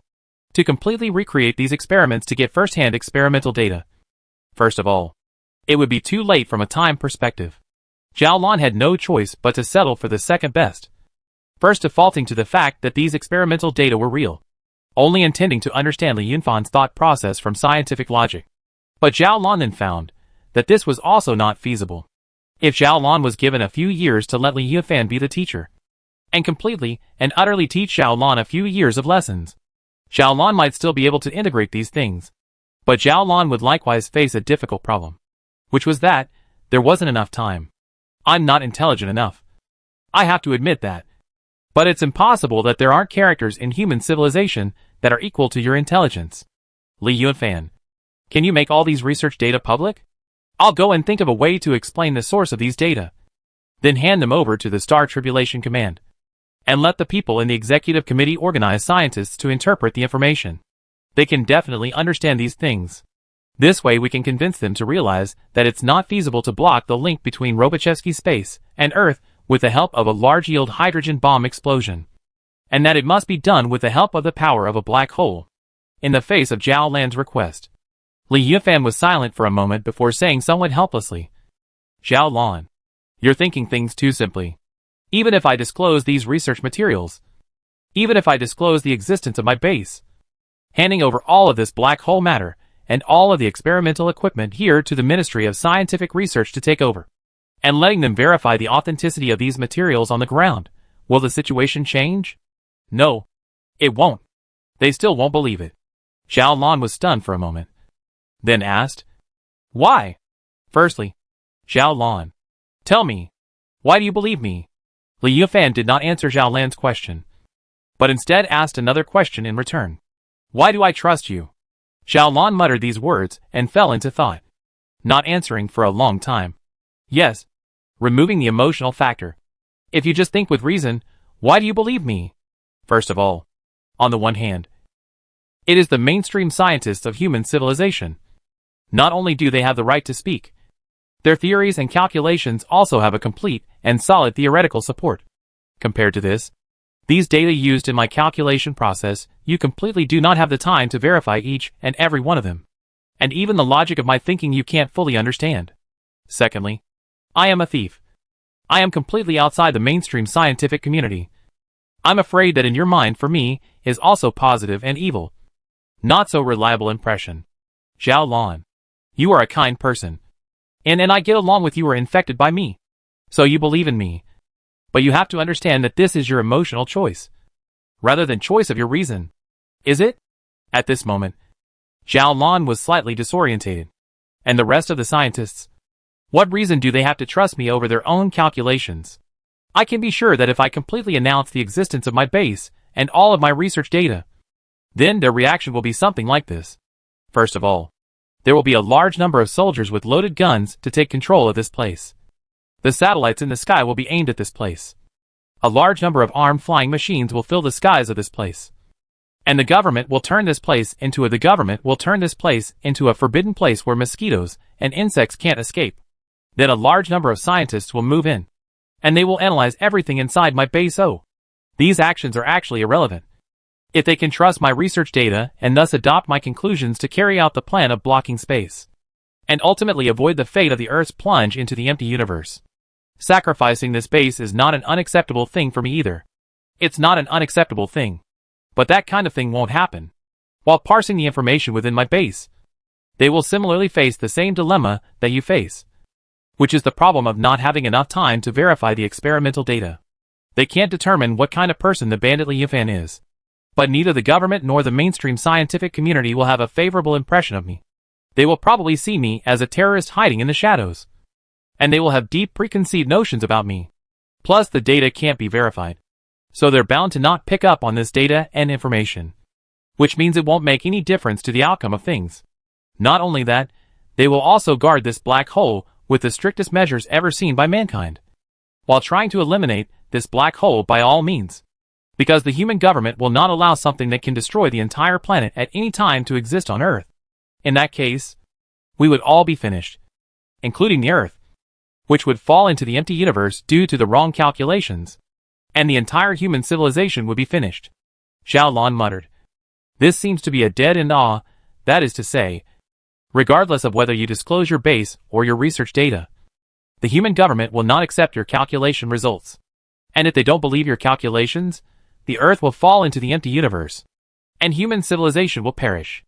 Speaker 1: To completely recreate these experiments to get first-hand experimental data. First of all, it would be too late from a time perspective. Xiaolan had no choice but to settle for the second best. First, defaulting to the fact that these experimental data were real, only intending to understand Li Yunfan's thought process from scientific logic. But Xiaolan then found that this was also not feasible. If Xiaolan was given a few years to let Li Yunfan be the teacher, and completely and utterly teach Xiaolan a few years of lessons, Xiaolan might still be able to integrate these things. But Xiaolan would likewise face a difficult problem, which was that there wasn't enough time. I'm not intelligent enough. I have to admit that. But it's impossible that there aren't characters in human civilization that are equal to your intelligence. Li Yunfan, can you make all these research data public? I'll go and think of a way to explain the source of these data. Then hand them over to the Star Tribulation Command. And let the people in the executive committee organize scientists to interpret the information. They can definitely understand these things. This way we can convince them to realize that it's not feasible to block the link between Robochevsky space and Earth with the help of a large-yield hydrogen bomb explosion. And that it must be done with the help of the power of a black hole. In the face of Zhao Lan's request, Li Yunfan was silent for a moment before saying somewhat helplessly, Zhao Lan, you're thinking things too simply. Even if I disclose these research materials, even if I disclose the existence of my base, handing over all of this black hole matter and all of the experimental equipment here to the Ministry of Scientific Research to take over, and letting them verify the authenticity of these materials on the ground, will the situation change? No, it won't. They still won't believe it. Zhao Lan was stunned for a moment, then asked, why? Firstly, Zhao Lan, tell me, why do you believe me? Li Yunfan did not answer Zhao Lan's question, but instead asked another question in return. Why do I trust you? Zhao Lan muttered these words and fell into thought, not answering for a long time. Yes, removing the emotional factor. If you just think with reason, why do you believe me? First of all, on the one hand, it is the mainstream scientists of human civilization. Not only do they have the right to speak, their theories and calculations also have a complete and solid theoretical support. Compared to this, these data used in my calculation process, you completely do not have the time to verify each and every one of them. And even the logic of my thinking you can't fully understand. Secondly, I am a thief. I am completely outside the mainstream scientific community. I'm afraid that in your mind for me is also positive and evil. Not so reliable impression. Zhao Lan, you are a kind person. And I get along with you are infected by me. So you believe in me. But you have to understand that this is your emotional choice, rather than choice of your reason. Is it? At this moment, Zhao Lan was slightly disorientated. And the rest of the scientists? What reason do they have to trust me over their own calculations? I can be sure that if I completely announce the existence of my base and all of my research data, then their reaction will be something like this. First of all, there will be a large number of soldiers with loaded guns to take control of this place. The satellites in the sky will be aimed at this place. A large number of armed flying machines will fill the skies of this place. And the government will turn this place into a forbidden place where mosquitoes and insects can't escape. Then a large number of scientists will move in. And they will analyze everything inside my base. These actions are actually irrelevant. If they can trust my research data and thus adopt my conclusions to carry out the plan of blocking space, and ultimately avoid the fate of the Earth's plunge into the empty universe. Sacrificing this base is not an unacceptable thing for me either. It's not an unacceptable thing. But that kind of thing won't happen. While parsing the information within my base, they will similarly face the same dilemma that you face, which is the problem of not having enough time to verify the experimental data. They can't determine what kind of person the bandit Li Yunfan is. But neither the government nor the mainstream scientific community will have a favorable impression of me. They will probably see me as a terrorist hiding in the shadows. And they will have deep preconceived notions about me. Plus the data can't be verified. So they're bound to not pick up on this data and information. Which means it won't make any difference to the outcome of things. Not only that, they will also guard this black hole with the strictest measures ever seen by mankind, while trying to eliminate this black hole by all means. Because the human government will not allow something that can destroy the entire planet at any time to exist on Earth. In that case, we would all be finished. including the Earth, which would fall into the empty universe due to the wrong calculations, and the entire human civilization would be finished. Zhao Lan muttered. This seems to be a dead end awe, that is to say, regardless of whether you disclose your base or your research data, the human government will not accept your calculation results. And if they don't believe your calculations, the Earth will fall into the empty universe, and human civilization will perish.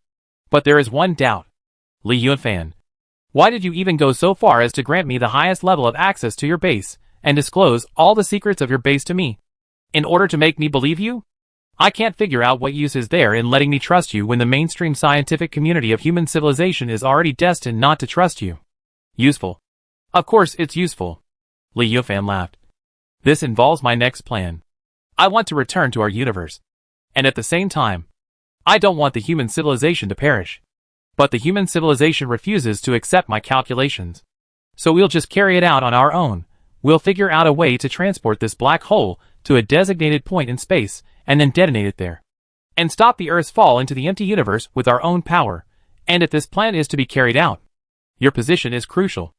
Speaker 1: But there is one doubt. Li Yunfan, why did you even go so far as to grant me the highest level of access to your base, and disclose all the secrets of your base to me? In order to make me believe you? I can't figure out what use is there in letting me trust you when the mainstream scientific community of human civilization is already destined not to trust you. Useful. Of course it's useful. Li Yunfan laughed. This involves my next plan. I want to return to our universe. And at the same time, I don't want the human civilization to perish. But the human civilization refuses to accept my calculations. So we'll just carry it out on our own. We'll figure out a way to transport this black hole to a designated point in space, and then detonate it there. And stop the Earth's fall into the empty universe with our own power. And if this plan is to be carried out, your position is crucial.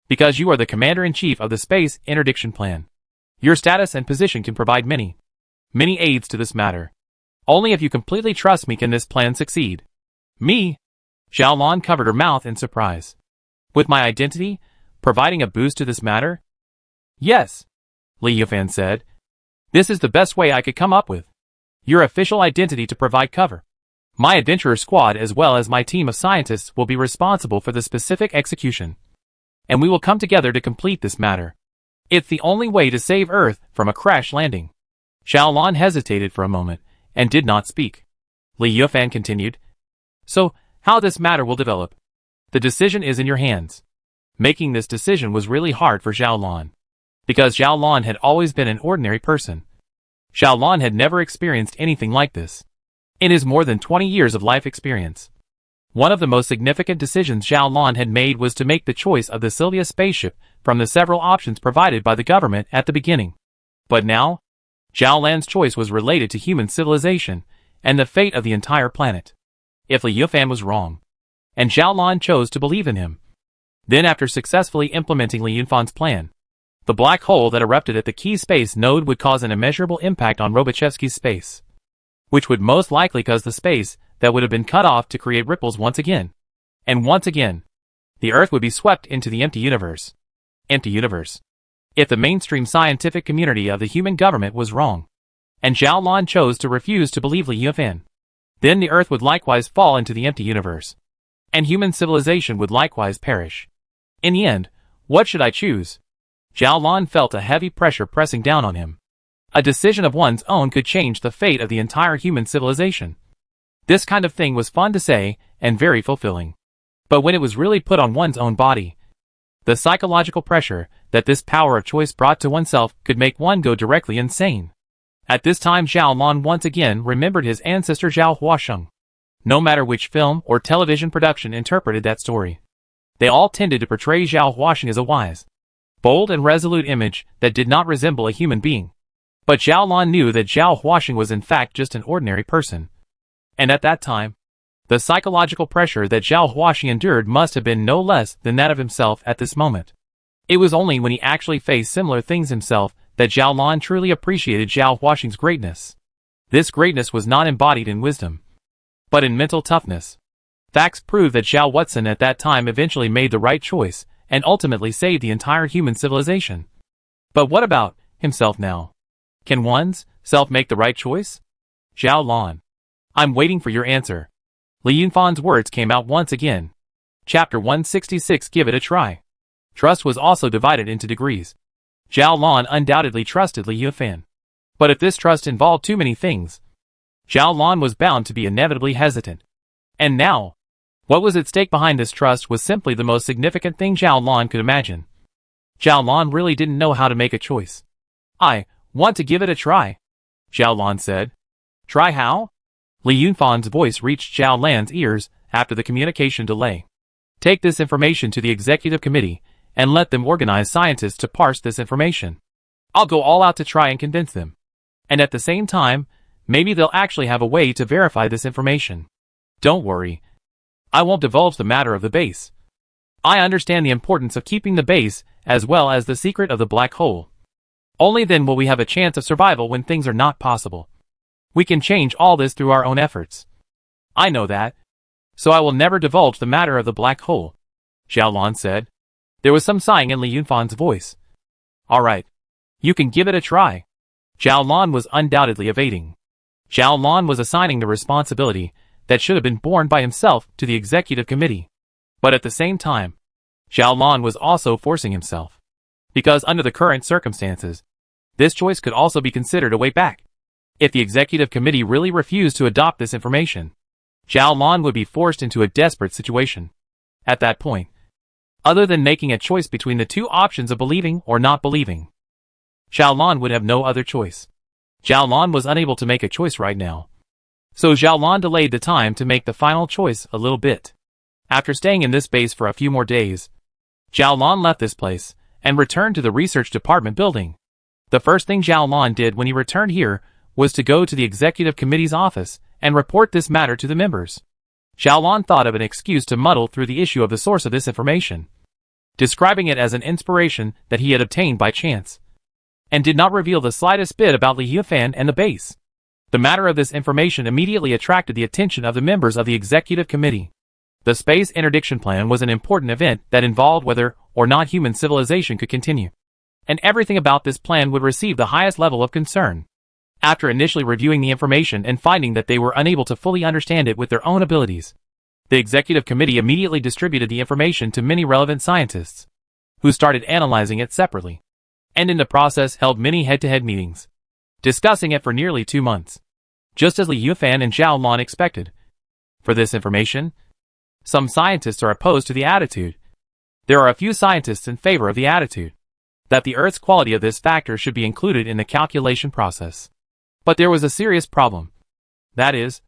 Speaker 1: Because you are the commander-in-chief of the Space Interdiction Plan. Your status and position can provide many aids to this matter. Only if you completely trust me can this plan succeed. Me? Zhao Lan covered her mouth in surprise. With my identity, providing a boost to this matter? Yes, Li Yunfan said. This is the best way I could come up with. Your official identity to provide cover. My adventurer squad as well as my team of scientists will be responsible for the specific execution. And we will come together to complete this matter. It's the only way to save Earth from a crash landing. Zhao Lan hesitated for a moment, and did not speak. Li Yunfan continued. So, how this matter will develop? The decision is in your hands. Making this decision was really hard for Zhao Lan. Because Zhao Lan had always been an ordinary person. Zhao Lan had never experienced anything like this. In his more than 20 years of life experience. One of the most significant decisions Zhao Lan had made was to make the choice of the Sylvia spaceship from the several options provided by the government at the beginning. But now, Zhao Lan's choice was related to human civilization and the fate of the entire planet. If Li Yunfan was wrong, and Zhao Lan chose to believe in him, then after successfully implementing Li Yunfan's plan, the black hole that erupted at the key space node would cause an immeasurable impact on Robochevsky's space, which would most likely cause the space that would have been cut off to create ripples once again. And once again, the Earth would be swept into the empty universe. Empty universe. If the mainstream scientific community of the human government was wrong, and Zhao Lan chose to refuse to believe Li Yunfan, then the Earth would likewise fall into the empty universe, and human civilization would likewise perish. In the end, what should I choose? Zhao Lan felt a heavy pressure pressing down on him. A decision of one's own could change the fate of the entire human civilization. This kind of thing was fun to say, and very fulfilling. But when it was really put on one's own body, the psychological pressure that this power of choice brought to oneself could make one go directly insane. At this time Zhao Lan once again remembered his ancestor Zhao Huasheng. No matter which film or television production interpreted that story, they all tended to portray Zhao Huasheng as a wise, bold and resolute image that did not resemble a human being. But Zhao Lan knew that Zhao Huasheng was in fact just an ordinary person. And at that time, the psychological pressure that Zhao Huasheng endured must have been no less than that of himself at this moment. It was only when he actually faced similar things himself that Zhao Lan truly appreciated Zhao Huasheng's greatness. This greatness was not embodied in wisdom, but in mental toughness. Facts prove that Zhao Huasheng at that time eventually made the right choice, and ultimately saved the entire human civilization. But what about himself now? Can one's self make the right choice? Zhao Lan, I'm waiting for your answer. Li Yunfan's words came out once again. Chapter 166. Give it a try. Trust was also divided into degrees. Zhao Lan undoubtedly trusted Li Yunfan. But if this trust involved too many things, Zhao Lan was bound to be inevitably hesitant. And now, what was at stake behind this trust was simply the most significant thing Zhao Lan could imagine. Zhao Lan really didn't know how to make a choice. I want to give it a try, Zhao Lan said. Try how? Li Yunfan's voice reached Zhao Lan's ears after the communication delay. Take this information to the executive committee, and let them organize scientists to parse this information. I'll go all out to try and convince them. And at the same time, maybe they'll actually have a way to verify this information. Don't worry. I won't divulge the matter of the base. I understand the importance of keeping the base, as well as the secret of the black hole. Only then will we have a chance of survival when things are not possible. We can change all this through our own efforts. I know that. So I will never divulge the matter of the black hole, Xiaolan said. There was some sighing in Li Yunfan's voice. All right. You can give it a try. Xiaolan was undoubtedly evading. Xiaolan was assigning the responsibility that should have been borne by himself to the executive committee. But at the same time, Xiaolan was also forcing himself. Because under the current circumstances, this choice could also be considered a way back. If the executive committee really refused to adopt this information, Xiaolan would be forced into a desperate situation. At that point, other than making a choice between the two options of believing or not believing, Xiaolan would have no other choice. Xiaolan was unable to make a choice right now. So Xiaolan delayed the time to make the final choice a little bit. After staying in this base for a few more days, Xiaolan left this place and returned to the research department building. The first thing Xiaolan did when he returned here was to go to the executive committee's office and report this matter to the members. Xiaolan thought of an excuse to muddle through the issue of the source of this information, describing it as an inspiration that he had obtained by chance, and did not reveal the slightest bit about Li Yunfan and the base. The matter of this information immediately attracted the attention of the members of the executive committee. The space interdiction plan was an important event that involved whether or not human civilization could continue, and everything about this plan would receive the highest level of concern. After initially reviewing the information and finding that they were unable to fully understand it with their own abilities, the executive committee immediately distributed the information to many relevant scientists, who started analyzing it separately, and in the process held many head-to-head meetings, discussing it for nearly 2 months, just as Li Yunfan and Xiaolan expected. For this information, some scientists are opposed to the attitude. There are a few scientists in favor of the attitude that the Earth's quality of this factor should be included in the calculation process. But there was a serious problem. That is,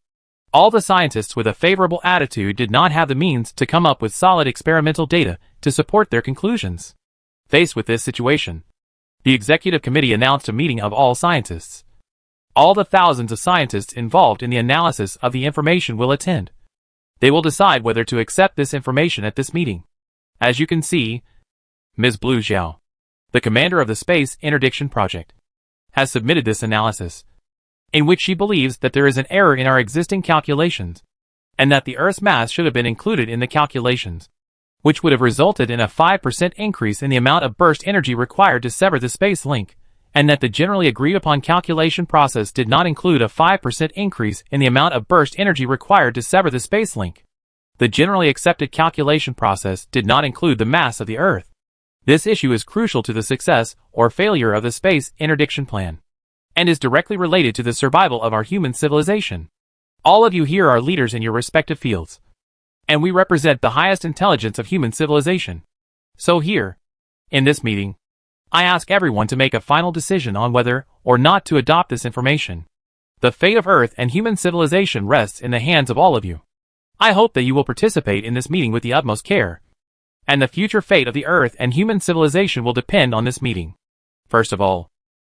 Speaker 1: all the scientists with a favorable attitude did not have the means to come up with solid experimental data to support their conclusions. Faced with this situation, the executive committee announced a meeting of all scientists. All the thousands of scientists involved in the analysis of the information will attend. They will decide whether to accept this information at this meeting. As you can see, Ms. Blue Zhao, the commander of the Space Interdiction Project, has submitted this analysis, in which she believes that there is an error in our existing calculations, and that the Earth's mass should have been included in the calculations, which would have resulted in a 5% increase in the amount of burst energy required to sever the space link, and that the generally agreed upon calculation process did not include a 5% increase in the amount of burst energy required to sever the space link. The generally accepted calculation process did not include the mass of the Earth. This issue is crucial to the success or failure of the space interdiction plan, and is directly related to the survival of our human civilization. All of you here are leaders in your respective fields, and we represent the highest intelligence of human civilization. So here, in this meeting, I ask everyone to make a final decision on whether or not to adopt this information. The fate of Earth and human civilization rests in the hands of all of you. I hope that you will participate in this meeting with the utmost care, and the future fate of the Earth and human civilization will depend on this meeting. First of all,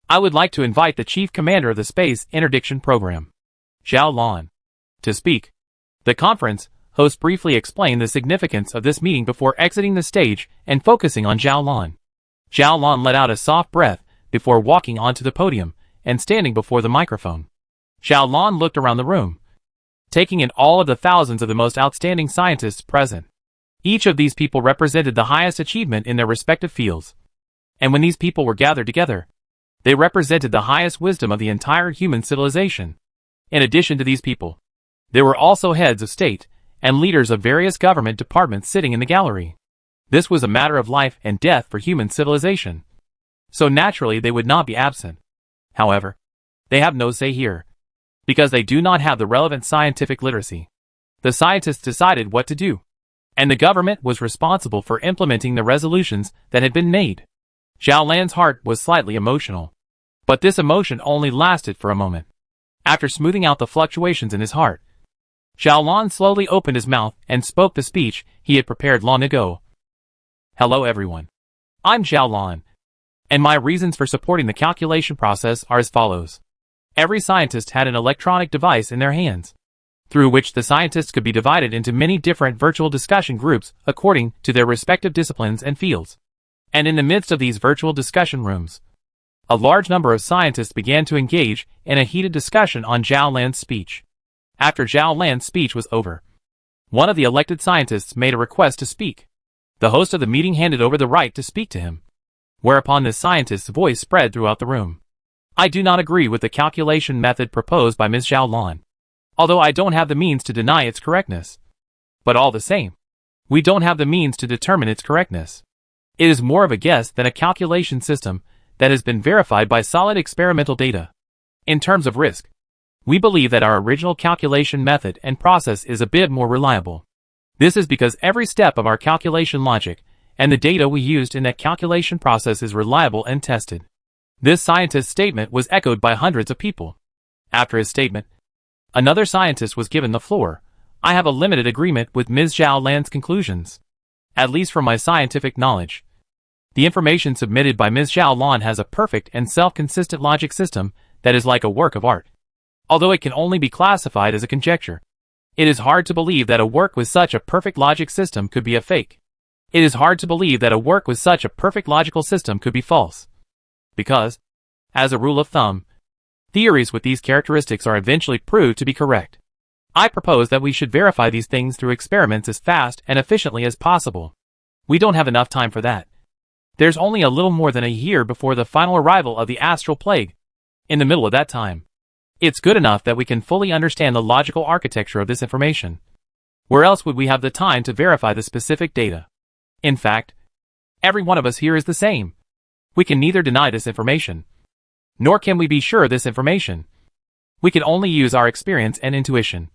Speaker 1: I would like to invite the Chief Commander of the Space Interdiction Program, Xiaolan, to speak. The conference host briefly explained the significance of this meeting before exiting the stage and focusing on Xiaolan. Xiaolan let out a soft breath before walking onto the podium and standing before the microphone. Xiaolan looked around the room, taking in all of the thousands of the most outstanding scientists present. Each of these people represented the highest achievement in their respective fields. And when these people were gathered together, they represented the highest wisdom of the entire human civilization. In addition to these people, there were also heads of state and leaders of various government departments sitting in the gallery. This was a matter of life and death for human civilization, so naturally they would not be absent. However, they have no say here, because they do not have the relevant scientific literacy. The scientists decided what to do, and the government was responsible for implementing the resolutions that had been made. Xiaolan's heart was slightly emotional, but this emotion only lasted for a moment. After smoothing out the fluctuations in his heart, Xiaolan slowly opened his mouth and spoke the speech he had prepared long ago. Hello everyone. I'm Xiaolan, and my reasons for supporting the calculation process are as follows. Every scientist had an electronic device in their hands. through which the scientists could be divided into many different virtual discussion groups according to their respective disciplines and fields. And in the midst of these virtual discussion rooms, a large number of scientists began to engage in a heated discussion on Zhao Lan's speech. After Zhao Lan's speech was over, one of the elected scientists made a request to speak. The host of the meeting handed over the right to speak to him, whereupon this scientist's voice spread throughout the room. I do not agree with the calculation method proposed by Ms. Zhao Lan, although I don't have the means to deny its correctness. But all the same, we don't have the means to determine its correctness. It is more of a guess than a calculation system that has been verified by solid experimental data. In terms of risk, we believe that our original calculation method and process is a bit more reliable. This is because every step of our calculation logic and the data we used in that calculation process is reliable and tested. This scientist's statement was echoed by hundreds of people. After his statement, another scientist was given the floor. I have a limited agreement with Ms. Zhao Lan's conclusions, at least from my scientific knowledge. The information submitted by Ms. Zhao Lan has a perfect and self-consistent logic system that is like a work of art. Although it can only be classified as a conjecture, it is hard to believe that a work with such a perfect logic system could be a fake. It is hard to believe that a work with such a perfect logical system could be false. Because, as a rule of thumb, theories with these characteristics are eventually proved to be correct. I propose that we should verify these things through experiments as fast and efficiently as possible. We don't have enough time for that. There's only a little more than a year before the final arrival of the astral plague. In the middle of that time, it's good enough that we can fully understand the logical architecture of this information. Where else would we have the time to verify the specific data? In fact, every one of us here is the same. We can neither deny this information, nor can we be sure of this information. We can only use our experience and intuition,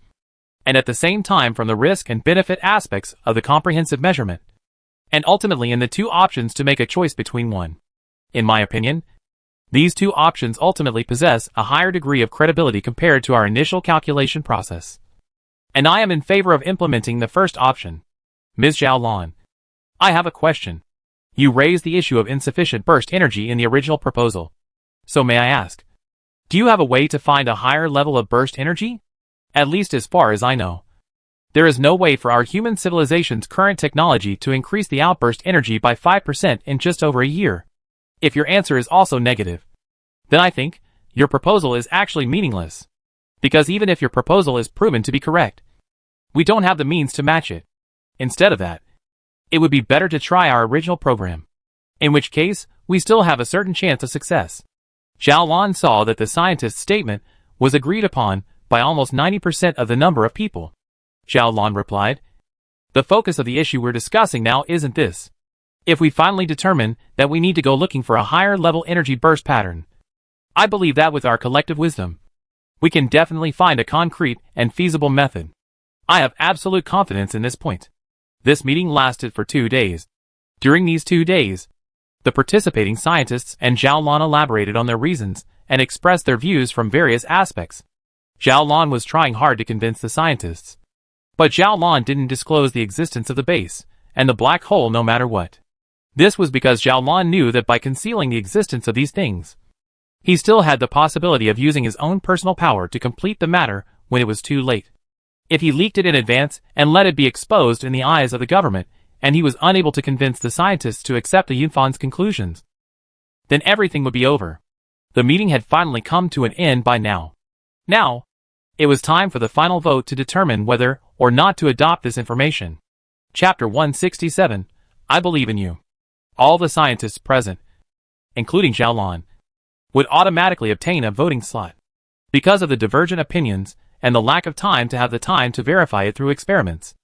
Speaker 1: and at the same time from the risk and benefit aspects of the comprehensive measurement, and ultimately in the two options to make a choice between one. In my opinion, these two options ultimately possess a higher degree of credibility compared to our initial calculation process. And I am in favor of implementing the first option. Ms. Zhao Lan, I have a question. You raised the issue of insufficient burst energy in the original proposal. So may I ask, do you have a way to find a higher level of burst energy? At least as far as I know, there is no way for our human civilization's current technology to increase the outburst energy by 5% in just over a year. If your answer is also negative, then I think your proposal is actually meaningless. Because even if your proposal is proven to be correct, we don't have the means to match it. Instead of that, it would be better to try our original program, in which case we still have a certain chance of success. Zhao Lan saw that the scientist's statement was agreed upon by almost 90% of the number of people. Zhao Lan replied, the focus of the issue we're discussing now isn't this. If we finally determine that we need to go looking for a higher level energy burst pattern, I believe that with our collective wisdom, we can definitely find a concrete and feasible method. I have absolute confidence in this point. This meeting lasted for 2 days. During these 2 days, the participating scientists and Zhao Lan elaborated on their reasons and expressed their views from various aspects. Zhao Lan was trying hard to convince the scientists, but Zhao Lan didn't disclose the existence of the base and the black hole no matter what. This was because Zhao Lan knew that by concealing the existence of these things, he still had the possibility of using his own personal power to complete the matter when it was too late. If he leaked it in advance and let it be exposed in the eyes of the government, and he was unable to convince the scientists to accept the Yunfan's conclusions, then everything would be over. The meeting had finally come to an end by now. Now, it was time for the final vote to determine whether or not to adopt this information. Chapter 167, I Believe in You. All the scientists present, including Zhao Lan, would automatically obtain a voting slot, because of the divergent opinions and the lack of time to have the time to verify it through experiments.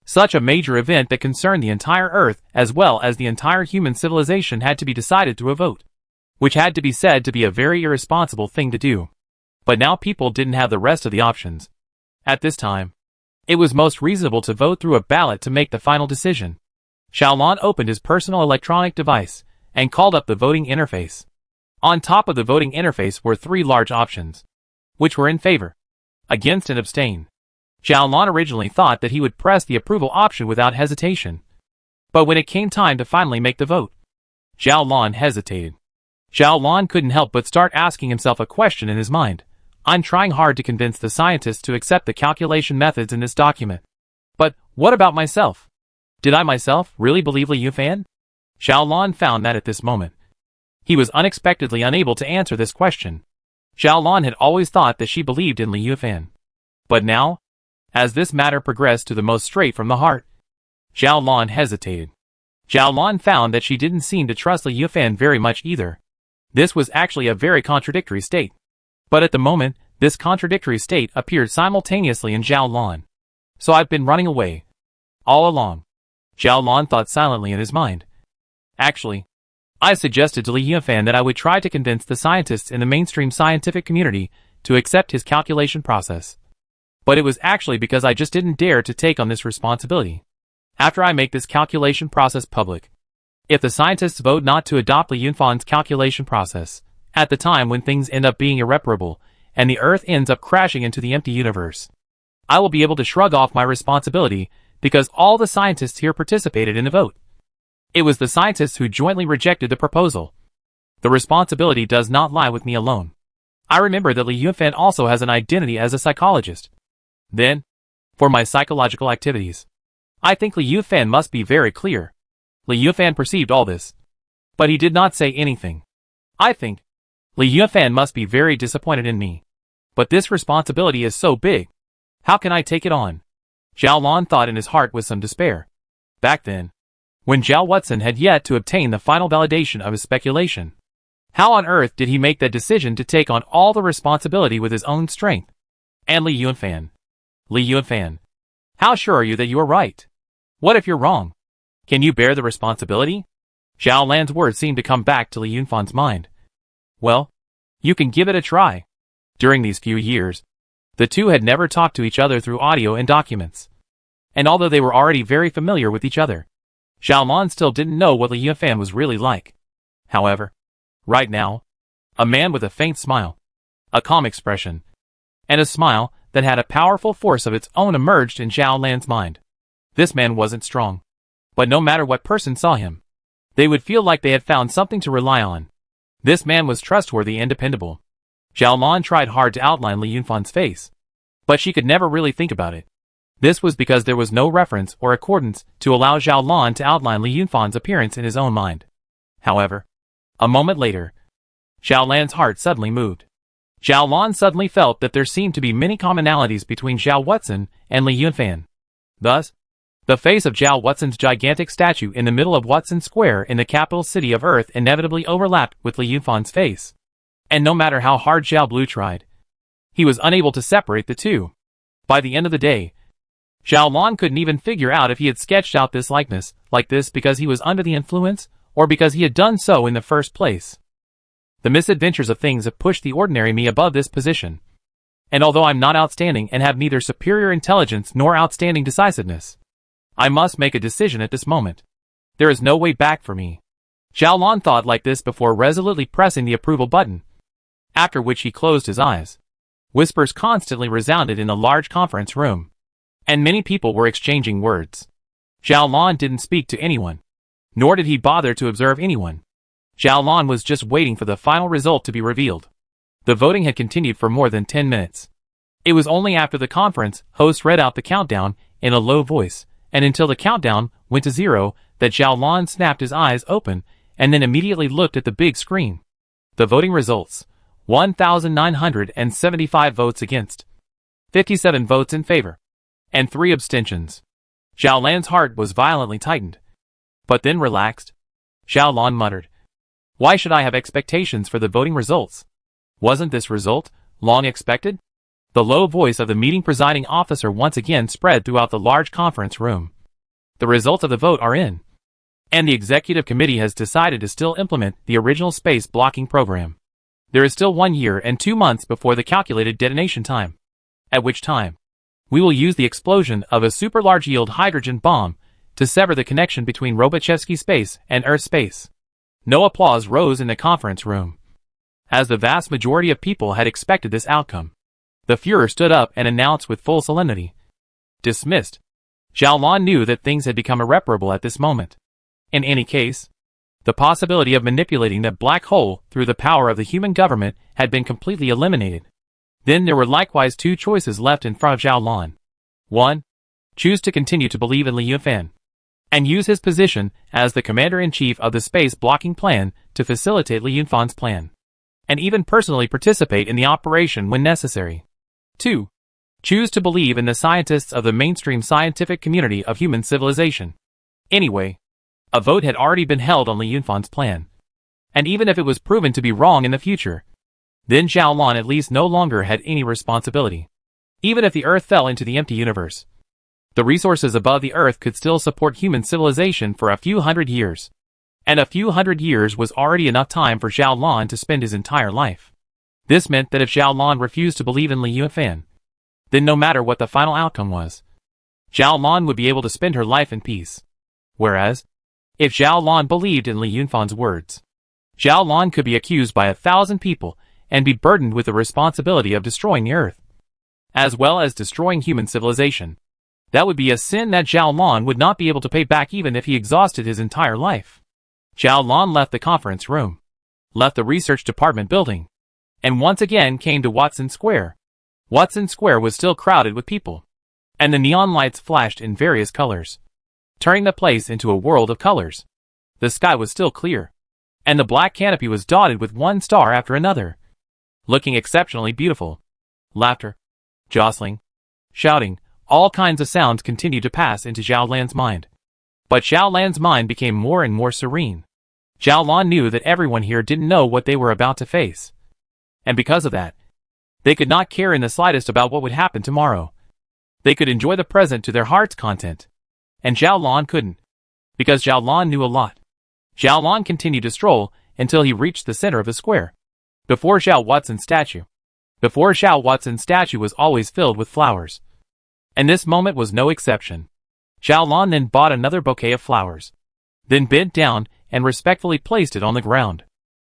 Speaker 1: Such a major event that concerned the entire Earth as well as the entire human civilization had to be decided through a vote, which had to be said to be a very irresponsible thing to do. But now people didn't have the rest of the options. At this time, it was most reasonable to vote through a ballot to make the final decision. Zhao Lan opened his personal electronic device and called up the voting interface. On top of the voting interface were 3 large options, which were in favor, against and abstain. Zhao Lan originally thought that he would press the approval option without hesitation. But when it came time to finally make the vote, Zhao Lan hesitated. Zhao Lan couldn't help but start asking himself a question in his mind. I'm trying hard to convince the scientists to accept the calculation methods in this document. But what about myself? Did I myself really believe Li Yufan? Xiaolon found that at this moment, he was unexpectedly unable to answer this question. Xiaolon had always thought that she believed in Li Yufan. But now, as this matter progressed to the most straight from the heart, Xiaolon hesitated. Xiaolon found that she didn't seem to trust Li Yufan very much either. This was actually a very contradictory state. But at the moment, this contradictory state appeared simultaneously in Xiaolon. So I've been running away. All along. Xiaolon thought silently in his mind. Actually, I suggested to Li Yufan that I would try to convince the scientists in the mainstream scientific community to accept his calculation process. But it was actually because I just didn't dare to take on this responsibility. After I make this calculation process public, if the scientists vote not to adopt Li Yunfan's calculation process, at the time when things end up being irreparable, and the Earth ends up crashing into the empty universe, I will be able to shrug off my responsibility because all the scientists here participated in the vote. It was the scientists who jointly rejected the proposal. The responsibility does not lie with me alone. I remember that Li Yunfan also has an identity as a psychologist. Then, for my psychological activities, I think Li Yunfan must be very clear. Li Yunfan perceived all this, but he did not say anything. I think Li Yunfan must be very disappointed in me. But this responsibility is so big. How can I take it on? Xiaolon thought in his heart with some despair. Back then, when Zhao Watson had yet to obtain the final validation of his speculation, how on earth did he make that decision to take on all the responsibility with his own strength? And Li Yunfan. Li Yunfan. How sure are you that you are right? What if you're wrong? Can you bear the responsibility? Zhao Lan's words seemed to come back to Li Yunfan's mind. Well, you can give it a try. During these few years, the two had never talked to each other through audio and documents. And although they were already very familiar with each other, Xiaolon still didn't know what Li Yunfan was really like. However, right now, a man with a faint smile, a calm expression, and a smile that had a powerful force of its own emerged in Zhao Lan's mind. This man wasn't strong, but no matter what person saw him, they would feel like they had found something to rely on. This man was trustworthy and dependable. Xiaolon tried hard to outline Li Yunfan's face, but she could never really think about it. This was because there was no reference or accordance to allow Xiaolon to outline Li Yunfan's appearance in his own mind. However, a moment later, Xiaolan's heart suddenly moved. Xiaolon suddenly felt that there seemed to be many commonalities between Zhao Watson and Li Yunfan. Thus, the face of Zhao Watson's gigantic statue in the middle of Watson Square in the capital city of Earth inevitably overlapped with Li Yunfan's face. And no matter how hard Zhao Blue tried, he was unable to separate the two. By the end of the day, Xiaolon couldn't even figure out if he had sketched out this likeness like this because he was under the influence, or because he had done so in the first place. The misadventures of things have pushed the ordinary me above this position. And although I'm not outstanding and have neither superior intelligence nor outstanding decisiveness, I must make a decision at this moment. There is no way back for me. Xiaolon thought like this before resolutely pressing the approval button, after which he closed his eyes. Whispers constantly resounded in the large conference room, and many people were exchanging words. Xiaolon didn't speak to anyone, nor did he bother to observe anyone. Xiaolon was just waiting for the final result to be revealed. The voting had continued for more than 10 minutes. It was only after the conference host read out the countdown in a low voice, and until the countdown went to 0, that Xiaolon snapped his eyes open and then immediately looked at the big screen. The voting results: 1,975 votes against, 57 votes in favor, and 3 abstentions. Xiaolan's heart was violently tightened, but then relaxed. Xiaolon muttered, "Why should I have expectations for the voting results? Wasn't this result long expected?" The low voice of the meeting presiding officer once again spread throughout the large conference room. "The results of the vote are in, and the executive committee has decided to still implement the original space blocking program. There is still 1 year and 2 months before the calculated detonation time, at which time we will use the explosion of a super-large-yield hydrogen bomb to sever the connection between Robochevsky space and Earth space." No applause rose in the conference room, as the vast majority of people had expected this outcome. The Führer stood up and announced with full solemnity, "Dismissed." Xiaolon knew that things had become irreparable at this moment. In any case, the possibility of manipulating that black hole through the power of the human government had been completely eliminated. Then there were likewise two choices left in front of Zhao Lan. 1. Choose to continue to believe in Li Yunfan and use his position as the commander-in-chief of the space blocking plan to facilitate Li Yunfan's plan, and even personally participate in the operation when necessary. 2. Choose to believe in the scientists of the mainstream scientific community of human civilization. Anyway, a vote had already been held on Li Yunfan's plan, and even if it was proven to be wrong in the future, then Zhao Lan at least no longer had any responsibility. Even if the Earth fell into the empty universe, the resources above the Earth could still support human civilization for a few hundred years. And a few hundred years was already enough time for Zhao Lan to spend his entire life. This meant that if Zhao Lan refused to believe in Li Yunfan, then no matter what the final outcome was, Zhao Lan would be able to spend her life in peace. Whereas, if Zhao Lan believed in Li Yunfan's words, Zhao Lan could be accused by 1,000 people and be burdened with the responsibility of destroying the Earth, as well as destroying human civilization. That would be a sin that Zhao Lan would not be able to pay back even if he exhausted his entire life. Zhao Lan left the conference room, left the research department building, and once again came to Watson Square. Watson Square was still crowded with people, and the neon lights flashed in various colors, turning the place into a world of colors. The sky was still clear, and the black canopy was dotted with one star after another, looking exceptionally beautiful. Laughter, jostling, shouting, all kinds of sounds continued to pass into Zhao Lan's mind. But Zhao Lan's mind became more and more serene. Zhao Lan knew that everyone here didn't know what they were about to face, and because of that, they could not care in the slightest about what would happen tomorrow. They could enjoy the present to their heart's content, and Zhao Lan couldn't, because Zhao Lan knew a lot. Zhao Lan continued to stroll until he reached the center of the square, before Zhao Watson's statue. Before Zhao Watson's statue was always filled with flowers, and this moment was no exception. Zhao Lan then bought another bouquet of flowers, then bent down and respectfully placed it on the ground.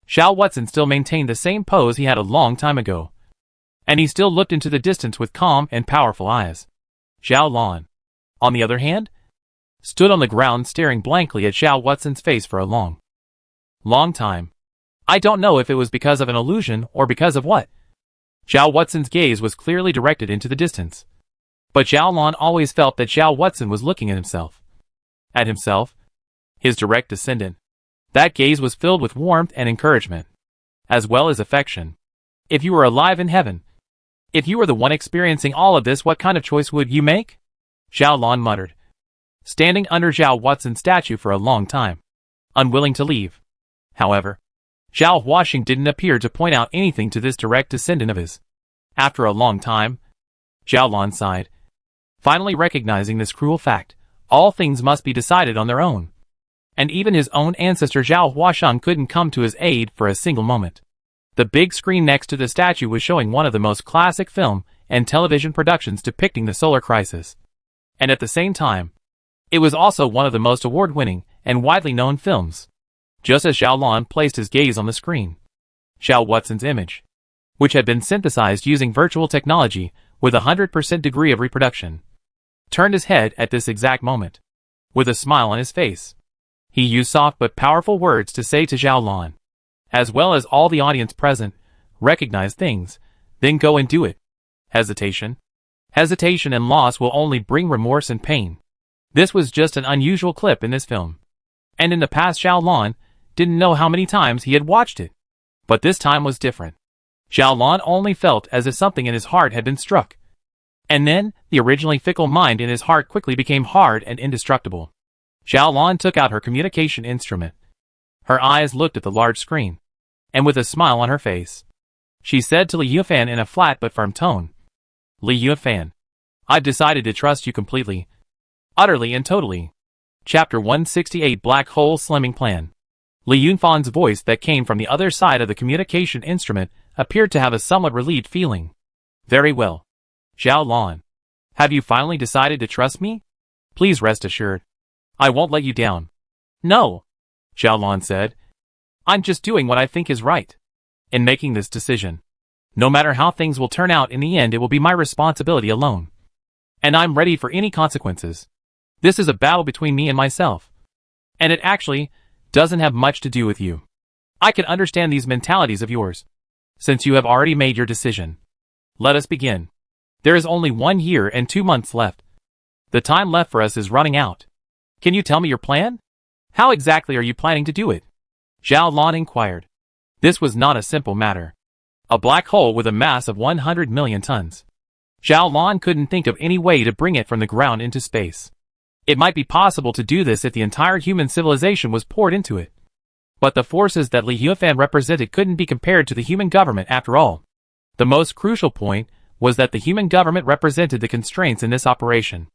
Speaker 1: Zhao Watson still maintained the same pose he had a long time ago, and he still looked into the distance with calm and powerful eyes. Zhao Lan, on the other hand, stood on the ground staring blankly at Zhao Watson's face for a long time. I don't know if it was because of an illusion or because of what. Zhao Watson's gaze was clearly directed into the distance, but Zhao Lan always felt that Zhao Watson was looking at himself. At himself, his direct descendant. That gaze was filled with warmth and encouragement, as well as affection. If you were alive in heaven, if you were the one experiencing all of this, what kind of choice would you make? Zhao Lan muttered, standing under Zhao Watson's statue for a long time, unwilling to leave. However, Zhao Huaxing didn't appear to point out anything to this direct descendant of his. After a long time, Zhao Lan sighed, finally recognizing this cruel fact. All things must be decided on their own. And even his own ancestor Zhao Huaxing couldn't come to his aid for a single moment. The big screen next to the statue was showing one of the most classic film and television productions depicting the solar crisis. And at the same time, it was also one of the most award-winning and widely known films. Just as Zhao Lan placed his gaze on the screen, Zhao Watson's image, which had been synthesized using virtual technology with 100% degree of reproduction, turned his head at this exact moment. With a smile on his face, he used soft but powerful words to say to Zhao Lan, as well as all the audience present, recognize things, then go and do it. Hesitation and loss will only bring remorse and pain. This was just an unusual clip in this film, and in the past Zhao Lan didn't know how many times he had watched it. But this time was different. Zhao Lan only felt as if something in his heart had been struck. And then, the originally fickle mind in his heart quickly became hard and indestructible. Zhao Lan took out her communication instrument. Her eyes looked at the large screen, and with a smile on her face, she said to Li Yunfan in a flat but firm tone, Li Yunfan, I've decided to trust you completely, utterly and totally. Chapter 168 Black Hole Slimming Plan. Li Yunfan's voice that came from the other side of the communication instrument appeared to have a somewhat relieved feeling. Very well. Zhao Lan, have you finally decided to trust me? Please rest assured, I won't let you down. No, Zhao Lan said. I'm just doing what I think is right. In making this decision, no matter how things will turn out in the end, it will be my responsibility alone. And I'm ready for any consequences. This is a battle between me and myself. And it actually doesn't have much to do with you. I can understand these mentalities of yours, since you have already made your decision. Let us begin. There is only 1 year and 2 months left. The time left for us is running out. Can you tell me your plan? How exactly are you planning to do it? Zhao Lan inquired. This was not a simple matter. A black hole with a mass of 100 million tons. Zhao Lan couldn't think of any way to bring it from the ground into space. It might be possible to do this if the entire human civilization was poured into it. But the forces that Li Yufan represented couldn't be compared to the human government after all. The most crucial point was that the human government represented the constraints in this operation.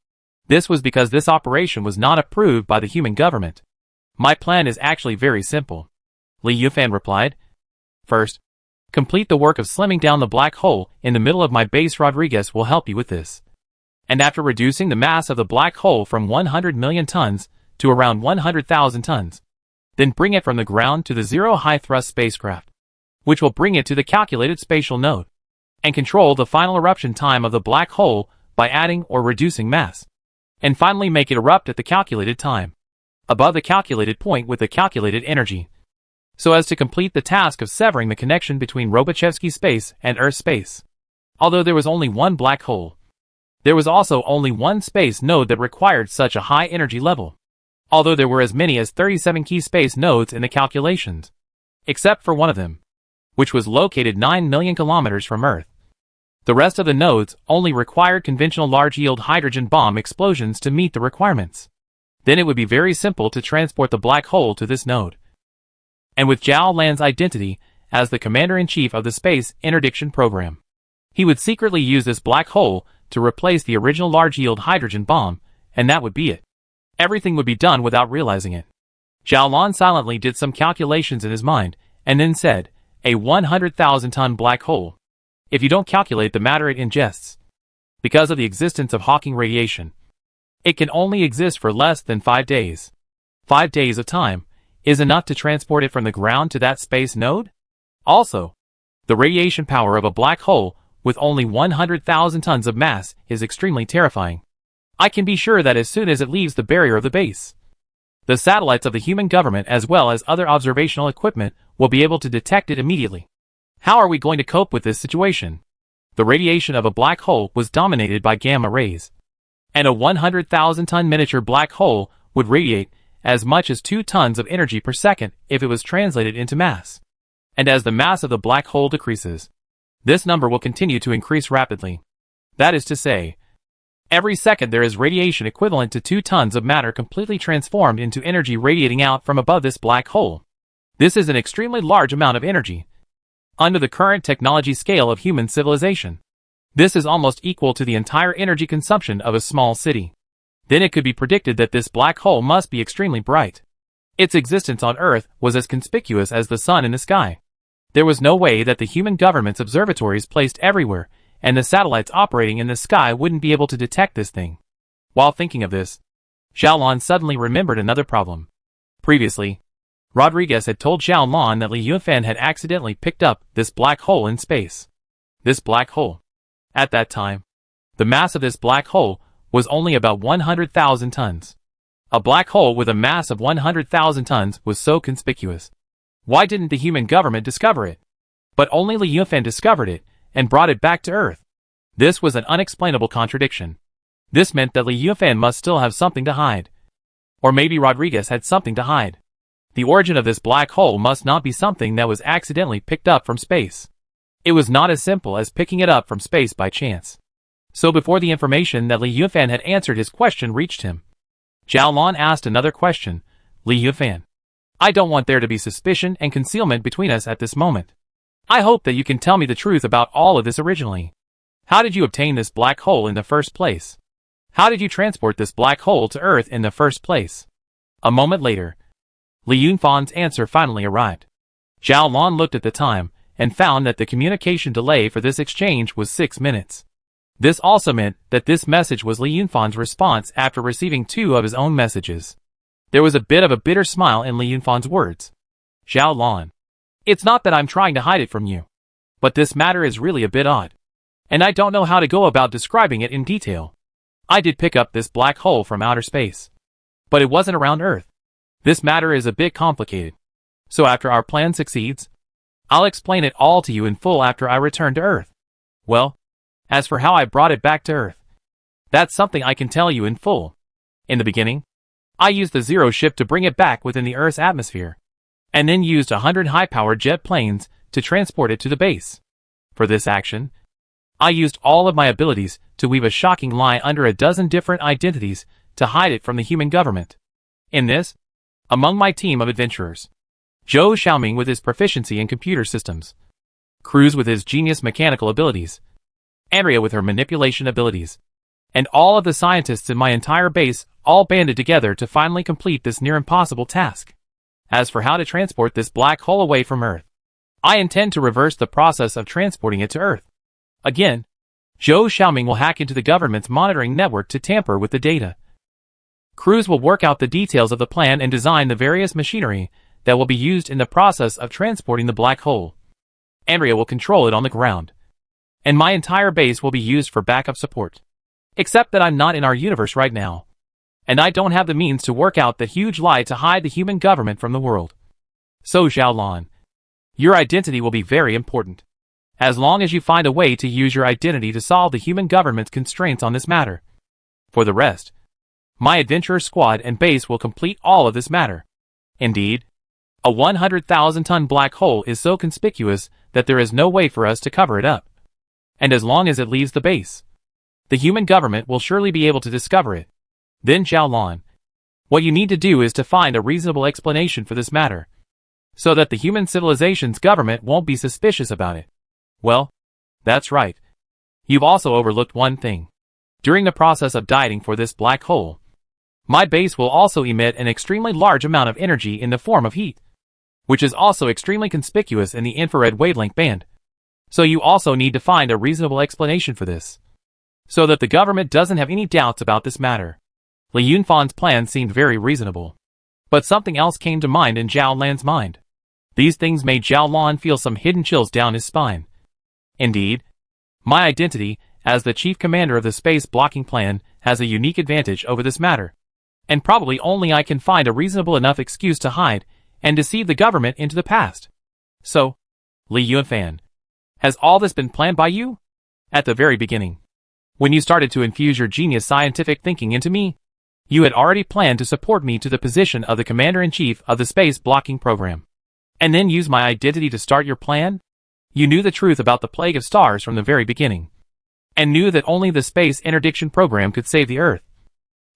Speaker 1: This was because this operation was not approved by the human government. My plan is actually very simple, Li Yufan replied. First, complete the work of slimming down the black hole in the middle of my base. Rodriguez will help you with this. And after reducing the mass of the black hole from 100 million tons to around 100,000 tons, then bring it from the ground to the zero high-thrust spacecraft, which will bring it to the calculated spatial node, and control the final eruption time of the black hole by adding or reducing mass, and finally make it erupt at the calculated time, above the calculated point with the calculated energy, so as to complete the task of severing the connection between Robochevsky space and Earth space. Although there was only one black hole, there was also only one space node that required such a high energy level. Although there were as many as 37 key space nodes in the calculations, except for one of them, which was located 9 million kilometers from Earth. The rest of the nodes only required conventional large-yield hydrogen bomb explosions to meet the requirements. Then it would be very simple to transport the black hole to this node. And with Zhao Lan's identity as the commander-in-chief of the Space Interdiction Program, he would secretly use this black hole to replace the original large-yield hydrogen bomb, and that would be it. Everything would be done without realizing it. Zhao Lan silently did some calculations in his mind, and then said, a 100,000-ton black hole. If you don't calculate the matter it ingests, because of the existence of Hawking radiation, it can only exist for less than 5 days. 5 days of time is enough to transport it from the ground to that space node? Also, the radiation power of a black hole with only 100,000 tons of mass is extremely terrifying. I can be sure that as soon as it leaves the barrier of the base, the satellites of the human government as well as other observational equipment will be able to detect it immediately. How are we going to cope with this situation? The radiation of a black hole was dominated by gamma rays, and a 100,000-ton miniature black hole would radiate as much as 2 tons of energy per second if it was translated into mass. And as the mass of the black hole decreases, this number will continue to increase rapidly. That is to say, every second there is radiation equivalent to 2 tons of matter completely transformed into energy radiating out from above this black hole. This is an extremely large amount of energy. Under the current technology scale of human civilization, this is almost equal to the entire energy consumption of a small city. Then it could be predicted that this black hole must be extremely bright. Its existence on Earth was as conspicuous as the sun in the sky. There was no way that the human government's observatories placed everywhere and the satellites operating in the sky wouldn't be able to detect this thing. While thinking of this, Zhao Lan suddenly remembered another problem. Previously, Rodriguez had told Zhao Lan that Li Yufan had accidentally picked up this black hole in space. This black hole. At that time, the mass of this black hole was only about 100,000 tons. A black hole with a mass of 100,000 tons was so conspicuous. Why didn't the human government discover it? But only Li Yufan discovered it and brought it back to Earth. This was an unexplainable contradiction. This meant that Li Yufan must still have something to hide. Or maybe Rodriguez had something to hide. The origin of this black hole must not be something that was accidentally picked up from space. It was not as simple as picking it up from space by chance. So before the information that Li Yufan had answered his question reached him, Zhao Lan asked another question. Li Yufan, I don't want there to be suspicion and concealment between us at this moment. I hope that you can tell me the truth about all of this originally. How did you obtain this black hole in the first place? How did you transport this black hole to Earth in the first place? A moment later, Li Yunfan's answer finally arrived. Zhao Lan looked at the time and found that the communication delay for this exchange was 6 minutes. This also meant that this message was Li Yunfan's response after receiving 2 of his own messages. There was a bit of a bitter smile in Li Yunfan's words. Zhao Lan, it's not that I'm trying to hide it from you, but this matter is really a bit odd, and I don't know how to go about describing it in detail. I did pick up this black hole from outer space, but it wasn't around Earth. This matter is a bit complicated, so after our plan succeeds, I'll explain it all to you in full after I return to Earth. Well, As for how I brought it back to Earth, that's something I can tell you in full. In the beginning, I used the Zero ship to bring it back within the Earth's atmosphere, and then used 100 high-powered jet planes to transport it to the base. For this action, I used all of my abilities to weave a shocking lie under a dozen different identities to hide it from the human government. In this, among my team of adventurers, Zhou Xiaoming with his proficiency in computer systems, Cruz with his genius mechanical abilities, Andrea with her manipulation abilities, and all of the scientists in my entire base all banded together to finally complete this near impossible task. As for how to transport this black hole away from Earth, I intend to reverse the process of transporting it to Earth. Again, Zhou Xiaoming will hack into the government's monitoring network to tamper with the data. Cruz will work out the details of the plan and design the various machinery that will be used in the process of transporting the black hole. Andrea will control it on the ground, and my entire base will be used for backup support. Except that I'm not in our universe right now, and I don't have the means to work out the huge lie to hide the human government from the world. So Xiaolan, your identity will be very important. As long as you find a way to use your identity to solve the human government's constraints on this matter. For the rest, my adventurer squad and base will complete all of this matter. Indeed, a 100,000-ton black hole is so conspicuous that there is no way for us to cover it up. And as long as it leaves the base, the human government will surely be able to discover it. Then Xiaolan, what you need to do is to find a reasonable explanation for this matter, so that the human civilization's government won't be suspicious about it. Well, that's right. You've also overlooked one thing. During the process of dieting for this black hole, my base will also emit an extremely large amount of energy in the form of heat, which is also extremely conspicuous in the infrared wavelength band. So you also need to find a reasonable explanation for this, so that the government doesn't have any doubts about this matter. Li Yunfan's plan seemed very reasonable, but something else came to mind in Zhao Lan's mind. These things made Zhao Lan feel some hidden chills down his spine. Indeed, my identity, as the chief commander of the space blocking plan, has a unique advantage over this matter. And probably only I can find a reasonable enough excuse to hide and deceive the government into the past. So, Li Yunfan, has all this been planned by you? At the very beginning, when you started to infuse your genius scientific thinking into me, you had already planned to support me to the position of the commander-in-chief of the space blocking program, and then use my identity to start your plan? You knew the truth about the plague of stars from the very beginning, and knew that only the space interdiction program could save the Earth,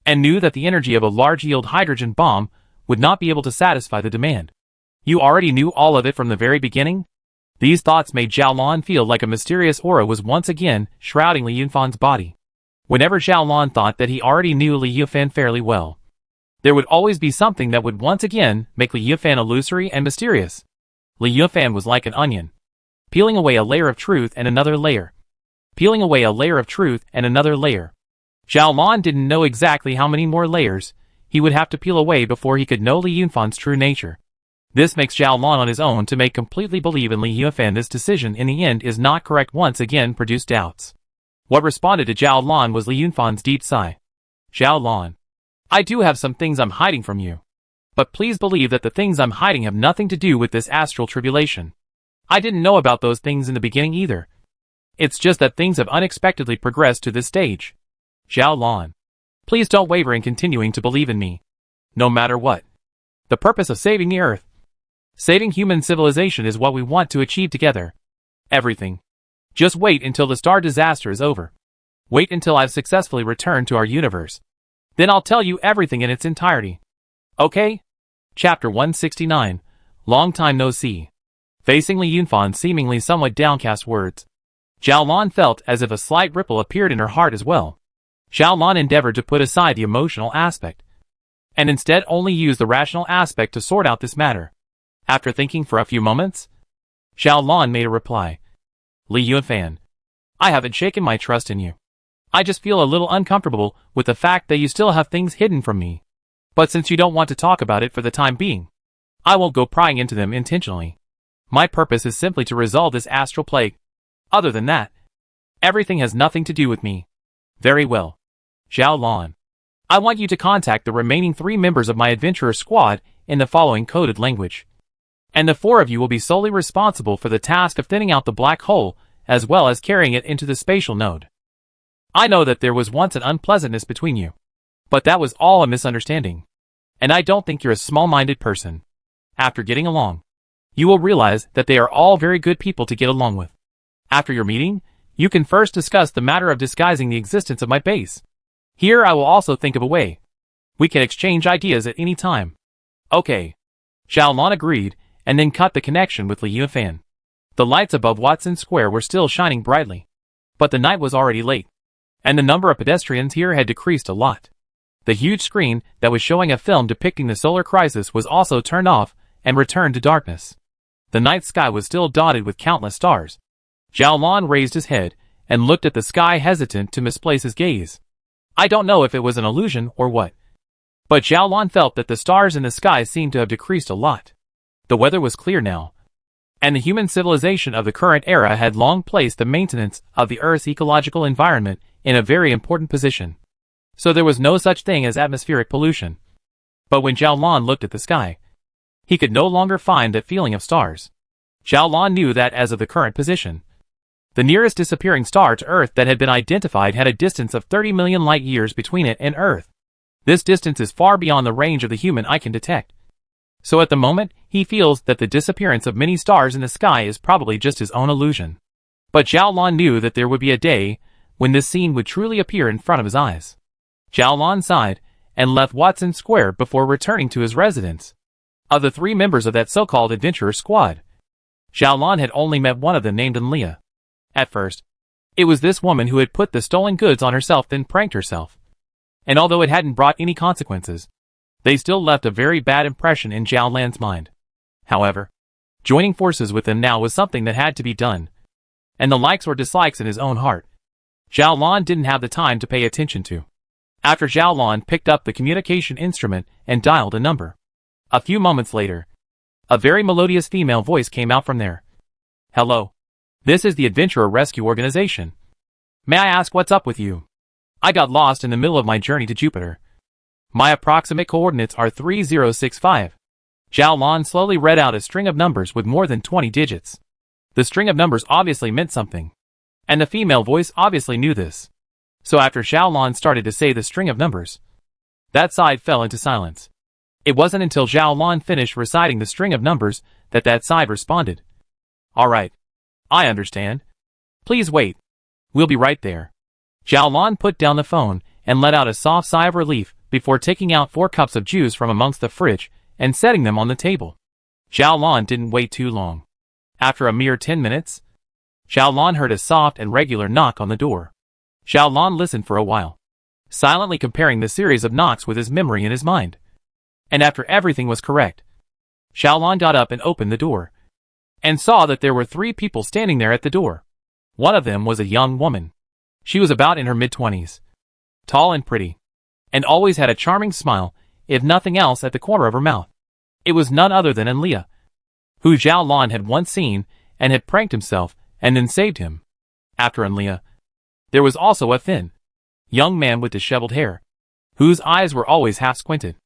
Speaker 1: and knew that the energy of a large-yield hydrogen bomb would not be able to satisfy the demand. You already knew all of it from the very beginning? These thoughts made Zhao Lan feel like a mysterious aura was once again shrouding Li Yunfan's body. Whenever Zhao Lan thought that he already knew Li Yunfan fairly well, there would always be something that would once again make Li Yunfan illusory and mysterious. Li Yunfan was like an onion, peeling away a layer of truth and another layer, peeling away a layer of truth and another layer. Zhao Lan didn't know exactly how many more layers he would have to peel away before he could know Li Yunfan's true nature. This makes Zhao Lan on his own to make completely believe in Li Yunfan. This decision in the end is not correct once again produced doubts. What responded to Zhao Lan was Li Yunfan's deep sigh. Zhao Lan, I do have some things I'm hiding from you. But please believe that the things I'm hiding have nothing to do with this astral tribulation. I didn't know about those things in the beginning either. It's just that things have unexpectedly progressed to this stage. Zhao Lan, please don't waver in continuing to believe in me. No matter what. The purpose of saving the Earth, saving human civilization is what we want to achieve together. Everything. Just wait until the star disaster is over. Wait until I've successfully returned to our universe. Then I'll tell you everything in its entirety. Okay? Chapter 169. Long time no see. Facing Li Yunfan's seemingly somewhat downcast words, Zhao Lan felt as if a slight ripple appeared in her heart as well. Zhao Lan endeavored to put aside the emotional aspect, and instead only use the rational aspect to sort out this matter. After thinking for a few moments, Zhao Lan made a reply. Li Yunfan, I haven't shaken my trust in you. I just feel a little uncomfortable with the fact that you still have things hidden from me. But since you don't want to talk about it for the time being, I won't go prying into them intentionally. My purpose is simply to resolve this astral plague. Other than that, everything has nothing to do with me. Very well. Zhao Lan, I want you to contact the remaining 3 members of my adventurer squad in the following coded language. And the 4 of you will be solely responsible for the task of thinning out the black hole as well as carrying it into the spatial node. I know that there was once an unpleasantness between you, but that was all a misunderstanding. And I don't think you're a small-minded person. After getting along, you will realize that they are all very good people to get along with. After your meeting, you can first discuss the matter of disguising the existence of my base. Here I will also think of a way. We can exchange ideas at any time. Okay. Xiaolon agreed, and then cut the connection with Li Yunfan. The lights above Watson Square were still shining brightly. But the night was already late, and the number of pedestrians here had decreased a lot. The huge screen that was showing a film depicting the solar crisis was also turned off and returned to darkness. The night sky was still dotted with countless stars. Xiaolon raised his head and looked at the sky, hesitant to misplace his gaze. I don't know if it was an illusion or what, but Xiaolon felt that the stars in the sky seemed to have decreased a lot. The weather was clear now, and the human civilization of the current era had long placed the maintenance of the Earth's ecological environment in a very important position. So there was no such thing as atmospheric pollution. But when Xiaolon looked at the sky, he could no longer find that feeling of stars. Xiaolon knew that as of the current position, the nearest disappearing star to Earth that had been identified had a distance of 30 million light-years between it and Earth. This distance is far beyond the range of the human eye can detect. So at the moment, he feels that the disappearance of many stars in the sky is probably just his own illusion. But Xiaolon knew that there would be a day when this scene would truly appear in front of his eyes. Xiaolon sighed and left Watson Square before returning to his residence. Of the 3 members of that so-called adventurer squad, Xiaolon had only met one of them, named Enlia. At first, it was this woman who had put the stolen goods on herself, then pranked herself. And although it hadn't brought any consequences, they still left a very bad impression in Xiaolan's mind. However, joining forces with them now was something that had to be done, and the likes or dislikes in his own heart, Xiaolon didn't have the time to pay attention to. After Xiaolon picked up the communication instrument and dialed a number, a few moments later, a very melodious female voice came out from there. Hello. This is the Adventurer Rescue Organization. May I ask what's up with you? I got lost in the middle of my journey to Jupiter. My approximate coordinates are 3065. Xiaolon slowly read out a string of numbers with more than 20 digits. The string of numbers obviously meant something, and the female voice obviously knew this. So after Xiaolon started to say the string of numbers, that side fell into silence. It wasn't until Xiaolon finished reciting the string of numbers that that side responded. Alright. I understand. Please wait. We'll be right there. Xiaolon put down the phone and let out a soft sigh of relief before taking out 4 cups of juice from amongst the fridge and setting them on the table. Xiaolon didn't wait too long. After a mere 10 minutes, Xiaolon heard a soft and regular knock on the door. Xiaolon listened for a while, silently comparing the series of knocks with his memory in his mind. And after everything was correct, Xiaolon got up and opened the door, and saw that there were 3 people standing there at the door. One of them was a young woman. She was about in her mid-20s, tall and pretty, and always had a charming smile, if nothing else, at the corner of her mouth. It was none other than Enlia, who Xiaolon had once seen and had pranked himself and then saved him. After Enlia, there was also a thin, young man with disheveled hair, whose eyes were always half squinted,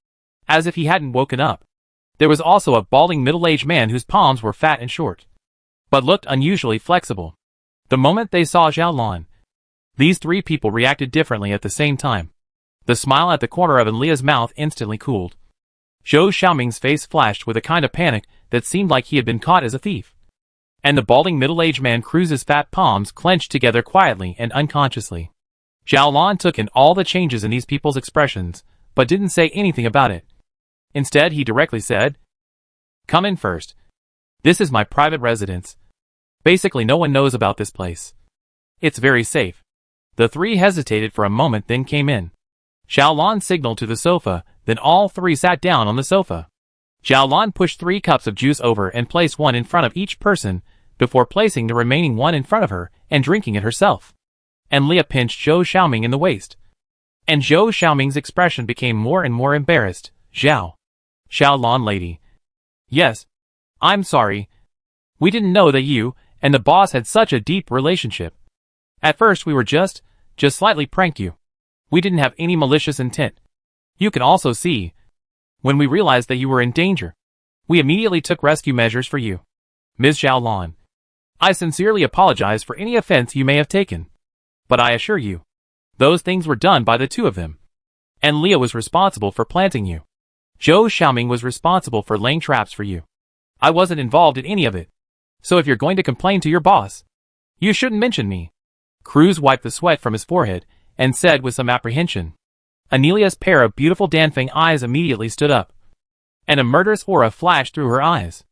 Speaker 1: as if he hadn't woken up. There was also a balding middle-aged man whose palms were fat and short, but looked unusually flexible. The moment they saw Xiaolon, these 3 people reacted differently at the same time. The smile at the corner of Enlia's mouth instantly cooled. Zhou Xiaoming's face flashed with a kind of panic that seemed like he had been caught as a thief. And the balding middle-aged man Cruz's fat palms clenched together quietly and unconsciously. Xiaolon took in all the changes in these people's expressions, but didn't say anything about it. Instead, he directly said, "Come in first. This is my private residence. Basically, no one knows about this place. It's very safe." The 3 hesitated for a moment, then came in. Xiaolon signaled to the sofa, then all 3 sat down on the sofa. Xiaolon pushed 3 cups of juice over and placed one in front of each person, before placing the remaining one in front of her and drinking it herself. Enlia pinched Zhou Xiaoming in the waist, and Zhou Xiaoming's expression became more and more embarrassed. Xiaolon lady. Yes. I'm sorry. We didn't know that you and the boss had such a deep relationship. At first we were just slightly pranked you. We didn't have any malicious intent. You can also see, when we realized that you were in danger, we immediately took rescue measures for you. Ms. Xiaolon. I sincerely apologize for any offense you may have taken. But I assure you, those things were done by the two of them. And Leah was responsible for planting you. Zhou Xiaoming was responsible for laying traps for you. I wasn't involved in any of it. So if you're going to complain to your boss, you shouldn't mention me. Cruz wiped the sweat from his forehead and said with some apprehension. Anelia's pair of beautiful dancing eyes immediately stood up, and a murderous aura flashed through her eyes.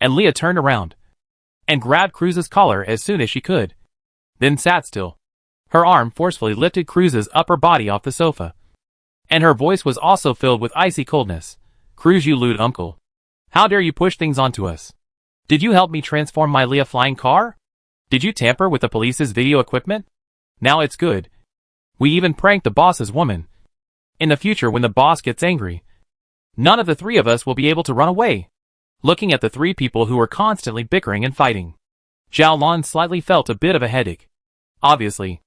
Speaker 1: And Leah turned around and grabbed Cruz's collar as soon as she could, then sat still. Her arm forcefully lifted Cruz's upper body off the sofa, and her voice was also filled with icy coldness. Cruz, you lewd uncle. How dare you push things onto us? Did you help me transform my Leah flying car? Did you tamper with the police's video equipment? Now it's good. We even pranked the boss's woman. In the future, when the boss gets angry, none of the three of us will be able to run away. Looking at the three people who were constantly bickering and fighting, Zhao Lan slightly felt a bit of a headache. Obviously,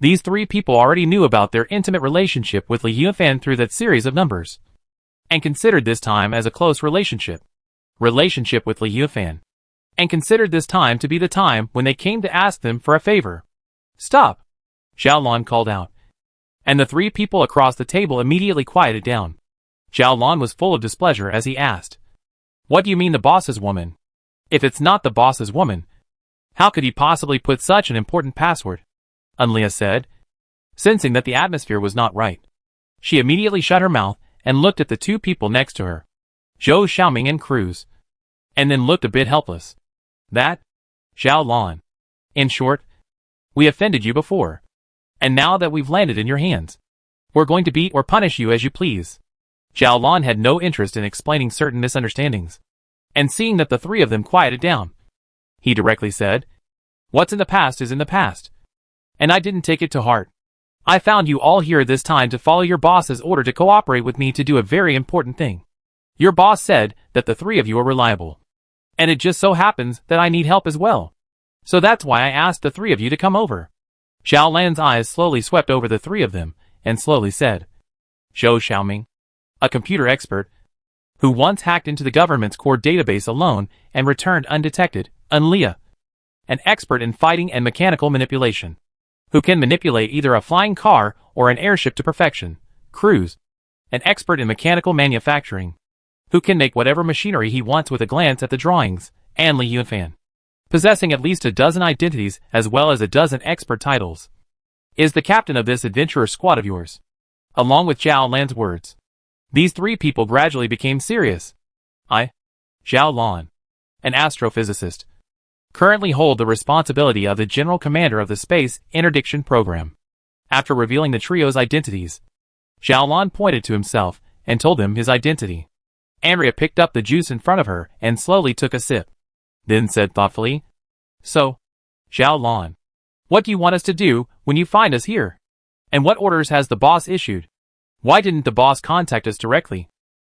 Speaker 1: these three people already knew about their intimate relationship with Li Yunfan through that series of numbers, and considered this time as a close relationship with Li Yunfan, and considered this time to be the time when they came to ask them for a favor. Stop! Zhao Lan called out, and the three people across the table immediately quieted down. Zhao Lan was full of displeasure as he asked, what do you mean the boss's woman? If it's not the boss's woman, how could he possibly put such an important password? Leah said, sensing that the atmosphere was not right. She immediately shut her mouth and looked at the two people next to her, Zhou Xiaoming and Cruz, and then looked a bit helpless. That? Zhao Lan. In short, we offended you before, and now that we've landed in your hands, we're going to beat or punish you as you please. Zhao Lan had no interest in explaining certain misunderstandings, and seeing that the three of them quieted down, he directly said, what's in the past is in the past, and I didn't take it to heart. I found you all here this time to follow your boss's order to cooperate with me to do a very important thing. Your boss said that the three of you are reliable, and it just so happens that I need help as well. So that's why I asked the three of you to come over. Zhao Lan's eyes slowly swept over the three of them, and slowly said, Zhou Xiaoming, a computer expert, who once hacked into the government's core database alone and returned undetected, and Leah, an expert in fighting and mechanical manipulation, who can manipulate either a flying car or an airship to perfection. Cruz, an expert in mechanical manufacturing, who can make whatever machinery he wants with a glance at the drawings, and Li Yunfan, possessing at least a dozen identities as well as a dozen expert titles, is the captain of this adventurer squad of yours. Along with Zhao Lan's words, these three people gradually became serious. I, Zhao Lan, an astrophysicist, currently hold the responsibility of the General Commander of the Space Interdiction Program. After revealing the trio's identities, Zhao Lan pointed to himself and told him his identity. Andrea picked up the juice in front of her and slowly took a sip, then said thoughtfully, so, Zhao Lan, what do you want us to do when you find us here? And what orders has the boss issued? Why didn't the boss contact us directly,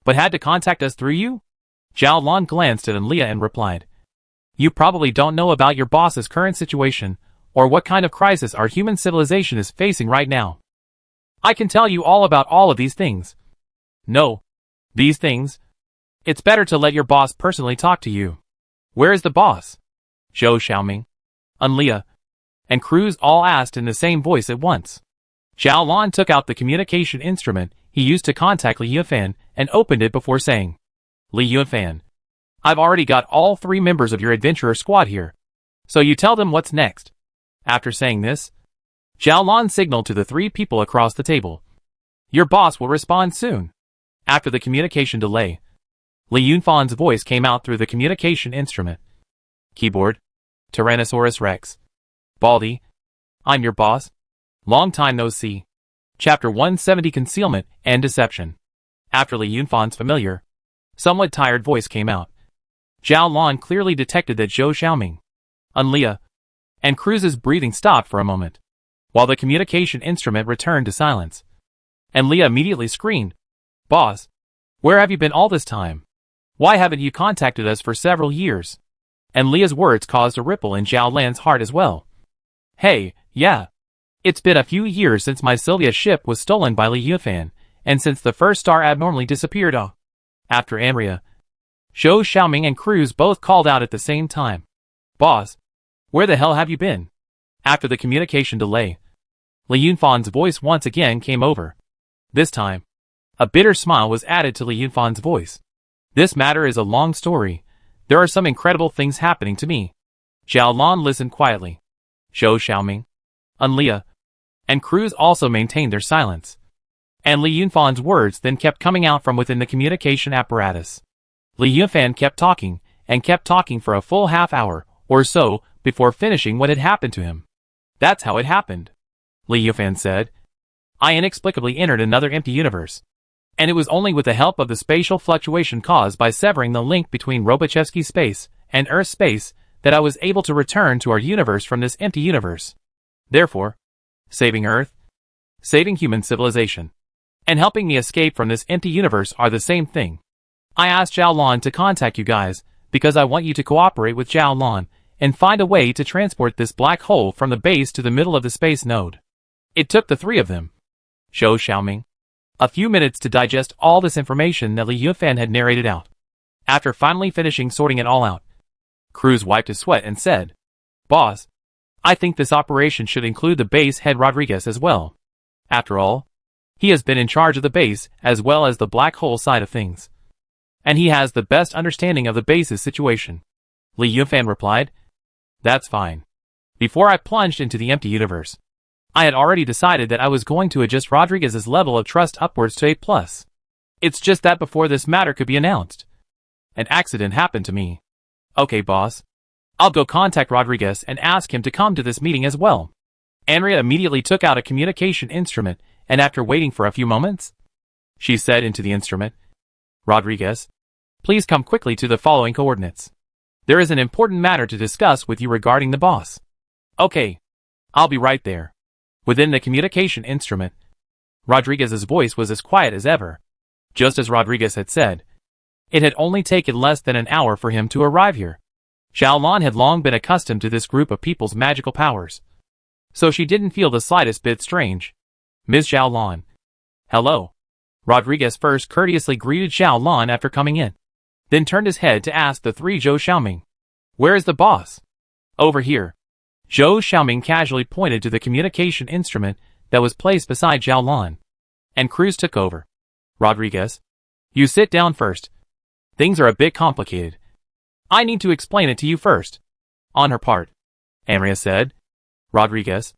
Speaker 1: but had to contact us through you? Zhao Lan glanced at Leah and replied, you probably don't know about your boss's current situation, or what kind of crisis our human civilization is facing right now. I can tell you all about all of these things. No. These things? It's better to let your boss personally talk to you. Where is the boss? Zhou Xiaoming, Leah, and Cruz all asked in the same voice at once. Zhao Lan took out the communication instrument he used to contact Li Yunfan and opened it before saying, Li Yunfan, I've already got all three members of your adventurer squad here, so you tell them what's next. After saying this, Zhao Lan signaled to the three people across the table. Your boss will respond soon. After the communication delay, Li Yunfan's voice came out through the communication instrument. Keyboard, Tyrannosaurus Rex. Baldy, I'm your boss. Long time no see. Chapter 170 Concealment and Deception. After Li Yunfan's familiar, somewhat tired voice came out, Zhao Lan clearly detected that Zhou Xiaoming, Leah, and Cruz's breathing stopped for a moment, while the communication instrument returned to silence. And Leah immediately screamed, Boss, where have you been all this time? Why haven't you contacted us for several years? And Leah's words caused a ripple in Zhao Lan's heart as well. Hey, yeah. It's been a few years since my Sylvia ship was stolen by Li Yunfan, and since the first star abnormally disappeared. After Andrea, Zhou Xiaoming and Cruz both called out at the same time. Boss, Where the hell have you been? After the communication delay, Li Yunfan's voice once again came over. This time, a bitter smile was added to Li Yunfan's voice. This matter is a long story. There are some incredible things happening to me. Zhao Lan listened quietly. Zhou Xiaoming, Unlia, and Cruz also maintained their silence. And Li Yunfan's words then kept coming out from within the communication apparatus. Li Yunfan kept talking, and kept talking for a full half hour, or so, before finishing what had happened to him. That's how it happened. Li Yunfan said. I inexplicably entered another empty universe. And it was only with the help of the spatial fluctuation caused by severing the link between Robochevsky space and Earth space that I was able to return to our universe from this empty universe. Therefore, saving Earth, saving human civilization, and helping me escape from this empty universe are the same thing. I asked Zhao Lan to contact you guys because I want you to cooperate with Zhao Lan and find a way to transport this black hole from the base to the middle of the space node. It took the three of them, Zhou Xiaoming, a few minutes to digest all this information that Li Yunfan had narrated out. After finally finishing sorting it all out, Cruz wiped his sweat and said, Boss, I think this operation should include the base head Rodriguez as well. After all, he has been in charge of the base as well as the black hole side of things. And he has the best understanding of the base's situation. Li Yunfan replied, That's fine. Before I plunged into the empty universe, I had already decided that I was going to adjust Rodriguez's level of trust upwards to A+. It's just that before this matter could be announced, an accident happened to me. Okay, boss. I'll go contact Rodriguez and ask him to come to this meeting as well. Andrea immediately took out a communication instrument, and after waiting for a few moments, she said into the instrument, Rodriguez, please come quickly to the following coordinates. There is an important matter to discuss with you regarding the boss. Okay. I'll be right there. Within the communication instrument, Rodriguez's voice was as quiet as ever. Just as Rodriguez had said, it had only taken less than an hour for him to arrive here. Zhao Lan had long been accustomed to this group of people's magical powers, so she didn't feel the slightest bit strange. Ms. Zhao Lan. Hello. Rodriguez first courteously greeted Zhao Lan after coming in, then turned his head to ask the three Zhou Xiaoming. Where is the boss? Over here. Zhou Xiaoming casually pointed to the communication instrument that was placed beside Zhao Lan, and Cruz took over. Rodriguez, you sit down first. Things are a bit complicated. I need to explain it to you first. On her part, Andrea said. Rodriguez,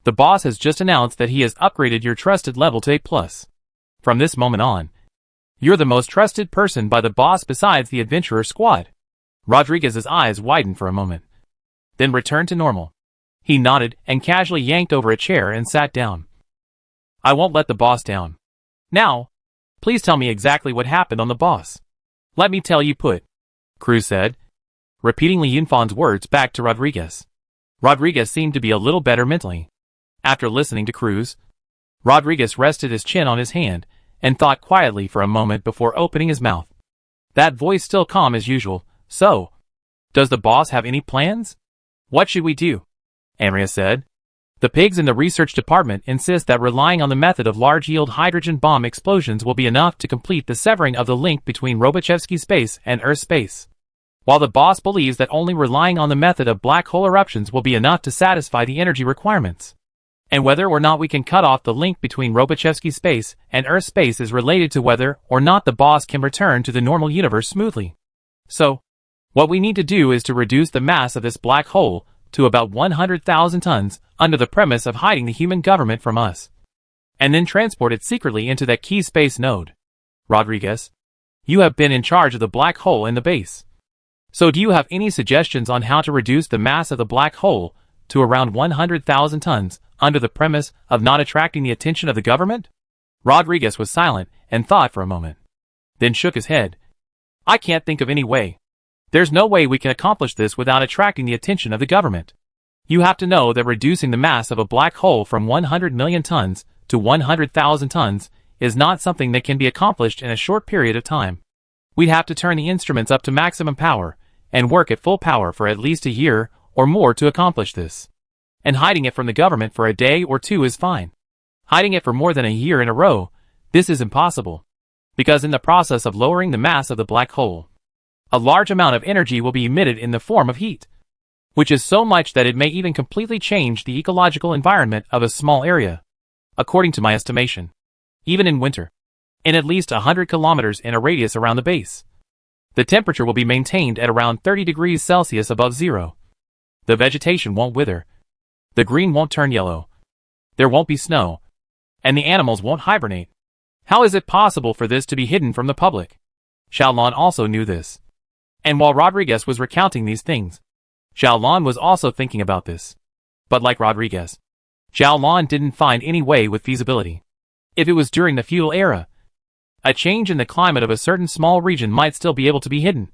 Speaker 1: the boss has just announced that he has upgraded your trusted level to A+. From this moment on, you're the most trusted person by the boss besides the adventurer squad. Rodriguez's eyes widened for a moment, then returned to normal. He nodded and casually yanked over a chair and sat down. I won't let the boss down. Now, please tell me exactly what happened on the boss. Let me tell you put, Cruz said, repeating Li Yunfan's words back to Rodriguez. Rodriguez seemed to be a little better mentally. After listening to Cruz, Rodriguez rested his chin on his hand and thought quietly for a moment before opening his mouth. That voice still calm as usual. So, does the boss have any plans? What should we do? Andrea said. The pigs in the research department insist that relying on the method of large-yield hydrogen bomb explosions will be enough to complete the severing of the link between Robochevsky space and Earth space, while the boss believes that only relying on the method of black hole eruptions will be enough to satisfy the energy requirements. And whether or not we can cut off the link between Robochevsky space and Earth space is related to whether or not the boss can return to the normal universe smoothly. So, what we need to do is to reduce the mass of this black hole to about 100,000 tons under the premise of hiding the human government from us, and then transport it secretly into that key space node. Rodriguez, you have been in charge of the black hole in the base. So do you have any suggestions on how to reduce the mass of the black hole to around 100,000 tons under the premise of not attracting the attention of the government? Rodriguez was silent and thought for a moment, then shook his head. I can't think of any way. There's no way we can accomplish this without attracting the attention of the government. You have to know that reducing the mass of a black hole from 100 million tons to 100,000 tons is not something that can be accomplished in a short period of time. We'd have to turn the instruments up to maximum power and work at full power for at least a year or more to accomplish this. And hiding it from the government for a day or two is fine. Hiding it for more than a year in a row, this is impossible. Because in the process of lowering the mass of the black hole, a large amount of energy will be emitted in the form of heat. which is so much that it may even completely change the ecological environment of a small area. According to my estimation, even in winter, in at least 100 kilometers in a radius around the base, the temperature will be maintained at around 30 degrees Celsius above zero. The vegetation won't wither. The green won't turn yellow. There won't be snow. And the animals won't hibernate. How is it possible for this to be hidden from the public? Xiaolan also knew this. And while Rodriguez was recounting these things, Xiaolan was also thinking about this. But like Rodriguez, Xiaolan didn't find any way with feasibility. If it was during the feudal era, a change in the climate of a certain small region might still be able to be hidden.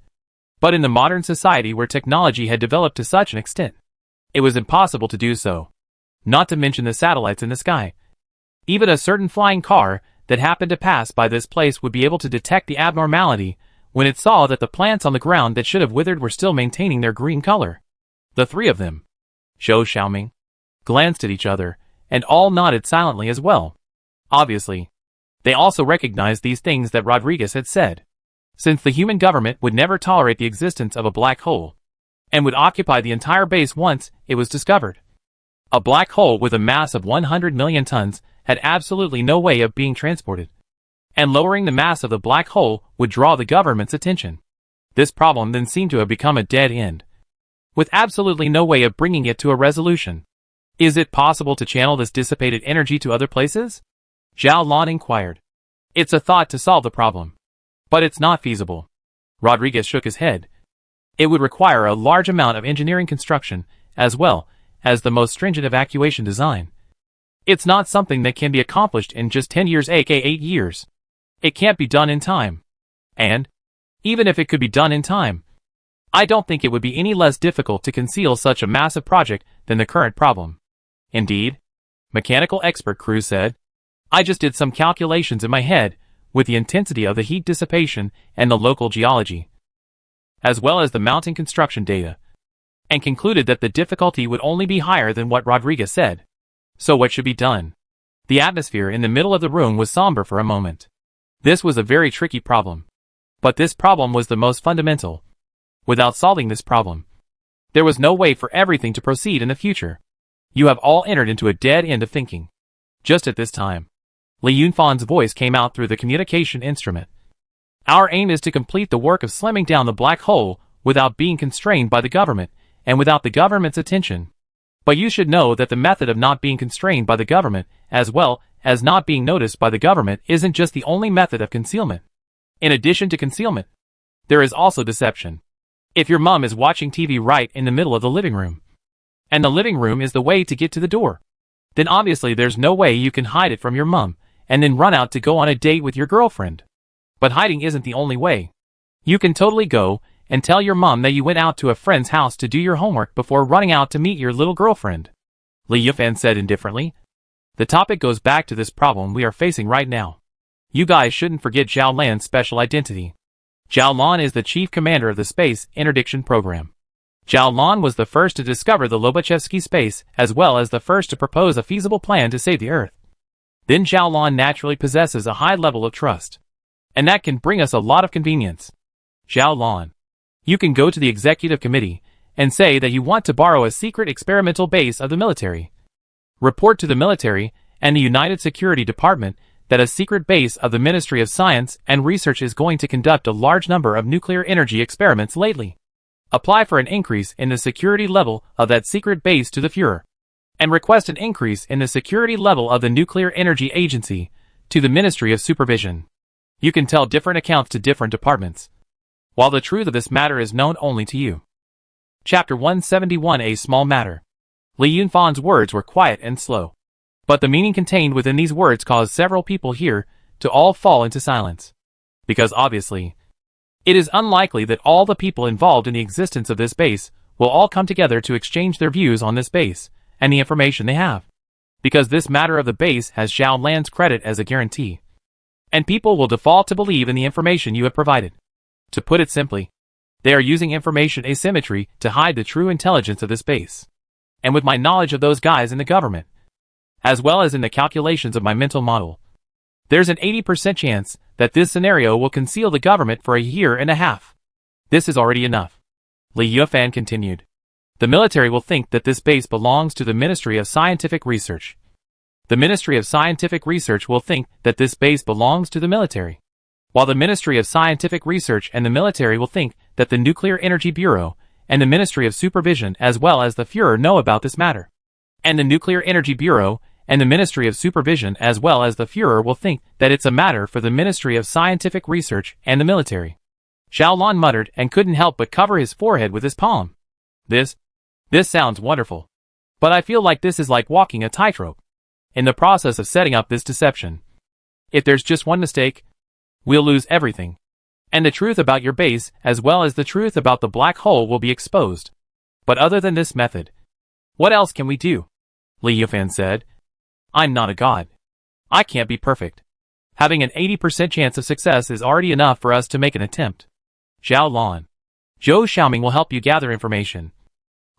Speaker 1: But in the modern society where technology had developed to such an extent, it was impossible to do so. Not to mention the satellites in the sky. Even a certain flying car that happened to pass by this place would be able to detect the abnormality when it saw that the plants on the ground that should have withered were still maintaining their green color. The three of them, Zhou Xiaoming, glanced at each other, and all nodded silently as well. Obviously, they also recognized these things that Rodriguez had said. Since the human government would never tolerate the existence of a black hole, and would occupy the entire base once it was discovered. A black hole with a mass of 100 million tons had absolutely no way of being transported, and lowering the mass of the black hole would draw the government's attention. This problem then seemed to have become a dead end, with absolutely no way of bringing it to a resolution. Is it possible to channel this dissipated energy to other places? Zhao Lan inquired. It's a thought to solve the problem, but it's not feasible. Rodriguez shook his head. It would require a large amount of engineering construction, as well as the most stringent evacuation design. It's not something that can be accomplished in just 10 years, aka 8 years. It can't be done in time. And, even if it could be done in time, I don't think it would be any less difficult to conceal such a massive project than the current problem. Indeed, mechanical expert Cruz said, I just did some calculations in my head with the intensity of the heat dissipation and the local geology, as well as the mounting construction data, and concluded that the difficulty would only be higher than what Rodriguez said. So what should be done? The atmosphere in the middle of the room was somber for a moment. This was a very tricky problem. But this problem was the most fundamental. Without solving this problem, there was no way for everything to proceed in the future. You have all entered into a dead end of thinking. Just at this time, Li Yunfan's voice came out through the communication instrument. Our aim is to complete the work of slimming down the black hole without being constrained by the government and without the government's attention. But you should know that the method of not being constrained by the government, as well as not being noticed by the government, isn't just the only method of concealment. In addition to concealment, there is also deception. If your mom is watching TV right in the middle of the living room, and the living room is the way to get to the door, then obviously there's no way you can hide it from your mom and then run out to go on a date with your girlfriend. But hiding isn't the only way. You can totally go and tell your mom that you went out to a friend's house to do your homework before running out to meet your little girlfriend. Li Yufan said indifferently. The topic goes back to this problem we are facing right now. You guys shouldn't forget Zhao Lan's special identity. Zhao Lan is the chief commander of the Space Interdiction Program. Zhao Lan was the first to discover the Lobachevsky space, as well as the first to propose a feasible plan to save the Earth. Then Zhao Lan naturally possesses a high level of trust. And that can bring us a lot of convenience. Zhao Lan, you can go to the executive committee and say that you want to borrow a secret experimental base of the military. Report to the military and the United Security Department that a secret base of the Ministry of Science and Research is going to conduct a large number of nuclear energy experiments lately. Apply for an increase in the security level of that secret base to the Führer, and request an increase in the security level of the Nuclear Energy Agency to the Ministry of Supervision. You can tell different accounts to different departments, while the truth of this matter is known only to you. Chapter 171. A small matter. Li Yunfan's words were quiet and slow, but the meaning contained within these words caused several people here to all fall into silence. Because obviously, it is unlikely that all the people involved in the existence of this base will all come together to exchange their views on this base and the information they have. Because this matter of the base has Zhao Lan's credit as a guarantee, and people will default to believe in the information you have provided. To put it simply, they are using information asymmetry to hide the true intelligence of this base. And with my knowledge of those guys in the government, as well as in the calculations of my mental model, there's an 80% chance that this scenario will conceal the government for a year and a half. This is already enough. Li Yufan continued. The military will think that this base belongs to the Ministry of Scientific Research. The Ministry of Scientific Research will think that this base belongs to the military, while the Ministry of Scientific Research and the military will think that the Nuclear Energy Bureau and the Ministry of Supervision as well as the Führer know about this matter. And the Nuclear Energy Bureau and the Ministry of Supervision as well as the Führer will think that it's a matter for the Ministry of Scientific Research and the military. Xiaolon muttered and couldn't help but cover his forehead with his palm. This sounds wonderful. But I feel like this is like walking a tightrope. In the process of setting up this deception, if there's just one mistake, we'll lose everything. And the truth about your base as well as the truth about the black hole will be exposed. But other than this method, what else can we do? Li Yufan said. I'm not a god. I can't be perfect. Having an 80% chance of success is already enough for us to make an attempt. Xiaolon. Zhou Xiaoming will help you gather information.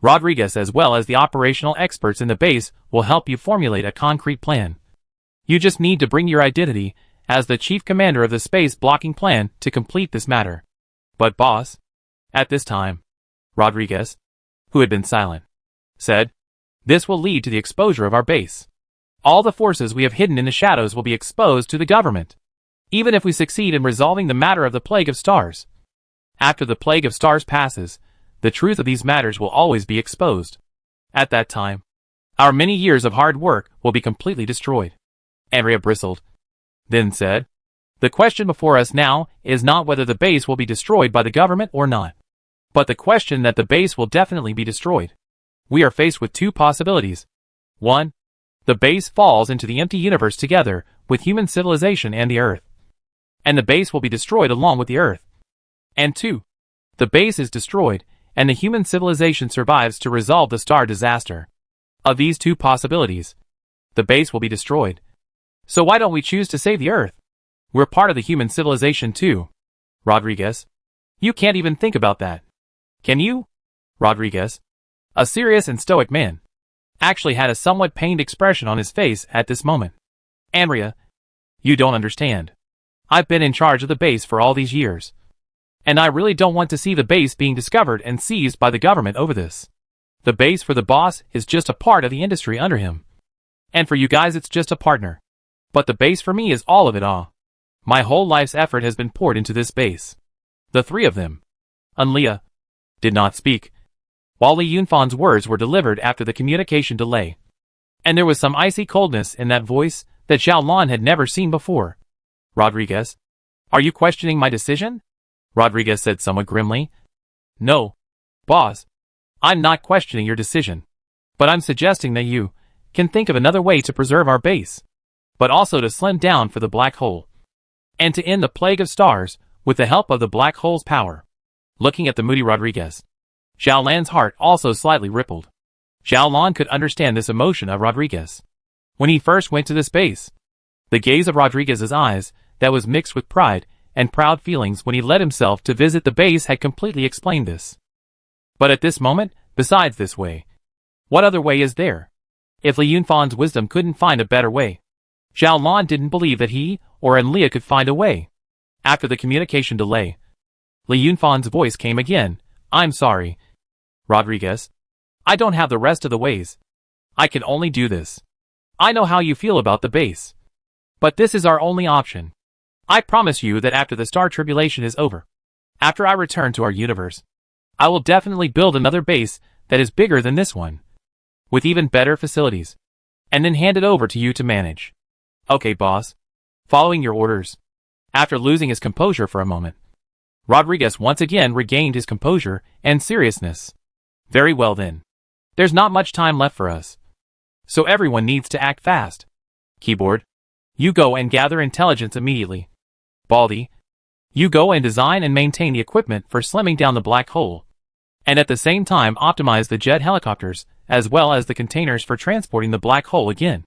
Speaker 1: Rodriguez as well as the operational experts in the base will help you formulate a concrete plan. You just need to bring your identity as the chief commander of the space blocking plan to complete this matter. But boss, at this time, Rodriguez, who had been silent, said, this will lead to the exposure of our base. All the forces we have hidden in the shadows will be exposed to the government, even if we succeed in resolving the matter of the Plague of Stars. After the Plague of Stars passes, the truth of these matters will always be exposed. At that time, our many years of hard work will be completely destroyed. Andrea bristled, then said, the question before us now is not whether the base will be destroyed by the government or not, but the question that the base will definitely be destroyed. We are faced with two possibilities. 1. The base falls into the empty universe together with human civilization and the Earth, and the base will be destroyed along with the Earth. And 2. The base is destroyed, and the human civilization survives to resolve the star disaster. Of these two possibilities, the base will be destroyed. So why don't we choose to save the Earth? We're part of the human civilization too. Rodriguez. You can't even think about that. Can you? Rodriguez, a serious and stoic man, actually had a somewhat pained expression on his face at this moment. Andrea, you don't understand. I've been in charge of the base for all these years, and I really don't want to see the base being discovered and seized by the government over this. The base for the boss is just a part of the industry under him. And for you guys it's just a partner. But the base for me is all of it all. My whole life's effort has been poured into this base. The three of them, Leah, did not speak, while Li Yunfan's words were delivered after the communication delay. And there was some icy coldness in that voice that Xiaolon had never seen before. Rodriguez, are you questioning my decision? Rodriguez said somewhat grimly. No, boss. I'm not questioning your decision. But I'm suggesting that you can think of another way to preserve our base, but also to slim down for the black hole, and to end the Plague of Stars with the help of the black hole's power. Looking at the moody Rodriguez, Xiaolan's heart also slightly rippled. Xiaolon could understand this emotion of Rodriguez. When he first went to this base, the gaze of Rodriguez's eyes that was mixed with pride and proud feelings when he led himself to visit the base had completely explained this. But at this moment, besides this way, what other way is there? If Li Yunfan's wisdom couldn't find a better way, Xiaolon didn't believe that he or Enlia could find a way. After the communication delay, Li Yunfan's voice came again. I'm sorry, Rodriguez. I don't have the rest of the ways. I can only do this. I know how you feel about the base, but this is our only option. I promise you that after the star tribulation is over, after I return to our universe, I will definitely build another base that is bigger than this one, with even better facilities, and then hand it over to you to manage. Okay, boss. Following your orders. After losing his composure for a moment, Rodriguez once again regained his composure and seriousness. Very well then. There's not much time left for us, so everyone needs to act fast. Keyboard, you go and gather intelligence immediately. Baldy, you go and design and maintain the equipment for slimming down the black hole, and at the same time optimize the jet helicopters as well as the containers for transporting the black hole again.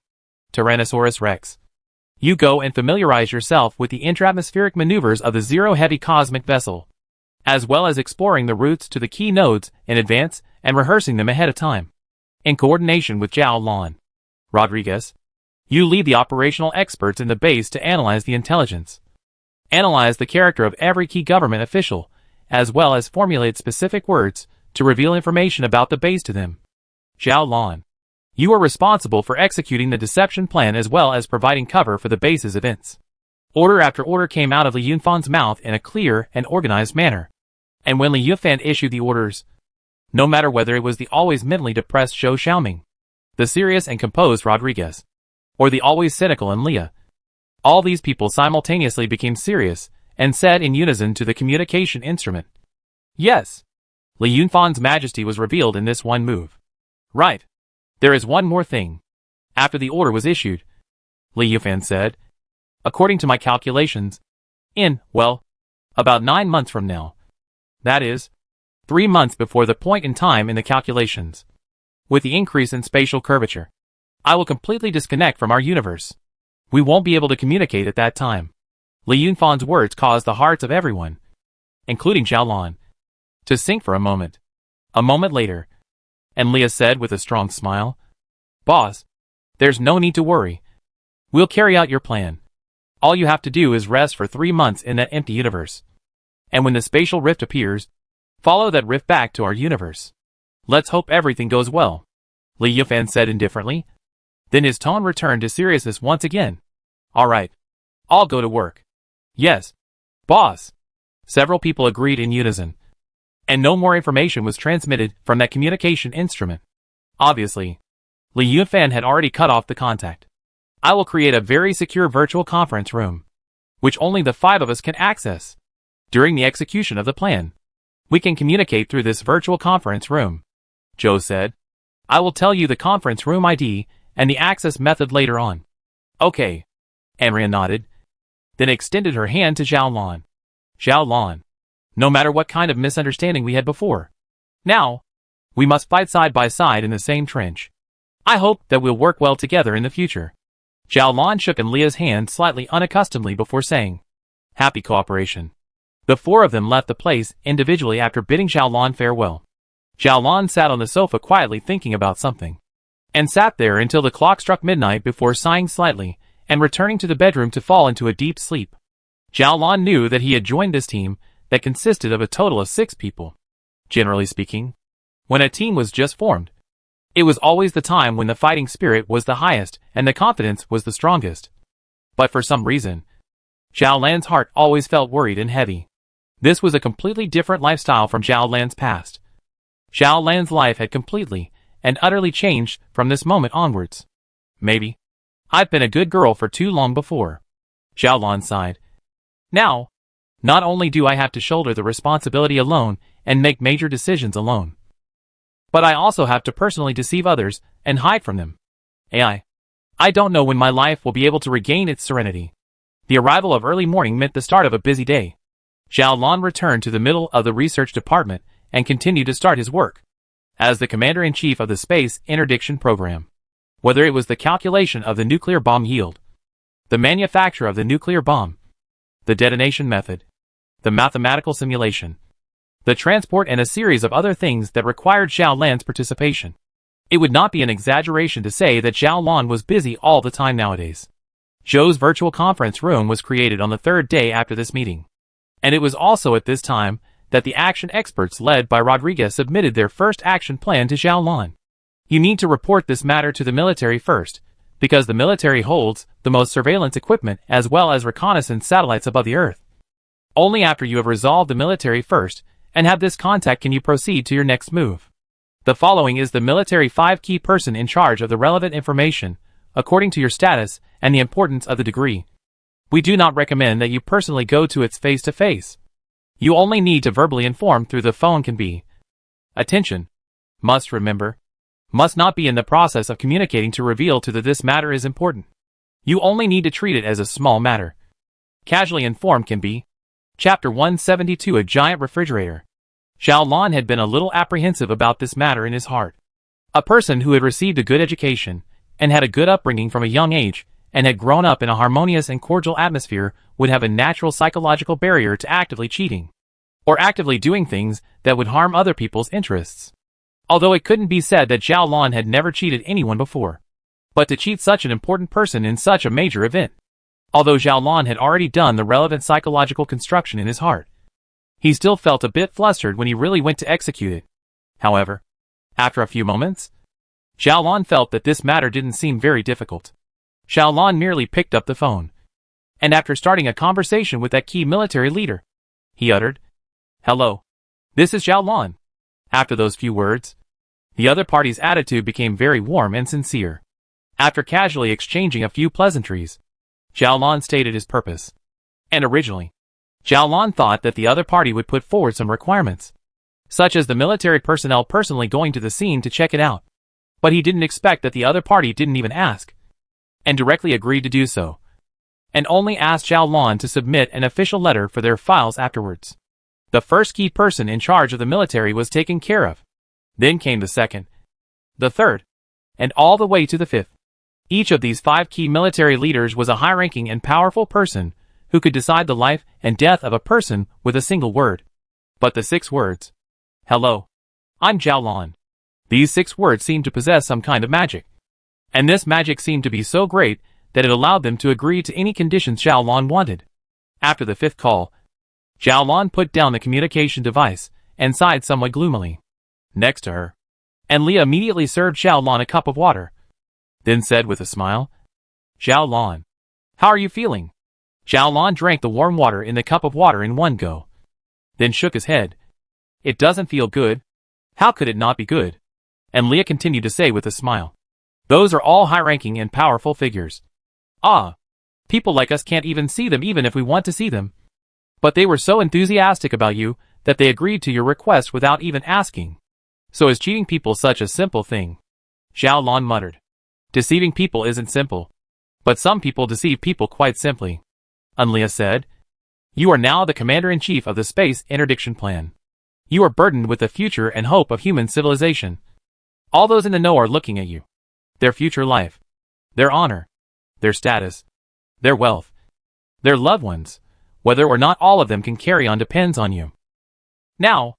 Speaker 1: Tyrannosaurus Rex, you go and familiarize yourself with the intra-atmospheric maneuvers of the Zero-Heavy Cosmic Vessel, as well as exploring the routes to the key nodes in advance and rehearsing them ahead of time, in coordination with Xiaolon. Rodriguez, you lead the operational experts in the base to analyze the intelligence, analyze the character of every key government official, as well as formulate specific words to reveal information about the base to them. Zhao Lan, you are responsible for executing the deception plan as well as providing cover for the base's events. Order after order came out of Li Yunfan's mouth in a clear and organized manner. And when Li Yunfan issued the orders, no matter whether it was the always mentally depressed Zhou Xiaoming, the serious and composed Rodriguez, or the always cynical Enlia, all these people simultaneously became serious and said in unison to the communication instrument, "Yes." Li Yunfan's majesty was revealed in this one move. "Right. There is one more thing." After the order was issued, Li Yunfan said, "According to my calculations, about 9 months from now, that is, 3 months before the point in time in the calculations, with the increase in spatial curvature, I will completely disconnect from our universe. We won't be able to communicate at that time." Li Yunfan's words caused the hearts of everyone, including Zhao Lan, to sink for a moment. A moment later, and Leah said with a strong smile, "Boss, there's no need to worry. We'll carry out your plan. All you have to do is rest for 3 months in that empty universe. And when the spatial rift appears, follow that rift back to our universe. Let's hope everything goes well," Li Yunfan said indifferently. Then his tone returned to seriousness once again. "All right. I'll go to work." "Yes, boss." Several people agreed in unison. And no more information was transmitted from that communication instrument. Obviously, Li Yunfan had already cut off the contact. "I will create a very secure virtual conference room, which only the 5 of us can access. During the execution of the plan, we can communicate through this virtual conference room," Zhou said. "I will tell you the conference room ID and the access method later on." "Okay." Anria nodded, then extended her hand to Zhao Lan. "Zhao Lan, no matter what kind of misunderstanding we had before, now, we must fight side by side in the same trench. I hope that we'll work well together in the future." Zhao Lan shook Leah's hand slightly unaccustomedly before saying, "Happy cooperation." The 4 of them left the place individually after bidding Zhao Lan farewell. Zhao Lan sat on the sofa quietly thinking about something, and sat there until the clock struck midnight before sighing slightly and returning to the bedroom to fall into a deep sleep. Zhao Lan knew that he had joined this team that consisted of a total of 6 people. Generally speaking, when a team was just formed, it was always the time when the fighting spirit was the highest and the confidence was the strongest. But for some reason, Zhao Lan's heart always felt worried and heavy. This was a completely different lifestyle from Zhao Lan's past. Zhao Lan's life had completely and utterly changed from this moment onwards. "Maybe I've been a good girl for too long before," Zhao Lan sighed. "Now, not only do I have to shoulder the responsibility alone and make major decisions alone, but I also have to personally deceive others and hide from them. I don't know when my life will be able to regain its serenity." The arrival of early morning meant the start of a busy day. Zhao Lan returned to the middle of the research department and continued to start his work as the commander-in-chief of the space interdiction program. Whether it was the calculation of the nuclear bomb yield, the manufacture of the nuclear bomb, the detonation method, the mathematical simulation, the transport, and a series of other things that required Zhao Lan's participation, it would not be an exaggeration to say that Zhao Lan was busy all the time nowadays. Zhou's virtual conference room was created on the 3rd day after this meeting, and it was also at this time that the action experts led by Rodriguez submitted their first action plan to Zhao Lan. "You need to report this matter to the military first, because the military holds the most surveillance equipment as well as reconnaissance satellites above the Earth. Only after you have resolved the military first and have this contact can you proceed to your next move. The following is the military 5 key person in charge of the relevant information, according to your status and the importance of the degree. We do not recommend that you personally go to its face-to-face. You only need to verbally inform through the phone can be. Attention! Must remember. Must not be in the process of communicating to reveal to that this matter is important. You only need to treat it as a small matter. Casually informed can be." Chapter 172, A Giant Refrigerator. Zhao Lan had been a little apprehensive about this matter in his heart. A person who had received a good education, and had a good upbringing from a young age, and had grown up in a harmonious and cordial atmosphere would have a natural psychological barrier to actively cheating, or actively doing things that would harm other people's interests. Although it couldn't be said that Zhao Lan had never cheated anyone before. But to cheat such an important person in such a major event. Although Zhao Lan had already done the relevant psychological construction in his heart, he still felt a bit flustered when he really went to execute it. However, after a few moments, Xiaolon felt that this matter didn't seem very difficult. Xiaolon merely picked up the phone, and after starting a conversation with that key military leader, he uttered, "Hello. This is Xiaolon." After those few words, the other party's attitude became very warm and sincere. After casually exchanging a few pleasantries, Xiaolon stated his purpose. And originally, Xiaolon thought that the other party would put forward some requirements, such as the military personnel personally going to the scene to check it out. But he didn't expect that the other party didn't even ask, and directly agreed to do so, and only asked Xiaolon to submit an official letter for their files afterwards. The first key person in charge of the military was taken care of. Then came the second, the third, and all the way to the fifth. Each of these 5 key military leaders was a high-ranking and powerful person who could decide the life and death of a person with a single word. But the 6 words, "Hello. I'm Xiaolon." These 6 words seemed to possess some kind of magic. And this magic seemed to be so great that it allowed them to agree to any conditions Xiaolon wanted. After the 5th call, Xiaolon put down the communication device and sighed somewhat gloomily next to her. And Leah immediately served Xiaolon a cup of water, then said with a smile, "Xiaolon, how are you feeling?" Xiaolon drank the warm water in the cup of water in one go, then shook his head. "It doesn't feel good. How could it not be good?" And Leah continued to say with a smile, "Those are all high-ranking and powerful figures. People like us can't even see them even if we want to see them. But they were so enthusiastic about you that they agreed to your request without even asking. So is cheating people such a simple thing?" Xiaolon muttered. "Deceiving people isn't simple. But some people deceive people quite simply." And Leah said, "You are now the commander-in-chief of the Space Interdiction Plan. You are burdened with the future and hope of human civilization. All those in the know are looking at you. Their future life, their honor, their status, their wealth, their loved ones, whether or not all of them can carry on depends on you. Now,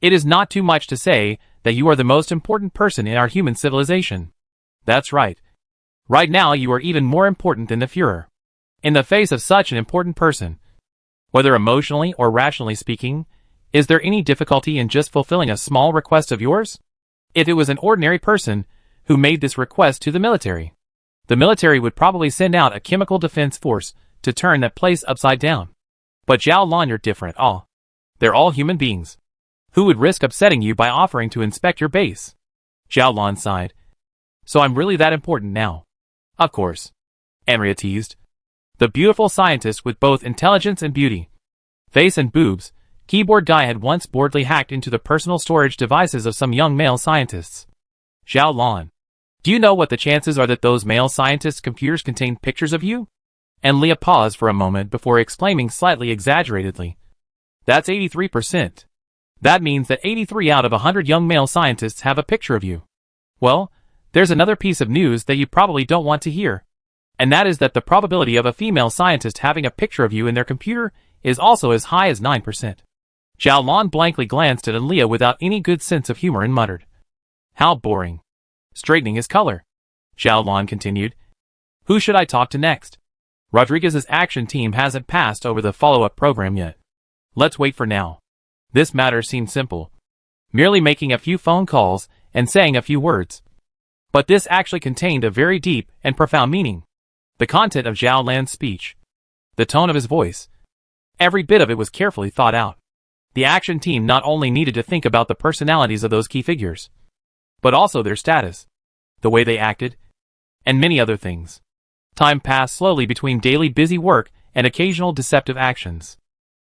Speaker 1: it is not too much to say that you are the most important person in our human civilization. That's right. Right now you are even more important than the Führer. In the face of such an important person, whether emotionally or rationally speaking, is there any difficulty in just fulfilling a small request of yours? If it was an ordinary person who made this request to the military would probably send out a chemical defense force to turn that place upside down. But Xiaolon, you're different. They're all human beings. Who would risk upsetting you by offering to inspect your base?" Xiaolon sighed. "So I'm really that important now?" "Of course," Anria teased. The beautiful scientist with both intelligence and beauty, face and boobs, keyboard guy had once boldly hacked into the personal storage devices of some young male scientists. "Xiaolon, do you know what the chances are that those male scientists' computers contain pictures of you?" And Leah paused for a moment before exclaiming slightly exaggeratedly, "That's 83%. That means that 83 out of 100 young male scientists have a picture of you." Well, there's another piece of news that you probably don't want to hear. And that is that the probability of a female scientist having a picture of you in their computer is also as high as 9%. Xiaolon blankly glanced at Leah without any good sense of humor and muttered, "How boring." Straightening his color, Xiaolon continued, "Who should I talk to next? Rodriguez's action team hasn't passed over the follow-up program yet. Let's wait for now." This matter seemed simple, merely making a few phone calls and saying a few words. But this actually contained a very deep and profound meaning. The content of Xiaolan's speech, the tone of his voice, every bit of it was carefully thought out. The action team not only needed to think about the personalities of those key figures, but also their status, the way they acted, and many other things. Time passed slowly between daily busy work and occasional deceptive actions.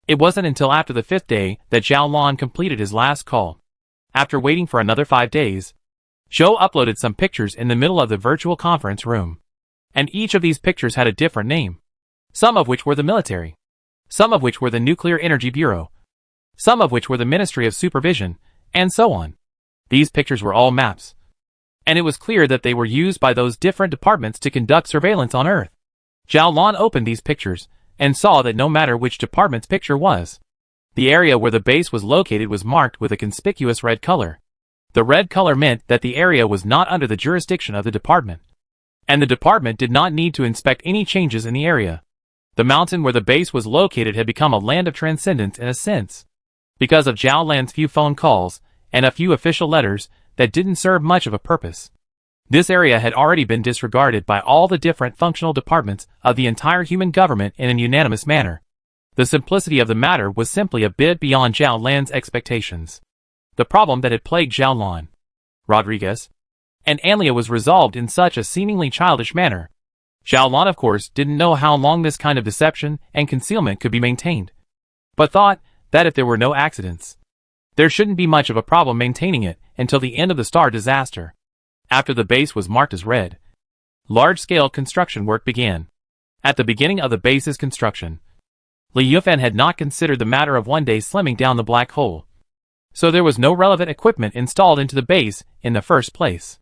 Speaker 1: It wasn't until after the 5th day that Xiaolon completed his last call. After waiting for another 5 days, Zhou uploaded some pictures in the middle of the virtual conference room. And each of these pictures had a different name. Some of which were the military. Some of which were the Nuclear Energy Bureau. Some of which were the Ministry of Supervision, and so on. These pictures were all maps. And it was clear that they were used by those different departments to conduct surveillance on Earth. Xiaolon opened these pictures, and saw that no matter which department's picture was, the area where the base was located was marked with a conspicuous red color. The red color meant that the area was not under the jurisdiction of the department. And the department did not need to inspect any changes in the area. The mountain where the base was located had become a land of transcendence in a sense, because of Xiaolan's few phone calls and a few official letters that didn't serve much of a purpose. This area had already been disregarded by all the different functional departments of the entire human government in an unanimous manner. The simplicity of the matter was simply a bit beyond Zhao Lan's expectations. The problem that had plagued Zhao Lan, Rodriguez, and Anlia was resolved in such a seemingly childish manner. Zhao Lan, of course, didn't know how long this kind of deception and concealment could be maintained, but thought that if there were no accidents, there shouldn't be much of a problem maintaining it until the end of the star disaster. After the base was marked as red, large-scale construction work began. At the beginning of the base's construction, Li Yufan had not considered the matter of one day slimming down the black hole, so there was no relevant equipment installed into the base in the first place.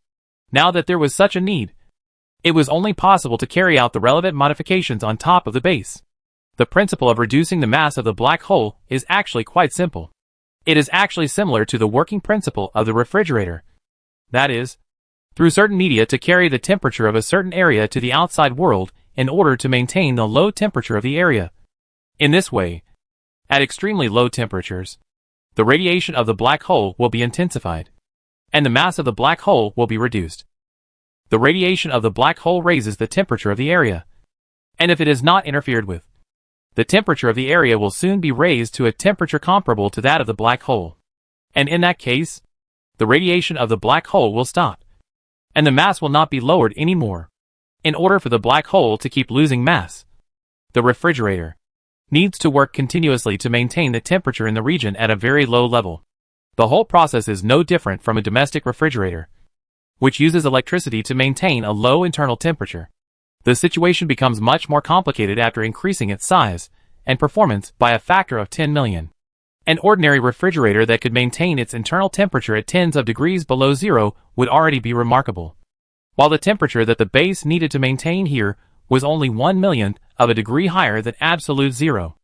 Speaker 1: Now that there was such a need, it was only possible to carry out the relevant modifications on top of the base. The principle of reducing the mass of the black hole is actually quite simple. It is actually similar to the working principle of the refrigerator. That is, through certain media to carry the temperature of a certain area to the outside world in order to maintain the low temperature of the area. In this way, at extremely low temperatures, the radiation of the black hole will be intensified, and the mass of the black hole will be reduced. The radiation of the black hole raises the temperature of the area, and if it is not interfered with, the temperature of the area will soon be raised to a temperature comparable to that of the black hole. And in that case, the radiation of the black hole will stop, and the mass will not be lowered anymore. In order for the black hole to keep losing mass, the refrigerator needs to work continuously to maintain the temperature in the region at a very low level. The whole process is no different from a domestic refrigerator, which uses electricity to maintain a low internal temperature. The situation becomes much more complicated after increasing its size and performance by a factor of 10 million. An ordinary refrigerator that could maintain its internal temperature at tens of degrees below zero would already be remarkable, while the temperature that the base needed to maintain here was only 1/1,000,000th of a degree higher than absolute zero.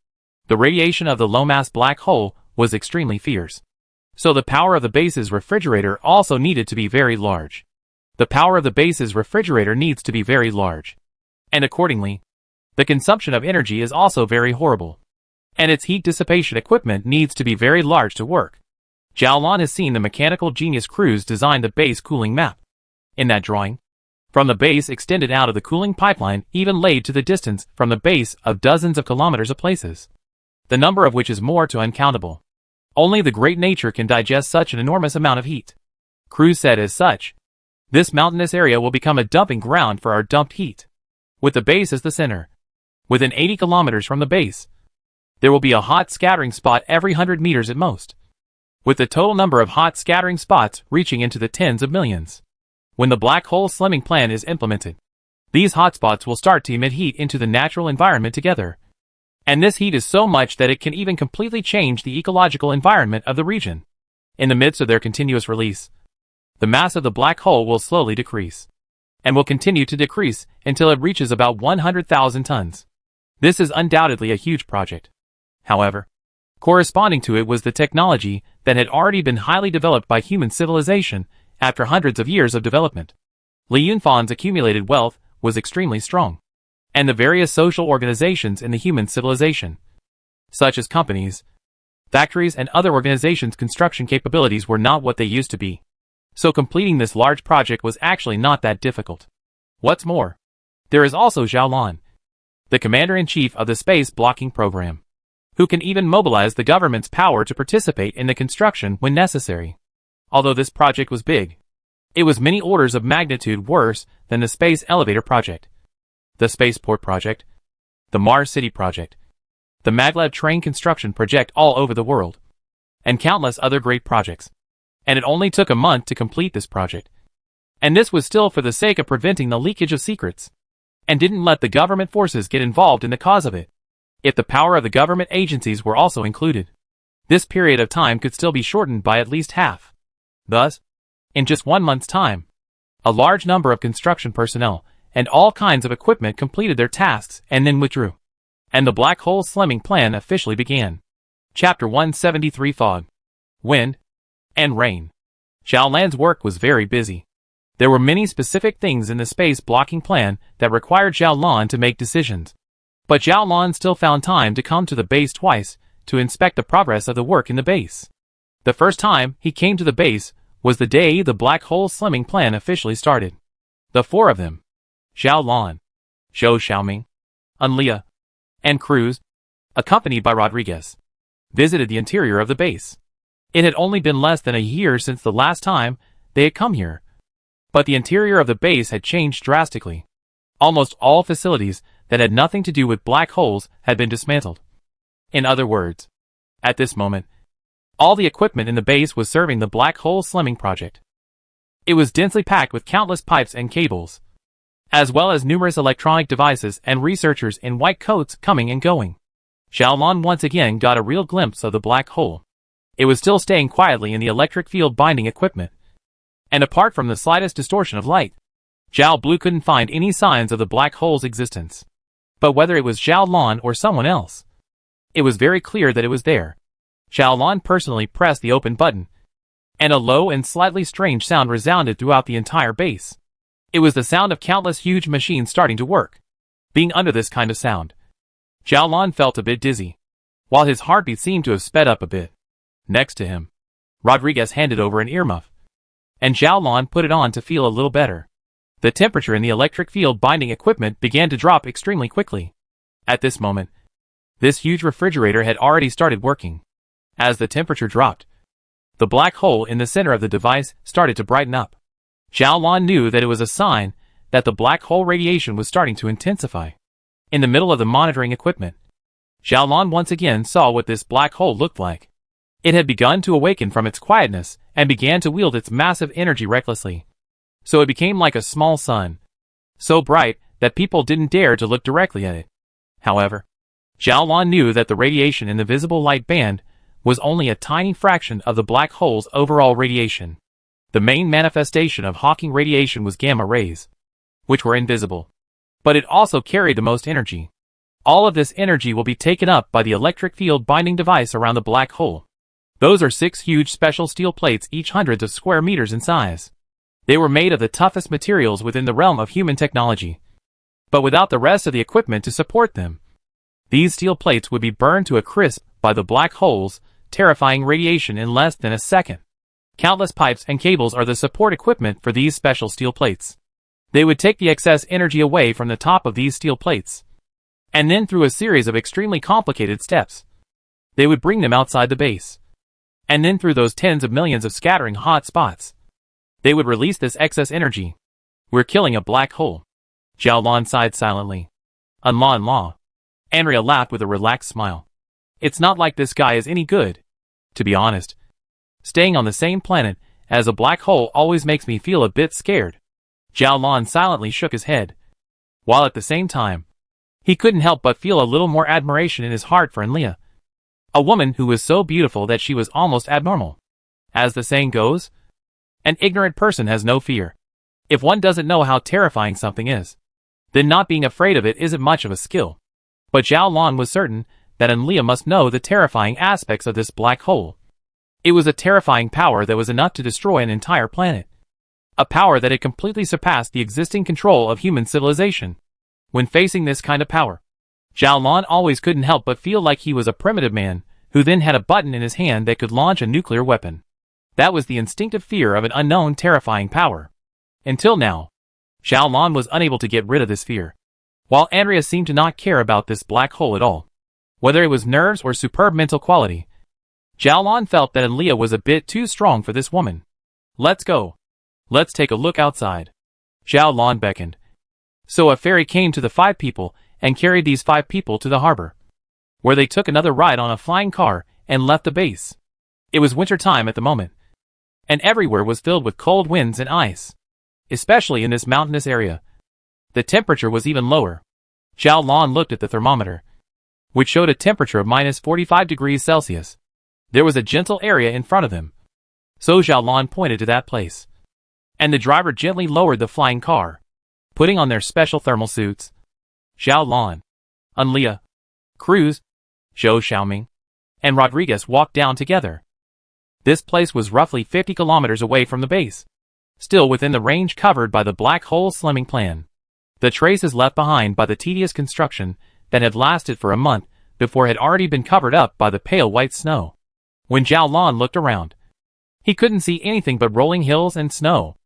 Speaker 1: The radiation of the low-mass black hole was extremely fierce, so the power of the base's refrigerator also needed to be very large. The power of the base's refrigerator needs to be very large, and accordingly, the consumption of energy is also very horrible, and its heat dissipation equipment needs to be very large to work. Zhao Lan has seen the mechanical genius crews design the base cooling map. In that drawing, from the base extended out of the cooling pipeline even laid to the distance from the base of dozens of kilometers of places, the number of which is more to uncountable. Only the great nature can digest such an enormous amount of heat. Crews said as such, this mountainous area will become a dumping ground for our dumped heat, with the base as the center. Within 80 kilometers from the base, there will be a hot scattering spot every 100 meters at most, with the total number of hot scattering spots reaching into the tens of millions. When the black hole slimming plan is implemented, these hotspots will start to emit heat into the natural environment together. And this heat is so much that it can even completely change the ecological environment of the region. In the midst of their continuous release, the mass of the black hole will slowly decrease, and will continue to decrease until it reaches about 100,000 tons. This is undoubtedly a huge project. However, corresponding to it was the technology that had already been highly developed by human civilization after hundreds of years of development. Li Yunfan's accumulated wealth was extremely strong, and the various social organizations in the human civilization, such as companies, factories and other organizations' construction capabilities were not what they used to be. So completing this large project was actually not that difficult. What's more, there is also Zhao Lan, the commander-in-chief of the space blocking program, who can even mobilize the government's power to participate in the construction when necessary. Although this project was big, it was many orders of magnitude worse than the space elevator project, the spaceport project, the Mars City project, the maglev train construction project all over the world, and countless other great projects. And it only took a month to complete this project. And this was still for the sake of preventing the leakage of secrets, and didn't let the government forces get involved in the cause of it. If the power of the government agencies were also included, this period of time could still be shortened by at least half. Thus, in just 1 month's time, a large number of construction personnel and all kinds of equipment completed their tasks and then withdrew. And the black hole slimming plan officially began. Chapter 173 Fog, Wind, and Rain. Zhao Lan's work was very busy. There were many specific things in the space blocking plan that required Zhao Lan to make decisions. But Zhao Lan still found time to come to the base twice to inspect the progress of the work in the base. The first time he came to the base was the day the black hole slimming plan officially started. The four of them, Xiao Lan, Zhou Xiaoming, Enlia, and Cruz, accompanied by Rodriguez, visited the interior of the base. It had only been less than a year since the last time they had come here, but the interior of the base had changed drastically. Almost all facilities that had nothing to do with black holes had been dismantled. In other words, at this moment, all the equipment in the base was serving the black hole slimming project. It was densely packed with countless pipes and cables, as well as numerous electronic devices and researchers in white coats coming and going. Xiaolan once again got a real glimpse of the black hole. It was still staying quietly in the electric field binding equipment, and apart from the slightest distortion of light, Zhao Blue couldn't find any signs of the black hole's existence. But whether it was Zhao Lan or someone else, it was very clear that it was there. Zhao Lan personally pressed the open button, and a low and slightly strange sound resounded throughout the entire base. It was the sound of countless huge machines starting to work. Being under this kind of sound, Zhao Lan felt a bit dizzy, while his heartbeat seemed to have sped up a bit. Next to him, Rodriguez handed over an earmuff, and Zhao Lan put it on to feel a little better. The temperature in the electric field binding equipment began to drop extremely quickly. At this moment, this huge refrigerator had already started working. As the temperature dropped, the black hole in the center of the device started to brighten up. Zhao Lan knew that it was a sign that the black hole radiation was starting to intensify. In the middle of the monitoring equipment, Zhao Lan once again saw what this black hole looked like. It had begun to awaken from its quietness and began to wield its massive energy recklessly. So it became like a small sun, so bright that people didn't dare to look directly at it. However, Zhao Lan knew that the radiation in the visible light band was only a tiny fraction of the black hole's overall radiation. The main manifestation of Hawking radiation was gamma rays, which were invisible, but it also carried the most energy. All of this energy will be taken up by the electric field binding device around the black hole. Those are 6 huge special steel plates, each hundreds of square meters in size. They were made of the toughest materials within the realm of human technology, but without the rest of the equipment to support them, these steel plates would be burned to a crisp by the black hole's terrifying radiation in less than a second. Countless pipes and cables are the support equipment for these special steel plates. They would take the excess energy away from the top of these steel plates, and then through a series of extremely complicated steps, they would bring them outside the base. And then through those tens of millions of scattering hot spots, they would release this excess energy. We're killing a black hole. Zhao Lan sighed silently. Enla. Andrea laughed with a relaxed smile. It's not like this guy is any good. To be honest, staying on the same planet as a black hole always makes me feel a bit scared. Zhao Lan silently shook his head, while at the same time, he couldn't help but feel a little more admiration in his heart for Enlia, a woman who was so beautiful that she was almost abnormal. As the saying goes, an ignorant person has no fear. If one doesn't know how terrifying something is, then not being afraid of it isn't much of a skill. But Zhao Lan was certain that Enlia must know the terrifying aspects of this black hole. It was a terrifying power that was enough to destroy an entire planet. A power that had completely surpassed the existing control of human civilization. When facing this kind of power, Zhao Lan always couldn't help but feel like he was a primitive man who then had a button in his hand that could launch a nuclear weapon. That was the instinctive fear of an unknown terrifying power. Until now, Zhao Lan was unable to get rid of this fear, while Andrea seemed to not care about this black hole at all. Whether it was nerves or superb mental quality, Zhao Lan felt that Enlia was a bit too strong for this woman. Let's go. Let's take a look outside. Zhao Lan beckoned. So a ferry came to the 5 people and carried these 5 people to the harbor, where they took another ride on a flying car and left the base. It was winter time at the moment, and everywhere was filled with cold winds and ice, especially in this mountainous area. The temperature was even lower. Zhao Lan looked at the thermometer, which showed a temperature of minus 45 degrees Celsius. There was a gentle area in front of them, so Zhao Lan pointed to that place, and the driver gently lowered the flying car, putting on their special thermal suits. Zhao Lan, Enlia, Cruz, Zhou Xiaoming, and Rodriguez walked down together. This place was roughly 50 kilometers away from the base, still within the range covered by the black hole slimming plan. The traces left behind by the tedious construction that had lasted for a month before had already been covered up by the pale white snow. When Zhao Lan looked around, He couldn't see anything but rolling hills and snow.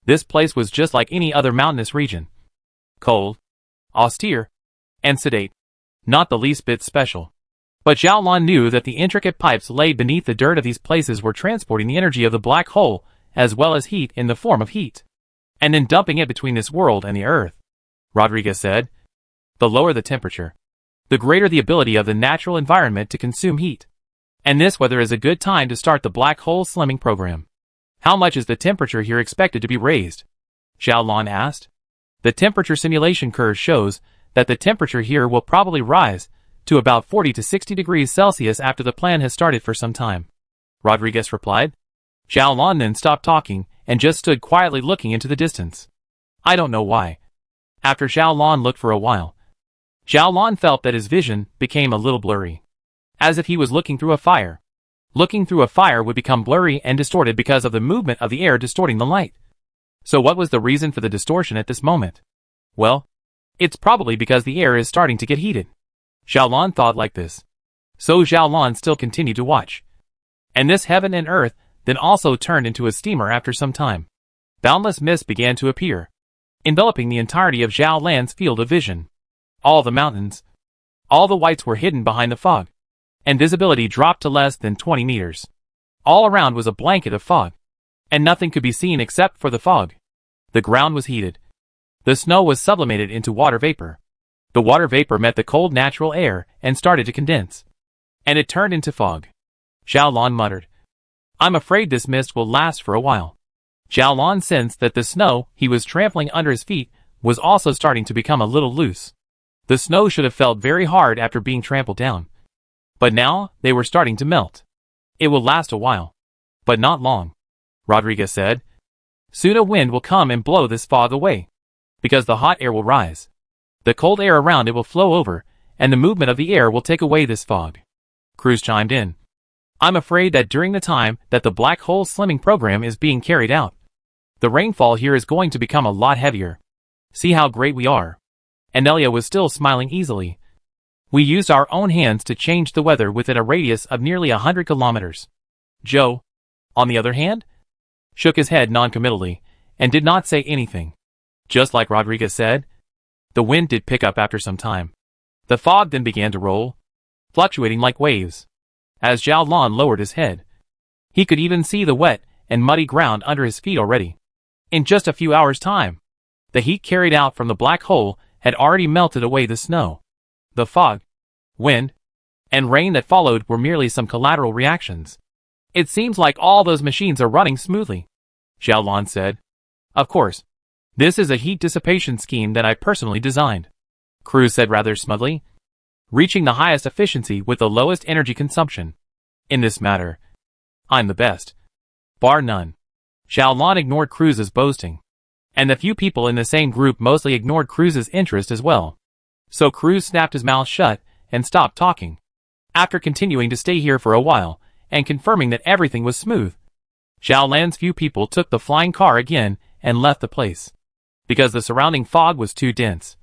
Speaker 1: This place was just like any other mountainous region. Cold, austere, and sedate. Not the least bit special. But Xiaolan knew that the intricate pipes laid beneath the dirt of these places were transporting the energy of the black hole, as well as heat in the form of heat, and then dumping it between this world and the Earth. Rodriguez said, the lower the temperature, the greater the ability of the natural environment to consume heat. And this weather is a good time to start the black hole slimming program. How much is the temperature here expected to be raised? Xiaolan asked. The temperature simulation curve shows that the temperature here will probably rise to about 40 to 60 degrees Celsius after the plan has started for some time, Rodriguez replied. Xiaolan then stopped talking and just stood quietly looking into the distance. I don't know why. After Xiaolan looked for a while, Xiaolan felt that his vision became a little blurry, as if he was looking through a fire. Looking through a fire would become blurry and distorted because of the movement of the air distorting the light. So what was the reason for the distortion at this moment? Well, it's probably because the air is starting to get heated. Xiaolan thought like this. So Xiaolan still continued to watch. And this heaven and earth then also turned into a steamer after some time. Boundless mist began to appear, enveloping the entirety of Xiaolan's field of vision. All the mountains, all the whites were hidden behind the fog, and visibility dropped to less than 20 meters. All around was a blanket of fog, and nothing could be seen except for the fog. The ground was heated. The snow was sublimated into water vapor. The water vapor met the cold natural air and started to condense, and it turned into fog. Xiaolan muttered, I'm afraid this mist will last for a while. Xiaolan sensed that the snow he was trampling under his feet was also starting to become a little loose. The snow should have felt very hard after being trampled down. But now, they were starting to melt. It will last a while. But not long, Rodriguez said. Soon a wind will come and blow this fog away, because the hot air will rise. The cold air around it will flow over, and the movement of the air will take away this fog. Cruz chimed in. I'm afraid that during the time that the black hole slimming program is being carried out, the rainfall here is going to become a lot heavier. See how great we are. Anelia was still smiling easily. We used our own hands to change the weather within a radius of nearly 100 kilometers. Joe, on the other hand, shook his head noncommittally and did not say anything. Just like Rodriguez said, the wind did pick up after some time. The fog then began to roll, fluctuating like waves. As Xiaolan lowered his head, he could even see the wet and muddy ground under his feet already. In just a few hours' time, the heat carried out from the black hole had already melted away the snow. The fog, wind, and rain that followed were merely some collateral reactions. It seems like all those machines are running smoothly, Xiaolan said. Of course, this is a heat dissipation scheme that I personally designed, Cruz said rather smugly. Reaching the highest efficiency with the lowest energy consumption. In this matter, I'm the best. Bar none. Xiaolan ignored Cruz's boasting. And the few people in the same group mostly ignored Cruz's interest as well. So Cruz snapped his mouth shut and stopped talking. After continuing to stay here for a while, and confirming that everything was smooth, Xiaolan's few people took the flying car again and left the place, because the surrounding fog was too dense.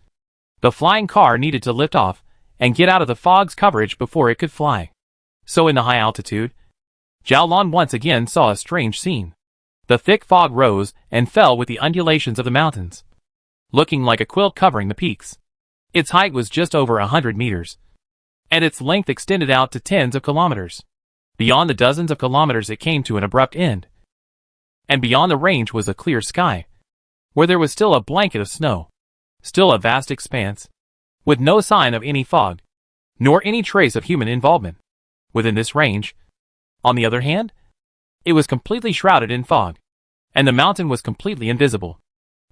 Speaker 1: The flying car needed to lift off and get out of the fog's coverage before it could fly. So in the high altitude, Xiaolan once again saw a strange scene. The thick fog rose and fell with the undulations of the mountains, looking like a quilt covering the peaks. Its height was just over 100 meters, and its length extended out to tens of kilometers. Beyond the dozens of kilometers it came to an abrupt end, and beyond the range was a clear sky, where there was still a blanket of snow, still a vast expanse, with no sign of any fog, nor any trace of human involvement. Within this range, on the other hand, it was completely shrouded in fog, and the mountain was completely invisible,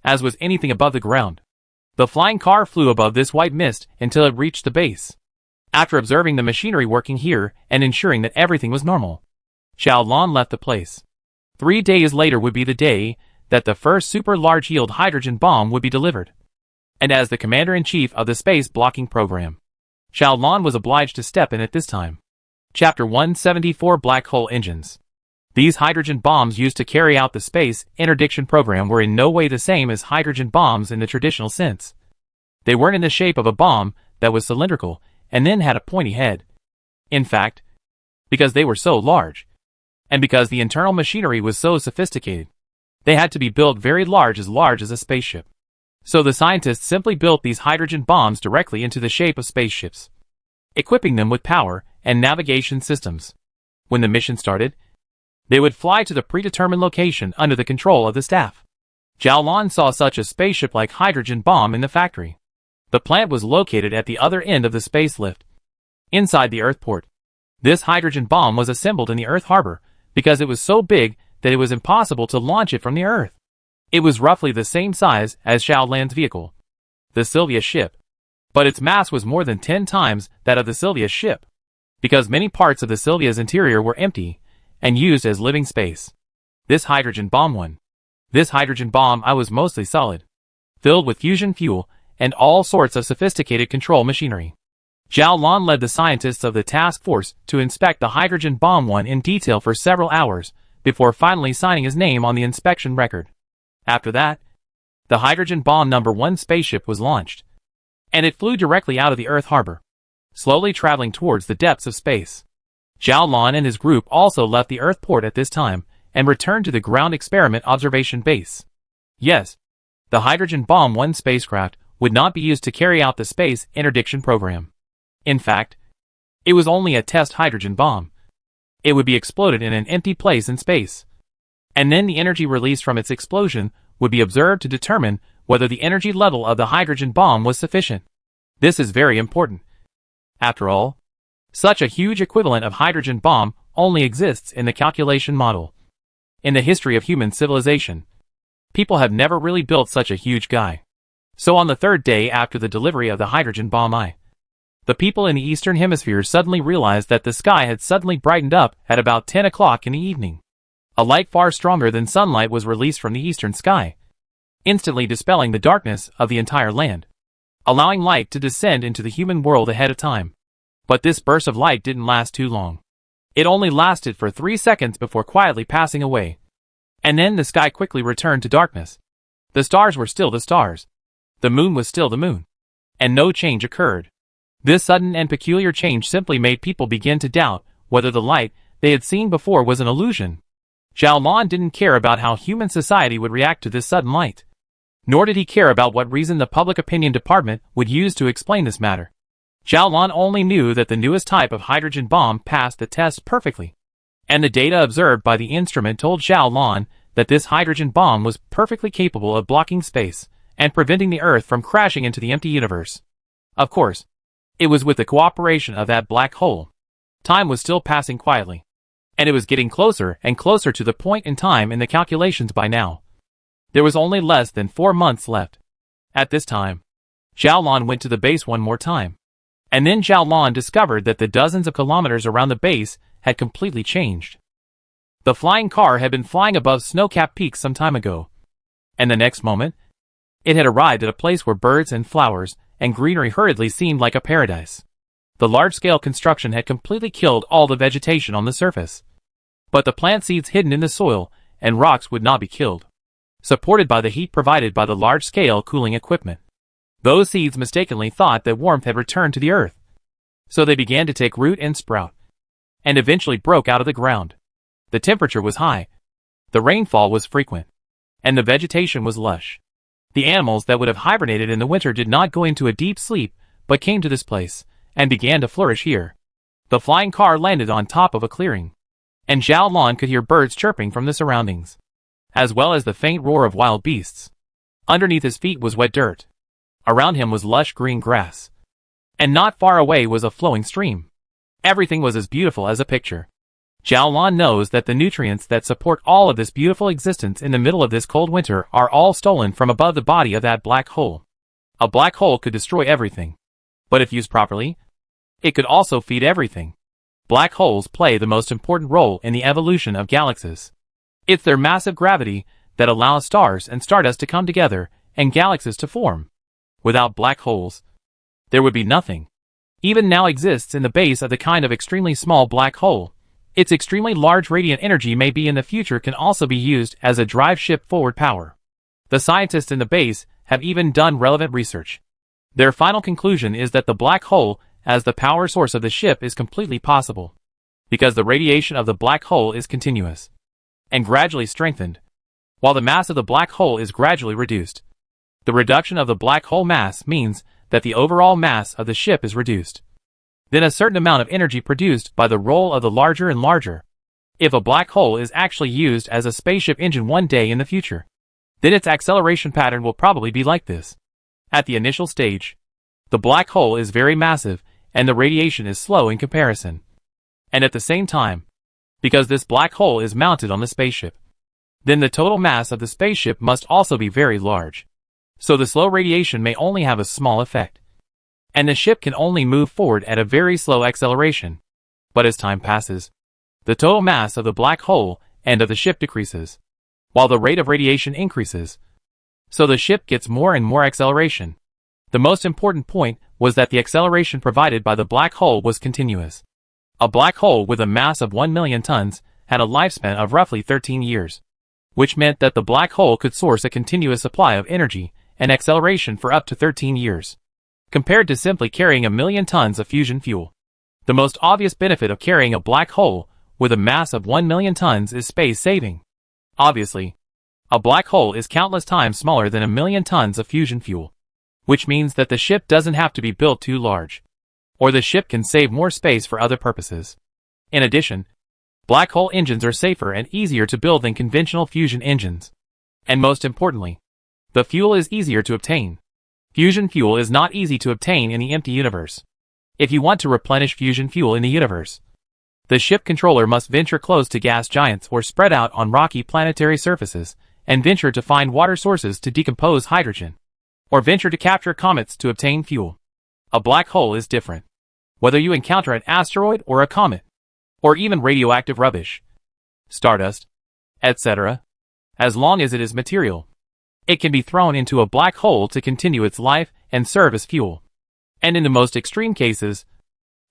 Speaker 1: as was anything above the ground. The flying car flew above this white mist until it reached the base. After observing the machinery working here and ensuring that everything was normal, Xiaolan left the place. 3 days later would be the day that the first super large-yield hydrogen bomb would be delivered. And as the commander-in-chief of the space blocking program, Xiaolan was obliged to step in at this time. Chapter 174 Black Hole Engines. These hydrogen bombs used to carry out the space interdiction program were in no way the same as hydrogen bombs in the traditional sense. They weren't in the shape of a bomb that was cylindrical and then had a pointy head. In fact, because they were so large, And because the internal machinery was so sophisticated, they had to be built very large as a spaceship. So the scientists simply built these hydrogen bombs directly into the shape of spaceships, equipping them with power and navigation systems. When the mission started, they would fly to the predetermined location under the control of the staff. Zhao Lan saw such a spaceship-like hydrogen bomb in the factory. The plant was located at the other end of the space lift, inside the Earth port. This hydrogen bomb was assembled in the Earth harbor because it was so big that it was impossible to launch it from the Earth. It was roughly the same size as Zhao Lan's vehicle, the Sylvia ship, but its mass was more than 10 times that of the Sylvia ship, because many parts of the Sylvia's interior were empty and used as living space. This hydrogen bomb was mostly solid, filled with fusion fuel and all sorts of sophisticated control machinery. Zhao Lan led the scientists of the task force to inspect the hydrogen bomb one in detail for several hours, before finally signing his name on the inspection record. After that, the hydrogen bomb number 1 spaceship was launched, and it flew directly out of the Earth harbor, slowly traveling towards the depths of space. Zhao Lan and his group also left the Earth port at this time and returned to the ground experiment observation base. Yes, the hydrogen bomb 1 spacecraft would not be used to carry out the space interdiction program. In fact, it was only a test hydrogen bomb. It would be exploded in an empty place in space, and then the energy released from its explosion would be observed to determine whether the energy level of the hydrogen bomb was sufficient. This is very important. After all, such a huge equivalent of hydrogen bomb only exists in the calculation model. In the history of human civilization, people have never really built such a huge guy. So on the 3rd day after the delivery of the hydrogen bomb the people in the Eastern Hemisphere suddenly realized that the sky had suddenly brightened up at about 10 o'clock in the evening. A light far stronger than sunlight was released from the eastern sky, instantly dispelling the darkness of the entire land, allowing light to descend into the human world ahead of time. But this burst of light didn't last too long. It only lasted for 3 seconds before quietly passing away. And then the sky quickly returned to darkness. The stars were still the stars. The moon was still the moon. And no change occurred. This sudden and peculiar change simply made people begin to doubt whether the light they had seen before was an illusion. Zhao Lan didn't care about how human society would react to this sudden light. Nor did he care about what reason the public opinion department would use to explain this matter. Zhao Lan only knew that the newest type of hydrogen bomb passed the test perfectly. And the data observed by the instrument told Zhao Lan that this hydrogen bomb was perfectly capable of blocking space and preventing the Earth from crashing into the empty universe. Of course, it was with the cooperation of that black hole. Time was still passing quietly, and it was getting closer and closer to the point in time in the calculations by now. There was only less than 4 months left. At this time, Zhao Lan went to the base one more time. And then Zhao Lan discovered that the dozens of kilometers around the base had completely changed. The flying car had been flying above snow-capped peaks some time ago. And the next moment, it had arrived at a place where birds and flowers and greenery hurriedly seemed like a paradise. The large-scale construction had completely killed all the vegetation on the surface. But the plant seeds hidden in the soil and rocks would not be killed, supported by the heat provided by the large-scale cooling equipment. Those seeds mistakenly thought that warmth had returned to the earth. So they began to take root and sprout, and eventually broke out of the ground. The temperature was high, the rainfall was frequent, and the vegetation was lush. The animals that would have hibernated in the winter did not go into a deep sleep, but came to this place, and began to flourish here. The flying car landed on top of a clearing, and Zhao Lan could hear birds chirping from the surroundings, as well as the faint roar of wild beasts. Underneath his feet was wet dirt. Around him was lush green grass, and not far away was a flowing stream. Everything was as beautiful as a picture. Zhao Lan knows that the nutrients that support all of this beautiful existence in the middle of this cold winter are all stolen from above the body of that black hole. A black hole could destroy everything, but if used properly, it could also feed everything. Black holes play the most important role in the evolution of galaxies. It's their massive gravity that allows stars and stardust to come together and galaxies to form. Without black holes, there would be nothing. Even now exists in the base of the kind of extremely small black hole. Its extremely large radiant energy may be in the future can also be used as a drive ship forward power. The scientists in the base have even done relevant research. Their final conclusion is that the black hole as the power source of the ship is completely possible. because the radiation of the black hole is continuous and gradually strengthened, while the mass of the black hole is gradually reduced. The reduction of the black hole mass means that the overall mass of the ship is reduced. Then a certain amount of energy produced by the roll of the larger and larger. If a black hole is actually used as a spaceship engine one day in the future, then its acceleration pattern will probably be like this. At the initial stage, the black hole is very massive and the radiation is slow in comparison. And at the same time, because this black hole is mounted on the spaceship, then the total mass of the spaceship must also be very large. So the slow radiation may only have a small effect, and the ship can only move forward at a very slow acceleration. But as time passes, the total mass of the black hole and of the ship decreases, while the rate of radiation increases. So the ship gets more and more acceleration. The most important point was that the acceleration provided by the black hole was continuous. A black hole with a mass of 1 million tons had a lifespan of roughly 13 years, which meant that the black hole could source a continuous supply of energy and acceleration for up to 13 years, compared to simply carrying 1 million tons of fusion fuel. The most obvious benefit of carrying a black hole with a mass of 1 million tons is space saving. Obviously, a black hole is countless times smaller than 1 million tons of fusion fuel, which means that the ship doesn't have to be built too large, or the ship can save more space for other purposes. In addition, black hole engines are safer and easier to build than conventional fusion engines. And most importantly, the fuel is easier to obtain. Fusion fuel is not easy to obtain in the empty universe. If you want to replenish fusion fuel in the universe, the ship controller must venture close to gas giants or spread out on rocky planetary surfaces, and venture to find water sources to decompose hydrogen, or venture to capture comets to obtain fuel. A black hole is different. Whether you encounter an asteroid or a comet, or even radioactive rubbish, stardust, etc., as long as it is material, it can be thrown into a black hole to continue its life and serve as fuel. And in the most extreme cases,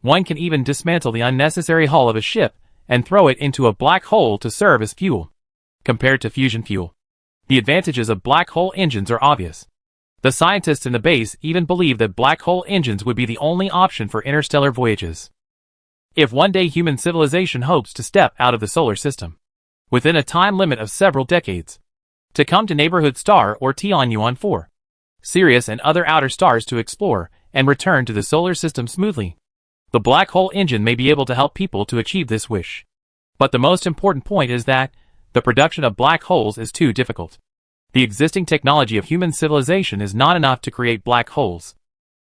Speaker 1: one can even dismantle the unnecessary hull of a ship and throw it into a black hole to serve as fuel. Compared to fusion fuel, the advantages of black hole engines are obvious. The scientists in the base even believe that black hole engines would be the only option for interstellar voyages. If one day human civilization hopes to step out of the solar system, within a time limit of several decades, to come to neighborhood star or Tianyuan 4, Sirius and other outer stars to explore and return to the solar system smoothly, the black hole engine may be able to help people to achieve this wish. But the most important point is that the production of black holes is too difficult. The existing technology of human civilization is not enough to create black holes.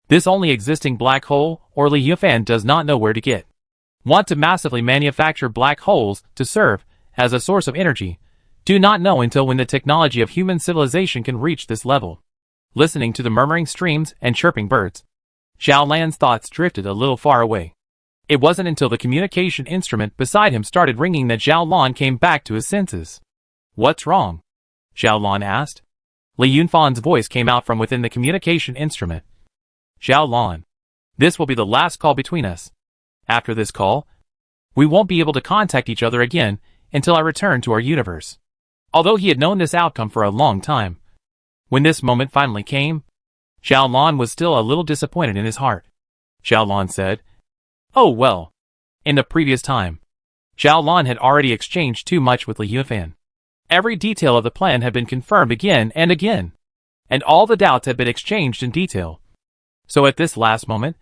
Speaker 1: This only existing black hole, or Leviathan, does not know where to get. Want to massively manufacture black holes to serve as a source of energy, do not know until when the technology of human civilization can reach this level. Listening to the murmuring streams and chirping birds, Xiao Lan's thoughts drifted a little far away. It wasn't until the communication instrument beside him started ringing that Xiao Lan came back to his senses. "What's wrong?" Xiao Lan asked. Li Yunfan's voice came out from within the communication instrument. "Xiao Lan, this will be the last call between us. After this call, we won't be able to contact each other again until I return to our universe." Although he had known this outcome for a long time, when this moment finally came, Xiao Lan was still a little disappointed in his heart. Xiao Lan said, "Oh well." In the previous time, Xiao Lan had already exchanged too much with Li Yunfan. Every detail of the plan had been confirmed again and again, and all the doubts had been exchanged in detail. So at this last moment,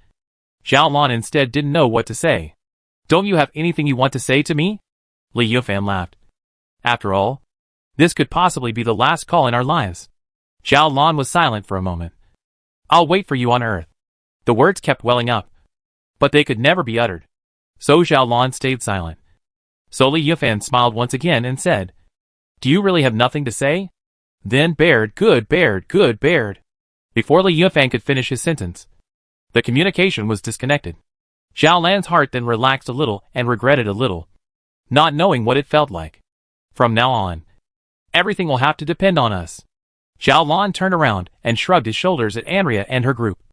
Speaker 1: Xiao Lan instead didn't know what to say. "Don't you have anything you want to say to me?" Li Yunfan laughed. "After all, this could possibly be the last call in our lives." Xiao Lan was silent for a moment. "I'll wait for you on Earth." The words kept welling up, but they could never be uttered. So Xiao Lan stayed silent. So Li Yunfan smiled once again and said, "Do you really have nothing to say? Then Baird, good Baird, good Baird." Before Li Yunfan could finish his sentence, the communication was disconnected. Xiao Lan's heart then relaxed a little and regretted a little, not knowing what it felt like. From now on, everything will have to depend on us. Xiao Lan turned around and shrugged his shoulders at Andrea and her group.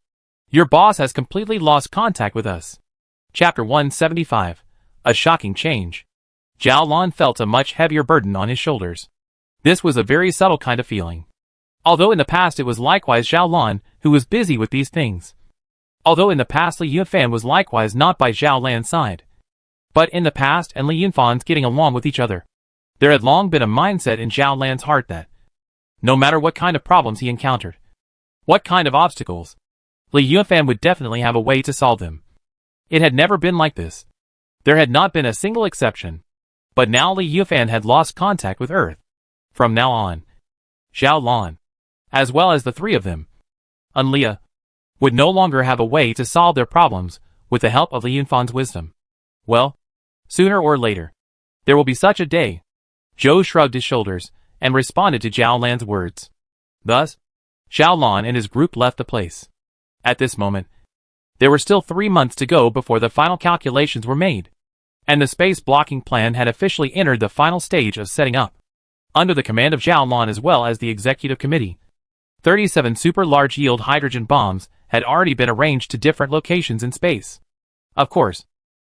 Speaker 1: "Your boss has completely lost contact with us." Chapter 175. A shocking change. Xiao Lan felt a much heavier burden on his shoulders. This was a very subtle kind of feeling. Although in the past it was likewise Xiao Lan who was busy with these things. Although in the past Li Yunfan was likewise not by Xiao Lan's side. But in the past and Li Yunfan's getting along with each other, there had long been a mindset in Zhao Lan's heart that, no matter what kind of problems he encountered, what kind of obstacles, Li Yunfan would definitely have a way to solve them. It had never been like this. There had not been a single exception. But now Li Yunfan had lost contact with Earth. From now on, Zhao Lan, as well as the three of them, and Leah, would no longer have a way to solve their problems with the help of Li Yunfan's wisdom. Well, sooner or later, there will be such a day. Zhou shrugged his shoulders and responded to Zhao Lan's words. Thus, Zhao Lan and his group left the place. At this moment, there were still 3 months to go before the final calculations were made, and the space blocking plan had officially entered the final stage of setting up. Under the command of Zhao Lan as well as the executive committee, 37 super large yield hydrogen bombs had already been arranged to different locations in space. Of course,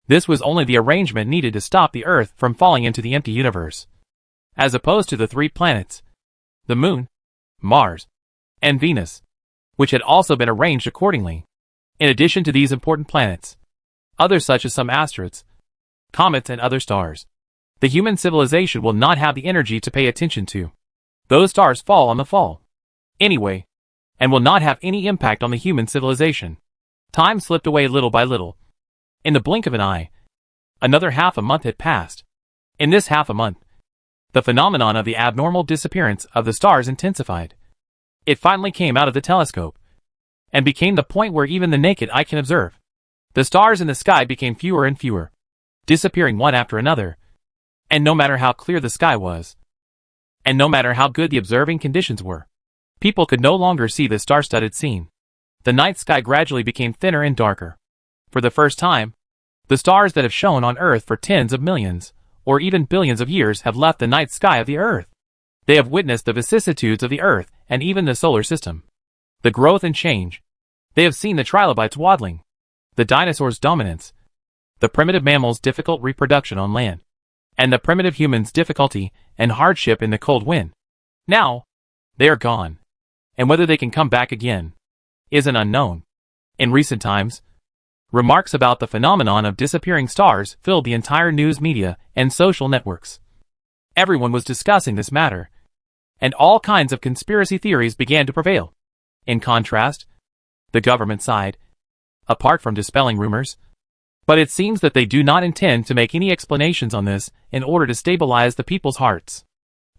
Speaker 1: this was only the arrangement needed to stop the Earth from falling into the empty universe. As opposed to the 3 planets, the Moon, Mars, and Venus, which had also been arranged accordingly. In addition to these important planets, others such as some asteroids, comets and other stars, the human civilization will not have the energy to pay attention to. Those stars fall on the fall anyway, and will not have any impact on the human civilization. Time slipped away little by little. In the blink of an eye, another half a month had passed. In this half a month, the phenomenon of the abnormal disappearance of the stars intensified. It finally came out of the telescope, and became the point where even the naked eye can observe. The stars in the sky became fewer and fewer, disappearing one after another. And no matter how clear the sky was, and no matter how good the observing conditions were, people could no longer see the star-studded scene. The night sky gradually became thinner and darker. For the first time, the stars that have shone on Earth for tens of millions, or even billions of years have left the night sky of the Earth. They have witnessed the vicissitudes of the Earth and even the solar system, the growth and change. They have seen the trilobites waddling, the dinosaurs' dominance, the primitive mammals' difficult reproduction on land, and the primitive humans' difficulty and hardship in the cold wind. Now, they are gone, and whether they can come back again is an unknown. In recent times, remarks about the phenomenon of disappearing stars filled the entire news media and social networks. Everyone was discussing this matter, and all kinds of conspiracy theories began to prevail. In contrast, the government side, apart from dispelling rumors, but it seems that they do not intend to make any explanations on this in order to stabilize the people's hearts.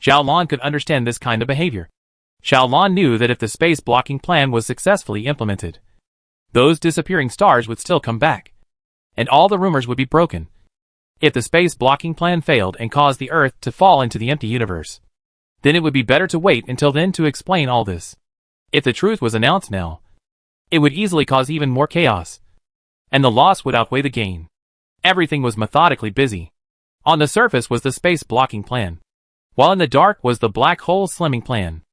Speaker 1: Zhao Lan could understand this kind of behavior. Zhao Lan knew that if the space blocking plan was successfully implemented, those disappearing stars would still come back, and all the rumors would be broken. If the space blocking plan failed and caused the Earth to fall into the empty universe, then it would be better to wait until then to explain all this. If the truth was announced now, it would easily cause even more chaos, and the loss would outweigh the gain. Everything was methodically busy. On the surface was the space blocking plan, while in the dark was the black hole slimming plan.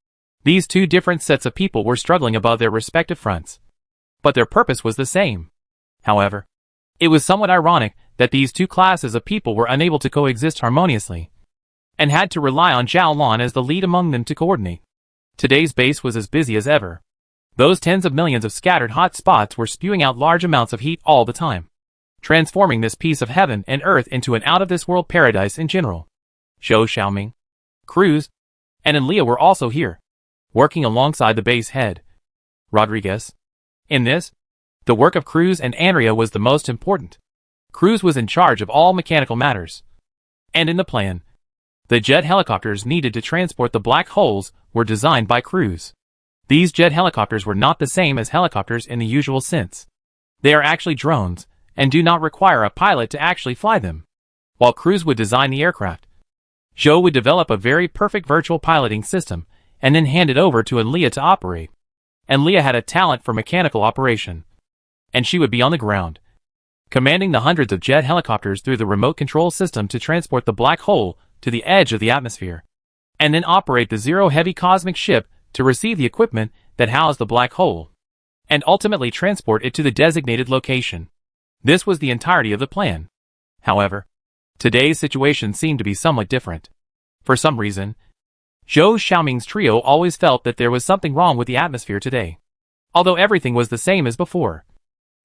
Speaker 1: These two different sets of people were struggling above their respective fronts, but their purpose was the same. However, it was somewhat ironic that these two classes of people were unable to coexist harmoniously, and had to rely on Zhao Lan as the lead among them to coordinate. Today's base was as busy as ever. Those tens of millions of scattered hot spots were spewing out large amounts of heat all the time, transforming this piece of heaven and earth into an out-of-this-world paradise in general. Zhou Xiaoming, Cruz, and Enlia were also here, working alongside the base head, Rodriguez. In this, the work of Cruz and Andrea was the most important. Cruz was in charge of all mechanical matters. And in the plan, the jet helicopters needed to transport the black holes were designed by Cruz. These jet helicopters were not the same as helicopters in the usual sense. They are actually drones, and do not require a pilot to actually fly them. While Cruz would design the aircraft, Zhou would develop a very perfect virtual piloting system, and then hand it over to Enlia to operate. Enlia had a talent for mechanical operation, and she would be on the ground, commanding the hundreds of jet helicopters through the remote control system to transport the black hole to the edge of the atmosphere, and then operate the zero-heavy cosmic ship to receive the equipment that housed the black hole, and ultimately transport it to the designated location. This was the entirety of the plan. However, today's situation seemed to be somewhat different. For some reason, Zhou Xiaoming's trio always felt that there was something wrong with the atmosphere today. Although everything was the same as before,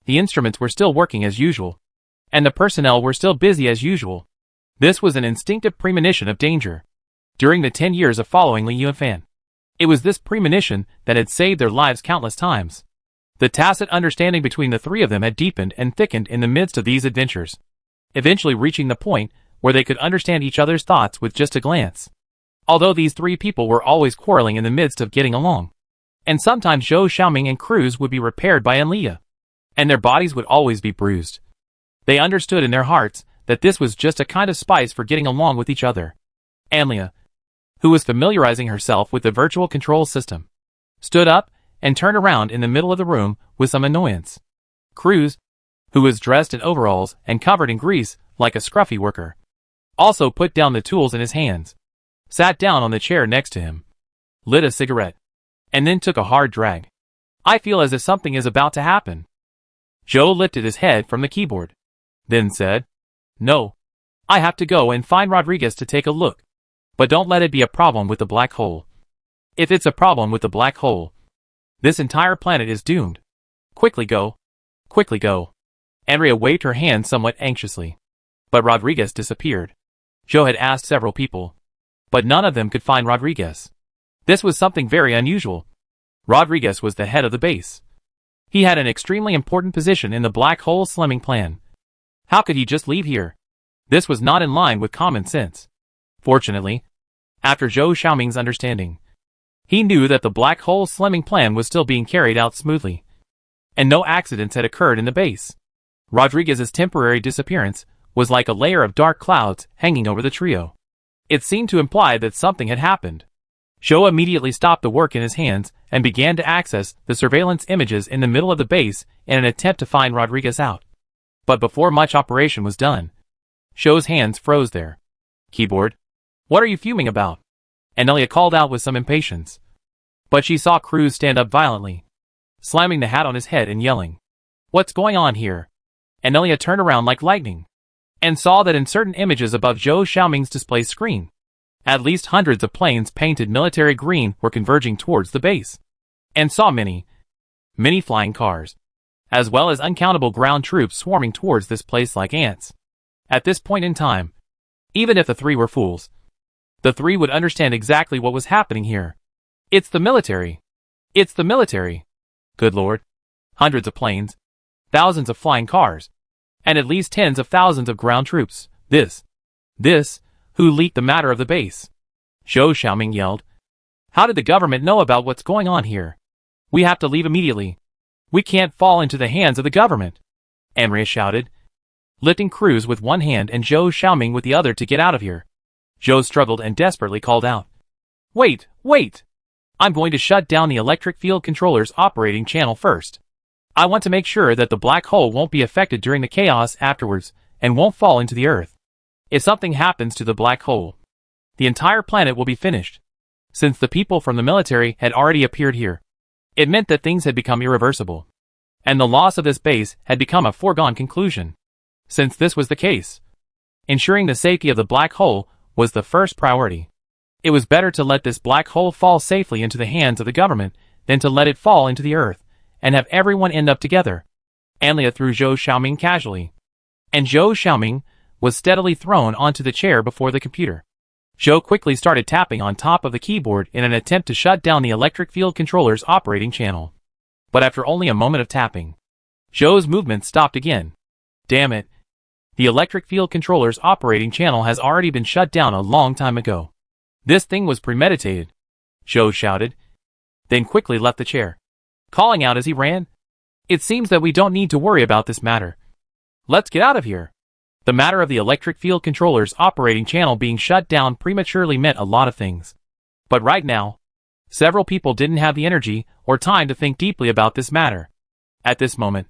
Speaker 1: the instruments were still working as usual. and the personnel were still busy as usual. This was an instinctive premonition of danger. During the 10 years of following Li Yunfan, it was this premonition that had saved their lives countless times. The tacit understanding between the three of them had deepened and thickened in the midst of these adventures, eventually reaching the point where they could understand each other's thoughts with just a glance. Although these three people were always quarreling in the midst of getting along, and sometimes Zhou Xiaoming and Cruz would be repaired by Enlia, and their bodies would always be bruised, they understood in their hearts that this was just a kind of spice for getting along with each other. Enlia, who was familiarizing herself with the virtual control system, stood up and turned around in the middle of the room with some annoyance. Cruz, who was dressed in overalls and covered in grease like a scruffy worker, also put down the tools in his hands, sat down on the chair next to him, lit a cigarette, and then took a hard drag. I feel as if something is about to happen. Zhou lifted his head from the keyboard, then said, "No. I have to go and find Rodriguez to take a look. But don't let it be a problem with the black hole. If it's a problem with the black hole, this entire planet is doomed. Quickly go. Quickly go." Andrea waved her hand somewhat anxiously. But Rodriguez disappeared. Zhou had asked several people, but none of them could find Rodriguez. This was something very unusual. Rodriguez was the head of the base. He had an extremely important position in the black hole slimming plan. How could he just leave here? This was not in line with common sense. Fortunately, after Zhou Xiaoming's understanding, he knew that the black hole slimming plan was still being carried out smoothly, and no accidents had occurred in the base. Rodriguez's temporary disappearance was like a layer of dark clouds hanging over the trio. It seemed to imply that something had happened. Zhou immediately stopped the work in his hands and began to access the surveillance images in the middle of the base in an attempt to find Rodriguez out. But before much operation was done, Zhou's hands froze there. "Keyboard, what are you fuming about?" Anelia called out with some impatience. But she saw Cruz stand up violently, slamming the hat on his head and yelling, "What's going on here?" Anelia turned around like lightning, and saw that in certain images above Zhou Xiaoming's display screen, at least hundreds of planes painted military green were converging towards the base, and saw many flying cars, as well as uncountable ground troops swarming towards this place like ants. At this point in time, even if the three were fools, the three would understand exactly what was happening here. It's the military. It's the military. Good Lord. Hundreds of planes, thousands of flying cars, and at least tens of thousands of ground troops. This, who leaked the matter of the base? Zhou Xiaoming yelled. How did the government know about what's going on here? We have to leave immediately. We can't fall into the hands of the government. Andrea shouted, lifting Cruz with one hand and Zhou Xiaoming with the other to get out of here. Zhou struggled and desperately called out, Wait! I'm going to shut down the electric field controller's operating channel first. I want to make sure that the black hole won't be affected during the chaos afterwards and won't fall into the earth. If something happens to the black hole, the entire planet will be finished. Since the people from the military had already appeared here, it meant that things had become irreversible, and the loss of this base had become a foregone conclusion. Since this was the case, ensuring the safety of the black hole was the first priority. It was better to let this black hole fall safely into the hands of the government than to let it fall into the earth and have everyone end up together. Anlia threw Zhou Xiaoming casually, and Zhou Xiaoming was steadily thrown onto the chair before the computer. Zhou quickly started tapping on top of the keyboard in an attempt to shut down the electric field controller's operating channel. But after only a moment of tapping, Zhou's movement stopped again. Damn it. The electric field controller's operating channel has already been shut down a long time ago. This thing was premeditated, Zhou shouted, then quickly left the chair, calling out as he ran, It seems that we don't need to worry about this matter. Let's get out of here. The matter of the electric field controller's operating channel being shut down prematurely meant a lot of things. But right now, several people didn't have the energy or time to think deeply about this matter. At this moment,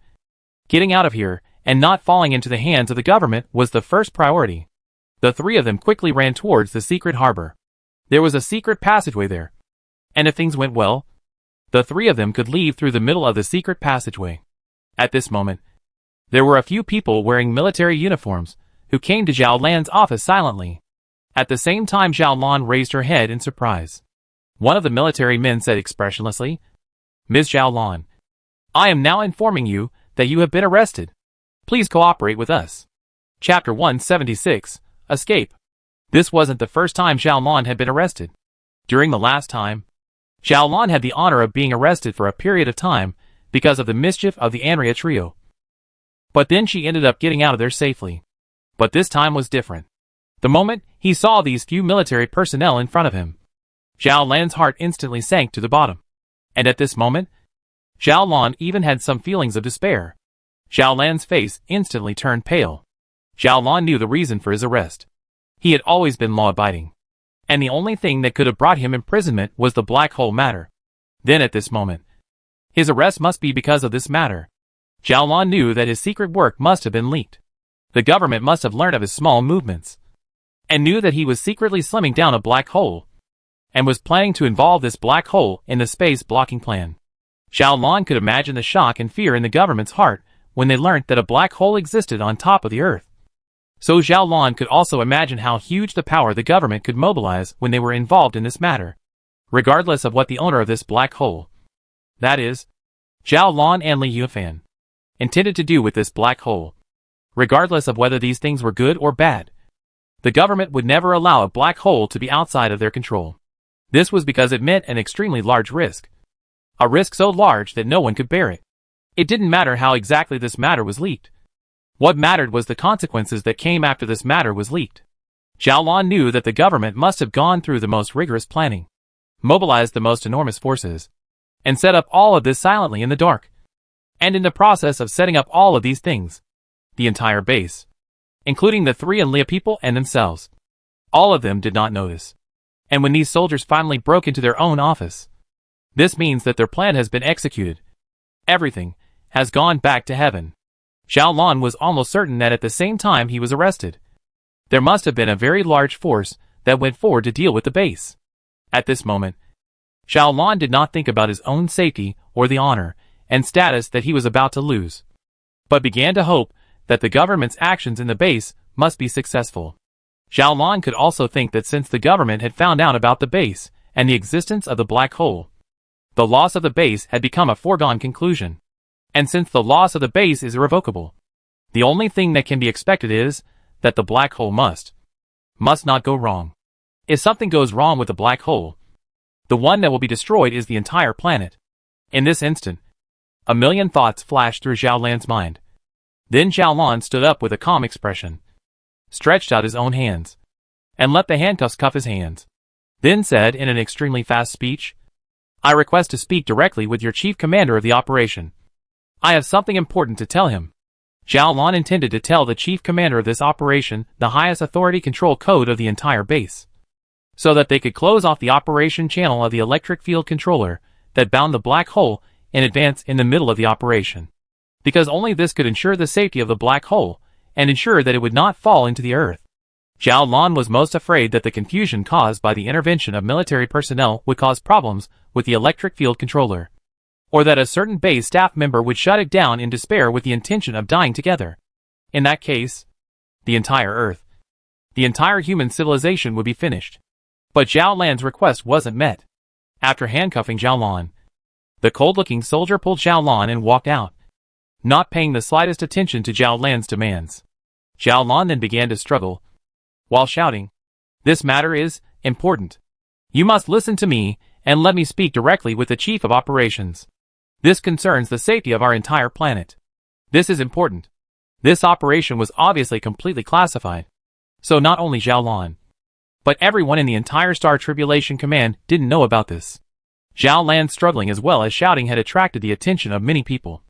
Speaker 1: getting out of here and not falling into the hands of the government was the first priority. The three of them quickly ran towards the secret harbor. There was a secret passageway there, and if things went well, the three of them could leave through the middle of the secret passageway. At this moment, there were a few people wearing military uniforms who came to Zhao Lan's office silently. At the same time, Zhao Lan raised her head in surprise. One of the military men said expressionlessly, Ms. Zhao Lan, I am now informing you that you have been arrested. Please cooperate with us. Chapter 176, Escape. This wasn't the first time Xiaolon had been arrested. During the last time, Xiaolon had the honor of being arrested for a period of time because of the mischief of the Anria trio. But then she ended up getting out of there safely. But this time was different. The moment he saw these few military personnel in front of him, Xiaolan's heart instantly sank to the bottom. And at this moment, Xiaolon even had some feelings of despair. Xiaolan's face instantly turned pale. Xiaolon knew the reason for his arrest. He had always been law-abiding. And the only thing that could have brought him imprisonment was the black hole matter. Then at this moment, his arrest must be because of this matter. Xiaolon knew that his secret work must have been leaked. The government must have learned of his small movements, and knew that he was secretly slimming down a black hole, and was planning to involve this black hole in the space blocking plan. Xiaolon could imagine the shock and fear in the government's heart when they learned that a black hole existed on top of the Earth. So Xiaolon could also imagine how huge the power the government could mobilize when they were involved in this matter, regardless of what the owner of this black hole, that is, Xiaolon and Li Yufan, intended to do with this black hole. Regardless of whether these things were good or bad, the government would never allow a black hole to be outside of their control. This was because it meant an extremely large risk. A risk so large that no one could bear it. It didn't matter how exactly this matter was leaked. What mattered was the consequences that came after this matter was leaked. Xiaolon knew that the government must have gone through the most rigorous planning, mobilized the most enormous forces, and set up all of this silently in the dark. And in the process of setting up all of these things, the entire base, including the three Anlia people and themselves, all of them did not notice. And when these soldiers finally broke into their own office, this means that their plan has been executed. Everything has gone back to heaven. Xiaolon was almost certain that at the same time he was arrested, there must have been a very large force that went forward to deal with the base. At this moment, Xiaolon did not think about his own safety or the honor and status that he was about to lose, but began to hope that the government's actions in the base must be successful. Xiaolon could also think that since the government had found out about the base and the existence of the black hole, the loss of the base had become a foregone conclusion. And since the loss of the base is irrevocable, the only thing that can be expected is that the black hole must not go wrong. If something goes wrong with the black hole, the one that will be destroyed is the entire planet. In this instant, a million thoughts flashed through Xiaolan's mind. Then Xiaolon stood up with a calm expression, stretched out his own hands, and let the handcuffs cuff his hands. Then said in an extremely fast speech, "I request to speak directly with your chief commander of the operation. I have something important to tell him." Xiaolon intended to tell the chief commander of this operation the highest authority control code of the entire base, so that they could close off the operation channel of the electric field controller that bound the black hole in advance in the middle of the operation, because only this could ensure the safety of the black hole and ensure that it would not fall into the earth. Xiaolon was most afraid that the confusion caused by the intervention of military personnel would cause problems with the electric field controller, or that a certain base staff member would shut it down in despair with the intention of dying together. In that case, the entire Earth, the entire human civilization would be finished. But Xiaolan's request wasn't met. After handcuffing Xiaolon, the cold-looking soldier pulled Xiaolon and walked out, not paying the slightest attention to Xiaolan's demands. Xiaolon then began to struggle, while shouting, "This matter is important. You must listen to me and let me speak directly with the chief of operations. This concerns the safety of our entire planet. This is important." This operation was obviously completely classified. So not only Xiaolon, but everyone in the entire Star Tribulation Command didn't know about this. Xiaolan's struggling as well as shouting had attracted the attention of many people.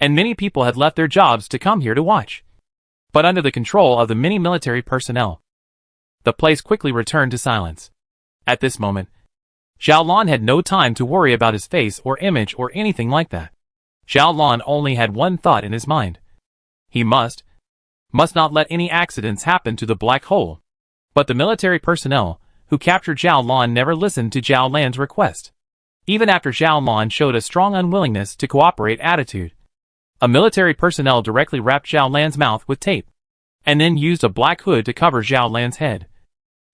Speaker 1: And many people had left their jobs to come here to watch. But under the control of the many military personnel, the place quickly returned to silence. At this moment, Xiaolon had no time to worry about his face or image or anything like that. Xiaolon only had one thought in his mind. He must not let any accidents happen to the black hole. But the military personnel who captured Xiaolon never listened to Xiaolan's request. Even after Xiaolon showed a strong unwillingness to cooperate attitude, a military personnel directly wrapped Xiaolan's mouth with tape, and then used a black hood to cover Xiaolan's head.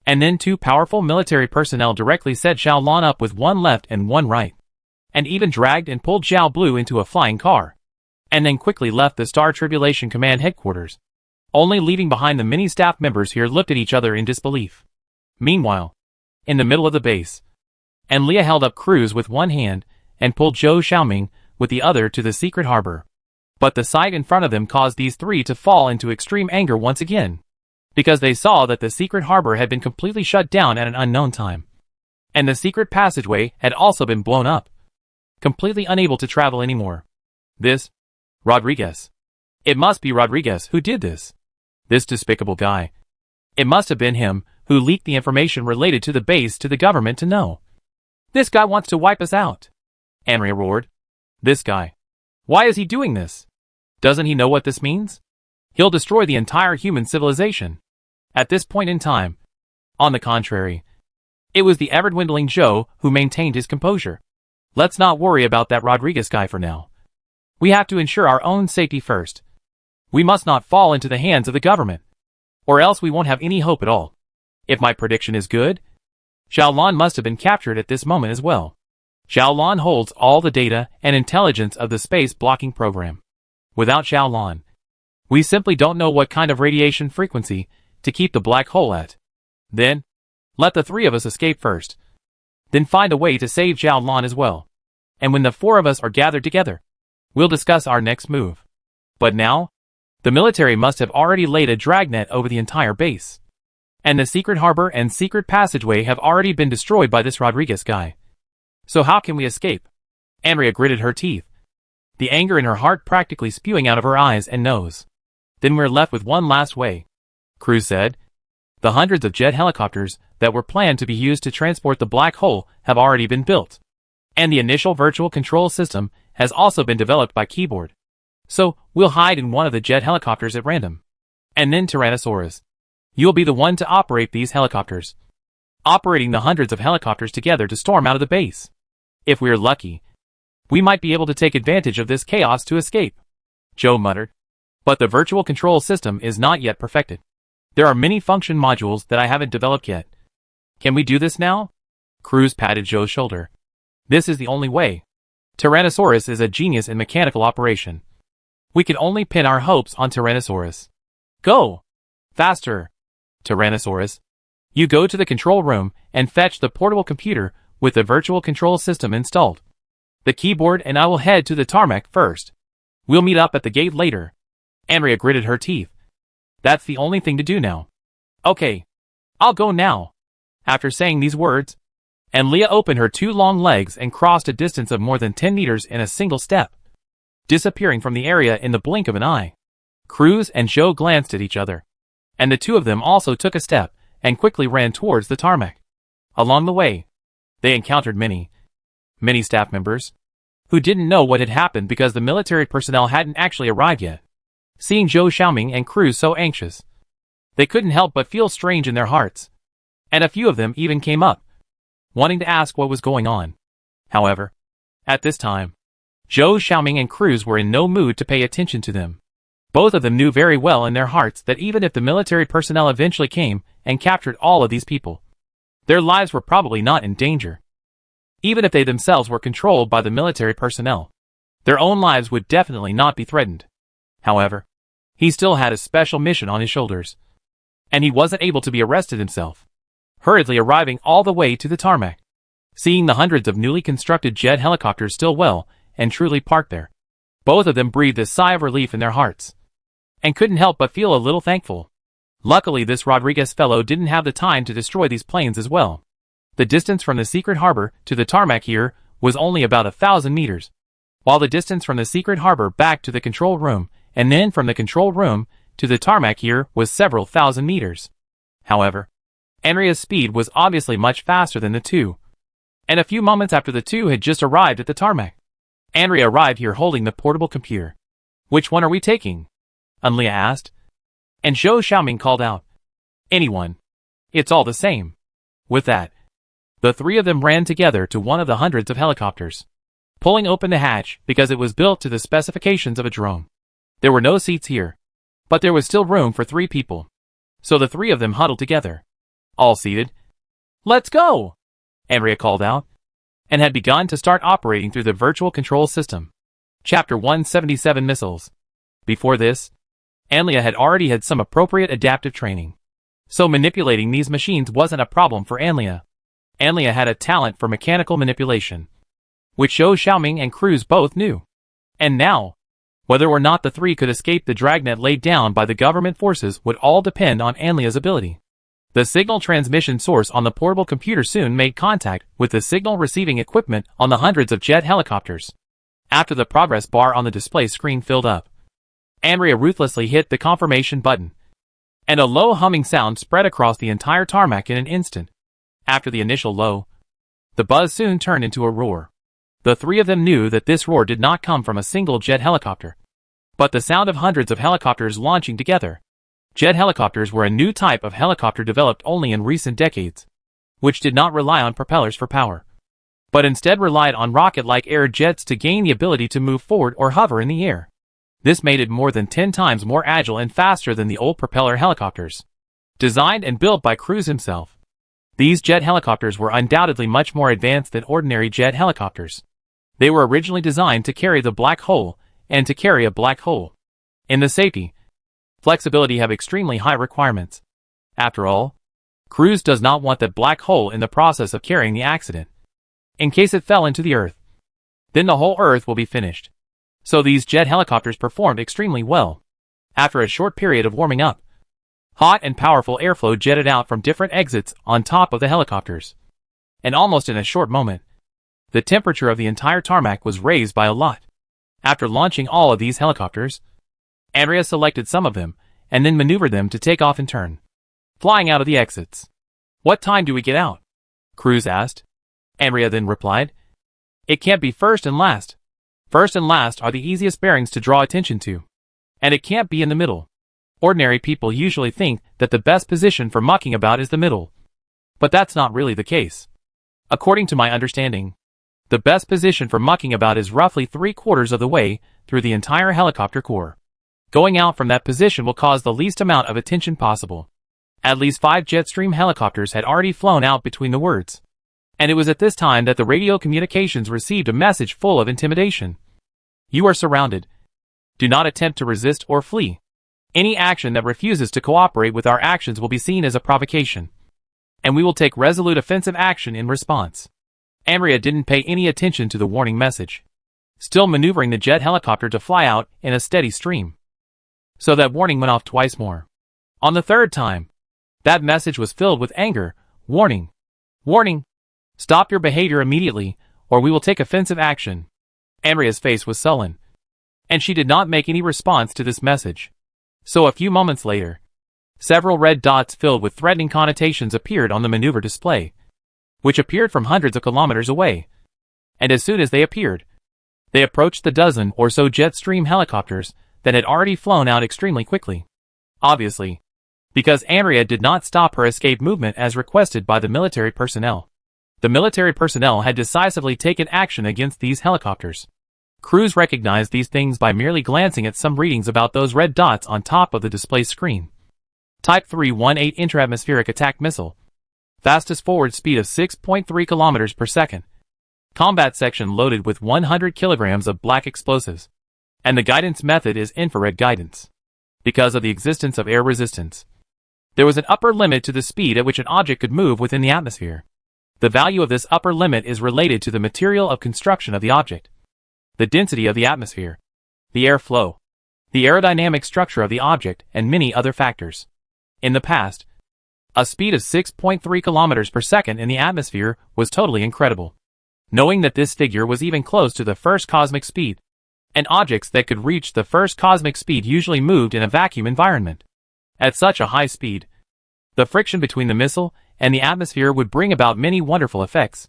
Speaker 1: And then two powerful military personnel directly set Xiaolon up with one left and one right, and even dragged and pulled Xiao Blue into a flying car. and then quickly left the Star Tribulation Command headquarters, only leaving behind the many staff members here looked at each other in disbelief. Meanwhile, in the middle of the base, and Leah held up Cruz with one hand and pulled Zhou Xiaoming with the other to the secret harbor. But the sight in front of them caused these three to fall into extreme anger once again, because they saw that the secret harbor had been completely shut down at an unknown time, and the secret passageway had also been blown up, completely unable to travel anymore. This Rodriguez. It must be Rodriguez who did this. This despicable guy. It must have been him who leaked the information related to the base to the government to know. This guy wants to wipe us out, Andrea roared. This guy. Why is he doing this? Doesn't he know what this means? He'll destroy the entire human civilization. At this point in time, on the contrary, it was the ever-dwindling Zhou who maintained his composure. Let's not worry about that Rodriguez guy for now. We have to ensure our own safety first. We must not fall into the hands of the government, or else we won't have any hope at all. If my prediction is good, Xiaolan must have been captured at this moment as well. Xiaolan holds all the data and intelligence of the space blocking program. Without Xiaolan, we simply don't know what kind of radiation frequency to keep the black hole at. Then, let the three of us escape first. Then find a way to save Xiaolan as well. And when the four of us are gathered together, we'll discuss our next move. But now, the military must have already laid a dragnet over the entire base. And the secret harbor and secret passageway have already been destroyed by this Rodriguez guy. So how can we escape? Andrea gritted her teeth, the anger in her heart practically spewing out of her eyes and nose. Then we're left with one last way, Cruz said. The hundreds of jet helicopters that were planned to be used to transport the black hole have already been built. And the initial virtual control system has also been developed by Keyboard. So, we'll hide in one of the jet helicopters at random. And then Tyrannosaurus, you'll be the one to operate these helicopters, operating the hundreds of helicopters together to storm out of the base. If we're lucky, we might be able to take advantage of this chaos to escape, Zhou muttered. But the virtual control system is not yet perfected. There are many function modules that I haven't developed yet. Can we do this now? Cruz patted Zhou's shoulder. This is the only way. Tyrannosaurus is a genius in mechanical operation. We can only pin our hopes on Tyrannosaurus. Go! Faster! Tyrannosaurus. You go to the control room and fetch the portable computer with the virtual control system installed. The Keyboard and I will head to the tarmac first. We'll meet up at the gate later. Andrea gritted her teeth. That's the only thing to do now. Okay. I'll go now. After saying these words, and Leah opened her two long legs and crossed a distance of more than 10 meters in a single step, disappearing from the area in the blink of an eye. Cruz and Zhou glanced at each other, and the two of them also took a step and quickly ran towards the tarmac. Along the way, they encountered many staff members who didn't know what had happened because the military personnel hadn't actually arrived yet. Seeing Zhou Xiaoming and Cruz so anxious, they couldn't help but feel strange in their hearts, and a few of them even came up, wanting to ask what was going on. However, at this time, Zhou Xiaoming and Cruz were in no mood to pay attention to them. Both of them knew very well in their hearts that even if the military personnel eventually came and captured all of these people, their lives were probably not in danger. Even if they themselves were controlled by the military personnel, their own lives would definitely not be threatened. However, he still had a special mission on his shoulders, and he wasn't able to be arrested himself. Hurriedly arriving all the way to the tarmac, seeing the hundreds of newly constructed jet helicopters still well and truly parked there, both of them breathed a sigh of relief in their hearts, and couldn't help but feel a little thankful. Luckily, this Rodriguez fellow didn't have the time to destroy these planes as well. The distance from the secret harbor to the tarmac here was only about 1,000 meters, while the distance from the secret harbor back to the control room and then from the control room to the tarmac here was several thousand meters. However, Andrea's speed was obviously much faster than the two, and a few moments after the two had just arrived at the tarmac, Andrea arrived here holding the portable computer. Which one are we taking? Leah asked, and Zhou Xiaoming called out, anyone. It's all the same. With that, the three of them ran together to one of the hundreds of helicopters, pulling open the hatch because it was built to the specifications of a drone. There were no seats here, but there was still room for 3 people. So the 3 of them huddled together, all seated. Let's go! Andrea called out, and had begun to start operating through the virtual control system. Chapter 177 Missiles. Before this, Anlia had already had some appropriate adaptive training. So manipulating these machines wasn't a problem for Anlia. Anlia had a talent for mechanical manipulation, which Zhou Xiaoming and Cruz both knew. And now, whether or not the three could escape the dragnet laid down by the government forces would all depend on Anlia's ability. The signal transmission source on the portable computer soon made contact with the signal receiving equipment on the hundreds of jet helicopters. After the progress bar on the display screen filled up, Anria ruthlessly hit the confirmation button, and a low humming sound spread across the entire tarmac in an instant. After the initial low, the buzz soon turned into a roar. The three of them knew that this roar did not come from a single jet helicopter, but the sound of hundreds of helicopters launching together. Jet helicopters were a new type of helicopter developed only in recent decades, which did not rely on propellers for power, but instead relied on rocket-like air jets to gain the ability to move forward or hover in the air. This made it more than 10 times more agile and faster than the old propeller helicopters, designed and built by Cruz himself. These jet helicopters were undoubtedly much more advanced than ordinary jet helicopters. They were originally designed to carry the black hole, and to carry a black hole. In the safety, flexibility have extremely high requirements. After all, Cruz does not want that black hole in the process of carrying the accident. In case it fell into the earth, then the whole earth will be finished. So these jet helicopters performed extremely well. After a short period of warming up, hot and powerful airflow jetted out from different exits on top of the helicopters. And almost in a short moment, the temperature of the entire tarmac was raised by a lot. After launching all of these helicopters, Anria selected some of them, and then maneuvered them to take off in turn, flying out of the exits. "What time do we get out?" Cruz asked. Anria then replied, "It can't be first and last. First and last are the easiest bearings to draw attention to. And it can't be in the middle. Ordinary people usually think that the best position for mucking about is the middle. But that's not really the case. According to my understanding, the best position for mucking about is roughly 3/4 of the way through the entire helicopter core. Going out from that position will cause the least amount of attention possible." At least 5 Jetstream helicopters had already flown out between the words. And it was at this time that the radio communications received a message full of intimidation. "You are surrounded. Do not attempt to resist or flee. Any action that refuses to cooperate with our actions will be seen as a provocation, and we will take resolute offensive action in response." Anria didn't pay any attention to the warning message, still maneuvering the jet helicopter to fly out in a steady stream. So that warning went off twice more. On the third time, that message was filled with anger. "Warning! Warning! Stop your behavior immediately, or we will take offensive action." Anria's face was sullen, and she did not make any response to this message. So a few moments later, several red dots filled with threatening connotations appeared on the maneuver display, which appeared from hundreds of kilometers away. And as soon as they appeared, they approached the dozen or so Jetstream helicopters that had already flown out extremely quickly. Obviously, because Anria did not stop her escape movement as requested by the military personnel. The military personnel had decisively taken action against these helicopters. Cruz recognized these things by merely glancing at some readings about those red dots on top of the display screen. Type 318 Intra-Atmospheric Attack Missile. Fastest forward speed of 6.3 kilometers per second. Combat section loaded with 100 kilograms of black explosives. And the guidance method is infrared guidance. Because of the existence of air resistance, there was an upper limit to the speed at which an object could move within the atmosphere. The value of this upper limit is related to the material of construction of the object, the density of the atmosphere, the airflow, the aerodynamic structure of the object, and many other factors. In the past, a speed of 6.3 kilometers per second in the atmosphere was totally incredible. Knowing that this figure was even close to the first cosmic speed, and objects that could reach the first cosmic speed usually moved in a vacuum environment. At such a high speed, the friction between the missile and the atmosphere would bring about many wonderful effects.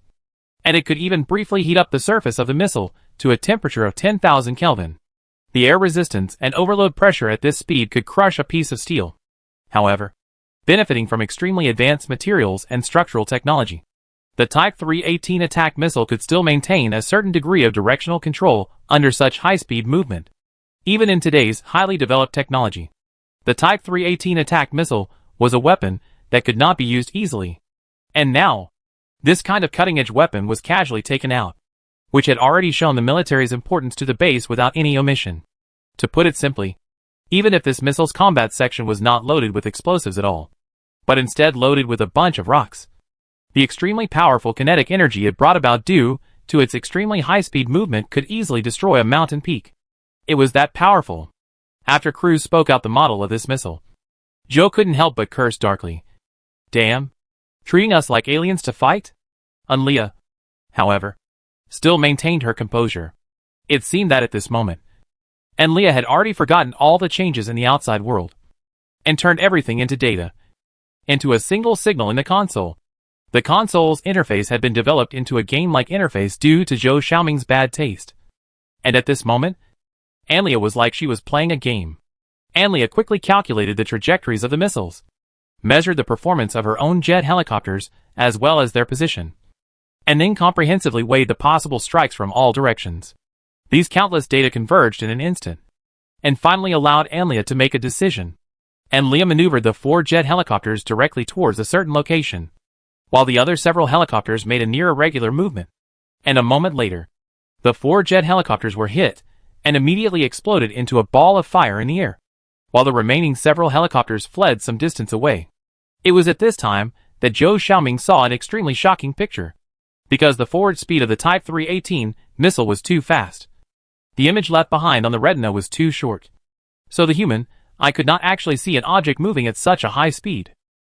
Speaker 1: And it could even briefly heat up the surface of the missile to a temperature of 10,000 Kelvin. The air resistance and overload pressure at this speed could crush a piece of steel. However, benefiting from extremely advanced materials and structural technology, the Type 318 attack missile could still maintain a certain degree of directional control under such high-speed movement. Even in today's highly developed technology, the Type 318 attack missile was a weapon that could not be used easily. And now, this kind of cutting-edge weapon was casually taken out. which had already shown the military's importance to the base without any omission. To put it simply, even if this missile's combat section was not loaded with explosives at all, but instead loaded with a bunch of rocks, the extremely powerful kinetic energy it brought about due to its extremely high-speed movement could easily destroy a mountain peak. It was that powerful. After Cruz spoke out the model of this missile, Joe couldn't help but curse darkly. Damn. Treating us like aliens to fight? Leah, however, still maintained her composure. It seemed that at this moment, Leah had already forgotten all the changes in the outside world, and turned everything into data, into a single signal in the console. The console's interface had been developed into a game-like interface due to Zhou Xiaoming's bad taste. And at this moment, Leah was like she was playing a game. Leah quickly calculated the trajectories of the missiles, measured the performance of her own jet helicopters as well as their position, and then comprehensively weighed the possible strikes from all directions. These countless data converged in an instant, and finally allowed Leah to make a decision. Leah maneuvered the 4 jet helicopters directly towards a certain location, while the other several helicopters made a near irregular movement. And a moment later, the 4 jet helicopters were hit and immediately exploded into a ball of fire in the air, while the remaining several helicopters fled some distance away. It was at this time that Zhou Xiaoming saw an extremely shocking picture, because the forward speed of the Type 318 missile was too fast. The image left behind on the retina was too short, so the human eye could not actually see an object moving at such a high speed.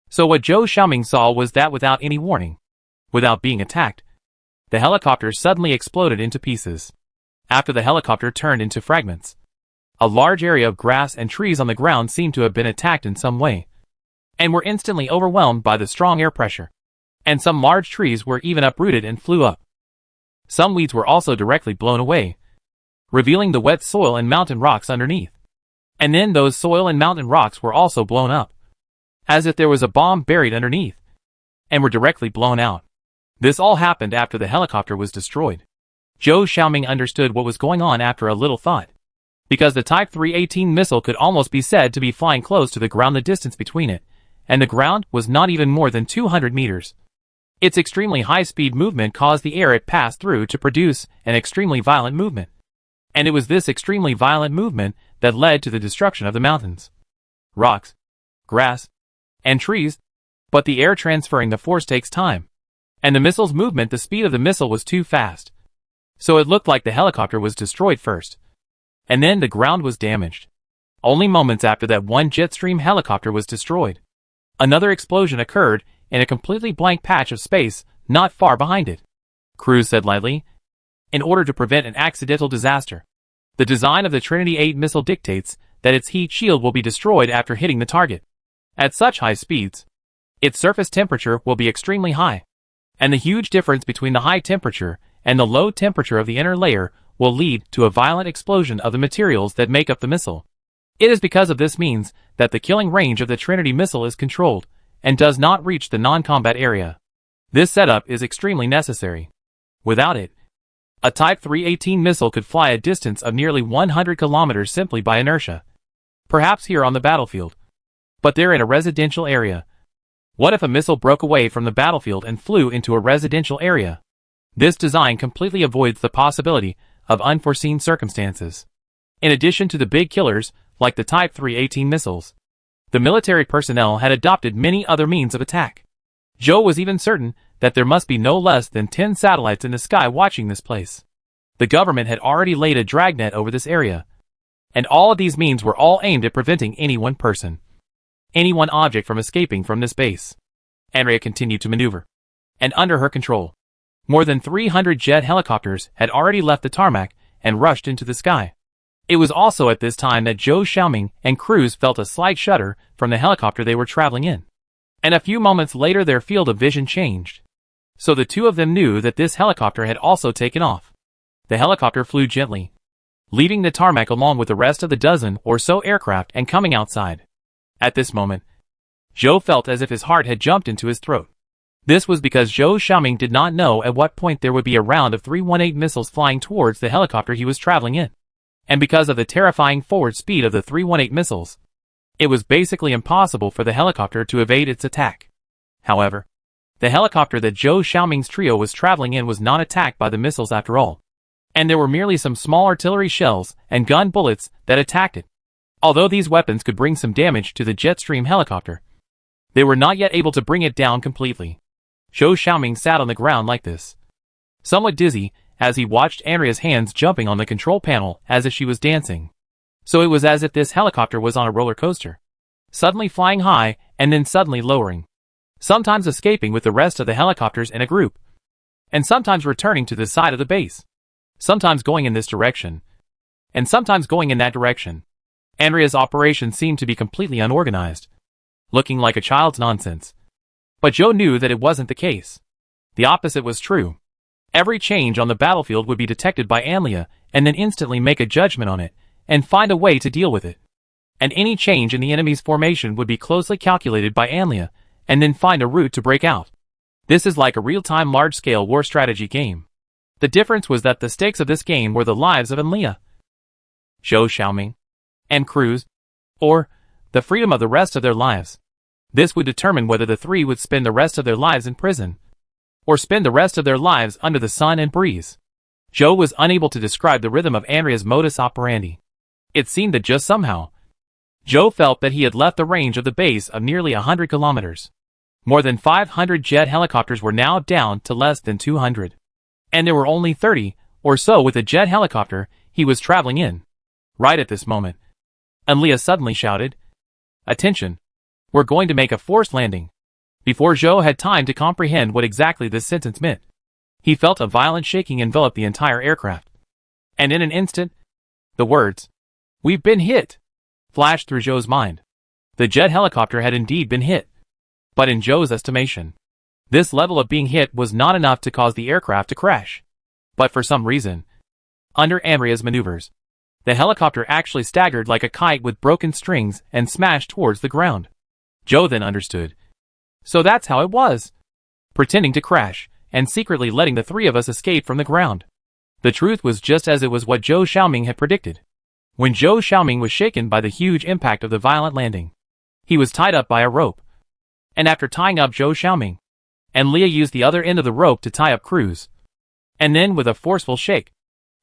Speaker 1: So what Zhou Xiaoming saw was that without any warning, without being attacked, the helicopter suddenly exploded into pieces. After the helicopter turned into fragments, a large area of grass and trees on the ground seemed to have been attacked in some way, and were instantly overwhelmed by the strong air pressure. And some large trees were even uprooted and flew up. Some weeds were also directly blown away, revealing the wet soil and mountain rocks underneath. And then those soil and mountain rocks were also blown up, as if there was a bomb buried underneath, and were directly blown out. This all happened after the helicopter was destroyed. Zhou Xiaoming understood what was going on after a little thought, because the Type 318 missile could almost be said to be flying close to the ground. The distance between it and the ground was not even more than 200 meters. Its extremely high-speed movement caused the air it passed through to produce an extremely violent movement. And it was this extremely violent movement that led to the destruction of the mountains, rocks, grass, and trees. But the air transferring the force takes time, and the missile's movement, the speed of the missile was too fast. So it looked like the helicopter was destroyed first, and then the ground was damaged. Only moments after that, one Jetstream helicopter was destroyed. Another explosion occurred in a completely blank patch of space not far behind it. Cruz said lightly, in order to prevent an accidental disaster, the design of the Trinity 8 missile dictates that its heat shield will be destroyed after hitting the target. At such high speeds, its surface temperature will be extremely high, and the huge difference between the high temperature and the low temperature of the inner layer will lead to a violent explosion of the materials that make up the missile. It is because of this means that the killing range of the Trinity missile is controlled and does not reach the non-combat area. This setup is extremely necessary. Without it, a Type 318 missile could fly a distance of nearly 100 kilometers simply by inertia. Perhaps here on the battlefield, but they're in a residential area. What if a missile broke away from the battlefield and flew into a residential area? This design completely avoids the possibility of unforeseen circumstances. In addition to the big killers, like the Type 318 missiles, the military personnel had adopted many other means of attack. Zhou was even certain that there must be no less than 10 satellites in the sky watching this place. The government had already laid a dragnet over this area, and all of these means were all aimed at preventing any one person, any one object from escaping from this base. Andrea continued to maneuver, and under her control, more than 300 jet helicopters had already left the tarmac and rushed into the sky. It was also at this time that Zhou Xiaoming and Cruz felt a slight shudder from the helicopter they were traveling in. And a few moments later their field of vision changed. So the two of them knew that this helicopter had also taken off. The helicopter flew gently, leaving the tarmac along with the rest of the dozen or so aircraft and coming outside. At this moment, Zhou felt as if his heart had jumped into his throat. This was because Zhou Xiaoming did not know at what point there would be a round of 318 missiles flying towards the helicopter he was traveling in. And because of the terrifying forward speed of the 318 missiles, it was basically impossible for the helicopter to evade its attack. However, The helicopter that Zhou Xiaoming's trio was traveling in was not attacked by the missiles after all. And there were merely some small artillery shells and gun bullets that attacked it. Although these weapons could bring some damage to the Jetstream helicopter, they were not yet able to bring it down completely. Zhou Xiaoming sat on the ground like this, somewhat dizzy, as he watched Andrea's hands jumping on the control panel as if she was dancing. So it was as if this helicopter was on a roller coaster, suddenly flying high and then suddenly lowering, sometimes escaping with the rest of the helicopters in a group, and sometimes returning to the side of the base, sometimes going in this direction, and sometimes going in that direction. Andrea's operation seemed to be completely unorganized, looking like a child's nonsense. But Zhou knew that it wasn't the case. The opposite was true. Every change on the battlefield would be detected by Anlia and then instantly make a judgment on it and find a way to deal with it. And any change in the enemy's formation would be closely calculated by Anlia and then find a route to break out. This is like a real-time large-scale war strategy game. The difference was that the stakes of this game were the lives of Anlia, Zhou Xiaoming, and Cruz, or the freedom of the rest of their lives. This would determine whether the three would spend the rest of their lives in prison, or spend the rest of their lives under the sun and breeze. Zhou was unable to describe the rhythm of Andrea's modus operandi. It seemed that just somehow, Zhou felt that he had left the range of the base of nearly 100 kilometers. More than 500 jet helicopters were now down to less than 200. And there were only 30 or so with the jet helicopter he was traveling in. Right at this moment, Anlia suddenly shouted, "Attention! We're going to make a forced landing." Before Zhou had time to comprehend what exactly this sentence meant, he felt a violent shaking envelop the entire aircraft. And in an instant, the words, "We've been hit," flashed through Zhou's mind. The jet helicopter had indeed been hit. But in Zhou's estimation, this level of being hit was not enough to cause the aircraft to crash. But for some reason, under Andrea's maneuvers, the helicopter actually staggered like a kite with broken strings and smashed towards the ground. Zhou then understood. So that's how it was. Pretending to crash, and secretly letting the three of us escape from the ground. The truth was just as it was what Zhou Xiaoming had predicted. When Zhou Xiaoming was shaken by the huge impact of the violent landing, he was tied up by a rope. And after tying up Zhou Xiaoming, Anlia used the other end of the rope to tie up Cruz. And then with a forceful shake,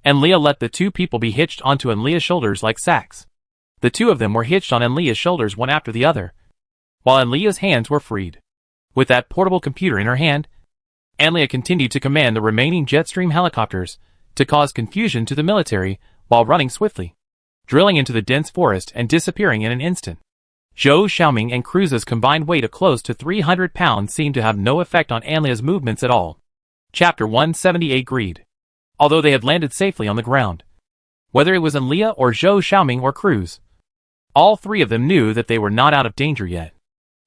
Speaker 1: Anlia let the two people be hitched onto Anlia's shoulders like sacks. The two of them were hitched on Anlia's shoulders one after the other, while Anlia's hands were freed. With that portable computer in her hand, Anlia continued to command the remaining Jetstream helicopters to cause confusion to the military while running swiftly, drilling into the dense forest and disappearing in an instant. Zhou Xiaoming and Cruz's combined weight of close to 300 pounds seemed to have no effect on Anlia's movements at all. Chapter 178 Greed. Although they had landed safely on the ground, whether it was Anlia or Zhou Xiaoming or Cruz, all three of them knew that they were not out of danger yet.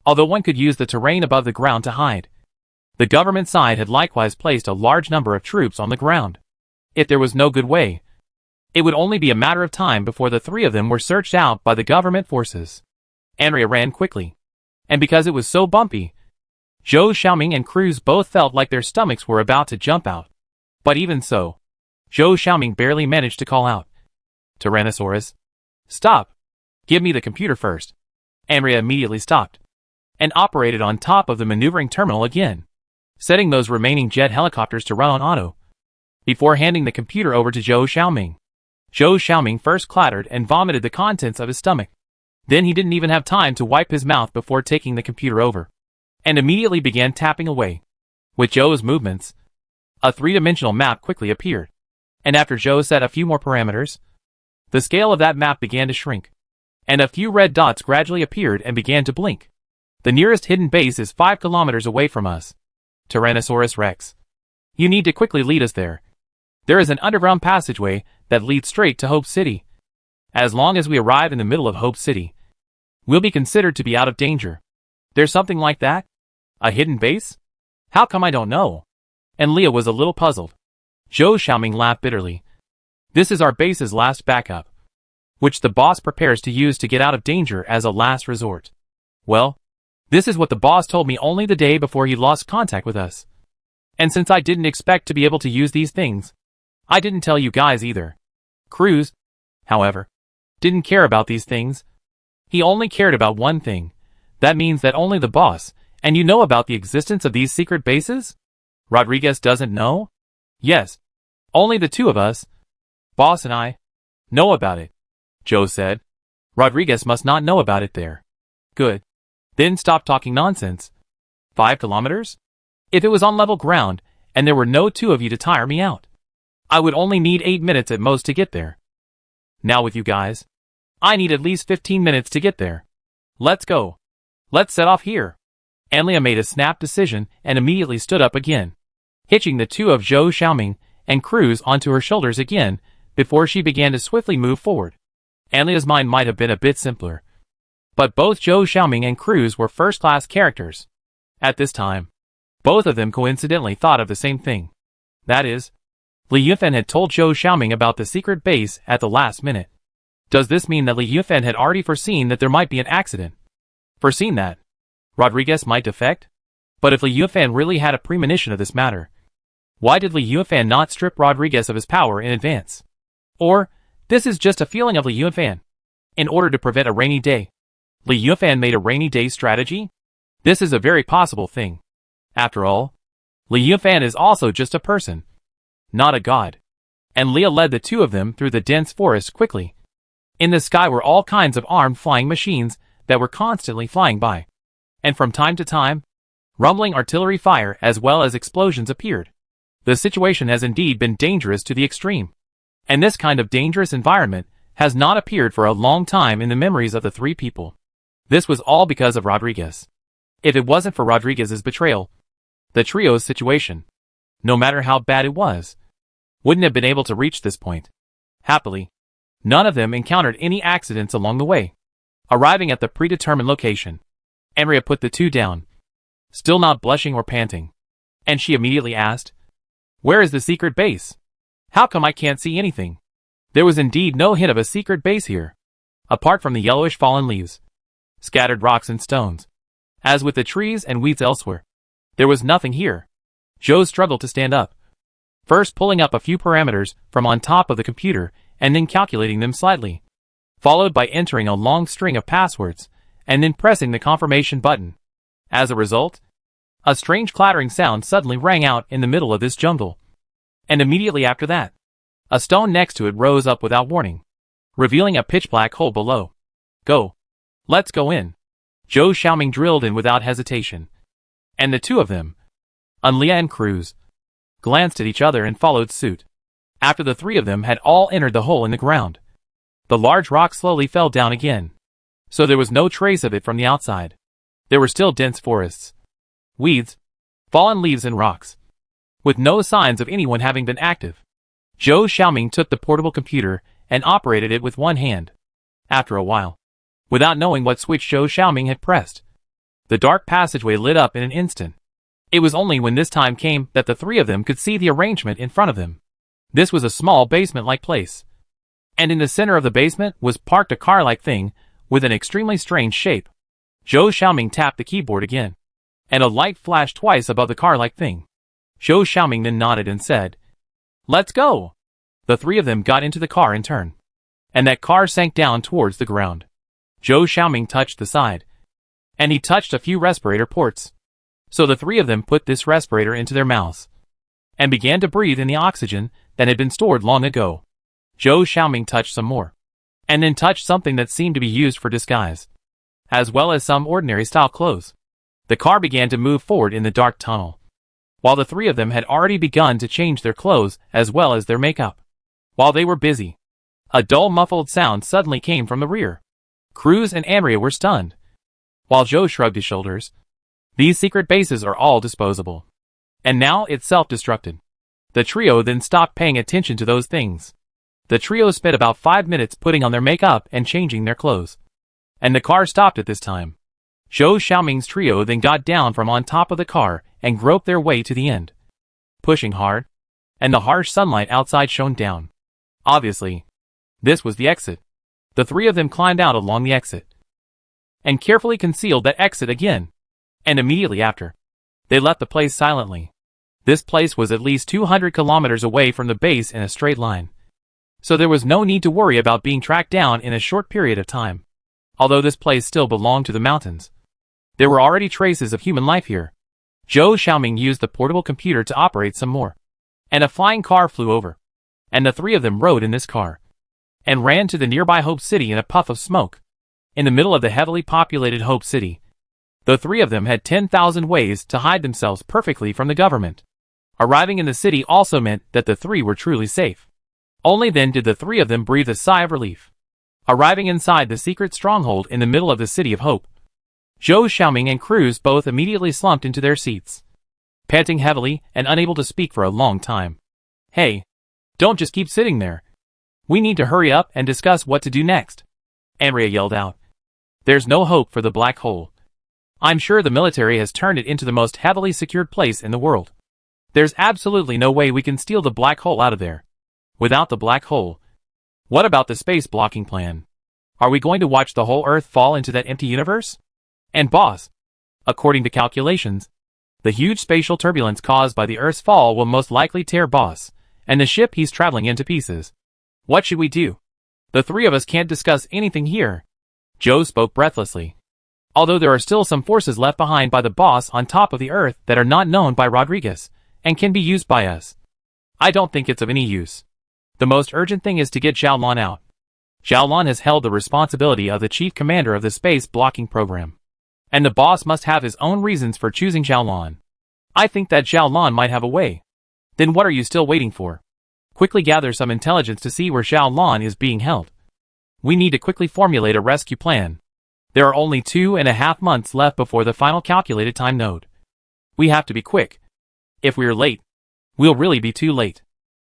Speaker 1: Although one could use the terrain above the ground to hide, the government side had likewise placed a large number of troops on the ground. If there was no good way, it would only be a matter of time before the three of them were searched out by the government forces. Andrea ran quickly, and because it was so bumpy, Zhou Xiaoming and Cruz both felt like their stomachs were about to jump out. But even so, Zhou Xiaoming barely managed to call out, "Tyrannosaurus, stop! Give me the computer first." Andrea immediately stopped, and operated on top of the maneuvering terminal again, setting those remaining jet helicopters to run on auto, before handing the computer over to Zhou Xiaoming. Zhou Xiaoming first clattered and vomited the contents of his stomach. Then he didn't even have time to wipe his mouth before taking the computer over, and immediately began tapping away. With Zhou's movements, a three-dimensional map quickly appeared, and after Zhou set a few more parameters, the scale of that map began to shrink, and a few red dots gradually appeared and began to blink. The nearest hidden base is 5 kilometers away from us. Tyrannosaurus Rex. You need to quickly lead us there. There is an underground passageway that leads straight to Hope City. As long as we arrive in the middle of Hope City, we'll be considered to be out of danger. There's something like that? A hidden base? How come I don't know? And Leah was a little puzzled. Zhou Xiaoming laughed bitterly. This is our base's last backup, which the boss prepares to use to get out of danger as a last resort. Well, this is what the boss told me only the day before he lost contact with us. And since I didn't expect to be able to use these things, I didn't tell you guys either. Cruz, however, didn't care about these things. He only cared about one thing. That means that only the boss And you know about the existence of these secret bases? Rodriguez doesn't know? Yes. Only the two of us, boss and I, know about it, Joe said. Rodriguez must not know about it there. Good. Then stop talking nonsense. 5 kilometers? If it was on level ground, and there were no two of you to tire me out, I would only need 8 minutes at most to get there. Now with you guys, I need at least 15 minutes to get there. Let's go. Let's set off here. Anlia made a snap decision and immediately stood up again, hitching the two of Zhou Xiaoming and Cruz onto her shoulders again before she began to swiftly move forward. Anlia's mind might have been a bit simpler, but both Zhou Xiaoming and Cruz were first-class characters. At this time, both of them coincidentally thought of the same thing. That is, Li Yunfen had told Zhou Xiaoming about the secret base at the last minute. Does this mean that Li Yunfen had already foreseen that there might be an accident? Foreseen that Rodriguez might defect? But if Li Yunfen really had a premonition of this matter, why did Li Yunfen not strip Rodriguez of his power in advance? Or, this is just a feeling of Li Yunfen. In order to prevent a rainy day, Li Yunfen made a rainy day strategy? This is a very possible thing. After all, Li Yunfen is also just a person, not a god. And Leah led the two of them through the dense forest quickly. In the sky were all kinds of armed flying machines that were constantly flying by. And from time to time, rumbling artillery fire as well as explosions appeared. The situation has indeed been dangerous to the extreme. And this kind of dangerous environment has not appeared for a long time in the memories of the three people. This was all because of Rodriguez. If it wasn't for Rodriguez's betrayal, the trio's situation, no matter how bad it was, wouldn't have been able to reach this point. Happily, none of them encountered any accidents along the way. Arriving at the predetermined location, Emria put the two down, still not blushing or panting. And she immediately asked, "Where is the secret base? How come I can't see anything?" There was indeed no hint of a secret base here, apart from the yellowish fallen leaves, scattered rocks and stones. As with the trees and weeds elsewhere, there was nothing here. Joe struggled to stand up, first pulling up a few parameters from on top of the computer and then calculating them slightly, followed by entering a long string of passwords and then pressing the confirmation button. As a result, a strange clattering sound suddenly rang out in the middle of this jungle. And immediately after that, a stone next to it rose up without warning, revealing a pitch-black hole below. "Go. Let's go in." Zhou Xiaoming drilled in without hesitation. And the two of them, Anlia and Cruz, glanced at each other and followed suit. After the three of them had all entered the hole in the ground, the large rock slowly fell down again. So there was no trace of it from the outside. There were still dense forests, weeds, fallen leaves and rocks, with no signs of anyone having been active. Zhou Xiaoming took the portable computer and operated it with one hand. After a while, without knowing what switch Zhou Xiaoming had pressed, the dark passageway lit up in an instant. It was only when this time came that the three of them could see the arrangement in front of them. This was a small basement-like place, and in the center of the basement was parked a car-like thing with an extremely strange shape. Zhou Xiaoming tapped the keyboard again, and a light flashed twice above the car-like thing. Zhou Xiaoming then nodded and said, "Let's go." The three of them got into the car in turn, and that car sank down towards the ground. Zhou Xiaoming touched the side, and he touched a few respirator ports. So the three of them put this respirator into their mouths, and began to breathe in the oxygen that had been stored long ago. Zhou Xiaoming touched some more, and then touched something that seemed to be used for disguise, as well as some ordinary style clothes. The car began to move forward in the dark tunnel, while the three of them had already begun to change their clothes as well as their makeup. While they were busy, a dull muffled sound suddenly came from the rear. Cruz and Amria were stunned, while Zhou shrugged his shoulders. These secret bases are all disposable, and now it's self-destructed. The trio then stopped paying attention to those things. The trio spent about 5 minutes putting on their makeup and changing their clothes, and the car stopped at this time. Zhou Xiaoming's trio then got down from on top of the car and groped their way to the end, pushing hard, and the harsh sunlight outside shone down. Obviously, this was the exit. The three of them climbed out along the exit, and carefully concealed that exit again. And immediately after, they left the place silently. This place was at least 200 kilometers away from the base in a straight line, so there was no need to worry about being tracked down in a short period of time, although this place still belonged to the mountains. There were already traces of human life here. Zhou Xiaoming used the portable computer to operate some more. And a flying car flew over. And the three of them rode in this car. And ran to the nearby Hope City in a puff of smoke. In the middle of the heavily populated Hope City. The three of them had 10,000 ways to hide themselves perfectly from the government. Arriving in the city also meant that the three were truly safe. Only then did the three of them breathe a sigh of relief. Arriving inside the secret stronghold in the middle of the City of Hope, Zhou Xiaoming and Cruz both immediately slumped into their seats, panting heavily and unable to speak for a long time. Hey, don't just keep sitting there. We need to hurry up and discuss what to do next, Andrea yelled out. There's no hope for the black hole. I'm sure the military has turned it into the most heavily secured place in the world. There's absolutely no way we can steal the black hole out of there. Without the black hole, what about the space blocking plan? Are we going to watch the whole Earth fall into that empty universe? And boss, according to calculations, the huge spatial turbulence caused by the Earth's fall will most likely tear boss and the ship he's traveling into pieces. What should we do? The three of us can't discuss anything here. Joe spoke breathlessly. Although there are still some forces left behind by the boss on top of the Earth that are not known by Rodriguez and can be used by us, I don't think it's of any use. The most urgent thing is to get Xiaolon out. Xiaolon has held the responsibility of the chief commander of the space blocking program. And the boss must have his own reasons for choosing Xiaolon. I think that Xiaolon might have a way. Then what are you still waiting for? Quickly gather some intelligence to see where Xiaolon is being held. We need to quickly formulate a rescue plan. There are only 2.5 months left before the final calculated time node. We have to be quick. If we're late, we'll really be too late.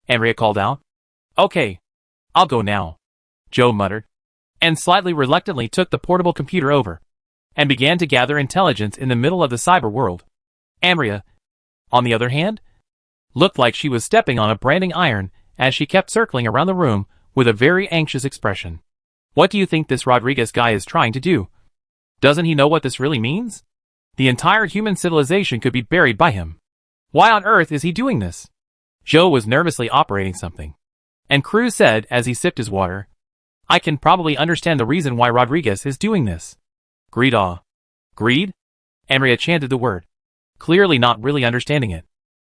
Speaker 1: Andrea called out. Okay, I'll go now, Joe muttered, and slightly reluctantly took the portable computer over, and began to gather intelligence in the middle of the cyber world. Andrea, on the other hand, looked like she was stepping on a branding iron as she kept circling around the room with a very anxious expression. What do you think this Rodriguez guy is trying to do? Doesn't he know what this really means? The entire human civilization could be buried by him. Why on earth is he doing this? Joe was nervously operating something. And Cruz said as he sipped his water, I can probably understand the reason why Rodriguez is doing this. Greed. Greed? Andrea chanted the word, clearly not really understanding it.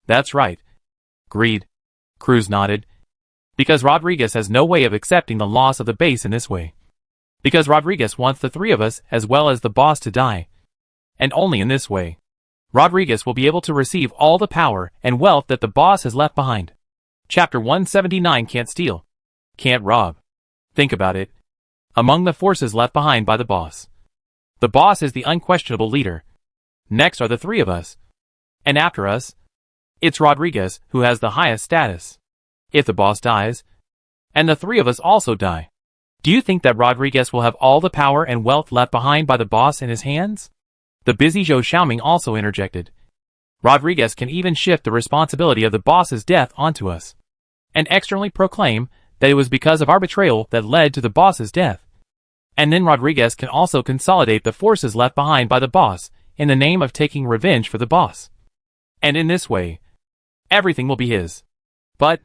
Speaker 1: That's right. Greed. Cruz nodded. Because Rodriguez has no way of accepting the loss of the base in this way. Because Rodriguez wants the three of us as well as the boss to die. And only in this way, Rodriguez will be able to receive all the power and wealth that the boss has left behind. Chapter 179 Can't steal. Can't rob. Think about it. Among the forces left behind by the boss is the unquestionable leader. Next are the three of us. And after us, it's Rodriguez who has the highest status. If the boss dies, and the three of us also die, do you think that Rodriguez will have all the power and wealth left behind by the boss in his hands? The busy Zhou Xiaoming also interjected. Rodriguez can even shift the responsibility of the boss's death onto us, and externally proclaim that it was because of our betrayal that led to the boss's death. And then Rodriguez can also consolidate the forces left behind by the boss in the name of taking revenge for the boss. And in this way, everything will be his. But,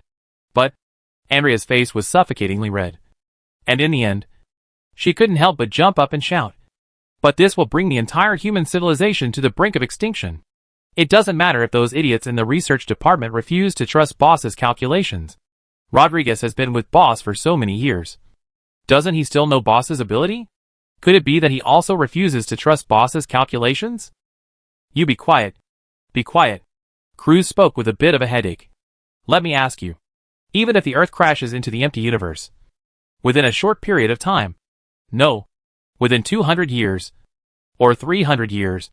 Speaker 1: Andrea's face was suffocatingly red. And in the end, she couldn't help but jump up and shout. But this will bring the entire human civilization to the brink of extinction. It doesn't matter if those idiots in the research department refuse to trust Boss's calculations. Rodriguez has been with Boss for so many years. Doesn't he still know Boss's ability? Could it be that he also refuses to trust Boss's calculations? You be quiet. Be quiet. Cruz spoke with a bit of a headache. Let me ask you. Even if the Earth crashes into the empty universe, within a short period of time, no, within 200 years, or 300 years,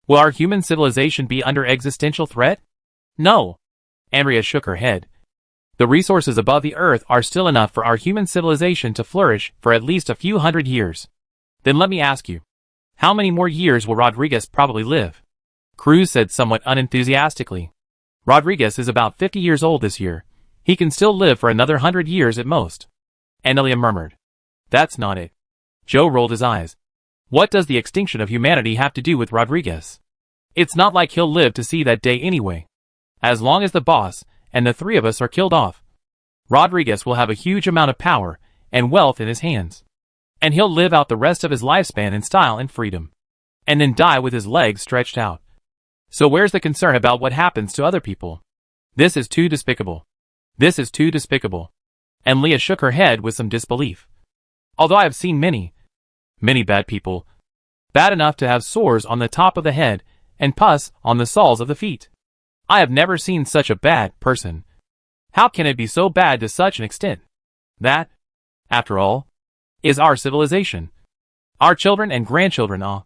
Speaker 1: will our human civilization be under existential threat? No. Andrea shook her head. The resources above the Earth are still enough for our human civilization to flourish for at least a few hundred years. Then let me ask you, how many more years will Rodriguez probably live? Cruz said somewhat unenthusiastically. Rodriguez is about 50 years old this year. He can still live for another 100 years at most. Anelia murmured. That's not it. Joe rolled his eyes. What does the extinction of humanity have to do with Rodriguez? It's not like he'll live to see that day anyway. As long as the boss and the three of us are killed off, Rodriguez will have a huge amount of power and wealth in his hands. And he'll live out the rest of his lifespan in style and freedom. and then die with his legs stretched out. So where's the concern about what happens to other people? This is too despicable. This is too despicable. And Leah shook her head with some disbelief. Although I have seen many bad people, bad enough to have sores on the top of the head and pus on the soles of the feet, I have never seen such a bad person. How can it be so bad to such an extent? That, after all, is our civilization. Our children and grandchildren are.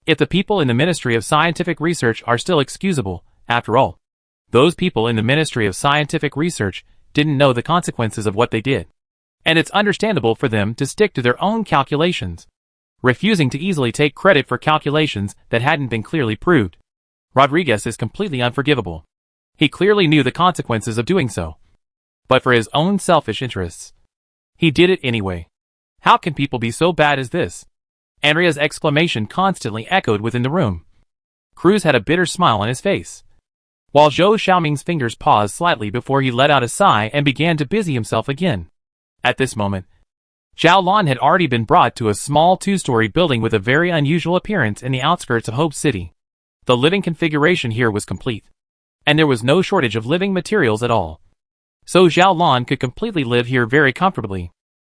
Speaker 1: If the people in the Ministry of Scientific Research are still excusable, after all, those people in the Ministry of Scientific Research didn't know the consequences of what they did. And it's understandable for them to stick to their own calculations, refusing to easily take credit for calculations that hadn't been clearly proved. Rodriguez is completely unforgivable. He clearly knew the consequences of doing so. But for his own selfish interests, he did it anyway. How can people be so bad as this? Andrea's exclamation constantly echoed within the room. Cruz had a bitter smile on his face, while Zhou Xiaoming's fingers paused slightly before he let out a sigh and began to busy himself again. At this moment, Zhao Lan had already been brought to a small two-story building with a very unusual appearance in the outskirts of Hope City. The living configuration here was complete, and there was no shortage of living materials at all. So Zhao Lan could completely live here very comfortably.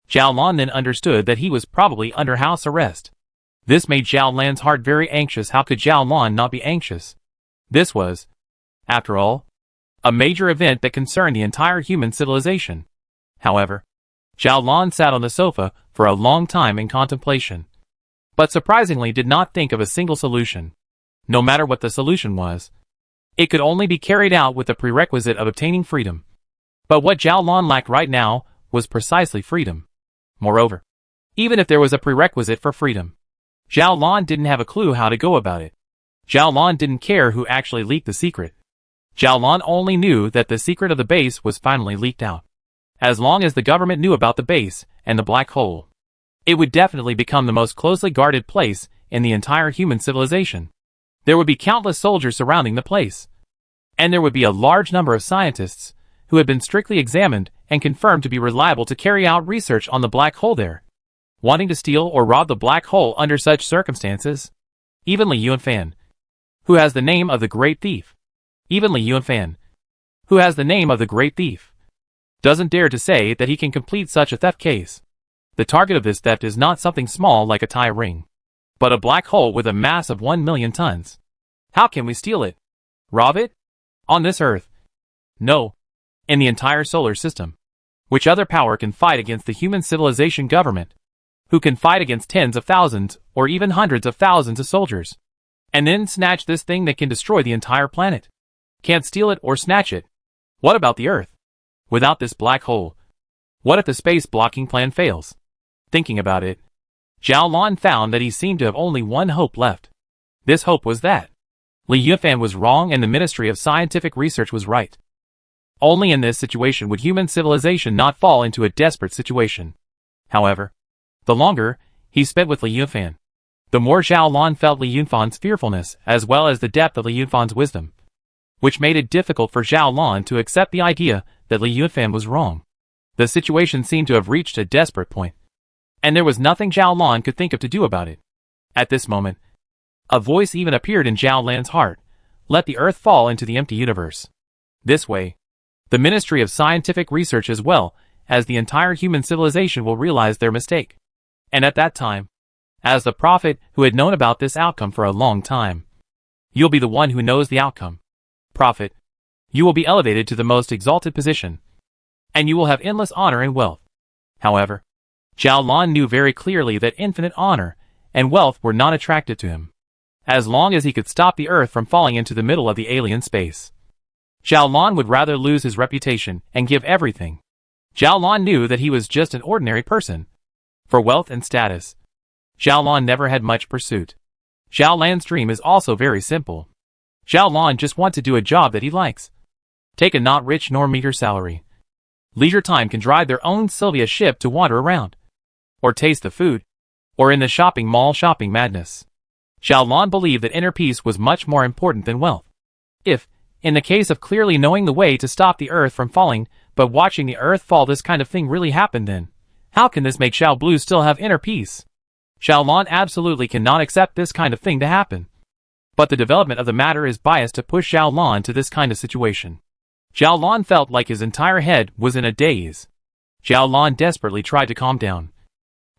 Speaker 1: Zhao Lan then understood that he was probably under house arrest. This made Zhao Lan's heart very anxious. How could Zhao Lan not be anxious? This was, after all, a major event that concerned the entire human civilization. However, Zhao Lan sat on the sofa for a long time in contemplation, but surprisingly did not think of a single solution. No matter what the solution was, it could only be carried out with the prerequisite of obtaining freedom. But what Zhao Lan lacked right now was precisely freedom. Moreover, even if there was a prerequisite for freedom, Zhao Lan didn't have a clue how to go about it. Zhao Lan didn't care who actually leaked the secret. Zhao Lan only knew that the secret of the base was finally leaked out. As long as the government knew about the base and the black hole, it would definitely become the most closely guarded place in the entire human civilization. There would be countless soldiers surrounding the place, and there would be a large number of scientists who had been strictly examined and confirmed to be reliable to carry out research on the black hole there. Wanting to steal or rob the black hole under such circumstances? Even Li Yunfan, who has the name of the great thief. Even Li Yunfan, who has the name of the great thief, doesn't dare to say that he can complete such a theft case. The target of this theft is not something small like a tie ring, but a black hole with a mass of 1 million tons. How can we steal it? Rob it? On this Earth? No. In the entire solar system. Which other power can fight against the human civilization government? Who can fight against tens of thousands, or even hundreds of thousands of soldiers? And then snatch this thing that can destroy the entire planet? Can't steal it or snatch it. What about the Earth? Without this black hole, what if the space blocking plan fails? Thinking about it, Zhao Lan found that he seemed to have only one hope left. This hope was that Li Yunfan was wrong and the Ministry of Scientific Research was right. Only in this situation would human civilization not fall into a desperate situation. However, the longer he spent with Li Yunfan, the more Zhao Lan felt Li Yunfan's fearfulness as well as the depth of Li Yunfan's wisdom, which made it difficult for Zhao Lan to accept the idea that Li Yunfan was wrong. The situation seemed to have reached a desperate point, and there was nothing Zhao Lan could think of to do about it. At this moment, a voice even appeared in Zhao Lan's heart. Let the Earth fall into the empty universe. This way, the Ministry of Scientific Research as well as the entire human civilization will realize their mistake. And at that time, as the prophet who had known about this outcome for a long time, you'll be the one who knows the outcome. Prophet, you will be elevated to the most exalted position, and you will have endless honor and wealth. However, Zhao Lan knew very clearly that infinite honor and wealth were not attractive to him, as long as he could stop the Earth from falling into the middle of the alien space. Zhao Lan would rather lose his reputation and give everything. Zhao Lan knew that he was just an ordinary person. For wealth and status, Zhao Lan never had much pursuit. Zhao Lan's dream is also very simple. Zhao Lan just wants to do a job that he likes. Take a not rich nor meager salary. Leisure time can drive their own Sylvia ship to wander around, or taste the food, or in the shopping mall shopping madness. Zhao Lan believed that inner peace was much more important than wealth. If, in the case of clearly knowing the way to stop the Earth from falling, but watching the Earth fall, this kind of thing really happened, then how can this make Xiao Blue still have inner peace? Xiaolan absolutely cannot accept this kind of thing to happen. But the development of the matter is biased to push Xiaolan to this kind of situation. Xiaolan felt like his entire head was in a daze. Xiaolan desperately tried to calm down.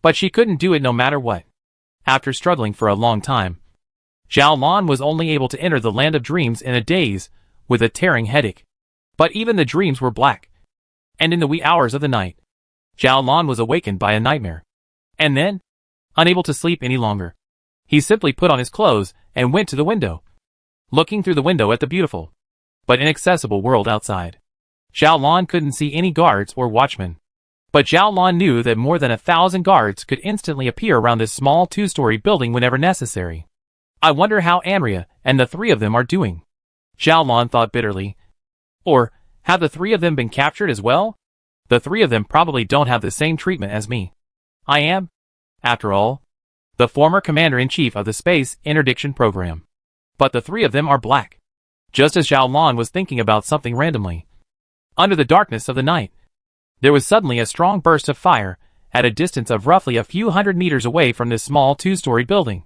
Speaker 1: But she couldn't do it no matter what. After struggling for a long time, Xiaolan was only able to enter the land of dreams in a daze, with a tearing headache. But even the dreams were black. And in the wee hours of the night, Xiaolan was awakened by a nightmare. And then, unable to sleep any longer, he simply put on his clothes and went to the window, looking through the window at the beautiful, but inaccessible world outside. Xiaolan couldn't see any guards or watchmen. But Xiaolan knew that more than 1,000 guards could instantly appear around this small 2-story building whenever necessary. I wonder how Anria and the 3 of them are doing, Xiaolan thought bitterly. Or, have the 3 of them been captured as well? The 3 of them probably don't have the same treatment as me. I am, after all, the former commander-in-chief of the Space Interdiction Program. But the 3 of them are black. Just as Xiaolan was thinking about something randomly, under the darkness of the night, there was suddenly a strong burst of fire, at a distance of roughly a few hundred meters away from this small 2-story building.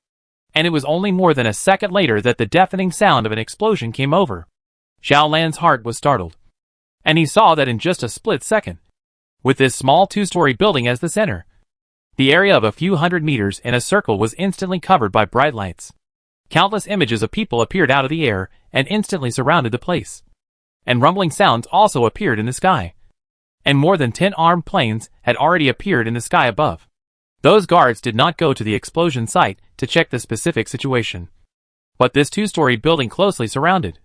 Speaker 1: And it was only more than a second later that the deafening sound of an explosion came over. Xiaolan's heart was startled. And he saw that in just a split second, with this small 2-story building as the center, the area of a few hundred meters in a circle was instantly covered by bright lights. Countless images of people appeared out of the air and instantly surrounded the place. And rumbling sounds also appeared in the sky. And more than 10 armed planes had already appeared in the sky above. Those guards did not go to the explosion site to check the specific situation, but this 2-story building closely surrounded,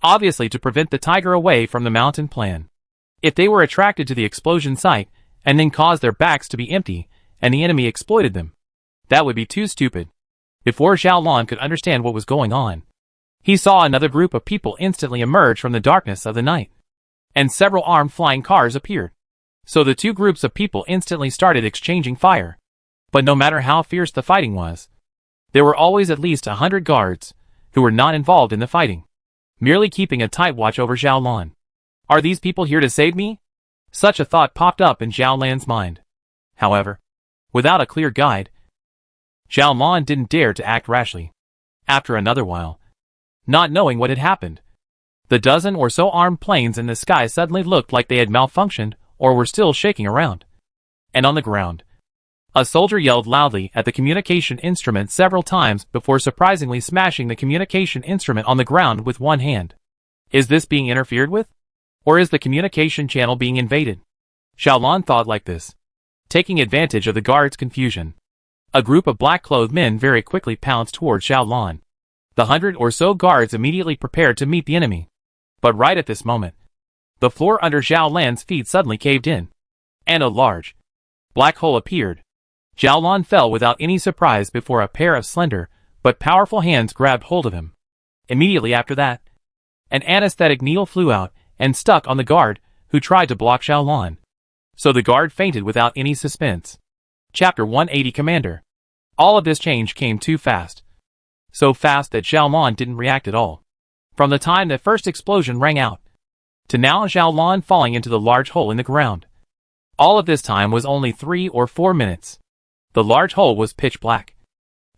Speaker 1: obviously to prevent the tiger away from the mountain plan. If they were attracted to the explosion site and then caused their backs to be empty and the enemy exploited them, that would be too stupid. Before Xiaolan could understand what was going on, he saw another group of people instantly emerge from the darkness of the night, and several armed flying cars appeared. So the 2 groups of people instantly started exchanging fire. But no matter how fierce the fighting was, there were always at least 100 guards who were not involved in the fighting, merely keeping a tight watch over Xiaolan. Are these people here to save me? Such a thought popped up in Xiaolan's mind. However, without a clear guide, Xiaolan didn't dare to act rashly. After another while, not knowing what had happened, the dozen or so armed planes in the sky suddenly looked like they had malfunctioned or were still shaking around. And on the ground, a soldier yelled loudly at the communication instrument several times before surprisingly smashing the communication instrument on the ground with one hand. Is this being interfered with? Or is the communication channel being invaded? Xiaolan thought like this. Taking advantage of the guard's confusion, a group of black-clothed men very quickly pounced towards Xiaolan. The 100 or so guards immediately prepared to meet the enemy. But right at this moment, the floor under Xiaolan's feet suddenly caved in, and a large black hole appeared. Xiaolan fell without any surprise before a pair of slender but powerful hands grabbed hold of him. Immediately after that, an anesthetic needle flew out and stuck on the guard who tried to block Xiaolan. So the guard fainted without any suspense. Chapter 180 Commander. All of this change came too fast. So fast that Xiaolan didn't react at all. From the time the first explosion rang out, to now Xiaolan falling into the large hole in the ground. All of this time was only 3 or 4 minutes. The large hole was pitch black.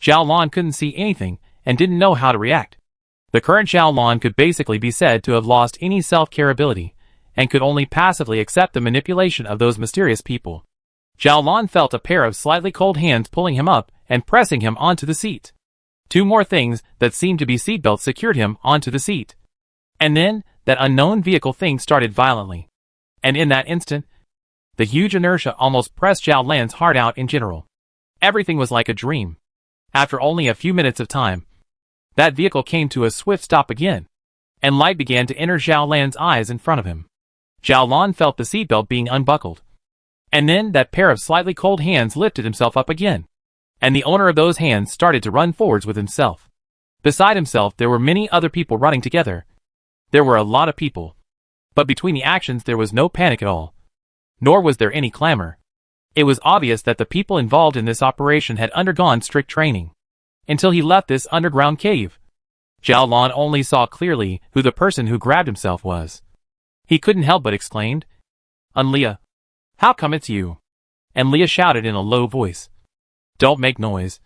Speaker 1: Xiaolan couldn't see anything and didn't know how to react. The current Xiaolan could basically be said to have lost any self-care ability, and could only passively accept the manipulation of those mysterious people. Xiaolan felt a pair of slightly cold hands pulling him up and pressing him onto the seat. 2 more things that seemed to be seatbelts secured him onto the seat. And then, that unknown vehicle thing started violently. And in that instant, the huge inertia almost pressed Xiaolan's heart out in general. Everything was like a dream. After only a few minutes of time, that vehicle came to a swift stop again, and light began to enter Xiaolan's eyes in front of him. Xiaolan felt the seatbelt being unbuckled. And then that pair of slightly cold hands lifted himself up again, and the owner of those hands started to run forwards with himself. Beside himself there were many other people running together. There were a lot of people. But between the actions there was no panic at all. Nor was there any clamor. It was obvious that the people involved in this operation had undergone strict training. Until he left this underground cave, Xiaolan only saw clearly who the person who grabbed himself was. He couldn't help but exclaimed, "Leah, how come it's you?" And Leah shouted in a low voice, Don't make noise.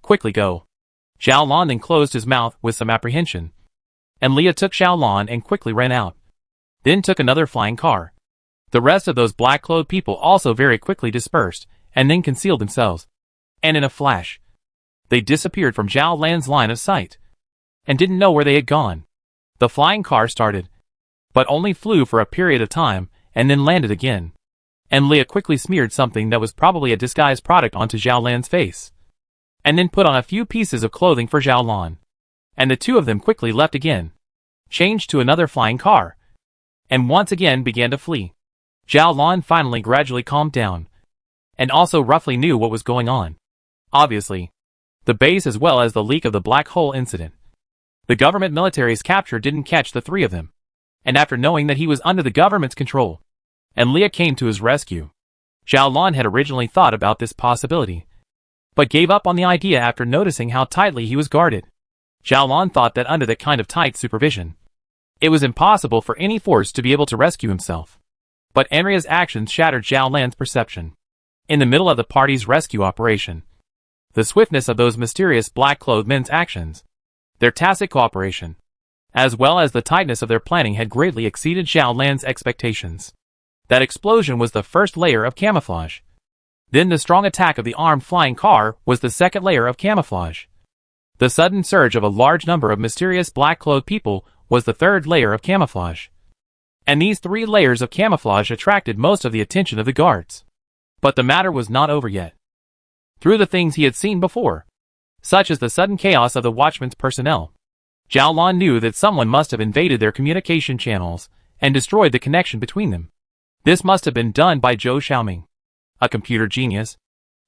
Speaker 1: Quickly go. Zhao Lan then closed his mouth with some apprehension. And Leah took Zhao Lan and quickly ran out. Then took another flying car. The rest of those black-clothed people also very quickly dispersed, and then concealed themselves. And in a flash, they disappeared from Zhao Lan's line of sight, and didn't know where they had gone. The flying car started, but only flew for a period of time, and then landed again. And Leah quickly smeared something that was probably a disguised product onto Zhao Lan's face, and then put on a few pieces of clothing for Zhao Lan. And the two of them quickly left again, changed to another flying car, and once again began to flee. Zhao Lan finally gradually calmed down, and also roughly knew what was going on. Obviously, the base as well as the leak of the black hole incident. The government military's capture didn't catch the three of them, and after knowing that he was under the government's control, and Leah came to his rescue. Zhao Lan had originally thought about this possibility, but gave up on the idea after noticing how tightly he was guarded. Zhao Lan thought that under that kind of tight supervision, it was impossible for any force to be able to rescue himself. But Anria's actions shattered Zhao Lan's perception. In the middle of the party's rescue operation, the swiftness of those mysterious black-clothed men's actions, their tacit cooperation, as well as the tightness of their planning had greatly exceeded Zhao Lan's expectations. That explosion was the first layer of camouflage. Then the strong attack of the armed flying car was the second layer of camouflage. The sudden surge of a large number of mysterious black-clothed people was the third layer of camouflage. And these three layers of camouflage attracted most of the attention of the guards. But the matter was not over yet. Through the things he had seen before, such as the sudden chaos of the watchman's personnel, Zhao Lan knew that someone must have invaded their communication channels and destroyed the connection between them. This must have been done by Zhou Xiaoming, a computer genius,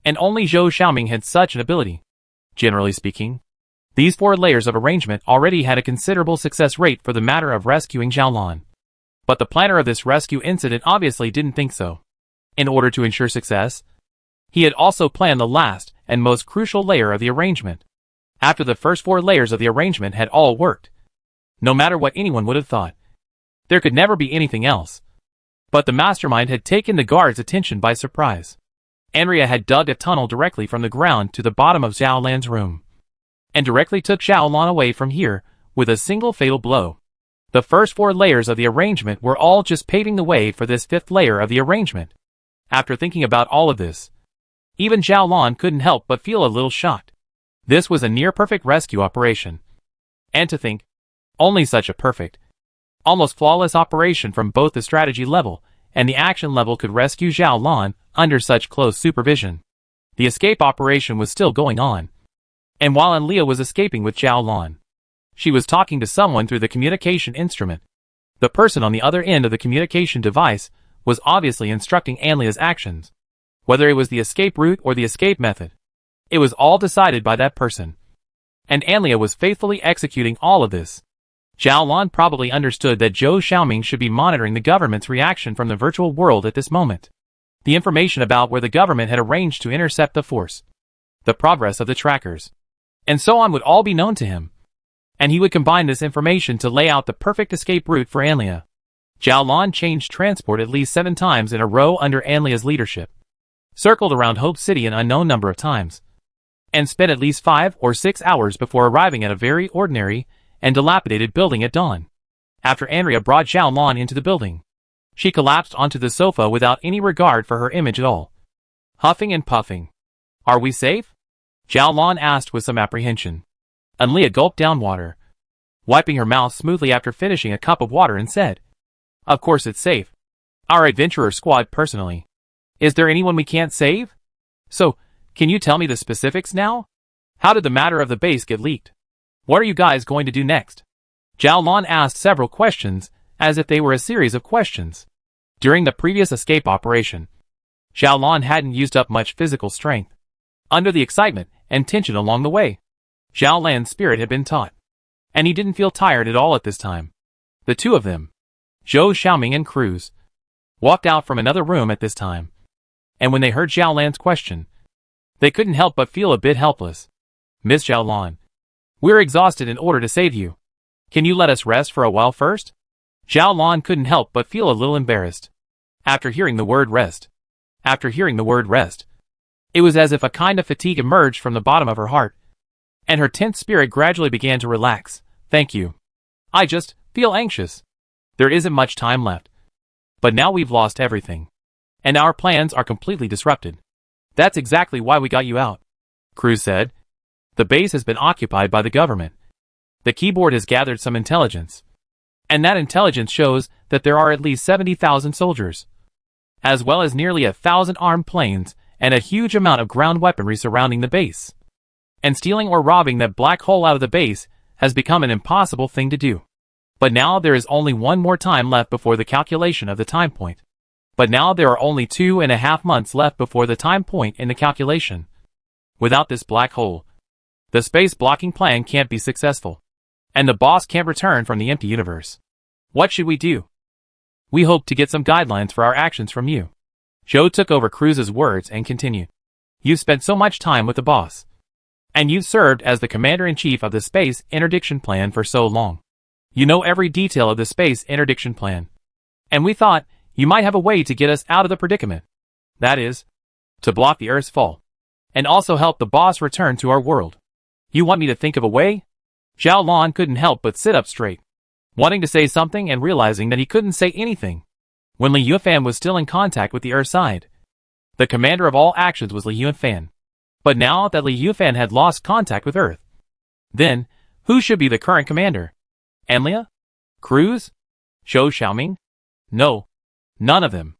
Speaker 1: and only Zhou Xiaoming had such an ability. Generally speaking, these four layers of arrangement already had a considerable success rate for the matter of rescuing Zhao Lan. But the planner of this rescue incident obviously didn't think so. In order to ensure success, he had also planned the last and most crucial layer of the arrangement. After the first four layers of the arrangement had all worked, no matter what anyone would have thought, there could never be anything else. But the mastermind had taken the guard's attention by surprise. Anria had dug a tunnel directly from the ground to the bottom of Zhao Lan's room, and directly took Zhao Lan away from here with a single fatal blow. The first four layers of the arrangement were all just paving the way for this fifth layer of the arrangement. After thinking about all of this, even Zhao Lan couldn't help but feel a little shocked. This was a near-perfect rescue operation. And to think, only such a perfect, almost flawless operation from both the strategy level and the action level could rescue Zhao Lan under such close supervision. The escape operation was still going on. And while Leah was escaping with Zhao Lan, she was talking to someone through the communication instrument. The person on the other end of the communication device was obviously instructing Anlia's actions. Whether it was the escape route or the escape method, it was all decided by that person. And Anlia was faithfully executing all of this. Zhao Lan probably understood that Zhou Xiaoming should be monitoring the government's reaction from the virtual world at this moment. The information about where the government had arranged to intercept the force, the progress of the trackers, and so on would all be known to him. And he would combine this information to lay out the perfect escape route for Anlia. Zhao Lan changed transport at least 7 times in a row under Anlia's leadership, circled around Hope City an unknown number of times, and spent at least 5 or 6 hours before arriving at a very ordinary and dilapidated building at dawn. After Anria brought Zhao Lan into the building, she collapsed onto the sofa without any regard for her image at all, huffing and puffing. "Are we safe?" Zhao Lan asked with some apprehension. Leah gulped down water, wiping her mouth smoothly after finishing a cup of water, and said, "Of course it's safe. Our adventurer squad personally. Is there anyone we can't save? So, can you tell me the specifics now? How did the matter of the base get leaked? What are you guys going to do next?" Zhao Lan asked several questions, as if they were a series of questions. During the previous escape operation, Zhao Lan hadn't used up much physical strength. Under the excitement and tension along the way, Zhao Lan's spirit had been taut, and he didn't feel tired at all at this time. The two of them, Zhou Xiaoming and Cruz, walked out from another room at this time, and when they heard Zhao Lan's question, they couldn't help but feel a bit helpless. "Miss Zhao Lan, we're exhausted in order to save you. Can you let us rest for a while first?" Zhao Lan couldn't help but feel a little embarrassed. After hearing the word rest, It was as if a kind of fatigue emerged from the bottom of her heart, and her tense spirit gradually began to relax. Thank you. I just feel anxious. There isn't much time left. But now we've lost everything. And our plans are completely disrupted. That's exactly why we got you out, Cruz said. The base has been occupied by the government. The keyboard has gathered some intelligence. And that intelligence shows that there are at least 70,000 soldiers, as well as nearly 1,000 armed planes and a huge amount of ground weaponry surrounding the base. And stealing or robbing that black hole out of the base has become an impossible thing to do. But now there is only one more time left before the calculation of the time point. But now there are only 2.5 months left before the time point in the calculation. Without this black hole, the space blocking plan can't be successful. And the boss can't return from the empty universe. What should we do? We hope to get some guidelines for our actions from you. Joe took over Cruz's words and continued. You've spent so much time with the boss. And you've served as the commander-in-chief of the space interdiction plan for so long. You know every detail of the space interdiction plan. And we thought you might have a way to get us out of the predicament. That is, to block the Earth's fall. And also help the boss return to our world. You want me to think of a way? Zhao Lan couldn't help but sit up straight, wanting to say something and realizing that he couldn't say anything. When Li Yufan was still in contact with the Earth side, the commander of all actions was Li Yufan. But now that Li Yufan had lost contact with Earth, then, who should be the current commander? Enlia? Cruz? Zhou Xiaoming? No, none of them.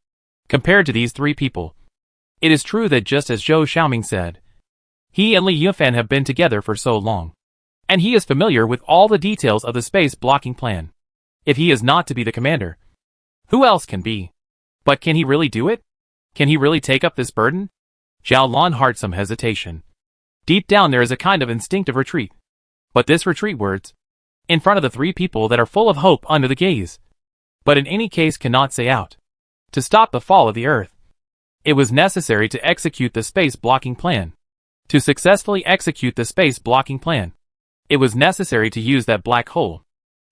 Speaker 1: Compared to these three people, it is true that just as Zhou Xiaoming said, he and Li Yufan have been together for so long, and he is familiar with all the details of the space blocking plan. If he is not to be the commander, who else can be? But can he really do it? Can he really take up this burden? Zhao Lan heard some hesitation. Deep down there is a kind of instinctive retreat. But this retreat words, in front of the three people that are full of hope under the gaze, but in any case cannot say out. To stop the fall of the Earth, it was necessary to execute the space blocking plan. To successfully execute the space blocking plan, it was necessary to use that black hole.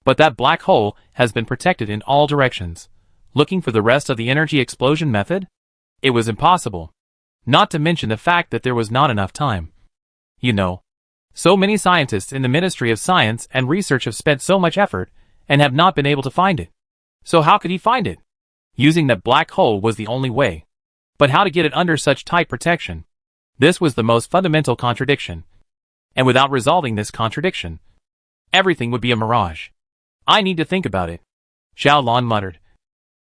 Speaker 1: But that black hole has been protected in all directions. Looking for the rest of the energy explosion method? It was impossible. Not to mention the fact that there was not enough time. You know, so many scientists in the Ministry of Science and Research have spent so much effort and have not been able to find it. So how could he find it? Using that black hole was the only way. But how to get it under such tight protection? This was the most fundamental contradiction. And without resolving this contradiction, everything would be a mirage. I need to think about it, Zhao Lan muttered.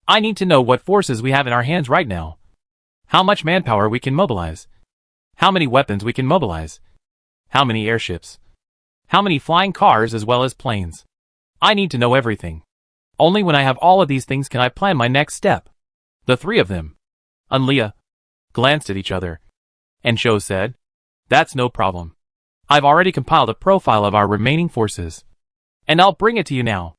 Speaker 1: I need to know what forces we have in our hands right now. How much manpower we can mobilize. How many weapons we can mobilize. How many airships. How many flying cars as well as planes. I need to know everything. Only when I have all of these things can I plan my next step. The three of them, Enlia, glanced at each other. And Zhou said, that's no problem. I've already compiled a profile of our remaining forces. And I'll bring it to you now.